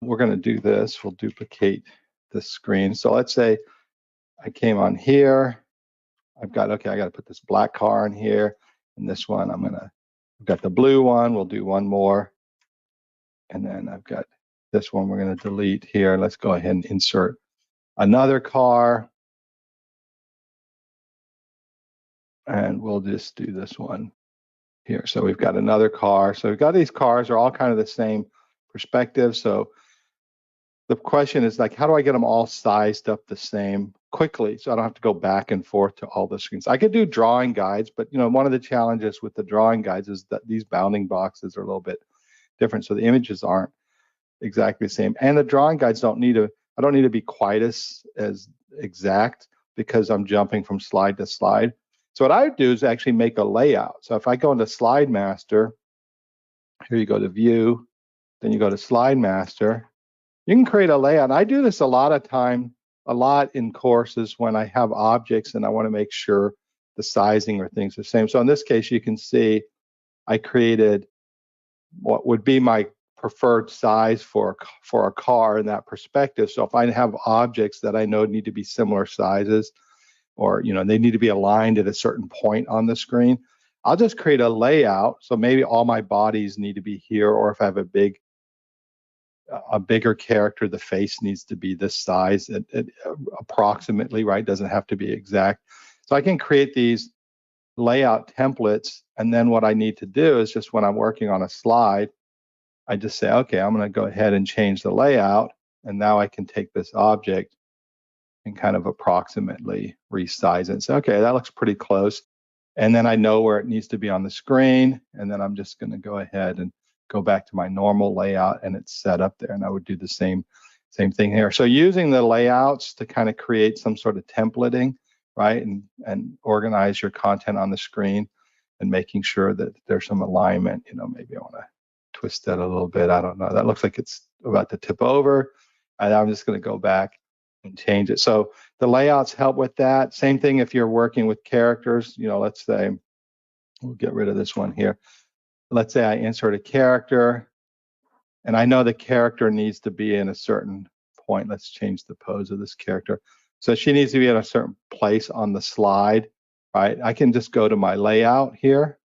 we're going to do this. We'll duplicate the screen. So let's say I came on here. I've got, okay, I got to put this black car in here. And this one, I've got the blue one. We'll do one more. And then I've got this one we're going to delete here. Let's go ahead and insert another car. And we'll just do this one here. So we've got another car. So we've got these cars are all kind of the same perspective. So the question is like, how do I get them all sized up the same quickly so I don't have to go back and forth to all the screens? I could do drawing guides, but you know, one of the challenges with the drawing guides is that these bounding boxes are a little bit different. So the images aren't exactly the same. And the drawing guides I don't need to be quite as exact because I'm jumping from slide to slide. So what I would do is actually make a layout. So if I go into Slide Master, here you go to View, then you go to Slide Master, you can create a layout. And I do this a lot in courses when I have objects and I want to make sure the sizing or things are the same. So in this case, you can see I created what would be my preferred size for a car in that perspective. So if I have objects that I know need to be similar sizes, or you know they need to be aligned at a certain point on the screen, I'll just create a layout. So maybe all my bodies need to be here, or if I have a bigger character, the face needs to be this size approximately, right? Doesn't have to be exact. So I can create these layout templates, and then what I need to do is just when I'm working on a slide, I just say, okay, I'm going to go ahead and change the layout, and now I can take this object and kind of approximately resize it and say, okay, that looks pretty close. And then I know where it needs to be on the screen, and then I'm just going to go ahead and go back to my normal layout, and it's set up there. And I would do the same thing here. So using the layouts to kind of create some sort of templating, right, and organize your content on the screen, and making sure that there's some alignment. You know, maybe I want to twist that a little bit. I don't know. That looks like it's about to tip over. And I'm just going to go back and change it. So the layouts help with that. Same thing if you're working with characters. You know, let's say we'll get rid of this one here. Let's say I insert a character, and I know the character needs to be in a certain point. Let's change the pose of this character. So she needs to be in a certain place on the slide, right? I can just go to my layout here,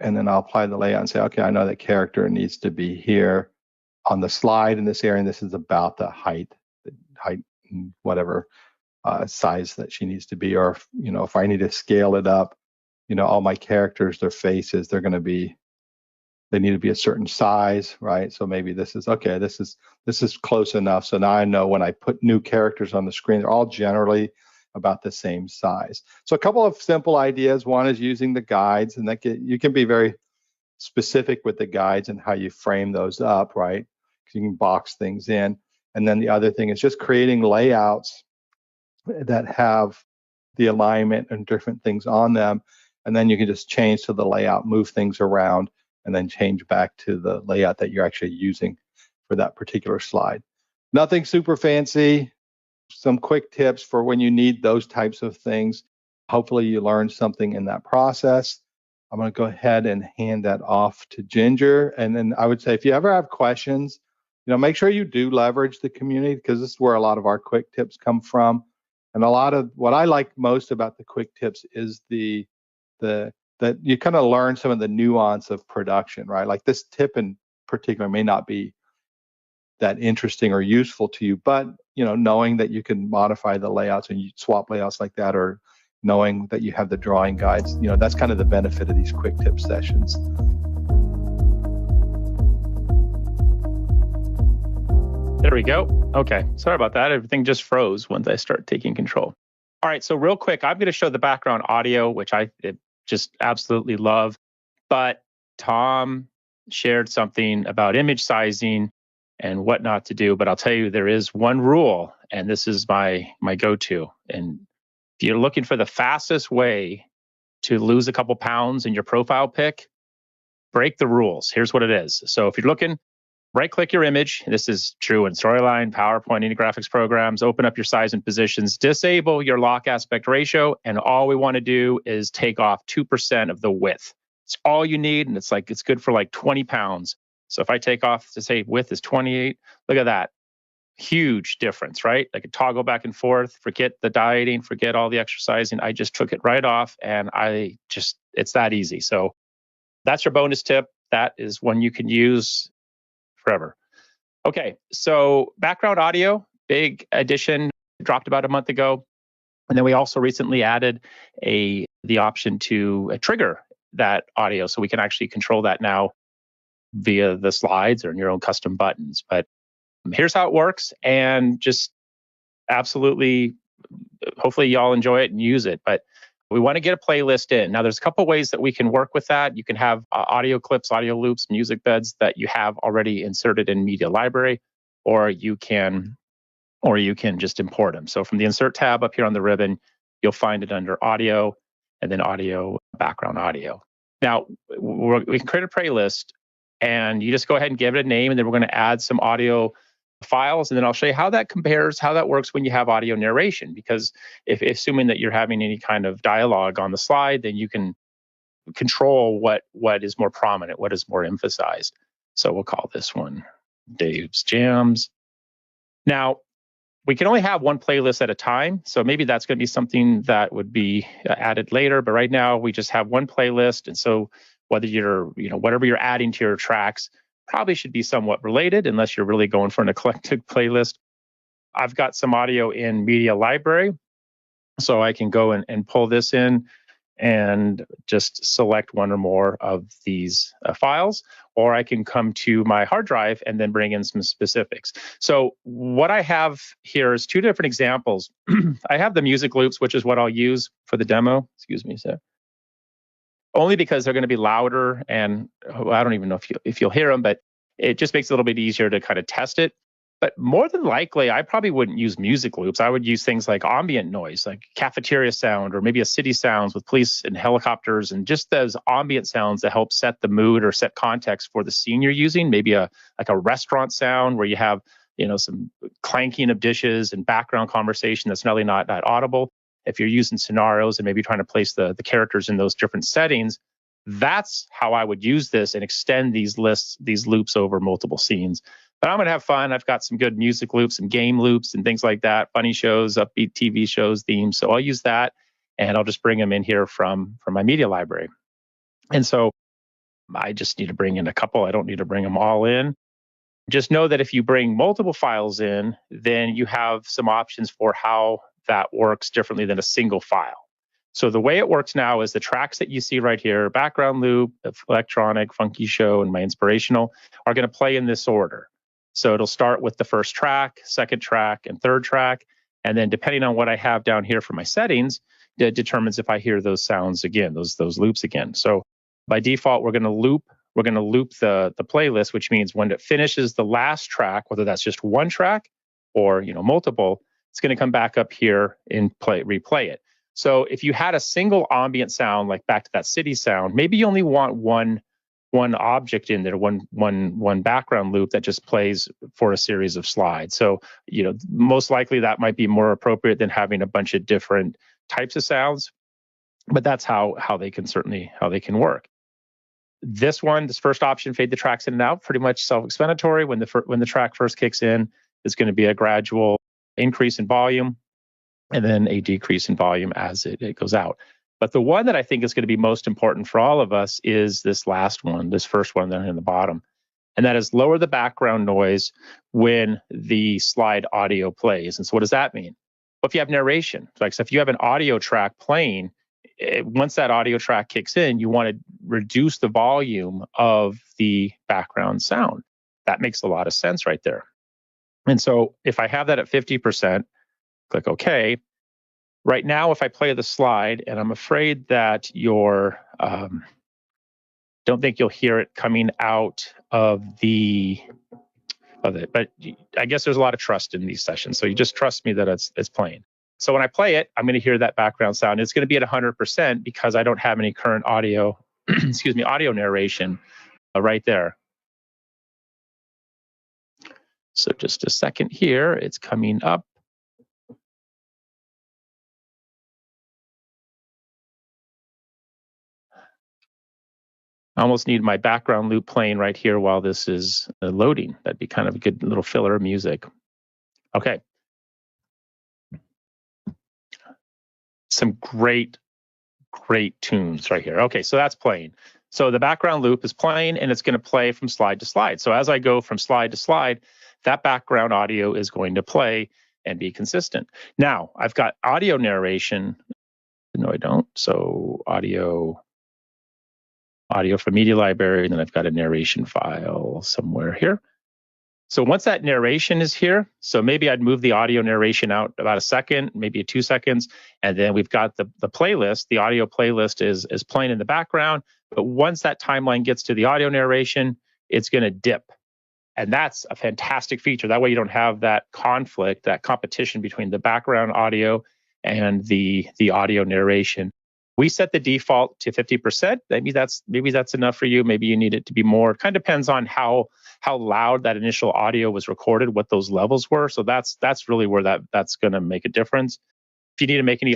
and then I'll apply the layout and say, okay, I know that character needs to be here on the slide in this area, and this is about the height, whatever size that she needs to be. Or if, you know, if I need to scale it up, you know, all my characters, their faces, they need to be a certain size, right? So maybe this is okay. This is close enough. So now I know when I put new characters on the screen, they're all generally about the same size. So a couple of simple ideas. One is using the guides, and you can be very specific with the guides and how you frame those up, right? You can box things in. And then the other thing is just creating layouts that have the alignment and different things on them. And then you can just change to the layout, move things around, and then change back to the layout that you're actually using for that particular slide. Nothing super fancy, some quick tips for when you need those types of things. Hopefully you learned something in that process. I'm going to go ahead and hand that off to Ginger. And then I would say, if you ever have questions, you know, make sure you do leverage the community, because this is where a lot of our quick tips come from. And a lot of what I like most about the quick tips is that you kind of learn some of the nuance of production, right? Like this tip in particular may not be that interesting or useful to you, but you know, knowing that you can modify the layouts and you swap layouts like that, or knowing that you have the drawing guides, you know, that's kind of the benefit of these quick tip sessions. There we go. Okay, sorry about that. Everything just froze once I start taking control. All right, so real quick, I'm going to show the background audio, which I just absolutely love. But Tom shared something about image sizing and what not to do. But I'll tell you, there is one rule, and this is my go-to. And if you're looking for the fastest way to lose a couple pounds in your profile pic, break the rules. Here's what it is. So if you're looking, right-click your image. This is true in Storyline, PowerPoint, any graphics programs. Open up your size and positions. Disable your lock aspect ratio. And all we want to do is take off 2% of the width. It's all you need. And it's good for like 20 pounds. So if I take off to say width is 28, look at that. Huge difference, right? I could toggle back and forth, forget the dieting, forget all the exercising. I just took it right off and it's that easy. So that's your bonus tip. That is one you can use forever. Okay, so background audio, big addition, dropped about a month ago. And then we also recently added the option to trigger that audio. So we can actually control that now via the slides or in your own custom buttons. But here's how it works. And just absolutely, hopefully y'all enjoy it and use it. But we want to get a playlist in. Now, there's a couple ways that we can work with that. You can have audio clips, audio loops, music beds that you have already inserted in Media Library, or you can just import them. So from the Insert tab up here on the ribbon, you'll find it under Audio, and then Audio, Background Audio. Now, we can create a playlist, and you just go ahead and give it a name, and then we're going to add some audio files, and then I'll show you how that compares, how that works when you have audio narration. Because if assuming that you're having any kind of dialogue on the slide, then you can control what is more prominent, what is more emphasized. So we'll call this one Dave's Jams. Now, we can only have one playlist at a time, so maybe that's going to be something that would be added later. But right now, we just have one playlist, and so whether whatever you're adding to your tracks probably should be somewhat related, unless you're really going for an eclectic playlist. I've got some audio in Media Library, so I can go and pull this in and just select one or more of these files, or I can come to my hard drive and then bring in some specifics. So what I have here is two different examples. I have the music loops, which is what I'll use for the demo. Excuse me, sir. Only because they're going to be louder, and I don't even know if you'll hear them, but it just makes it a little bit easier to kind of test it. But more than likely, I probably wouldn't use music loops. I would use things like ambient noise, like cafeteria sound, or maybe a city sounds with police and helicopters, and just those ambient sounds that help set the mood or set context for the scene you're using. Maybe a restaurant sound where you have some clanking of dishes and background conversation that's really not audible. If you're using scenarios and maybe trying to place the characters in those different settings, that's how I would use this and extend these loops over multiple scenes. But I'm going to have fun. I've got some good music loops and game loops and things like that, funny shows, upbeat TV shows, themes. So I'll use that, and I'll just bring them in here from my media library. And so I just need to bring in a couple. I don't need to bring them all in. Just know that if you bring multiple files in, then you have some options for how that works differently than a single file. So the way it works now is the tracks that you see right here, background loop, electronic, funky show, and my inspirational, are going to play in this order. So it'll start with the first track, second track, and third track. And then depending on what I have down here for my settings, it determines if I hear those sounds again, those loops again. So by default, we're going to loop the playlist, which means when it finishes the last track, whether that's just one track or multiple, it's going to come back up here and replay it. So if you had a single ambient sound, like back to that city sound, maybe you only want one object in there, one background loop that just plays for a series of slides. So most likely that might be more appropriate than having a bunch of different types of sounds. But that's how they can work. This first option, fade the tracks in and out, pretty much self-explanatory. When the track first kicks in, it's going to be a gradual increase in volume, and then a decrease in volume as it goes out. But the one that I think is going to be most important for all of us is this last one, this first one down in the bottom. And that is lower the background noise when the slide audio plays. And so what does that mean? Well, if you have narration, so if you have an audio track playing, once that audio track kicks in, you want to reduce the volume of the background sound. That makes a lot of sense right there. And so if I have that at 50%, click OK. Right now, if I play the slide, and I'm afraid that your don't think you'll hear it coming out of it, but I guess there's a lot of trust in these sessions, so you just trust me that it's playing. So when I play it, I'm going to hear that background sound. It's going to be at 100% because I don't have any current audio, excuse me, audio narration right there. So just a second here, it's coming up. I almost need my background loop playing right here while this is loading. That'd be kind of a good little filler music. Okay. Some great tunes right here. Okay, so that's playing. So the background loop is playing, and it's going to play from slide to slide. So as I go from slide to slide, that background audio is going to play and be consistent. Now, I've got audio narration. No, I don't. So audio from media library, and then I've got a narration file somewhere here. So once that narration is here, so maybe I'd move the audio narration out about a second, maybe 2 seconds, and then we've got the playlist. The audio playlist is playing in the background, but once that timeline gets to the audio narration, it's going to dip. And that's a fantastic feature. That way you don't have that conflict, that competition between the background audio and the audio narration. We set the default to 50%. Maybe that's enough for you. Maybe you need it to be more. It kind of depends on how loud that initial audio was recorded, what those levels were. So that's really where that's going to make a difference. If you need to make any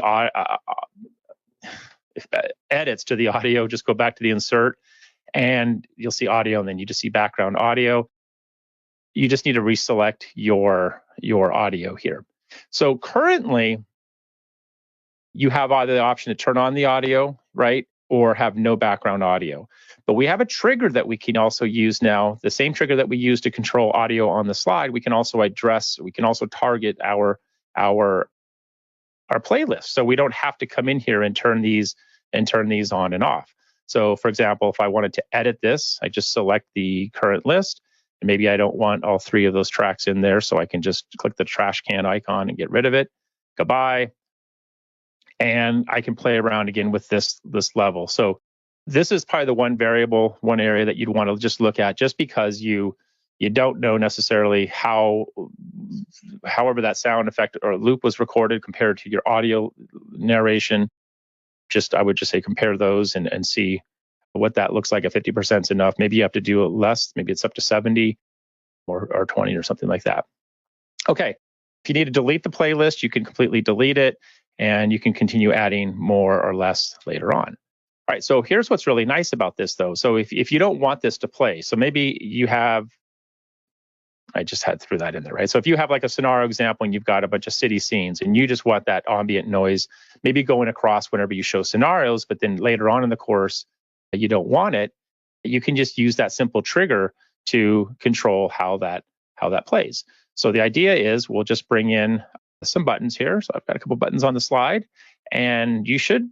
edits to the audio, just go back to the insert, and you'll see audio, and then you just see background audio. You just need to reselect your audio here. So currently, you have either the option to turn on the audio, right, or have no background audio. But we have a trigger that we can also use now, the same trigger that we use to control audio on the slide. We can also target our playlist. So we don't have to come in here and turn these on and off. So for example, if I wanted to edit this, I just select the current list. And maybe I don't want all 3 of those tracks in there, so I can just click the trash can icon and get rid of it. Goodbye. And I can play around again with this level. So this is probably the one area that you'd want to just look at, just because you don't know necessarily however that sound effect or loop was recorded compared to your audio narration. I would just say compare those and see what that looks like. At 50% is enough. Maybe you have to do it less. Maybe it's up to 70 or 20 or something like that. Okay. If you need to delete the playlist, you can completely delete it, and you can continue adding more or less later on. All right, so here's what's really nice about this, though. So if you don't want this to play, so maybe you have, I just threw that in there, right? So if you have like a scenario example and you've got a bunch of city scenes and you just want that ambient noise maybe going across whenever you show scenarios, but then later on in the course, you don't want it, you can just use that simple trigger to control how that plays. So the idea is we'll just bring in some buttons here. So I've got a couple buttons on the slide, and you should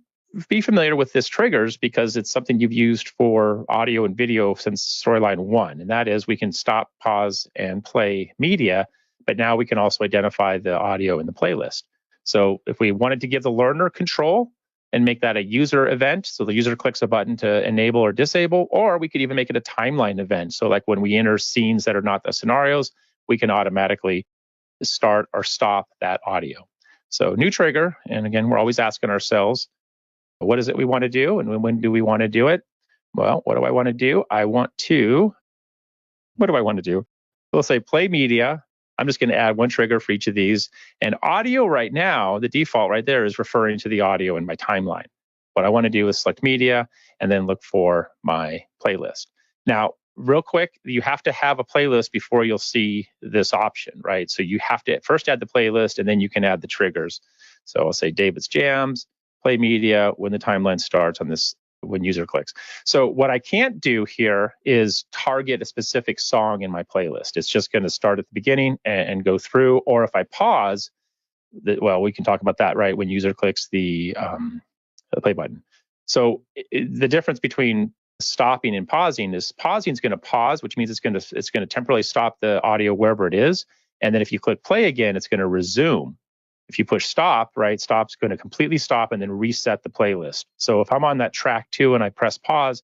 be familiar with this triggers because it's something you've used for audio and video since Storyline 1. And that is we can stop, pause, and play media, but now we can also identify the audio in the playlist. So if we wanted to give the learner control and make that a user event, so the user clicks a button to enable or disable, or we could even make it a timeline event. So like when we enter scenes that are not the scenarios, we can automatically start or stop that audio. So new trigger, and again, we're always asking ourselves, what is it we want to do, and when do we want to do it? Well, what do I want to do? What do I want to do? We'll say play media. I'm just going to add one trigger for each of these. And audio right now, the default right there is referring to the audio in my timeline. What I want to do is select media and then look for my playlist. Now, real quick, you have to have a playlist before you'll see this option, right? So you have to first add the playlist, and then you can add the triggers. So I'll say David's Jams, play media when the timeline starts on this, when user clicks. So what I can't do here is target a specific song in my playlist. It's just going to start at the beginning and go through. Or if I pause, well, we can talk about that, right? When user clicks the play button. So the difference between stopping and pausing is pausing is going to pause, which means it's going to temporarily stop the audio wherever it is. And then if you click play again, it's going to resume. If you push stop, right, stop's going to completely stop and then reset the playlist. So if I'm on that track 2 and I press pause,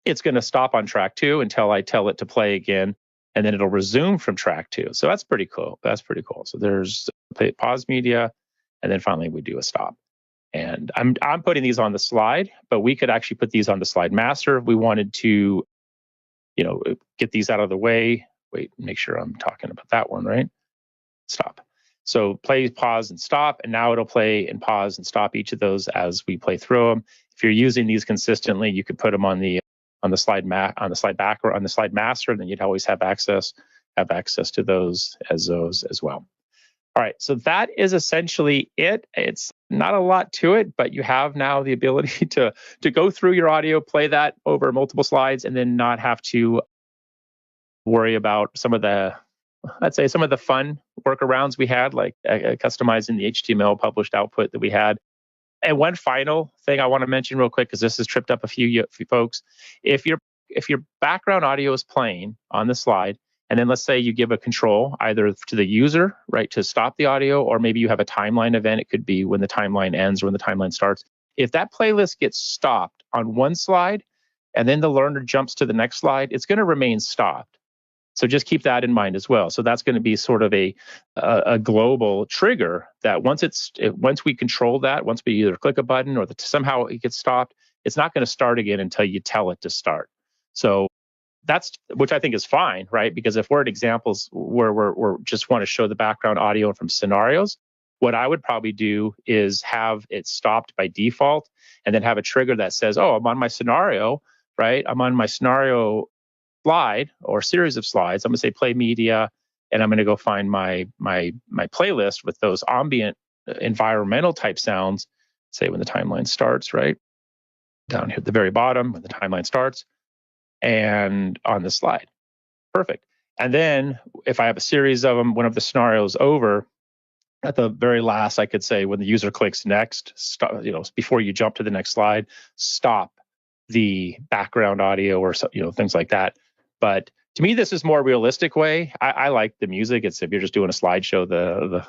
it's going to stop on track 2 until I tell it to play again, and then it'll resume from track 2. So that's pretty cool. That's pretty cool. So there's pause media, and then finally we do a stop. And I'm putting these on the slide, but we could actually put these on the slide master if we wanted to, get these out of the way. Wait, make sure I'm talking about that one, right? Stop. So play, pause, and stop, and now it'll play and pause and stop each of those as we play through them. If you're using these consistently, you could put them on the slide back or on the slide master, and then you'd always have access to those as well. All right, so that is essentially it. It's not a lot to it, but you have now the ability to go through your audio, play that over multiple slides, and then not have to worry about some of the fun workarounds we had, like customizing the HTML published output that we had. And one final thing I want to mention real quick, because this has tripped up a few folks. If your background audio is playing on the slide, and then let's say you give a control either to the user, right, to stop the audio, or maybe you have a timeline event. It could be when the timeline ends or when the timeline starts. If that playlist gets stopped on one slide, and then the learner jumps to the next slide, it's going to remain stopped. So just keep that in mind as well. So that's going to be sort of a global trigger that once we control that, once we either click a button or somehow it gets stopped, it's not going to start again until you tell it to start. So that's, which I think is fine, right? Because if we're at examples where we're just want to show the background audio from scenarios, what I would probably do is have it stopped by default and then have a trigger that says, oh, I'm on my scenario, right? I'm on my scenario slide or series of slides. I'm going to say play media, and I'm going to go find my playlist with those ambient environmental type sounds, say when the timeline starts, right? Down here at the very bottom when the timeline starts, and on the slide. Perfect. And then if I have a series of them, one of the scenarios over, at the very last, I could say when the user clicks next, stop, before you jump to the next slide, stop the background audio or things like that. But to me, this is more realistic way. I like the music. It's if you're just doing a slideshow, the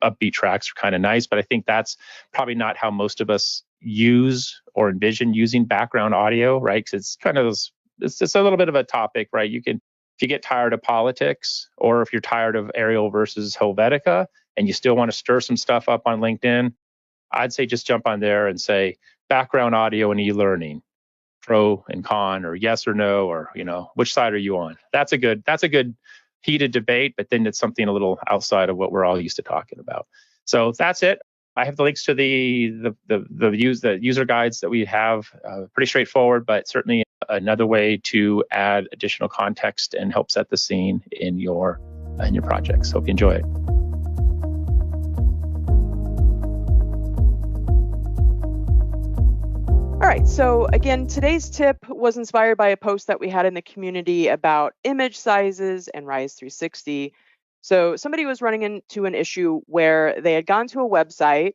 upbeat tracks are kind of nice. But I think that's probably not how most of us use or envision using background audio, right? Because it's kind of it's a little bit of a topic, right? If you get tired of politics, or if you're tired of Arial versus Helvetica, and you still want to stir some stuff up on LinkedIn, I'd say just jump on there and say background audio and e-learning, pro and con, or yes or no, or which side are you on? That's a good heated debate, but then it's something a little outside of what we're all used to talking about. So that's it. I have the links to the user guides that we have. Pretty straightforward, but certainly another way to add additional context and help set the scene in your projects. Hope you enjoy it. All right, so again, today's tip was inspired by a post that we had in the community about image sizes and Rise 360. So somebody was running into an issue where they had gone to a website,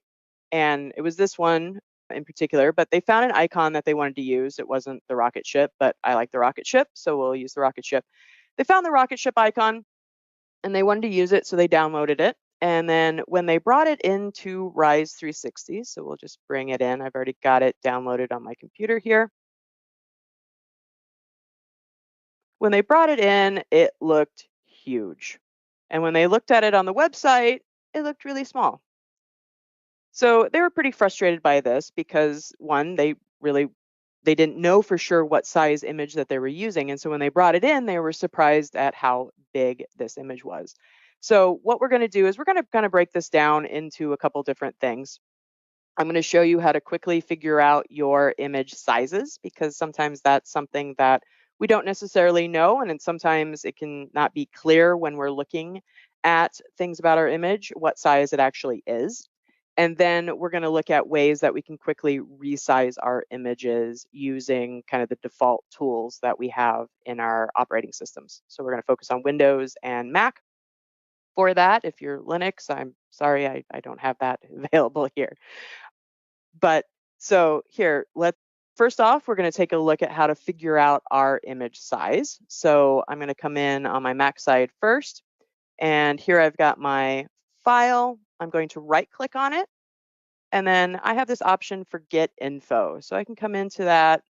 and it was this one in particular, but they found an icon that they wanted to use. It wasn't the rocket ship, but I like the rocket ship, so we'll use the rocket ship. They found the rocket ship icon, and they wanted to use it, so they downloaded it. And then when they brought it into Rise 360, so we'll just bring it in. I've already got it downloaded on my computer here. When they brought it in, it looked huge. And when they looked at it on the website, it looked really small. So they were pretty frustrated by this because, one, they didn't know for sure what size image that they were using. And so when they brought it in, they were surprised at how big this image was. So what we're going to do is we're going to kind of break this down into a couple different things. I'm going to show you how to quickly figure out your image sizes, because sometimes that's something that we don't necessarily know, and then sometimes it can not be clear when we're looking at things about our image what size it actually is. And then we're going to look at ways that we can quickly resize our images using kind of the default tools that we have in our operating systems. So we're going to focus on Windows and Mac. For that, if you're Linux, I'm sorry, I don't have that available here. But so here, let's first off, we're going to take a look at how to figure out our image size. So I'm going to come in on my Mac side first, and here I've got my file. I'm going to right click on it, and then I have this option for Get Info. So I can come into that,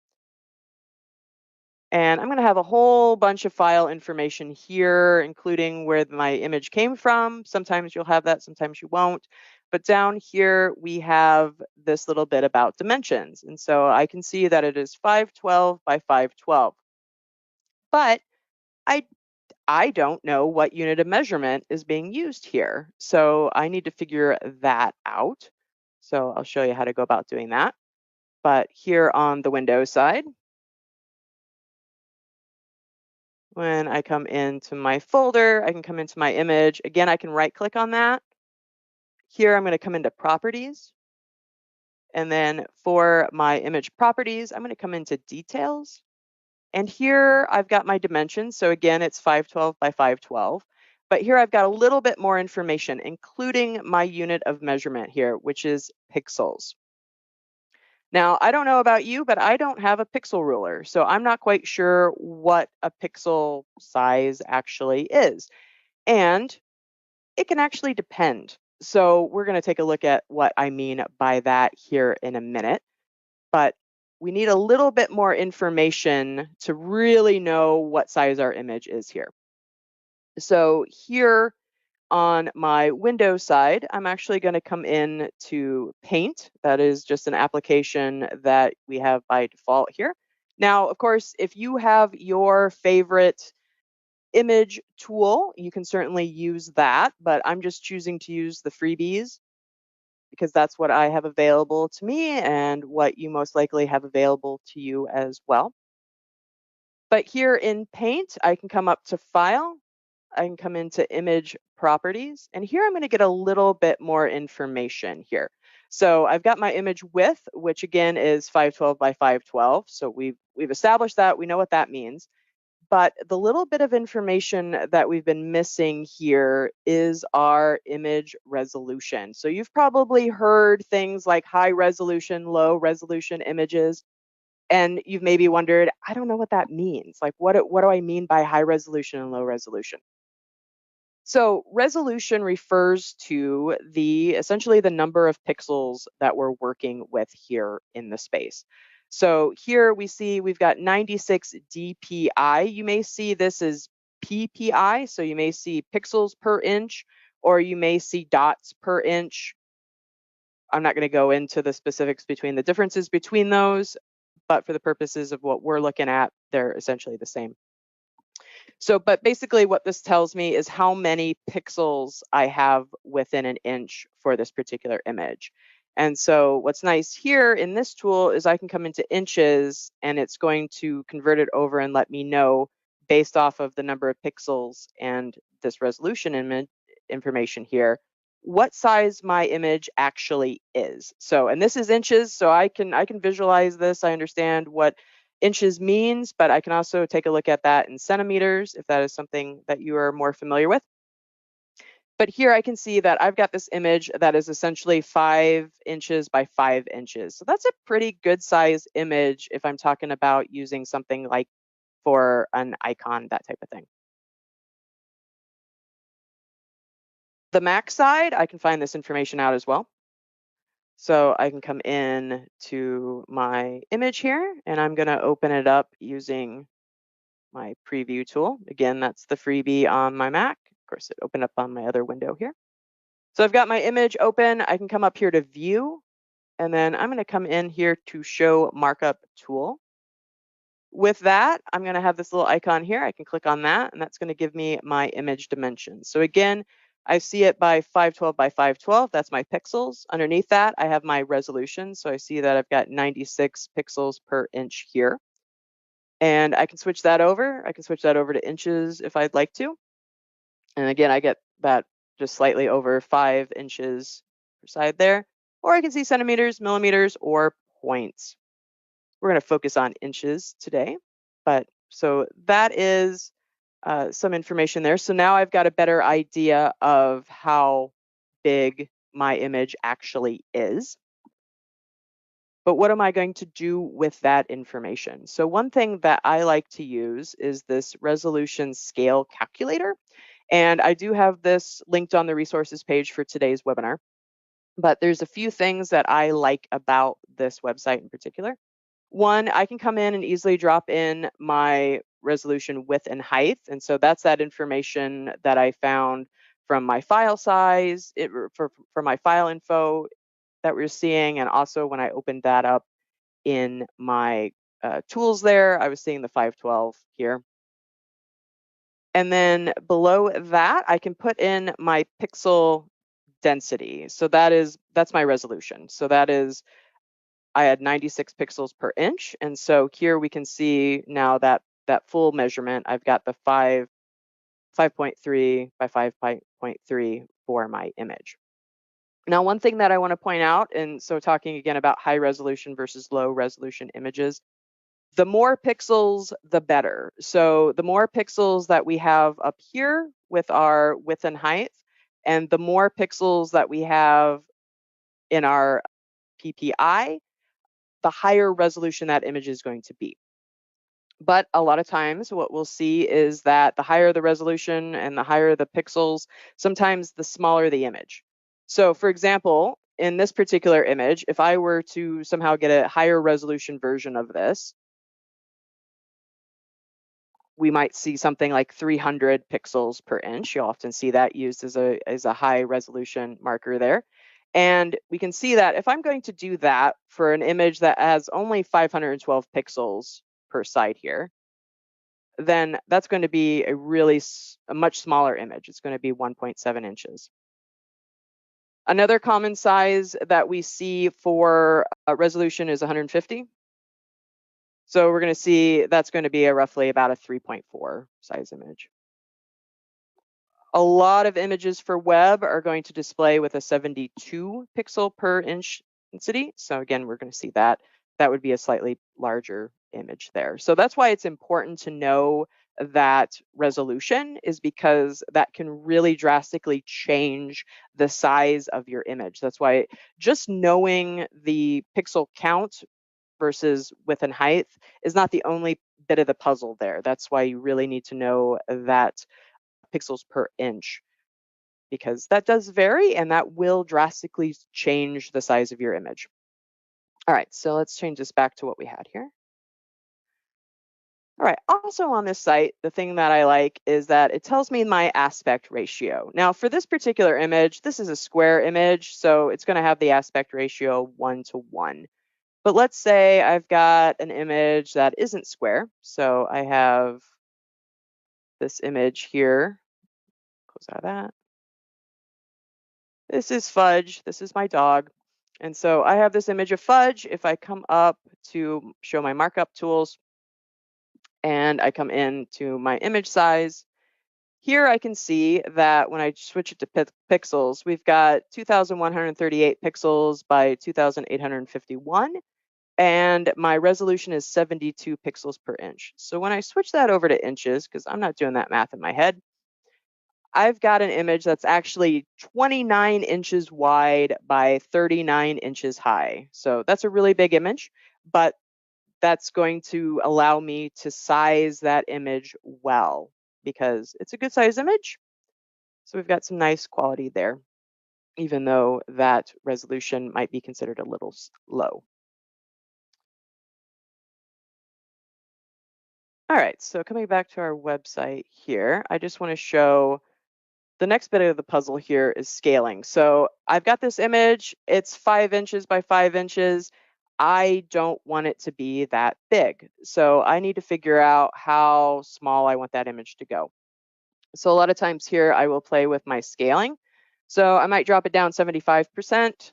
and I'm going to have a whole bunch of file information here, including where my image came from. Sometimes you'll have that, sometimes you won't. But down here, we have this little bit about dimensions. And so I can see that it is 512 by 512. But I don't know what unit of measurement is being used here. So I need to figure that out. So I'll show you how to go about doing that. But here on the Windows side, when I come into my folder, I can come into my image. Again, I can right click on that. Here, I'm going to come into properties. And then for my image properties, I'm going to come into details. And here I've got my dimensions. So again, it's 512 by 512. But here I've got a little bit more information, including my unit of measurement here, which is pixels. Now, I don't know about you, but I don't have a pixel ruler, so I'm not quite sure what a pixel size actually is. And it can actually depend. So we're going to take a look at what I mean by that here in a minute. But we need a little bit more information to really know what size our image is here. So here on my Windows side, I'm actually going to come in to Paint. That is just an application that we have by default here. Now, of course, if you have your favorite image tool, you can certainly use that, but I'm just choosing to use the freebies because that's what I have available to me and what you most likely have available to you as well. But here in Paint, I can come up to File, I can come into Image Properties, and here I'm going to get a little bit more information here. So I've got my image width, which again is 512 by 512. So we've established that, we know what that means. But the little bit of information that we've been missing here is our image resolution. So you've probably heard things like high resolution, low resolution images, and you've maybe wondered, I don't know what that means. Like, what do I mean by high resolution and low resolution? So resolution refers to essentially the number of pixels that we're working with here in the space. So here we see we've got 96 dpi. You may see this as ppi, so you may see pixels per inch, or you may see dots per inch. I'm not going to go into the specifics between the differences between those, but for the purposes of what we're looking at, they're essentially the same. So, but basically what this tells me is how many pixels I have within an inch for this particular image. And so what's nice here in this tool is I can come into inches and it's going to convert it over and let me know based off of the number of pixels and this resolution information here, what size my image actually is. So, and this is inches, so I can visualize this. I understand what inches means, but I can also take a look at that in centimeters if that is something that you are more familiar with. But here I can see that I've got this image that is essentially 5 inches by 5 inches. So that's a pretty good size image if I'm talking about using something like for an icon, that type of thing. The Mac side, I can find this information out as well. So I can come in to my image here and I'm going to open it up using my preview tool. Again, that's the freebie on my Mac. Of course, it opened up on my other window here. So I've got my image open. I can come up here to view, and then I'm going to come in here to show markup tool. With that, I'm going to have this little icon here. I can click on that, and that's going to give me my image dimensions. So again, I see it by 512 by 512. That's my pixels. Underneath that, I have my resolution. So I see that I've got 96 pixels per inch here. And I can switch that over. I can switch that over to inches if I'd like to. And again, I get that just slightly over 5 inches per side there. Or I can see centimeters, millimeters, or points. We're going to focus on inches today. But so that is some information there. So now I've got a better idea of how big my image actually is. But what am I going to do with that information? So one thing that I like to use is this resolution scale calculator. And I do have this linked on the resources page for today's webinar. But there's a few things that I like about this website in particular. One, I can come in and easily drop in my resolution width and height. And so that's that information that I found from my file size, for my file info that we're seeing. And also when I opened that up in my tools there, I was seeing the 512 here. And then below that, I can put in my pixel density. So that's my resolution. So that is, I had 96 pixels per inch. And so here we can see now that full measurement, I've got the 5.3 by 5.3 for my image. Now, one thing that I want to point out, and so talking again about high resolution versus low resolution images, the more pixels, the better. So the more pixels that we have up here with our width and height, and the more pixels that we have in our PPI, the higher resolution that image is going to be. But a lot of times what we'll see is that the higher the resolution and the higher the pixels, sometimes the smaller the image. So for example, in this particular image, if I were to somehow get a higher resolution version of this, we might see something like 300 pixels per inch. You'll often see that used as a high resolution marker there. And we can see that if I'm going to do that for an image that has only 512 pixels per side here, then that's going to be a much smaller image. It's going to be 1.7 inches. Another common size that we see for resolution is 150. So we're going to see that's going to be roughly about a 3.4 size image. A lot of images for web are going to display with a 72 pixel per inch density. So again, we're going to see that. That would be a slightly larger image there. So that's why it's important to know that resolution, is because that can really drastically change the size of your image. That's why just knowing the pixel count versus width and height is not the only bit of the puzzle there. That's why you really need to know that pixels per inch, because that does vary and that will drastically change the size of your image. All right, so let's change this back to what we had here. All right, also on this site, the thing that I like is that it tells me my aspect ratio. Now for this particular image, this is a square image, so it's going to have the aspect ratio 1:1. But let's say I've got an image that isn't square. So I have this image here. Close out of that. This is Fudge. This is my dog. And so I have this image of Fudge. If I come up to show my markup tools and I come into my image size, here I can see that when I switch it to pixels, we've got 2,138 pixels by 2,851. And my resolution is 72 pixels per inch. So when I switch that over to inches, because I'm not doing that math in my head, I've got an image that's actually 29 inches wide by 39 inches high. So that's a really big image, but that's going to allow me to size that image well, because it's a good size image. So we've got some nice quality there, even though that resolution might be considered a little low. All right, so coming back to our website here, I just want to show the next bit of the puzzle here is scaling. So I've got this image, it's 5 inches by 5 inches. I don't want it to be that big. So I need to figure out how small I want that image to go. So a lot of times here, I will play with my scaling. So I might drop it down 75%.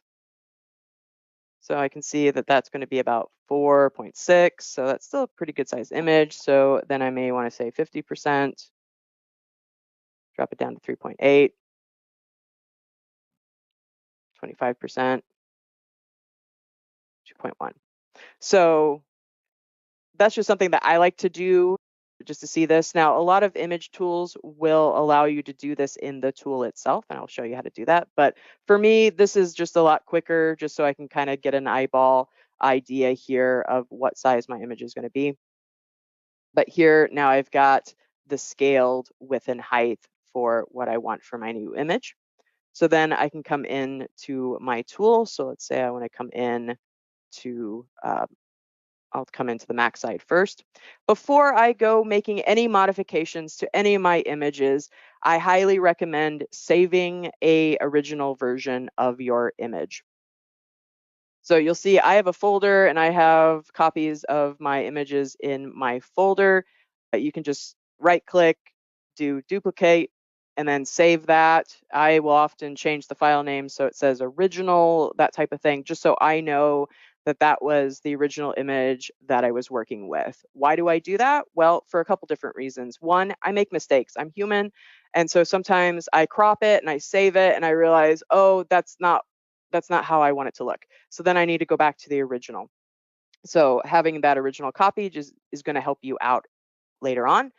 So I can see that that's going to be about 4.6. So that's still a pretty good size image. So then I may want to say 50%, drop it down to 3.8, 25%, 2.1. So that's just something that I like to do just to see this. Now, a lot of image tools will allow you to do this in the tool itself, and I'll show you how to do that. But for me, this is just a lot quicker, just so I can kind of get an eyeball idea here of what size my image is going to be. But here now I've got the scaled width and height for what I want for my new image. So then I can come in to my tool. So let's say I want to come in to I'll come into the Mac side first. Before I go making any modifications to any of my images, I highly recommend saving a original version of your image. So you'll see I have a folder and I have copies of my images in my folder. You can just right click, do duplicate, and then save that. I will often change the file name so it says original, that type of thing, just so I know that that was the original image that I was working with. Why do I do that? Well, for a couple different reasons. One, I make mistakes. I'm human. And so sometimes I crop it and I save it and I realize, oh, that's not how I want it to look. So then I need to go back to the original. So having that original copy just is going to help you out later on.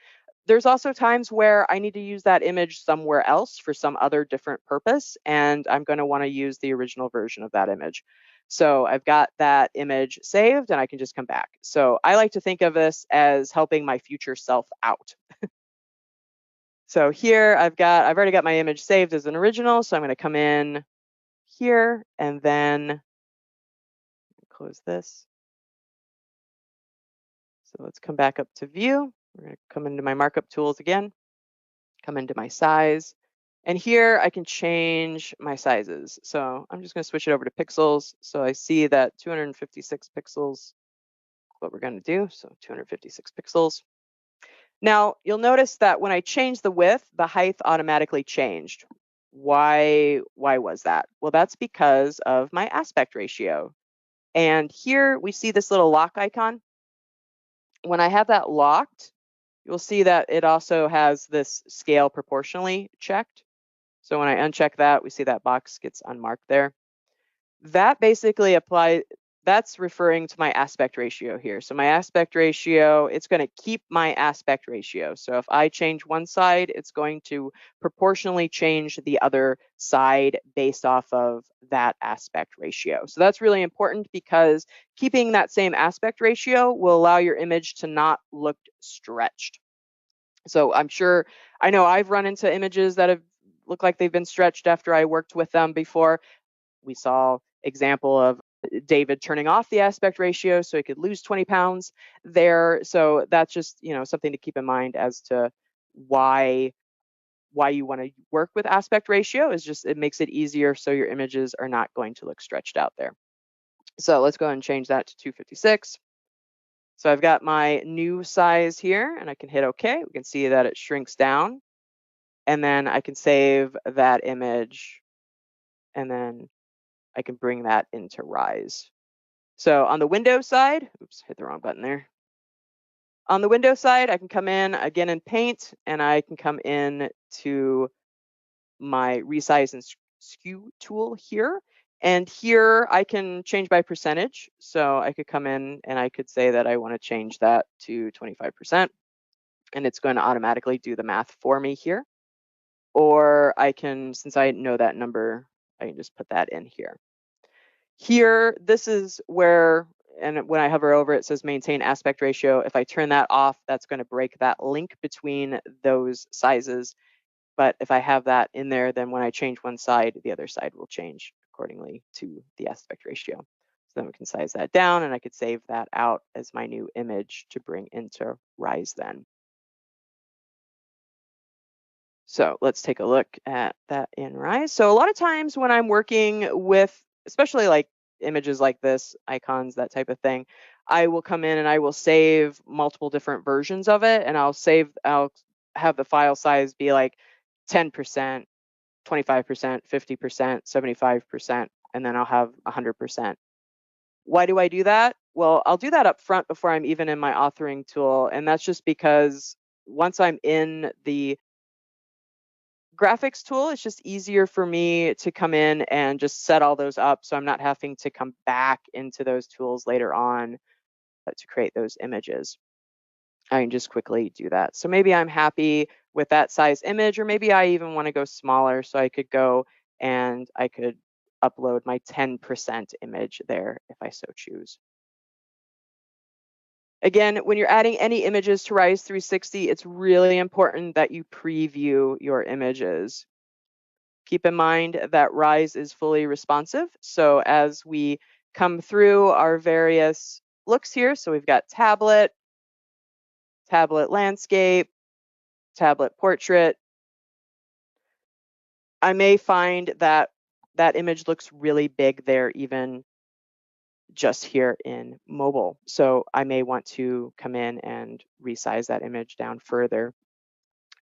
There's also times where I need to use that image somewhere else for some other different purpose, and I'm going to want to use the original version of that image. So I've got that image saved and I can just come back. So I like to think of this as helping my future self out. So here I've already got my image saved as an original, so I'm going to come in here and then close this. So let's come back up to view. We're going to come into my markup tools again, come into my size, and here I can change my sizes. So I'm just going to switch it over to pixels. So I see that 256 pixels is what we're going to do. So 256 pixels. Now you'll notice that when I change the width, the height automatically changed. Why was that? Well, that's because of my aspect ratio. And here we see this little lock icon. When I have that locked, you'll see that it also has this scale proportionally checked. So when I uncheck that, we see that box gets unmarked there. That basically that's referring to my aspect ratio here. So my aspect ratio, it's going to keep my aspect ratio. So if I change one side, it's going to proportionally change the other side based off of that aspect ratio. So that's really important because keeping that same aspect ratio will allow your image to not look stretched. So I know I've run into images that have looked like they've been stretched after I worked with them before. We saw example of David turning off the aspect ratio so he could lose 20 pounds there. So that's just, something to keep in mind as to why you want to work with aspect ratio is just it makes it easier so your images are not going to look stretched out there. So let's go ahead and change that to 256. So I've got my new size here and I can hit OK. We can see that it shrinks down. And then I can save that image and then I can bring that into Rise. So on the Windows side, oops, hit the wrong button there. On the Windows side, I can come in again in Paint and I can come in to my Resize and Skew tool here. And here I can change by percentage. So I could come in and I could say that I want to change that to 25%. And it's going to automatically do the math for me here. Or I can, since I know that number, I can just put that in here. Here, this is where, and when I hover over it says maintain aspect ratio. If I turn that off, that's going to break that link between those sizes. But if I have that in there, then when I change one side, the other side will change accordingly to the aspect ratio. So then we can size that down and I could save that out as my new image to bring into Rise then. So let's take a look at that in Rise. So a lot of times when I'm working with, especially like images like this, icons, that type of thing, I will come in and I will save multiple different versions of it. And I'll have the file size be like 10%, 25%, 50%, 75%, and then I'll have 100%. Why do I do that? Well, I'll do that up front before I'm even in my authoring tool. And that's just because once I'm in the graphics tool, it's just easier for me to come in and just set all those up so I'm not having to come back into those tools later on to create those images. I can just quickly do that. So maybe I'm happy with that size image, or maybe I even want to go smaller, so I could go and I could upload my 10% image there if I so choose. Again, when you're adding any images to Rise 360, it's really important that you preview your images. Keep in mind that Rise is fully responsive. So as we come through our various looks here, so we've got tablet, tablet landscape, tablet portrait, I may find that that image looks really big there, even just here in mobile. So I may want to come in and resize that image down further,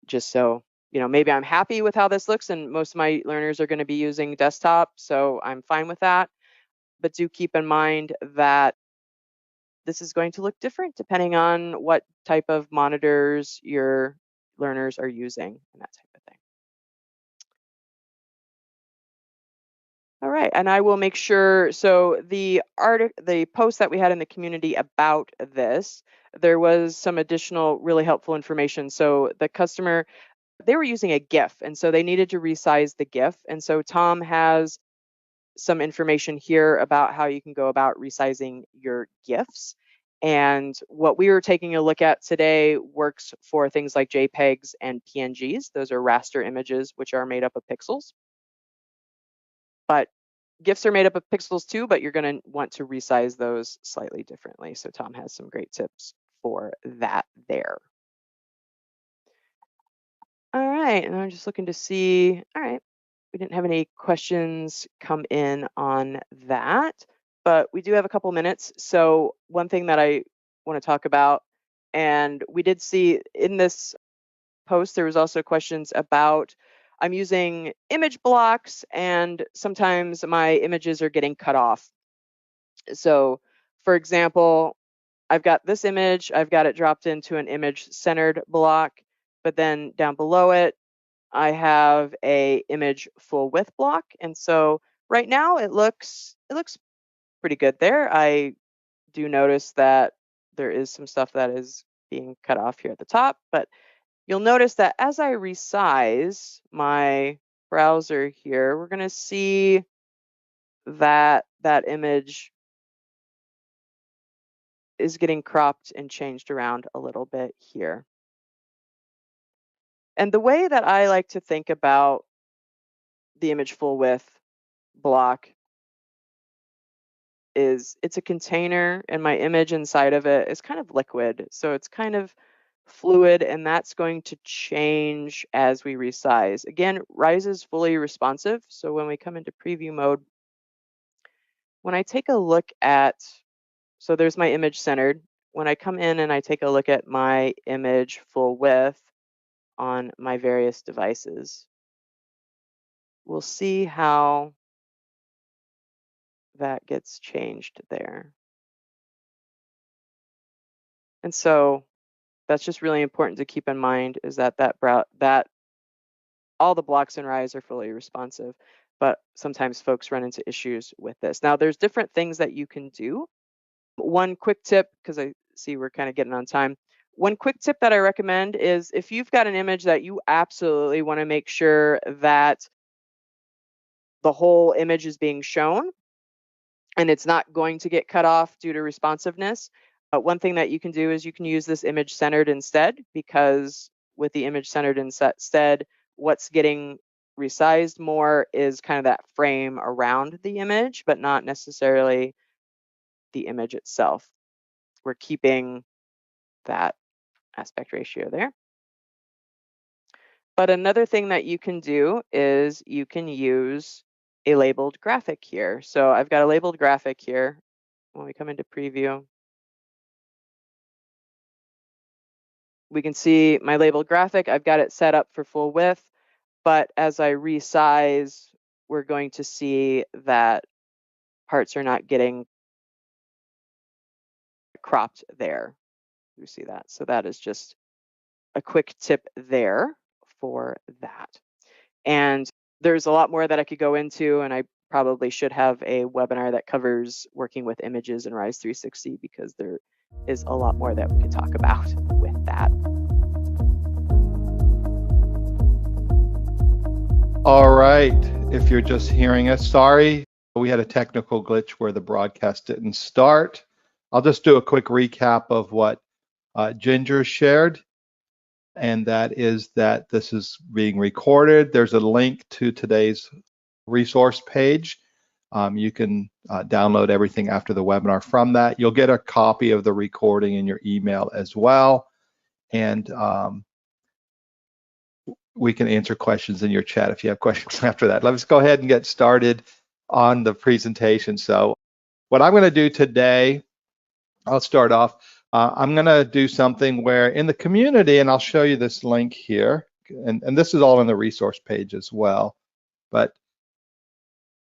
just so, maybe I'm happy with how this looks, and most of my learners are going to be using desktop, so I'm fine with that. But do keep in mind that this is going to look different depending on what type of monitors your learners are using and that type of thing. All right, and I will make sure, so the post that we had in the community about this, there was some additional really helpful information. So the customer, they were using a GIF, and so they needed to resize the GIF. And so Tom has some information here about how you can go about resizing your GIFs. And what we were taking a look at today works for things like JPEGs and PNGs. Those are raster images, which are made up of pixels. But GIFs are made up of pixels too, but you're going to want to resize those slightly differently. So Tom has some great tips for that there. All right, and I'm just looking to see, all right, we didn't have any questions come in on that, but we do have a couple minutes. So one thing that I want to talk about, and we did see in this post, there was also questions about, I'm using image blocks and sometimes my images are getting cut off. So for example, I've got this image, I've got it dropped into an image centered block, but then down below it, I have a image full width block. And so right now it looks pretty good there. I do notice that there is some stuff that is being cut off here at the top, but you'll notice that as I resize my browser here, we're going to see that that image is getting cropped and changed around a little bit here. And the way that I like to think about the image full width block is it's a container, and my image inside of it is kind of liquid. So it's kind of fluid, and that's going to change as we resize. Again, Rise is fully responsive. So when we come into preview mode, when I take a look at, so there's my image centered. When I come in and I take a look at my image full width on my various devices, we'll see how that gets changed there. And so that's just really important to keep in mind, is that all the blocks in Rise are fully responsive, but sometimes folks run into issues with this. Now there's different things that you can do. One quick tip, because I see we're kind of getting on time. One quick tip that I recommend is if you've got an image that you absolutely want to make sure that the whole image is being shown and it's not going to get cut off due to responsiveness, one thing that you can do is you can use this image centered instead, because with the image centered instead, what's getting resized more is kind of that frame around the image, but not necessarily the image itself. We're keeping that aspect ratio there. But another thing that you can do is you can use a labeled graphic here. So I've got a labeled graphic here. When we come into preview, we can see my labeled graphic. I've got it set up for full width, but as I resize, we're going to see that parts are not getting cropped there. You see that? So that is just a quick tip there for that. And there's a lot more that I could go into, and I probably should have a webinar that covers working with images in Rise 360, because there is a lot more that we could talk about with that. All right, if you're just hearing us, sorry, we had a technical glitch where the broadcast didn't start. I'll just do a quick recap of what Ginger shared, and that is that this is being recorded. There's a link to today's resource page. You can download everything after the webinar from that. You'll get a copy of the recording in your email as well, and we can answer questions in your chat if you have questions after that. Let's go ahead and get started on the presentation. So what I'm going to do today, I'll start off. I'm going to do something where in the community, and I'll show you this link here, and this is all on the resource page as well. But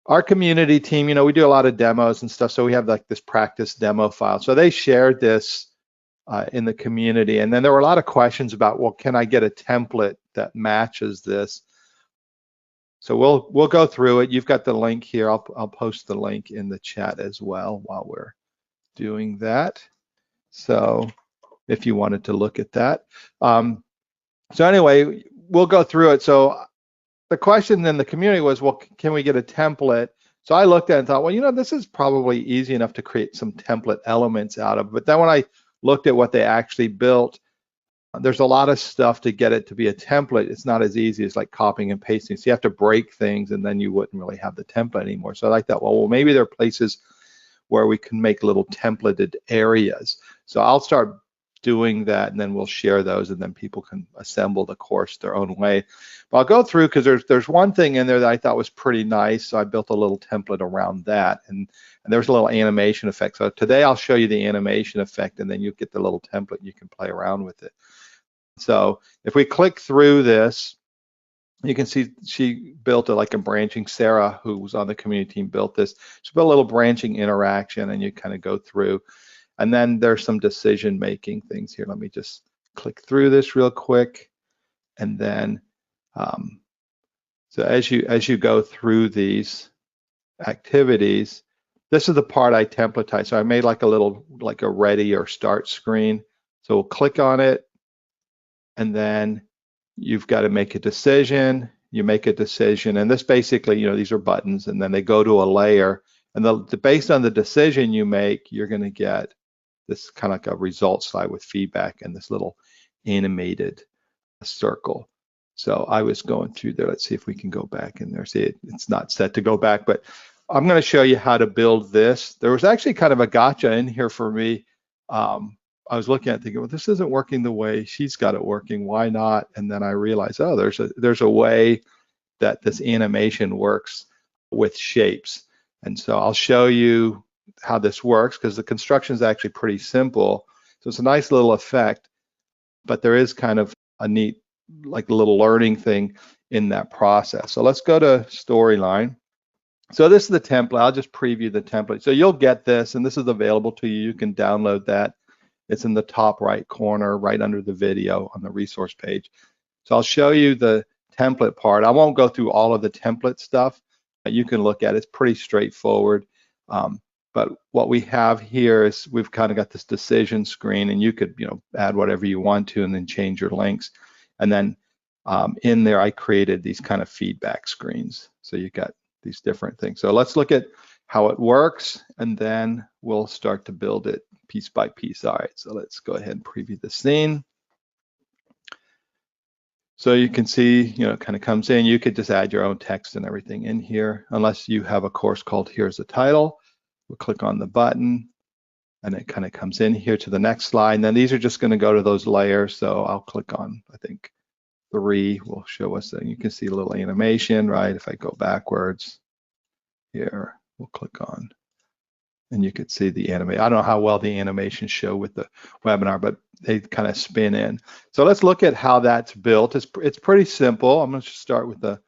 our community team, we do a lot of demos and stuff, so we have like this practice demo file. So they shared this in the community, and then there were a lot of questions about, well, can I get a template that matches this? So we'll go through it. You've got the link here. I'll post the link in the chat as well while we're doing that. So if you wanted to look at that. So anyway, we'll go through it. So the question in the community was, well, can we get a template? So I looked at it and thought, well, this is probably easy enough to create some template elements out of. But then when I looked at what they actually built, there's a lot of stuff to get it to be a template. It's not as easy as like copying and pasting. So you have to break things, and then you wouldn't really have the template anymore. So I thought, well, maybe there are places where we can make little templated areas. So I'll start doing that, and then we'll share those, and then people can assemble the course their own way. But I'll go through because there's one thing in there that I thought was pretty nice. So I built a little template around that, and there's a little animation effect. So today I'll show you the animation effect, and then you get the little template. You can play around with it. So if we click through this, you can see she built like a branching. Sarah, who was on the community team, built this. She built a little branching interaction, and you kind of go through. And then there's some decision-making things here. Let me just click through this real quick. And then, so as you go through these activities, this is the part I templatized. So I made like a ready or start screen. So we'll click on it, and then you've got to make a decision. You make a decision, and this basically, these are buttons, and then they go to a layer. And based on the decision you make, you're going to get this kind of like a results slide with feedback and this little animated circle. So I was going through there. Let's see if we can go back in there. See, it's not set to go back, but I'm going to show you how to build this. There was actually kind of a gotcha in here for me. I was looking at it thinking, well, this isn't working the way she's got it working. Why not? And then I realized, oh, there's a way that this animation works with shapes. And so I'll show you how this works, because the construction is actually pretty simple. So it's a nice little effect, but there is kind of a neat, like a little learning thing in that process. So let's go to Storyline. So this is the template. I'll just preview the template. So you'll get this, and this is available to you. You can download that. It's in the top right corner, right under the video on the resource page. So I'll show you the template part. I won't go through all of the template stuff. You can look at it. It's pretty straightforward. But what we have here is we've kind of got this decision screen, and you could, add whatever you want to and then change your links. And then in there, I created these kind of feedback screens. So you got these different things. So let's look at how it works, and then we'll start to build it piece by piece. All right, so let's go ahead and preview the scene. So you can see, it kind of comes in. You could just add your own text and everything in here, unless you have a course called Here's the Title. We'll click on the button, and it kind of comes in here to the next slide. And then these are just going to go to those layers. So I'll click on, I think, 3 will show us that. You can see a little animation, right? If I go backwards here, we'll click on, and you could see the animation. I don't know how well the animations show with the webinar, but they kind of spin in. So let's look at how that's built. It's pretty simple. I'm going to start with a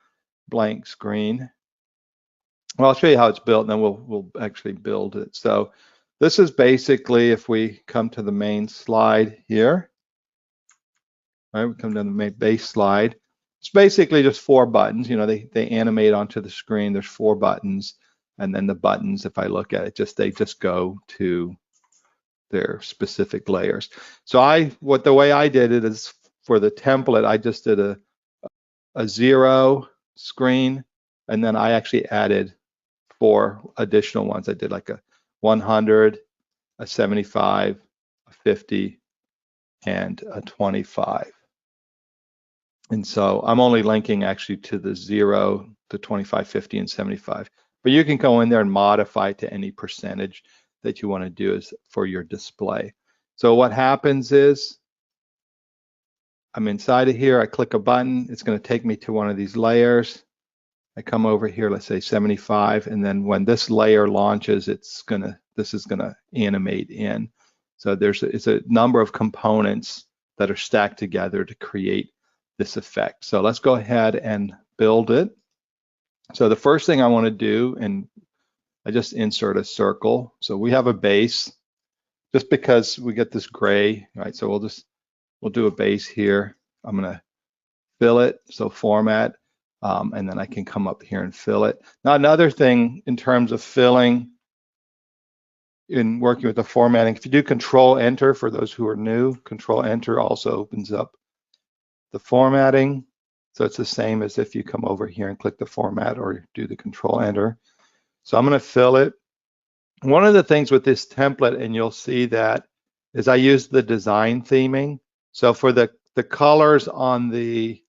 blank screen. Well, I'll show you how it's built, and then we'll actually build it. So this is basically, if we come to the main slide here, right? We come to the main base slide. It's basically just 4 buttons. They animate onto the screen. There's 4 buttons, and then the buttons, if I look at it, they just go to their specific layers. So the way I did it is for the template, I just did a 0 screen, and then I actually added 4 additional ones. I did like a 100, a 75, a 50, and a 25. And so I'm only linking actually to the 0, to 25, 50, and 75. But you can go in there and modify to any percentage that you want to do is for your display. So what happens is I'm inside of here, I click a button, it's going to take me to one of these layers. I come over here, let's say 75, and then when this layer launches, this is gonna animate in. So it's a number of components that are stacked together to create this effect. So let's go ahead and build it. So the first thing I want to do, and I just insert a circle. So we have a base, just because we get this gray, right? So we'll do a base here. I'm gonna fill it, so format, and then I can come up here and fill it. Now another thing in terms of filling, in working with the formatting, if you do Control Enter, for those who are new, Control Enter also opens up the formatting. So it's the same as if you come over here and click the format or do the Control Enter. So I'm going to fill it. One of the things with this template, and you'll see that, is I use the design theming. So for the colors on the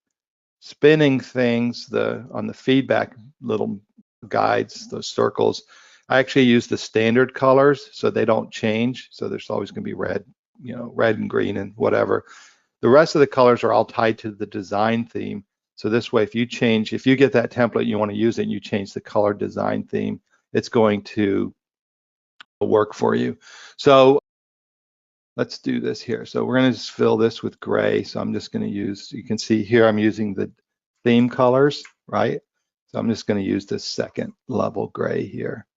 spinning things, on the feedback little guides, those circles, I actually use the standard colors so they don't change. So there's always going to be red, red and green and whatever. The rest of the colors are all tied to the design theme. So this way, if you get that template, you want to use it, and you change the color design theme, it's going to work for you. So let's do this here. So we're going to just fill this with gray. So I'm just going to use, you can see here, I'm using the theme colors, right? So I'm just going to use this second level gray here.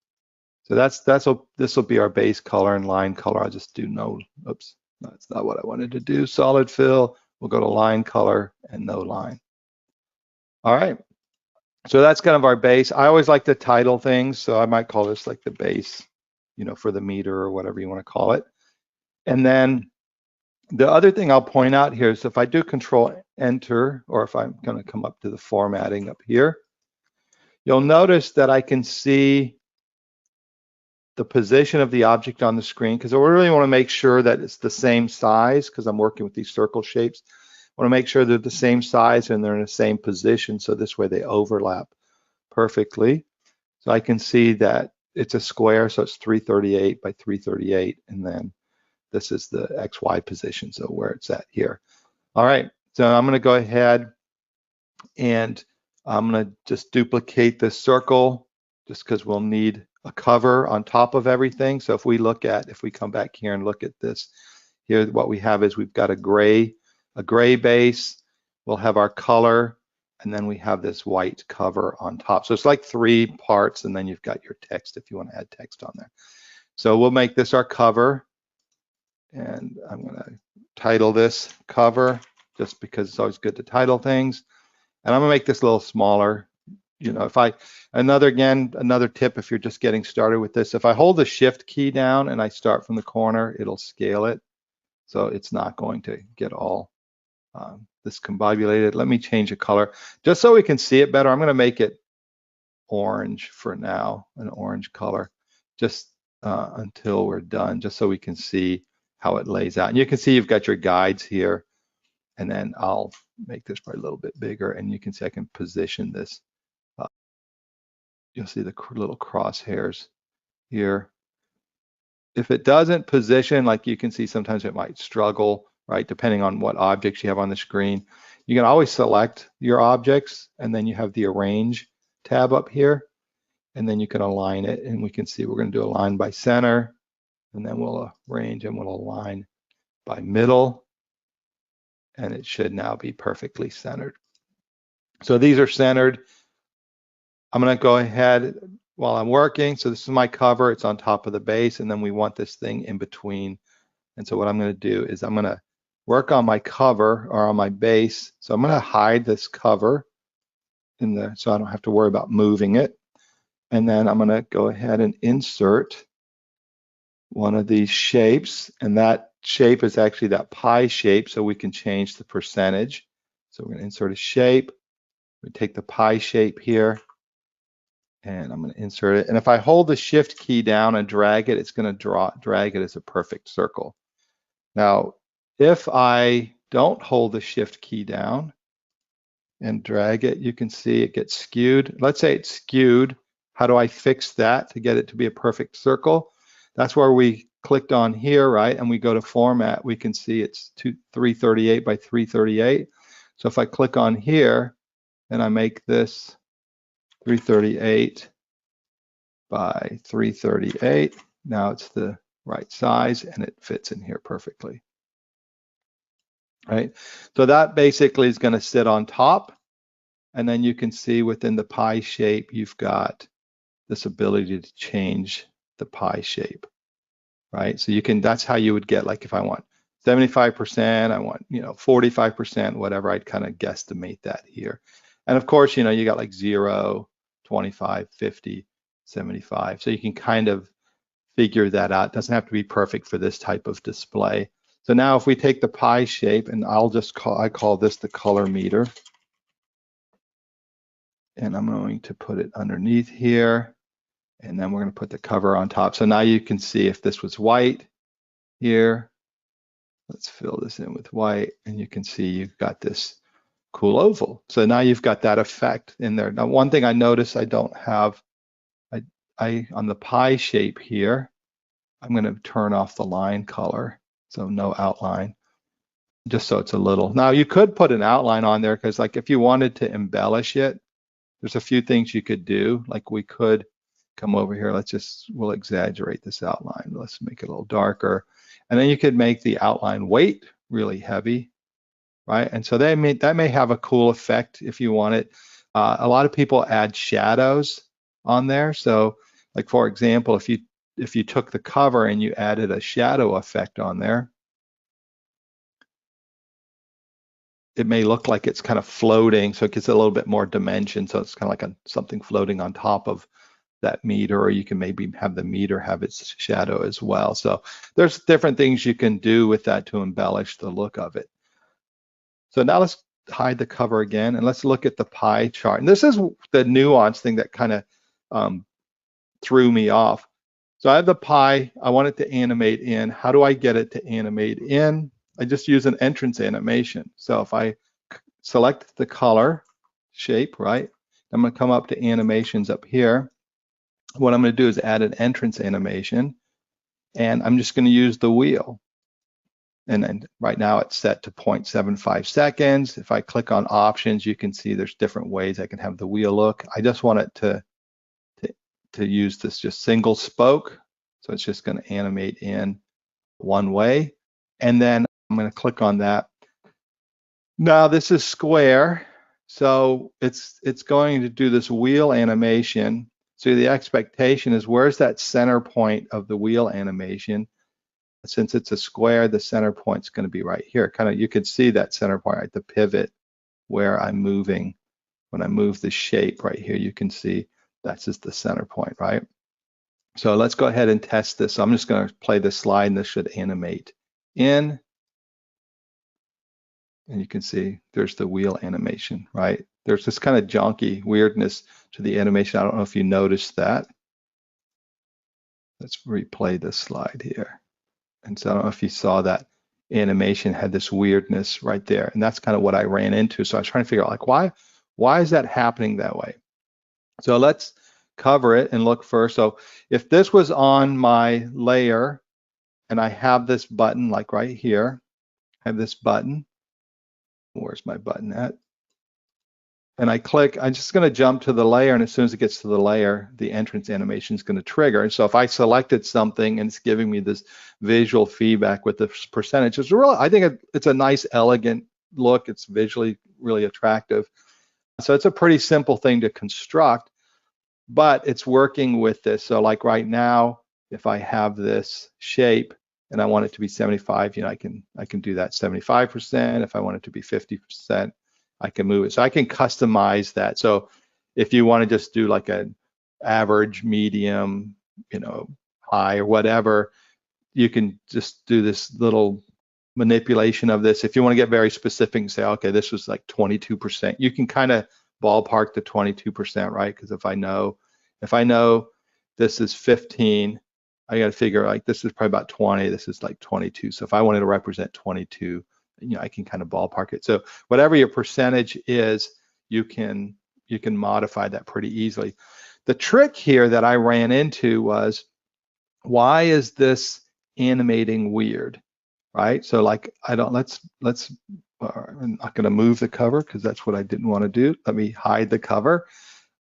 So this will be our base color and line color. I'll just do oops, that's not what I wanted to do. Solid fill, we'll go to line color and no line. All right, so that's kind of our base. I always like to title things, so I might call this like the base, for the meter or whatever you want to call it. And then the other thing I'll point out here is if I do Control Enter, or if I'm going to come up to the formatting up here, you'll notice that I can see the position of the object on the screen, because I really want to make sure that it's the same size, because I'm working with these circle shapes. I want to make sure they're the same size and they're in the same position, so this way they overlap perfectly. So I can see that it's a square, so it's 338 by 338, and then this is the XY position, so where it's at here. All right, so I'm going to go ahead and I'm going to just duplicate this circle, just because we'll need a cover on top of everything. So if we come back here and look at this, here what we have is we've got a gray base, we'll have our color, and then we have this white cover on top. So it's like 3 parts, and then you've got your text if you want to add text on there. So we'll make this our cover, and I'm going to title this cover, just because it's always good to title things. And I'm going to make this a little smaller. Another tip if you're just getting started with this, if I hold the Shift key down and I start from the corner, it'll scale it. So it's not going to get all discombobulated. Let me change the color just so we can see it better. I'm going to make it orange for now, an orange color, just until we're done, just so we can see how it lays out. And you can see you've got your guides here, and then I'll make this probably a little bit bigger, and you can see I can position this. You'll see the little crosshairs here. If it doesn't position, like you can see, sometimes it might struggle, right? Depending on what objects you have on the screen. You can always select your objects, and then you have the Arrange tab up here, and then you can align it, and we can see we're going to do align by center, and then we'll arrange and we'll align by middle, and it should now be perfectly centered. So these are centered. I'm going to go ahead while I'm working. So this is my cover. It's on top of the base, and then we want this thing in between. And so what I'm going to do is I'm going to work on my cover, or on my base. So I'm going to hide this cover in there so I don't have to worry about moving it. And then I'm going to go ahead and insert one of these shapes, and that shape is actually that pie shape, so we can change the percentage. So we're going to insert a shape. We take the pie shape here, and I'm going to insert it. And if I hold the shift key down and drag it, it's going to drag it as a perfect circle. Now, if I don't hold the shift key down and drag it, you can see it gets skewed. Let's say it's skewed. How do I fix that to get it to be a perfect circle? That's where we clicked on here, right? And we go to format, we can see it's 338 by 338. So if I click on here and I make this 338 by 338, now it's the right size and it fits in here perfectly. Right? So that basically is going to sit on top. And then you can see within the pie shape, you've got this ability to change the pie shape, right? So you can, that's how you would get, like if I want 75%, I want, 45%, whatever, I'd kind of guesstimate that here. And of course, you got like 0, 25, 50, 75. So you can kind of figure that out. It doesn't have to be perfect for this type of display. So now if we take the pie shape, and I call this the color meter. And I'm going to put it underneath here. And then we're going to put the cover on top. So now you can see if this was white here, let's fill this in with white, and you can see you've got this cool oval. So now you've got that effect in there. Now, one thing I notice I don't have, on the pie shape here, I'm going to turn off the line color, so no outline, just so it's a little. Now you could put an outline on there, because like if you wanted to embellish it, there's a few things you could do. Like we could come over here, we'll exaggerate this outline. Let's make it a little darker. And then you could make the outline weight really heavy, right? And so that may have a cool effect if you want it. A lot of people add shadows on there. So like, for example, if you took the cover and you added a shadow effect on there, it may look like it's kind of floating, so it gets a little bit more dimension. So it's kind of like something floating on top of that meter, or you can maybe have the meter have its shadow as well. So there's different things you can do with that to embellish the look of it. So now let's hide the cover again, and let's look at the pie chart. And this is the nuance thing that kind of threw me off. So I have the pie, I want it to animate in. How do I get it to animate in? I just use an entrance animation. So if I select the color shape, right, I'm going to come up to animations up here. What I'm going to do is add an entrance animation, and I'm just going to use the wheel. And then right now it's set to 0.75 seconds. If I click on options, you can see there's different ways I can have the wheel look. I just want it to use this just single spoke. So it's just going to animate in one way. And then I'm going to click on that. Now this is square, so it's going to do this wheel animation. So the expectation is, where's that center point of the wheel animation? Since it's a square, the center point's going to be right here. Kind of, you could see that center point, right, the pivot where I'm moving. When I move the shape right here, you can see that's just the center point, right? So let's go ahead and test this. So I'm just going to play this slide, and this should animate in. And you can see there's the wheel animation, right? There's this kind of junky weirdness to the animation. I don't know if you noticed that. Let's replay this slide here. And so I don't know if you saw that animation had this weirdness right there. And that's kind of what I ran into. So I was trying to figure out, like, why is that happening that way? So let's cover it and look first. So if this was on my layer and I have this button, like right here, I have this button. Where's my button at? And I click, I'm just going to jump to the layer, and as soon as it gets to the layer, the entrance animation is going to trigger. And so if I selected something and it's giving me this visual feedback with the percentage, it's really, I think it's a nice, elegant look. It's visually really attractive. So it's a pretty simple thing to construct, but it's working with this. So like right now, if I have this shape and I want it to be 75, I can do that 75%. If I want it to be 50%, I can move it. So I can customize that. So if you want to just do like an average, medium, high or whatever, you can just do this little manipulation of this. If you want to get very specific and say, okay, this was like 22%, you can kind of ballpark the 22%, right? Because if I know this is 15, I got to figure like this is probably about 20, this is like 22. So if I wanted to represent 22, I can kind of ballpark it. So whatever your percentage is, you can modify that pretty easily. The trick here that I ran into was, why is this animating weird, right? So like I'm not going to move the cover because that's what I didn't want to do. Let me hide the cover.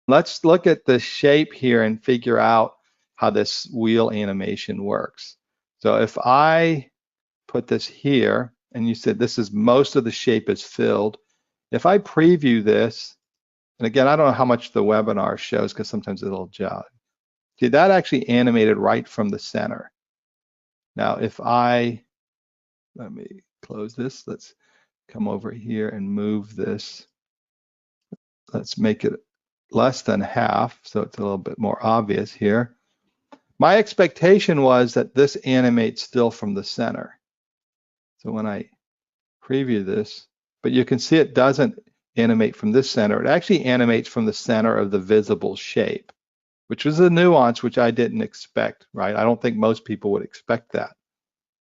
Let's look at the shape here and figure out how this wheel animation works. So if I put this here, and you said this is most of the shape is filled. If I preview this, and again, I don't know how much the webinar shows because sometimes it'll jog. See, that actually animated right from the center. Now, if let me close this. Let's come over here and move this. Let's make it less than half, so it's a little bit more obvious here. My expectation was that this animates still from the center. So when I preview this, but you can see it doesn't animate from this center. It actually animates from the center of the visible shape, which was a nuance which I didn't expect, right? I don't think most people would expect that.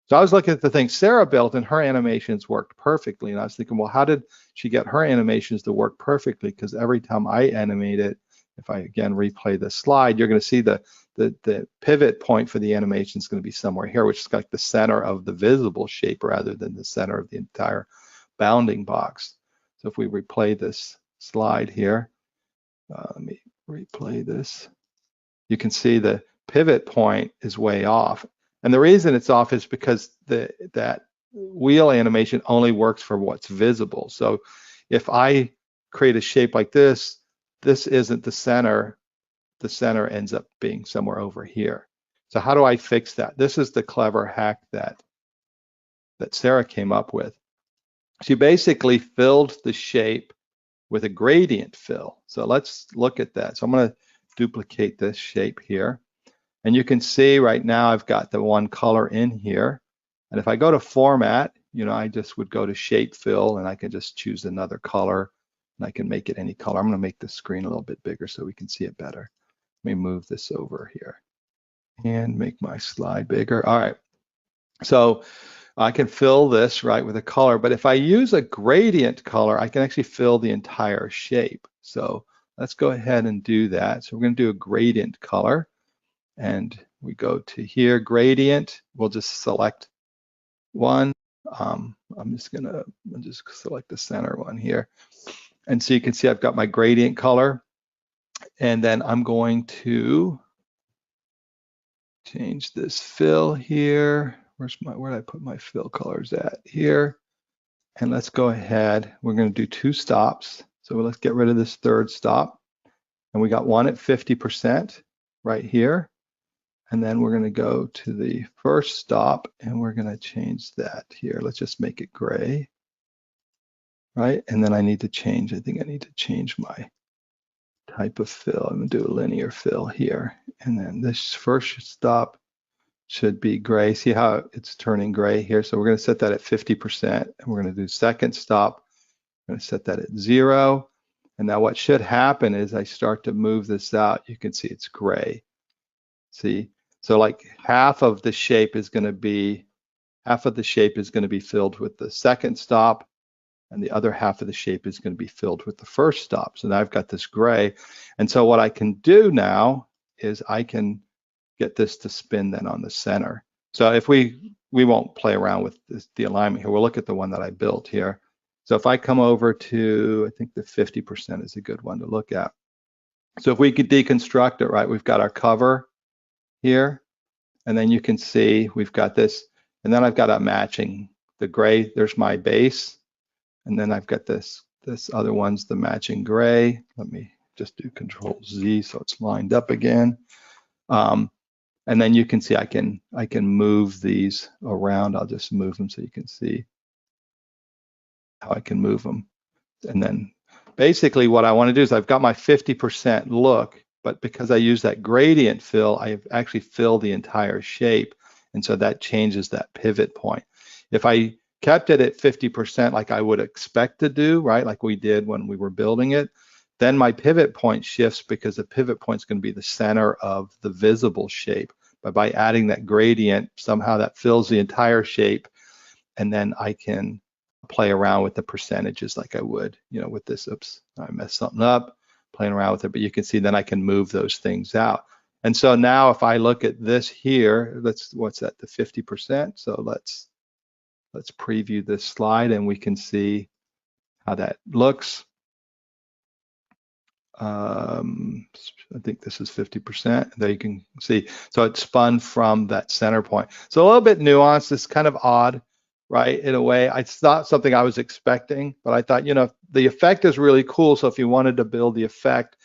So I was looking at the things Sarah built, and her animations worked perfectly. And I was thinking, well, how did she get her animations to work perfectly? Because every time I animate it, if I again replay the slide, you're going to see the pivot point for the animation is going to be somewhere here, which is like the center of the visible shape rather than the center of the entire bounding box. So if we replay this slide here, let me replay this. You can see the pivot point is way off. And the reason it's off is because that wheel animation only works for what's visible. So if I create a shape like this, this isn't the center. The center ends up being somewhere over here. So how do I fix that? This is the clever hack that Sarah came up with. She basically filled the shape with a gradient fill. So let's look at that. So I'm going to duplicate this shape here. And you can see right now I've got the one color in here. And if I go to format, I just would go to shape fill, and I can just choose another color, and I can make it any color. I'm going to make the screen a little bit bigger so we can see it better. Let me move this over here and make my slide bigger. All right. So I can fill this right with a color, but if I use a gradient color, I can actually fill the entire shape. So let's go ahead and do that. So we're going to do a gradient color, and we go to here, gradient. We'll just select one. I'll just select the center one here. And so you can see I've got my gradient color, and then I'm going to change this fill here. Where did I put my fill colors at? Here. And let's go ahead. We're going to do 2 stops. So let's get rid of this third stop. And we got one at 50% right here. And then we're going to go to the first stop, and we're going to change that here. Let's just make it gray. Right? And then I think I need to change my type of fill. I'm going to do a linear fill here. And then this first stop should be gray. See how it's turning gray here? So we're going to set that at 50%, and we're going to do second stop. I'm going to set that at 0. And now what should happen is I start to move this out. You can see it's gray. See? So like half of the shape is going to be filled with the second stop, and the other half of the shape is going to be filled with the first stop. So now I've got this gray. And so what I can do now is I can get this to spin then on the center. So if we won't play around with the alignment here, we'll look at the one that I built here. So if I come over to, I think the 50% is a good one to look at. So if we could deconstruct it, right, we've got our cover here, and then you can see we've got this, and then I've got a matching, the gray, there's my base, and then I've got this other one's the matching gray. Let me just do Control Z so it's lined up again. And then you can see I can move these around. I'll just move them so you can see how I can move them. And then basically what I want to do is I've got my 50% look, but because I use that gradient fill, I've actually filled the entire shape. And so that changes that pivot point. If I kept it at 50% like I would expect to do, right, like we did when we were building it, then my pivot point shifts because the pivot point is going to be the center of the visible shape. But by adding that gradient, somehow that fills the entire shape, and then I can play around with the percentages like I would, with this. Oops, I messed something up, playing around with it, but you can see then I can move those things out. And so now if I look at this here, what's that, the 50%? So let's preview this slide and we can see how that looks. I think this is 50%. There you can see. So it spun from that center point. So a little bit nuanced. It's kind of odd, right? In a way, it's not something I was expecting, but I thought, the effect is really cool. So if you wanted to build the effect,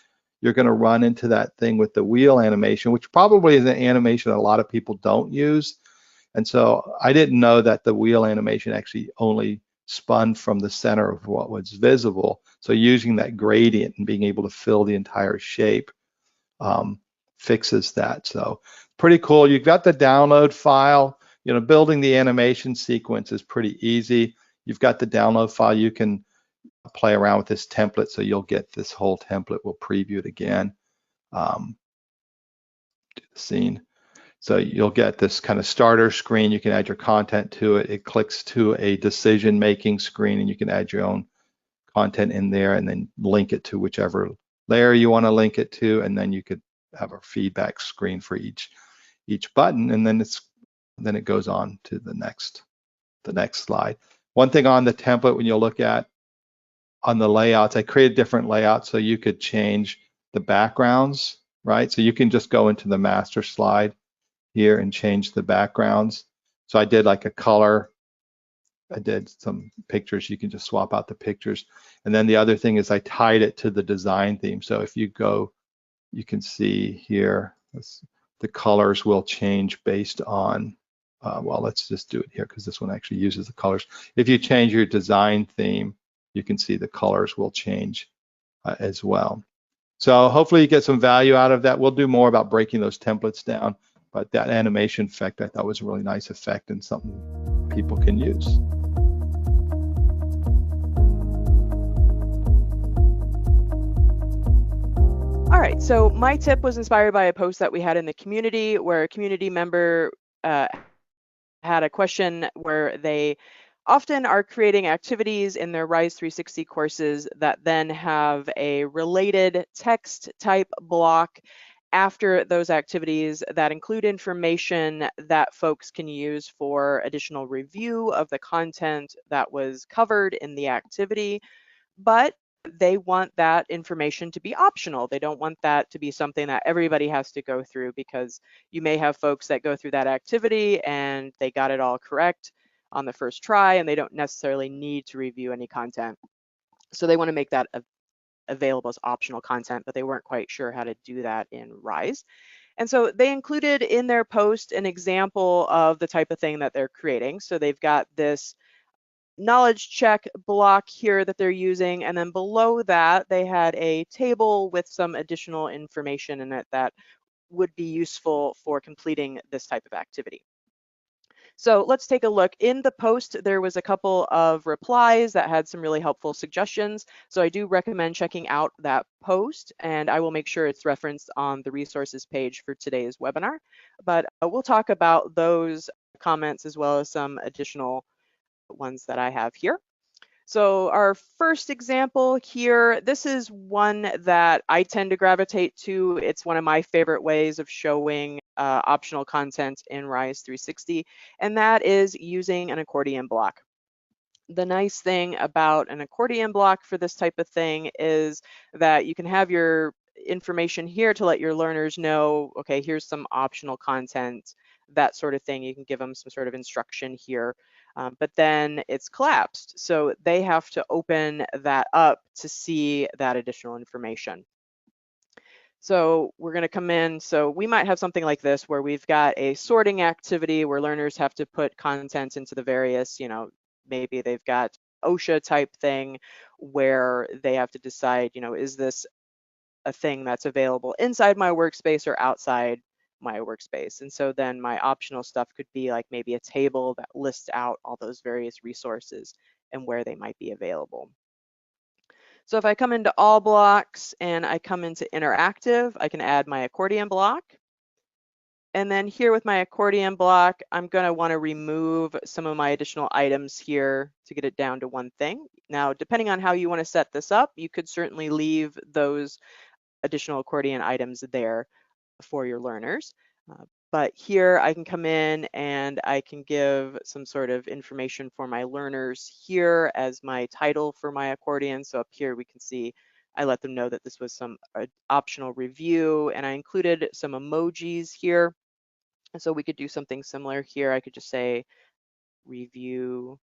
you're going to run into that thing with the wheel animation, which probably is an animation a lot of people don't use. And so I didn't know that the wheel animation actually only spun from the center of what was visible. So using that gradient and being able to fill the entire shape fixes that. So pretty cool. You've got the download file. Building the animation sequence is pretty easy. You've got the download file. You can play around with this template, so you'll get this whole template. We'll preview it again. Do the scene. So you'll get this kind of starter screen. You can add your content to it. It clicks to a decision-making screen, and you can add your own content in there and then link it to whichever layer you want to link it to. And then you could have a feedback screen for each button. And then it goes on to the next slide. One thing on the template, when you look at on the layouts, I created different layouts so you could change the backgrounds, right? So you can just go into the master slide here and change the backgrounds. So I did like a color. I did some pictures. You can just swap out the pictures. And then the other thing is I tied it to the design theme. So if you go, you can see here, the colors will change based on, well, let's just do it here because this one actually uses the colors. If you change your design theme, you can see the colors will change as well. So hopefully you get some value out of that. We'll do more about breaking those templates down. But that animation effect I thought was a really nice effect and something people can use. All right, so my tip was inspired by a post that we had in the community where a community member had a question where they often are creating activities in their Rise 360 courses that then have a related text type block after those activities that include information that folks can use for additional review of the content that was covered in the activity, but they want that information to be optional. They don't want that to be something that everybody has to go through, because you may have folks that go through that activity and they got it all correct on the first try and they don't necessarily need to review any content. So they want to make that available as optional content, but they weren't quite sure how to do that in Rise. And so they included in their post an example of the type of thing that they're creating. So they've got this knowledge check block here that they're using, and then below that they had a table with some additional information in it that would be useful for completing this type of activity. So let's take a look. In the post, there was a couple of replies that had some really helpful suggestions. So I do recommend checking out that post, and I will make sure it's referenced on the resources page for today's webinar. But we'll talk about those comments as well as some additional ones that I have here. So our first example here, this is one that I tend to gravitate to. It's one of my favorite ways of showing optional content in Rise 360, and that is using an accordion block. The nice thing about an accordion block for this type of thing is that you can have your information here to let your learners know, okay, here's some optional content, that sort of thing. You can give them some sort of instruction here. But then it's collapsed. So they have to open that up to see that additional information. So we're going to come in. So we might have something like this where we've got a sorting activity where learners have to put content into the various, maybe they've got OSHA type thing where they have to decide, is this a thing that's available inside my workspace or outside my workspace. And so then my optional stuff could be like maybe a table that lists out all those various resources and where they might be available. So if I come into all blocks and I come into interactive, I can add my accordion block. And then here with my accordion block, I'm going to want to remove some of my additional items here to get it down to one thing. Now, depending on how you want to set this up, you could certainly leave those additional accordion items there for your learners. But here I can come in and I can give some sort of information for my learners here as my title for my accordion. So up here we can see I let them know that this was some optional review, and I included some emojis here. And so we could do something similar here. I could just say review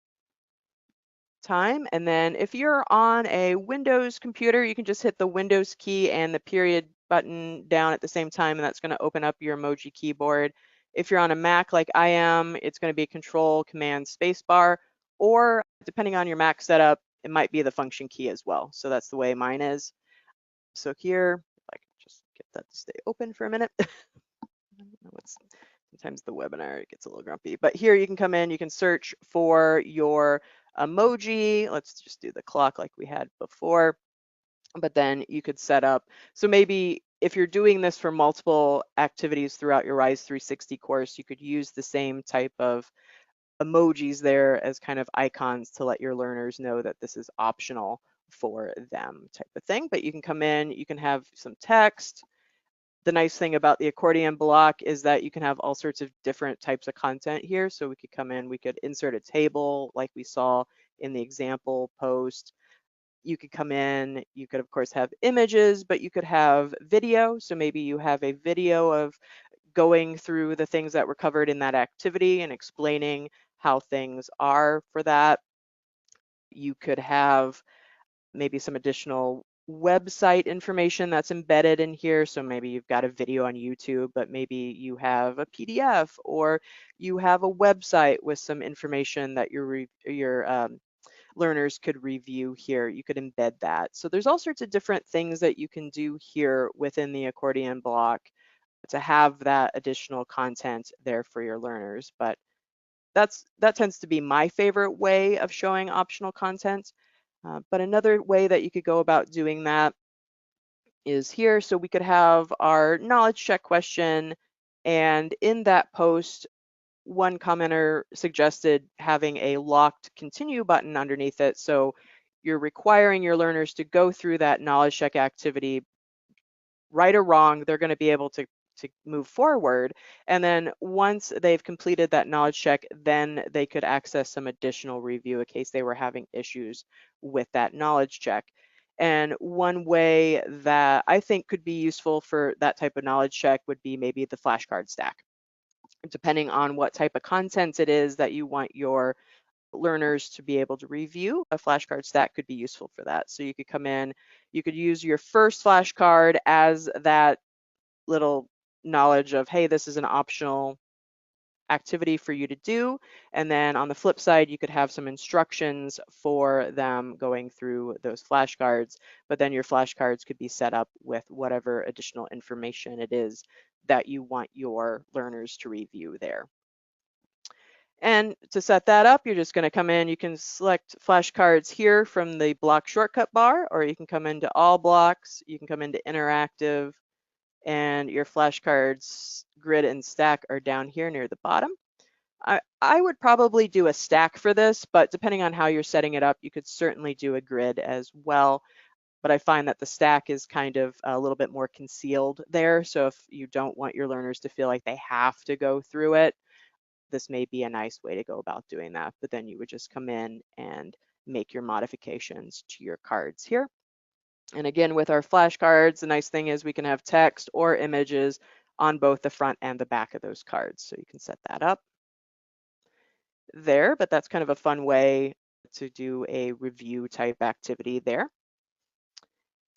time. And then if you're on a Windows computer, you can just hit the Windows key and the period button down at the same time, and that's going to open up your emoji keyboard. If you're on a Mac like I am, it's going to be Control, Command, Spacebar, or depending on your Mac setup, it might be the function key as well. So that's the way mine is. So here, if I can just get that to stay open for a minute. I don't know what's sometimes the webinar gets a little grumpy, but here you can come in, you can search for your emoji. Let's just do the clock like we had before, but then you could set up. So maybe if you're doing this for multiple activities throughout your Rise 360 course, you could use the same type of emojis there as kind of icons to let your learners know that this is optional for them type of thing. But you can come in, you can have some text. The nice thing about the accordion block is that you can have all sorts of different types of content here. So we could come in, we could insert a table like we saw in the example post. You could come in, you could of course have images, but you could have video. So maybe you have a video of going through the things that were covered in that activity and explaining how things are for that. You could have maybe some additional website information that's embedded in here. So maybe you've got a video on YouTube, but maybe you have a PDF or you have a website with some information that your learners could review here. You could embed that. So there's all sorts of different things that you can do here within the accordion block to have that additional content there for your learners. But that tends to be my favorite way of showing optional content. But another way that you could go about doing that is here. So we could have our knowledge check question, and in that post, one commenter suggested having a locked continue button underneath it. So you're requiring your learners to go through that knowledge check activity. Right or wrong, they're going to be able to move forward. And then once they've completed that knowledge check, then they could access some additional review in case they were having issues with that knowledge check. And one way that I think could be useful for that type of knowledge check would be maybe the flashcard stack. Depending on what type of content it is that you want your learners to be able to review, a flashcard stack could be useful for that. So you could come in, you could use your first flashcard as that little knowledge of, hey, this is an optional activity for you to do. And then on the flip side, you could have some instructions for them going through those flashcards, but then your flashcards could be set up with whatever additional information it is that you want your learners to review there. And to set that up, you're just going to come in, you can select flashcards here from the block shortcut bar, or you can come into all blocks, you can come into interactive, and your flashcards grid and stack are down here near the bottom. I would probably do a stack for this, but depending on how you're setting it up, you could certainly do a grid as well. But I find that the stack is kind of a little bit more concealed there. So if you don't want your learners to feel like they have to go through it, this may be a nice way to go about doing that. But then you would just come in and make your modifications to your cards here. And again, with our flashcards, the nice thing is we can have text or images on both the front and the back of those cards. So you can set that up there, but that's kind of a fun way to do a review type activity there.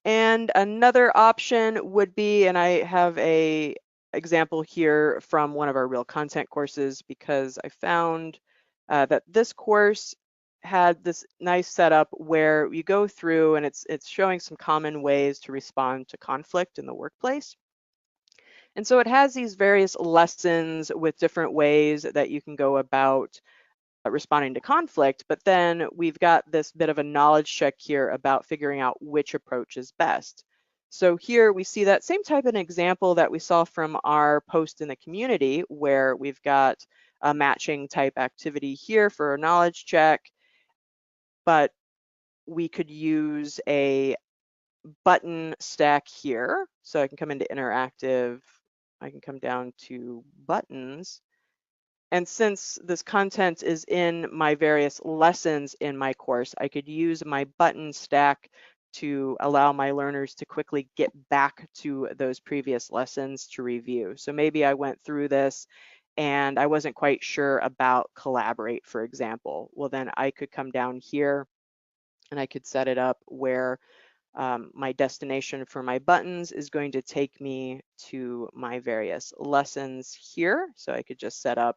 And another option would be, and I have a example here from one of our real content courses, because I found that this course had this nice setup where you go through and it's showing some common ways to respond to conflict in the workplace. And so it has these various lessons with different ways that you can go about responding to conflict, but then we've got this bit of a knowledge check here about figuring out which approach is best. So here we see that same type of example that we saw from our post in the community, where we've got a matching type activity here for a knowledge check, but we could use a button stack here. So I can come into interactive, I can come down to buttons. And since this content is in my various lessons in my course, I could use my button stack to allow my learners to quickly get back to those previous lessons to review. So maybe I went through this and I wasn't quite sure about collaborate, for example. Well, then I could come down here and I could set it up where my destination for my buttons is going to take me to my various lessons here. So I could just set up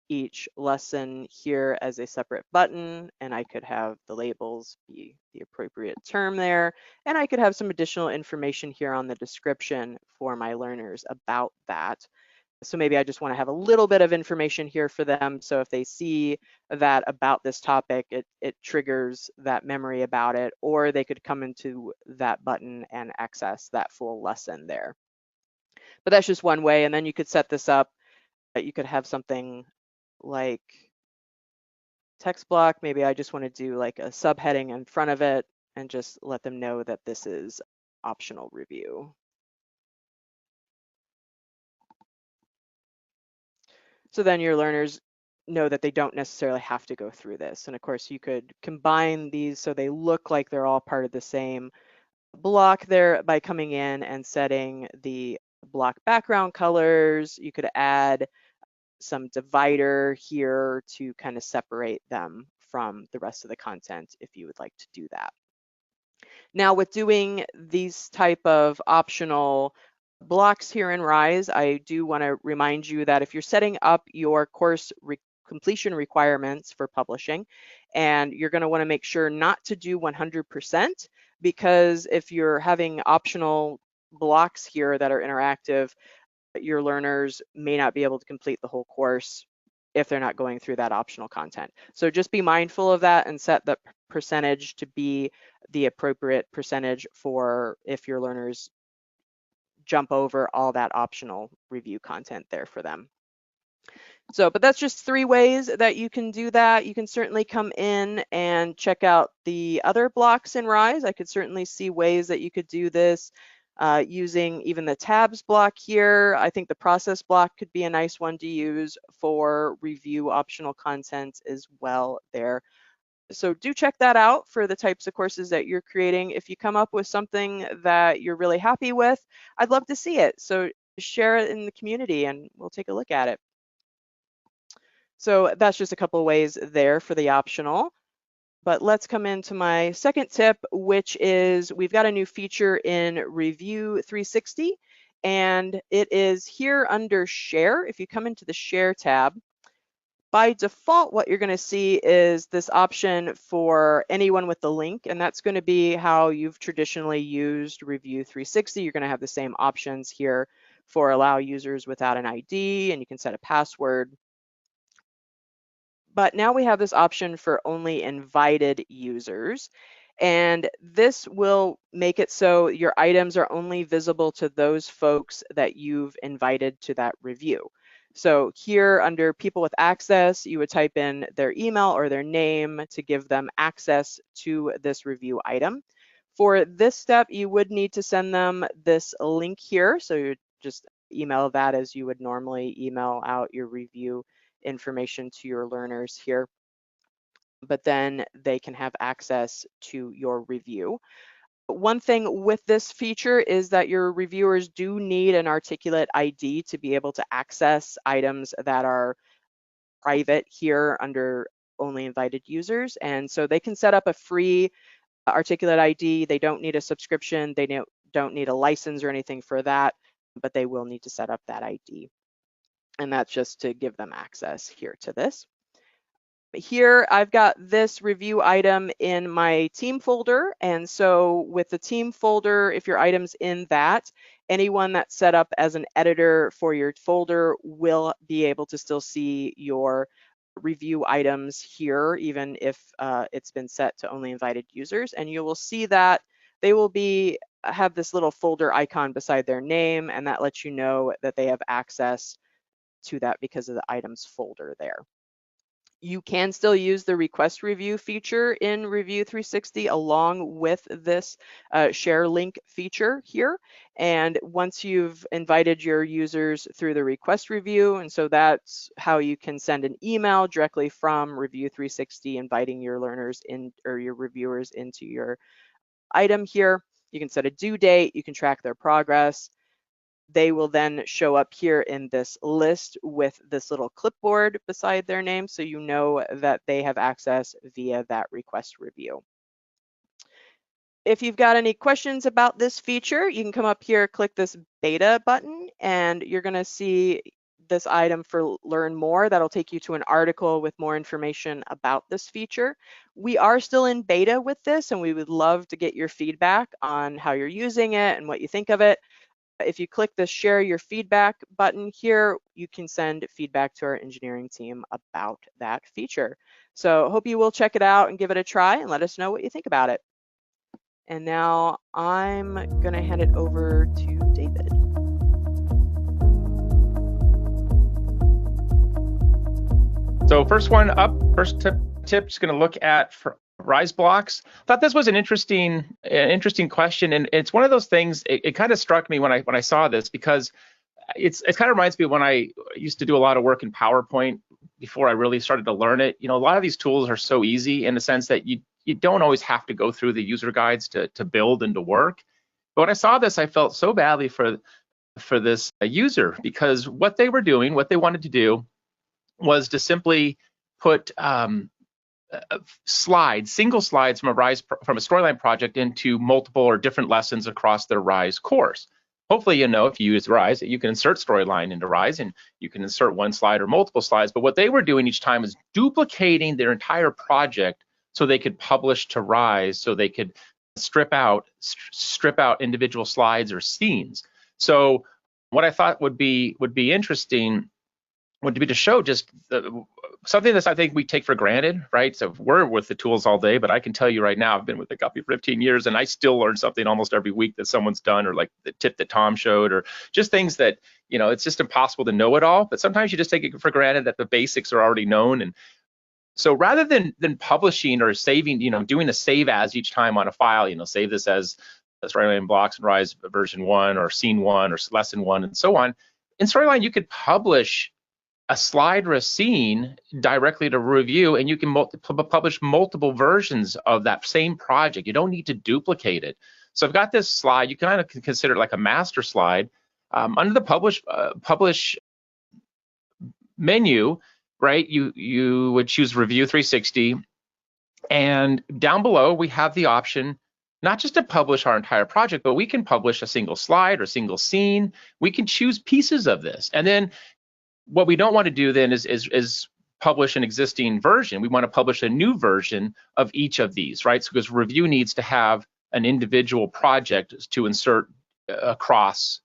each lesson here as a separate button, and I could have the labels be the appropriate term there, and I could have some additional information here on the description for my learners about that. So maybe I just want to have a little bit of information here for them. So if they see that about this topic, it triggers that memory about it, or they could come into that button and access that full lesson there. But that's just one way. And then you could set this up. You could have something like text block. Maybe I just want to do like a subheading in front of it and just let them know that this is optional review. So then your learners know that they don't necessarily have to go through this. And of course, you could combine these so they look like they're all part of the same block there by coming in and setting the block background colors. You could add some divider here to kind of separate them from the rest of the content if you would like to do that. Now with doing these type of optional blocks here in Rise, I do want to remind you that if you're setting up your course completion requirements for publishing, and you're going to want to make sure not to do 100%, because if you're having optional blocks here that are interactive, your learners may not be able to complete the whole course if they're not going through that optional content. So just be mindful of that and set the percentage to be the appropriate percentage for if your learners jump over all that optional review content there for them. So, but that's just 3 ways that you can do that. You can certainly come in and check out the other blocks in Rise. I could certainly see ways that you could do this using even the tabs block here. I think the process block could be a nice one to use for review optional content as well there. So do check that out for the types of courses that you're creating. If you come up with something that you're really happy with, I'd love to see it. So share it in the community and we'll take a look at it. So that's just a couple of ways there for the optional. But let's come into my second tip, which is we've got a new feature in Review 360, and it is here under Share. If you come into the Share tab, by default, what you're going to see is this option for anyone with the link, and that's going to be how you've traditionally used Review 360. You're going to have the same options here for allow users without an ID, and you can set a password. But now we have this option for only invited users. And this will make it so your items are only visible to those folks that you've invited to that review. So here under people with access, you would type in their email or their name to give them access to this review item. For this step, you would need to send them this link here. So you just email that as you would normally email out your review information to your learners here, but then they can have access to your review. One thing with this feature is that your reviewers do need an articulate ID to be able to access items that are private here under only invited users. And so they can set up a free articulate ID. They don't need a subscription. They don't need a license or anything for that, but they will need to set up that ID. And that's just to give them access here to this. Here, I've got this review item in my team folder. And so with the team folder, if your item's in that, Anyone that's set up as an editor for your folder will be able to still see your review items here, even if it's been set to only invited users. And you will see that they will have this little folder icon beside their name, and that lets you know that they have access to that because of the items folder there. You can still use the request review feature in Review 360 along with this share link feature here. And once you've invited your users through the request review, and so that's how you can send an email directly from Review 360 inviting your learners in or your reviewers into your item here. You can set a due date, you can track their progress. They will then show up here in this list with this little clipboard beside their name, so you know that they have access via that request review. If you've got any questions about this feature, you can come up here, click this beta button, and you're going to see this item for Learn More. That'll take you to an article with more information about this feature. We are still in beta with this, and we would love to get your feedback on how you're using it and what you think of it. If you click the share your feedback button here, you can send feedback to our engineering team about that feature. So hope you will check it out and give it a try and let us know what you think about it. And now I'm going to hand it over to David. So first tip, just going to look at Rise blocks. Thought this was an interesting question, and it's one of those things. It kind of struck me when I saw this, because it kind of reminds me of when I used to do a lot of work in PowerPoint before I really started to learn it. You know, a lot of these tools are so easy in the sense that you don't always have to go through the user guides to build and to work. But when I saw this, I felt so badly for this user, because what they were doing, what they wanted to do, was to simply put single slides from a Storyline project into multiple or different lessons across their Rise course. Hopefully, you know, if you use Rise, you can insert Storyline into Rise, and you can insert one slide or multiple slides. But what they were doing each time is duplicating their entire project so they could publish to Rise, so they could strip out individual slides or scenes. So what I thought would be interesting would be to show just something that I think we take for granted, right? So we're with the tools all day, but I can tell you right now, I've been with the company for 15 years, and I still learn something almost every week that someone's done, or like the tip that Tom showed, or just things that, you know, it's just impossible to know it all. But sometimes you just take it for granted that the basics are already known. And so rather than publishing or saving, you know, doing a save as each time on a file, you know, save this as Storyline blocks and Rise version 1 or scene 1 or lesson 1 and so on, in Storyline you could publish a slide or a scene directly to Review, and you can publish multiple versions of that same project. You don't need to duplicate it. So I've got this slide. You kind of can consider it like a master slide. Under the publish menu, right, you would choose Review 360, and down below we have the option not just to publish our entire project, but we can publish a single slide or single scene. We can choose pieces of this, and then what we don't want to do then is publish an existing version. We want to publish a new version of each of these, right? So because Review needs to have an individual project to insert across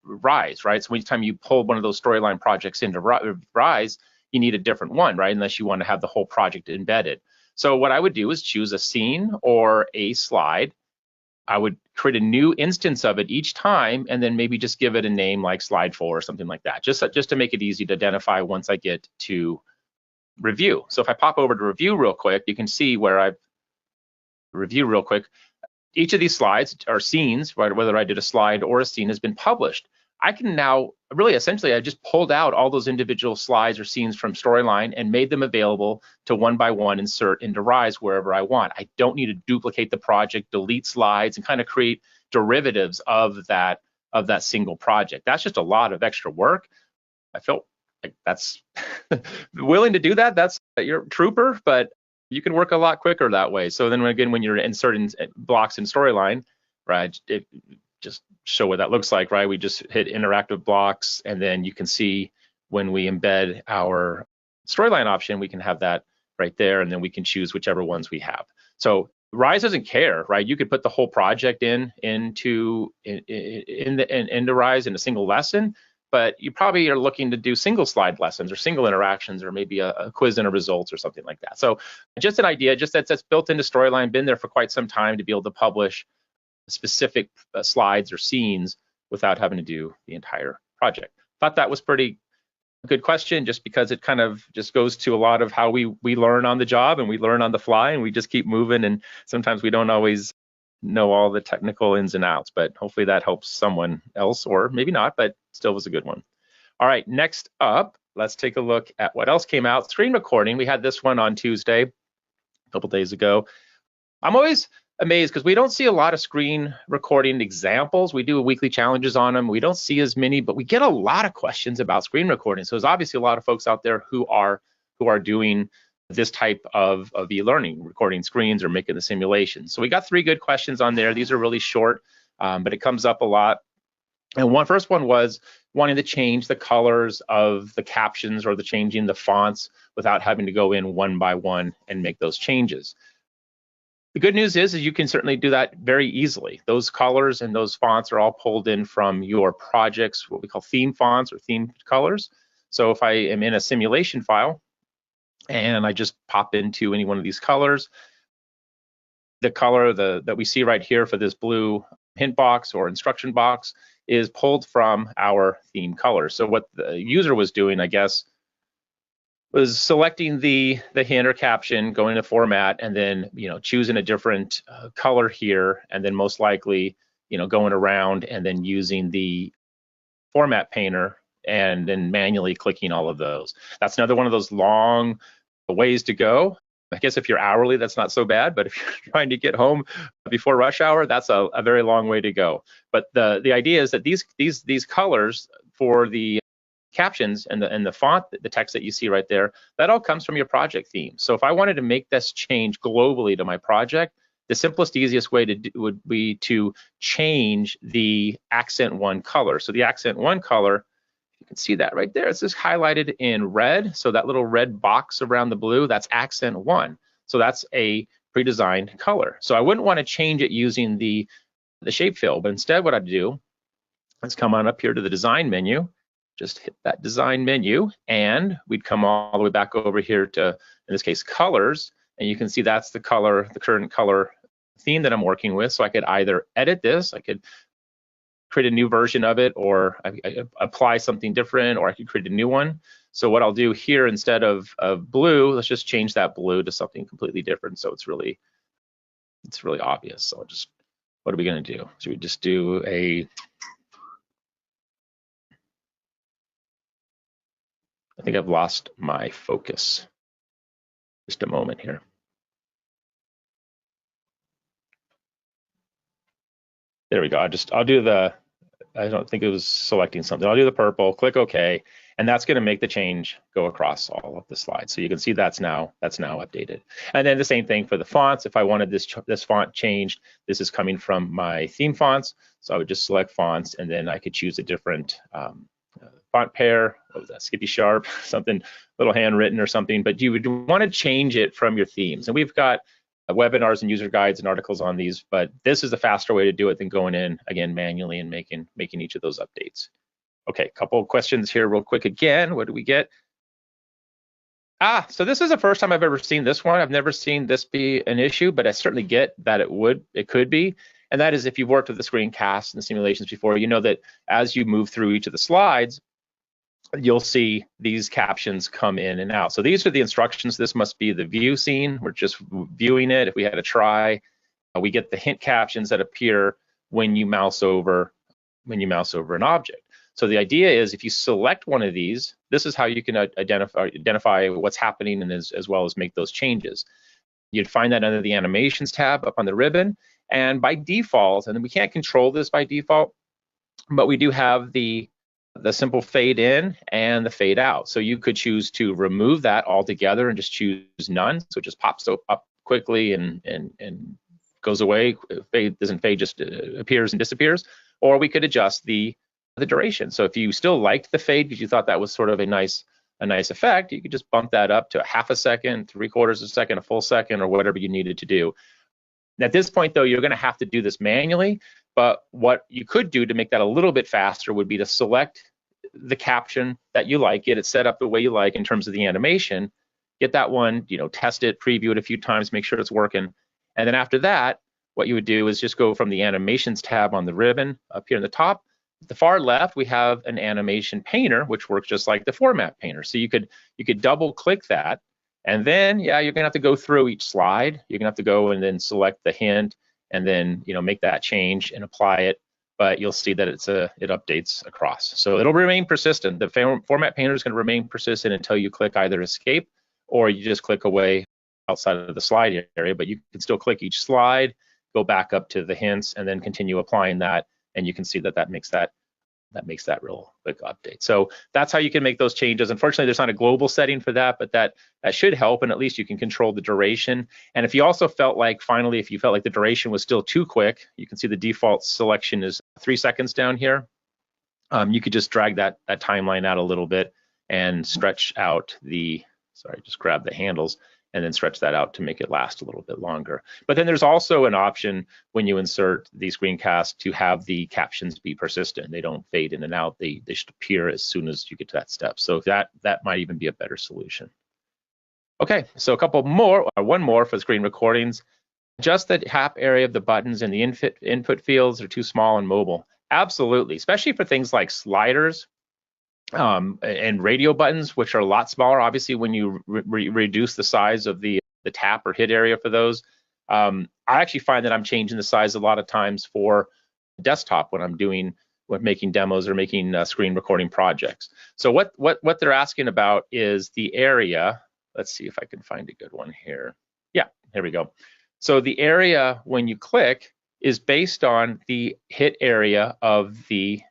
Rise, right? So anytime you pull one of those Storyline projects into Rise, you need a different one, right? Unless you want to have the whole project embedded. So what I would do is choose a scene or a slide. I would create a new instance of it each time, and then maybe just give it a name like slide 4 or something like that, just to make it easy to identify once I get to Review. So if I pop over to Review real quick, you can see where I've review real quick. Each of these slides or scenes, right, whether I did a slide or a scene, has been published. I can now really essentially, I just pulled out all those individual slides or scenes from Storyline and made them available to one by one insert into Rise wherever I want. I don't need to duplicate the project, delete slides, and kind of create derivatives of that single project. That's just a lot of extra work. I felt like that's willing to do that. That's you're a trooper, but you can work a lot quicker that way. So then again, when you're inserting blocks in Storyline, right, it just show what that looks like, right? We just hit interactive blocks, and then you can see when we embed our Storyline option, we can have that right there, and then we can choose whichever ones we have. So Rise doesn't care, right? You could put the whole project into Rise in a single lesson, but you probably are looking to do single slide lessons or single interactions, or maybe a quiz and a results or something like that. So just an idea, just that's built into Storyline, been there for quite some time to be able to publish specific slides or scenes without having to do the entire project. Thought that was pretty good question, just because it kind of just goes to a lot of how we learn on the job and we learn on the fly, and we just keep moving, and sometimes we don't always know all the technical ins and outs, but hopefully that helps someone else, or maybe not, but still was a good one. All right, next up, let's take a look at what else came out. Screen recording. We had this one on Tuesday, a couple days ago. I'm always amazed because we don't see a lot of screen recording examples. We do weekly challenges on them. We don't see as many, but we get a lot of questions about screen recording. So there's obviously a lot of folks out there who are doing this type of e-learning, recording screens or making the simulations. So we got 3 good questions on there. These are really short, but it comes up a lot. And first one was wanting to change the colors of the captions or changing the fonts without having to go in one by one and make those changes. The good news is you can certainly do that very easily. Those colors and those fonts are all pulled in from your project's what we call theme fonts or theme colors. So if I am in a simulation file and I just pop into any one of these colors, the color that we see right here for this blue hint box or instruction box is pulled from our theme color. So what the user was doing, I guess, was selecting the hint or caption, going to format, and then choosing a different color here, and then most likely going around and then using the format painter and then manually clicking all of those. That's another one of those long ways to go. I guess if you're hourly, that's not so bad, but if you're trying to get home before rush hour, that's a very long way to go. But the idea is that these colors for the captions and the font, the text that you see right there, that all comes from your project theme. So if I wanted to make this change globally to my project, the simplest, easiest way to do would be to change the accent 1 color. So the accent 1 color, you can see that right there. It's just highlighted in red. So that little red box around the blue, that's accent 1. So that's a pre-designed color. So I wouldn't want to change it using the shape fill, but instead what I'd do, let's come on up here to the design menu, just hit that design menu, and we'd come all the way back over here to, in this case, colors, and you can see that's the color, the current color theme that I'm working with. So I could either edit this, I could create a new version of it, or I apply something different, or I could create a new one. So what I'll do here, instead of blue, let's just change that blue to something completely different. So it's really obvious. So what are we going to do? Should we just do I think I've lost my focus. Just a moment here. There we go. I'll do I don't think it was selecting something. I'll do the purple, click OK, and that's going to make the change go across all of the slides. So you can see that's now updated. And then the same thing for the fonts. If I wanted this font changed, this is coming from my theme fonts. So I would just select fonts, and then I could choose a different font pair. What was that? Skippy Sharp, something little handwritten or something. But you would want to change it from your themes. And we've got webinars and user guides and articles on these, but this is a faster way to do it than going in again manually and making each of those updates. Okay, a couple of questions here real quick again. What do we get? So this is the first time I've ever seen this one. I've never seen this be an issue, but I certainly get that it could be. And that is, if you've worked with the screencasts and the simulations before, you know that as you move through each of the slides, you'll see these captions come in and out. So these are the instructions. This must be the view scene. We're just viewing it. If we had a try, we get the hint captions that appear when you mouse over an object. So the idea is, if you select one of these, this is how you can identify what's happening, and as well as make those changes. You'd find that under the animations tab up on the ribbon. And by default, and we can't control this by default, but we do have the simple fade in and the fade out. So you could choose to remove that altogether and just choose none. So it just pops up quickly and goes away. Fade doesn't fade, just appears and disappears. Or we could adjust the duration. So if you still liked the fade because you thought that was sort of a nice effect, you could just bump that up to a half a second, 3/4 of a second, a full second, or whatever you needed to do. At this point, though, you're going to have to do this manually, but what you could do to make that a little bit faster would be to select the caption that you like, get it set up the way you like in terms of the animation, get that one, test it, preview it a few times, make sure it's working. And then after that, what you would do is just go from the animations tab on the ribbon up here in the top. At the far left, we have an animation painter, which works just like the format painter. So you could double click that. And then, you're gonna have to go through each slide. You're gonna have to go and then select the hint and then, make that change and apply it. But you'll see that it updates across. So it'll remain persistent. The format painter is gonna remain persistent until you click either escape or you just click away outside of the slide area, but you can still click each slide, go back up to the hints and then continue applying that. And you can see that makes that real quick update. So that's how you can make those changes. Unfortunately, there's not a global setting for that, but that should help, and at least you can control the duration. And if you also felt like, finally, if you felt like the duration was still too quick, you can see the default selection is 3 seconds down here. You could just drag that timeline out a little bit and stretch out just grab the handles and then stretch that out to make it last a little bit longer. But then there's also an option when you insert the screencast to have the captions be persistent. They don't fade in and out. They should appear as soon as you get to that step. So that might even be a better solution. Okay, so one more for screen recordings. Just the tap area of the buttons and the input fields are too small and mobile. Absolutely, especially for things like sliders and radio buttons, which are a lot smaller. Obviously, when you reduce the size of the tap or hit area for those, I actually find that I'm changing the size a lot of times for desktop when I'm making demos or making screen recording projects. So what they're asking about is the area. Let's see if I can find a good one here. Yeah, here we go. So the area when you click is based on the hit area of the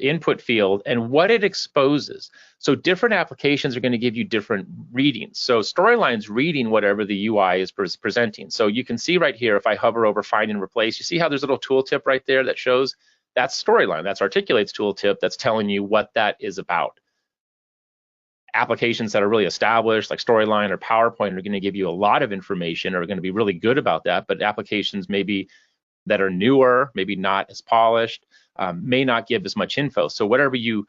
input field and what it exposes. So different applications are going to give you different readings. So Storyline's reading whatever the UI is presenting. So you can see right here, if I hover over find and replace, you see how there's a little tooltip right there that shows that's Storyline. That's Articulate's tooltip that's telling you what that is about. Applications that are really established, like Storyline or PowerPoint, are going to give you a lot of information, or are going to be really good about that. But applications maybe that are newer, maybe not as polished, may not give as much info. So whatever you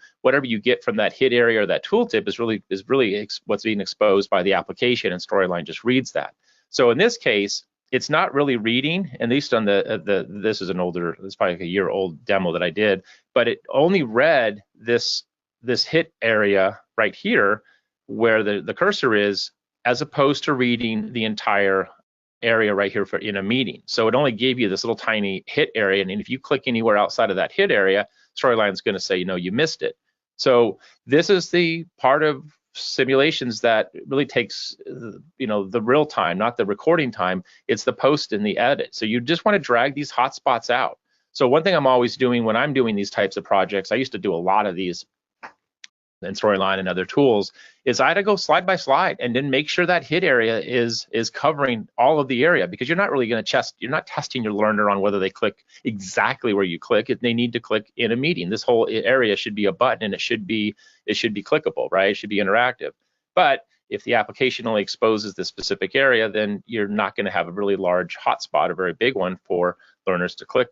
get from that hit area or that tooltip is really what's being exposed by the application, and Storyline just reads that. So in this case, it's not really reading, at least on this is probably like a year-old demo that I did, but it only read this hit area right here where the cursor is, as opposed to reading the entire area right here in a meeting. So it only gave you this little tiny hit area, and if you click anywhere outside of that hit area, Storyline's going to say, you missed it. So this is the part of simulations that really takes the real time, not the recording time. It's the post and the edit. So you just want to drag these hotspots out. So one thing I'm always doing when I'm doing these types of projects, I used to do a lot of these in Storyline and other tools, is I had to go slide by slide and then make sure that hit area is covering all of the area, because you're not really going to test, you're not testing your learner on whether they click exactly where you click. They need to click in a meeting. This whole area should be a button, and it should be clickable, right? It should be interactive. But if the application only exposes this specific area, then you're not going to have a really large hotspot, a very big one for learners to click.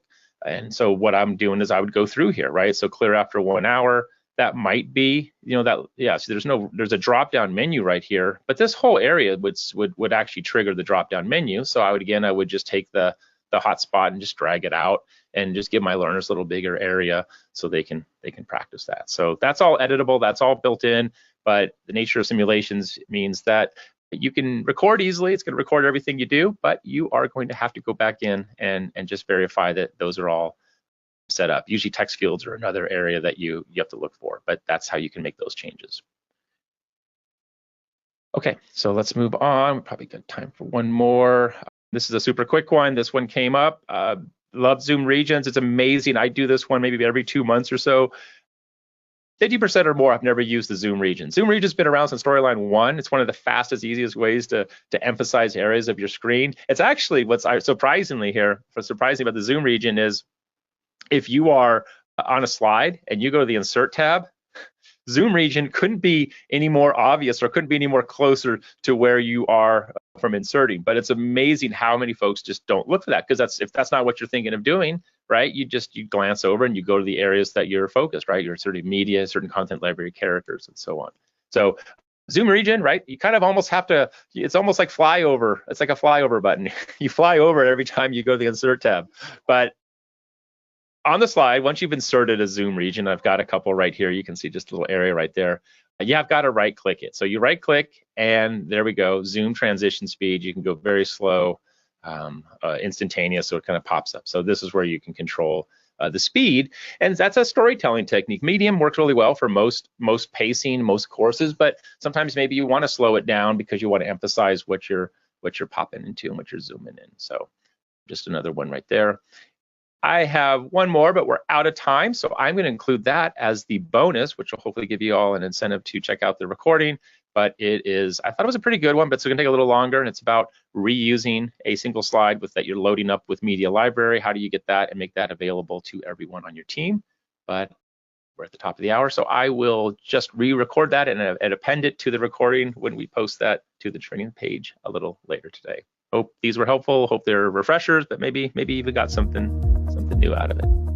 And so what I'm doing is I would go through here, right? So clear after 1 hour. That might be, so there's a drop-down menu right here, but this whole area would actually trigger the drop-down menu. So I would just take the hotspot and just drag it out and just give my learners a little bigger area so they can practice that. So that's all editable, that's all built in, but the nature of simulations means that you can record easily. It's going to record everything you do, but you are going to have to go back in and just verify that those are all set up. Usually text fields are another area that you have to look for, but that's how you can make those changes. Okay, so let's move on. We probably got time for one more. This is a super quick one. This one came up. Love Zoom regions. It's amazing. I do this one maybe every 2 months or so. 50% or more, I've never used the Zoom region. Zoom region's been around since Storyline 1. It's one of the fastest, easiest ways to emphasize areas of your screen. It's actually what's surprising about the Zoom region is if you are on a slide and you go to the Insert tab, zoom region couldn't be any more obvious or couldn't be any more closer to where you are from inserting. But it's amazing how many folks just don't look for that, because if that's not what you're thinking of doing, right, you glance over and you go to the areas that you're focused, right? You're inserting media, certain content library characters, and so on. So zoom region, right? You kind of almost have to, it's almost like flyover. It's like a flyover button. You fly over it every time you go to the insert tab. But on the slide, once you've inserted a zoom region, I've got a couple right here. You can see just a little area right there. I've got to right click it. So you right click and there we go. Zoom transition speed. You can go very slow, instantaneous, so it kind of pops up. So this is where you can control the speed, and that's a storytelling technique. Medium works really well for most pacing, most courses, but sometimes maybe you want to slow it down because you want to emphasize what you're popping into and what you're zooming in. So just another one right there. I have one more, but we're out of time, so I'm going to include that as the bonus, which will hopefully give you all an incentive to check out the recording. But I thought it was a pretty good one, but it's going to take a little longer, and it's about reusing a single slide that you're loading up with Media Library. How do you get that and make that available to everyone on your team? But we're at the top of the hour, so I will just re-record that and append it to the recording when we post that to the training page a little later today. Hope these were helpful. Hope they're refreshers, but maybe even got something new out of it.